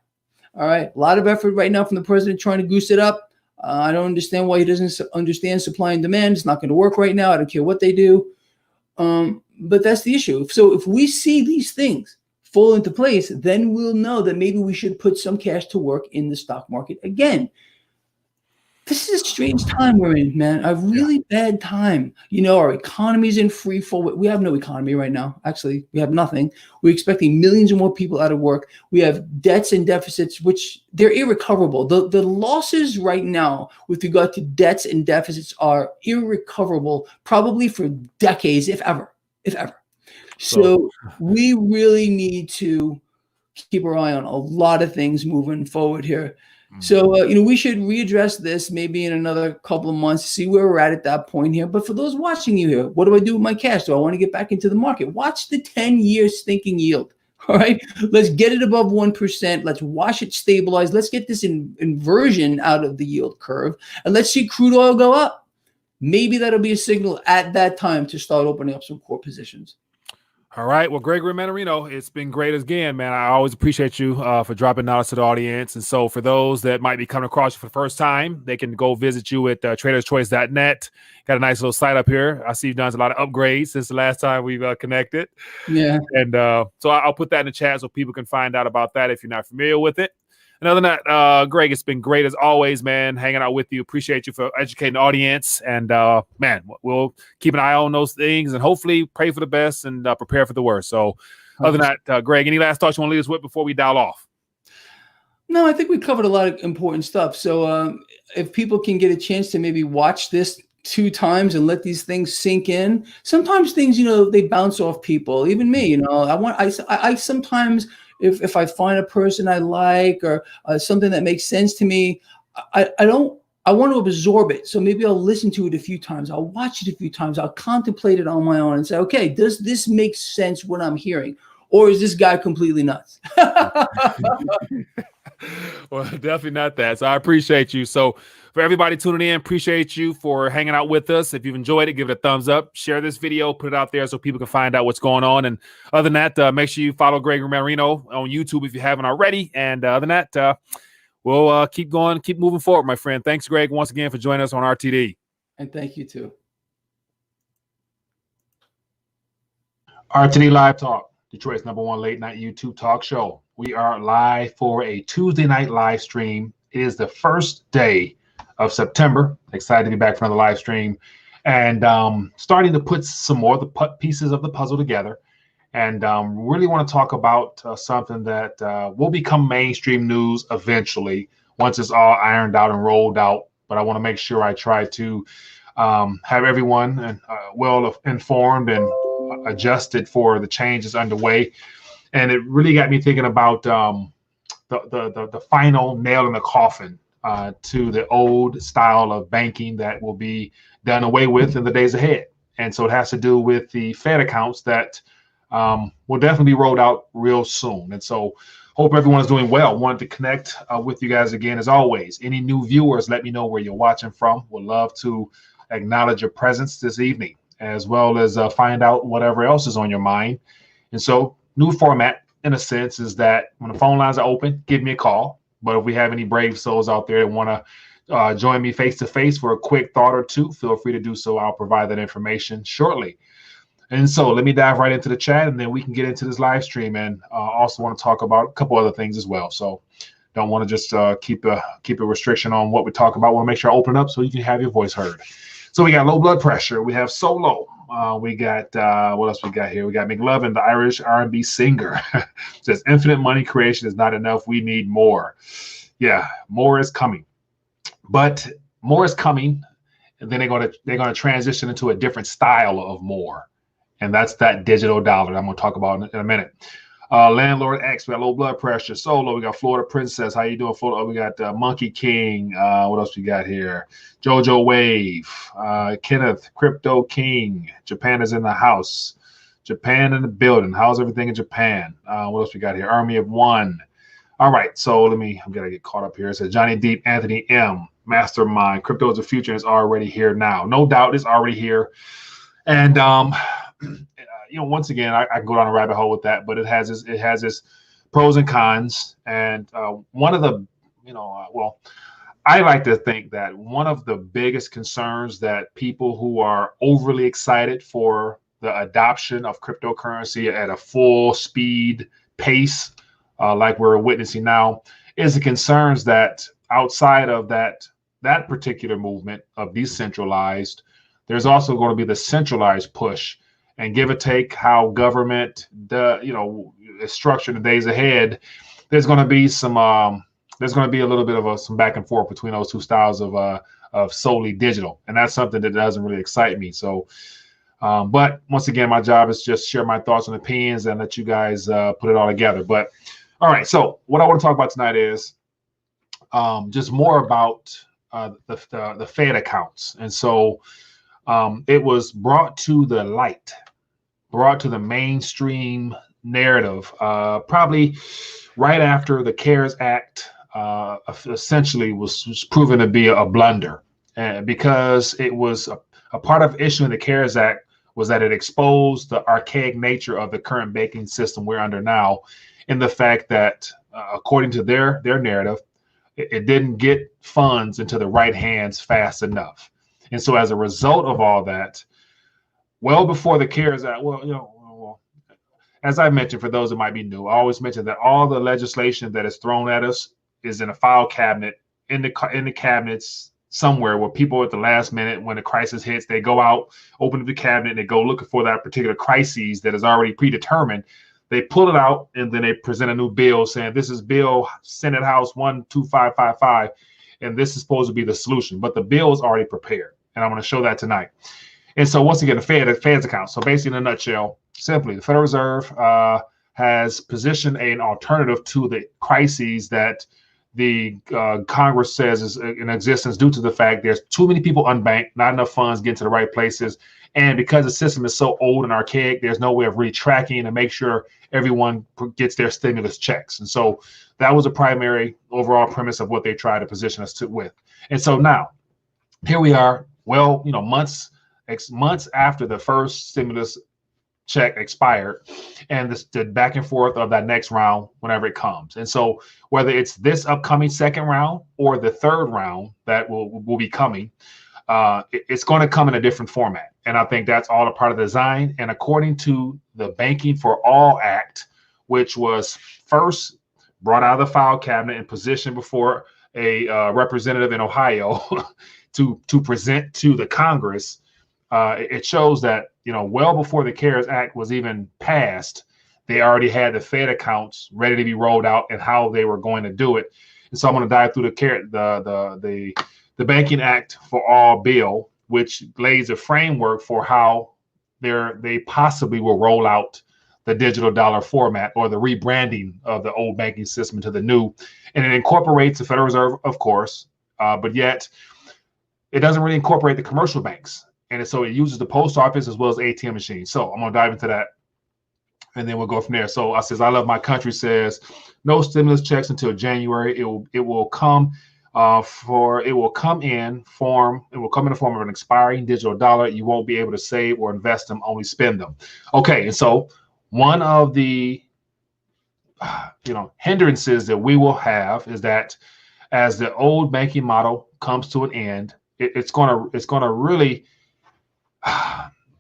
All right. A lot of effort right now from the president trying to goose it up. I don't understand why he doesn't understand supply and demand. It's not going to work right now. I don't care what they do. But that's the issue. So if we see these things fall into place, then we'll know that maybe we should put some cash to work in the stock market again. this is a strange time we're in, man. A really bad time. You know, our economy's in free fall. We have no economy right now. Actually, we have nothing. We're expecting millions of more people out of work. We have debts and deficits, which they're irrecoverable. The losses right now with regard to debts and deficits are irrecoverable, probably for decades, if ever. So we really need to keep our eye on a lot of things moving forward here. So, you know, we should readdress this maybe in another couple of months, see where we're at that point here. But for those watching you here, what do I do with my cash? Do I want to get back into the market? Watch the 10-year stinking yield. All right, let's get it above 1%. Let's watch it stabilize. Let's get this inversion out of the yield curve, and let's see crude oil go up. Maybe that'll be a signal at that time to start opening up some core positions. All right. Well, Gregory Manarino, it's been great again, man. I always appreciate you for dropping knowledge to the audience. And so for those that might be coming across you for the first time, they can go visit you at traderschoice.net. Got a nice little site up here. I see you've done a lot of upgrades since the last time we've connected. Yeah. And so I'll put that in the chat so people can find out about that if you're not familiar with it. And other than that, Greg, it's been great as always, man, hanging out with you. Appreciate you for educating the audience. And, man, we'll keep an eye on those things and hopefully pray for the best and prepare for the worst. So other than that, Greg, any last thoughts you want to leave us with before we dial off? No, I think we covered a lot of important stuff. So if people can get a chance to maybe watch this 2 times and let these things sink in, sometimes things, you know, they bounce off people, even me, you know, I sometimes, if I find a person I like or something that makes sense to me, I want to absorb it. So maybe I'll listen to it a few times. I'll watch it a few times. I'll contemplate it on my own and say, okay, does this make sense what I'm hearing? Or is this guy completely nuts? Well, definitely not that. So I appreciate you. So for everybody tuning in, appreciate you for hanging out with us. If you've enjoyed it, give it a thumbs up, share this video, put it out there so people can find out what's going on. And other than that, make sure you follow Gregory Manarino on YouTube if you haven't already. And other than that, we'll keep going, keep moving forward, my friend. Thanks, Greg, once again for joining us on RTD. And thank you too. RTD Live Talk, Detroit's #1 late night YouTube talk show. We are live for a Tuesday night live stream. It is the first day of September. Excited to be back for another live stream and starting to put some more of the pieces of the puzzle together. And really want to talk about something that will become mainstream news eventually once it's all ironed out and rolled out. But I want to make sure I try to have everyone well informed and adjusted for the changes underway. And it really got me thinking about the final nail in the coffin to the old style of banking that will be done away with in the days ahead. And so it has to do with the Fed accounts that will definitely be rolled out real soon. And so hope everyone is doing well. Wanted to connect with you guys again, as always. Any new viewers, let me know where you're watching from. Would love to acknowledge your presence this evening, as well as find out whatever else is on your mind. And so new format, in a sense, is that when the phone lines are open, give me a call. But if we have any brave souls out there that want to join me face-to-face for a quick thought or two, feel free to do so. I'll provide that information shortly. And so let me dive right into the chat, and then we can get into this live stream, and also want to talk about a couple other things as well. So don't want to just keep a restriction on what we talk about. Want to make sure I open up so you can have your voice heard. So we got low blood pressure. We have solo. We got what else we got here? We got McLovin, the Irish R&B singer. Says infinite money creation is not enough. We need more. Yeah, more is coming, but more is coming, and then they're gonna transition into a different style of more, and that's that digital dollar I'm gonna talk about in a minute. Landlord X, we got low blood pressure. Solo, we got Florida Princess. How you doing, Florida? We got Monkey King. What else we got here? Jojo Wave. Kenneth, Crypto King. Japan is in the house. Japan in the building. How's everything in Japan? What else we got here? Army of One. All right, so I'm gonna get caught up here. It says Johnny Deep, Anthony M, Mastermind. Crypto is the future. It's already here now. No doubt, it's already here. And once again, I can go down a rabbit hole with that, but it has its pros and cons. And one of the, I like to think that one of the biggest concerns that people who are overly excited for the adoption of cryptocurrency at a full speed pace, like we're witnessing now, is the concerns that outside of that that particular movement of decentralized, there's also going to be the centralized push, and give or take how government is structured in the days ahead. There's going to be there's going to be a little bit of some back and forth between those two styles of solely digital, and that's something that doesn't really excite me. So, but once again, my job is just share my thoughts and opinions and let you guys put it all together. But all right, so what I want to talk about tonight is just more about the Fed accounts, and so it was brought to the light, brought to the mainstream narrative, probably right after the CARES Act essentially was proven to be a blunder, because it was a part of issuing the CARES Act was that it exposed the archaic nature of the current banking system we're under now, in the fact that according to their narrative, it didn't get funds into the right hands fast enough. And so as a result of all that, well before the CARES Act, as I mentioned, for those that might be new, I always mention that all the legislation that is thrown at us is in a file cabinet, in the cabinets somewhere, where people at the last minute, when the crisis hits, they go out, open up the cabinet, and they go looking for that particular crisis that is already predetermined. They pull it out, and then they present a new bill saying, this is Bill Senate House 12555, and this is supposed to be the solution. But the bill is already prepared, and I'm going to show that tonight. And so once again, the Fed's account. So basically, in a nutshell, simply, the Federal Reserve has positioned an alternative to the crises that the Congress says is in existence due to the fact there's too many people unbanked, not enough funds getting to the right places. And because the system is so old and archaic, there's no way of really tracking to make sure everyone gets their stimulus checks. And so that was a primary overall premise of what they tried to position us with. And so now, here we are, months after the first stimulus check expired, and the back and forth of that next round whenever it comes. And so whether it's this upcoming second round or the third round that will be coming, it's going to come in a different format. And I think that's all a part of the design. And according to the Banking for All Act, which was first brought out of the file cabinet and positioned before a representative in Ohio to present to the Congress, it shows that, well before the CARES Act was even passed, they already had the Fed accounts ready to be rolled out and how they were going to do it. And so I'm going to dive through the Banking Act for All bill, which lays a framework for how they possibly will roll out the digital dollar format, or the rebranding of the old banking system to the new. And it incorporates the Federal Reserve, of course, but yet it doesn't really incorporate the commercial banks. And so it uses the post office as well as ATM machines. So I'm going to dive into that, and then we'll go from there. So I Love My Country says, no stimulus checks until January. It will come in the form of an expiring digital dollar. You won't be able to save or invest them, only spend them. Okay, and so one of the hindrances that we will have is that as the old banking model comes to an end, it's gonna really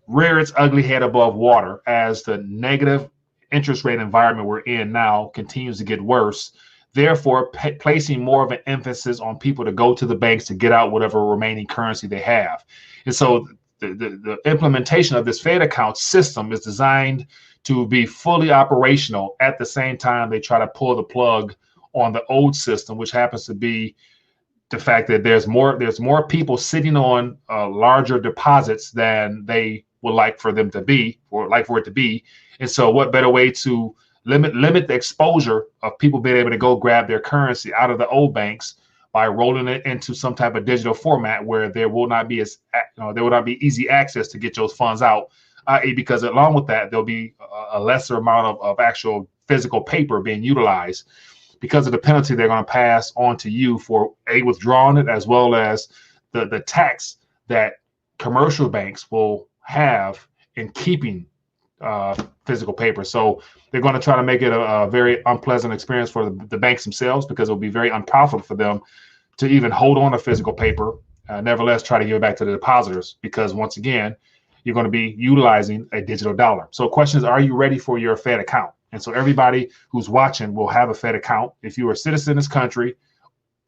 rear its ugly head above water as the negative interest rate environment we're in now continues to get worse, therefore placing more of an emphasis on people to go to the banks to get out whatever remaining currency they have. And so the implementation of this Fed account system is designed to be fully operational. At the same time, they try to pull the plug on the old system, which happens to be the fact that there's more people sitting on larger deposits than they would like for them to be, or like for it to be. And so what better way to limit the exposure of people being able to go grab their currency out of the old banks by rolling it into some type of digital format where there will not be easy access to get those funds out, because along with that, there'll be a lesser amount of actual physical paper being utilized because of the penalty they're going to pass on to you for withdrawing it, as well as the tax that commercial banks will have in keeping physical paper. So they're going to try to make it a very unpleasant experience for the banks themselves, because it will be very unprofitable for them to even hold on to physical paper. Nevertheless, try to give it back to the depositors, because once again, you're going to be utilizing a digital dollar. So the question is, are you ready for your Fed account? And so everybody who's watching will have a Fed account. If you're a citizen in this country,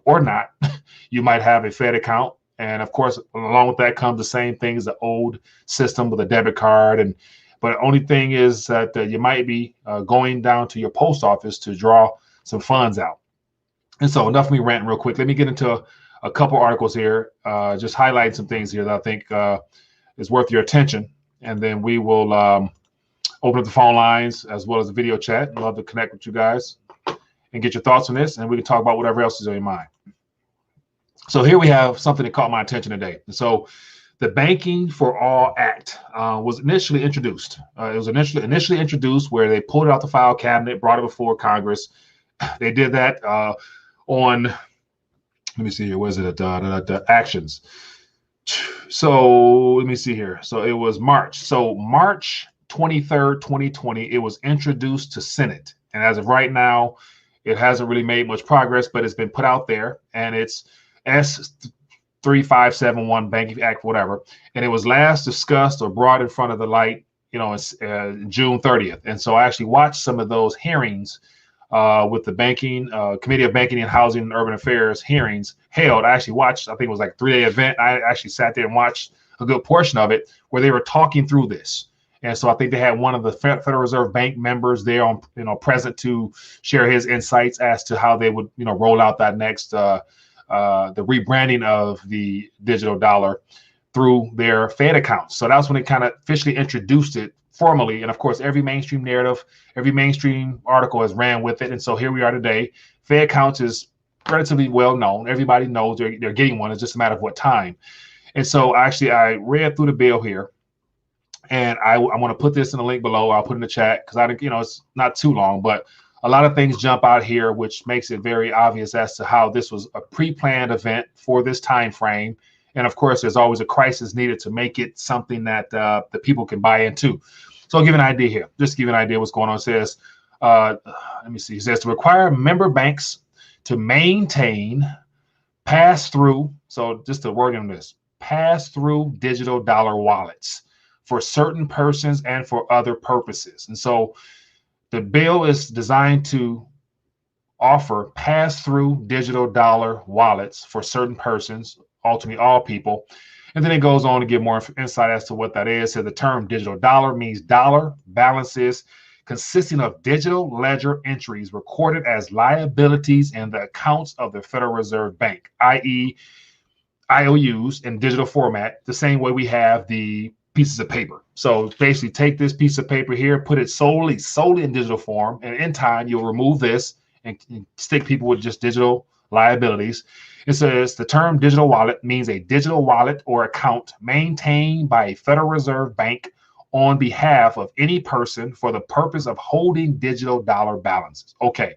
or not, you might have a Fed account. And of course, along with that comes the same thing as the old system with a debit card. But the only thing is that you might be going down to your post office to draw some funds out. And so enough of me ranting real quick. Let me get into a couple articles here, just highlight some things here that I think is worth your attention. And then we will open up the phone lines as well as the video chat. I'd love to connect with you guys and get your thoughts on this, and we can talk about whatever else is on your mind. So here we have something that caught my attention today. So the Banking for All Act was initially introduced. It was initially introduced where they pulled it out the file cabinet, brought it before Congress. They did that on, let me see here, where's it? The actions. So let me see here. So it was March. So March 23rd, 2020, it was introduced to Senate. And as of right now, it hasn't really made much progress, but it's been put out there, and it's S3571 Banking Act, whatever. And it was last discussed or brought in front of the light, June 30th. And so I actually watched some of those hearings with the Banking Committee of Banking and Housing and Urban Affairs hearings held. I actually watched, I think it was like a 3-day event. I actually sat there and watched a good portion of it where they were talking through this. And so I think they had one of the Federal Reserve Bank members there on, present to share his insights as to how they would, roll out that next, the rebranding of the digital dollar through their Fed accounts. So that's when they kind of officially introduced it formally. And of course, every mainstream narrative, every mainstream article has ran with it. And so here we are today. Fed accounts is relatively well known. Everybody knows they're getting one. It's just a matter of what time. And so actually I read through the bill here. And I want to put this in the link below. I'll put in the chat because I think, it's not too long, but a lot of things jump out here, which makes it very obvious as to how this was a pre-planned event for this time frame. And of course, there's always a crisis needed to make it something that the people can buy into. So I'll give you an idea here. Just to give you an idea what's going on. It says, let me see. It says to require member banks to maintain pass-through. So just the wording on this, pass-through digital dollar wallets for certain persons and for other purposes. And so the bill is designed to offer pass-through digital dollar wallets for certain persons, ultimately all people. And then it goes on to give more insight as to what that is. So the term digital dollar means dollar balances consisting of digital ledger entries recorded as liabilities in the accounts of the Federal Reserve Bank, i.e. IOUs in digital format, the same way we have the pieces of paper. So basically take this piece of paper here, put it solely in digital form, and in time you'll remove this and stick people with just digital liabilities. It says the term digital wallet means a digital wallet or account maintained by a Federal Reserve Bank on behalf of any person for the purpose of holding digital dollar balances. Okay.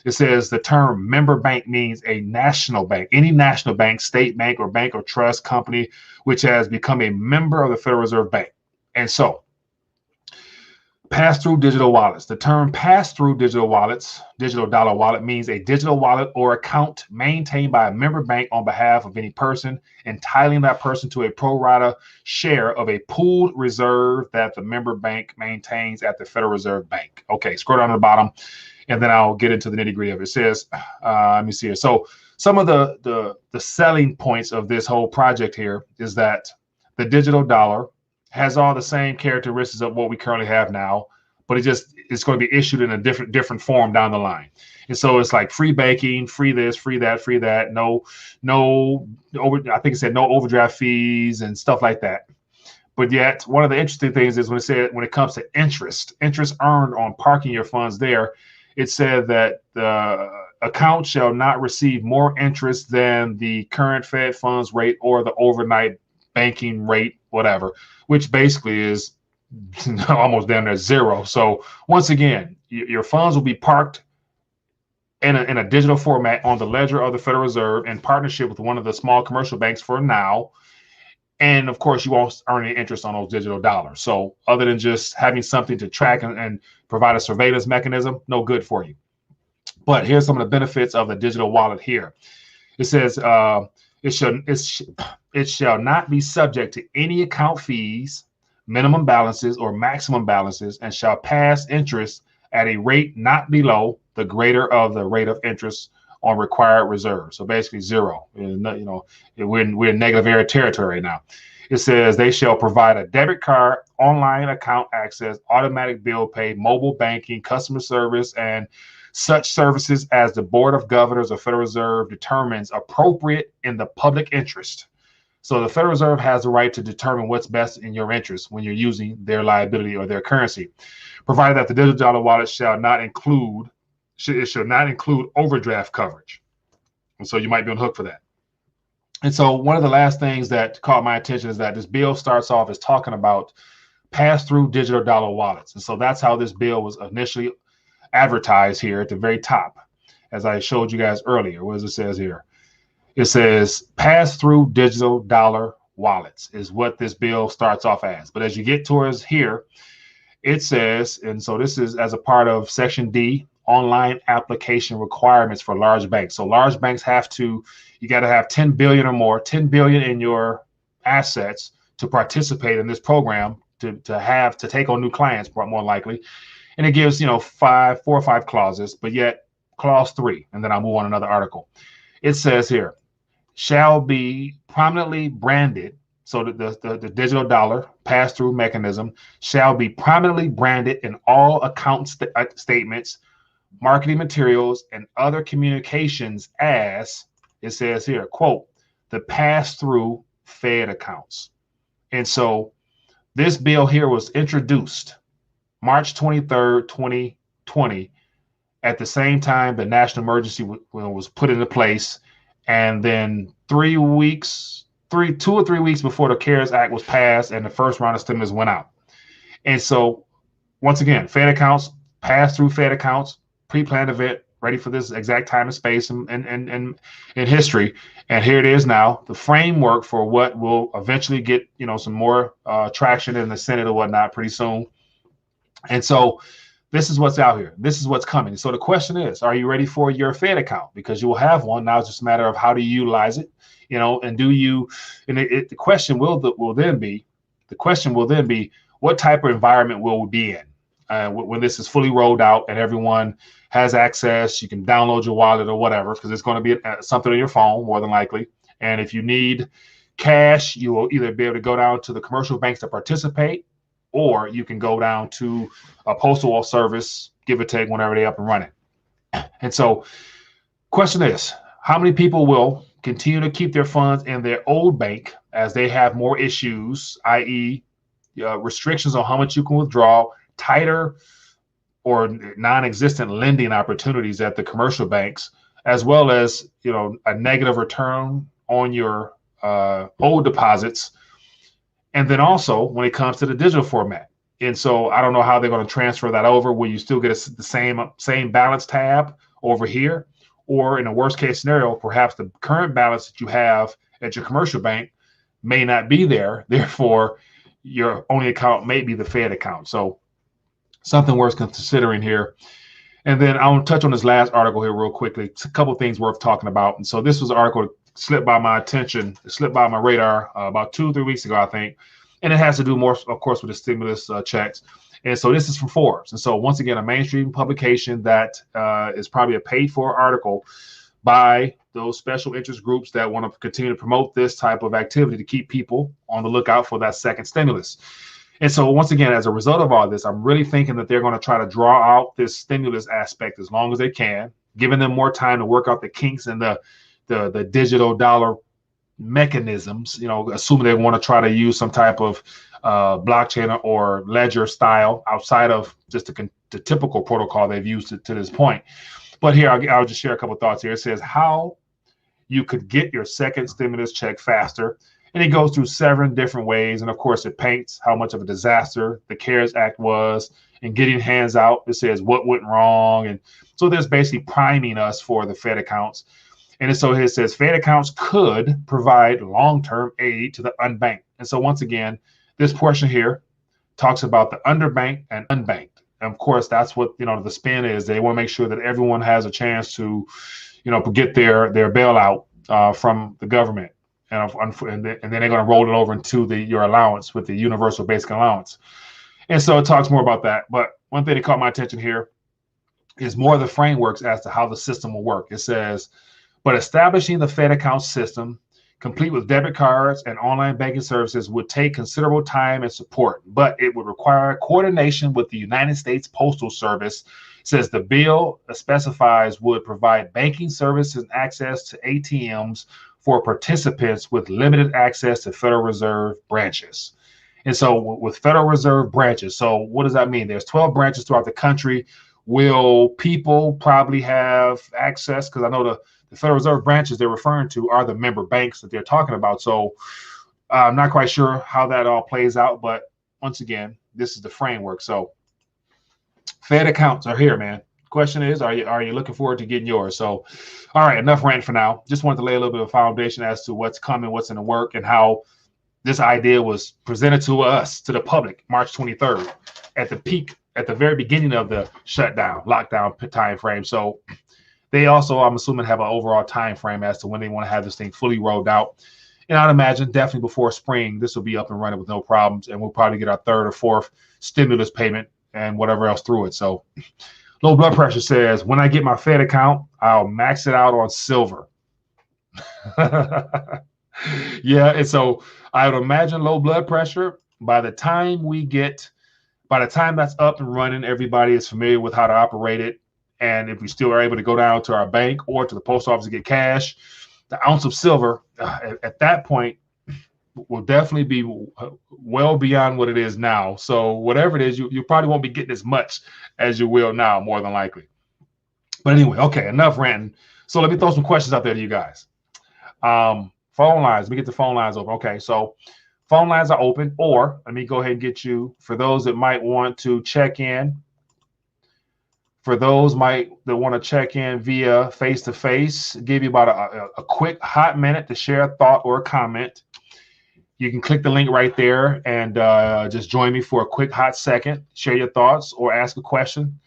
It says the term member bank means a national bank, any national bank, state bank or trust company, which has become a member of the Federal Reserve Bank. And so pass-through digital wallets. The term pass-through digital wallets, digital dollar wallet means a digital wallet or account maintained by a member bank on behalf of any person, entitling that person to a pro rata share of a pooled reserve that the member bank maintains at the Federal Reserve Bank. Okay, scroll down to the bottom, and then I'll get into the nitty-gritty of it. It says, let me see here. So some of the selling points of this whole project here is that the digital dollar has all the same characteristics of what we currently have now, but it's going to be issued in a different form down the line. And so it's like free banking, free this, free that, no I think it said no overdraft fees and stuff like that. But yet one of the interesting things is when it comes to interest earned on parking your funds there, it said that the account shall not receive more interest than the current Fed funds rate or the overnight banking rate, whatever, which basically is almost down there zero. So once again, your funds will be parked in a digital format on the ledger of the Federal Reserve in partnership with one of the small commercial banks for now. And of course, you won't earn any interest on those digital dollars. So other than just having something to track and provide a surveillance mechanism, no good for you. But here's some of the benefits of the digital wallet here. It says it shall not be subject to any account fees, minimum balances, or maximum balances, and shall pass interest at a rate not below the greater of the rate of interest on required reserves. So basically zero. We're in negative area territory right now. It says they shall provide a debit card, online account access, automatic bill pay, mobile banking, customer service, and such services as the Board of Governors of Federal Reserve determines appropriate in the public interest. So the Federal Reserve has the right to determine what's best in your interest when you're using their liability or their currency, provided that the digital dollar wallet shall not include overdraft coverage. And so you might be on the hook for that. And so one of the last things that caught my attention is that this bill starts off as talking about pass-through digital dollar wallets. And so that's how this bill was initially advertised here at the very top, as I showed you guys earlier. What does it says here? It says pass-through digital dollar wallets is what this bill starts off as. But as you get towards here, it says, and so this is as a part of Section D, online application requirements for large banks. So large banks you got to have 10 billion or more, 10 billion in your assets to participate in this program, to take on new clients, more likely. And it gives, 4 or 5 clauses, but yet clause 3, and then I'll move on to another article. It says here, shall be prominently branded. So the digital dollar pass-through mechanism shall be prominently branded in all account statements, marketing materials, and other communications as, it says here, quote, the pass-through Fed accounts. And so this bill here was introduced March 23rd, 2020. At the same time, the national emergency was put into place. And then 2 or 3 weeks before the CARES Act was passed and the first round of stimulus went out. And so once again, Fed accounts, pass-through Fed accounts, pre-planned event, ready for this exact time and space and history. And here it is now, the framework for what will eventually get, some more traction in the Senate or whatnot pretty soon. And so this is what's out here. This is what's coming. So the question is, are you ready for your Fed account? Because you will have one. Now it's just a matter of how do you utilize it, and do you, and the question will then be, what type of environment will we be in when this is fully rolled out and everyone has access? You can download your wallet or whatever, because it's going to be something on your phone more than likely. And if you need cash, you will either be able to go down to the commercial banks that participate, or you can go down to a postal service, give or take, whenever they're up and running. And so question is, how many people will continue to keep their funds in their old bank as they have more issues, i.e. restrictions on how much you can withdraw, tighter or non-existent lending opportunities at the commercial banks, as well as, a negative return on your old deposits. And then also when it comes to the digital format. And so I don't know how they're going to transfer that over. Will you still get the same balance tab over here? Or in a worst case scenario, perhaps the current balance that you have at your commercial bank may not be there. Therefore, your only account may be the Fed account. So something worth considering here. And then I want to touch on this last article here real quickly. It's a couple of things worth talking about. And so this was an article that slipped by my attention, slipped by my radar about 2 or 3 weeks ago, I think. And it has to do more, of course, with the stimulus checks. And so this is from Forbes. And so once again, a mainstream publication that is probably a paid for article by those special interest groups that want to continue to promote this type of activity to keep people on the lookout for that second stimulus. And so once again, as a result of all this, I'm really thinking that they're going to try to draw out this stimulus aspect as long as they can, giving them more time to work out the kinks and the digital dollar mechanisms, assuming they want to try to use some type of blockchain or ledger style outside of just the typical protocol they've used to this point. But here, I'll just share a couple of thoughts here. It says how you could get your second stimulus check faster. And it goes through 7 different ways. And of course, it paints how much of a disaster the CARES Act was and getting hands out. It says what went wrong. And so there's basically priming us for the Fed accounts. And so it says Fed accounts could provide long-term aid to the unbanked. And so once again, this portion here talks about the underbanked and unbanked. And of course, that's what, the spin is. They want to make sure that everyone has a chance to, get their bailout from the government. And then they're going to roll it over into your allowance with the universal basic allowance. And so it talks more about that. But one thing that caught my attention here is more of the frameworks as to how the system will work. It says, but establishing the Fed account system, complete with debit cards and online banking services, would take considerable time and support, but it would require coordination with the United States Postal Service. It says the bill specifies would provide banking services and access to ATMs for participants with limited access to Federal Reserve branches. And so with Federal Reserve branches, so what does that mean? There's 12 branches throughout the country. Will people probably have access? Because I know the Federal Reserve branches they're referring to are the member banks that they're talking about. So I'm not quite sure how that all plays out. But once again, this is the framework. So Fed accounts are here, man. Question is, are you looking forward to getting yours? So, all right, enough rant for now. Just wanted to lay a little bit of foundation as to what's coming, what's in the work, and how this idea was presented to us, to the public, March 23rd, at the peak, at the very beginning of the shutdown, lockdown time frame. So they also, I'm assuming, have an overall time frame as to when they want to have this thing fully rolled out. And I'd imagine definitely before spring, this will be up and running with no problems, and we'll probably get our third or fourth stimulus payment and whatever else through it. So low blood pressure says, when I get my Fed account, I'll max it out on silver. Yeah, and so I would imagine low blood pressure, by the time that's up and running, everybody is familiar with how to operate it. And if we still are able to go down to our bank or to the post office to get cash, the ounce of silver at that point will definitely be well beyond what it is now. So whatever it is, you probably won't be getting as much as you will now, more than likely. But anyway, okay, enough ranting. So let me throw some questions out there to you guys. Phone lines. Let me get the phone lines open. Okay, so phone lines are open, or let me go ahead and get you, for those that might want to check in, that want to check in via face-to-face, give you about a quick hot minute to share a thought or a comment. You can click the link right there and just join me for a quick hot second, share your thoughts or ask a question,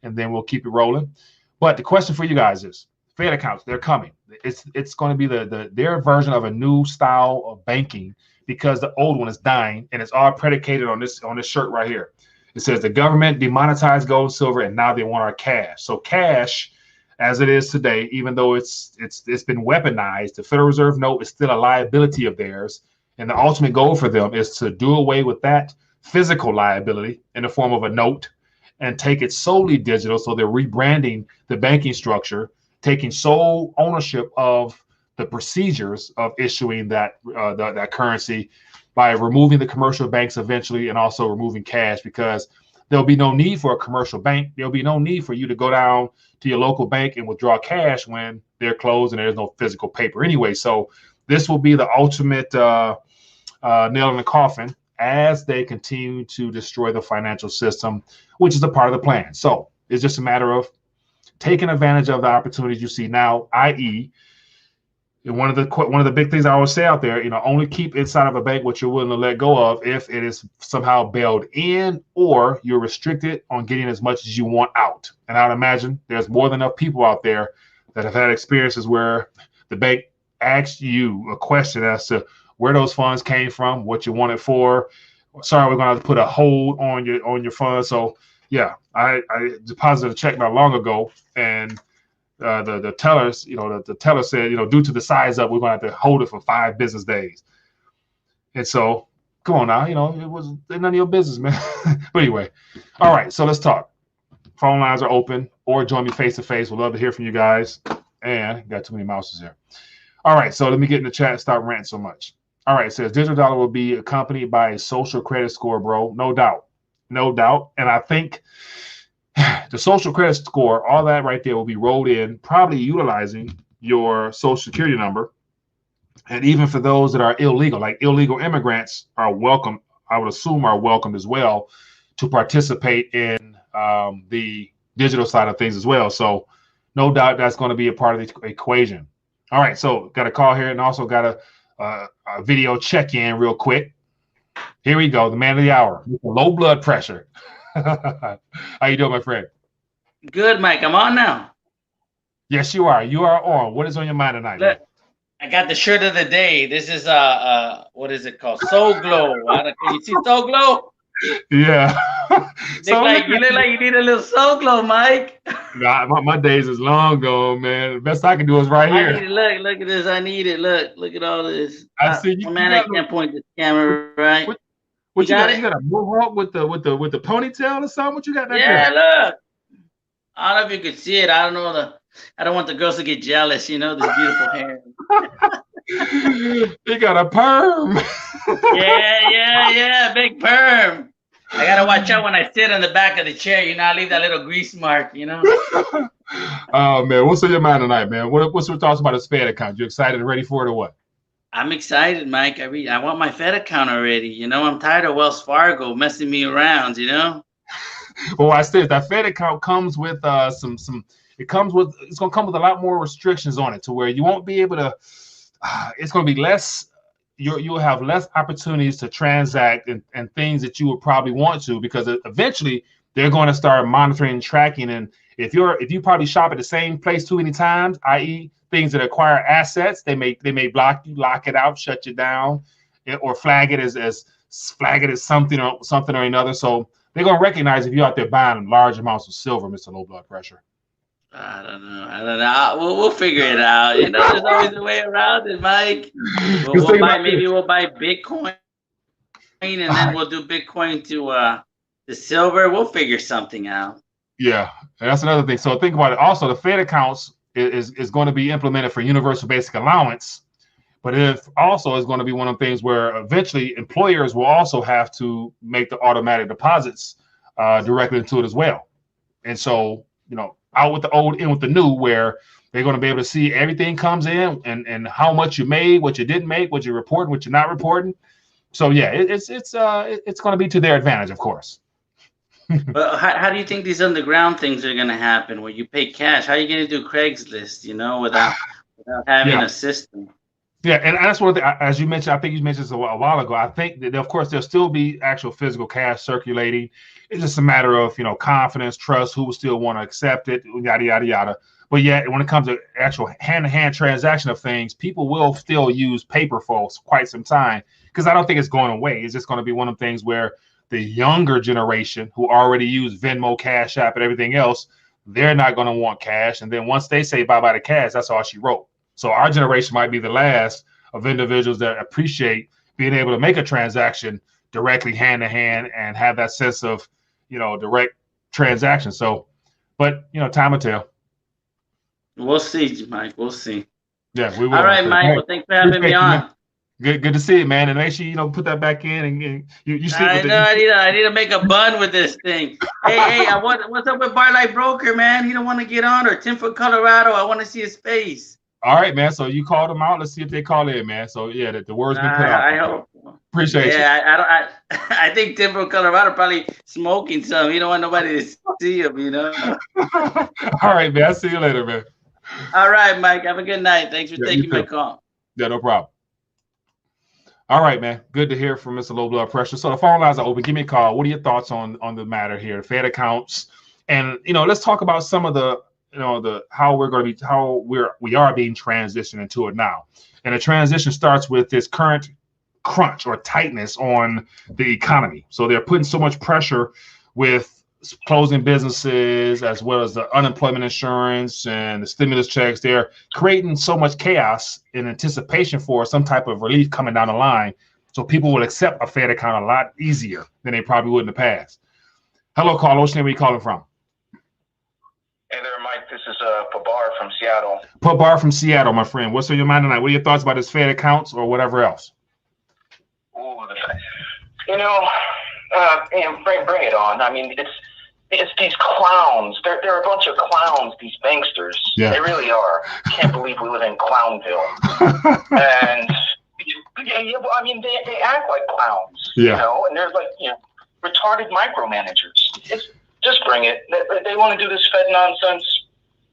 and then we'll keep it rolling. But the question for you guys is, Fed accounts, they're coming. It's going to be their version of a new style of banking, because the old one is dying, and it's all predicated on this shirt right here. It says the government demonetized gold and silver, and now they want our cash. So cash, as it is today, even though it's been weaponized, the Federal Reserve note is still a liability of theirs, and the ultimate goal for them is to do away with that physical liability in the form of a note and take it solely digital. So they're rebranding the banking structure, taking sole ownership of the procedures of issuing that currency, by removing the commercial banks eventually, and also removing cash, because there'll be no need for a commercial bank. There'll be no need for you to go down to your local bank and withdraw cash when they're closed and there's no physical paper anyway. So this will be the ultimate nail in the coffin as they continue to destroy the financial system, which is a part of the plan. So it's just a matter of taking advantage of the opportunities you see now, i.e., one of the big things I always say out there, only keep inside of a bank what you're willing to let go of if it is somehow bailed in, or you're restricted on getting as much as you want out. And I would imagine there's more than enough people out there that have had experiences where the bank asks you a question as to where those funds came from, what you want it for. Sorry, we're going to have to put a hold on your funds. So yeah, I deposited a check not long ago, and the tellers, the teller said, due to the size up, we're going to have to hold it for 5 business days. And so, come on now, it was none of your business, man. But anyway, all right, so let's talk. Phone lines are open, or join me face to face. We'd love to hear from you guys. And got too many mouses here. All right, so let me get in the chat and stop ranting so much. All right, it says digital dollar will be accompanied by a social credit score, bro. No doubt. And I think the social credit score, all that right there, will be rolled in, probably utilizing your social security number. And even for those that are illegal, like illegal immigrants are welcome, I would assume are welcomed as well to participate in the digital side of things as well. So no doubt that's going to be a part of the equation. All right, so got a call here, and also got a video check-in real quick. Here we go, the man of the hour, low blood pressure. How you doing, my friend? Good, Mike. I'm on now. Yes, you are. You are on. What is on your mind tonight? Look, I got the shirt of the day. This is what is it called? Soul Glow. Can you see Soul Glow? Yeah. You look like you need a little soul glow, Mike. Nah, my days is long gone, man. The best I can do is right I here. need it. Look at this. I need it. Look at all this. I see you. Man, I can't point this camera right. What you got? it? You got a mohawk with the ponytail or something? What you got back Yeah, there? look. I don't know if you could see it. I don't want the girls to get jealous. You know, this beautiful hair. You got a perm. Yeah, big perm. I gotta watch out when I sit on the back of the chair. You know, I leave that little grease mark. You know. Oh man, what's on your mind tonight, man? What's your thoughts about this Fed account? You excited and ready for it or what? I'm excited, Mike. I want my Fed account already. You know, I'm tired of Wells Fargo messing me around. You know. Well, I said that Fed account comes with it's gonna come with a lot more restrictions on it, to where you won't be able to. It's gonna be less. You'll have less opportunities to transact and things that you would probably want to, because eventually they're going to start monitoring and tracking. And if you probably shop at the same place too many times, i.e. things that acquire assets, they may block you, lock it out, shut you down, or flag it as something or another. So they're going to recognize if you're out there buying large amounts of silver, Mr. Low Blood Pressure. I don't know. We'll figure it out. You know, there's always a way around it, Mike. Maybe we'll buy Bitcoin, and then we'll do Bitcoin to the silver. We'll figure something out. Yeah, and that's another thing. So think about it. Also, the Fed accounts is going to be implemented for universal basic allowance, but it's going to be one of the things where eventually employers will also have to make the automatic deposits directly into it as well. And so, you know, out with the old, in with the new, where they're going to be able to see everything comes in and how much you made, what you didn't make, what you're reporting, what you're not reporting. So yeah, it's going to be to their advantage, of course. But how do you think these underground things are going to happen, where you pay cash? How are you going to do Craigslist, you know, without having a system? Yeah, and that's one of the, as you mentioned, I think you mentioned this a while ago. I think that, of course, there'll still be actual physical cash circulating. It's just a matter of, you know, confidence, trust, who will still want to accept it, yada, yada, yada. But yeah, when it comes to actual hand-to-hand transaction of things, people will still use paper for quite some time, because I don't think it's going away. It's just going to be one of the things where the younger generation, who already use Venmo, Cash App, and everything else, they're not going to want cash. And then once they say bye-bye to cash, that's all she wrote. So our generation might be the last of individuals that appreciate being able to make a transaction directly hand-to-hand and have that sense of, you know, direct transaction. So, but, you know, time will tell. We'll see, Mike. We'll see. Yeah, we will. All right, Mike. Well, thanks for having me on. Good to see you, man. And make sure, you know, put that back in and you sleep with it. I need to make a bun with this thing. Hey, what's up with Barlight Broker, man? He don't want to get on, or Tim from Colorado. I want to see his face. All right, man. So you called them out. Let's see if they call in, man. So yeah, the word's been put out. I hope. Appreciate you. Yeah, I think Tim from Colorado probably smoking some. He don't want nobody to see him, you know. All right, man. I'll see you later, man. All right, Mike. Have a good night. Thanks for taking my call. Yeah, no problem. All right, man. Good to hear from Mr. Low Blood Pressure. So the phone lines are open. Give me a call. What are your thoughts on the matter here, the Fed accounts, and you know, let's talk about some of the, you know, how we are being transitioned into it now. And the transition starts with this current crunch or tightness on the economy. So they're putting so much pressure with closing businesses, as well as the unemployment insurance and the stimulus checks. They're creating so much chaos in anticipation for some type of relief coming down the line. So people will accept a Fed account a lot easier than they probably would in the past. Hello, caller. What's your name? Where you calling from? Hey there, Mike. This is Pabar from Seattle. Pabar from Seattle, my friend. What's on your mind tonight? What are your thoughts about this Fed accounts or whatever else? Ooh, you know, and bring it on. I mean, it's these clowns. They're a bunch of clowns, these banksters. Yeah. They really are. Can't believe we live in Clownville. And yeah, well, I mean, they act like clowns, you know, and they're like, you know, retarded micromanagers. Just bring it. They want to do this Fed nonsense.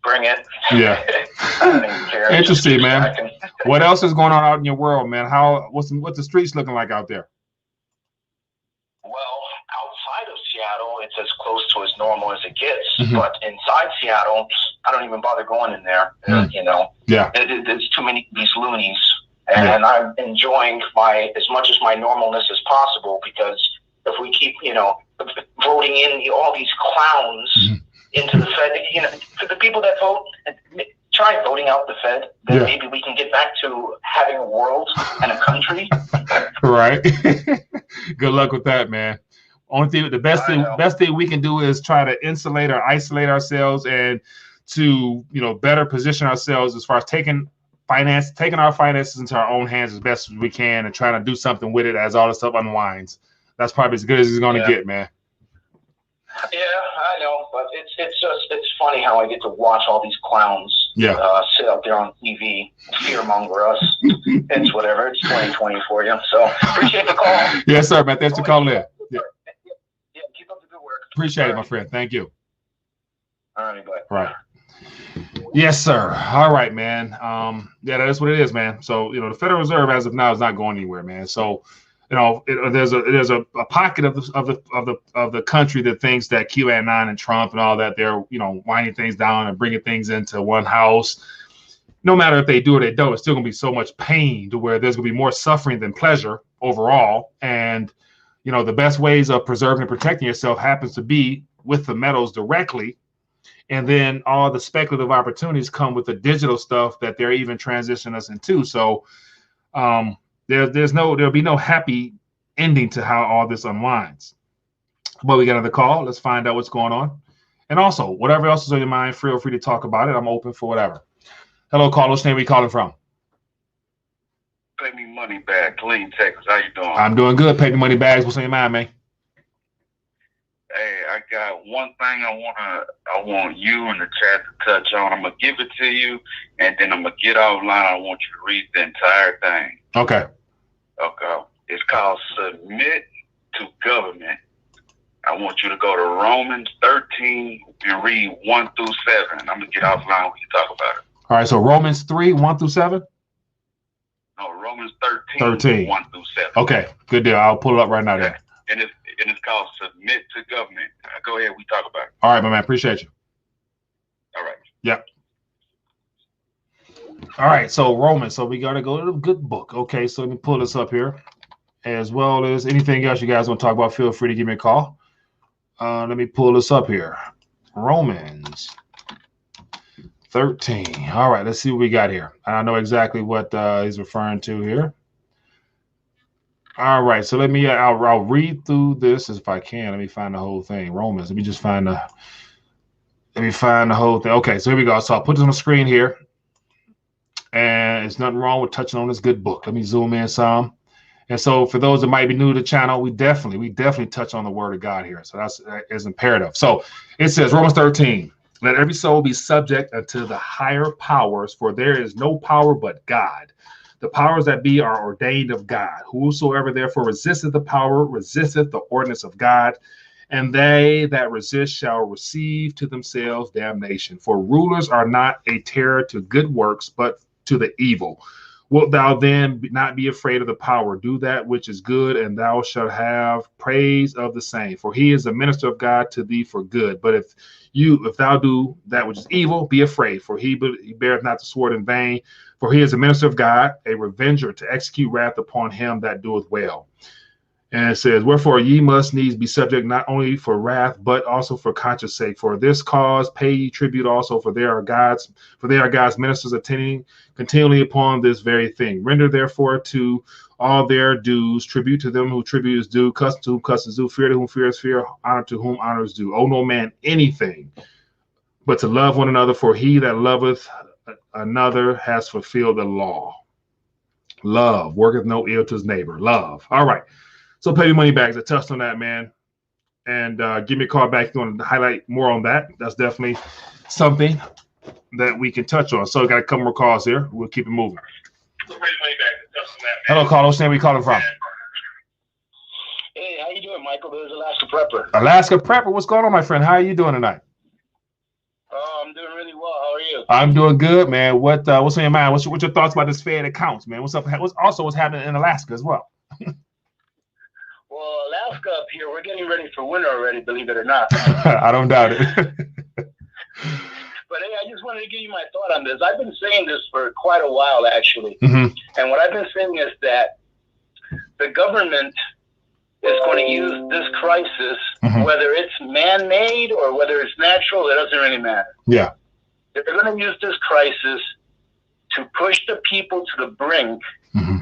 Bring it. Yeah. I don't even care. Interesting, man. What else is going on out in your world, man? What's the streets looking like out there? Well, outside of Seattle, it's as close to as normal as it gets. But inside Seattle, I don't even bother going in there. You know. Yeah. There's too many of these loonies, and I'm enjoying as much as my normalness as possible, because if we keep, voting in all these clowns into the Fed, for the people that vote, try voting out the Fed, then maybe we can get back to having a world and a country. Right. Good luck with that, man. Only thing, the best thing we can do is try to insulate or isolate ourselves and to, better position ourselves as far as taking our finances into our own hands as best as we can and trying to do something with it as all this stuff unwinds. That's probably as good as it's going to get, man. Yeah, I know, but it's funny how I get to watch all these clowns sit up there on TV, fearmonger us. It's whatever. It's 2020 for you. So appreciate the call. Yes, sir, man. Thanks for calling in. Yeah, keep up the good work. Appreciate it, my friend. Thank you. All right, bye. Right. Yes, sir. All right, man. That is what it is, man. So, the Federal Reserve as of now is not going anywhere, man. So, there's a pocket of the country that thinks that QAnon and Trump and all that, they're, winding things down and bringing things into one house. No matter if they do or they don't, it's still going to be so much pain to where there's going to be more suffering than pleasure overall. And, the best ways of preserving and protecting yourself happens to be with the metals directly. And then all the speculative opportunities come with the digital stuff that they're even transitioning us into. So there'll be no happy ending to how all this unwinds. But we got another call. Let's find out what's going on. And also, whatever else is on your mind, feel free to talk about it. I'm open for whatever. Hello, caller. What's your name? Where you calling from? Pay me money back, Clean, Texas. How you doing? I'm doing good. Pay me money bags. What's on your mind, man? Hey, I got one thing I want you and the chat to touch on. I'm gonna give it to you, and then I'm gonna get offline. I want you to read the entire thing. Okay. Okay. It's called Submit to Government. I want you to go to Romans 13 and read 1 through 7. I'm gonna get offline when you talk about it. All right. So Romans 3, 1 through 7. No, Romans 13. 1 through 7. Okay. Good deal. I'll pull it up right now then. And it's called Submit to Government. Go ahead, we talk about it. All right, my man. Appreciate you. All right. Yep. All right, so Romans. So we got to go to the good book. Okay, so let me pull this up here. As well as anything else you guys want to talk about, feel free to give me a call. Let me pull this up here. Romans 13. All right, let's see what we got here. I know exactly what he's referring to here. All right, so I'll read through this if I can. Let me find the whole thing. Romans. Let me find the whole thing. Okay, so here we go. So I'll put this on the screen here. And it's nothing wrong with touching on this good book. Let me zoom in some. And so for those that might be new to the channel, we definitely touch on the word of God here. So that is imperative. So it says, Romans 13, let every soul be subject unto the higher powers, for there is no power but God. The powers that be are ordained of God. Whosoever therefore resisteth the power, resisteth the ordinance of God. And they that resist shall receive to themselves damnation. For rulers are not a terror to good works, but to the evil. Wilt thou then not be afraid of the power? Do that which is good, and thou shalt have praise of the same. For he is a minister of God to thee for good. But if thou do that which is evil, be afraid, for he beareth not the sword in vain. For he is a minister of God, a revenger to execute wrath upon him that doeth well. And it says, wherefore ye must needs be subject not only for wrath, but also for conscience sake. For this cause pay ye tribute also, for they are God's ministers attending continually upon this very thing. Render therefore to all their dues, tribute to them who tribute is due, custom to whom custom is due, fear to whom fear is fear, honor to whom honor is due. Owe no man anything but to love one another, for he that loveth another has fulfilled the law. Love worketh no ill to his neighbor. Love. All right. So pay me money bags. I touched on that, man. And give me a call back if you want to highlight more on that. That's definitely something that we can touch on. So I got a couple more calls here. We'll keep it moving. Hello, caller. What's the name? Where you calling from? Hey, how you doing, Michael? This is Alaska Prepper. Alaska Prepper. What's going on, my friend? How are you doing tonight? Oh, I'm doing really well. How are you? I'm doing good, man. What's on your mind? What's your thoughts about this Fed accounts, man? What's up? What's happening in Alaska as well? Well, Alaska up here, we're getting ready for winter already, believe it or not. I don't doubt it. But hey, I just wanted to give you my thought on this. I've been saying this for quite a while, actually. Mm-hmm. And what I've been saying is that the government is going to use this crisis, whether it's man-made or whether it's natural, it doesn't really matter. Yeah. They're going to use this crisis to push the people to the brink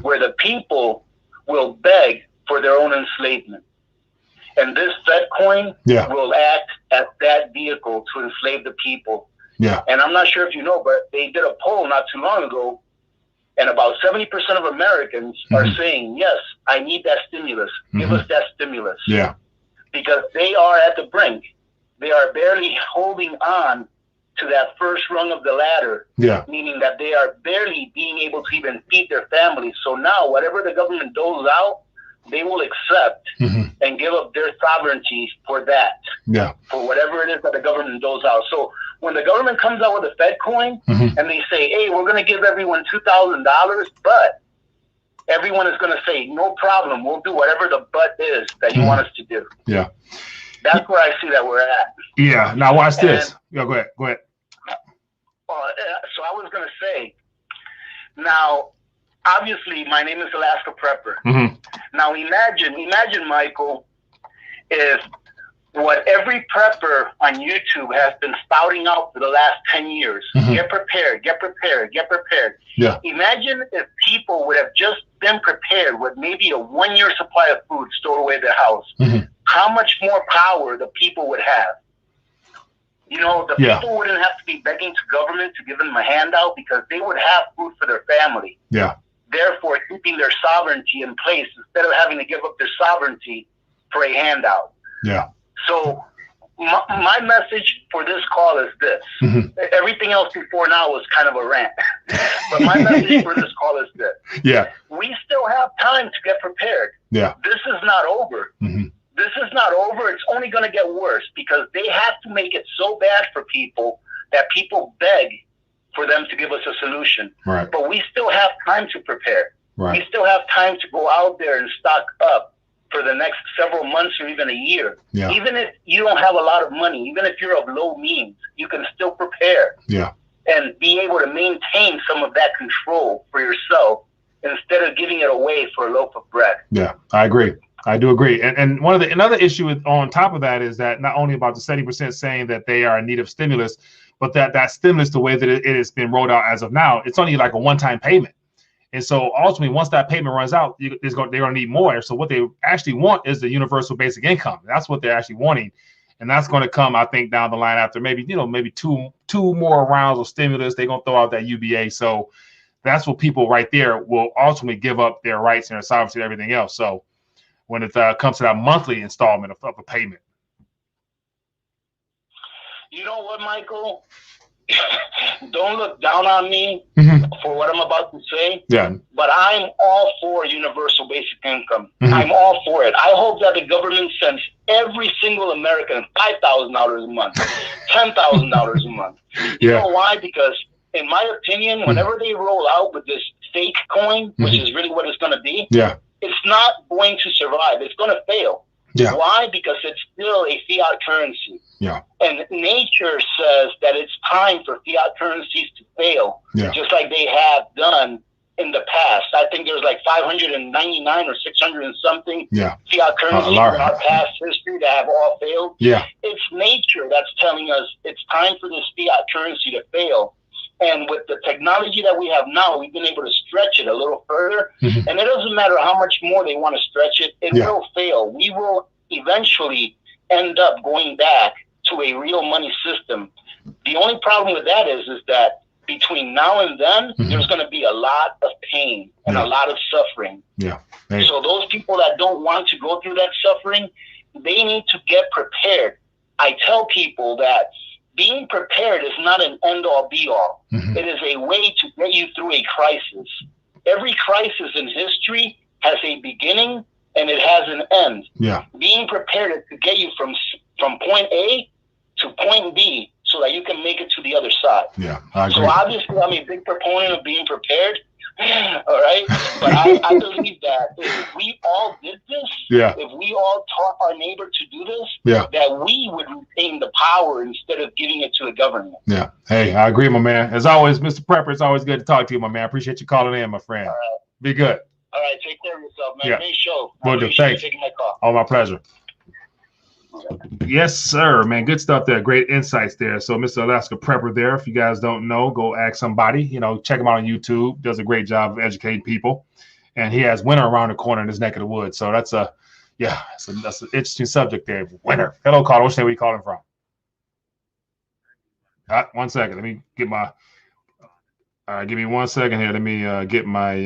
where the people will beg for their own enslavement. And this Fed coin will act as that vehicle to enslave the people. Yeah. And I'm not sure if you know, but they did a poll not too long ago, and about 70% of Americans are saying, yes, I need that stimulus. Give us that stimulus. Yeah. Because they are at the brink. They are barely holding on to that first rung of the ladder. Yeah. Meaning that they are barely being able to even feed their families. So now whatever the government doles out, they will accept and give up their sovereignty for that. Yeah. For whatever it is that the government doles out. So when the government comes out with a Fed coin and they say, hey, we're going to give everyone $2,000, but everyone is going to say, no problem, we'll do whatever the but is that you want us to do. Yeah. That's where I see that we're at. Yeah. Now watch this. Yeah, go ahead. Go ahead. So I was going to say, now, obviously, my name is Alaska Prepper. Now imagine, Michael, if what every prepper on YouTube has been spouting out for the last 10 years, get prepared, get prepared, get prepared. Yeah. Imagine if people would have just been prepared with maybe a 1-year supply of food stored away at their house, how much more power the people would have. You know, the people wouldn't have to be begging to government to give them a handout because they would have food for their family. Yeah. Therefore, keeping their sovereignty in place instead of having to give up their sovereignty for a handout. Yeah. So my message for this call is this. Everything else before now was kind of a rant. But my message for this call is this. Yeah. We still have time to get prepared. Yeah. This is not over. This is not over. It's only going to get worse because they have to make it so bad for people that people beg for them to give us a solution. Right. But we still have time to prepare. Right. We still have time to go out there and stock up for the next several months or even a year. Yeah. Even if you don't have a lot of money, even if you're of low means, you can still prepare Yeah. and be able to maintain some of that control for yourself instead of giving it away for a loaf of bread. Yeah, I agree. I do agree. And another issue on top of that is that not only about the 70% saying that they are in need of stimulus, but that stimulus, the way that it has been rolled out as of now, it's only like a one-time payment. And so ultimately, once that payment runs out, they're going to need more. So what they actually want is the universal basic income. That's what they're actually wanting. And that's going to come, I think, down the line after maybe two more rounds of stimulus. They're going to throw out that UBA. So that's what people right there will ultimately give up their rights and their sovereignty and everything else. So when it comes to that monthly installment of a payment. You know what, Michael? Don't look down on me for what I'm about to say. Yeah. But I'm all for universal basic income. I'm all for it. I hope that the government sends every single American $5,000 a month, $10,000 a month. You know why? Because in my opinion, whenever they roll out with this fake coin, which is really what it's going to be, it's not going to survive. It's going to fail. Yeah. Why? Because it's still a fiat currency. Yeah. And nature says that it's time for fiat currencies to fail, just like they have done in the past. I think there's like 599 or 600 and something fiat currencies in our past history that have all failed. Yeah. It's nature that's telling us it's time for this fiat currency to fail. And with the technology that we have now, we've been able to stretch it a little further. And it doesn't matter how much more they want to stretch it, it will fail. We will eventually end up going back to a real money system. The only problem with that is that between now and then, there's going to be a lot of pain and a lot of suffering. Yeah. So those people that don't want to go through that suffering, they need to get prepared. I tell people that being prepared is not an end-all, be-all. It is a way to get you through a crisis. Every crisis in history has a beginning and it has an end. Yeah. Being prepared is to get you from point A to point B so that you can make it to the other side. Yeah, I agree. So obviously, I'm a big proponent of being prepared. All right, but I believe that if we all did this, if we all taught our neighbor to do this, that we would retain the power instead of giving it to the government. Yeah. Hey, I agree, my man. As always, Mr. Prepper, it's always good to talk to you, my man. I appreciate you calling in, my friend. All right. Be good. All right, take care of yourself, man. Yeah. Great show. Will do. Thanks. Taking my call. Oh, my pleasure. Yes, sir, man. Good stuff there. Great insights there. So, Mr. Alaska Prepper there. If you guys don't know, go ask somebody. You know, check him out on YouTube. Does a great job of educating people. And he has winter around the corner in his neck of the woods. So that's that's an interesting subject there. Winter. Hello, caller. What's where you calling from? 1 second. Let me get my. All right, give me 1 second here. Let me get my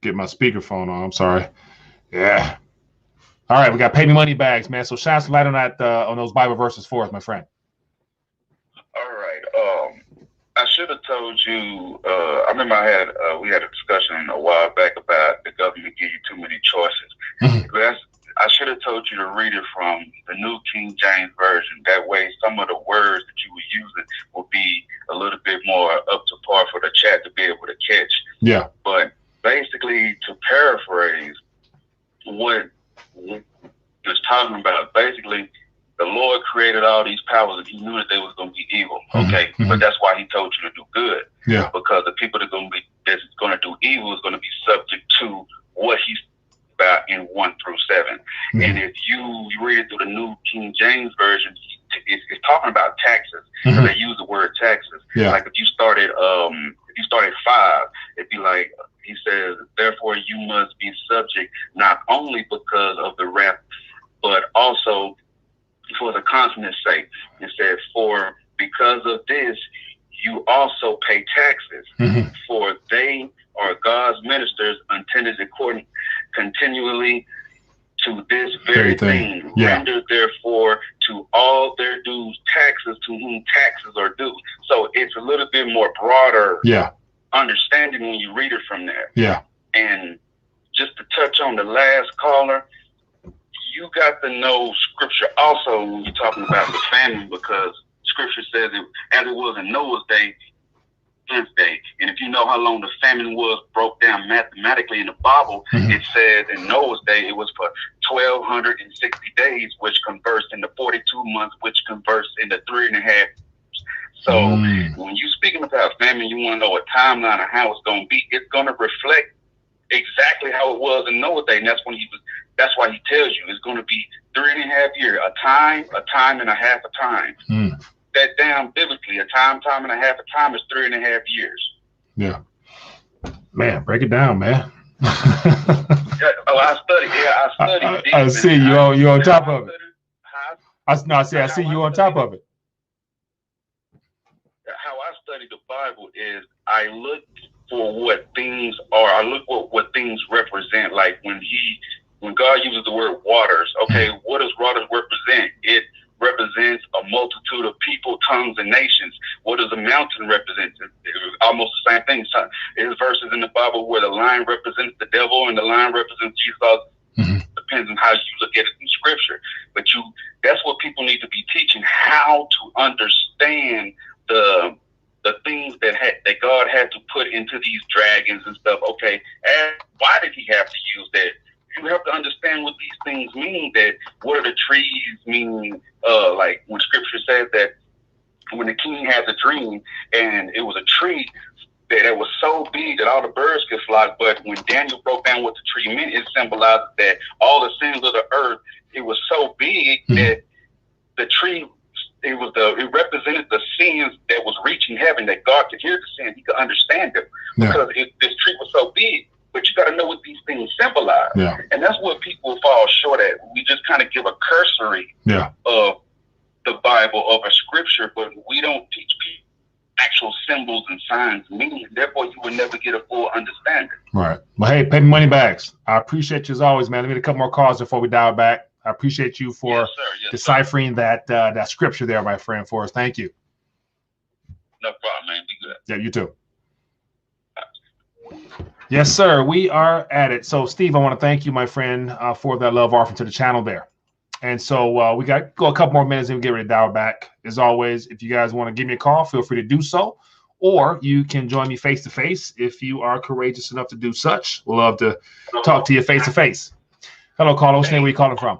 speakerphone on. I'm sorry. Yeah. All right, we got pay me money bags, man. So shine some light on that on those Bible verses for us, my friend. All right. I should have told you. I remember we had a discussion a while back about the government give you too many choices. I should have told you to read it from the New King James Version. That way, some of the words that you were using will be a little bit more up to par for the chat to be able to catch. Yeah. But basically, to paraphrase what it's talking about, basically, the Lord created all these powers and he knew that they was going to be evil. Okay. But that's why he told you to do good. Yeah. Because the people that's going to do evil is going to be subject to what he's about in 1 through 7. And if you read it through the New King James Version, it's talking about taxes. So they use the word taxes. Yeah. Like if you started 5, it'd be like, he says, therefore you must be subject not only because of the wrath, but also for the consonant's sake. It says, for because of this, you also pay taxes, for they are God's ministers intended according continually to this very thing. Yeah. Render therefore to all their dues taxes to whom taxes are due. So it's a little bit more broader understanding when you read it from there. Yeah. And just to touch on the last caller, you got to know scripture also when you're talking about the famine, because scripture says it, as it was in Noah's day, his day. And if you know how long the famine was broke down mathematically in the Bible, it says in Noah's day it was for 1,260 days, which converts into 42 months, which converts into 3.5. So when you're speaking about famine, you want to know a timeline of how it's going to be. It's going to reflect exactly how it was in Noah's day, and that's why he tells you it's going to be 3.5 years, a time and a half a time. That down biblically, a time and a half a time is 3.5 years. Yeah. Man, break it down, man. I studied. I see you on top of it. I see you on top of it. How I study the Bible is I look for what things are. I look for what things represent. Like when God uses the word waters, okay, what does waters represent? It represents a multitude of people, tongues, and nations. What does a mountain represent? Almost the same thing. So there's verses in the Bible where the lion represents the devil and the lion represents Jesus. Depends on how you look at it in scripture. But that's what people need to be teaching, how to understand the things that God had to put into these dragons and stuff. Okay, and why did he have to use that? You have to understand what these things mean. That what are the trees mean? Like when scripture says that when the king has a dream and it was a tree that was so big that all the birds could flock, but when Daniel broke down what the tree meant, it symbolized that all the sins of the earth, it was so big that the tree, it represented the sins that was reaching heaven, that God could hear the sin, he could understand them, because this tree was so big. But you got to know what these things symbolize. Yeah. And that's what people fall short at. We just kind of give a cursory of the Bible, of a scripture, but we don't teach people actual symbols and signs, meaning. Therefore, you will never get a full understanding. Right. Well, hey, pay me money bags. I appreciate you as always, man. Let me get a couple more calls before we dial back. I appreciate you for deciphering that scripture there, my friend, for us. Thank you. No problem, man. Be good. Yeah, you too. Yes, sir. We are at it. So, Steve, I want to thank you, my friend, for that love offering to the channel there. And so we got go a couple more minutes and we get ready to dial back. As always, if you guys want to give me a call, feel free to do so. Or you can join me face to face if you are courageous enough to do such. We'd love to talk to you face to face. Hello, caller. What's your name? Where you calling from?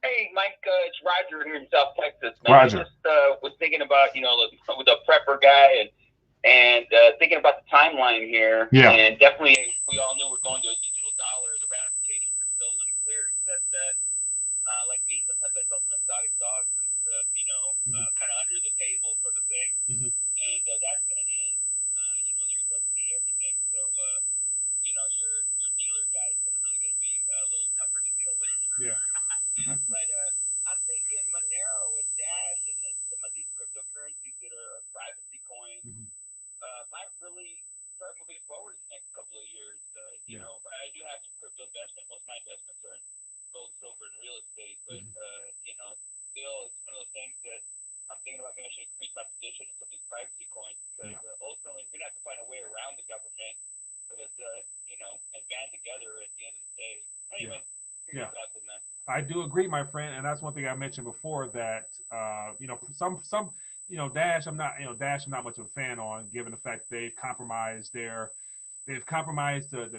Hey, Mike. It's Roger here in South Texas. Man. Roger. I just was thinking about, with the prepper guy, and And thinking about the timeline here, and definitely we all knew we're going to a digital dollar. The ramifications are still unclear, except that, like me, sometimes I sell some exotic dogs and stuff, kind of under the table sort of thing. And that's going to end. They're going to be able to see everything. So, your dealer guy is really going to be a little tougher to deal with. Yeah. But I'm thinking Monero and Dash and some of these cryptocurrencies that are privacy coins might really start moving forward in the next couple of years. I do have some crypto investment. Most of my investments are in gold, silver, and real estate. But, still, it's one of those things that I'm thinking about maybe I should increase my position in some of these privacy coins because ultimately we're going to have to find a way around the government, but and band together at the end of the day. Anyway, yeah. I do agree, my friend, and that's one thing I mentioned before that some Dash I'm not much of a fan on, given the fact they've compromised the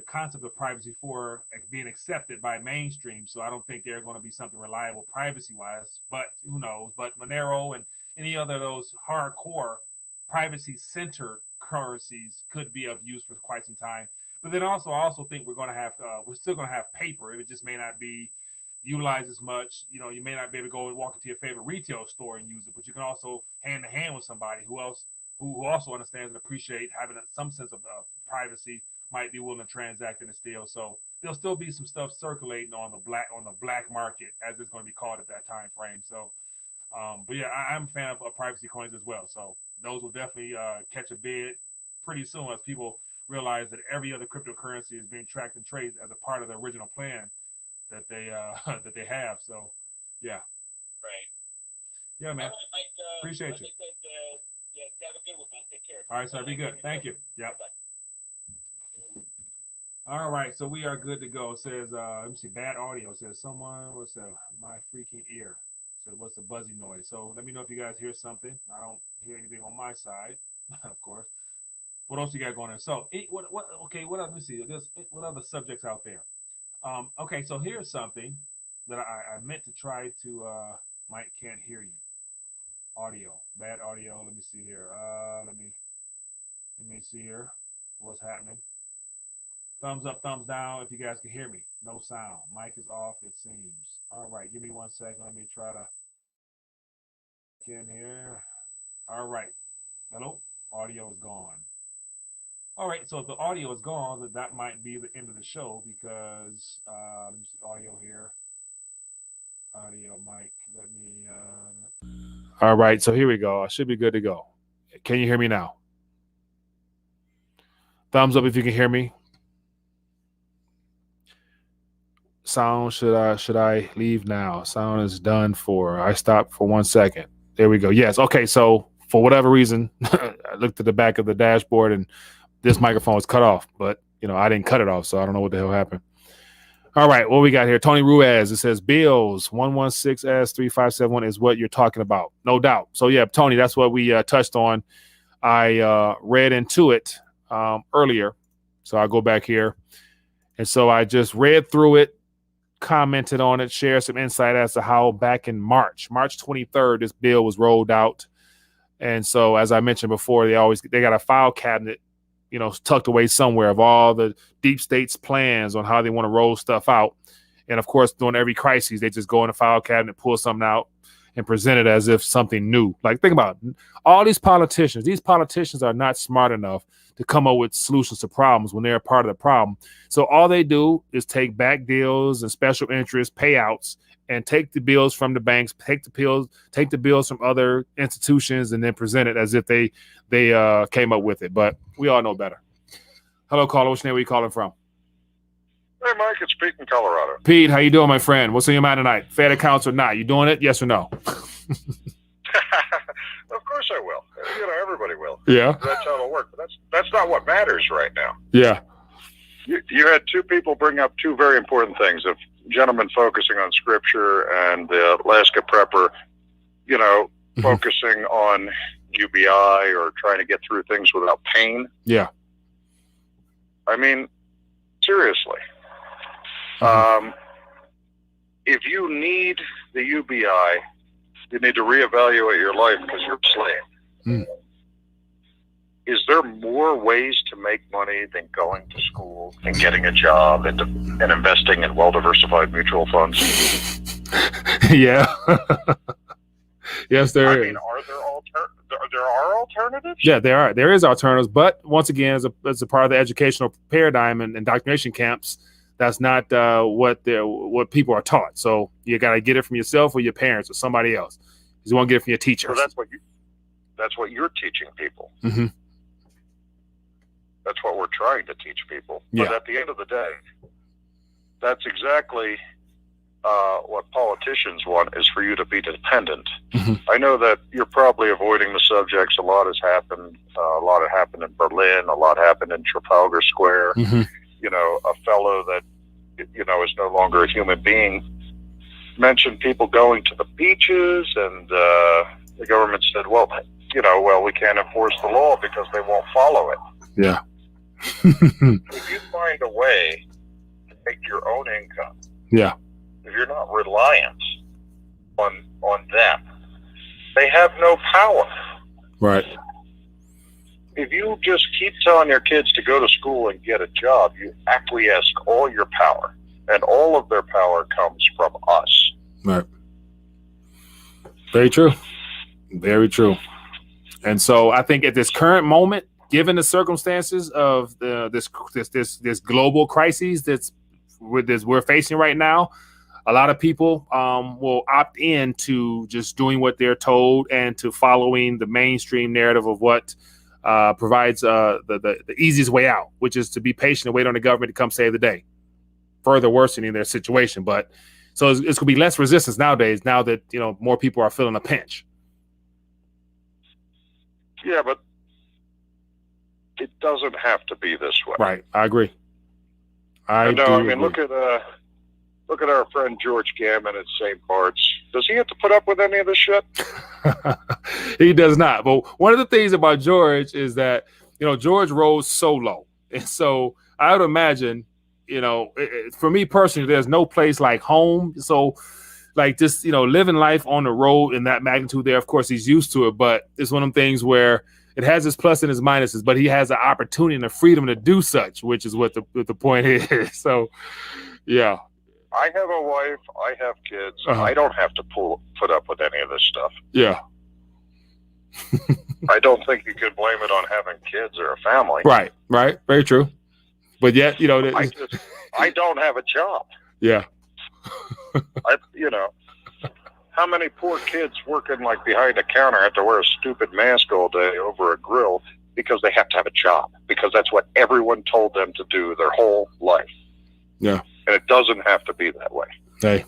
concept of privacy for being accepted by mainstream. So I don't think they're going to be something reliable privacy wise, but who knows? But Monero and any other of those hardcore privacy centered currencies could be of use for quite some time. But then I also think we're still going to have paper. It just may not be utilized as much. You may not be able to go and walk into your favorite retail store and use it, but you can also hand to hand with somebody who also understands and appreciates having some sense of privacy, might be willing to transact in this deal. So there'll still be some stuff circulating on the black market, as it's going to be called at that time frame. So, but yeah, I'm a fan of privacy coins as well. So those will definitely catch a bid pretty soon as people realize that every other cryptocurrency is being tracked and traced as a part of the original plan that they have. So, yeah. Right. Yeah, man. Appreciate you. Have a good one, man. Take care. All right, sir. Be good. Thank you. Yep. All right, so we are good to go. It says, let me see, bad audio. It says what's that? My freaking ear. So what's the buzzy noise? So let me know if you guys hear something. I don't hear anything on my side, of course. What else you got going on? So what else? Let me see. What other subjects out there? Okay, so here's something that I meant to try to Mike can't hear you. Audio. Bad audio. Let me see here. Let me see here. What's happening? Thumbs up, thumbs down if you guys can hear me. No sound. Mic is off, it seems. All right, give me 1 second. Let me try to get in here. All right. Hello? Audio is gone. All right, so if the audio is gone, that might be the end of the show because let me see audio here. Audio mic. Let me All right, so here we go. I should be good to go. Can you hear me now? Thumbs up if you can hear me. Sound, should I leave now? Sound is done I stopped for 1 second. There we go. Yes. Okay. So for whatever reason, I looked at the back of the dashboard and this microphone was cut off, but I didn't cut it off. So I don't know what the hell happened. All right. What we got here? Tony Ruiz. It says Bills 116S3571 is what you're talking about. No doubt. So yeah, Tony, that's what we touched on. I read into it earlier. So I'll go back here. And so I just read through it, commented on it, shared some insight as to how back in March 23rd, this bill was rolled out. And so, as I mentioned before, they got a file cabinet, tucked away somewhere of all the deep state's plans on how they want to roll stuff out. And of course, during every crisis, they just go in the file cabinet, pull something out and present it as if something new. Like, think about it. All these politicians are not smart enough to come up with solutions to problems when they're a part of the problem. So all they do is take back deals and special interest payouts and take the bills from the banks, take the bills from other institutions, and then present it as if they came up with it. But we all know better. Hello, caller. Which name are you calling from? Hey, Mike. It's Pete in Colorado. Pete, how you doing, my friend? What's on your mind tonight? Fed accounts or not? You doing it? Yes or no? Of course I will. Everybody will. Yeah. That's how it'll work. But that's not what matters right now. Yeah. You had two people bring up two very important things. A gentleman focusing on scripture and the Alaska prepper, focusing on UBI or trying to get through things without pain. Yeah. I mean, seriously. If you need the UBI, you need to reevaluate your life because you're a slave. is there more ways to make money than going to school and getting a job and investing in well-diversified mutual funds? Yeah. Yes, there is. I mean, there are alternatives? Yeah, there are. There is alternatives, but once again, as a part of the educational paradigm and indoctrination camps, that's not what people are taught. So you got to get it from yourself or your parents or somebody else. You want to get it from your teachers. So that's what you're teaching people. Mm-hmm. That's what we're trying to teach people. Yeah. But at the end of the day, that's exactly what politicians want, is for you to be dependent. Mm-hmm. I know that you're probably avoiding the subjects. A lot has happened. A lot had happened in Berlin. A lot happened in Trafalgar Square. Mm-hmm. You know, a fellow that, you know, is no longer a human being mentioned people going to the beaches, and the government said, well, we can't enforce the law because they won't follow it. Yeah. If you find a way to make your own income, yeah, if you're not reliant on them, they have no power. Right. If you just keep telling your kids to go to school and get a job, you acquiesce all your power, and all of their power comes from us. Right. Very true. Very true. And so I think at this current moment, given the circumstances of this global crisis we're facing right now, a lot of people will opt in to just doing what they're told and to following the mainstream narrative of what provides the easiest way out, which is to be patient and wait on the government to come save the day, further worsening their situation. But so it's going to be less resistance nowadays, now that, you know, more people are feeling a pinch. Yeah, but it doesn't have to be this way. Right. I agree. I mean, look at our friend George Gammon at St. Bart's. Does he have to put up with any of this shit? He does not. But one of the things about George is that, you know, George rose solo. And so I would imagine, you know, for me personally, there's no place like home. So like just, you know, living life on the road in that magnitude there, of course, he's used to it. But it's one of them things where it has its plus and its minuses, but he has the opportunity and the freedom to do such, which is what the point is. So, yeah. I have a wife. I have kids. I don't have to put up with any of this stuff. Yeah. I don't think you could blame it on having kids or a family. Right. Right. Very true. But yet, you know, I don't have a job. Yeah. How many poor kids working like behind a counter have to wear a stupid mask all day over a grill because they have to have a job, because that's what everyone told them to do their whole life. Yeah. And it doesn't have to be that way. Hey,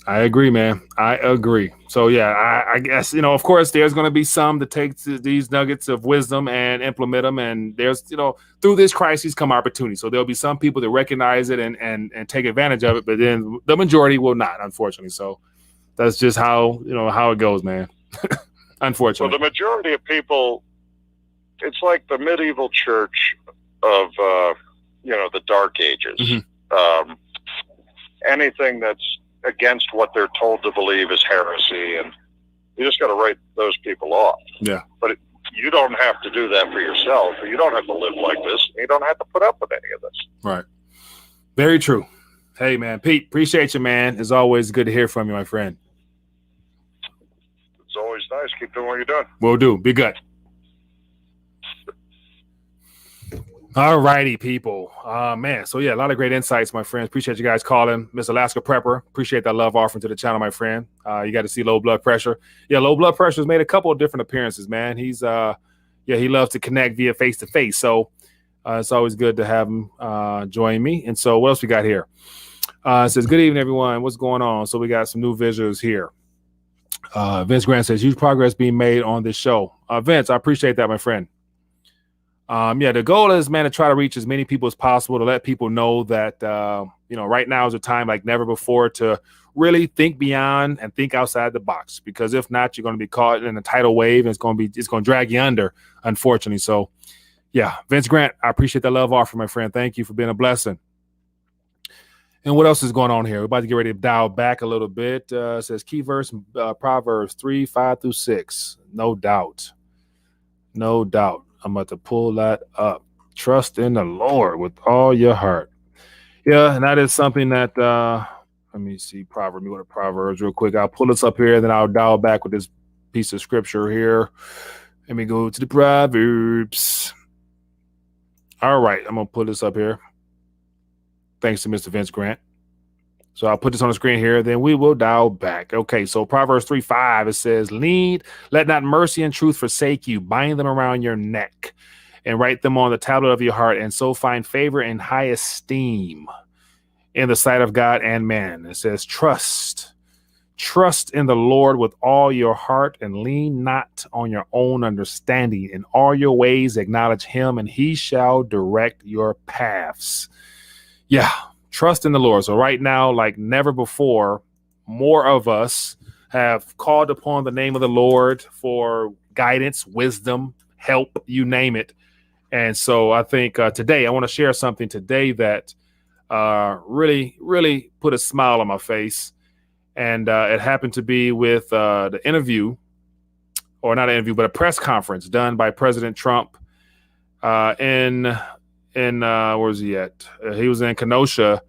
I agree, man. I agree. So, yeah, I guess, you know, of course, there's going to be some that take these nuggets of wisdom and implement them. And there's, you know, through this crisis come opportunity. So there'll be some people that recognize it and take advantage of it. But then the majority will not, unfortunately. So that's just how it goes, man. Unfortunately. Well, the majority of people, it's like the medieval church of, the Dark Ages. Mm-hmm. Anything that's against what they're told to believe is heresy, and you just got to write those people off. Yeah. But you don't have to do that for yourself. You don't have to live like this. You don't have to put up with any of this. Right. Very true. Hey, man, Pete, appreciate you, man. It's always good to hear from you, my friend. It's always nice. Keep doing what you're doing. Will do. Be good. All righty, people. Man, so yeah, a lot of great insights, my friends. Appreciate you guys calling. Miss Alaska Prepper, appreciate that love offering to the channel, my friend. You got to see Low Blood Pressure. Yeah, Low Blood Pressure has made a couple of different appearances, man. He's he loves to connect via face-to-face. So it's always good to have him join me. And so what else we got here? It says, good evening, everyone. What's going on? So we got some new visitors here. Vince Grant says, huge progress being made on this show. Vince, I appreciate that, my friend. The goal is, man, to try to reach as many people as possible, to let people know that, right now is a time like never before to really think beyond and think outside the box, because if not, you're going to be caught in a tidal wave and it's going to drag you under, unfortunately. So yeah, Vince Grant, I appreciate that love offer, my friend. Thank you for being a blessing. And what else is going on here? We're about to get ready to dial back a little bit. It says key verse, Proverbs 3:5-6. No doubt. No doubt. I'm about to pull that up. Trust in the Lord with all your heart. Yeah, and that is something that let me see. Let me go to Proverbs real quick. I'll pull this up here, then I'll dial back with this piece of scripture here. Let me go to the Proverbs. All right, I'm gonna pull this up here. Thanks to Mr. Vince Grant. So I'll put this on the screen here, then we will dial back. Okay, so Proverbs 3:5, it says, let not mercy and truth forsake you. Bind them around your neck and write them on the tablet of your heart, and so find favor and high esteem in the sight of God and man. It says, trust in the Lord with all your heart and lean not on your own understanding. In all your ways acknowledge him, and he shall direct your paths. Yeah. Trust in the Lord. So right now, like never before, more of us have called upon the name of the Lord for guidance, wisdom, help, you name it. And so I think today I want to share something today that really, really put a smile on my face. And it happened to be with the interview, or not an interview, but a press conference done by President Trump in where was he at? He was in Kenosha,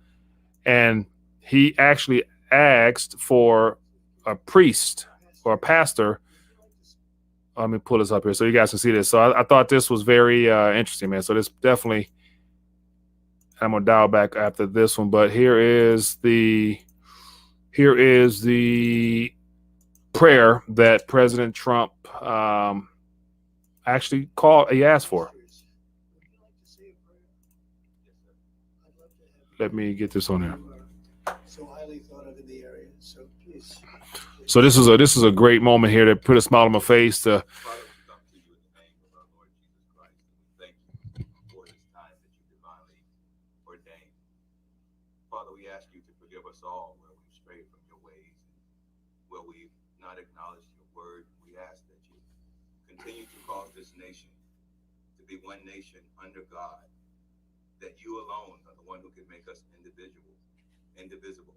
and he actually asked for a priest or a pastor. Let me pull this up here so you guys can see this. So I thought this was very interesting, man. So this definitely, I'm gonna dial back after this one, but here is the prayer that President Trump actually asked for. Let me get this on there. So highly thought of in the area. So please. So this is a great moment here to put a smile on my face. To Father, we ask you to forgive us all where we've strayed from your ways, where we've not acknowledged your word. We ask that you continue to cause this nation to be one nation under God, that you alone are the one who can make us indivisible.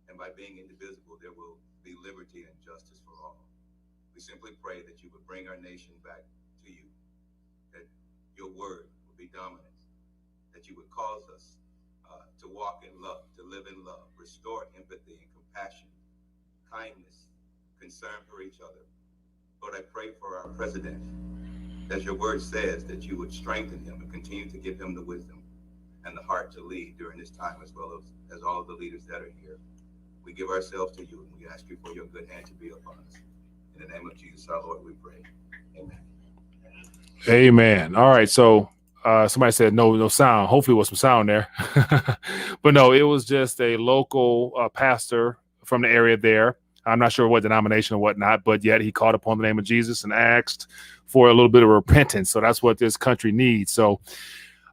And by being indivisible, there will be liberty and justice for all. We simply pray that you would bring our nation back to you, that your word will be dominant, that you would cause us to walk in love, to live in love, restore empathy and compassion, kindness, concern for each other. Lord, I pray for our president, as your word says, that you would strengthen him and continue to give him the wisdom and the heart to lead during this time, as well as all of the leaders that are here. We give ourselves to you, and we ask you for your good hand to be upon us. In the name of Jesus, our Lord, we pray. Amen. Amen. All right, so somebody said no sound. Hopefully it was some sound there. But no, it was just a local pastor from the area there. I'm not sure what denomination or whatnot, but yet he called upon the name of Jesus and asked for a little bit of repentance. So that's what this country needs. So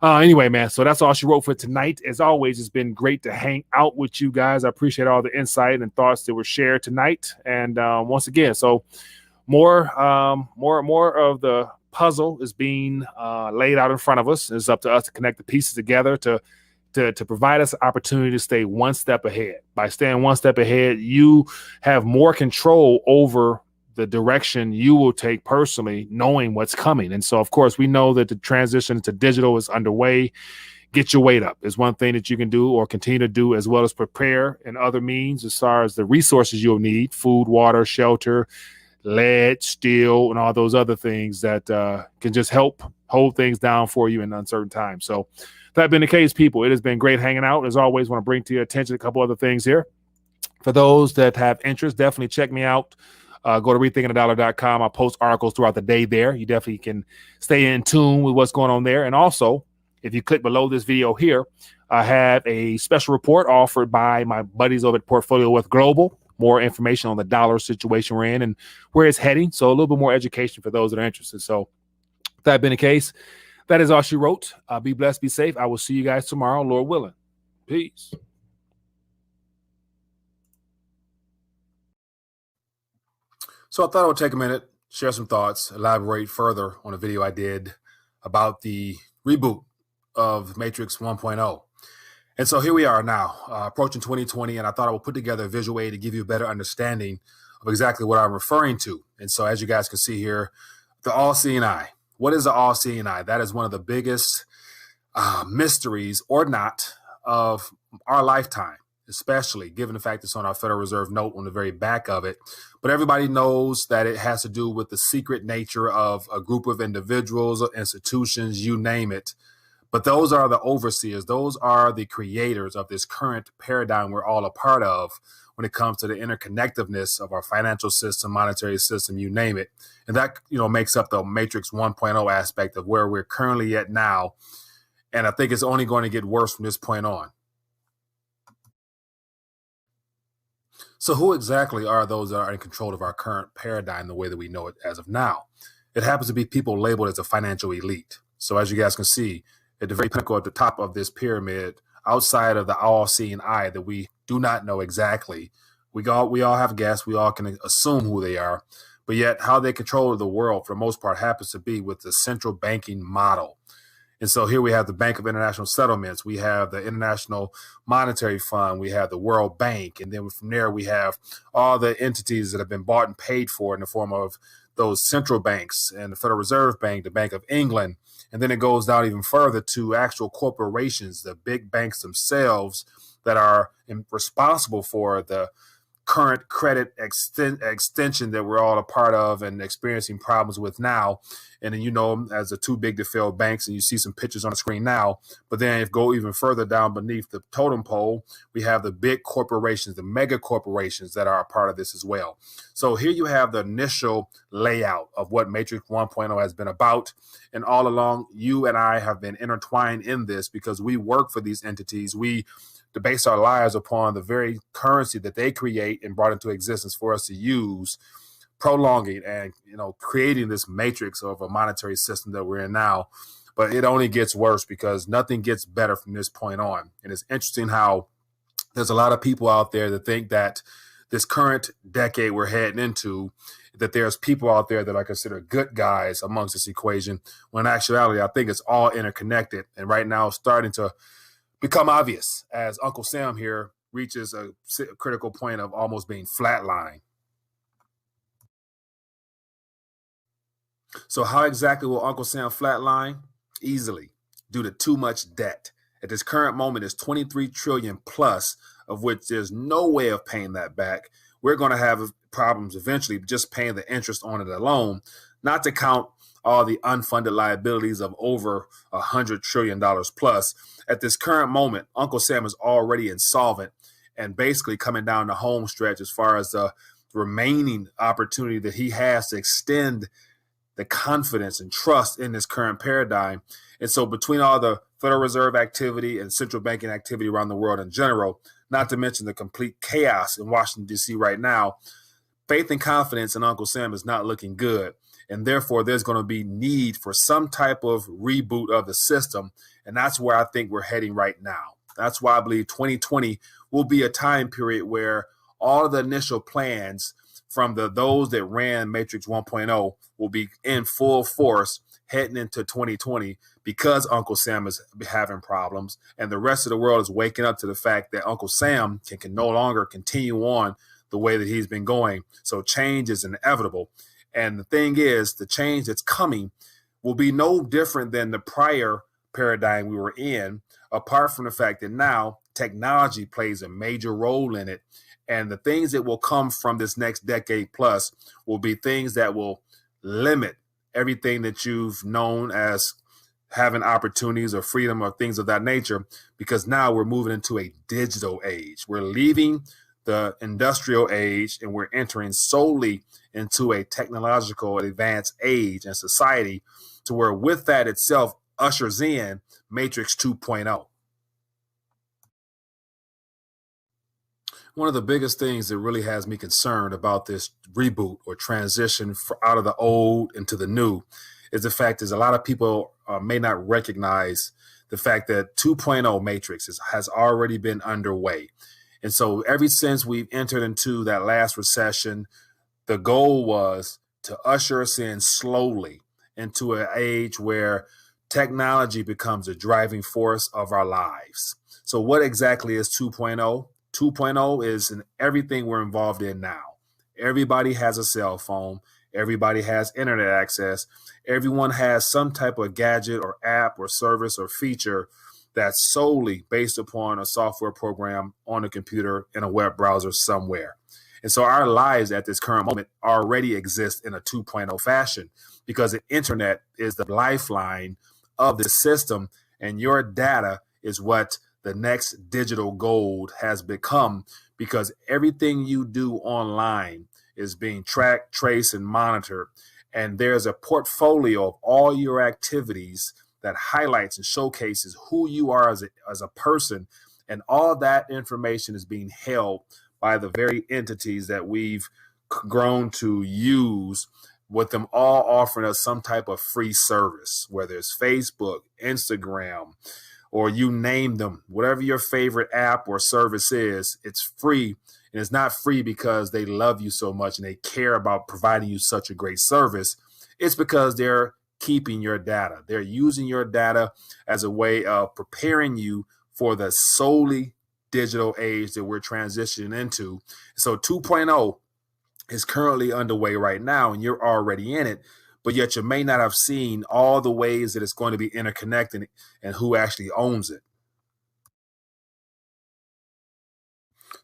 anyway, man, so that's all she wrote for tonight. As always, it's been great to hang out with you guys. I appreciate all the insight and thoughts that were shared tonight. And once again, so more of the puzzle is being laid out in front of us. It's up to us to connect the pieces together to provide us an opportunity to stay one step ahead. By staying one step ahead, you have more control over the direction you will take personally, knowing what's coming. And so, of course, we know that the transition to digital is underway. Get your weight up is one thing that you can do or continue to do, as well as prepare in other means as far as the resources you'll need: food, water, shelter, lead, steel, and all those other things that can just help hold things down for you in uncertain times. So that being the case, people, it has been great hanging out. As always, want to bring to your attention a couple other things here. For those that have interest, definitely check me out. Go to rethinkingthedollar.com. I'll post articles throughout the day there. You definitely can stay in tune with what's going on there. And also, if you click below this video here, I have a special report offered by my buddies over at Portfolio Wealth Global. More information on the dollar situation we're in and where it's heading. So a little bit more education for those that are interested. So that being the case, that is all she wrote. Be blessed, be safe. I will see you guys tomorrow, Lord willing. Peace. So I thought I would take a minute, share some thoughts, elaborate further on a video I did about the reboot of Matrix 1.0. And so here we are now, approaching 2020, and I thought I would put together a visual aid to give you a better understanding of exactly what I'm referring to. And so as you guys can see here, the all-seeing eye, What is the all-seeing eye? That is one of the biggest mysteries, or not, of our lifetime, especially given the fact it's on our Federal Reserve note on the very back of it. But everybody knows that it has to do with the secret nature of a group of individuals or institutions, you name it. But those are the overseers. Those are the creators of this current paradigm we're all a part of when it comes to the interconnectedness of our financial system, monetary system, you name it. And that, makes up the Matrix 1.0 aspect of where we're currently at now. And I think it's only going to get worse from this point on. So who exactly are those that are in control of our current paradigm the way that we know it as of now? It happens to be people labeled as a financial elite. So as you guys can see, at the very pinnacle at the top of this pyramid, outside of the all-seeing eye that we do not know exactly, we all have guessed, we all can assume who they are, but yet how they control the world for the most part happens to be with the central banking model. And so here we have the Bank of International Settlements, we have the International Monetary Fund, we have the World Bank, and then from there we have all the entities that have been bought and paid for in the form of those central banks and the Federal Reserve Bank, the Bank of England, and then it goes down even further to actual corporations, the big banks themselves that are responsible for the current credit extension that we're all a part of and experiencing problems with now. And then, as the too big to fail banks, and you see some pictures on the screen now, but then if you go even further down beneath the totem pole, we have the big corporations, the mega corporations that are a part of this as well. So here you have the initial layout of what Matrix 1.0 has been about. And all along, you and I have been intertwined in this because we work for these entities. We to base our lives upon the very currency that they create and brought into existence for us to use, prolonging and creating this matrix of a monetary system that we're in now. But it only gets worse because nothing gets better from this point on. And it's interesting how there's a lot of people out there that think that this current decade we're heading into, that there's people out there that I consider good guys amongst this equation, when in actuality, I think it's all interconnected. And right now it's starting to become obvious as Uncle Sam here reaches a critical point of almost being flatlined. So how exactly will Uncle Sam flatline? Easily, due to too much debt. At this current moment, it's 23 trillion plus, of which there's no way of paying that back. We're going to have problems eventually just paying the interest on it alone, not to count all the unfunded liabilities of over $100 trillion plus. At this current moment, Uncle Sam is already insolvent and basically coming down the home stretch as far as the remaining opportunity that he has to extend the confidence and trust in this current paradigm. And so between all the Federal Reserve activity and central banking activity around the world in general, not to mention the complete chaos in Washington, D.C. right now, faith and confidence in Uncle Sam is not looking good. And therefore, there's going to be need for some type of reboot of the system. And that's where I think we're heading right now. That's why I believe 2020 will be a time period where all of the initial plans from those that ran Matrix 1.0 will be in full force heading into 2020 because Uncle Sam is having problems. And the rest of the world is waking up to the fact that Uncle Sam can no longer continue on the way that he's been going. So change is inevitable. And the thing is, the change that's coming will be no different than the prior paradigm we were in, apart from the fact that now technology plays a major role in it. And the things that will come from this next decade plus will be things that will limit everything that you've known as having opportunities or freedom or things of that nature, because now we're moving into a digital age. We're leaving the industrial age and we're entering solely into a technological advanced age and society, to where with that itself ushers in Matrix 2.0. One of the biggest things that really has me concerned about this reboot or transition out of the old into the new is the fact is a lot of people may not recognize the fact that 2.0 Matrix has already been underway. And so ever since we've entered into that last recession, the goal was to usher us in slowly into an age where technology becomes a driving force of our lives. So what exactly is 2.0? 2.0 is in everything we're involved in now. Everybody has a cell phone. Everybody has internet access. Everyone has some type of gadget or app or service or feature that's solely based upon a software program on a computer in a web browser somewhere. And so our lives at this current moment already exist in a 2.0 fashion because the internet is the lifeline of the system, and your data is what the next digital gold has become, because everything you do online is being tracked, traced, and monitored. And there's a portfolio of all your activities that highlights and showcases who you are as a person. And all that information is being held by the very entities that we've grown to use, with them all offering us some type of free service, whether it's Facebook, Instagram, or you name them, whatever your favorite app or service is, it's free. And it's not free because they love you so much and they care about providing you such a great service. It's because they're keeping your data. They're using your data as a way of preparing you for the solely digital age that we're transitioning into. So 2.0 is currently underway right now, and you're already in it, but yet you may not have seen all the ways that it's going to be interconnected and who actually owns it.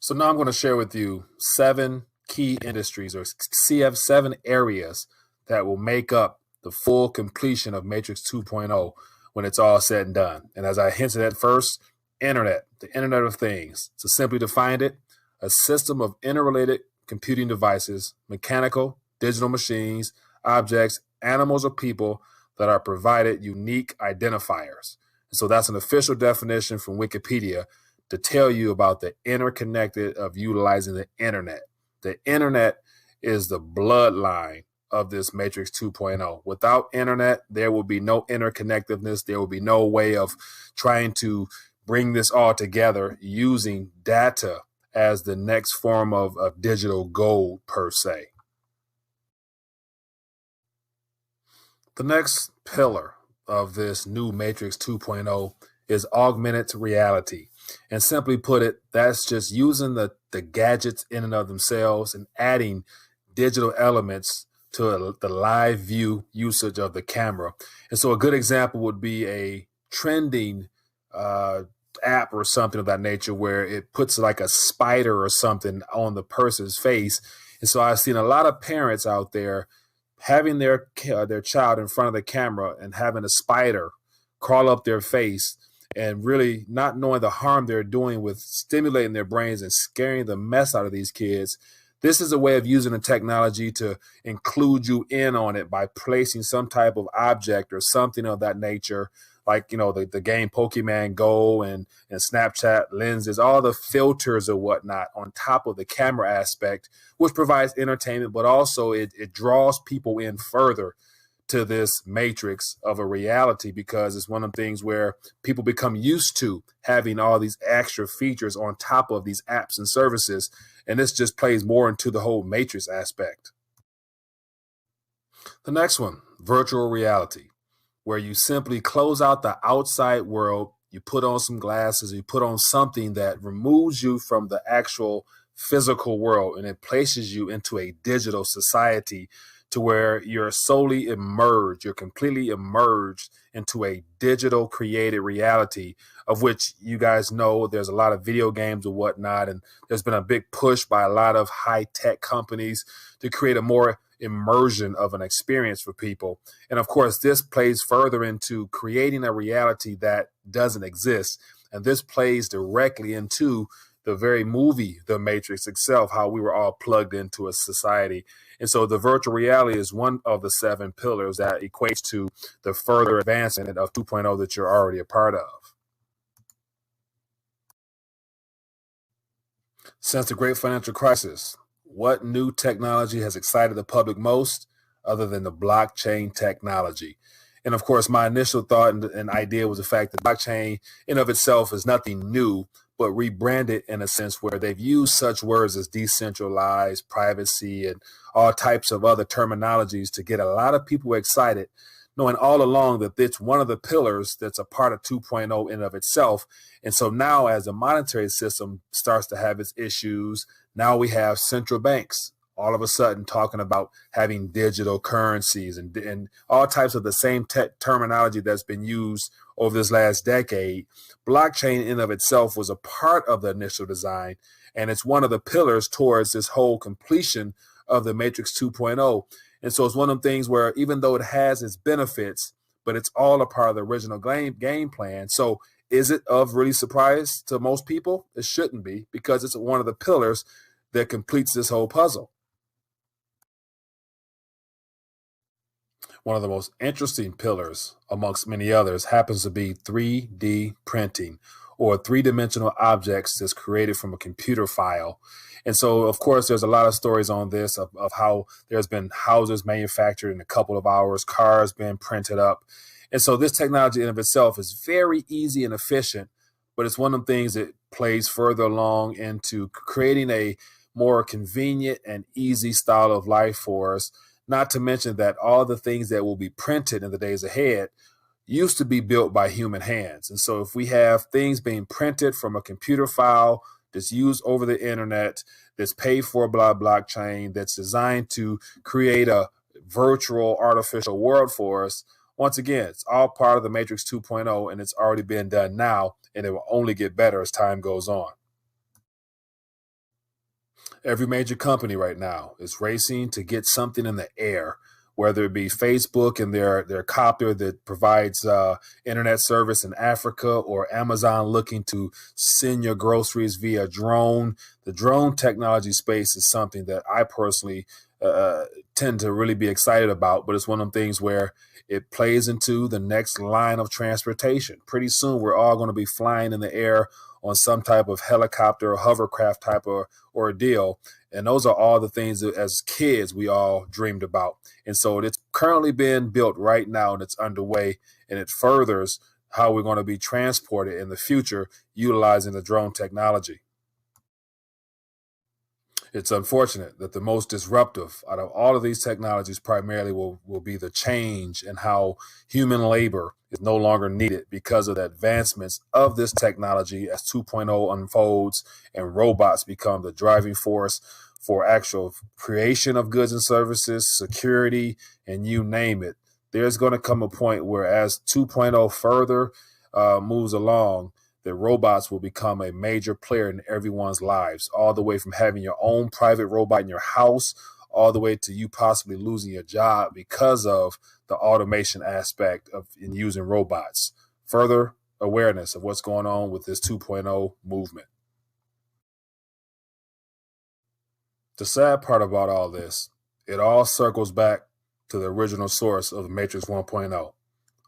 So now I'm going to share with you 7 key industries, or CF7 areas that will make up the full completion of Matrix 2.0 when it's all said and done. And as I hinted at first, Internet, the Internet of Things. To simply define it, a system of interrelated computing devices, mechanical, digital machines, objects, animals, or people that are provided unique identifiers. And so that's an official definition from Wikipedia to tell you about the interconnected of utilizing the Internet. The Internet is the bloodline of this Matrix 2.0. Without Internet, there will be no interconnectedness. There will be no way of trying to bring this all together using data as the next form of digital gold per se. The next pillar of this new Matrix 2.0 is augmented reality. And simply put it, that's just using the gadgets in and of themselves and adding digital elements to the live view usage of the camera. And so a good example would be a trending app or something of that nature, where it puts like a spider or something on the person's face. And so I've seen a lot of parents out there having their child in front of the camera and having a spider crawl up their face, and really not knowing the harm they're doing with stimulating their brains and scaring the mess out of these kids. This is a way of using the technology to include you in on it by placing some type of object or something of that nature, like, you know, the game Pokemon Go and Snapchat lenses, all the filters or whatnot on top of the camera aspect, which provides entertainment, but also it draws people in further to this matrix of a reality, because it's one of the things where people become used to having all these extra features on top of these apps and services. And this just plays more into the whole matrix aspect. The next one, virtual reality, where you simply close out the outside world, you put on some glasses, you put on something that removes you from the actual physical world, and it places you into a digital society to where you're solely immersed, you're completely immersed into a digital created reality, of which you guys know there's a lot of video games or whatnot, and there's been a big push by a lot of high-tech companies to create a more immersion of an experience for people. And of course, this plays further into creating a reality that doesn't exist. And this plays directly into the very movie, The Matrix itself, how we were all plugged into a society. And so the virtual reality is one of the 7 pillars that equates to the further advancement of 2.0 that you're already a part of. Since the great financial crisis, what new technology has excited the public most other than the blockchain technology? And of course, my initial thought and idea was the fact that blockchain in of itself is nothing new, but rebranded in a sense where they've used such words as decentralized, privacy, and all types of other terminologies to get a lot of people excited, knowing all along that it's one of the pillars that's a part of 2.0 in of itself. And so now as the monetary system starts to have its issues, now we have central banks all of a sudden talking about having digital currencies and all types of the same terminology that's been used over this last decade. Blockchain in of itself was a part of the initial design, and it's one of the pillars towards this whole completion of the Matrix 2.0. And so it's one of them things where even though it has its benefits, but it's all a part of the original game plan. So is it of really surprise to most people? It shouldn't be, because it's one of the pillars that completes this whole puzzle. One of the most interesting pillars, amongst many others, happens to be 3D printing, or three-dimensional objects that's created from a computer file. And so, of course, there's a lot of stories on this of how there's been houses manufactured in a couple of hours, cars being printed up. And so this technology in of itself is very easy and efficient, but it's one of the things that plays further along into creating a more convenient and easy style of life for us. Not to mention that all the things that will be printed in the days ahead used to be built by human hands. And so if we have things being printed from a computer file that's used over the internet, that's paid for by blockchain, that's designed to create a virtual artificial world for us, once again, it's all part of the Matrix 2.0, and it's already been done now, and it will only get better as time goes on. Every major company right now is racing to get something in the air, whether it be Facebook and their copter that provides internet service in Africa, or Amazon looking to send your groceries via drone. The drone technology space is something that I personally tend to really be excited about, but it's one of them things where it plays into the next line of transportation. Pretty soon, we're all going to be flying in the air on some type of helicopter or hovercraft type of ordeal. And those are all the things that as kids we all dreamed about. And so it's currently being built right now, and it's underway, and it furthers how we're going to be transported in the future utilizing the drone technology. It's unfortunate that the most disruptive out of all of these technologies primarily will be the change in how human labor is no longer needed because of the advancements of this technology as 2.0 unfolds and robots become the driving force for actual creation of goods and services, security, and you name it. There's going to come a point where as 2.0 further moves along, that robots will become a major player in everyone's lives, all the way from having your own private robot in your house, all the way to you possibly losing your job because of the automation aspect of in using robots. Further awareness of what's going on with this 2.0 movement. The sad part about all this, it all circles back to the original source of Matrix 1.0.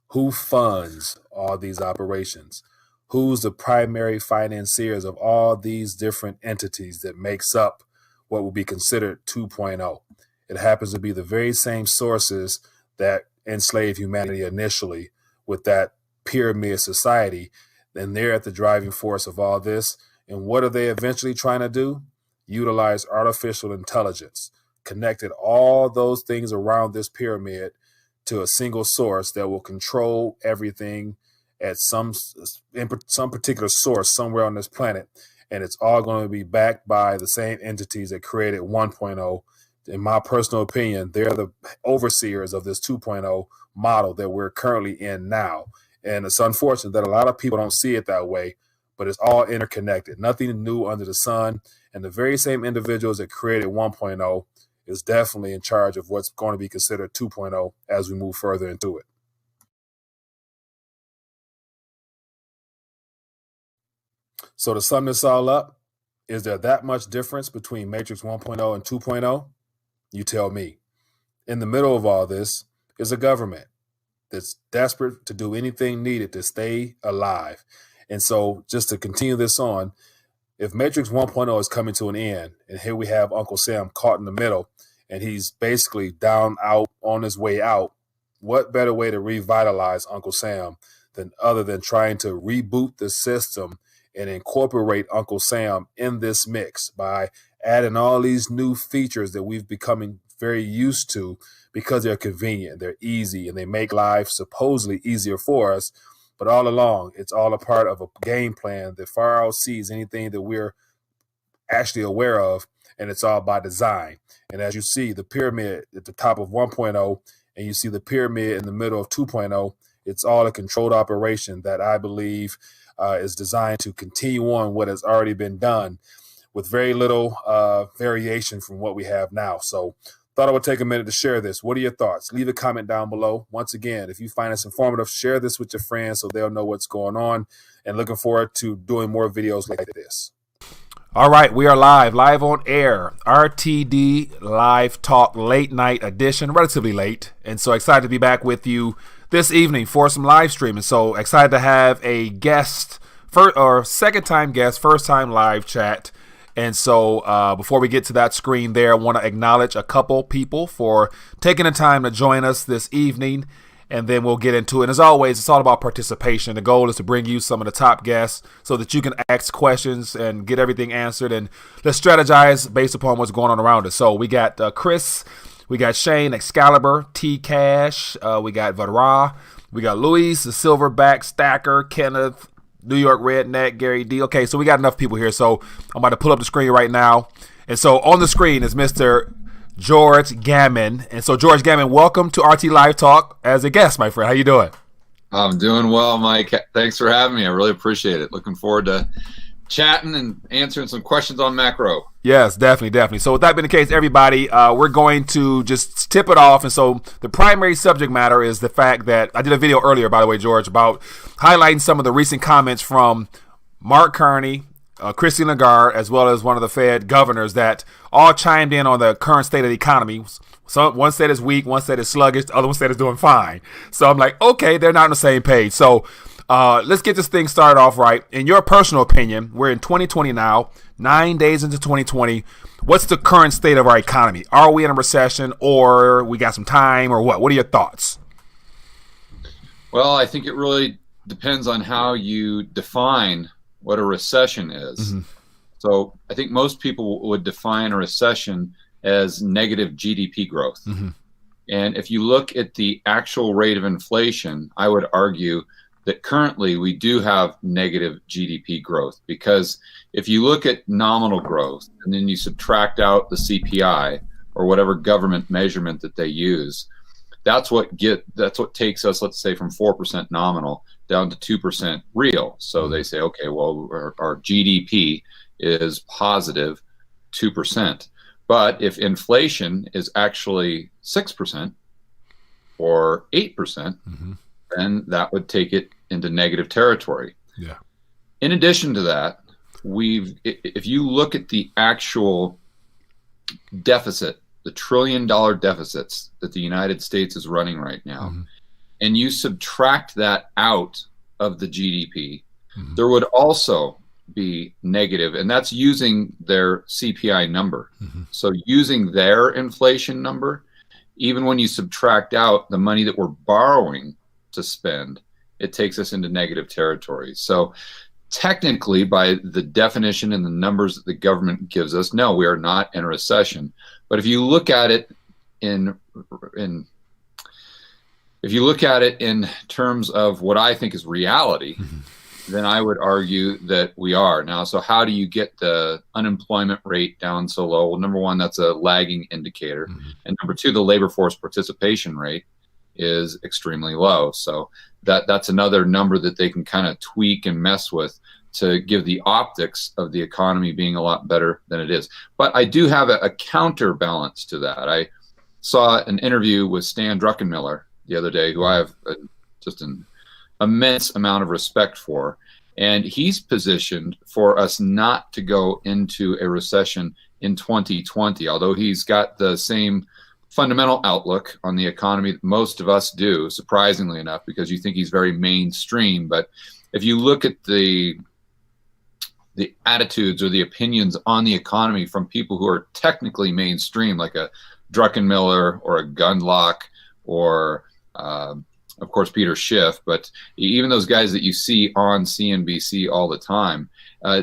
Who funds all these operations? Who's the primary financiers of all these different entities that makes up what will be considered 2.0? It happens to be the very same sources that enslaved humanity initially with that pyramid society. And they're at the driving force of all this. And what are they eventually trying to do? Utilize artificial intelligence, connected all those things around this pyramid to a single source that will control everything at some particular source somewhere on this planet. And it's all going to be backed by the same entities that created 1.0. In my personal opinion, they're the overseers of this 2.0 model that we're currently in now. And it's unfortunate that a lot of people don't see it that way, but it's all interconnected. Nothing new under the sun. And the very same individuals that created 1.0 is definitely in charge of what's going to be considered 2.0 as we move further into it. So to sum this all up, is there that much difference between Matrix 1.0 and 2.0? You tell me. In the middle of all this is a government that's desperate to do anything needed to stay alive. And so just to continue this on, if Matrix 1.0 is coming to an end, and here we have Uncle Sam caught in the middle, and he's basically down, out, on his way out, what better way to revitalize Uncle Sam than other than trying to reboot the system and incorporate Uncle Sam in this mix by adding all these new features that we've becoming very used to because they're convenient, they're easy, and they make life supposedly easier for us. But all along, it's all a part of a game plan that far outsees anything that we're actually aware of. and it's all by design. And as you see the pyramid at the top of 1.0, and you see the pyramid in the middle of 2.0, it's all a controlled operation that I believe is designed to continue on what has already been done with very little variation from what we have now. So thought I would take a minute to share this. What are your thoughts? Leave a comment down below. Once again, if you find this informative, share this with your friends so they'll know what's going on, and looking forward to doing more videos like this. All right, we are live on air. RTD Live Talk Late Night Edition, relatively late. And so excited to be back with you this evening for some live streaming. So excited to have a guest, second time guest, first time live chat. And so before we get to that screen there, I want to acknowledge a couple people for taking the time to join us this evening, and then we'll get into it. And as always, it's all about participation. The goal is to bring you some of the top guests so that you can ask questions and get everything answered, and let's strategize based upon what's going on around us. So we got Chris, we got Shane, Excalibur, T Cash, we got Vadra, we got Luis, the Silverback Stacker, Kenneth, New York Redneck, Gary D. Okay, so we got enough people here. So I'm about to pull up the screen right now. And so on the screen is Mr. George Gammon. And so George Gammon, welcome to RT Live Talk as a guest, my friend. How you doing? I'm doing well, Mike. Thanks for having me. I really appreciate it. Looking forward to chatting and answering some questions on macro. Yes, definitely. So with that being the case, everybody, we're going to just tip it off. And so the primary subject matter is the fact that I did a video earlier, by the way, George, about highlighting some of the recent comments from Mark Carney, Christine Lagarde, as well as one of the Fed governors that all chimed in on the current state of the economy. So one state is weak, one state is sluggish, the other one state is doing fine. So I'm like, okay, they're not on the same page. So let's get this thing started off right. In your personal opinion, we're in 2020 now, 9 days into 2020. What's the current state of our economy? Are we in a recession, or we got some time, or what? What are your thoughts? Well, I think it really depends on how you define what a recession is. So I think most people would define a recession as negative GDP growth. And if you look at the actual rate of inflation, I would argue that currently we do have negative GDP growth, because if you look at nominal growth and then you subtract out the CPI or whatever government measurement that they use, that's what takes us, let's say, from 4% nominal down to 2% real. So they say, okay, well, our GDP is positive 2%. But if inflation is actually 6% or 8%, then that would take it into negative territory. Yeah. In addition to that, if you look at the actual deficit, the $1 trillion deficits that the United States is running right now, and you subtract that out of the GDP, there would also be negative, and that's using their CPI number. So using their inflation number, even when you subtract out the money that we're borrowing to spend, it takes us into negative territory. So technically, by the definition and the numbers that the government gives us, no, we are not in a recession. But if you look at it in terms of what I think is reality, then I would argue that we are. Now, so how do you get the unemployment rate down so low? Well, number one, that's a lagging indicator. And number two, the labor force participation rate is extremely low. So that's another number that they can kind of tweak and mess with to give the optics of the economy being a lot better than it is. But I do have a counterbalance to that. I saw an interview with Stan Druckenmiller the other day, who I have just an immense amount of respect for. And he's positioned for us not to go into a recession in 2020, although he's got the same fundamental outlook on the economy that most of us do, surprisingly enough, because you think he's very mainstream. But if you look at the attitudes or the opinions on the economy from people who are technically mainstream, like a Druckenmiller or a Gundlach or, of course, Peter Schiff, but even those guys that you see on CNBC all the time,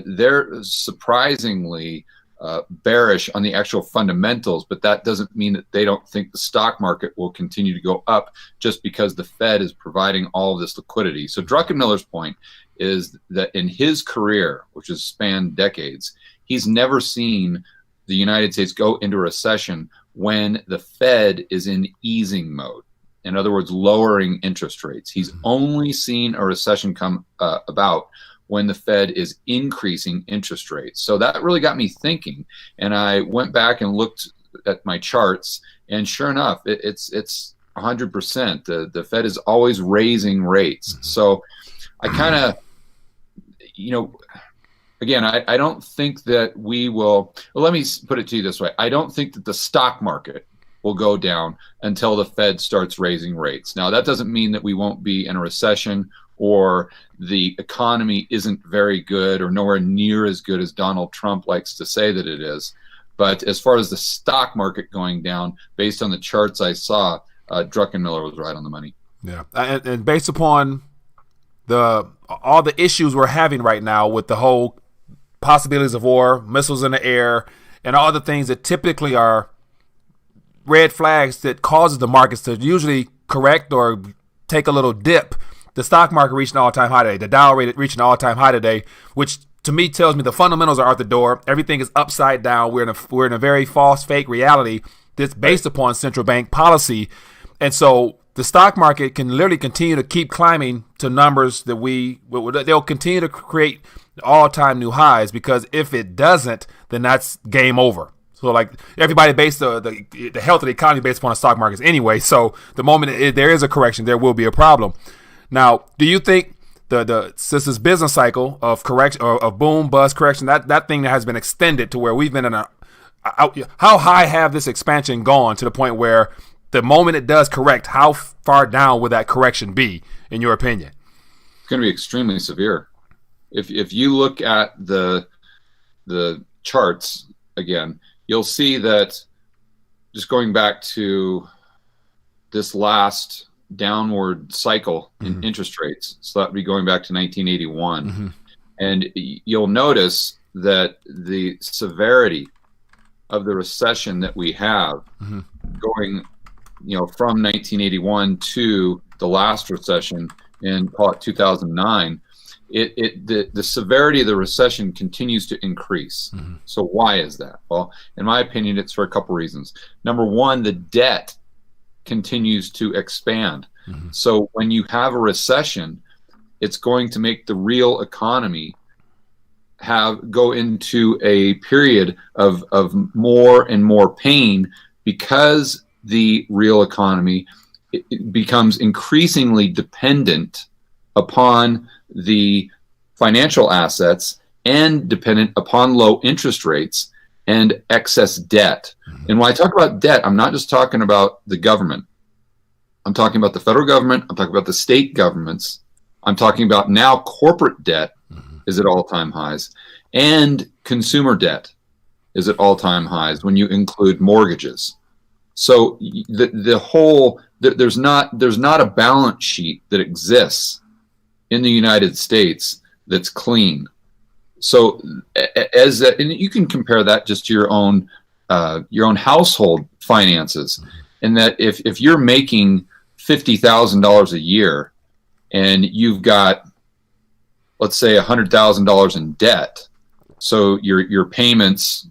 they're surprisingly bearish on the actual fundamentals, but that doesn't mean that they don't think the stock market will continue to go up just because the Fed is providing all of this liquidity. So Druckenmiller's point is that in his career, which has spanned decades, he's never seen the United States go into a recession when the Fed is in easing mode. In other words, lowering interest rates. He's only seen a recession come about when the Fed is increasing interest rates. So that really got me thinking. And I went back and looked at my charts, and sure enough, it's 100%. The Fed is always raising rates. So I kind of, again, I don't think that we will, well, let me put it to you this way. I don't think that the stock market will go down until the Fed starts raising rates. Now, that doesn't mean that we won't be in a recession or the economy isn't very good or nowhere near as good as Donald Trump likes to say that it is. But as far as the stock market going down, based on the charts I saw, Druckenmiller was right on the money. Yeah, and based upon all the issues we're having right now with the whole possibilities of war, missiles in the air, and all the things that typically are red flags that causes the markets to usually correct or take a little dip. The stock market reached an all-time high today. The Dow rate reached an all-time high today, which to me tells me the fundamentals are out the door. Everything is upside down. We're in a very false, fake reality that's based upon central bank policy. And so the stock market can literally continue to keep climbing to numbers that they'll continue to create all-time new highs, because if it doesn't, then that's game over. So like everybody based the health of the economy based upon the stock markets anyway. So the moment there is a correction, there will be a problem. Now, do you think since this business cycle of correction or of boom bust correction, that thing that has been extended to where we've been in how high have this expansion gone to the point where the moment it does correct, how far down would that correction be in your opinion? It's going to be extremely severe. If you look at the charts again, you'll see that just going back to this last downward cycle in interest rates, so that would be going back to 1981, and you'll notice that the severity of the recession that we have going from 1981 to the last recession in, call it 2009, the severity of the recession continues to increase. So why is that? Well, in my opinion, it's for a couple reasons. Number one, the debt continues to expand. So when you have a recession, it's going to make the real economy go into a period of more and more pain, because the real economy it becomes increasingly dependent upon the financial assets and dependent upon low interest rates and excess debt. And when I talk about debt, I'm not just talking about the government. I'm talking about the federal government. I'm talking about the state governments. I'm talking about now corporate debt is at all-time highs, and consumer debt is at all-time highs when you include mortgages. So there's not a balance sheet that exists in the United States that's clean. So and you can compare that just to your own household finances, in that if you're making $50,000 a year and you've got, let's say, $100,000 in debt, so your payments,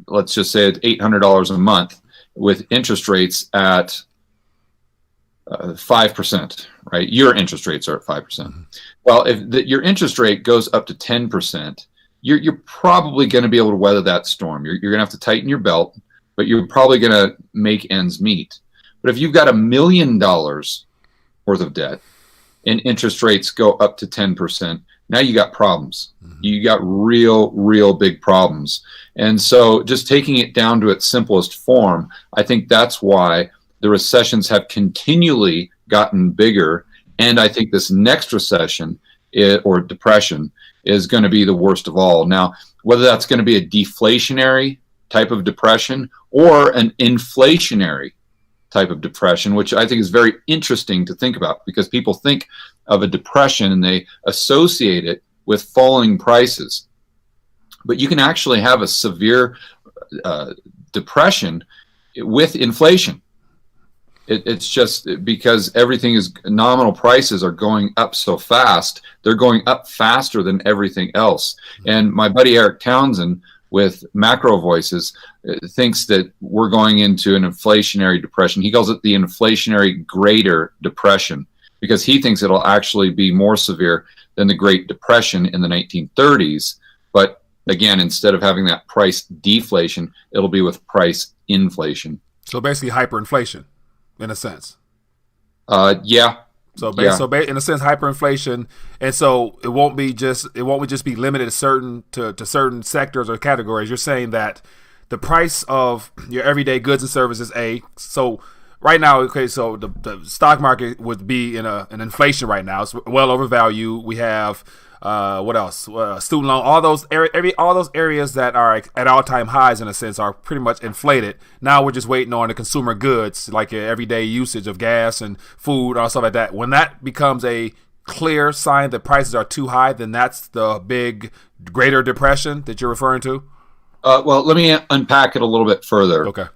let's just say it's $800 a month, with interest rates at 5%, right? Your interest rates are at 5%. Well, if your interest rate goes up to 10%, you're probably going to be able to weather that storm. You're going to have to tighten your belt, but you're probably going to make ends meet. But if you've got $1 million worth of debt and interest rates go up to 10%, now you got problems. You got real big problems. And so just taking it down to its simplest form, I think that's why the recessions have continually gotten bigger. And I think this next recession or depression is going to be the worst of all. Now, whether that's going to be a deflationary type of depression or an inflationary type of depression, which I think is very interesting to think about, because people think of a depression and they associate it with falling prices. But you can actually have a severe depression with inflation. It's just because everything is, nominal prices are going up so fast. They're going up faster than everything else. And my buddy Eric Townsend with Macro Voices, thinks that we're going into an inflationary depression. He calls it the inflationary greater depression, because he thinks it'll actually be more severe than the Great Depression in the 1930s. But again, instead of having that price deflation, it'll be with price inflation. So basically hyperinflation, in a sense. Yeah. So in a sense, hyperinflation, and so it won't just be limited to certain sectors or categories. You're saying that the price of your everyday goods and services, so right now, okay, so the stock market would be in an inflation right now. It's well overvalued. We have what else? Student loan, all those areas that are at all-time highs in a sense are pretty much inflated. Now we're just waiting on the consumer goods, like your everyday usage of gas and food or stuff like that. When that becomes a clear sign that prices are too high, then that's the big greater depression that you're referring to. Well, let me unpack it a little bit further. Okay.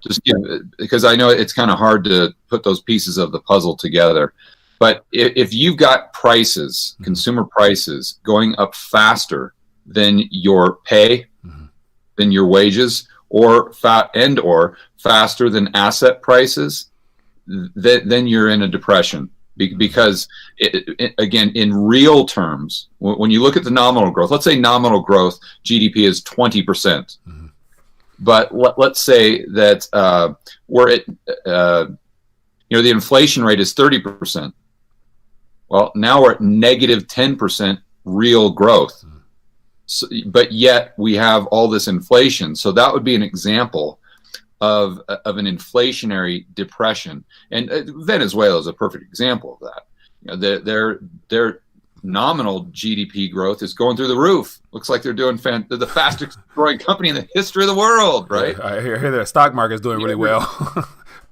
Because I know it's kind of hard to put those pieces of the puzzle together. But if you've got prices, consumer prices, going up faster than your pay, than your wages, or faster than asset prices, then you're in a depression. Because, again, in real terms, when you look at the nominal growth, let's say nominal growth, GDP is 20%. But let's say that we're at, the inflation rate is 30%. Well, now we're at negative 10% real growth. So, but yet we have all this inflation. So that would be an example of an inflationary depression. And Venezuela is a perfect example of that. Their nominal GDP growth is going through the roof. Looks like they're doing they're the fastest growing company in the history of the world, right? I hear their stock market is doing really well.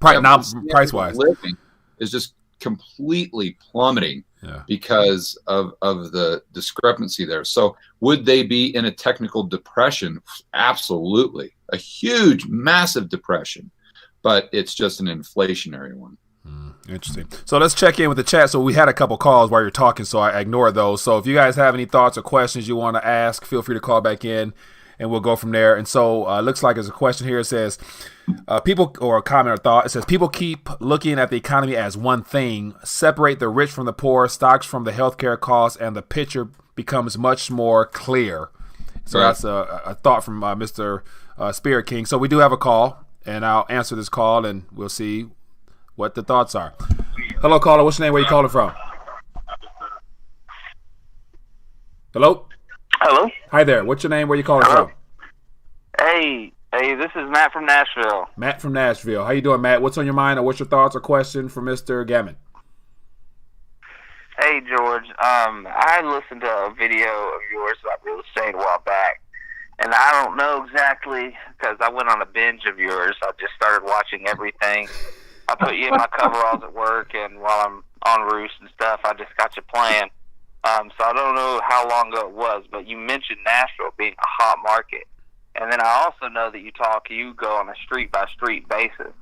Price-wise. Living is just completely plummeting because of the discrepancy there. So would they be in a technical depression? Absolutely. A huge, massive depression. But it's just an inflationary one. Interesting. So let's check in with the chat. So we had a couple calls while you're talking, so I ignored those. So if you guys have any thoughts or questions you want to ask, feel free to call back in, and we'll go from there. And so looks like there's a question here. It says, people, or a comment or thought, it says, people keep looking at the economy as one thing, separate the rich from the poor, stocks from the healthcare costs, and the picture becomes much more clear. So that's a thought from Mr. Spirit King. So we do have a call, and I'll answer this call, and we'll see what the thoughts are. Hello, caller. What's your name? Where you calling from? Hello? Hello? Hi there. What's your name? Where you calling from? Hey, this is Matt from Nashville. Matt from Nashville. How you doing, Matt? What's on your mind, or what's your thoughts or question for Mr. Gammon? Hey, George. I listened to a video of yours about real estate a while back, and I don't know exactly, because I went on a binge of yours. I just started watching everything. I put you in my coveralls at work, and while I'm on roost and stuff, I just got you playing. So I don't know how long ago it was, but you mentioned Nashville being a hot market. And then I also know that you go on a street-by-street basis.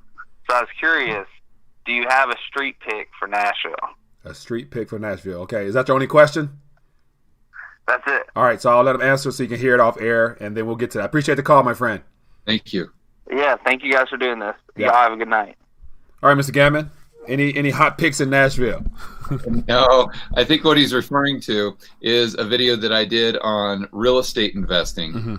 So I was curious, do you have a street pick for Nashville? A street pick for Nashville. Okay, is that your only question? That's it. All right, so I'll let him answer so you can hear it off air, and then we'll get to that. Appreciate the call, my friend. Thank you. Yeah, thank you guys for doing this. Yeah. Y'all have a good night. All right, Mr. Gammon, any hot picks in Nashville? No, I think what he's referring to is a video that I did on real estate investing. Mm-hmm.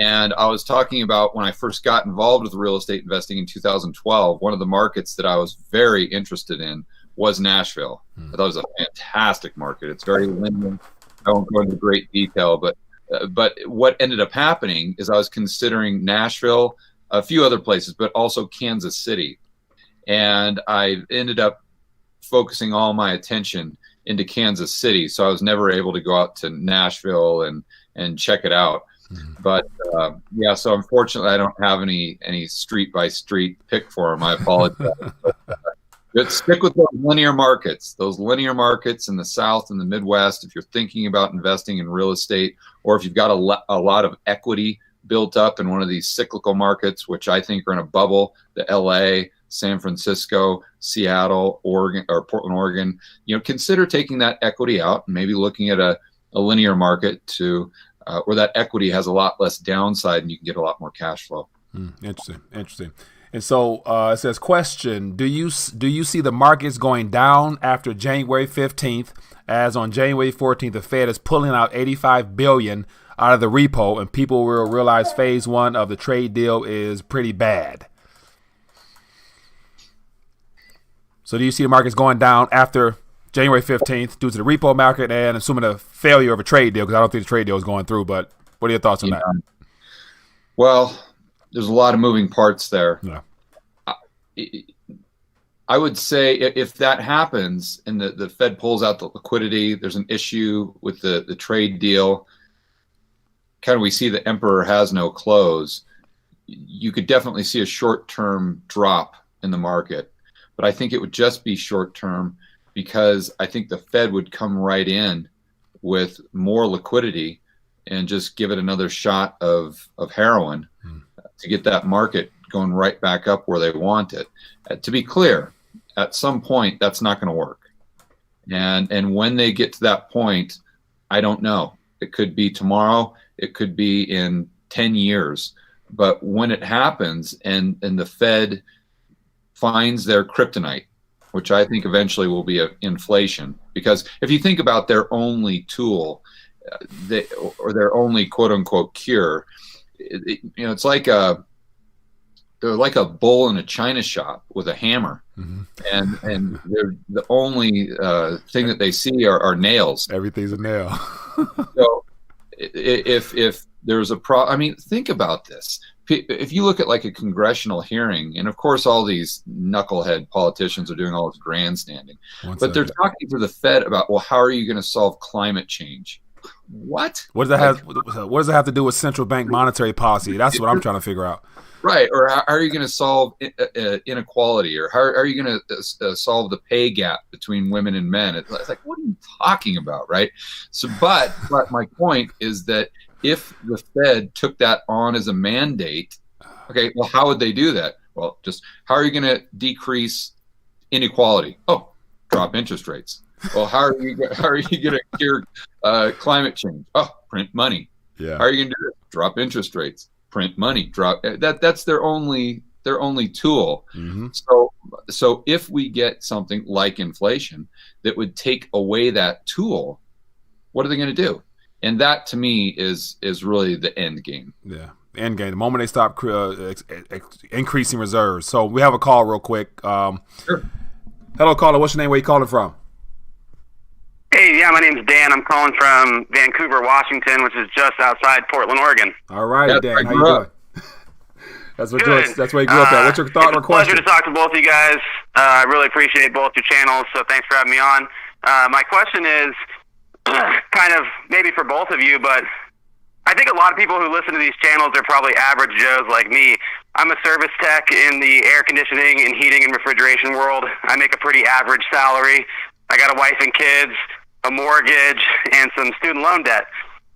And I was talking about when I first got involved with real estate investing in 2012, one of the markets that I was very interested in was Nashville. I thought it was a fantastic market. It's very linear. I won't go into great detail, but what ended up happening is I was considering Nashville, a few other places, but also Kansas City. And I ended up focusing all my attention into Kansas City. So I was never able to go out to Nashville and check it out. But yeah, so unfortunately I don't have any street by street pick for them. I apologize. But stick with those linear markets in the South and the Midwest. If you're thinking about investing in real estate, or if you've got a lot of equity built up in one of these cyclical markets, which I think are in a bubble, the LA, San Francisco, Seattle, Oregon, or Portland, Oregon, consider taking that equity out and maybe looking at a linear market to where that equity has a lot less downside and you can get a lot more cash flow. Interesting. And so it says, question, do you see the markets going down after January 15th, as on January 14th, the Fed is pulling out $85 billion out of the repo and people will realize phase one of the trade deal is pretty bad? So do you see the markets going down after January 15th due to the repo market and assuming a failure of a trade deal? Because I don't think the trade deal is going through, but what are your thoughts on that? Well, there's a lot of moving parts there. Yeah. I would say if that happens and the Fed pulls out the liquidity, there's an issue with the trade deal, kind of we see the emperor has no clothes, you could definitely see a short-term drop in the market. But I think it would just be short-term because I think the Fed would come right in with more liquidity and just give it another shot of heroin to get that market going right back up where they want it. To be clear, at some point, that's not going to work. And when they get to that point, I don't know. It could be tomorrow. It could be in 10 years. But when it happens and the Fed finds their kryptonite, which I think eventually will be inflation, because if you think about their only tool, or their only quote unquote cure, it's like they're like a bull in a china shop with a hammer, and they're the only thing that they see are nails. Everything's a nail. So if there's a problem, I mean, think about this. If you look at like a congressional hearing, and of course all these knucklehead politicians are doing all this grandstanding, but they're talking to the Fed about, well, how are you going to solve climate change? What? What does that have to do with central bank monetary policy? That's what I'm trying to figure out. Right. Or how are you going to solve inequality? Or how are you going to solve the pay gap between women and men? It's like, what are you talking about? Right. So, but my point is that if the Fed took that on as a mandate, okay, well, how would they do that? Well, just how are you going to decrease inequality? Oh, drop interest rates. Well, how are you going to cure climate change? Oh, print money. Yeah. How are you going to do it? Drop interest rates. Print money. Drop that's their only tool. So if we get something like inflation that would take away that tool, what are they going to do? And that to me is really the end game. Yeah, the end game. The moment they stop increasing reserves. So we have a call real quick. Sure. Hello, caller. What's your name? Where you calling from? Hey, yeah, my name's Dan. I'm calling from Vancouver, Washington, which is just outside Portland, Oregon. All right, Dan. How you doing? That's where you grew up at. What's your thought or question? Pleasure to talk to both of you guys. I really appreciate both your channels, so thanks for having me on. My question is kind of maybe for both of you, but I think a lot of people who listen to these channels are probably average Joes like me. I'm a service tech in the air conditioning and heating and refrigeration world. I make a pretty average salary. I got a wife and kids, a mortgage, and some student loan debt.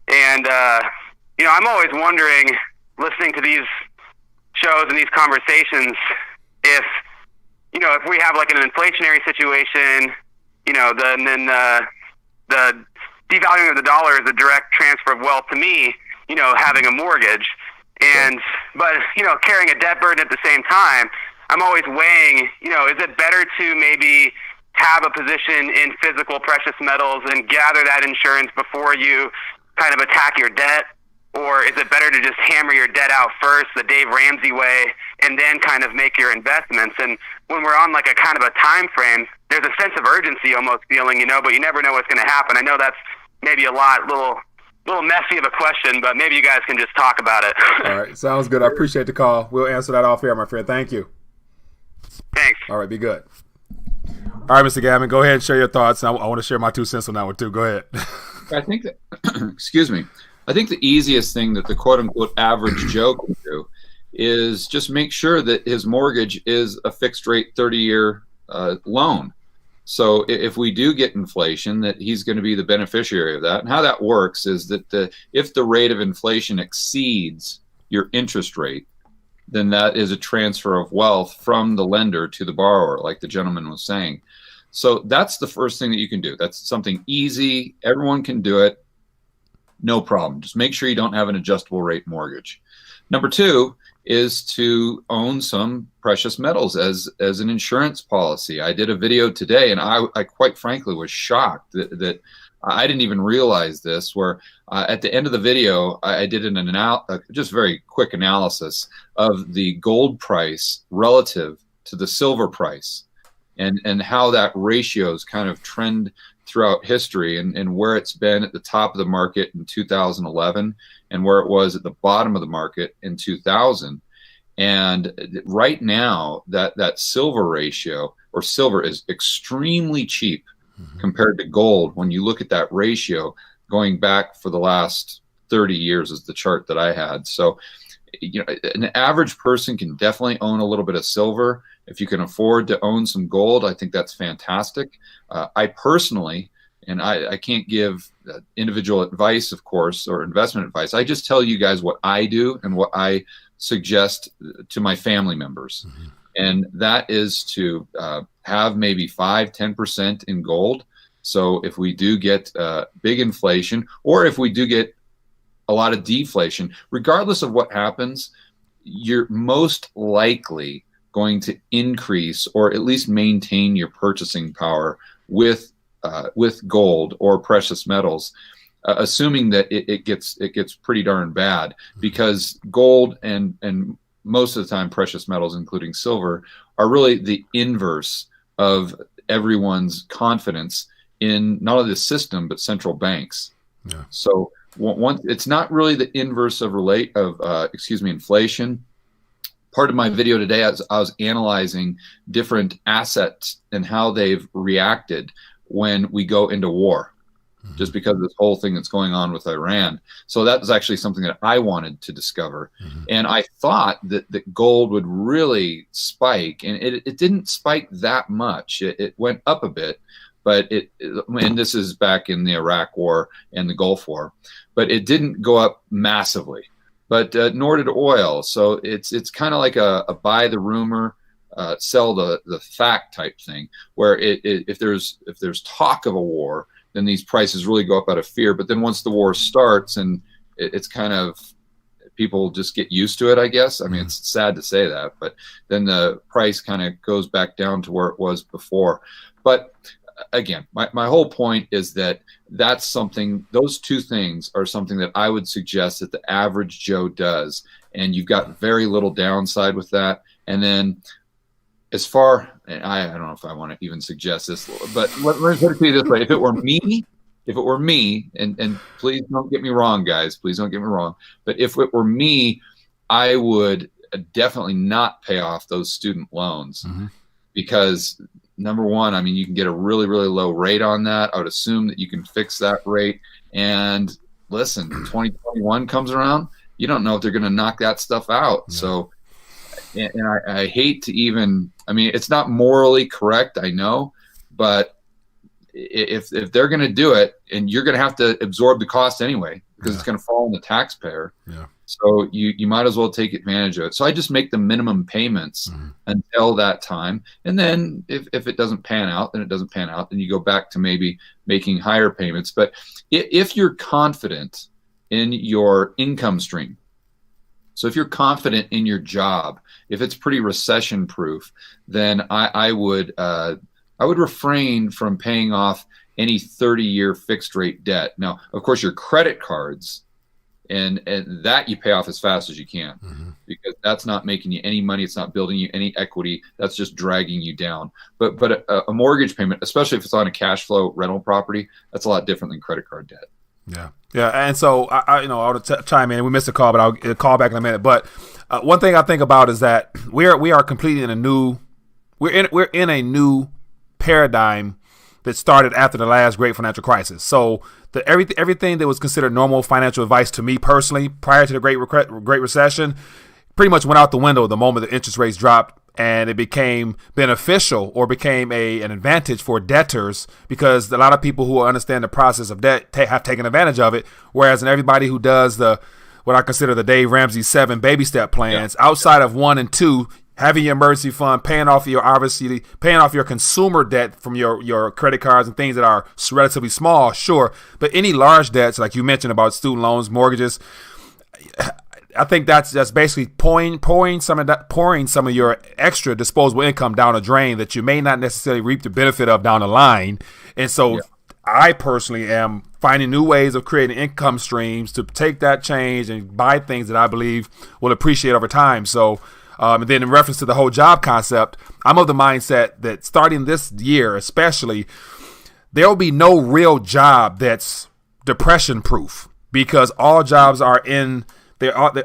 And, I'm always wondering, listening to these shows and these conversations, if we have like an inflationary situation, then the devaluing of the dollar is a direct transfer of wealth to me, having a mortgage. But carrying a debt burden at the same time, I'm always weighing, is it better to maybe have a position in physical precious metals and gather that insurance before you kind of attack your debt? Or is it better to just hammer your debt out first, the Dave Ramsey way, and then kind of make your investments? And when we're on like a kind of a time frame, there's a sense of urgency almost feeling, but you never know what's going to happen. I know that's maybe a little messy of a question, but maybe you guys can just talk about it. All right. Sounds good. I appreciate the call. We'll answer that off air, my friend. Thank you. Thanks. All right. Be good. All right, Mr. Gammon, go ahead and share your thoughts. I want to share my 2 cents on that one too. Go ahead. I think that, excuse me. I think the easiest thing that the quote unquote average Joe can do is just make sure that his mortgage is a fixed rate 30-year loan. So if we do get inflation, that he's going to be the beneficiary of that. And how that works is that if the rate of inflation exceeds your interest rate, then that is a transfer of wealth from the lender to the borrower, like the gentleman was saying. So that's the first thing that you can do. That's something easy. Everyone can do it. no problem. Just make sure you don't have an adjustable rate mortgage. Number two is to own some precious metals as an insurance policy. I did a video today, and I quite frankly was shocked that I didn't even realize this, where at the end of the video, I did just very quick analysis of the gold price relative to the silver price, and how that ratios kind of trend throughout history, and where it's been at the top of the market in 2011 and where it was at the bottom of the market in 2000. And right now that silver ratio, or silver, is extremely cheap compared to gold. When you look at that ratio going back for the last 30 years is the chart that I had. So, an average person can definitely own a little bit of silver. If you can afford to own some gold, I think that's fantastic. I personally, and I can't give individual advice, of course, or investment advice. I just tell you guys what I do and what I suggest to my family members. And that is to have maybe 5-10% in gold. So if we do get big inflation, or if we do get a lot of deflation, regardless of what happens, you're most likely going to increase or at least maintain your purchasing power with gold or precious metals, assuming that it gets pretty darn bad, because gold and most of the time precious metals, including silver, are really the inverse of everyone's confidence in not only the system but central banks. Yeah. So it's not really the inverse of inflation. Part of my video today, I was analyzing different assets and how they've reacted when we go into war, just because of this whole thing that's going on with Iran. So that was actually something that I wanted to discover. And I thought that gold would really spike, and it didn't spike that much. It went up a bit, but and this is back in the Iraq War and the Gulf War, but it didn't go up massively. But nor did oil. So it's kind of like a buy the rumor, sell the fact type thing, where if there's talk of a war, then these prices really go up out of fear. But then once the war starts, and it's kind of, people just get used to it, I guess. I mean, it's sad to say that, but then the price kind of goes back down to where it was before. But again, my whole point is that those two things are something that I would suggest that the average Joe does, and you've got very little downside with that. And then I don't know if I want to even suggest this, but let me put it this way. If it were me, and please don't get me wrong, guys, please don't get me wrong, but if it were me, I would definitely not pay off those student loans, because number one, I mean, you can get a really, really low rate on that. I would assume that you can fix that rate. And listen, 2021 comes around, you don't know if they're going to knock that stuff out. Yeah. So, and I hate to even, I mean, it's not morally correct, I know, but if they're going to do it, and you're going to have to absorb the cost anyway, because it's going to fall on the taxpayer. Yeah. So you might as well take advantage of it. So I just make the minimum payments until that time. And then if it doesn't pan out, then it doesn't pan out. Then you go back to maybe making higher payments. But if you're confident in your income stream, so if you're confident in your job, if it's pretty recession proof, then I would refrain from paying off any 30-year fixed rate debt. Now, of course, your credit cards, and that you pay off as fast as you can, because that's not making you any money. It's not building you any equity. That's just dragging you down. But a mortgage payment, especially if it's on a cash flow rental property, that's a lot different than credit card debt. Yeah. Yeah. And so I'll chime in. We missed a call, but I'll call back in a minute. But one thing I think about is that we are completely we're in a new paradigm that started after the last great financial crisis. So everything that was considered normal financial advice to me personally prior to the Great Recession pretty much went out the window the moment the interest rates dropped, and it became beneficial or became an advantage for debtors, because a lot of people who understand the process of debt have taken advantage of it, whereas everybody who does what I consider the Dave Ramsey 7 baby step plans, outside of 1 and 2, having your emergency fund, paying off your consumer debt from your credit cards and things that are relatively small, sure. But any large debts, like you mentioned about student loans, mortgages, I think that's basically pouring some of your extra disposable income down a drain that you may not necessarily reap the benefit of down the line. And so I personally am finding new ways of creating income streams to take that change and buy things that I believe will appreciate over time. So and then in reference to the whole job concept, I'm of the mindset that starting this year especially, there will be no real job that's depression proof, because all jobs are in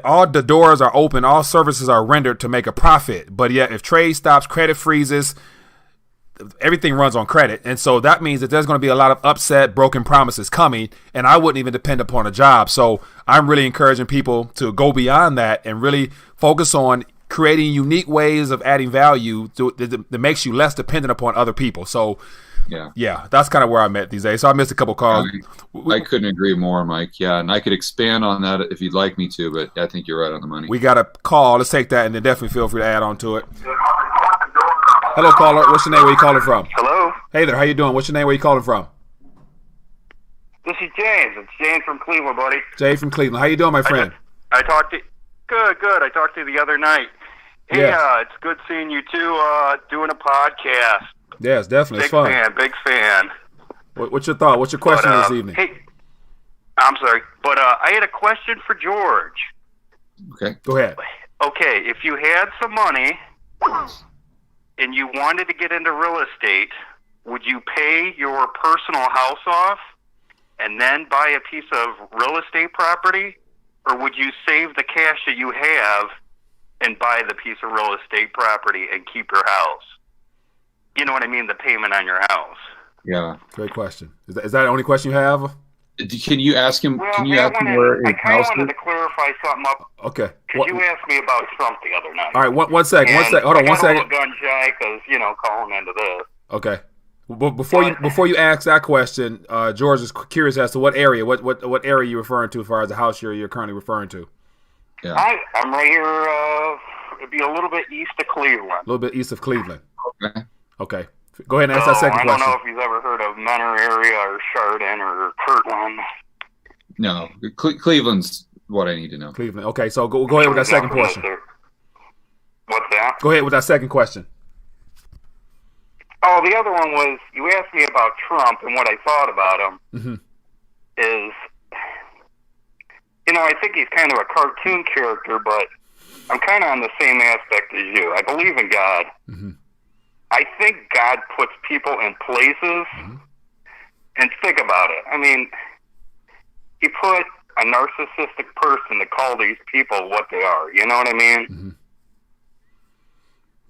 all the doors are open, all services are rendered to make a profit. But yet if trade stops, credit freezes, everything runs on credit. And so that means that there's going to be a lot of upset, broken promises coming, and I wouldn't even depend upon a job. So I'm really encouraging people to go beyond that and really focus on creating unique ways of adding value that makes you less dependent upon other people. So yeah, that's kind of where I'm at these days. So I missed a couple calls. I couldn't agree more, Mike. Yeah, and I could expand on that if you'd like me to, but I think you're right on the money. We got a call. Let's take that, and then definitely feel free to add on to it. Hello, caller. What's your name? Where you calling from? Hello. Hey there. How you doing? What's your name? Where you calling from? This is James. It's James from Cleveland, buddy. Jay from Cleveland. How you doing, my friend? I talked to good. I talked to you the other night. Hey, it's good seeing you two doing a podcast. Yeah, it's definitely it's fun. Big fan. What's your thought? What's your question this evening? Hey, I'm sorry, but I had a question for George. Okay, go ahead. Okay, if you had some money and you wanted to get into real estate, would you pay your personal house off and then buy a piece of real estate property, or would you save the cash that you have and buy the piece of real estate property and keep your house? You know what I mean? The payment on your house. Yeah. Great question. Is that the only question you have? Can you ask him? Well, can you ask him where his I kind of house wanted is? to clarify something up. Okay. Because you asked me about Trump the other night. All right. One second. Hold on. 1 second. I'm a little gun shy because, calling into this. Okay. But before you ask that question, George is curious as to what area. What area you're referring to as far as the house you're currently referring to. Yeah. I'm right here. It'd be a little bit east of Cleveland. A little bit east of Cleveland. Okay. Go ahead and ask that second question. I don't know if you've ever heard of Menor area or Chardon or Kirtland. No. Cleveland's what I need to know. Cleveland. Okay, so go ahead with that second question. What's that? Go ahead with that second question. Oh, the other one was, you asked me about Trump and what I thought about him. Mm-hmm. Is, I think he's kind of a cartoon character, but I'm kind of on the same aspect as you. I believe in God. Mm-hmm. I think God puts people in places, and think about it. I mean, he put a narcissistic person to call these people what they are. You know what I mean? Mm-hmm.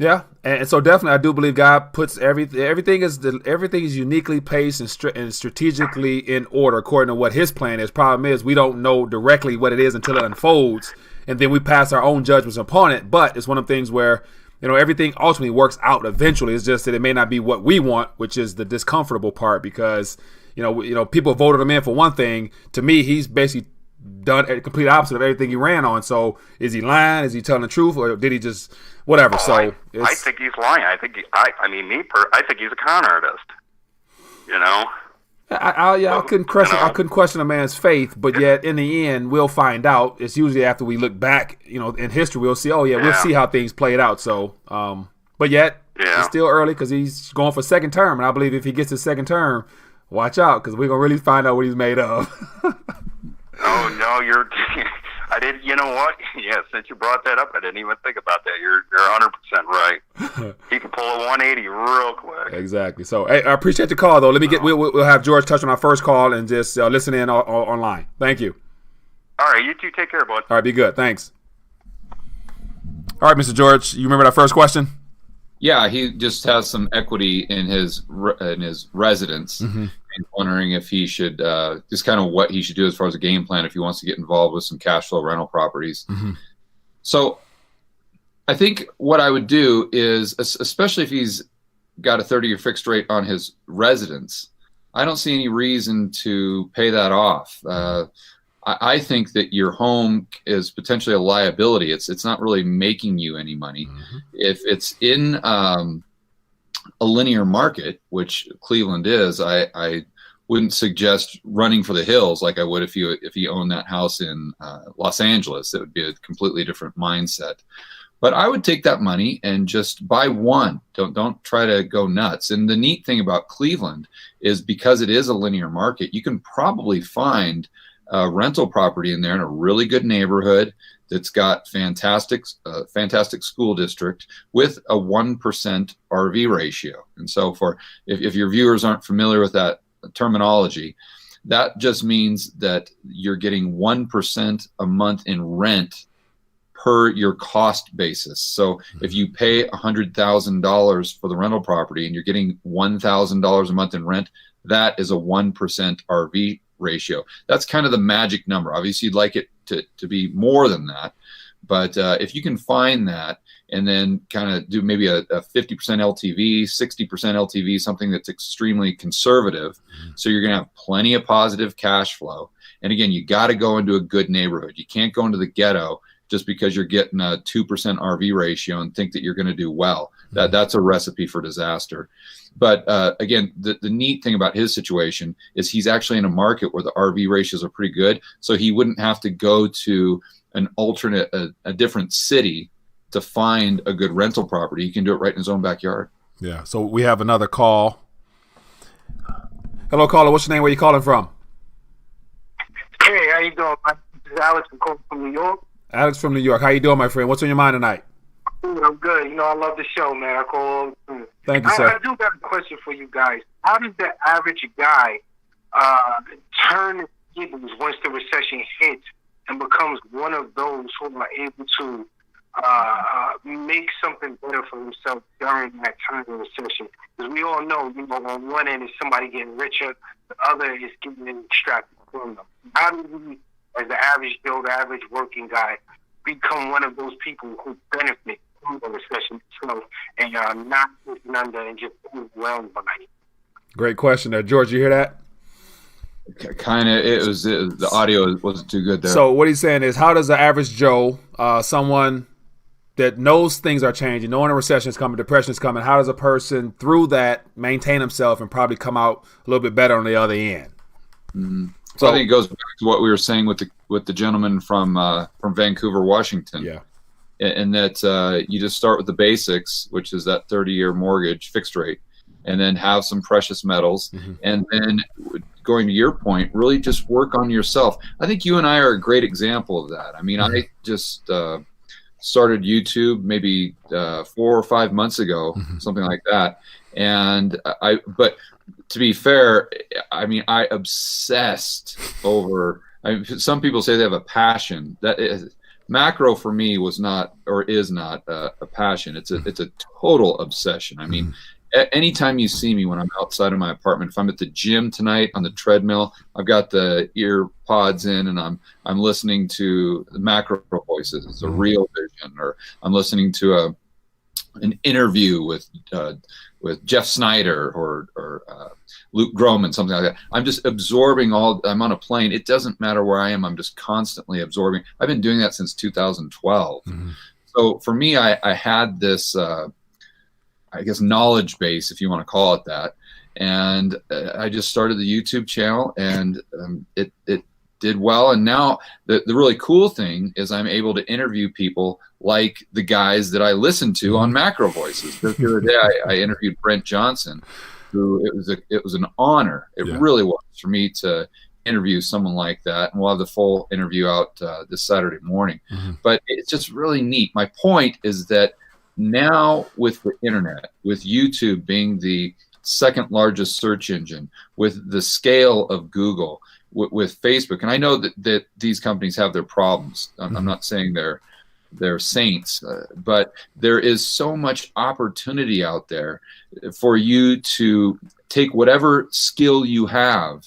Yeah, and so definitely, I do believe God puts everything is uniquely paced and strategically in order according to what His plan is. Problem is, we don't know directly what it is until it unfolds, and then we pass our own judgments upon it. But it's one of the things where everything ultimately works out eventually. It's just that it may not be what we want, which is the discomfortable part, because people voted him in for one thing. To me, he's basically done a complete opposite of everything he ran on. So is he lying? Is he telling the truth, or did he just whatever? I think he's lying. I think I think he's a con artist. I couldn't question a man's faith, but yet in the end, we'll find out. It's usually after we look back, in history, we'll see. We'll see how things played out. So, but yet it's still early because he's going for second term, and I believe if he gets his second term, watch out because we're gonna really find out what he's made of. Oh no, I didn't. You know what? Yeah, since you brought that up, I didn't even think about that. You're 100% right. He can pull a 180 real quick. Exactly. So, hey, I appreciate the call, though. We'll have George touch on our first call and just listen in online. Thank you. All right, you two take care, bud. All right, be good. Thanks. All right, Mr. George, you remember that first question? Yeah, he just has some equity in his residence. Mm-hmm. And wondering if he should just kind of what he should do as far as a game plan if he wants to get involved with some cash flow rental properties. Mm-hmm. So I think what I would do is, especially if he's got a 30-year fixed rate on his residence, I don't see any reason to pay that off. I think that your home is potentially a liability. It's not really making you any money. If it's in a linear market, which Cleveland is, I wouldn't suggest running for the hills like I would if you own that house in Los Angeles. It would be a completely different mindset. But I would take that money and just buy one. Don't try to go nuts. And the neat thing about Cleveland is because it is a linear market, you can probably find a rental property in there in a really good neighborhood that's got fantastic school district with a 1% RV ratio. And so if your viewers aren't familiar with that terminology, that just means that you're getting 1% a month in rent per your cost basis. So if you pay $100,000 for the rental property and you're getting $1,000 a month in rent, that is a 1% RV ratio. That's kind of the magic number. Obviously, you'd like it to be more than that. But if you can find that and then kind of do maybe a 50% LTV, 60% LTV, something that's extremely conservative, so you're going to have plenty of positive cash flow. And again, you got to go into a good neighborhood. You can't go into the ghetto just because you're getting a 2% RV ratio and think that you're going to do well. That's a recipe for disaster. But again, the neat thing about his situation is he's actually in a market where the RV ratios are pretty good. So he wouldn't have to go to an alternate, a different city to find a good rental property. He can do it right in his own backyard. Yeah. So we have another call. Hello, caller. What's your name? Where you calling from? Hey, how you doing? This is Alex. I'm calling from New York. Alex from New York. How you doing, my friend? What's on your mind tonight? I'm good. You know, I love the show, man. I call. Thank you, sir. I do got a question for you guys. How does the average guy turn tables once the recession hits and becomes one of those who are able to make something better for himself during that time of recession? Because we all know, you know, on one end is somebody getting richer, the other is getting extracted from them. How do we, as the average Joe, the average working guy, become one of those people who benefit from the recession itself and are not looking under and just overwhelmed by it? Great question there. George, you hear that? Kind of. The audio wasn't too good there. So what he's saying is, how does the average Joe, someone that knows things are changing, knowing a recession is coming, depression is coming, how does a person through that maintain himself and probably come out a little bit better on the other end? So I think it goes back to what we were saying with the gentleman from Vancouver, Washington. Yeah. And that you just start with the basics, which is that 30-year mortgage fixed rate, and then have some precious metals. And then going to your point, really just work on yourself. I think you and I are a great example of that. I mean, I just started YouTube maybe 4 or 5 months ago, something like that. And but to be fair, I mean, I obsessed over. Some people say they have a passion. That is, macro for me was not or is not a passion. It's a total obsession. I mean, anytime you see me when I'm outside of my apartment, if I'm at the gym tonight on the treadmill, I've got the ear pods in and I'm listening to the macro voices. It's a real vision, or I'm listening to an interview with Jeff Snyder or Luke Groman, something like that. I'm just absorbing I'm on a plane. It doesn't matter where I am. I'm just constantly absorbing. I've been doing that since 2012. So for me, I had this, I guess, knowledge base, if you want to call it that. And I just started the YouTube channel, and it did well. And now the really cool thing is I'm able to interview people like the guys that I listen to on Macro Voices. The other day I interviewed Brent Johnson, who it was an honor. It really was for me to interview someone like that. And we'll have the full interview out this Saturday morning. But it's just really neat. My point is that now with the internet, with YouTube being the second largest search engine, with the scale of Google, with Facebook, and I know that these companies have their problems. I'm not saying they're saints, but there is so much opportunity out there for you to take whatever skill you have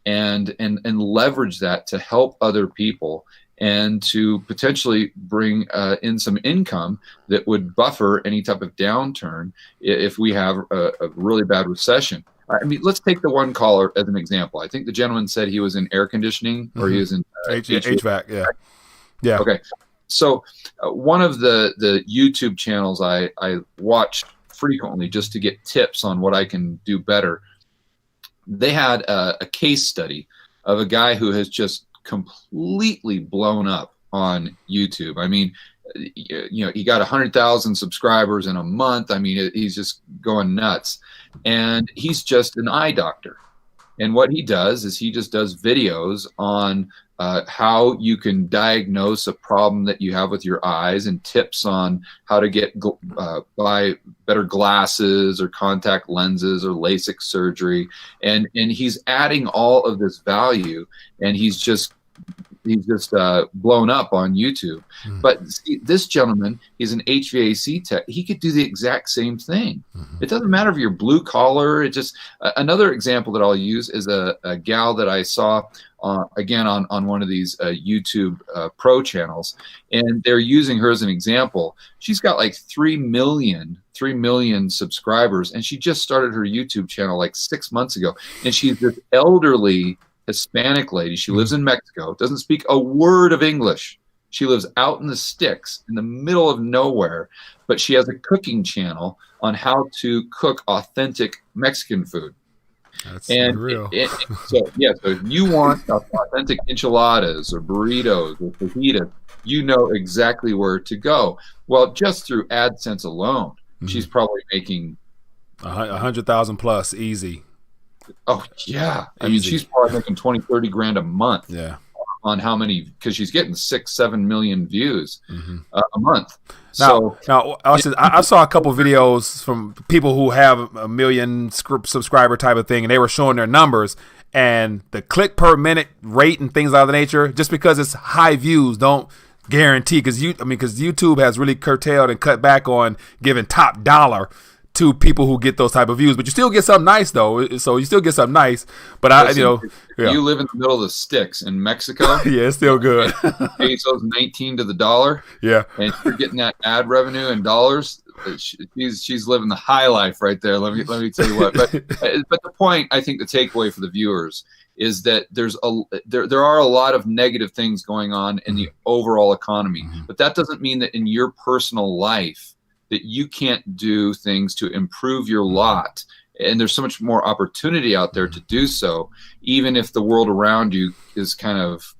and leverage that to help other people, and to potentially bring in some income that would buffer any type of downturn if we have a really bad recession. I mean, let's take the one caller as an example. I think the gentleman said he was in air conditioning or he was in HVAC. Yeah. Yeah. Okay. So one of the YouTube channels I watch frequently just to get tips on what I can do better, they had a case study of a guy who has just completely blown up on YouTube. I mean, you know, he got 100,000 subscribers in a month. I mean, he's just going nuts. And he's just an eye doctor. And what he does is he just does videos on how you can diagnose a problem that you have with your eyes and tips on how to get buy better glasses or contact lenses or LASIK surgery. And he's adding all of this value, and he's just blown up on YouTube. But see, this gentleman, he's an HVAC tech. He could do the exact same thing. It doesn't matter if you're blue collar. It just another example that I'll use is a gal that I saw again on one of these YouTube pro channels, and they're using her as an example. She's got like 3 million subscribers, and she just started her YouTube channel like 6 months ago. And she's this elderly Hispanic lady. She lives in Mexico, doesn't speak a word of English. She lives out in the sticks in the middle of nowhere, but she has a cooking channel on how to cook authentic Mexican food. That's real. So if you want authentic enchiladas or burritos or fajitas, you know exactly where to go. Well, just through AdSense alone, she's probably making 100,000 plus easy. Oh yeah. I mean, she's probably making 20, 30 grand a month. Yeah. On how many, because she's getting 6-7 million views a month. Now, I saw a couple videos from people who have a million subscriber type of thing, and they were showing their numbers and the click per minute rate and things of that nature. Just because it's high views, don't guarantee, because YouTube has really curtailed and cut back on giving top dollar to people who get those type of views, but you still get something nice though. So you still get something nice. But you live in the middle of the sticks in Mexico. Yeah, it's still good. Pesos 19 to the dollar. Yeah, and you're getting that ad revenue in dollars. She's living the high life right there. Let me tell you what. But the point, I think the takeaway for the viewers is that there are a lot of negative things going on in the overall economy, but that doesn't mean that in your personal life that you can't do things to improve your lot. And there's so much more opportunity out there to do so, even if the world around you is kind of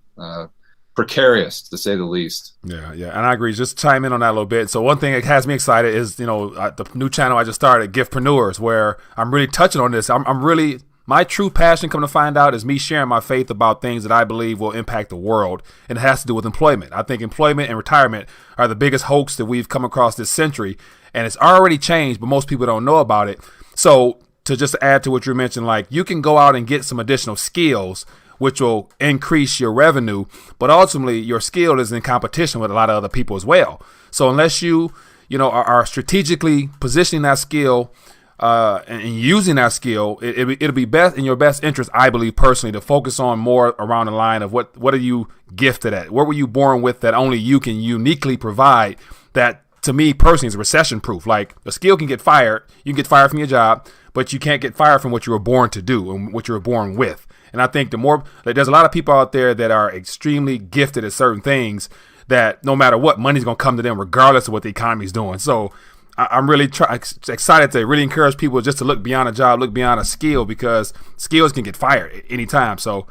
precarious, to say the least. Yeah, and I agree. Just chime in on that a little bit. So one thing that has me excited is, the new channel I just started, Giftpreneurs, where I'm really touching on this. I'm really, my true passion, come to find out, is me sharing my faith about things that I believe will impact the world, and it has to do with employment. I think employment and retirement are the biggest hoax that we've come across this century, and it's already changed, but most people don't know about it. So to just add to what you mentioned, like, you can go out and get some additional skills, which will increase your revenue, but ultimately your skill is in competition with a lot of other people as well. So unless you are strategically positioning that skill and using that skill, it'll be best in your best interest, I believe personally, to focus on more around the line of what are you gifted at? What were you born with that only you can uniquely provide? That, to me personally, is recession proof. Like, a skill can get fired. You can get fired from your job, but you can't get fired from what you were born to do and what you were born with. And I think there's a lot of people out there that are extremely gifted at certain things that no matter what, money's going to come to them regardless of what the economy's doing. So I'm really excited to really encourage people just to look beyond a job, look beyond a skill, because skills can get fired at any time. So,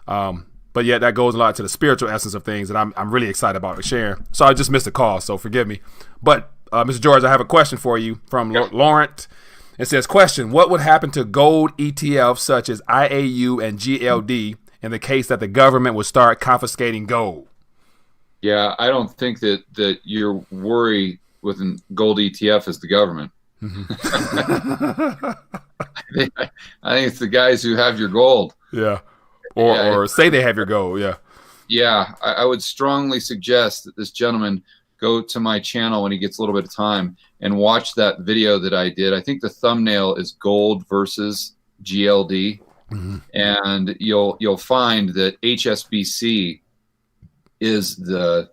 but yeah, that goes a lot to the spiritual essence of things that I'm really excited about sharing. So I just missed a call, so forgive me. But Mr. George, I have a question for you from Laurent. It says, question, what would happen to gold ETFs such as IAU and GLD in the case that the government would start confiscating gold? Yeah, I don't think that your worry with a gold ETF is the government. I think it's the guys who have your gold. Yeah. Or say they have your gold. Yeah. Yeah. I would strongly suggest that this gentleman go to my channel when he gets a little bit of time and watch that video that I did. I think the thumbnail is gold versus GLD. And you'll find that HSBC is the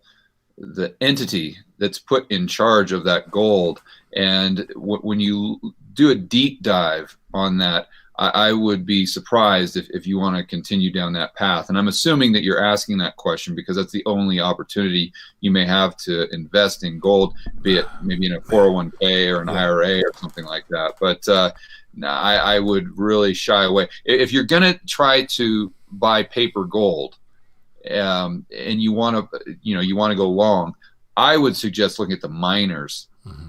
entity that's put in charge of that gold. And when you do a deep dive on that, I would be surprised if you want to continue down that path. And I'm assuming that you're asking that question because that's the only opportunity you may have to invest in gold, be it maybe in a 401k or an IRA or something like that. But no, I would really shy away. If you're going to try to buy paper gold and you want to go long, I would suggest looking at the miners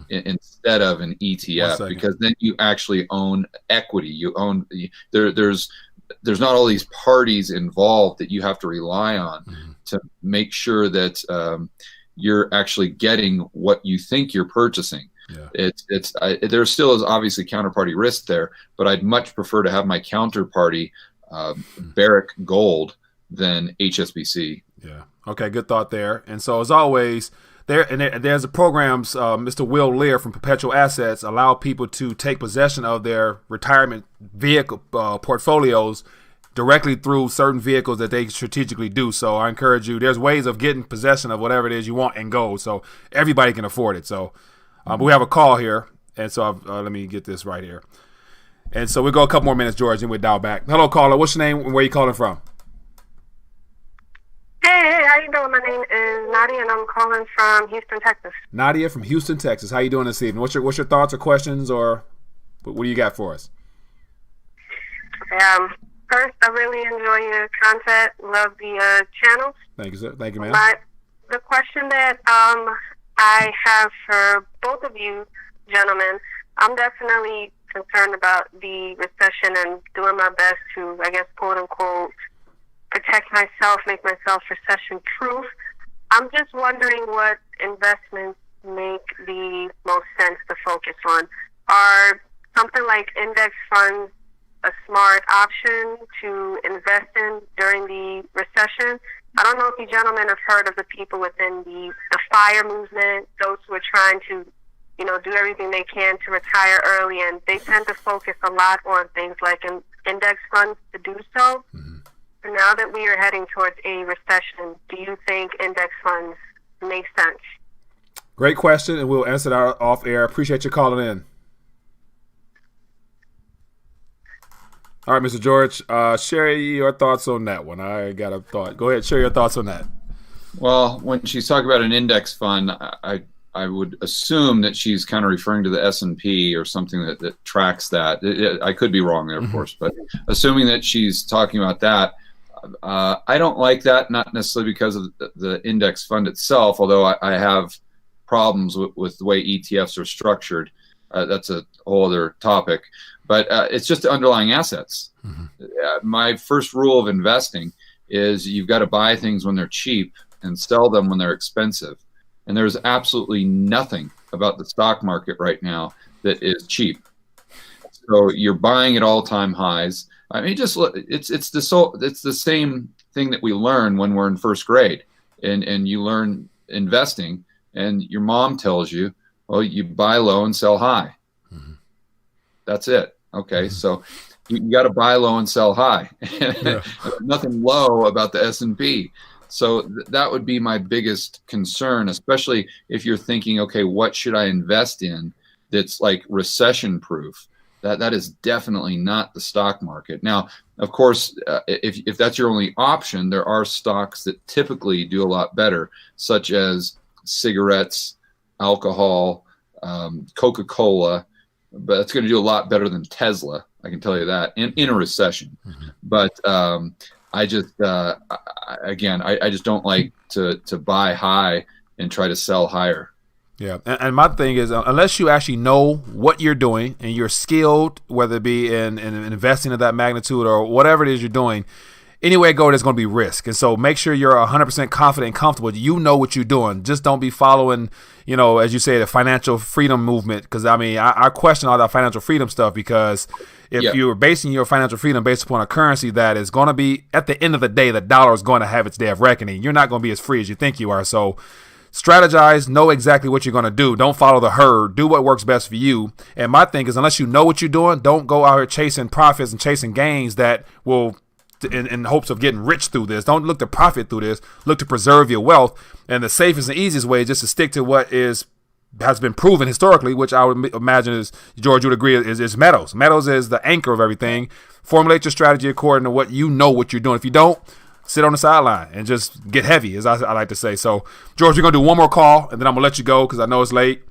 instead of an ETF, because then you actually own equity. You own there's not all these parties involved that you have to rely on to make sure that you're actually getting what you think you're purchasing. Yeah. There still is obviously counterparty risk there, but I'd much prefer to have my counterparty Barrick Gold than HSBC. Yeah. Okay. Good thought there. And so as always, there's a programs, Mr. Will Lear from Perpetual Assets allow people to take possession of their retirement vehicle portfolios directly through certain vehicles that they strategically do. So I encourage you, there's ways of getting possession of whatever it is you want in gold. So everybody can afford it. So but we have a call here. And so let me get this right here. And so we'll go a couple more minutes, George, and we'll dial back. Hello, caller. What's your name and where you calling from? Hey, how you doing? My name is Nadia, and I'm calling from Houston, Texas. Nadia from Houston, Texas. How you doing this evening? What's your thoughts or questions, or what do you got for us? First, I really enjoy your content. Love the channels. Thank you, sir. Thank you, ma'am. But the question that I have for both of you gentlemen, I'm definitely concerned about the recession and doing my best to, I guess, quote unquote, protect myself, make myself recession-proof. I'm just wondering what investments make the most sense to focus on. Are something like index funds a smart option to invest in during the recession? I don't know if you gentlemen have heard of the people within the FIRE movement, those who are trying to, do everything they can to retire early, and they tend to focus a lot on things like index funds to do so. Now that we are heading towards a recession, do you think index funds make sense? Great question, and we'll answer that off air. Appreciate you calling in. All right, Mr. George, share your thoughts on that one. I got a thought. Go ahead, share your thoughts on that. Well, when she's talking about an index fund, I would assume that she's kind of referring to the S&P or something that tracks that. I could be wrong there, of course, but assuming that she's talking about that, I don't like that, not necessarily because of the index fund itself, although I have problems with the way ETFs are structured. That's a whole other topic. But it's just the underlying assets. My first rule of investing is you've got to buy things when they're cheap and sell them when they're expensive. And there's absolutely nothing about the stock market right now that is cheap. So you're buying at all-time highs. I mean, just look, it's the same thing that we learn when we're in first grade, and you learn investing, and your mom tells you, well, you buy low and sell high. That's it. Okay, so you got to buy low and sell high. Nothing low about the S&P. So that would be my biggest concern, especially if you're thinking, okay, what should I invest in that's like recession proof? That is definitely not the stock market. Now, of course, if that's your only option, there are stocks that typically do a lot better, such as cigarettes, alcohol, Coca-Cola, but it's going to do a lot better than Tesla. I can tell you that in a recession. But I just, again, I just don't like to buy high and try to sell higher. Yeah, and my thing is, unless you actually know what you're doing and you're skilled, whether it be in investing of that magnitude or whatever it is you're doing, anywhere you go, there's going to be risk. And so make sure you're 100% confident and comfortable. You know what you're doing. Just don't be following, as you say, the financial freedom movement. Because, I mean, I question all that financial freedom stuff, because if you're basing your financial freedom based upon a currency that is going to be, at the end of the day, the dollar is going to have its day of reckoning, you're not going to be as free as you think you are. So strategize, know exactly what you're going to do. Don't follow the herd. Do what works best for you. And my thing is, unless you know what you're doing, don't go out here chasing profits and chasing gains that will, in hopes of getting rich through this. Don't look to profit through this. Look to preserve your wealth. And the safest and easiest way is just to stick to what is has been proven historically, which I would imagine is, George, you would agree, is metals. Metals is the anchor of everything. Formulate your strategy according to what you know what you're doing. If you don't, sit on the sideline and just get heavy, as I like to say. So, George, we're going to do one more call, and then I'm going to let you go because I know it's late.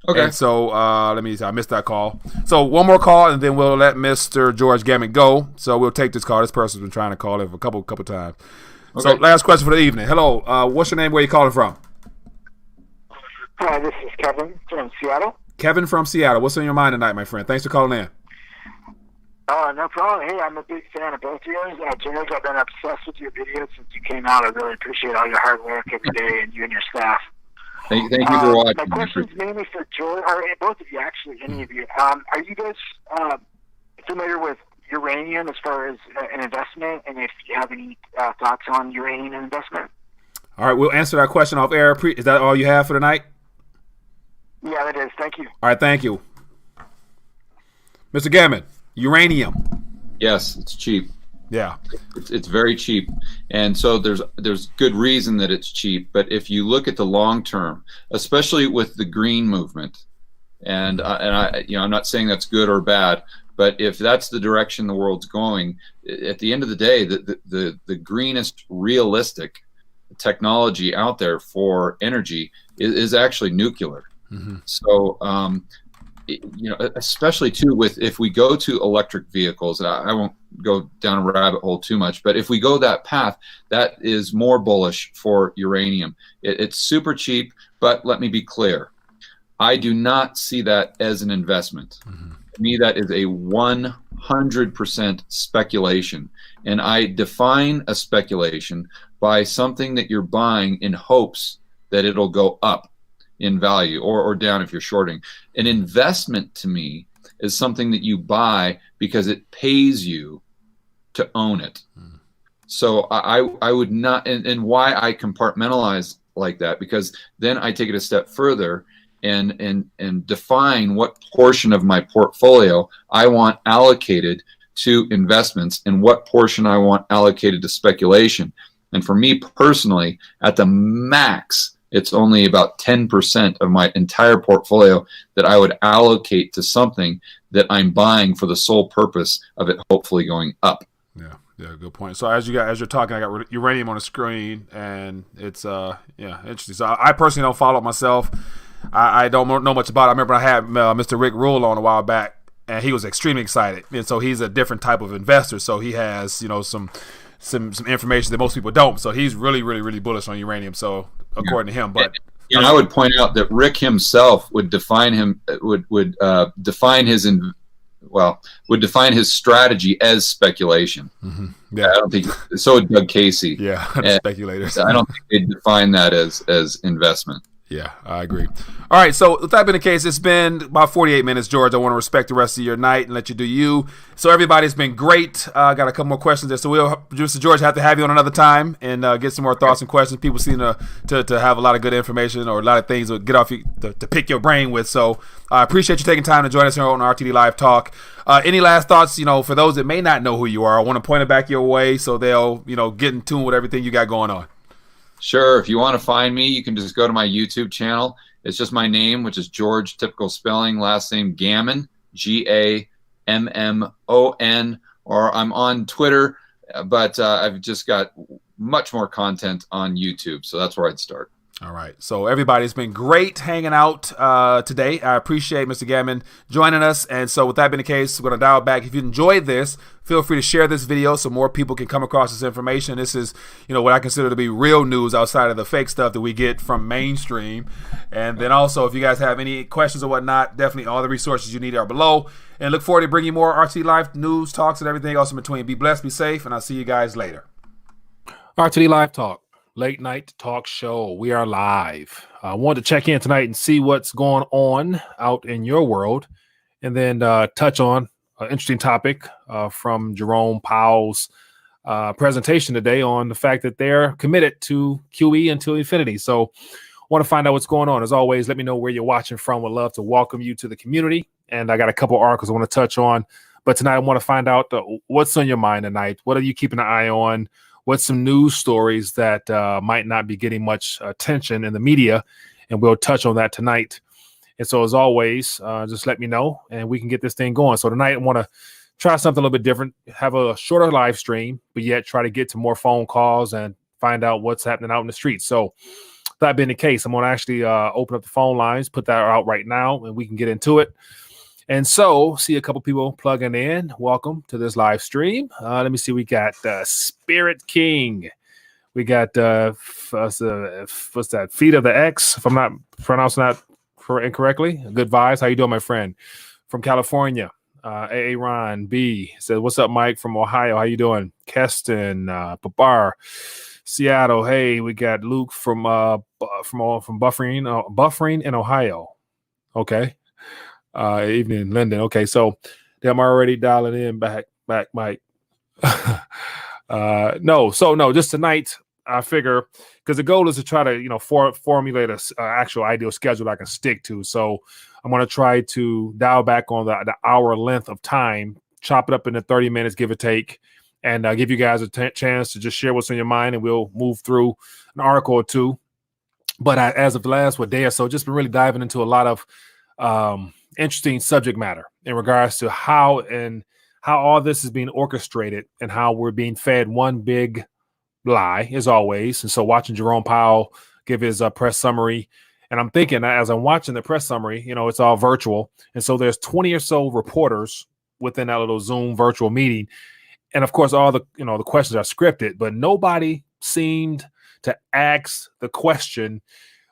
Okay. And so, let me see. I missed that call. So, one more call, and then we'll let Mr. George Gammon go. So, we'll take this call. This person's been trying to call it for a couple times. Okay. So, last question for the evening. Hello. What's your name? Where are you calling from? Hi, this is Kevin from Seattle. Kevin from Seattle. What's on your mind tonight, my friend? Thanks for calling in. No problem. Hey, I'm a big fan of both of yours. George, I've been obsessed with your videos since you came out. I really appreciate all your hard work every day, and you and your staff. Thank you for watching. My question is mainly for George, or both of you, actually, any of you. Are you guys familiar with uranium as far as an investment, and if you have any thoughts on uranium investment? All right, we'll answer that question off air. Is that all you have for tonight? Yeah, it is. Thank you. All right, thank you. Mr. Gammon, uranium. Yes, it's cheap. Yeah. It's very cheap. And so there's good reason that it's cheap. But if you look at the long term, especially with the green movement, and I I'm not saying that's good or bad, but if that's the direction the world's going, at the end of the day, the greenest realistic technology out there for energy is actually nuclear. Mm-hmm. So, especially too with if we go to electric vehicles, I won't go down a rabbit hole too much, but if we go that path, that is more bullish for uranium. It's super cheap, but let me be clear. I do not see that as an investment. Mm-hmm. To me, that is a 100% speculation. And I define a speculation by something that you're buying in hopes that it'll go up in value or down if you're shorting. An investment to me is something that you buy because it pays you to own it. Mm. So I would not, and why I compartmentalize like that, because then I take it a step further and define what portion of my portfolio I want allocated to investments and what portion I want allocated to speculation. And for me personally, at the max, it's only about 10% of my entire portfolio that I would allocate to something that I'm buying for the sole purpose of it hopefully going up. Yeah, good point. So as you're talking, I got uranium on the screen, and it's interesting. So I personally don't follow it myself. I don't know much about it. I remember I had Mr. Rick Rule on a while back, and he was extremely excited. And so he's a different type of investor. So he has some information that most people don't. So he's really, really, really bullish on uranium. So according to him, but I would point out that Rick himself would define his strategy as speculation. Mm-hmm. Yeah, I don't think so. Doug Casey, speculators. I don't think they'd define that as investment. Yeah, I agree. All right, so with that being the case, it's been about 48 minutes, George. I want to respect the rest of your night and let you do you. So everybody's been great. I got a couple more questions there. So we'll, Mr. George, have to have you on another time and get some more thoughts and questions. People seem to have a lot of good information or a lot of things to get off to pick your brain with. So I appreciate you taking time to join us here on RTD Live Talk. Any last thoughts, for those that may not know who you are? I want to point it back your way so they'll, get in tune with everything you got going on. Sure. If you want to find me, you can just go to my YouTube channel. It's just my name, which is George, typical spelling, last name Gammon, Gammon, or I'm on Twitter, but I've just got much more content on YouTube. So that's where I'd start. All right. So everybody's been great hanging out today. I appreciate Mr. Gammon joining us. And so with that being the case, we're going to dial back. If you enjoyed this, feel free to share this video so more people can come across this information. This is, what I consider to be real news outside of the fake stuff that we get from mainstream. And then also, if you guys have any questions or whatnot, definitely all the resources you need are below. And look forward to bringing more RTD Live news, talks, and everything else in between. Be blessed, be safe, and I'll see you guys later. RTD Live Talk. Late night talk show. We are live. I wanted to check in tonight and see what's going on out in your world, and then touch on an interesting topic from Jerome Powell's presentation today on the fact that they're committed to QE until infinity. So I want to find out what's going on. As always, let me know where you're watching from. Would love to welcome you to the community. And I got a couple articles I want to touch on. But tonight I want to find out what's on your mind tonight. What are you keeping an eye on? What's some news stories that might not be getting much attention in the media? And we'll touch on that tonight. And so as always, just let me know and we can get this thing going. So tonight I want to try something a little bit different, have a shorter live stream, but yet try to get to more phone calls and find out what's happening out in the streets. So that being the case, I'm going to actually open up the phone lines, put that out right now, and we can get into it. And so, see a couple people plugging in. Welcome to this live stream. Let me see. We got Spirit King. We got what's that? Feet of the X. If I'm not pronouncing that incorrectly. Good vibes. How you doing, my friend? From California. A. Ron B says, "What's up, Mike from Ohio? How you doing?" Keston, Babar, Seattle. Hey, we got Luke from Buffering in Ohio. Okay. Evening, Linden. Okay, so I'm already dialing in back, Mike. No, just tonight. I figure because the goal is to try to formulate a actual ideal schedule I can stick to. So I'm going to try to dial back on the hour length of time, chop it up into 30 minutes, give or take, and give you guys a chance to just share what's on your mind, and we'll move through an article or two. But as of the last day or so, just been really diving into a lot of interesting subject matter in regards to how all this is being orchestrated and how we're being fed one big lie, as always. And so watching Jerome Powell give his press summary, and I'm thinking as I'm watching the press summary, it's all virtual, and so there's 20 or so reporters within that little Zoom virtual meeting, and of course all the the questions are scripted, but nobody seemed to ask the question.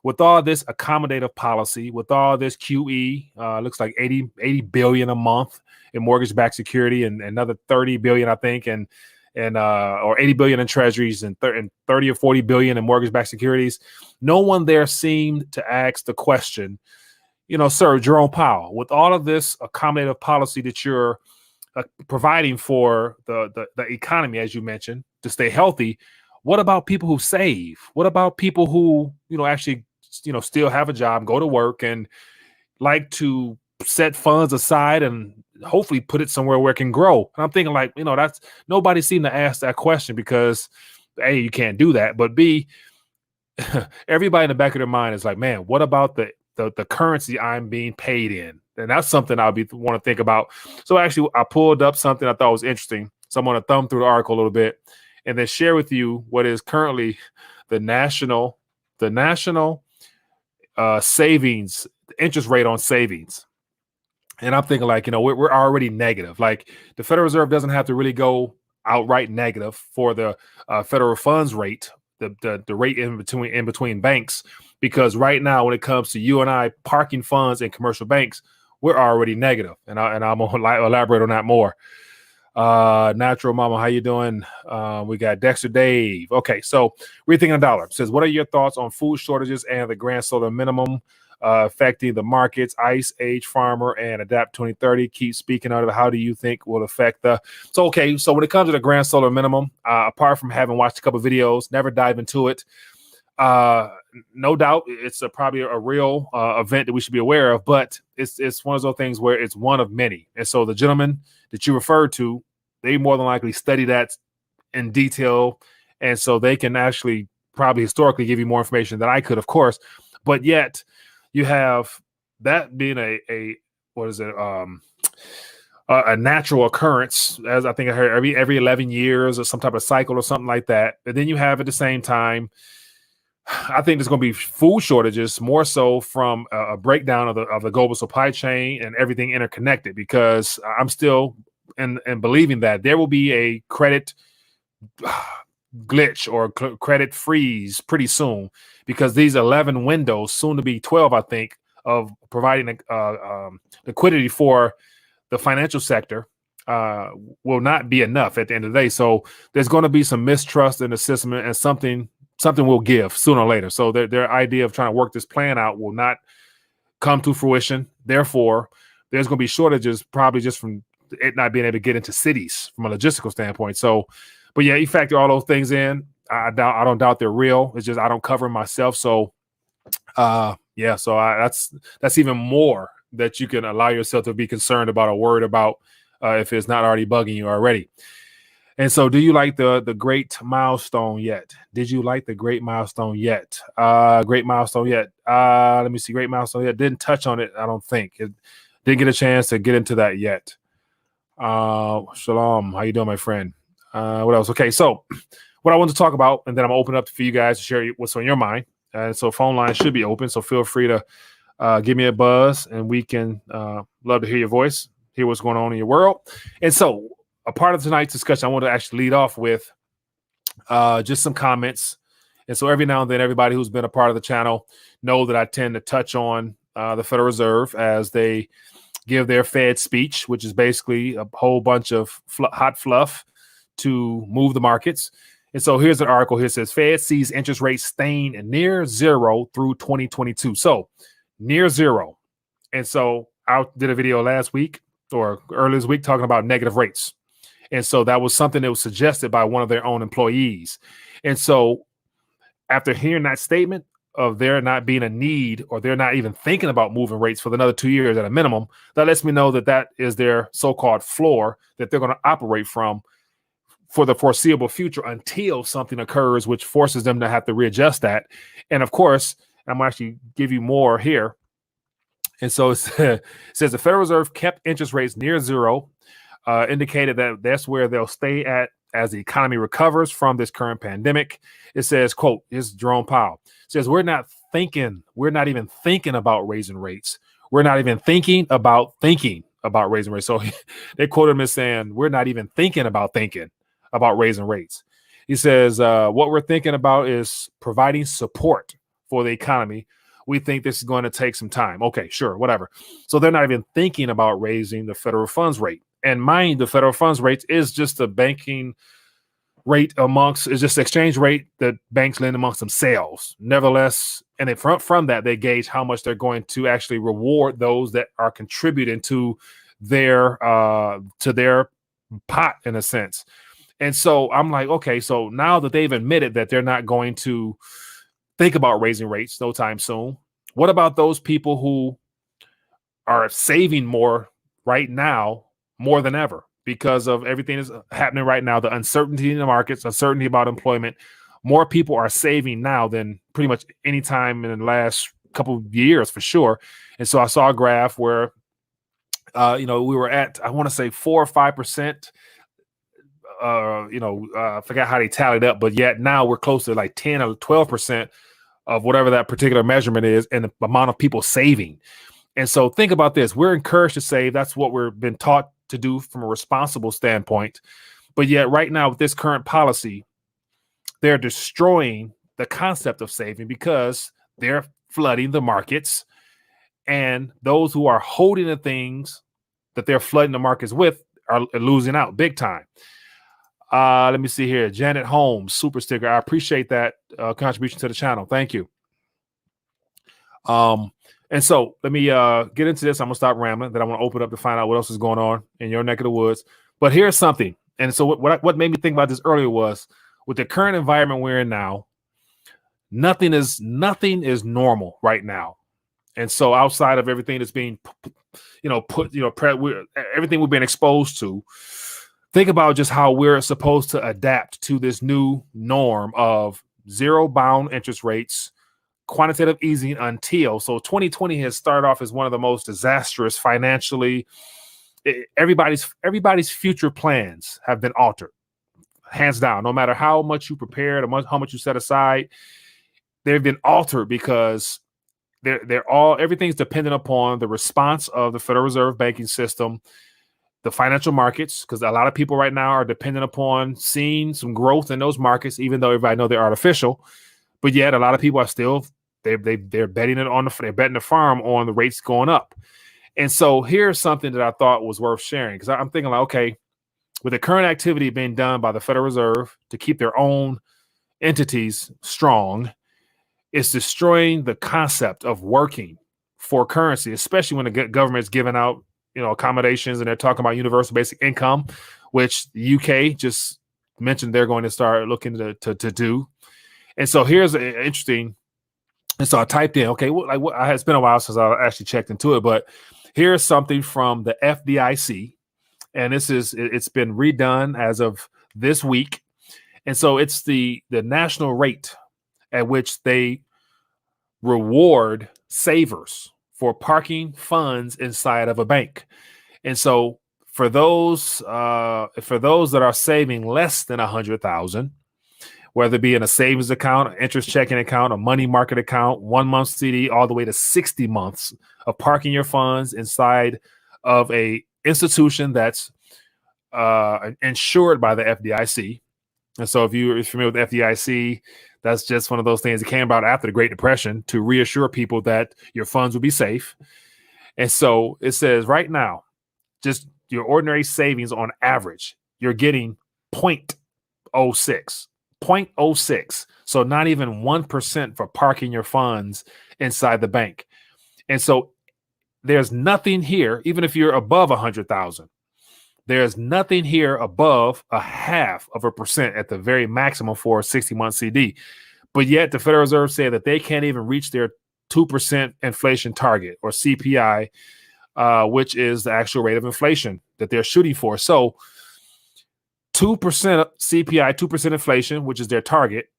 With all this accommodative policy, with all this QE, looks like 80 billion a month in mortgage-backed security, and another 30 billion, I think, and or 80 billion in treasuries, and 30 or 40 billion in mortgage-backed securities. No one there seemed to ask the question, Sir Jerome Powell, with all of this accommodative policy that you're providing for the economy, as you mentioned, to stay healthy, what about people who save? What about people who actually still have a job, go to work, and like to set funds aside and hopefully put it somewhere where it can grow? And I'm thinking that's nobody seemed to ask that question because A, you can't do that, but B, everybody in the back of their mind is like, man, what about the currency I'm being paid in? And that's something I'll want to think about. So actually, I pulled up something I thought was interesting. So I'm going to thumb through the article a little bit and then share with you what is currently the national savings, the interest rate on savings. And I'm thinking we're already negative. Like the Federal Reserve doesn't have to really go outright negative for the federal funds rate, the rate in between banks, because right now when it comes to you and I parking funds in commercial banks, we're already negative. And I'm going to elaborate on that more. Natural Mama, how you doing? We got Dexter Dave. Okay, so Rethinking a Dollar says, what are your thoughts on food shortages and the grand solar minimum affecting the markets? Ice Age Farmer and Adapt 2030 keep speaking of it. How do you think will affect so when it comes to the grand solar minimum, apart from having watched a couple of videos, never dive into it, no doubt it's probably a real event that we should be aware of, but it's one of those things where it's one of many. And so the gentleman that you referred to, they more than likely study that in detail, and so they can actually probably historically give you more information than I could, of course. But yet you have that being a natural occurrence, as I think I heard every 11 years or some type of cycle or something like that. But then you have at the same time, I think there's going to be food shortages more so from a breakdown of the global supply chain and everything interconnected, because I'm still in believing that there will be a credit glitch or credit freeze pretty soon, because these 11 windows, soon to be 12, I think, of providing liquidity for the financial sector will not be enough at the end of the day. So there's going to be some mistrust in the system, and something will give sooner or later. So their idea of trying to work this plan out will not come to fruition. Therefore, there's going to be shortages, probably just from it not being able to get into cities from a logistical standpoint. So, but yeah, you factor all those things in. I don't doubt they're real. It's just I don't cover them myself. So, that's even more that you can allow yourself to be concerned about or worried about if it's not already bugging you already. And so, do you like the great milestone yet? Did you like the great milestone yet? Great milestone yet? Let me see. Great milestone yet? Didn't touch on it. I don't think it didn't get a chance to get into that yet. Shalom. How you doing, my friend? What else? Okay, so what I want to talk about, and then I'm gonna open up for you guys to share what's on your mind. And so, phone line should be open. So feel free to give me a buzz, and we can love to hear your voice, hear what's going on in your world. And so, a part of tonight's discussion, I want to actually lead off with just some comments. And so every now and then, everybody who's been a part of the channel know that I tend to touch on the Federal Reserve as they give their Fed speech, which is basically a whole bunch of hot fluff to move the markets. And so here's an article here. It says, Fed sees interest rates staying near zero through 2022. So near zero. And so I did a video last week or earlier this week talking about negative rates. And so that was something that was suggested by one of their own employees. And so after hearing that statement of there not being a need, or they're not even thinking about moving rates for another 2 years at a minimum, that lets me know that that is their so-called floor that they're going to operate from for the foreseeable future until something occurs, which forces them to have to readjust that. And of course, I'm going to actually give you more here. And so it says the Federal Reserve kept interest rates near zero, indicated that that's where they'll stay at as the economy recovers from this current pandemic. It says, quote, this is Jerome Powell. It says, we're not even thinking about raising rates. We're not even thinking about raising rates. So they quote him as saying, we're not even thinking about raising rates. He says, what we're thinking about is providing support for the economy. We think this is going to take some time. Okay, sure, whatever. So they're not even thinking about raising the federal funds rate. And mind, the federal funds rate is just the banking rate is just the exchange rate that banks lend amongst themselves. Nevertheless, and then from that, they gauge how much they're going to actually reward those that are contributing to their pot, in a sense. And so I'm like, okay, so now that they've admitted that they're not going to think about raising rates no time soon, what about those people who are saving more right now, more than ever, because of everything that's happening right now, the uncertainty in the markets, uncertainty about employment? More people are saving now than pretty much any time in the last couple of years, for sure. And so I saw a graph where, we were at, I want to say 4 or 5%. I forgot how they tallied up, but yet now we're close to like 10 or 12% of whatever that particular measurement is, and the amount of people saving. And so think about this. We're encouraged to save. That's what we've been taught to do from a responsible standpoint. But yet right now with this current policy, they're destroying the concept of saving because they're flooding the markets, and those who are holding the things that they're flooding the markets with are losing out big time. Let me see here. Janet Holmes, super sticker. I appreciate that contribution to the channel. Thank you. And so let me get into this. I'm going to stop rambling. Then I want to open up to find out what else is going on in your neck of the woods. But here's something. And so what made me think about this earlier was, with the current environment we're in now, nothing is normal right now. And so outside of everything that's being, everything we've been exposed to, think about just how we're supposed to adapt to this new norm of zero bound interest rates, quantitative easing until. So 2020 has started off as one of the most disastrous financially. Everybody's future plans have been altered, hands down. No matter how much you prepared or how much you set aside, they've been altered because everything's dependent upon the response of the Federal Reserve banking system, the financial markets, because a lot of people right now are dependent upon seeing some growth in those markets, even though everybody know they're artificial. But yet a lot of people are still they're betting the farm on the rates going up. And so here's something that I thought was worth sharing, because I'm thinking like, okay, with the current activity being done by the Federal Reserve to keep their own entities strong, it's destroying the concept of working for currency, especially when the government's giving out accommodations, and they're talking about universal basic income, which the UK just mentioned they're going to start looking to do. And so here's interesting. And so I typed in, okay, it's been a while since I actually checked into it, but here's something from the FDIC, and it's been redone as of this week. And so it's the national rate at which they reward savers for parking funds inside of a bank. And so for those that are saving less than $100,000, whether it be in a savings account, an interest checking account, a money market account, 1 month CD, all the way to 60 months of parking your funds inside of a institution that's insured by the FDIC. And so if you're familiar with the FDIC, that's just one of those things that came about after the Great Depression to reassure people that your funds will be safe. And so it says right now, just your ordinary savings on average, you're getting 0.06. 0.06. So not even 1% for parking your funds inside the bank. And so there's nothing here, even if you're above 100,000, there's nothing here above 0.5% at the very maximum for a 60-month CD. But yet the Federal Reserve said that they can't even reach their 2% inflation target, or CPI, which is the actual rate of inflation that they're shooting for. So 2% CPI, 2% inflation, which is their target,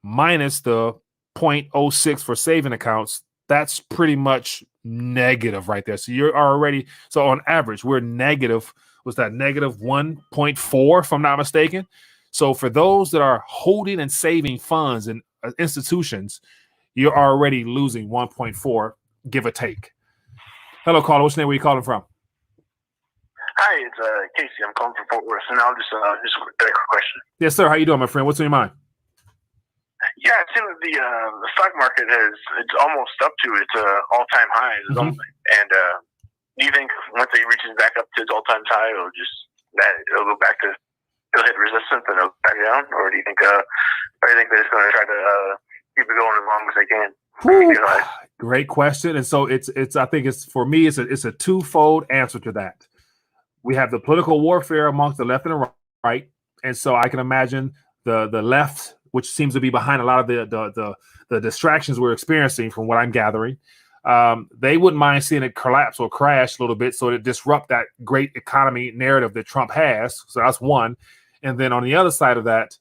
minus the 0.06 for saving accounts, that's pretty much negative right there. So you're already, so on average, we're negative. Was that negative 1.4, if I'm not mistaken? So for those that are holding and saving funds in institutions, you're already losing 1.4, give or take. Hello, caller. What's your name? Where are you calling from? Hi, it's Casey. I'm calling from Fort Worth, and I'll just a quick question. Yes, sir. How you doing, my friend? What's on your mind? Yeah, it seems the stock market it's almost up to its all-time highs, and do you think once it reaches back up to its all-time high, it'll go back to, it'll hit resistance and it'll back down, or do you think they're just going to try to keep it going as long as they can? Great question. And so it's I think it's, for me, it's a twofold answer to that. We have the political warfare amongst the left and the right, and so I can imagine the left, which seems to be behind a lot of the distractions we're experiencing, from what I'm gathering. They wouldn't mind seeing it collapse or crash a little bit, so to disrupt that great economy narrative that Trump has. So that's one. And then on the other side of that,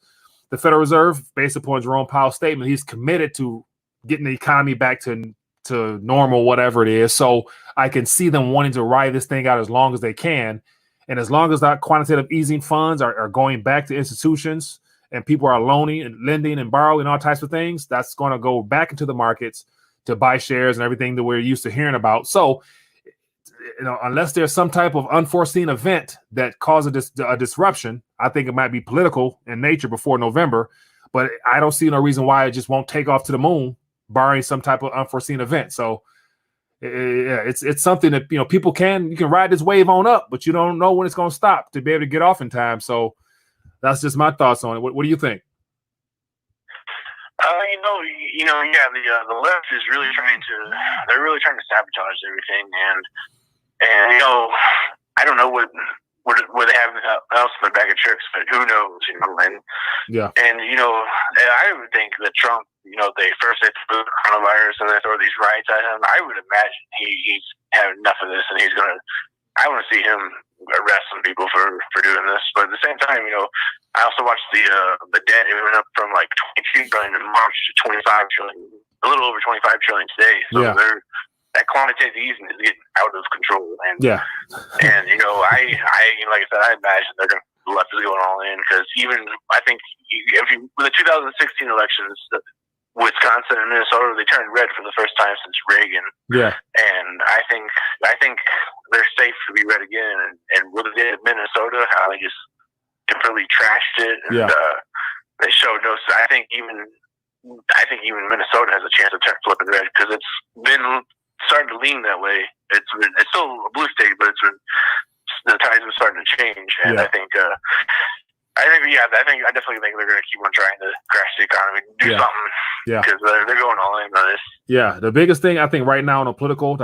the Federal Reserve, based upon Jerome Powell's statement, he's committed to getting the economy back to normal, whatever it is. So I can see them wanting to ride this thing out as long as they can. And as long as that quantitative easing funds are going back to institutions and people are loaning and lending and borrowing all types of things, that's going to go back into the markets to buy shares and everything that we're used to hearing about. So, unless there's some type of unforeseen event that causes a disruption, I think it might be political in nature before November, but I don't see no reason why it just won't take off to the moon, barring some type of unforeseen event. So it's something that, you can ride this wave on up, but you don't know when it's going to stop to be able to get off in time. So that's just my thoughts on it. What do you think? The left is really they're really trying to sabotage everything, and I don't know what they have else in their bag of tricks, but who knows, and I would think that Trump, they throw the coronavirus and they throw these riots at him. I would imagine he's had enough of this, and I want to see him arrest some people for doing this. But at the same time, I also watched the debt. It went up from like 22 billion in March to 25 trillion, a little over 25 trillion today. So that quantitative easing is getting out of control. And I like I said, I imagine the left is going all in, because I think with the 2016 elections, Wisconsin and Minnesota, they turned red for the first time since Reagan. Yeah. And I think they're safe to be red again. And what they did in Minnesota, how they just completely trashed it, and they showed no. I think even Minnesota has a chance of flipping red, because it's been starting to lean that way. It's still a blue state, but the tides are starting to change, and I definitely think they're going to keep on trying to crash the economy, do something, because they're going all in on this. Yeah, the biggest thing I think right now in the political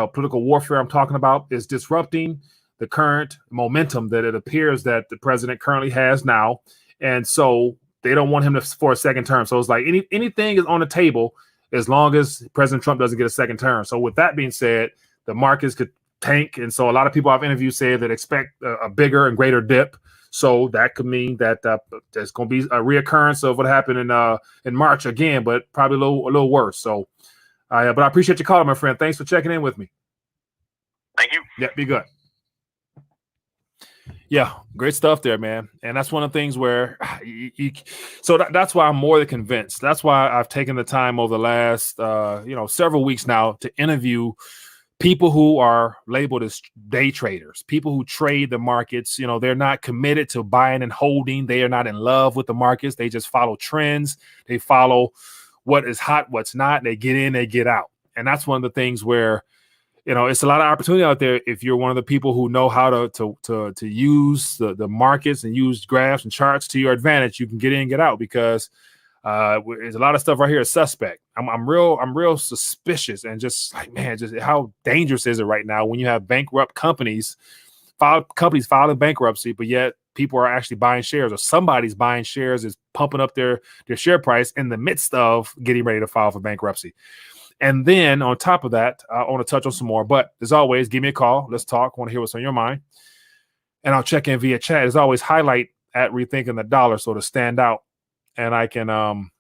warfare I'm talking about is disrupting the current momentum that it appears that the president currently has now, and so they don't want him for a second term. So it's like anything is on the table as long as President Trump doesn't get a second term. So with that being said, the markets could tank, and so a lot of people I've interviewed say that expect a bigger and greater dip. So that could mean that there's going to be a reoccurrence of what happened in March again, but probably a little worse. So, but I appreciate your call, my friend. Thanks for checking in with me. Thank you. Yeah, be good. Yeah, great stuff there, man. And that's one of the things where that's why I'm more than convinced. That's why I've taken the time over the last several weeks now to interview people who are labeled as day traders, people who trade the markets. They're not committed to buying and holding. They are not in love with the markets. They just follow trends. They follow what is hot, what's not. They get in, they get out. And that's one of the things where it's a lot of opportunity out there if you're one of the people who know how to use the markets and use graphs and charts to your advantage. You can get in and get out because there's a lot of stuff right here is suspect. I'm real suspicious and just like, man, just how dangerous is it right now when you have bankrupt companies filing bankruptcy, but yet people are actually buying shares, or somebody's buying shares is pumping up their share price in the midst of getting ready to file for bankruptcy. And then on top of that, I want to touch on some more. But as always, give me a call. Let's talk. I want to hear what's on your mind. And I'll check in via chat. As always, highlight at Rethinking the Dollar so to stand out. And I can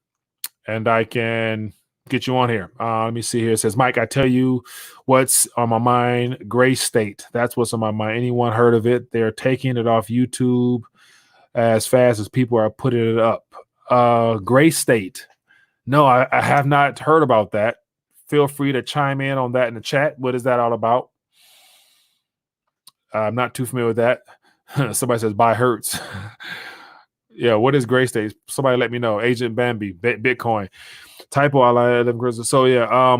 get you on here. Let me see here. It says, Mike, I tell you what's on my mind. Gray State. That's what's on my mind. Anyone heard of it? They're taking it off YouTube as fast as people are putting it up. Gray State. No, I have not heard about that. Feel free to chime in on that in the chat. What is that all about? I'm not too familiar with that. Somebody says buy Hertz. Yeah, what is Gray State? Somebody let me know. Agent Bambi, Bitcoin. Typo, I like. So yeah,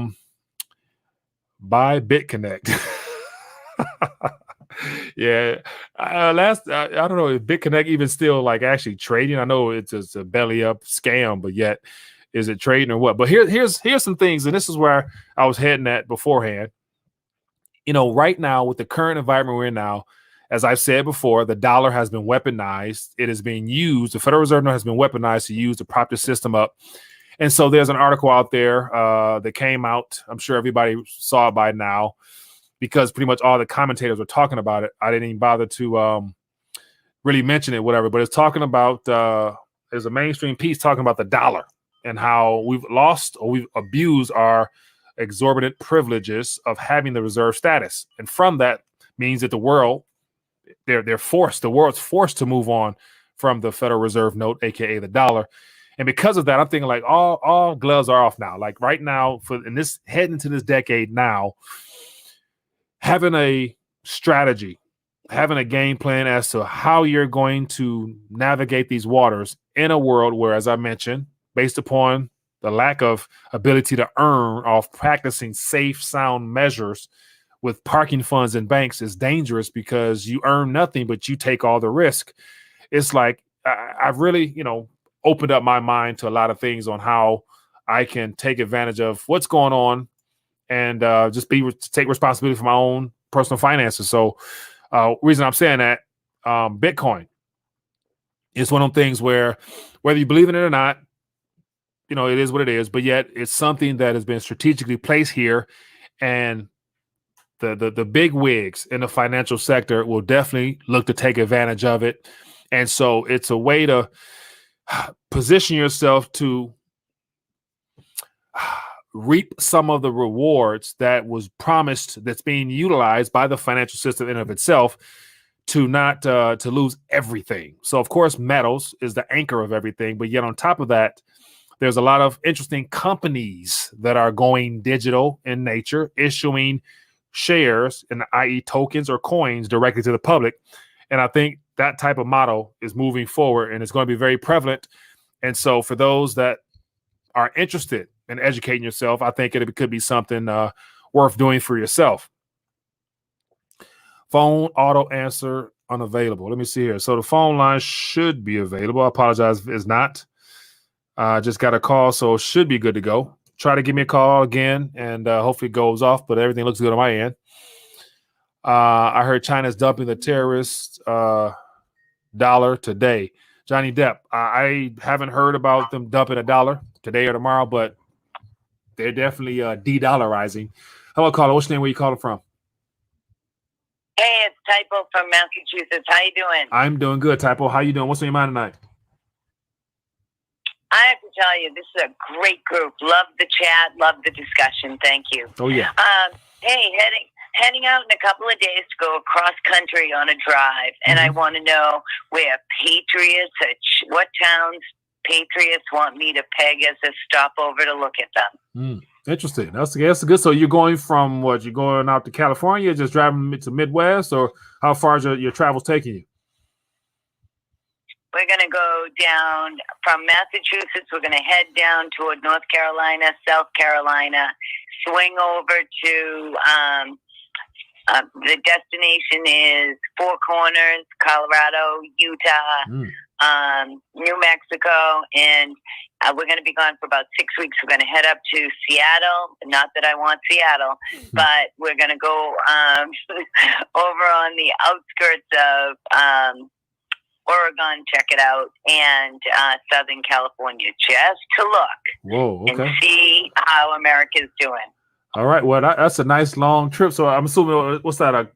buy BitConnect. Yeah, I don't know if BitConnect even still like actually trading. I know it's a belly up scam, but yet. Is it trading or what? But here's some things, and this is where I was heading at beforehand. Right now with the current environment we're in now, as I've said before, the dollar has been weaponized. It is being used. The Federal Reserve has been weaponized to use to prop the system up. And so there's an article out there that came out. I'm sure everybody saw it by now because pretty much all the commentators were talking about it. I didn't even bother to really mention it, whatever. But it's talking about there's a mainstream piece talking about the dollar and how we've lost or we've abused our exorbitant privileges of having the reserve status. And from that means that the world's forced to move on from the Federal Reserve note, aka the dollar. And because of that, I'm thinking like all gloves are off now. Like right now, heading into this decade now, having a strategy, having a game plan as to how you're going to navigate these waters in a world where, as I mentioned, based upon the lack of ability to earn off practicing safe, sound measures with parking funds in banks is dangerous because you earn nothing, but you take all the risk. It's like I've really, opened up my mind to a lot of things on how I can take advantage of what's going on and just take responsibility for my own personal finances. So reason I'm saying that, Bitcoin is one of those things where whether you believe in it or not, it is what it is, but yet it's something that has been strategically placed here, and the big wigs in the financial sector will definitely look to take advantage of it. And so it's a way to position yourself to reap some of the rewards that was promised, that's being utilized by the financial system in of itself to not to lose everything. So of course, metals is the anchor of everything, but yet on top of that, there's a lot of interesting companies that are going digital in nature, issuing shares, i.e. tokens or coins directly to the public. And I think that type of model is moving forward and it's going to be very prevalent. And so for those that are interested in educating yourself, I think it could be something worth doing for yourself. Phone auto answer unavailable. Let me see here. So the phone line should be available. I apologize if it's not. Just got a call, so it should be good to go. Try to give me a call again, and hopefully it goes off, but everything looks good on my end. I heard China's dumping the terrorist dollar today. Johnny Depp, I haven't heard about them dumping $1 today or tomorrow, but they're definitely de-dollarizing. Hello, caller. What's your name? Where you calling from? Hey, it's Typo from Massachusetts. How you doing? I'm doing good, Typo. How you doing? What's on your mind tonight? I have to tell you, this is a great group. Love the chat. Love the discussion. Thank you. Oh, yeah. Hey, heading out in a couple of days to go across country on a drive, and I want to know where Patriots, what towns Patriots want me to peg as a stopover to look at them. Interesting. That's good. So you're going from what? You're going out to California, just driving to Midwest, or how far is your travels taking you? We're going to go down from Massachusetts. We're going to head down toward North Carolina, South Carolina, swing over to the destination is Four Corners, Colorado, Utah, New Mexico, and we're going to be gone for about 6 weeks. We're going to head up to Seattle. Not that I want Seattle, but we're going to go over on the outskirts of Oregon, check it out, and Southern California, just to look and see how America's doing. All right, well, that's a nice long trip. So I'm assuming, what's that, a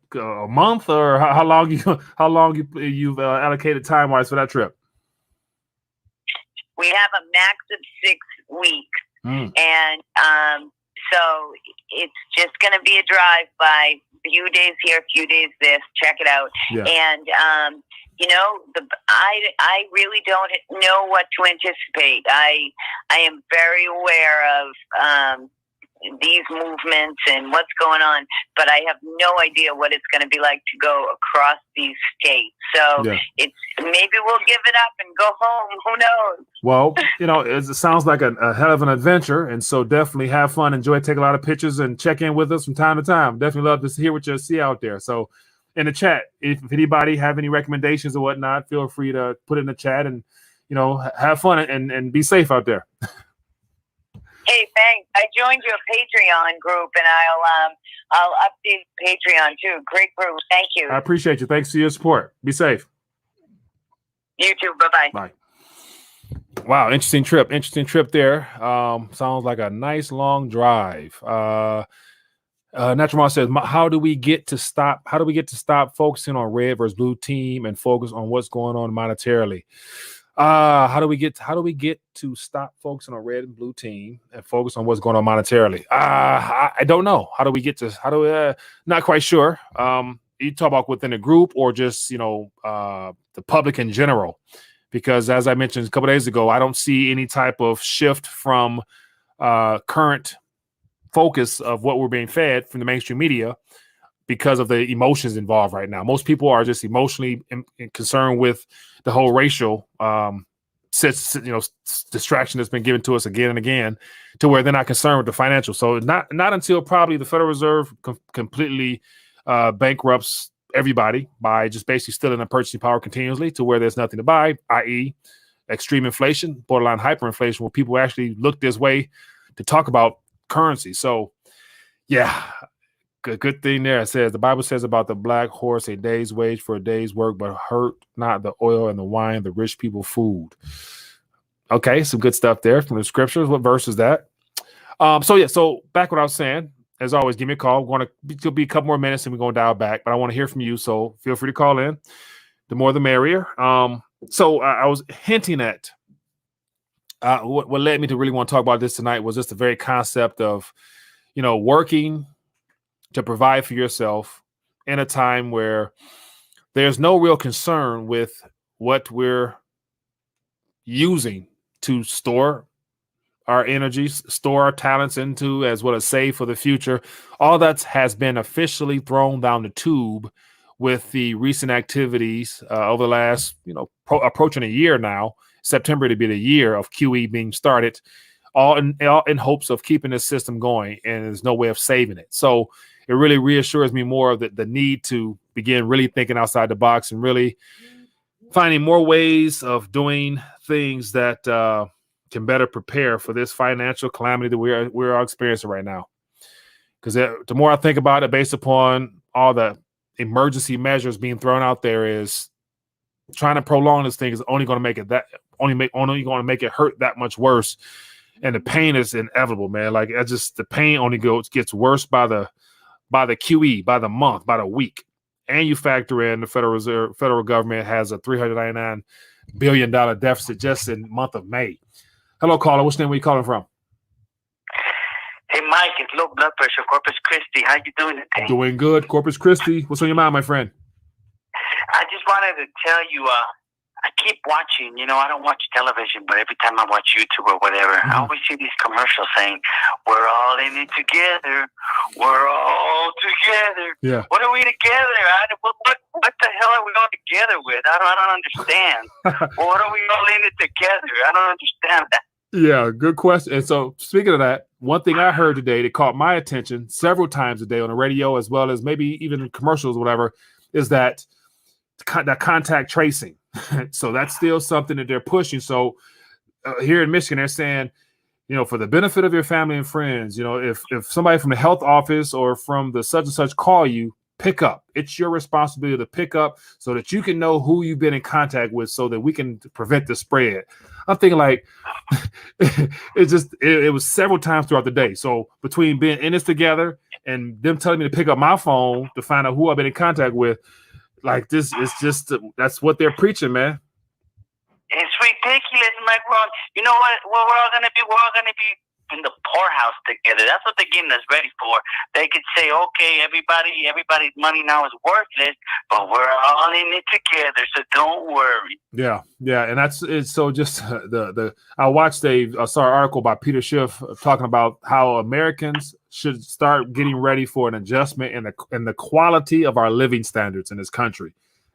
month, or how long you've allocated time wise for that trip? We have a max of 6 weeks, and so it's just going to be a drive by. Few days here, few days this. Check it out, and I really don't know what to anticipate. I am very aware of these movements and what's going on, but I have no idea what it's going to be like to go across these states. So it's maybe we'll give it up and go home. Who knows? Well, it sounds like a hell of an adventure, and so definitely have fun, enjoy, take a lot of pictures, and check in with us from time to time. Definitely love to hear what you see out there. So in the chat, if anybody have any recommendations or whatnot, feel free to put it in the chat, and have fun and be safe out there. Hey, thanks. I joined your Patreon group, and I'll update Patreon too. Great group. Thank you. I appreciate you. Thanks for your support. Be safe. You too. Bye-bye. Bye. Wow, interesting trip. Interesting trip there. Sounds like a nice long drive. Natural Mom says, how do we get to stop focusing on red versus blue team and focus on what's going on monetarily? How do we get to stop focusing on red and blue team and focus on what's going on monetarily? I don't know. Not quite sure. You talk about within a group or just, the public in general, because as I mentioned a couple of days ago, I don't see any type of shift from current focus of what we're being fed from the mainstream media because of the emotions involved right now. Most people are just emotionally concerned with the whole racial distraction that's been given to us again and again, to where they're not concerned with the financial. So not until probably the Federal Reserve completely bankrupts everybody by just basically stealing the purchasing power continuously to where there's nothing to buy, i.e. extreme inflation, borderline hyperinflation, where people actually look this way to talk about currency. So yeah, good thing there. It says the Bible says about the black horse, a day's wage for a day's work, but hurt not the oil and the wine, the rich people food. Okay, some good stuff there from the scriptures. What verse is that? So back what I was saying, as always, give me a call. It'll be a couple more minutes and we're going to dial back, but I want to hear from you. So feel free to call in. The more, the merrier. So I was hinting at what led me to really want to talk about this tonight was just the very concept of, working to provide for yourself in a time where there's no real concern with what we're using to store our energies, store our talents into, as well as save for the future. All that has been officially thrown down the tube with the recent activities over the last, approaching a year now, September to be the year of QE being started, all in hopes of keeping this system going, and there's no way of saving it. So it really reassures me more of the need to begin really thinking outside the box and really finding more ways of doing things that can better prepare for this financial calamity that we're experiencing right now. Because the more I think about it, based upon all the emergency measures being thrown out there, is trying to prolong this thing is only going to make it only going to make it hurt that much worse. And the pain is inevitable, man. Like the pain only gets worse by the QE, by the month, by the week. and you factor in the federal government has a $399 billion deficit just in the month of May. Hello, caller. What's your name? Where you calling from? Hey, Mike, it's low blood pressure, Corpus Christi. How you doing today? Doing good. Corpus Christi. What's on your mind, my friend? I just wanted to tell you, I keep watching, I don't watch television, but every time I watch YouTube or whatever, I always see these commercials saying, we're all in it together. We're all together. Yeah. What are we together? What the hell are we all together with? I don't understand. What are we all in it together? I don't understand that. Yeah, good question. And so, speaking of that, one thing I heard today that caught my attention several times a day on the radio, as well as maybe even in commercials, or whatever, is that contact tracing. So that's still something that they're pushing. So here in Michigan, they're saying, for the benefit of your family and friends, if somebody from the health office or from the such and such call you, pick up. It's your responsibility to pick up so that you can know who you've been in contact with so that we can prevent the spread. I'm thinking like, it was several times throughout the day. So between being in this together and them telling me to pick up my phone to find out who I've been in contact with, like this is just, that's what they're preaching, man. It's ridiculous, Mike. You know what? We're all gonna be in the poorhouse together. That's what they're getting us ready for. They could say, okay, everybody's money now is worthless, but we're all in it together, so don't worry. Yeah, and it's so just I watched I saw an article by Peter Schiff talking about how Americans should start getting ready for an adjustment in the quality of our living standards in this country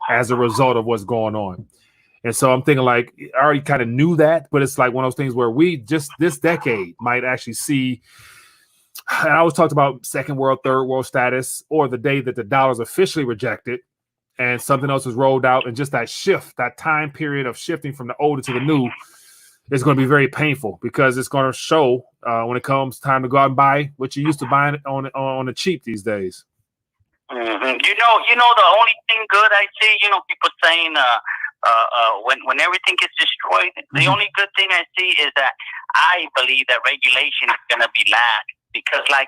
as a result of what's going on. And so I'm thinking like, I already kind of knew that, but it's like one of those things where we just this decade might actually see, and I always talked about second world, third world status, or the day that the dollar's officially rejected and something else is rolled out. And just that shift, that time period of shifting from the older to the new is going to be very painful because it's going to show when it comes time to go out and buy what you used to buy on the cheap these days. Mm-hmm. The only thing good I see, people saying, when everything gets destroyed, the only good thing I see is that I believe that regulation is going to be lax. Because, I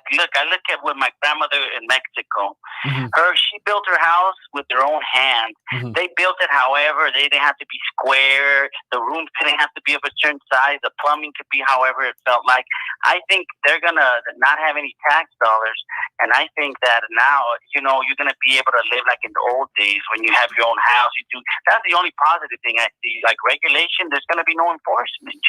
look at with my grandmother in Mexico. Mm-hmm. She built her house with her own hands. Mm-hmm. They built it, however, they didn't have to be square. The rooms couldn't have to be of a certain size. The plumbing could be however it felt like. I think they're going to not have any tax dollars. And I think that now, you're going to be able to live like in the old days when you have your own house. That's the only positive thing I see. Like regulation, there's going to be no enforcement,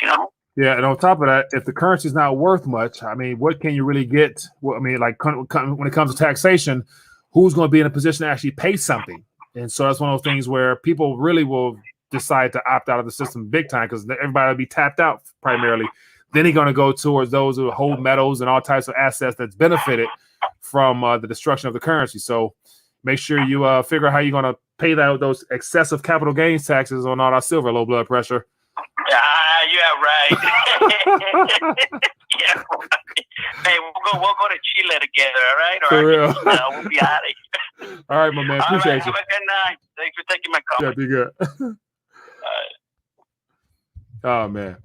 Yeah, and on top of that, if the currency is not worth much, I mean, what can you really get? Well, I mean, like when it comes to taxation, who's going to be in a position to actually pay something? And so that's one of those things where people really will decide to opt out of the system big time because everybody will be tapped out primarily. Then he's going to go towards those who hold metals and all types of assets that's benefited from the destruction of the currency. So make sure you figure out how you're going to pay those excessive capital gains taxes on all our silver, low blood pressure. Yeah, right. Yeah, right. Hey, we'll go to Chile together, all right? For real. We'll be out of here. All right, my man. Appreciate you. Have a good night. Thanks for taking my call. Yeah, be good. Oh, man.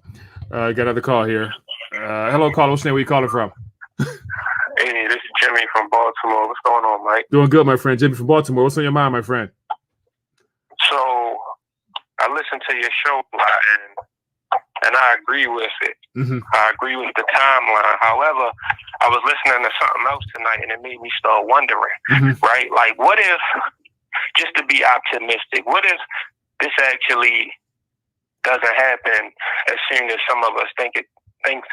Got another call here. Hello, caller. What's your name? Where you calling from? Hey, this is Jimmy from Baltimore. What's going on, Mike? Doing good, my friend. Jimmy from Baltimore. What's on your mind, my friend? So, I listen to your show a lot, and I agree with it. Mm-hmm. I agree with the timeline. However, I was listening to something else tonight, and it made me start wondering, right? Like, what if, just to be optimistic, what if this actually doesn't happen as soon as some of us think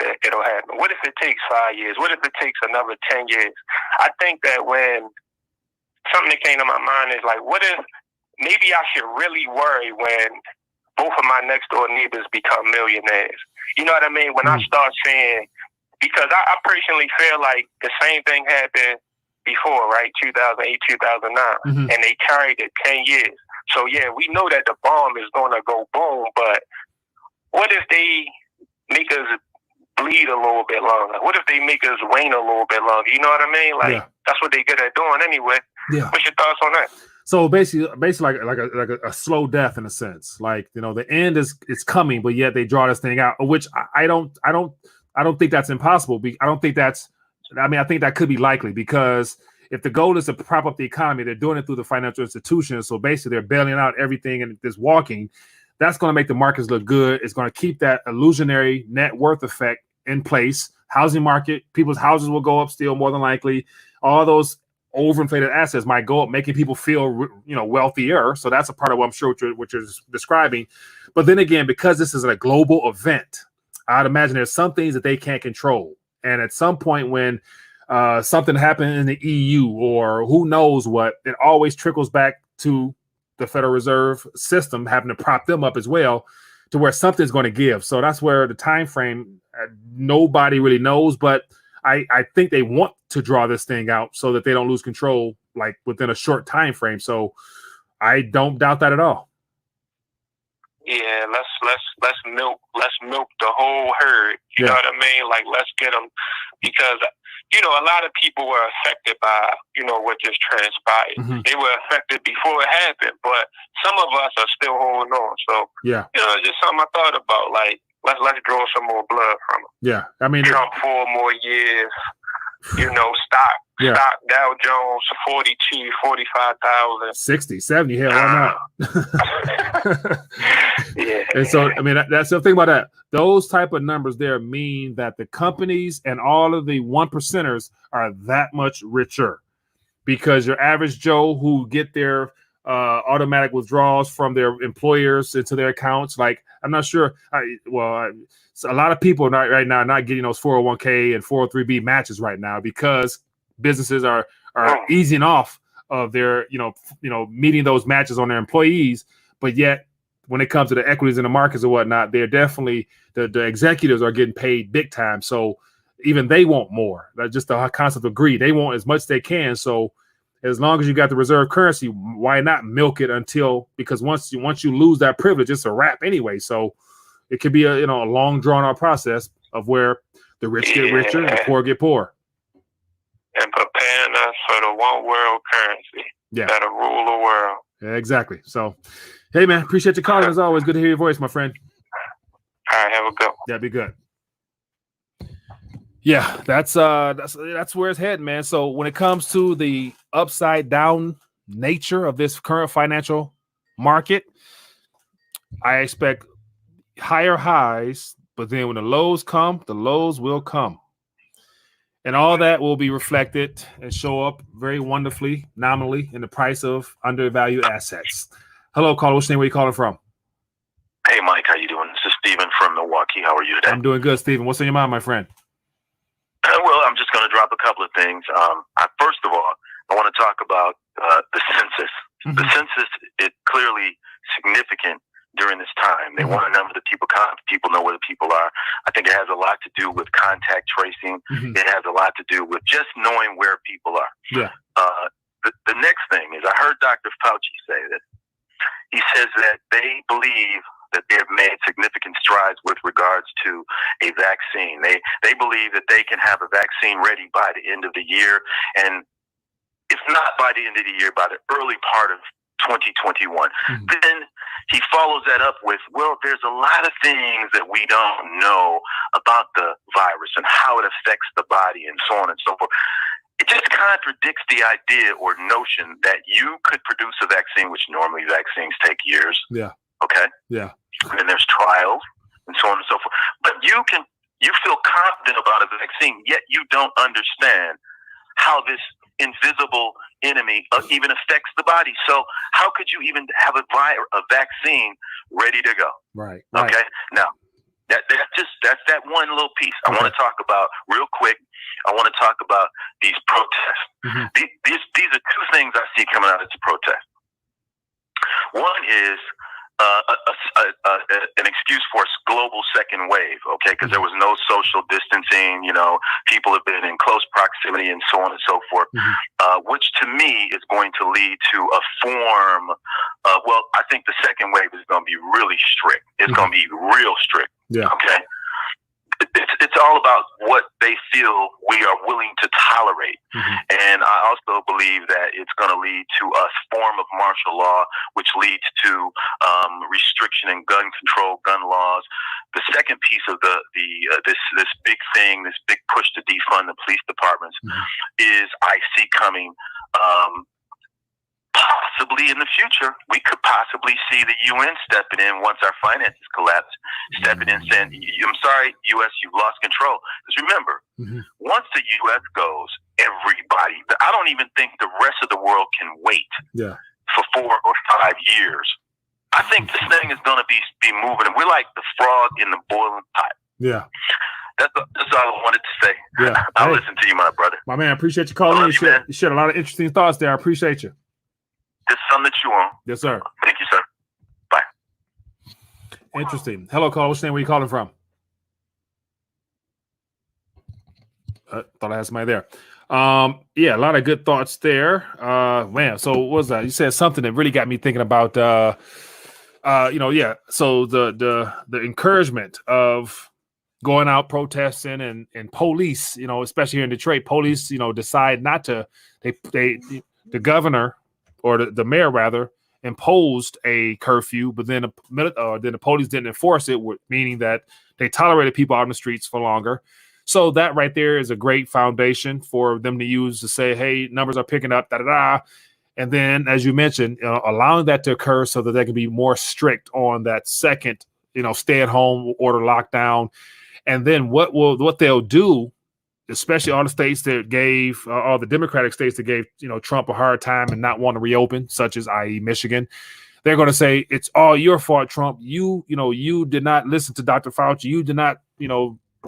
that it'll happen? What if it takes 5 years? What if it takes another 10 years? I think that when something that came to my mind is like, what if maybe I should really worry when both of my next door neighbors become millionaires? You know what I mean? When I start seeing, because I personally feel like the same thing happened before, right? 2008, 2009, and they carried it 10 years. So yeah, we know that the bomb is going to go boom, but what if they make us bleed a little bit longer? What if they make us wane a little bit longer? You know what I mean? Like, that's what they're good at doing anyway. Yeah. What's your thoughts on that? So basically like a slow death in a sense. Like, the end is coming, but yet they draw this thing out, which I don't think that's impossible. I think that could be likely because if the goal is to prop up the economy, they're doing it through the financial institutions. So basically, they're bailing out everything and just walking. That's going to make the markets look good. It's going to keep that illusionary net worth effect in place. Housing market, people's houses will go up still more than likely. All those overinflated assets might go up, making people feel, wealthier. So that's a part of what I'm sure what you're describing. But then again, because this is a global event, I'd imagine there's some things that they can't control. And at some point when something happened in the EU or who knows what, it always trickles back to the Federal Reserve System having to prop them up as well, to where something's going to give. So that's where the time frame, nobody really knows, but I think they want to draw this thing out so that they don't lose control like within a short time frame. So I don't doubt that at all. Yeah, let's milk the whole herd. You know what I mean? Like, let's get them, because a lot of people were affected by what just transpired. Mm-hmm. They were affected before it happened, but some of us are still holding on. So just something I thought about. Like, let's draw some more blood from them. Yeah, I mean, Trump 4 more years. Stock Dow Jones 42, 45,000, 60, 70. Hell, why not? Yeah. And so, I mean, that's the thing about that. Those type of numbers there mean that the companies and all of the 1%ers are that much richer, because your average Joe who get their automatic withdrawals from their employers into their accounts, like, I'm not sure. So a lot of people right now are not getting those 401k and 403b matches right now because businesses are easing off of their, meeting those matches on their employees. But yet, when it comes to the equities in the markets or whatnot, they're definitely the executives are getting paid big time. So even they want more. That's just the concept of greed. They want as much as they can. So as long as you got the reserve currency, why not milk it because once you lose that privilege, it's a wrap anyway. So it could be a long drawn out process of where the rich get richer and the poor get poor. And preparing us for the one world currency that'll rule the world. Yeah, exactly. So, hey man, appreciate your calling as always. Good to hear your voice, my friend. All right, have a good one. Yeah, be good. Yeah, that's where it's heading, man. So when it comes to the upside down nature of this current financial market, I expect higher highs, but then when the lows come, the lows will come. And all that will be reflected and show up very wonderfully, nominally, in the price of undervalued assets. Hello, caller. What's your name? Where you calling from? Hey, Mike. How you doing? This is Steven from Milwaukee. How are you today? I'm doing good, Steven. What's on your mind, my friend? Well, I'm just going to drop a couple of things. First of all, I want to talk about the census. Mm-hmm. The census is clearly significant during this time. They want to number the people, people know where the people are. I think it has a lot to do with contact tracing. Mm-hmm. It has a lot to do with just knowing where people are. Yeah. The next thing is I heard Dr. Fauci say that. He says that they believe that they have made significant strides with regards to a vaccine. They believe that they can have a vaccine ready by the end of the year. And if not by the end of the year, by the early part of 2021. Mm-hmm. Then he follows that up with, well, there's a lot of things that we don't know about the virus and how it affects the body and so on and so forth. It just contradicts the idea or notion that you could produce a vaccine, which normally vaccines take years. Yeah. Okay. Yeah. And then there's trials and so on and so forth. But you feel confident about a vaccine, yet you don't understand how this invisible enemy even affects the body. So how could you even have a vaccine ready to go? Right. Okay. Now that's that one little piece. I want to talk about real quick. I want to talk about these protests. Mm-hmm. These are two things I see coming out of this protest. One is an excuse for a global second wave, okay? Because there was no social distancing, people have been in close proximity and so on and so forth, which to me is going to lead to a form of, I think the second wave is going to be really strict. It's going to be real strict, okay? It's all about what they feel we are willing to tolerate. Mm-hmm. And I also also believe that it's going to lead to a form of martial law, which leads to restriction in gun control, gun laws. The second piece of this big thing, this big push to defund the police departments, is I see coming. Possibly in the future, we could possibly see the UN stepping in once our finances collapse, stepping in saying, I'm sorry, U.S., you've lost control. Because remember, once the U.S. goes, everybody, I don't even think the rest of the world can wait for 4 or 5 years. I think this thing is going to be moving. And we're like the frog in the boiling pot. Yeah. That's all I wanted to say. Yeah. I'll listen to you, my brother. My man, I appreciate you calling in. You shared a lot of interesting thoughts there. I appreciate you. Just something that you want. Yes, sir. Thank you, sir. Bye. Interesting. Hello, caller. What's your name? Where you calling from? Thought I had somebody there. Yeah, a lot of good thoughts there. Man, so what was that? You said something that really got me thinking about so the encouragement of going out protesting and police, especially here in Detroit, police, decide not to, the governor or the mayor rather imposed a curfew, but then the police didn't enforce it, meaning that they tolerated people out in the streets for longer. So that right there is a great foundation for them to use to say, hey, numbers are picking up, and then, as you mentioned, allowing that to occur so that they can be more strict on that second, stay-at-home order lockdown. And then what they'll do, especially all the states that gave, all the Democratic states that gave, Trump a hard time and not want to reopen, such as i.e. Michigan, they're going to say, it's all your fault, Trump. You did not listen to Dr. Fauci. You did not,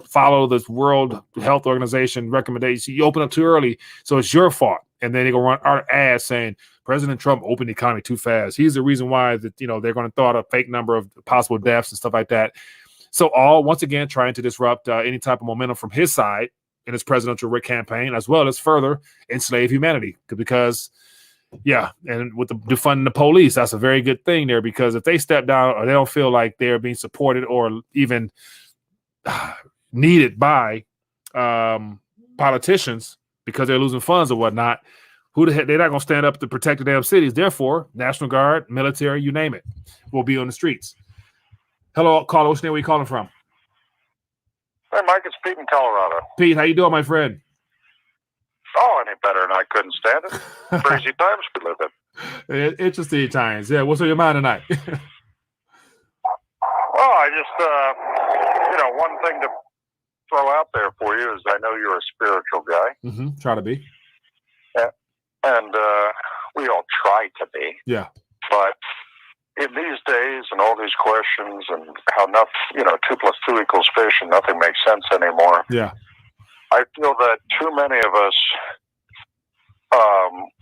follow this World Health Organization recommendation. You opened up too early, so it's your fault. And then they're going to run our ads saying President Trump opened the economy too fast. He's the reason why that, they're going to throw out a fake number of possible deaths and stuff like that. So once again, trying to disrupt any type of momentum from his side in his presidential campaign, as well as further enslave humanity. Because, and with the defunding the police, that's a very good thing there, because if they step down or they don't feel like they're being supported or even needed by politicians because they're losing funds or whatnot, who the heck, they're not going to stand up to protect the damn cities. Therefore, National Guard, military, you name it, will be on the streets. Hello, caller. What's your name? Where you calling from? Hey, Mike, it's Pete in Colorado. Pete, how you doing, my friend? Oh, any better than I couldn't stand it. Crazy times we live in. Interesting times. Yeah, what's on your mind tonight? Well, I just, one thing to throw out there for you is I know you're a spiritual guy. Try to be. Yeah. And we all try to be. Yeah. But in these days and all these questions and how 2 + 2 = fish and nothing makes sense anymore. Yeah. I feel that too many of us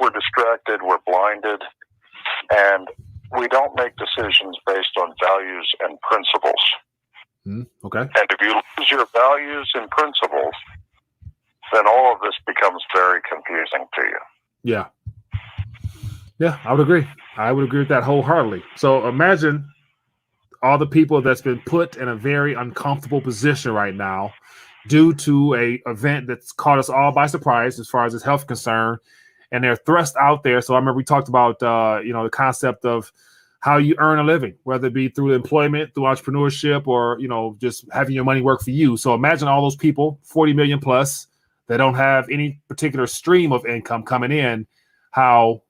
we're distracted, we're blinded, and we don't make decisions based on values and principles. Okay. And if you lose your values and principles, then all of this becomes very confusing to you. Yeah. Yeah, I would agree. I would agree with that wholeheartedly. So imagine all the people that's been put in a very uncomfortable position right now due to a event that's caught us all by surprise as far as its health concern, and they're thrust out there. So I remember we talked about, the concept of how you earn a living, whether it be through employment, through entrepreneurship, or, just having your money work for you. So imagine all those people, 40 million plus, that don't have any particular stream of income coming in, how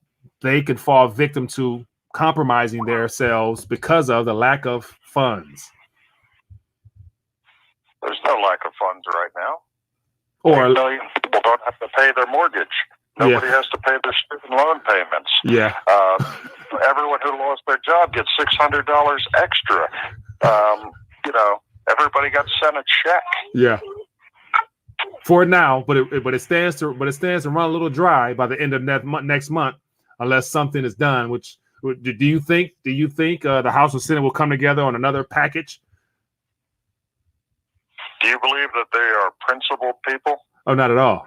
they could fall victim to compromising themselves because of the lack of funds. There's no lack of funds right now. Or 8 million people don't have to pay their mortgage. Nobody has to pay their student loan payments. Yeah. Everyone who lost their job gets $600 extra. Everybody got sent a check. Yeah. For now, but it stands to run a little dry by the end of next month, unless something is done. Which do you think the House and Senate will come together on another package? Do you believe that they are principled people? Oh, not at all.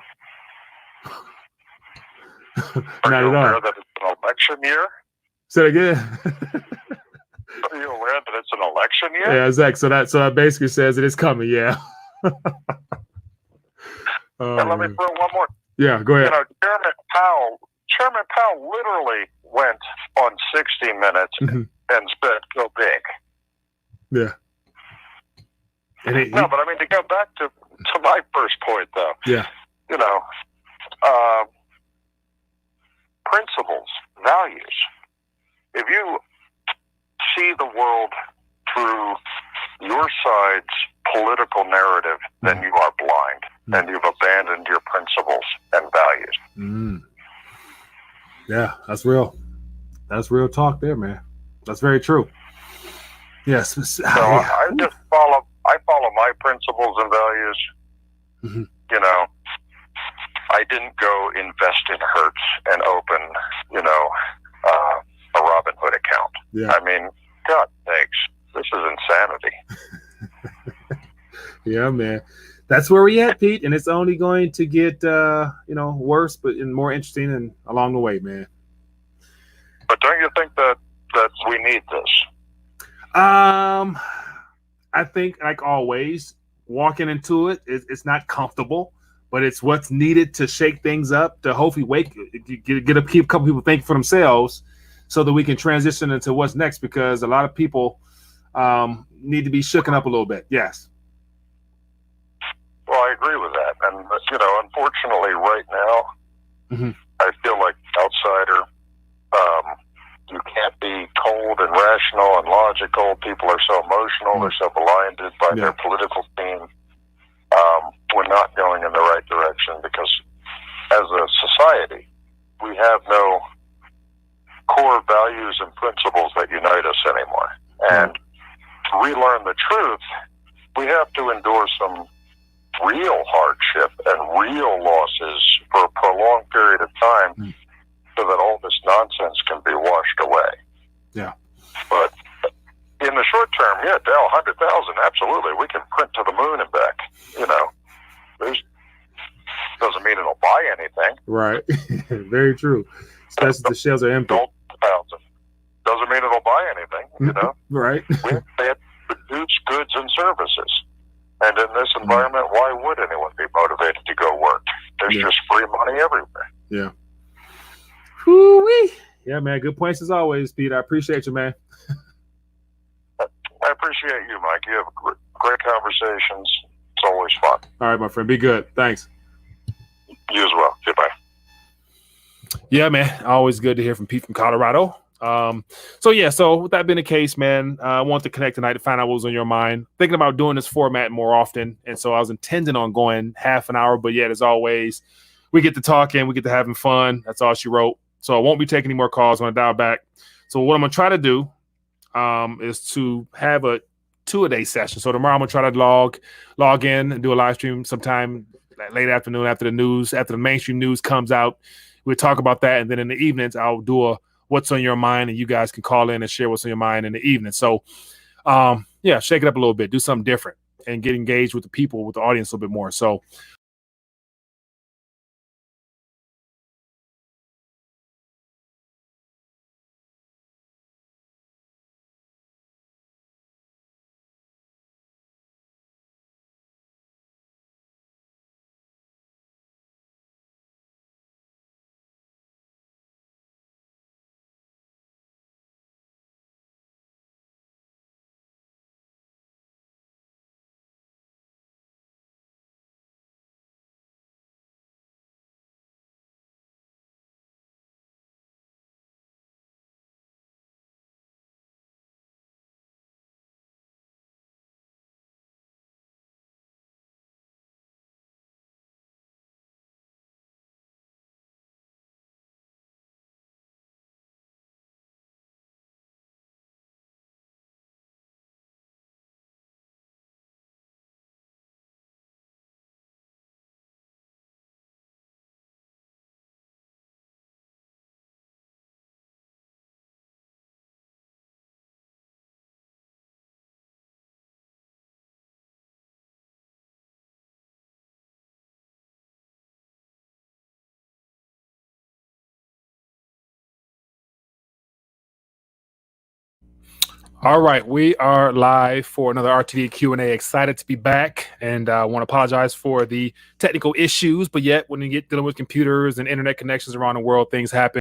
Are not you at all. aware that it's an election year? Say it again. Are you aware that it's an election year? Yeah, exactly. So that basically says it is coming. Yeah. And let me throw one more Yeah, go ahead. You know, Chairman Powell literally went on 60 Minutes and said, "Go big." Yeah. No, but I mean, to go back to my first point, though. Yeah. You know, principles, values. If you see the world through your side's political narrative, then you are blind, and you've abandoned your principles and values. Yeah, that's real. That's real talk there, man. That's very true. Yes. So I just follow my principles and values. You know, I didn't go invest in Hertz and open, you know, a Robinhood account. Yeah. I mean, God sakes, this is insanity. Yeah, man. That's where we at, Pete, and it's only going to get you know, worse, but more interesting and along the way, man. But don't you think that we need this? I think, like always, walking into it, it's not comfortable, but it's what's needed to shake things up, to hopefully keep a couple people thinking for themselves, so that we can transition into what's next. Because a lot of people need to be shooken up a little bit. Yes. Well, I agree with that, and you know, unfortunately, right now, I feel like outsider. You can't be cold and rational and logical. People are so emotional. They're so blinded by their political team. We're not going in the right direction because as a society, we have no core values and principles that unite us anymore. And to relearn the truth, we have to endure some real hardship and real losses for a prolonged period of time so that all this nonsense can be washed away. Yeah. But in the short term, yeah, Dell, 100,000, absolutely. We can print to the moon and back. You know, doesn't mean it'll buy anything. Right. Very true. Especially if the shelves are empty. Doesn't mean it'll buy anything, you know. Right. We have to produce goods and services. And in this environment, why would anyone be motivated to go work? There's just free money everywhere. Yeah. Whoo-wee. Yeah, man. Good points as always, Pete. I appreciate you, man. I appreciate you, Mike. You have great conversations. It's always fun. All right, my friend. Be good. Thanks. You as well. Goodbye. Yeah, man. Always good to hear from Pete from Colorado. So with that being the case, man, I want to connect tonight to find out what was on your mind. Thinking about doing this format more often. And so I was intending on going half an hour, but yet as always, we get to talking, we get to having fun. That's all she wrote. So I won't be taking any more calls. I'm going to dial back. So what I'm going to try to do is to have a 2-a-day session. So tomorrow I'm going to try to log in and do a live stream sometime late afternoon after the mainstream news comes out. We'll talk about that. And then in the evenings, I'll do a what's on your mind, and you guys can call in and share what's on your mind in the evening. So shake it up a little bit, do something different and get engaged with the people, with the audience a little bit more. So All right, we are live for another RTD Q&A. Excited to be back, and I want to apologize for the technical issues, but yet when you get dealing with computers and internet connections around the world, things happen.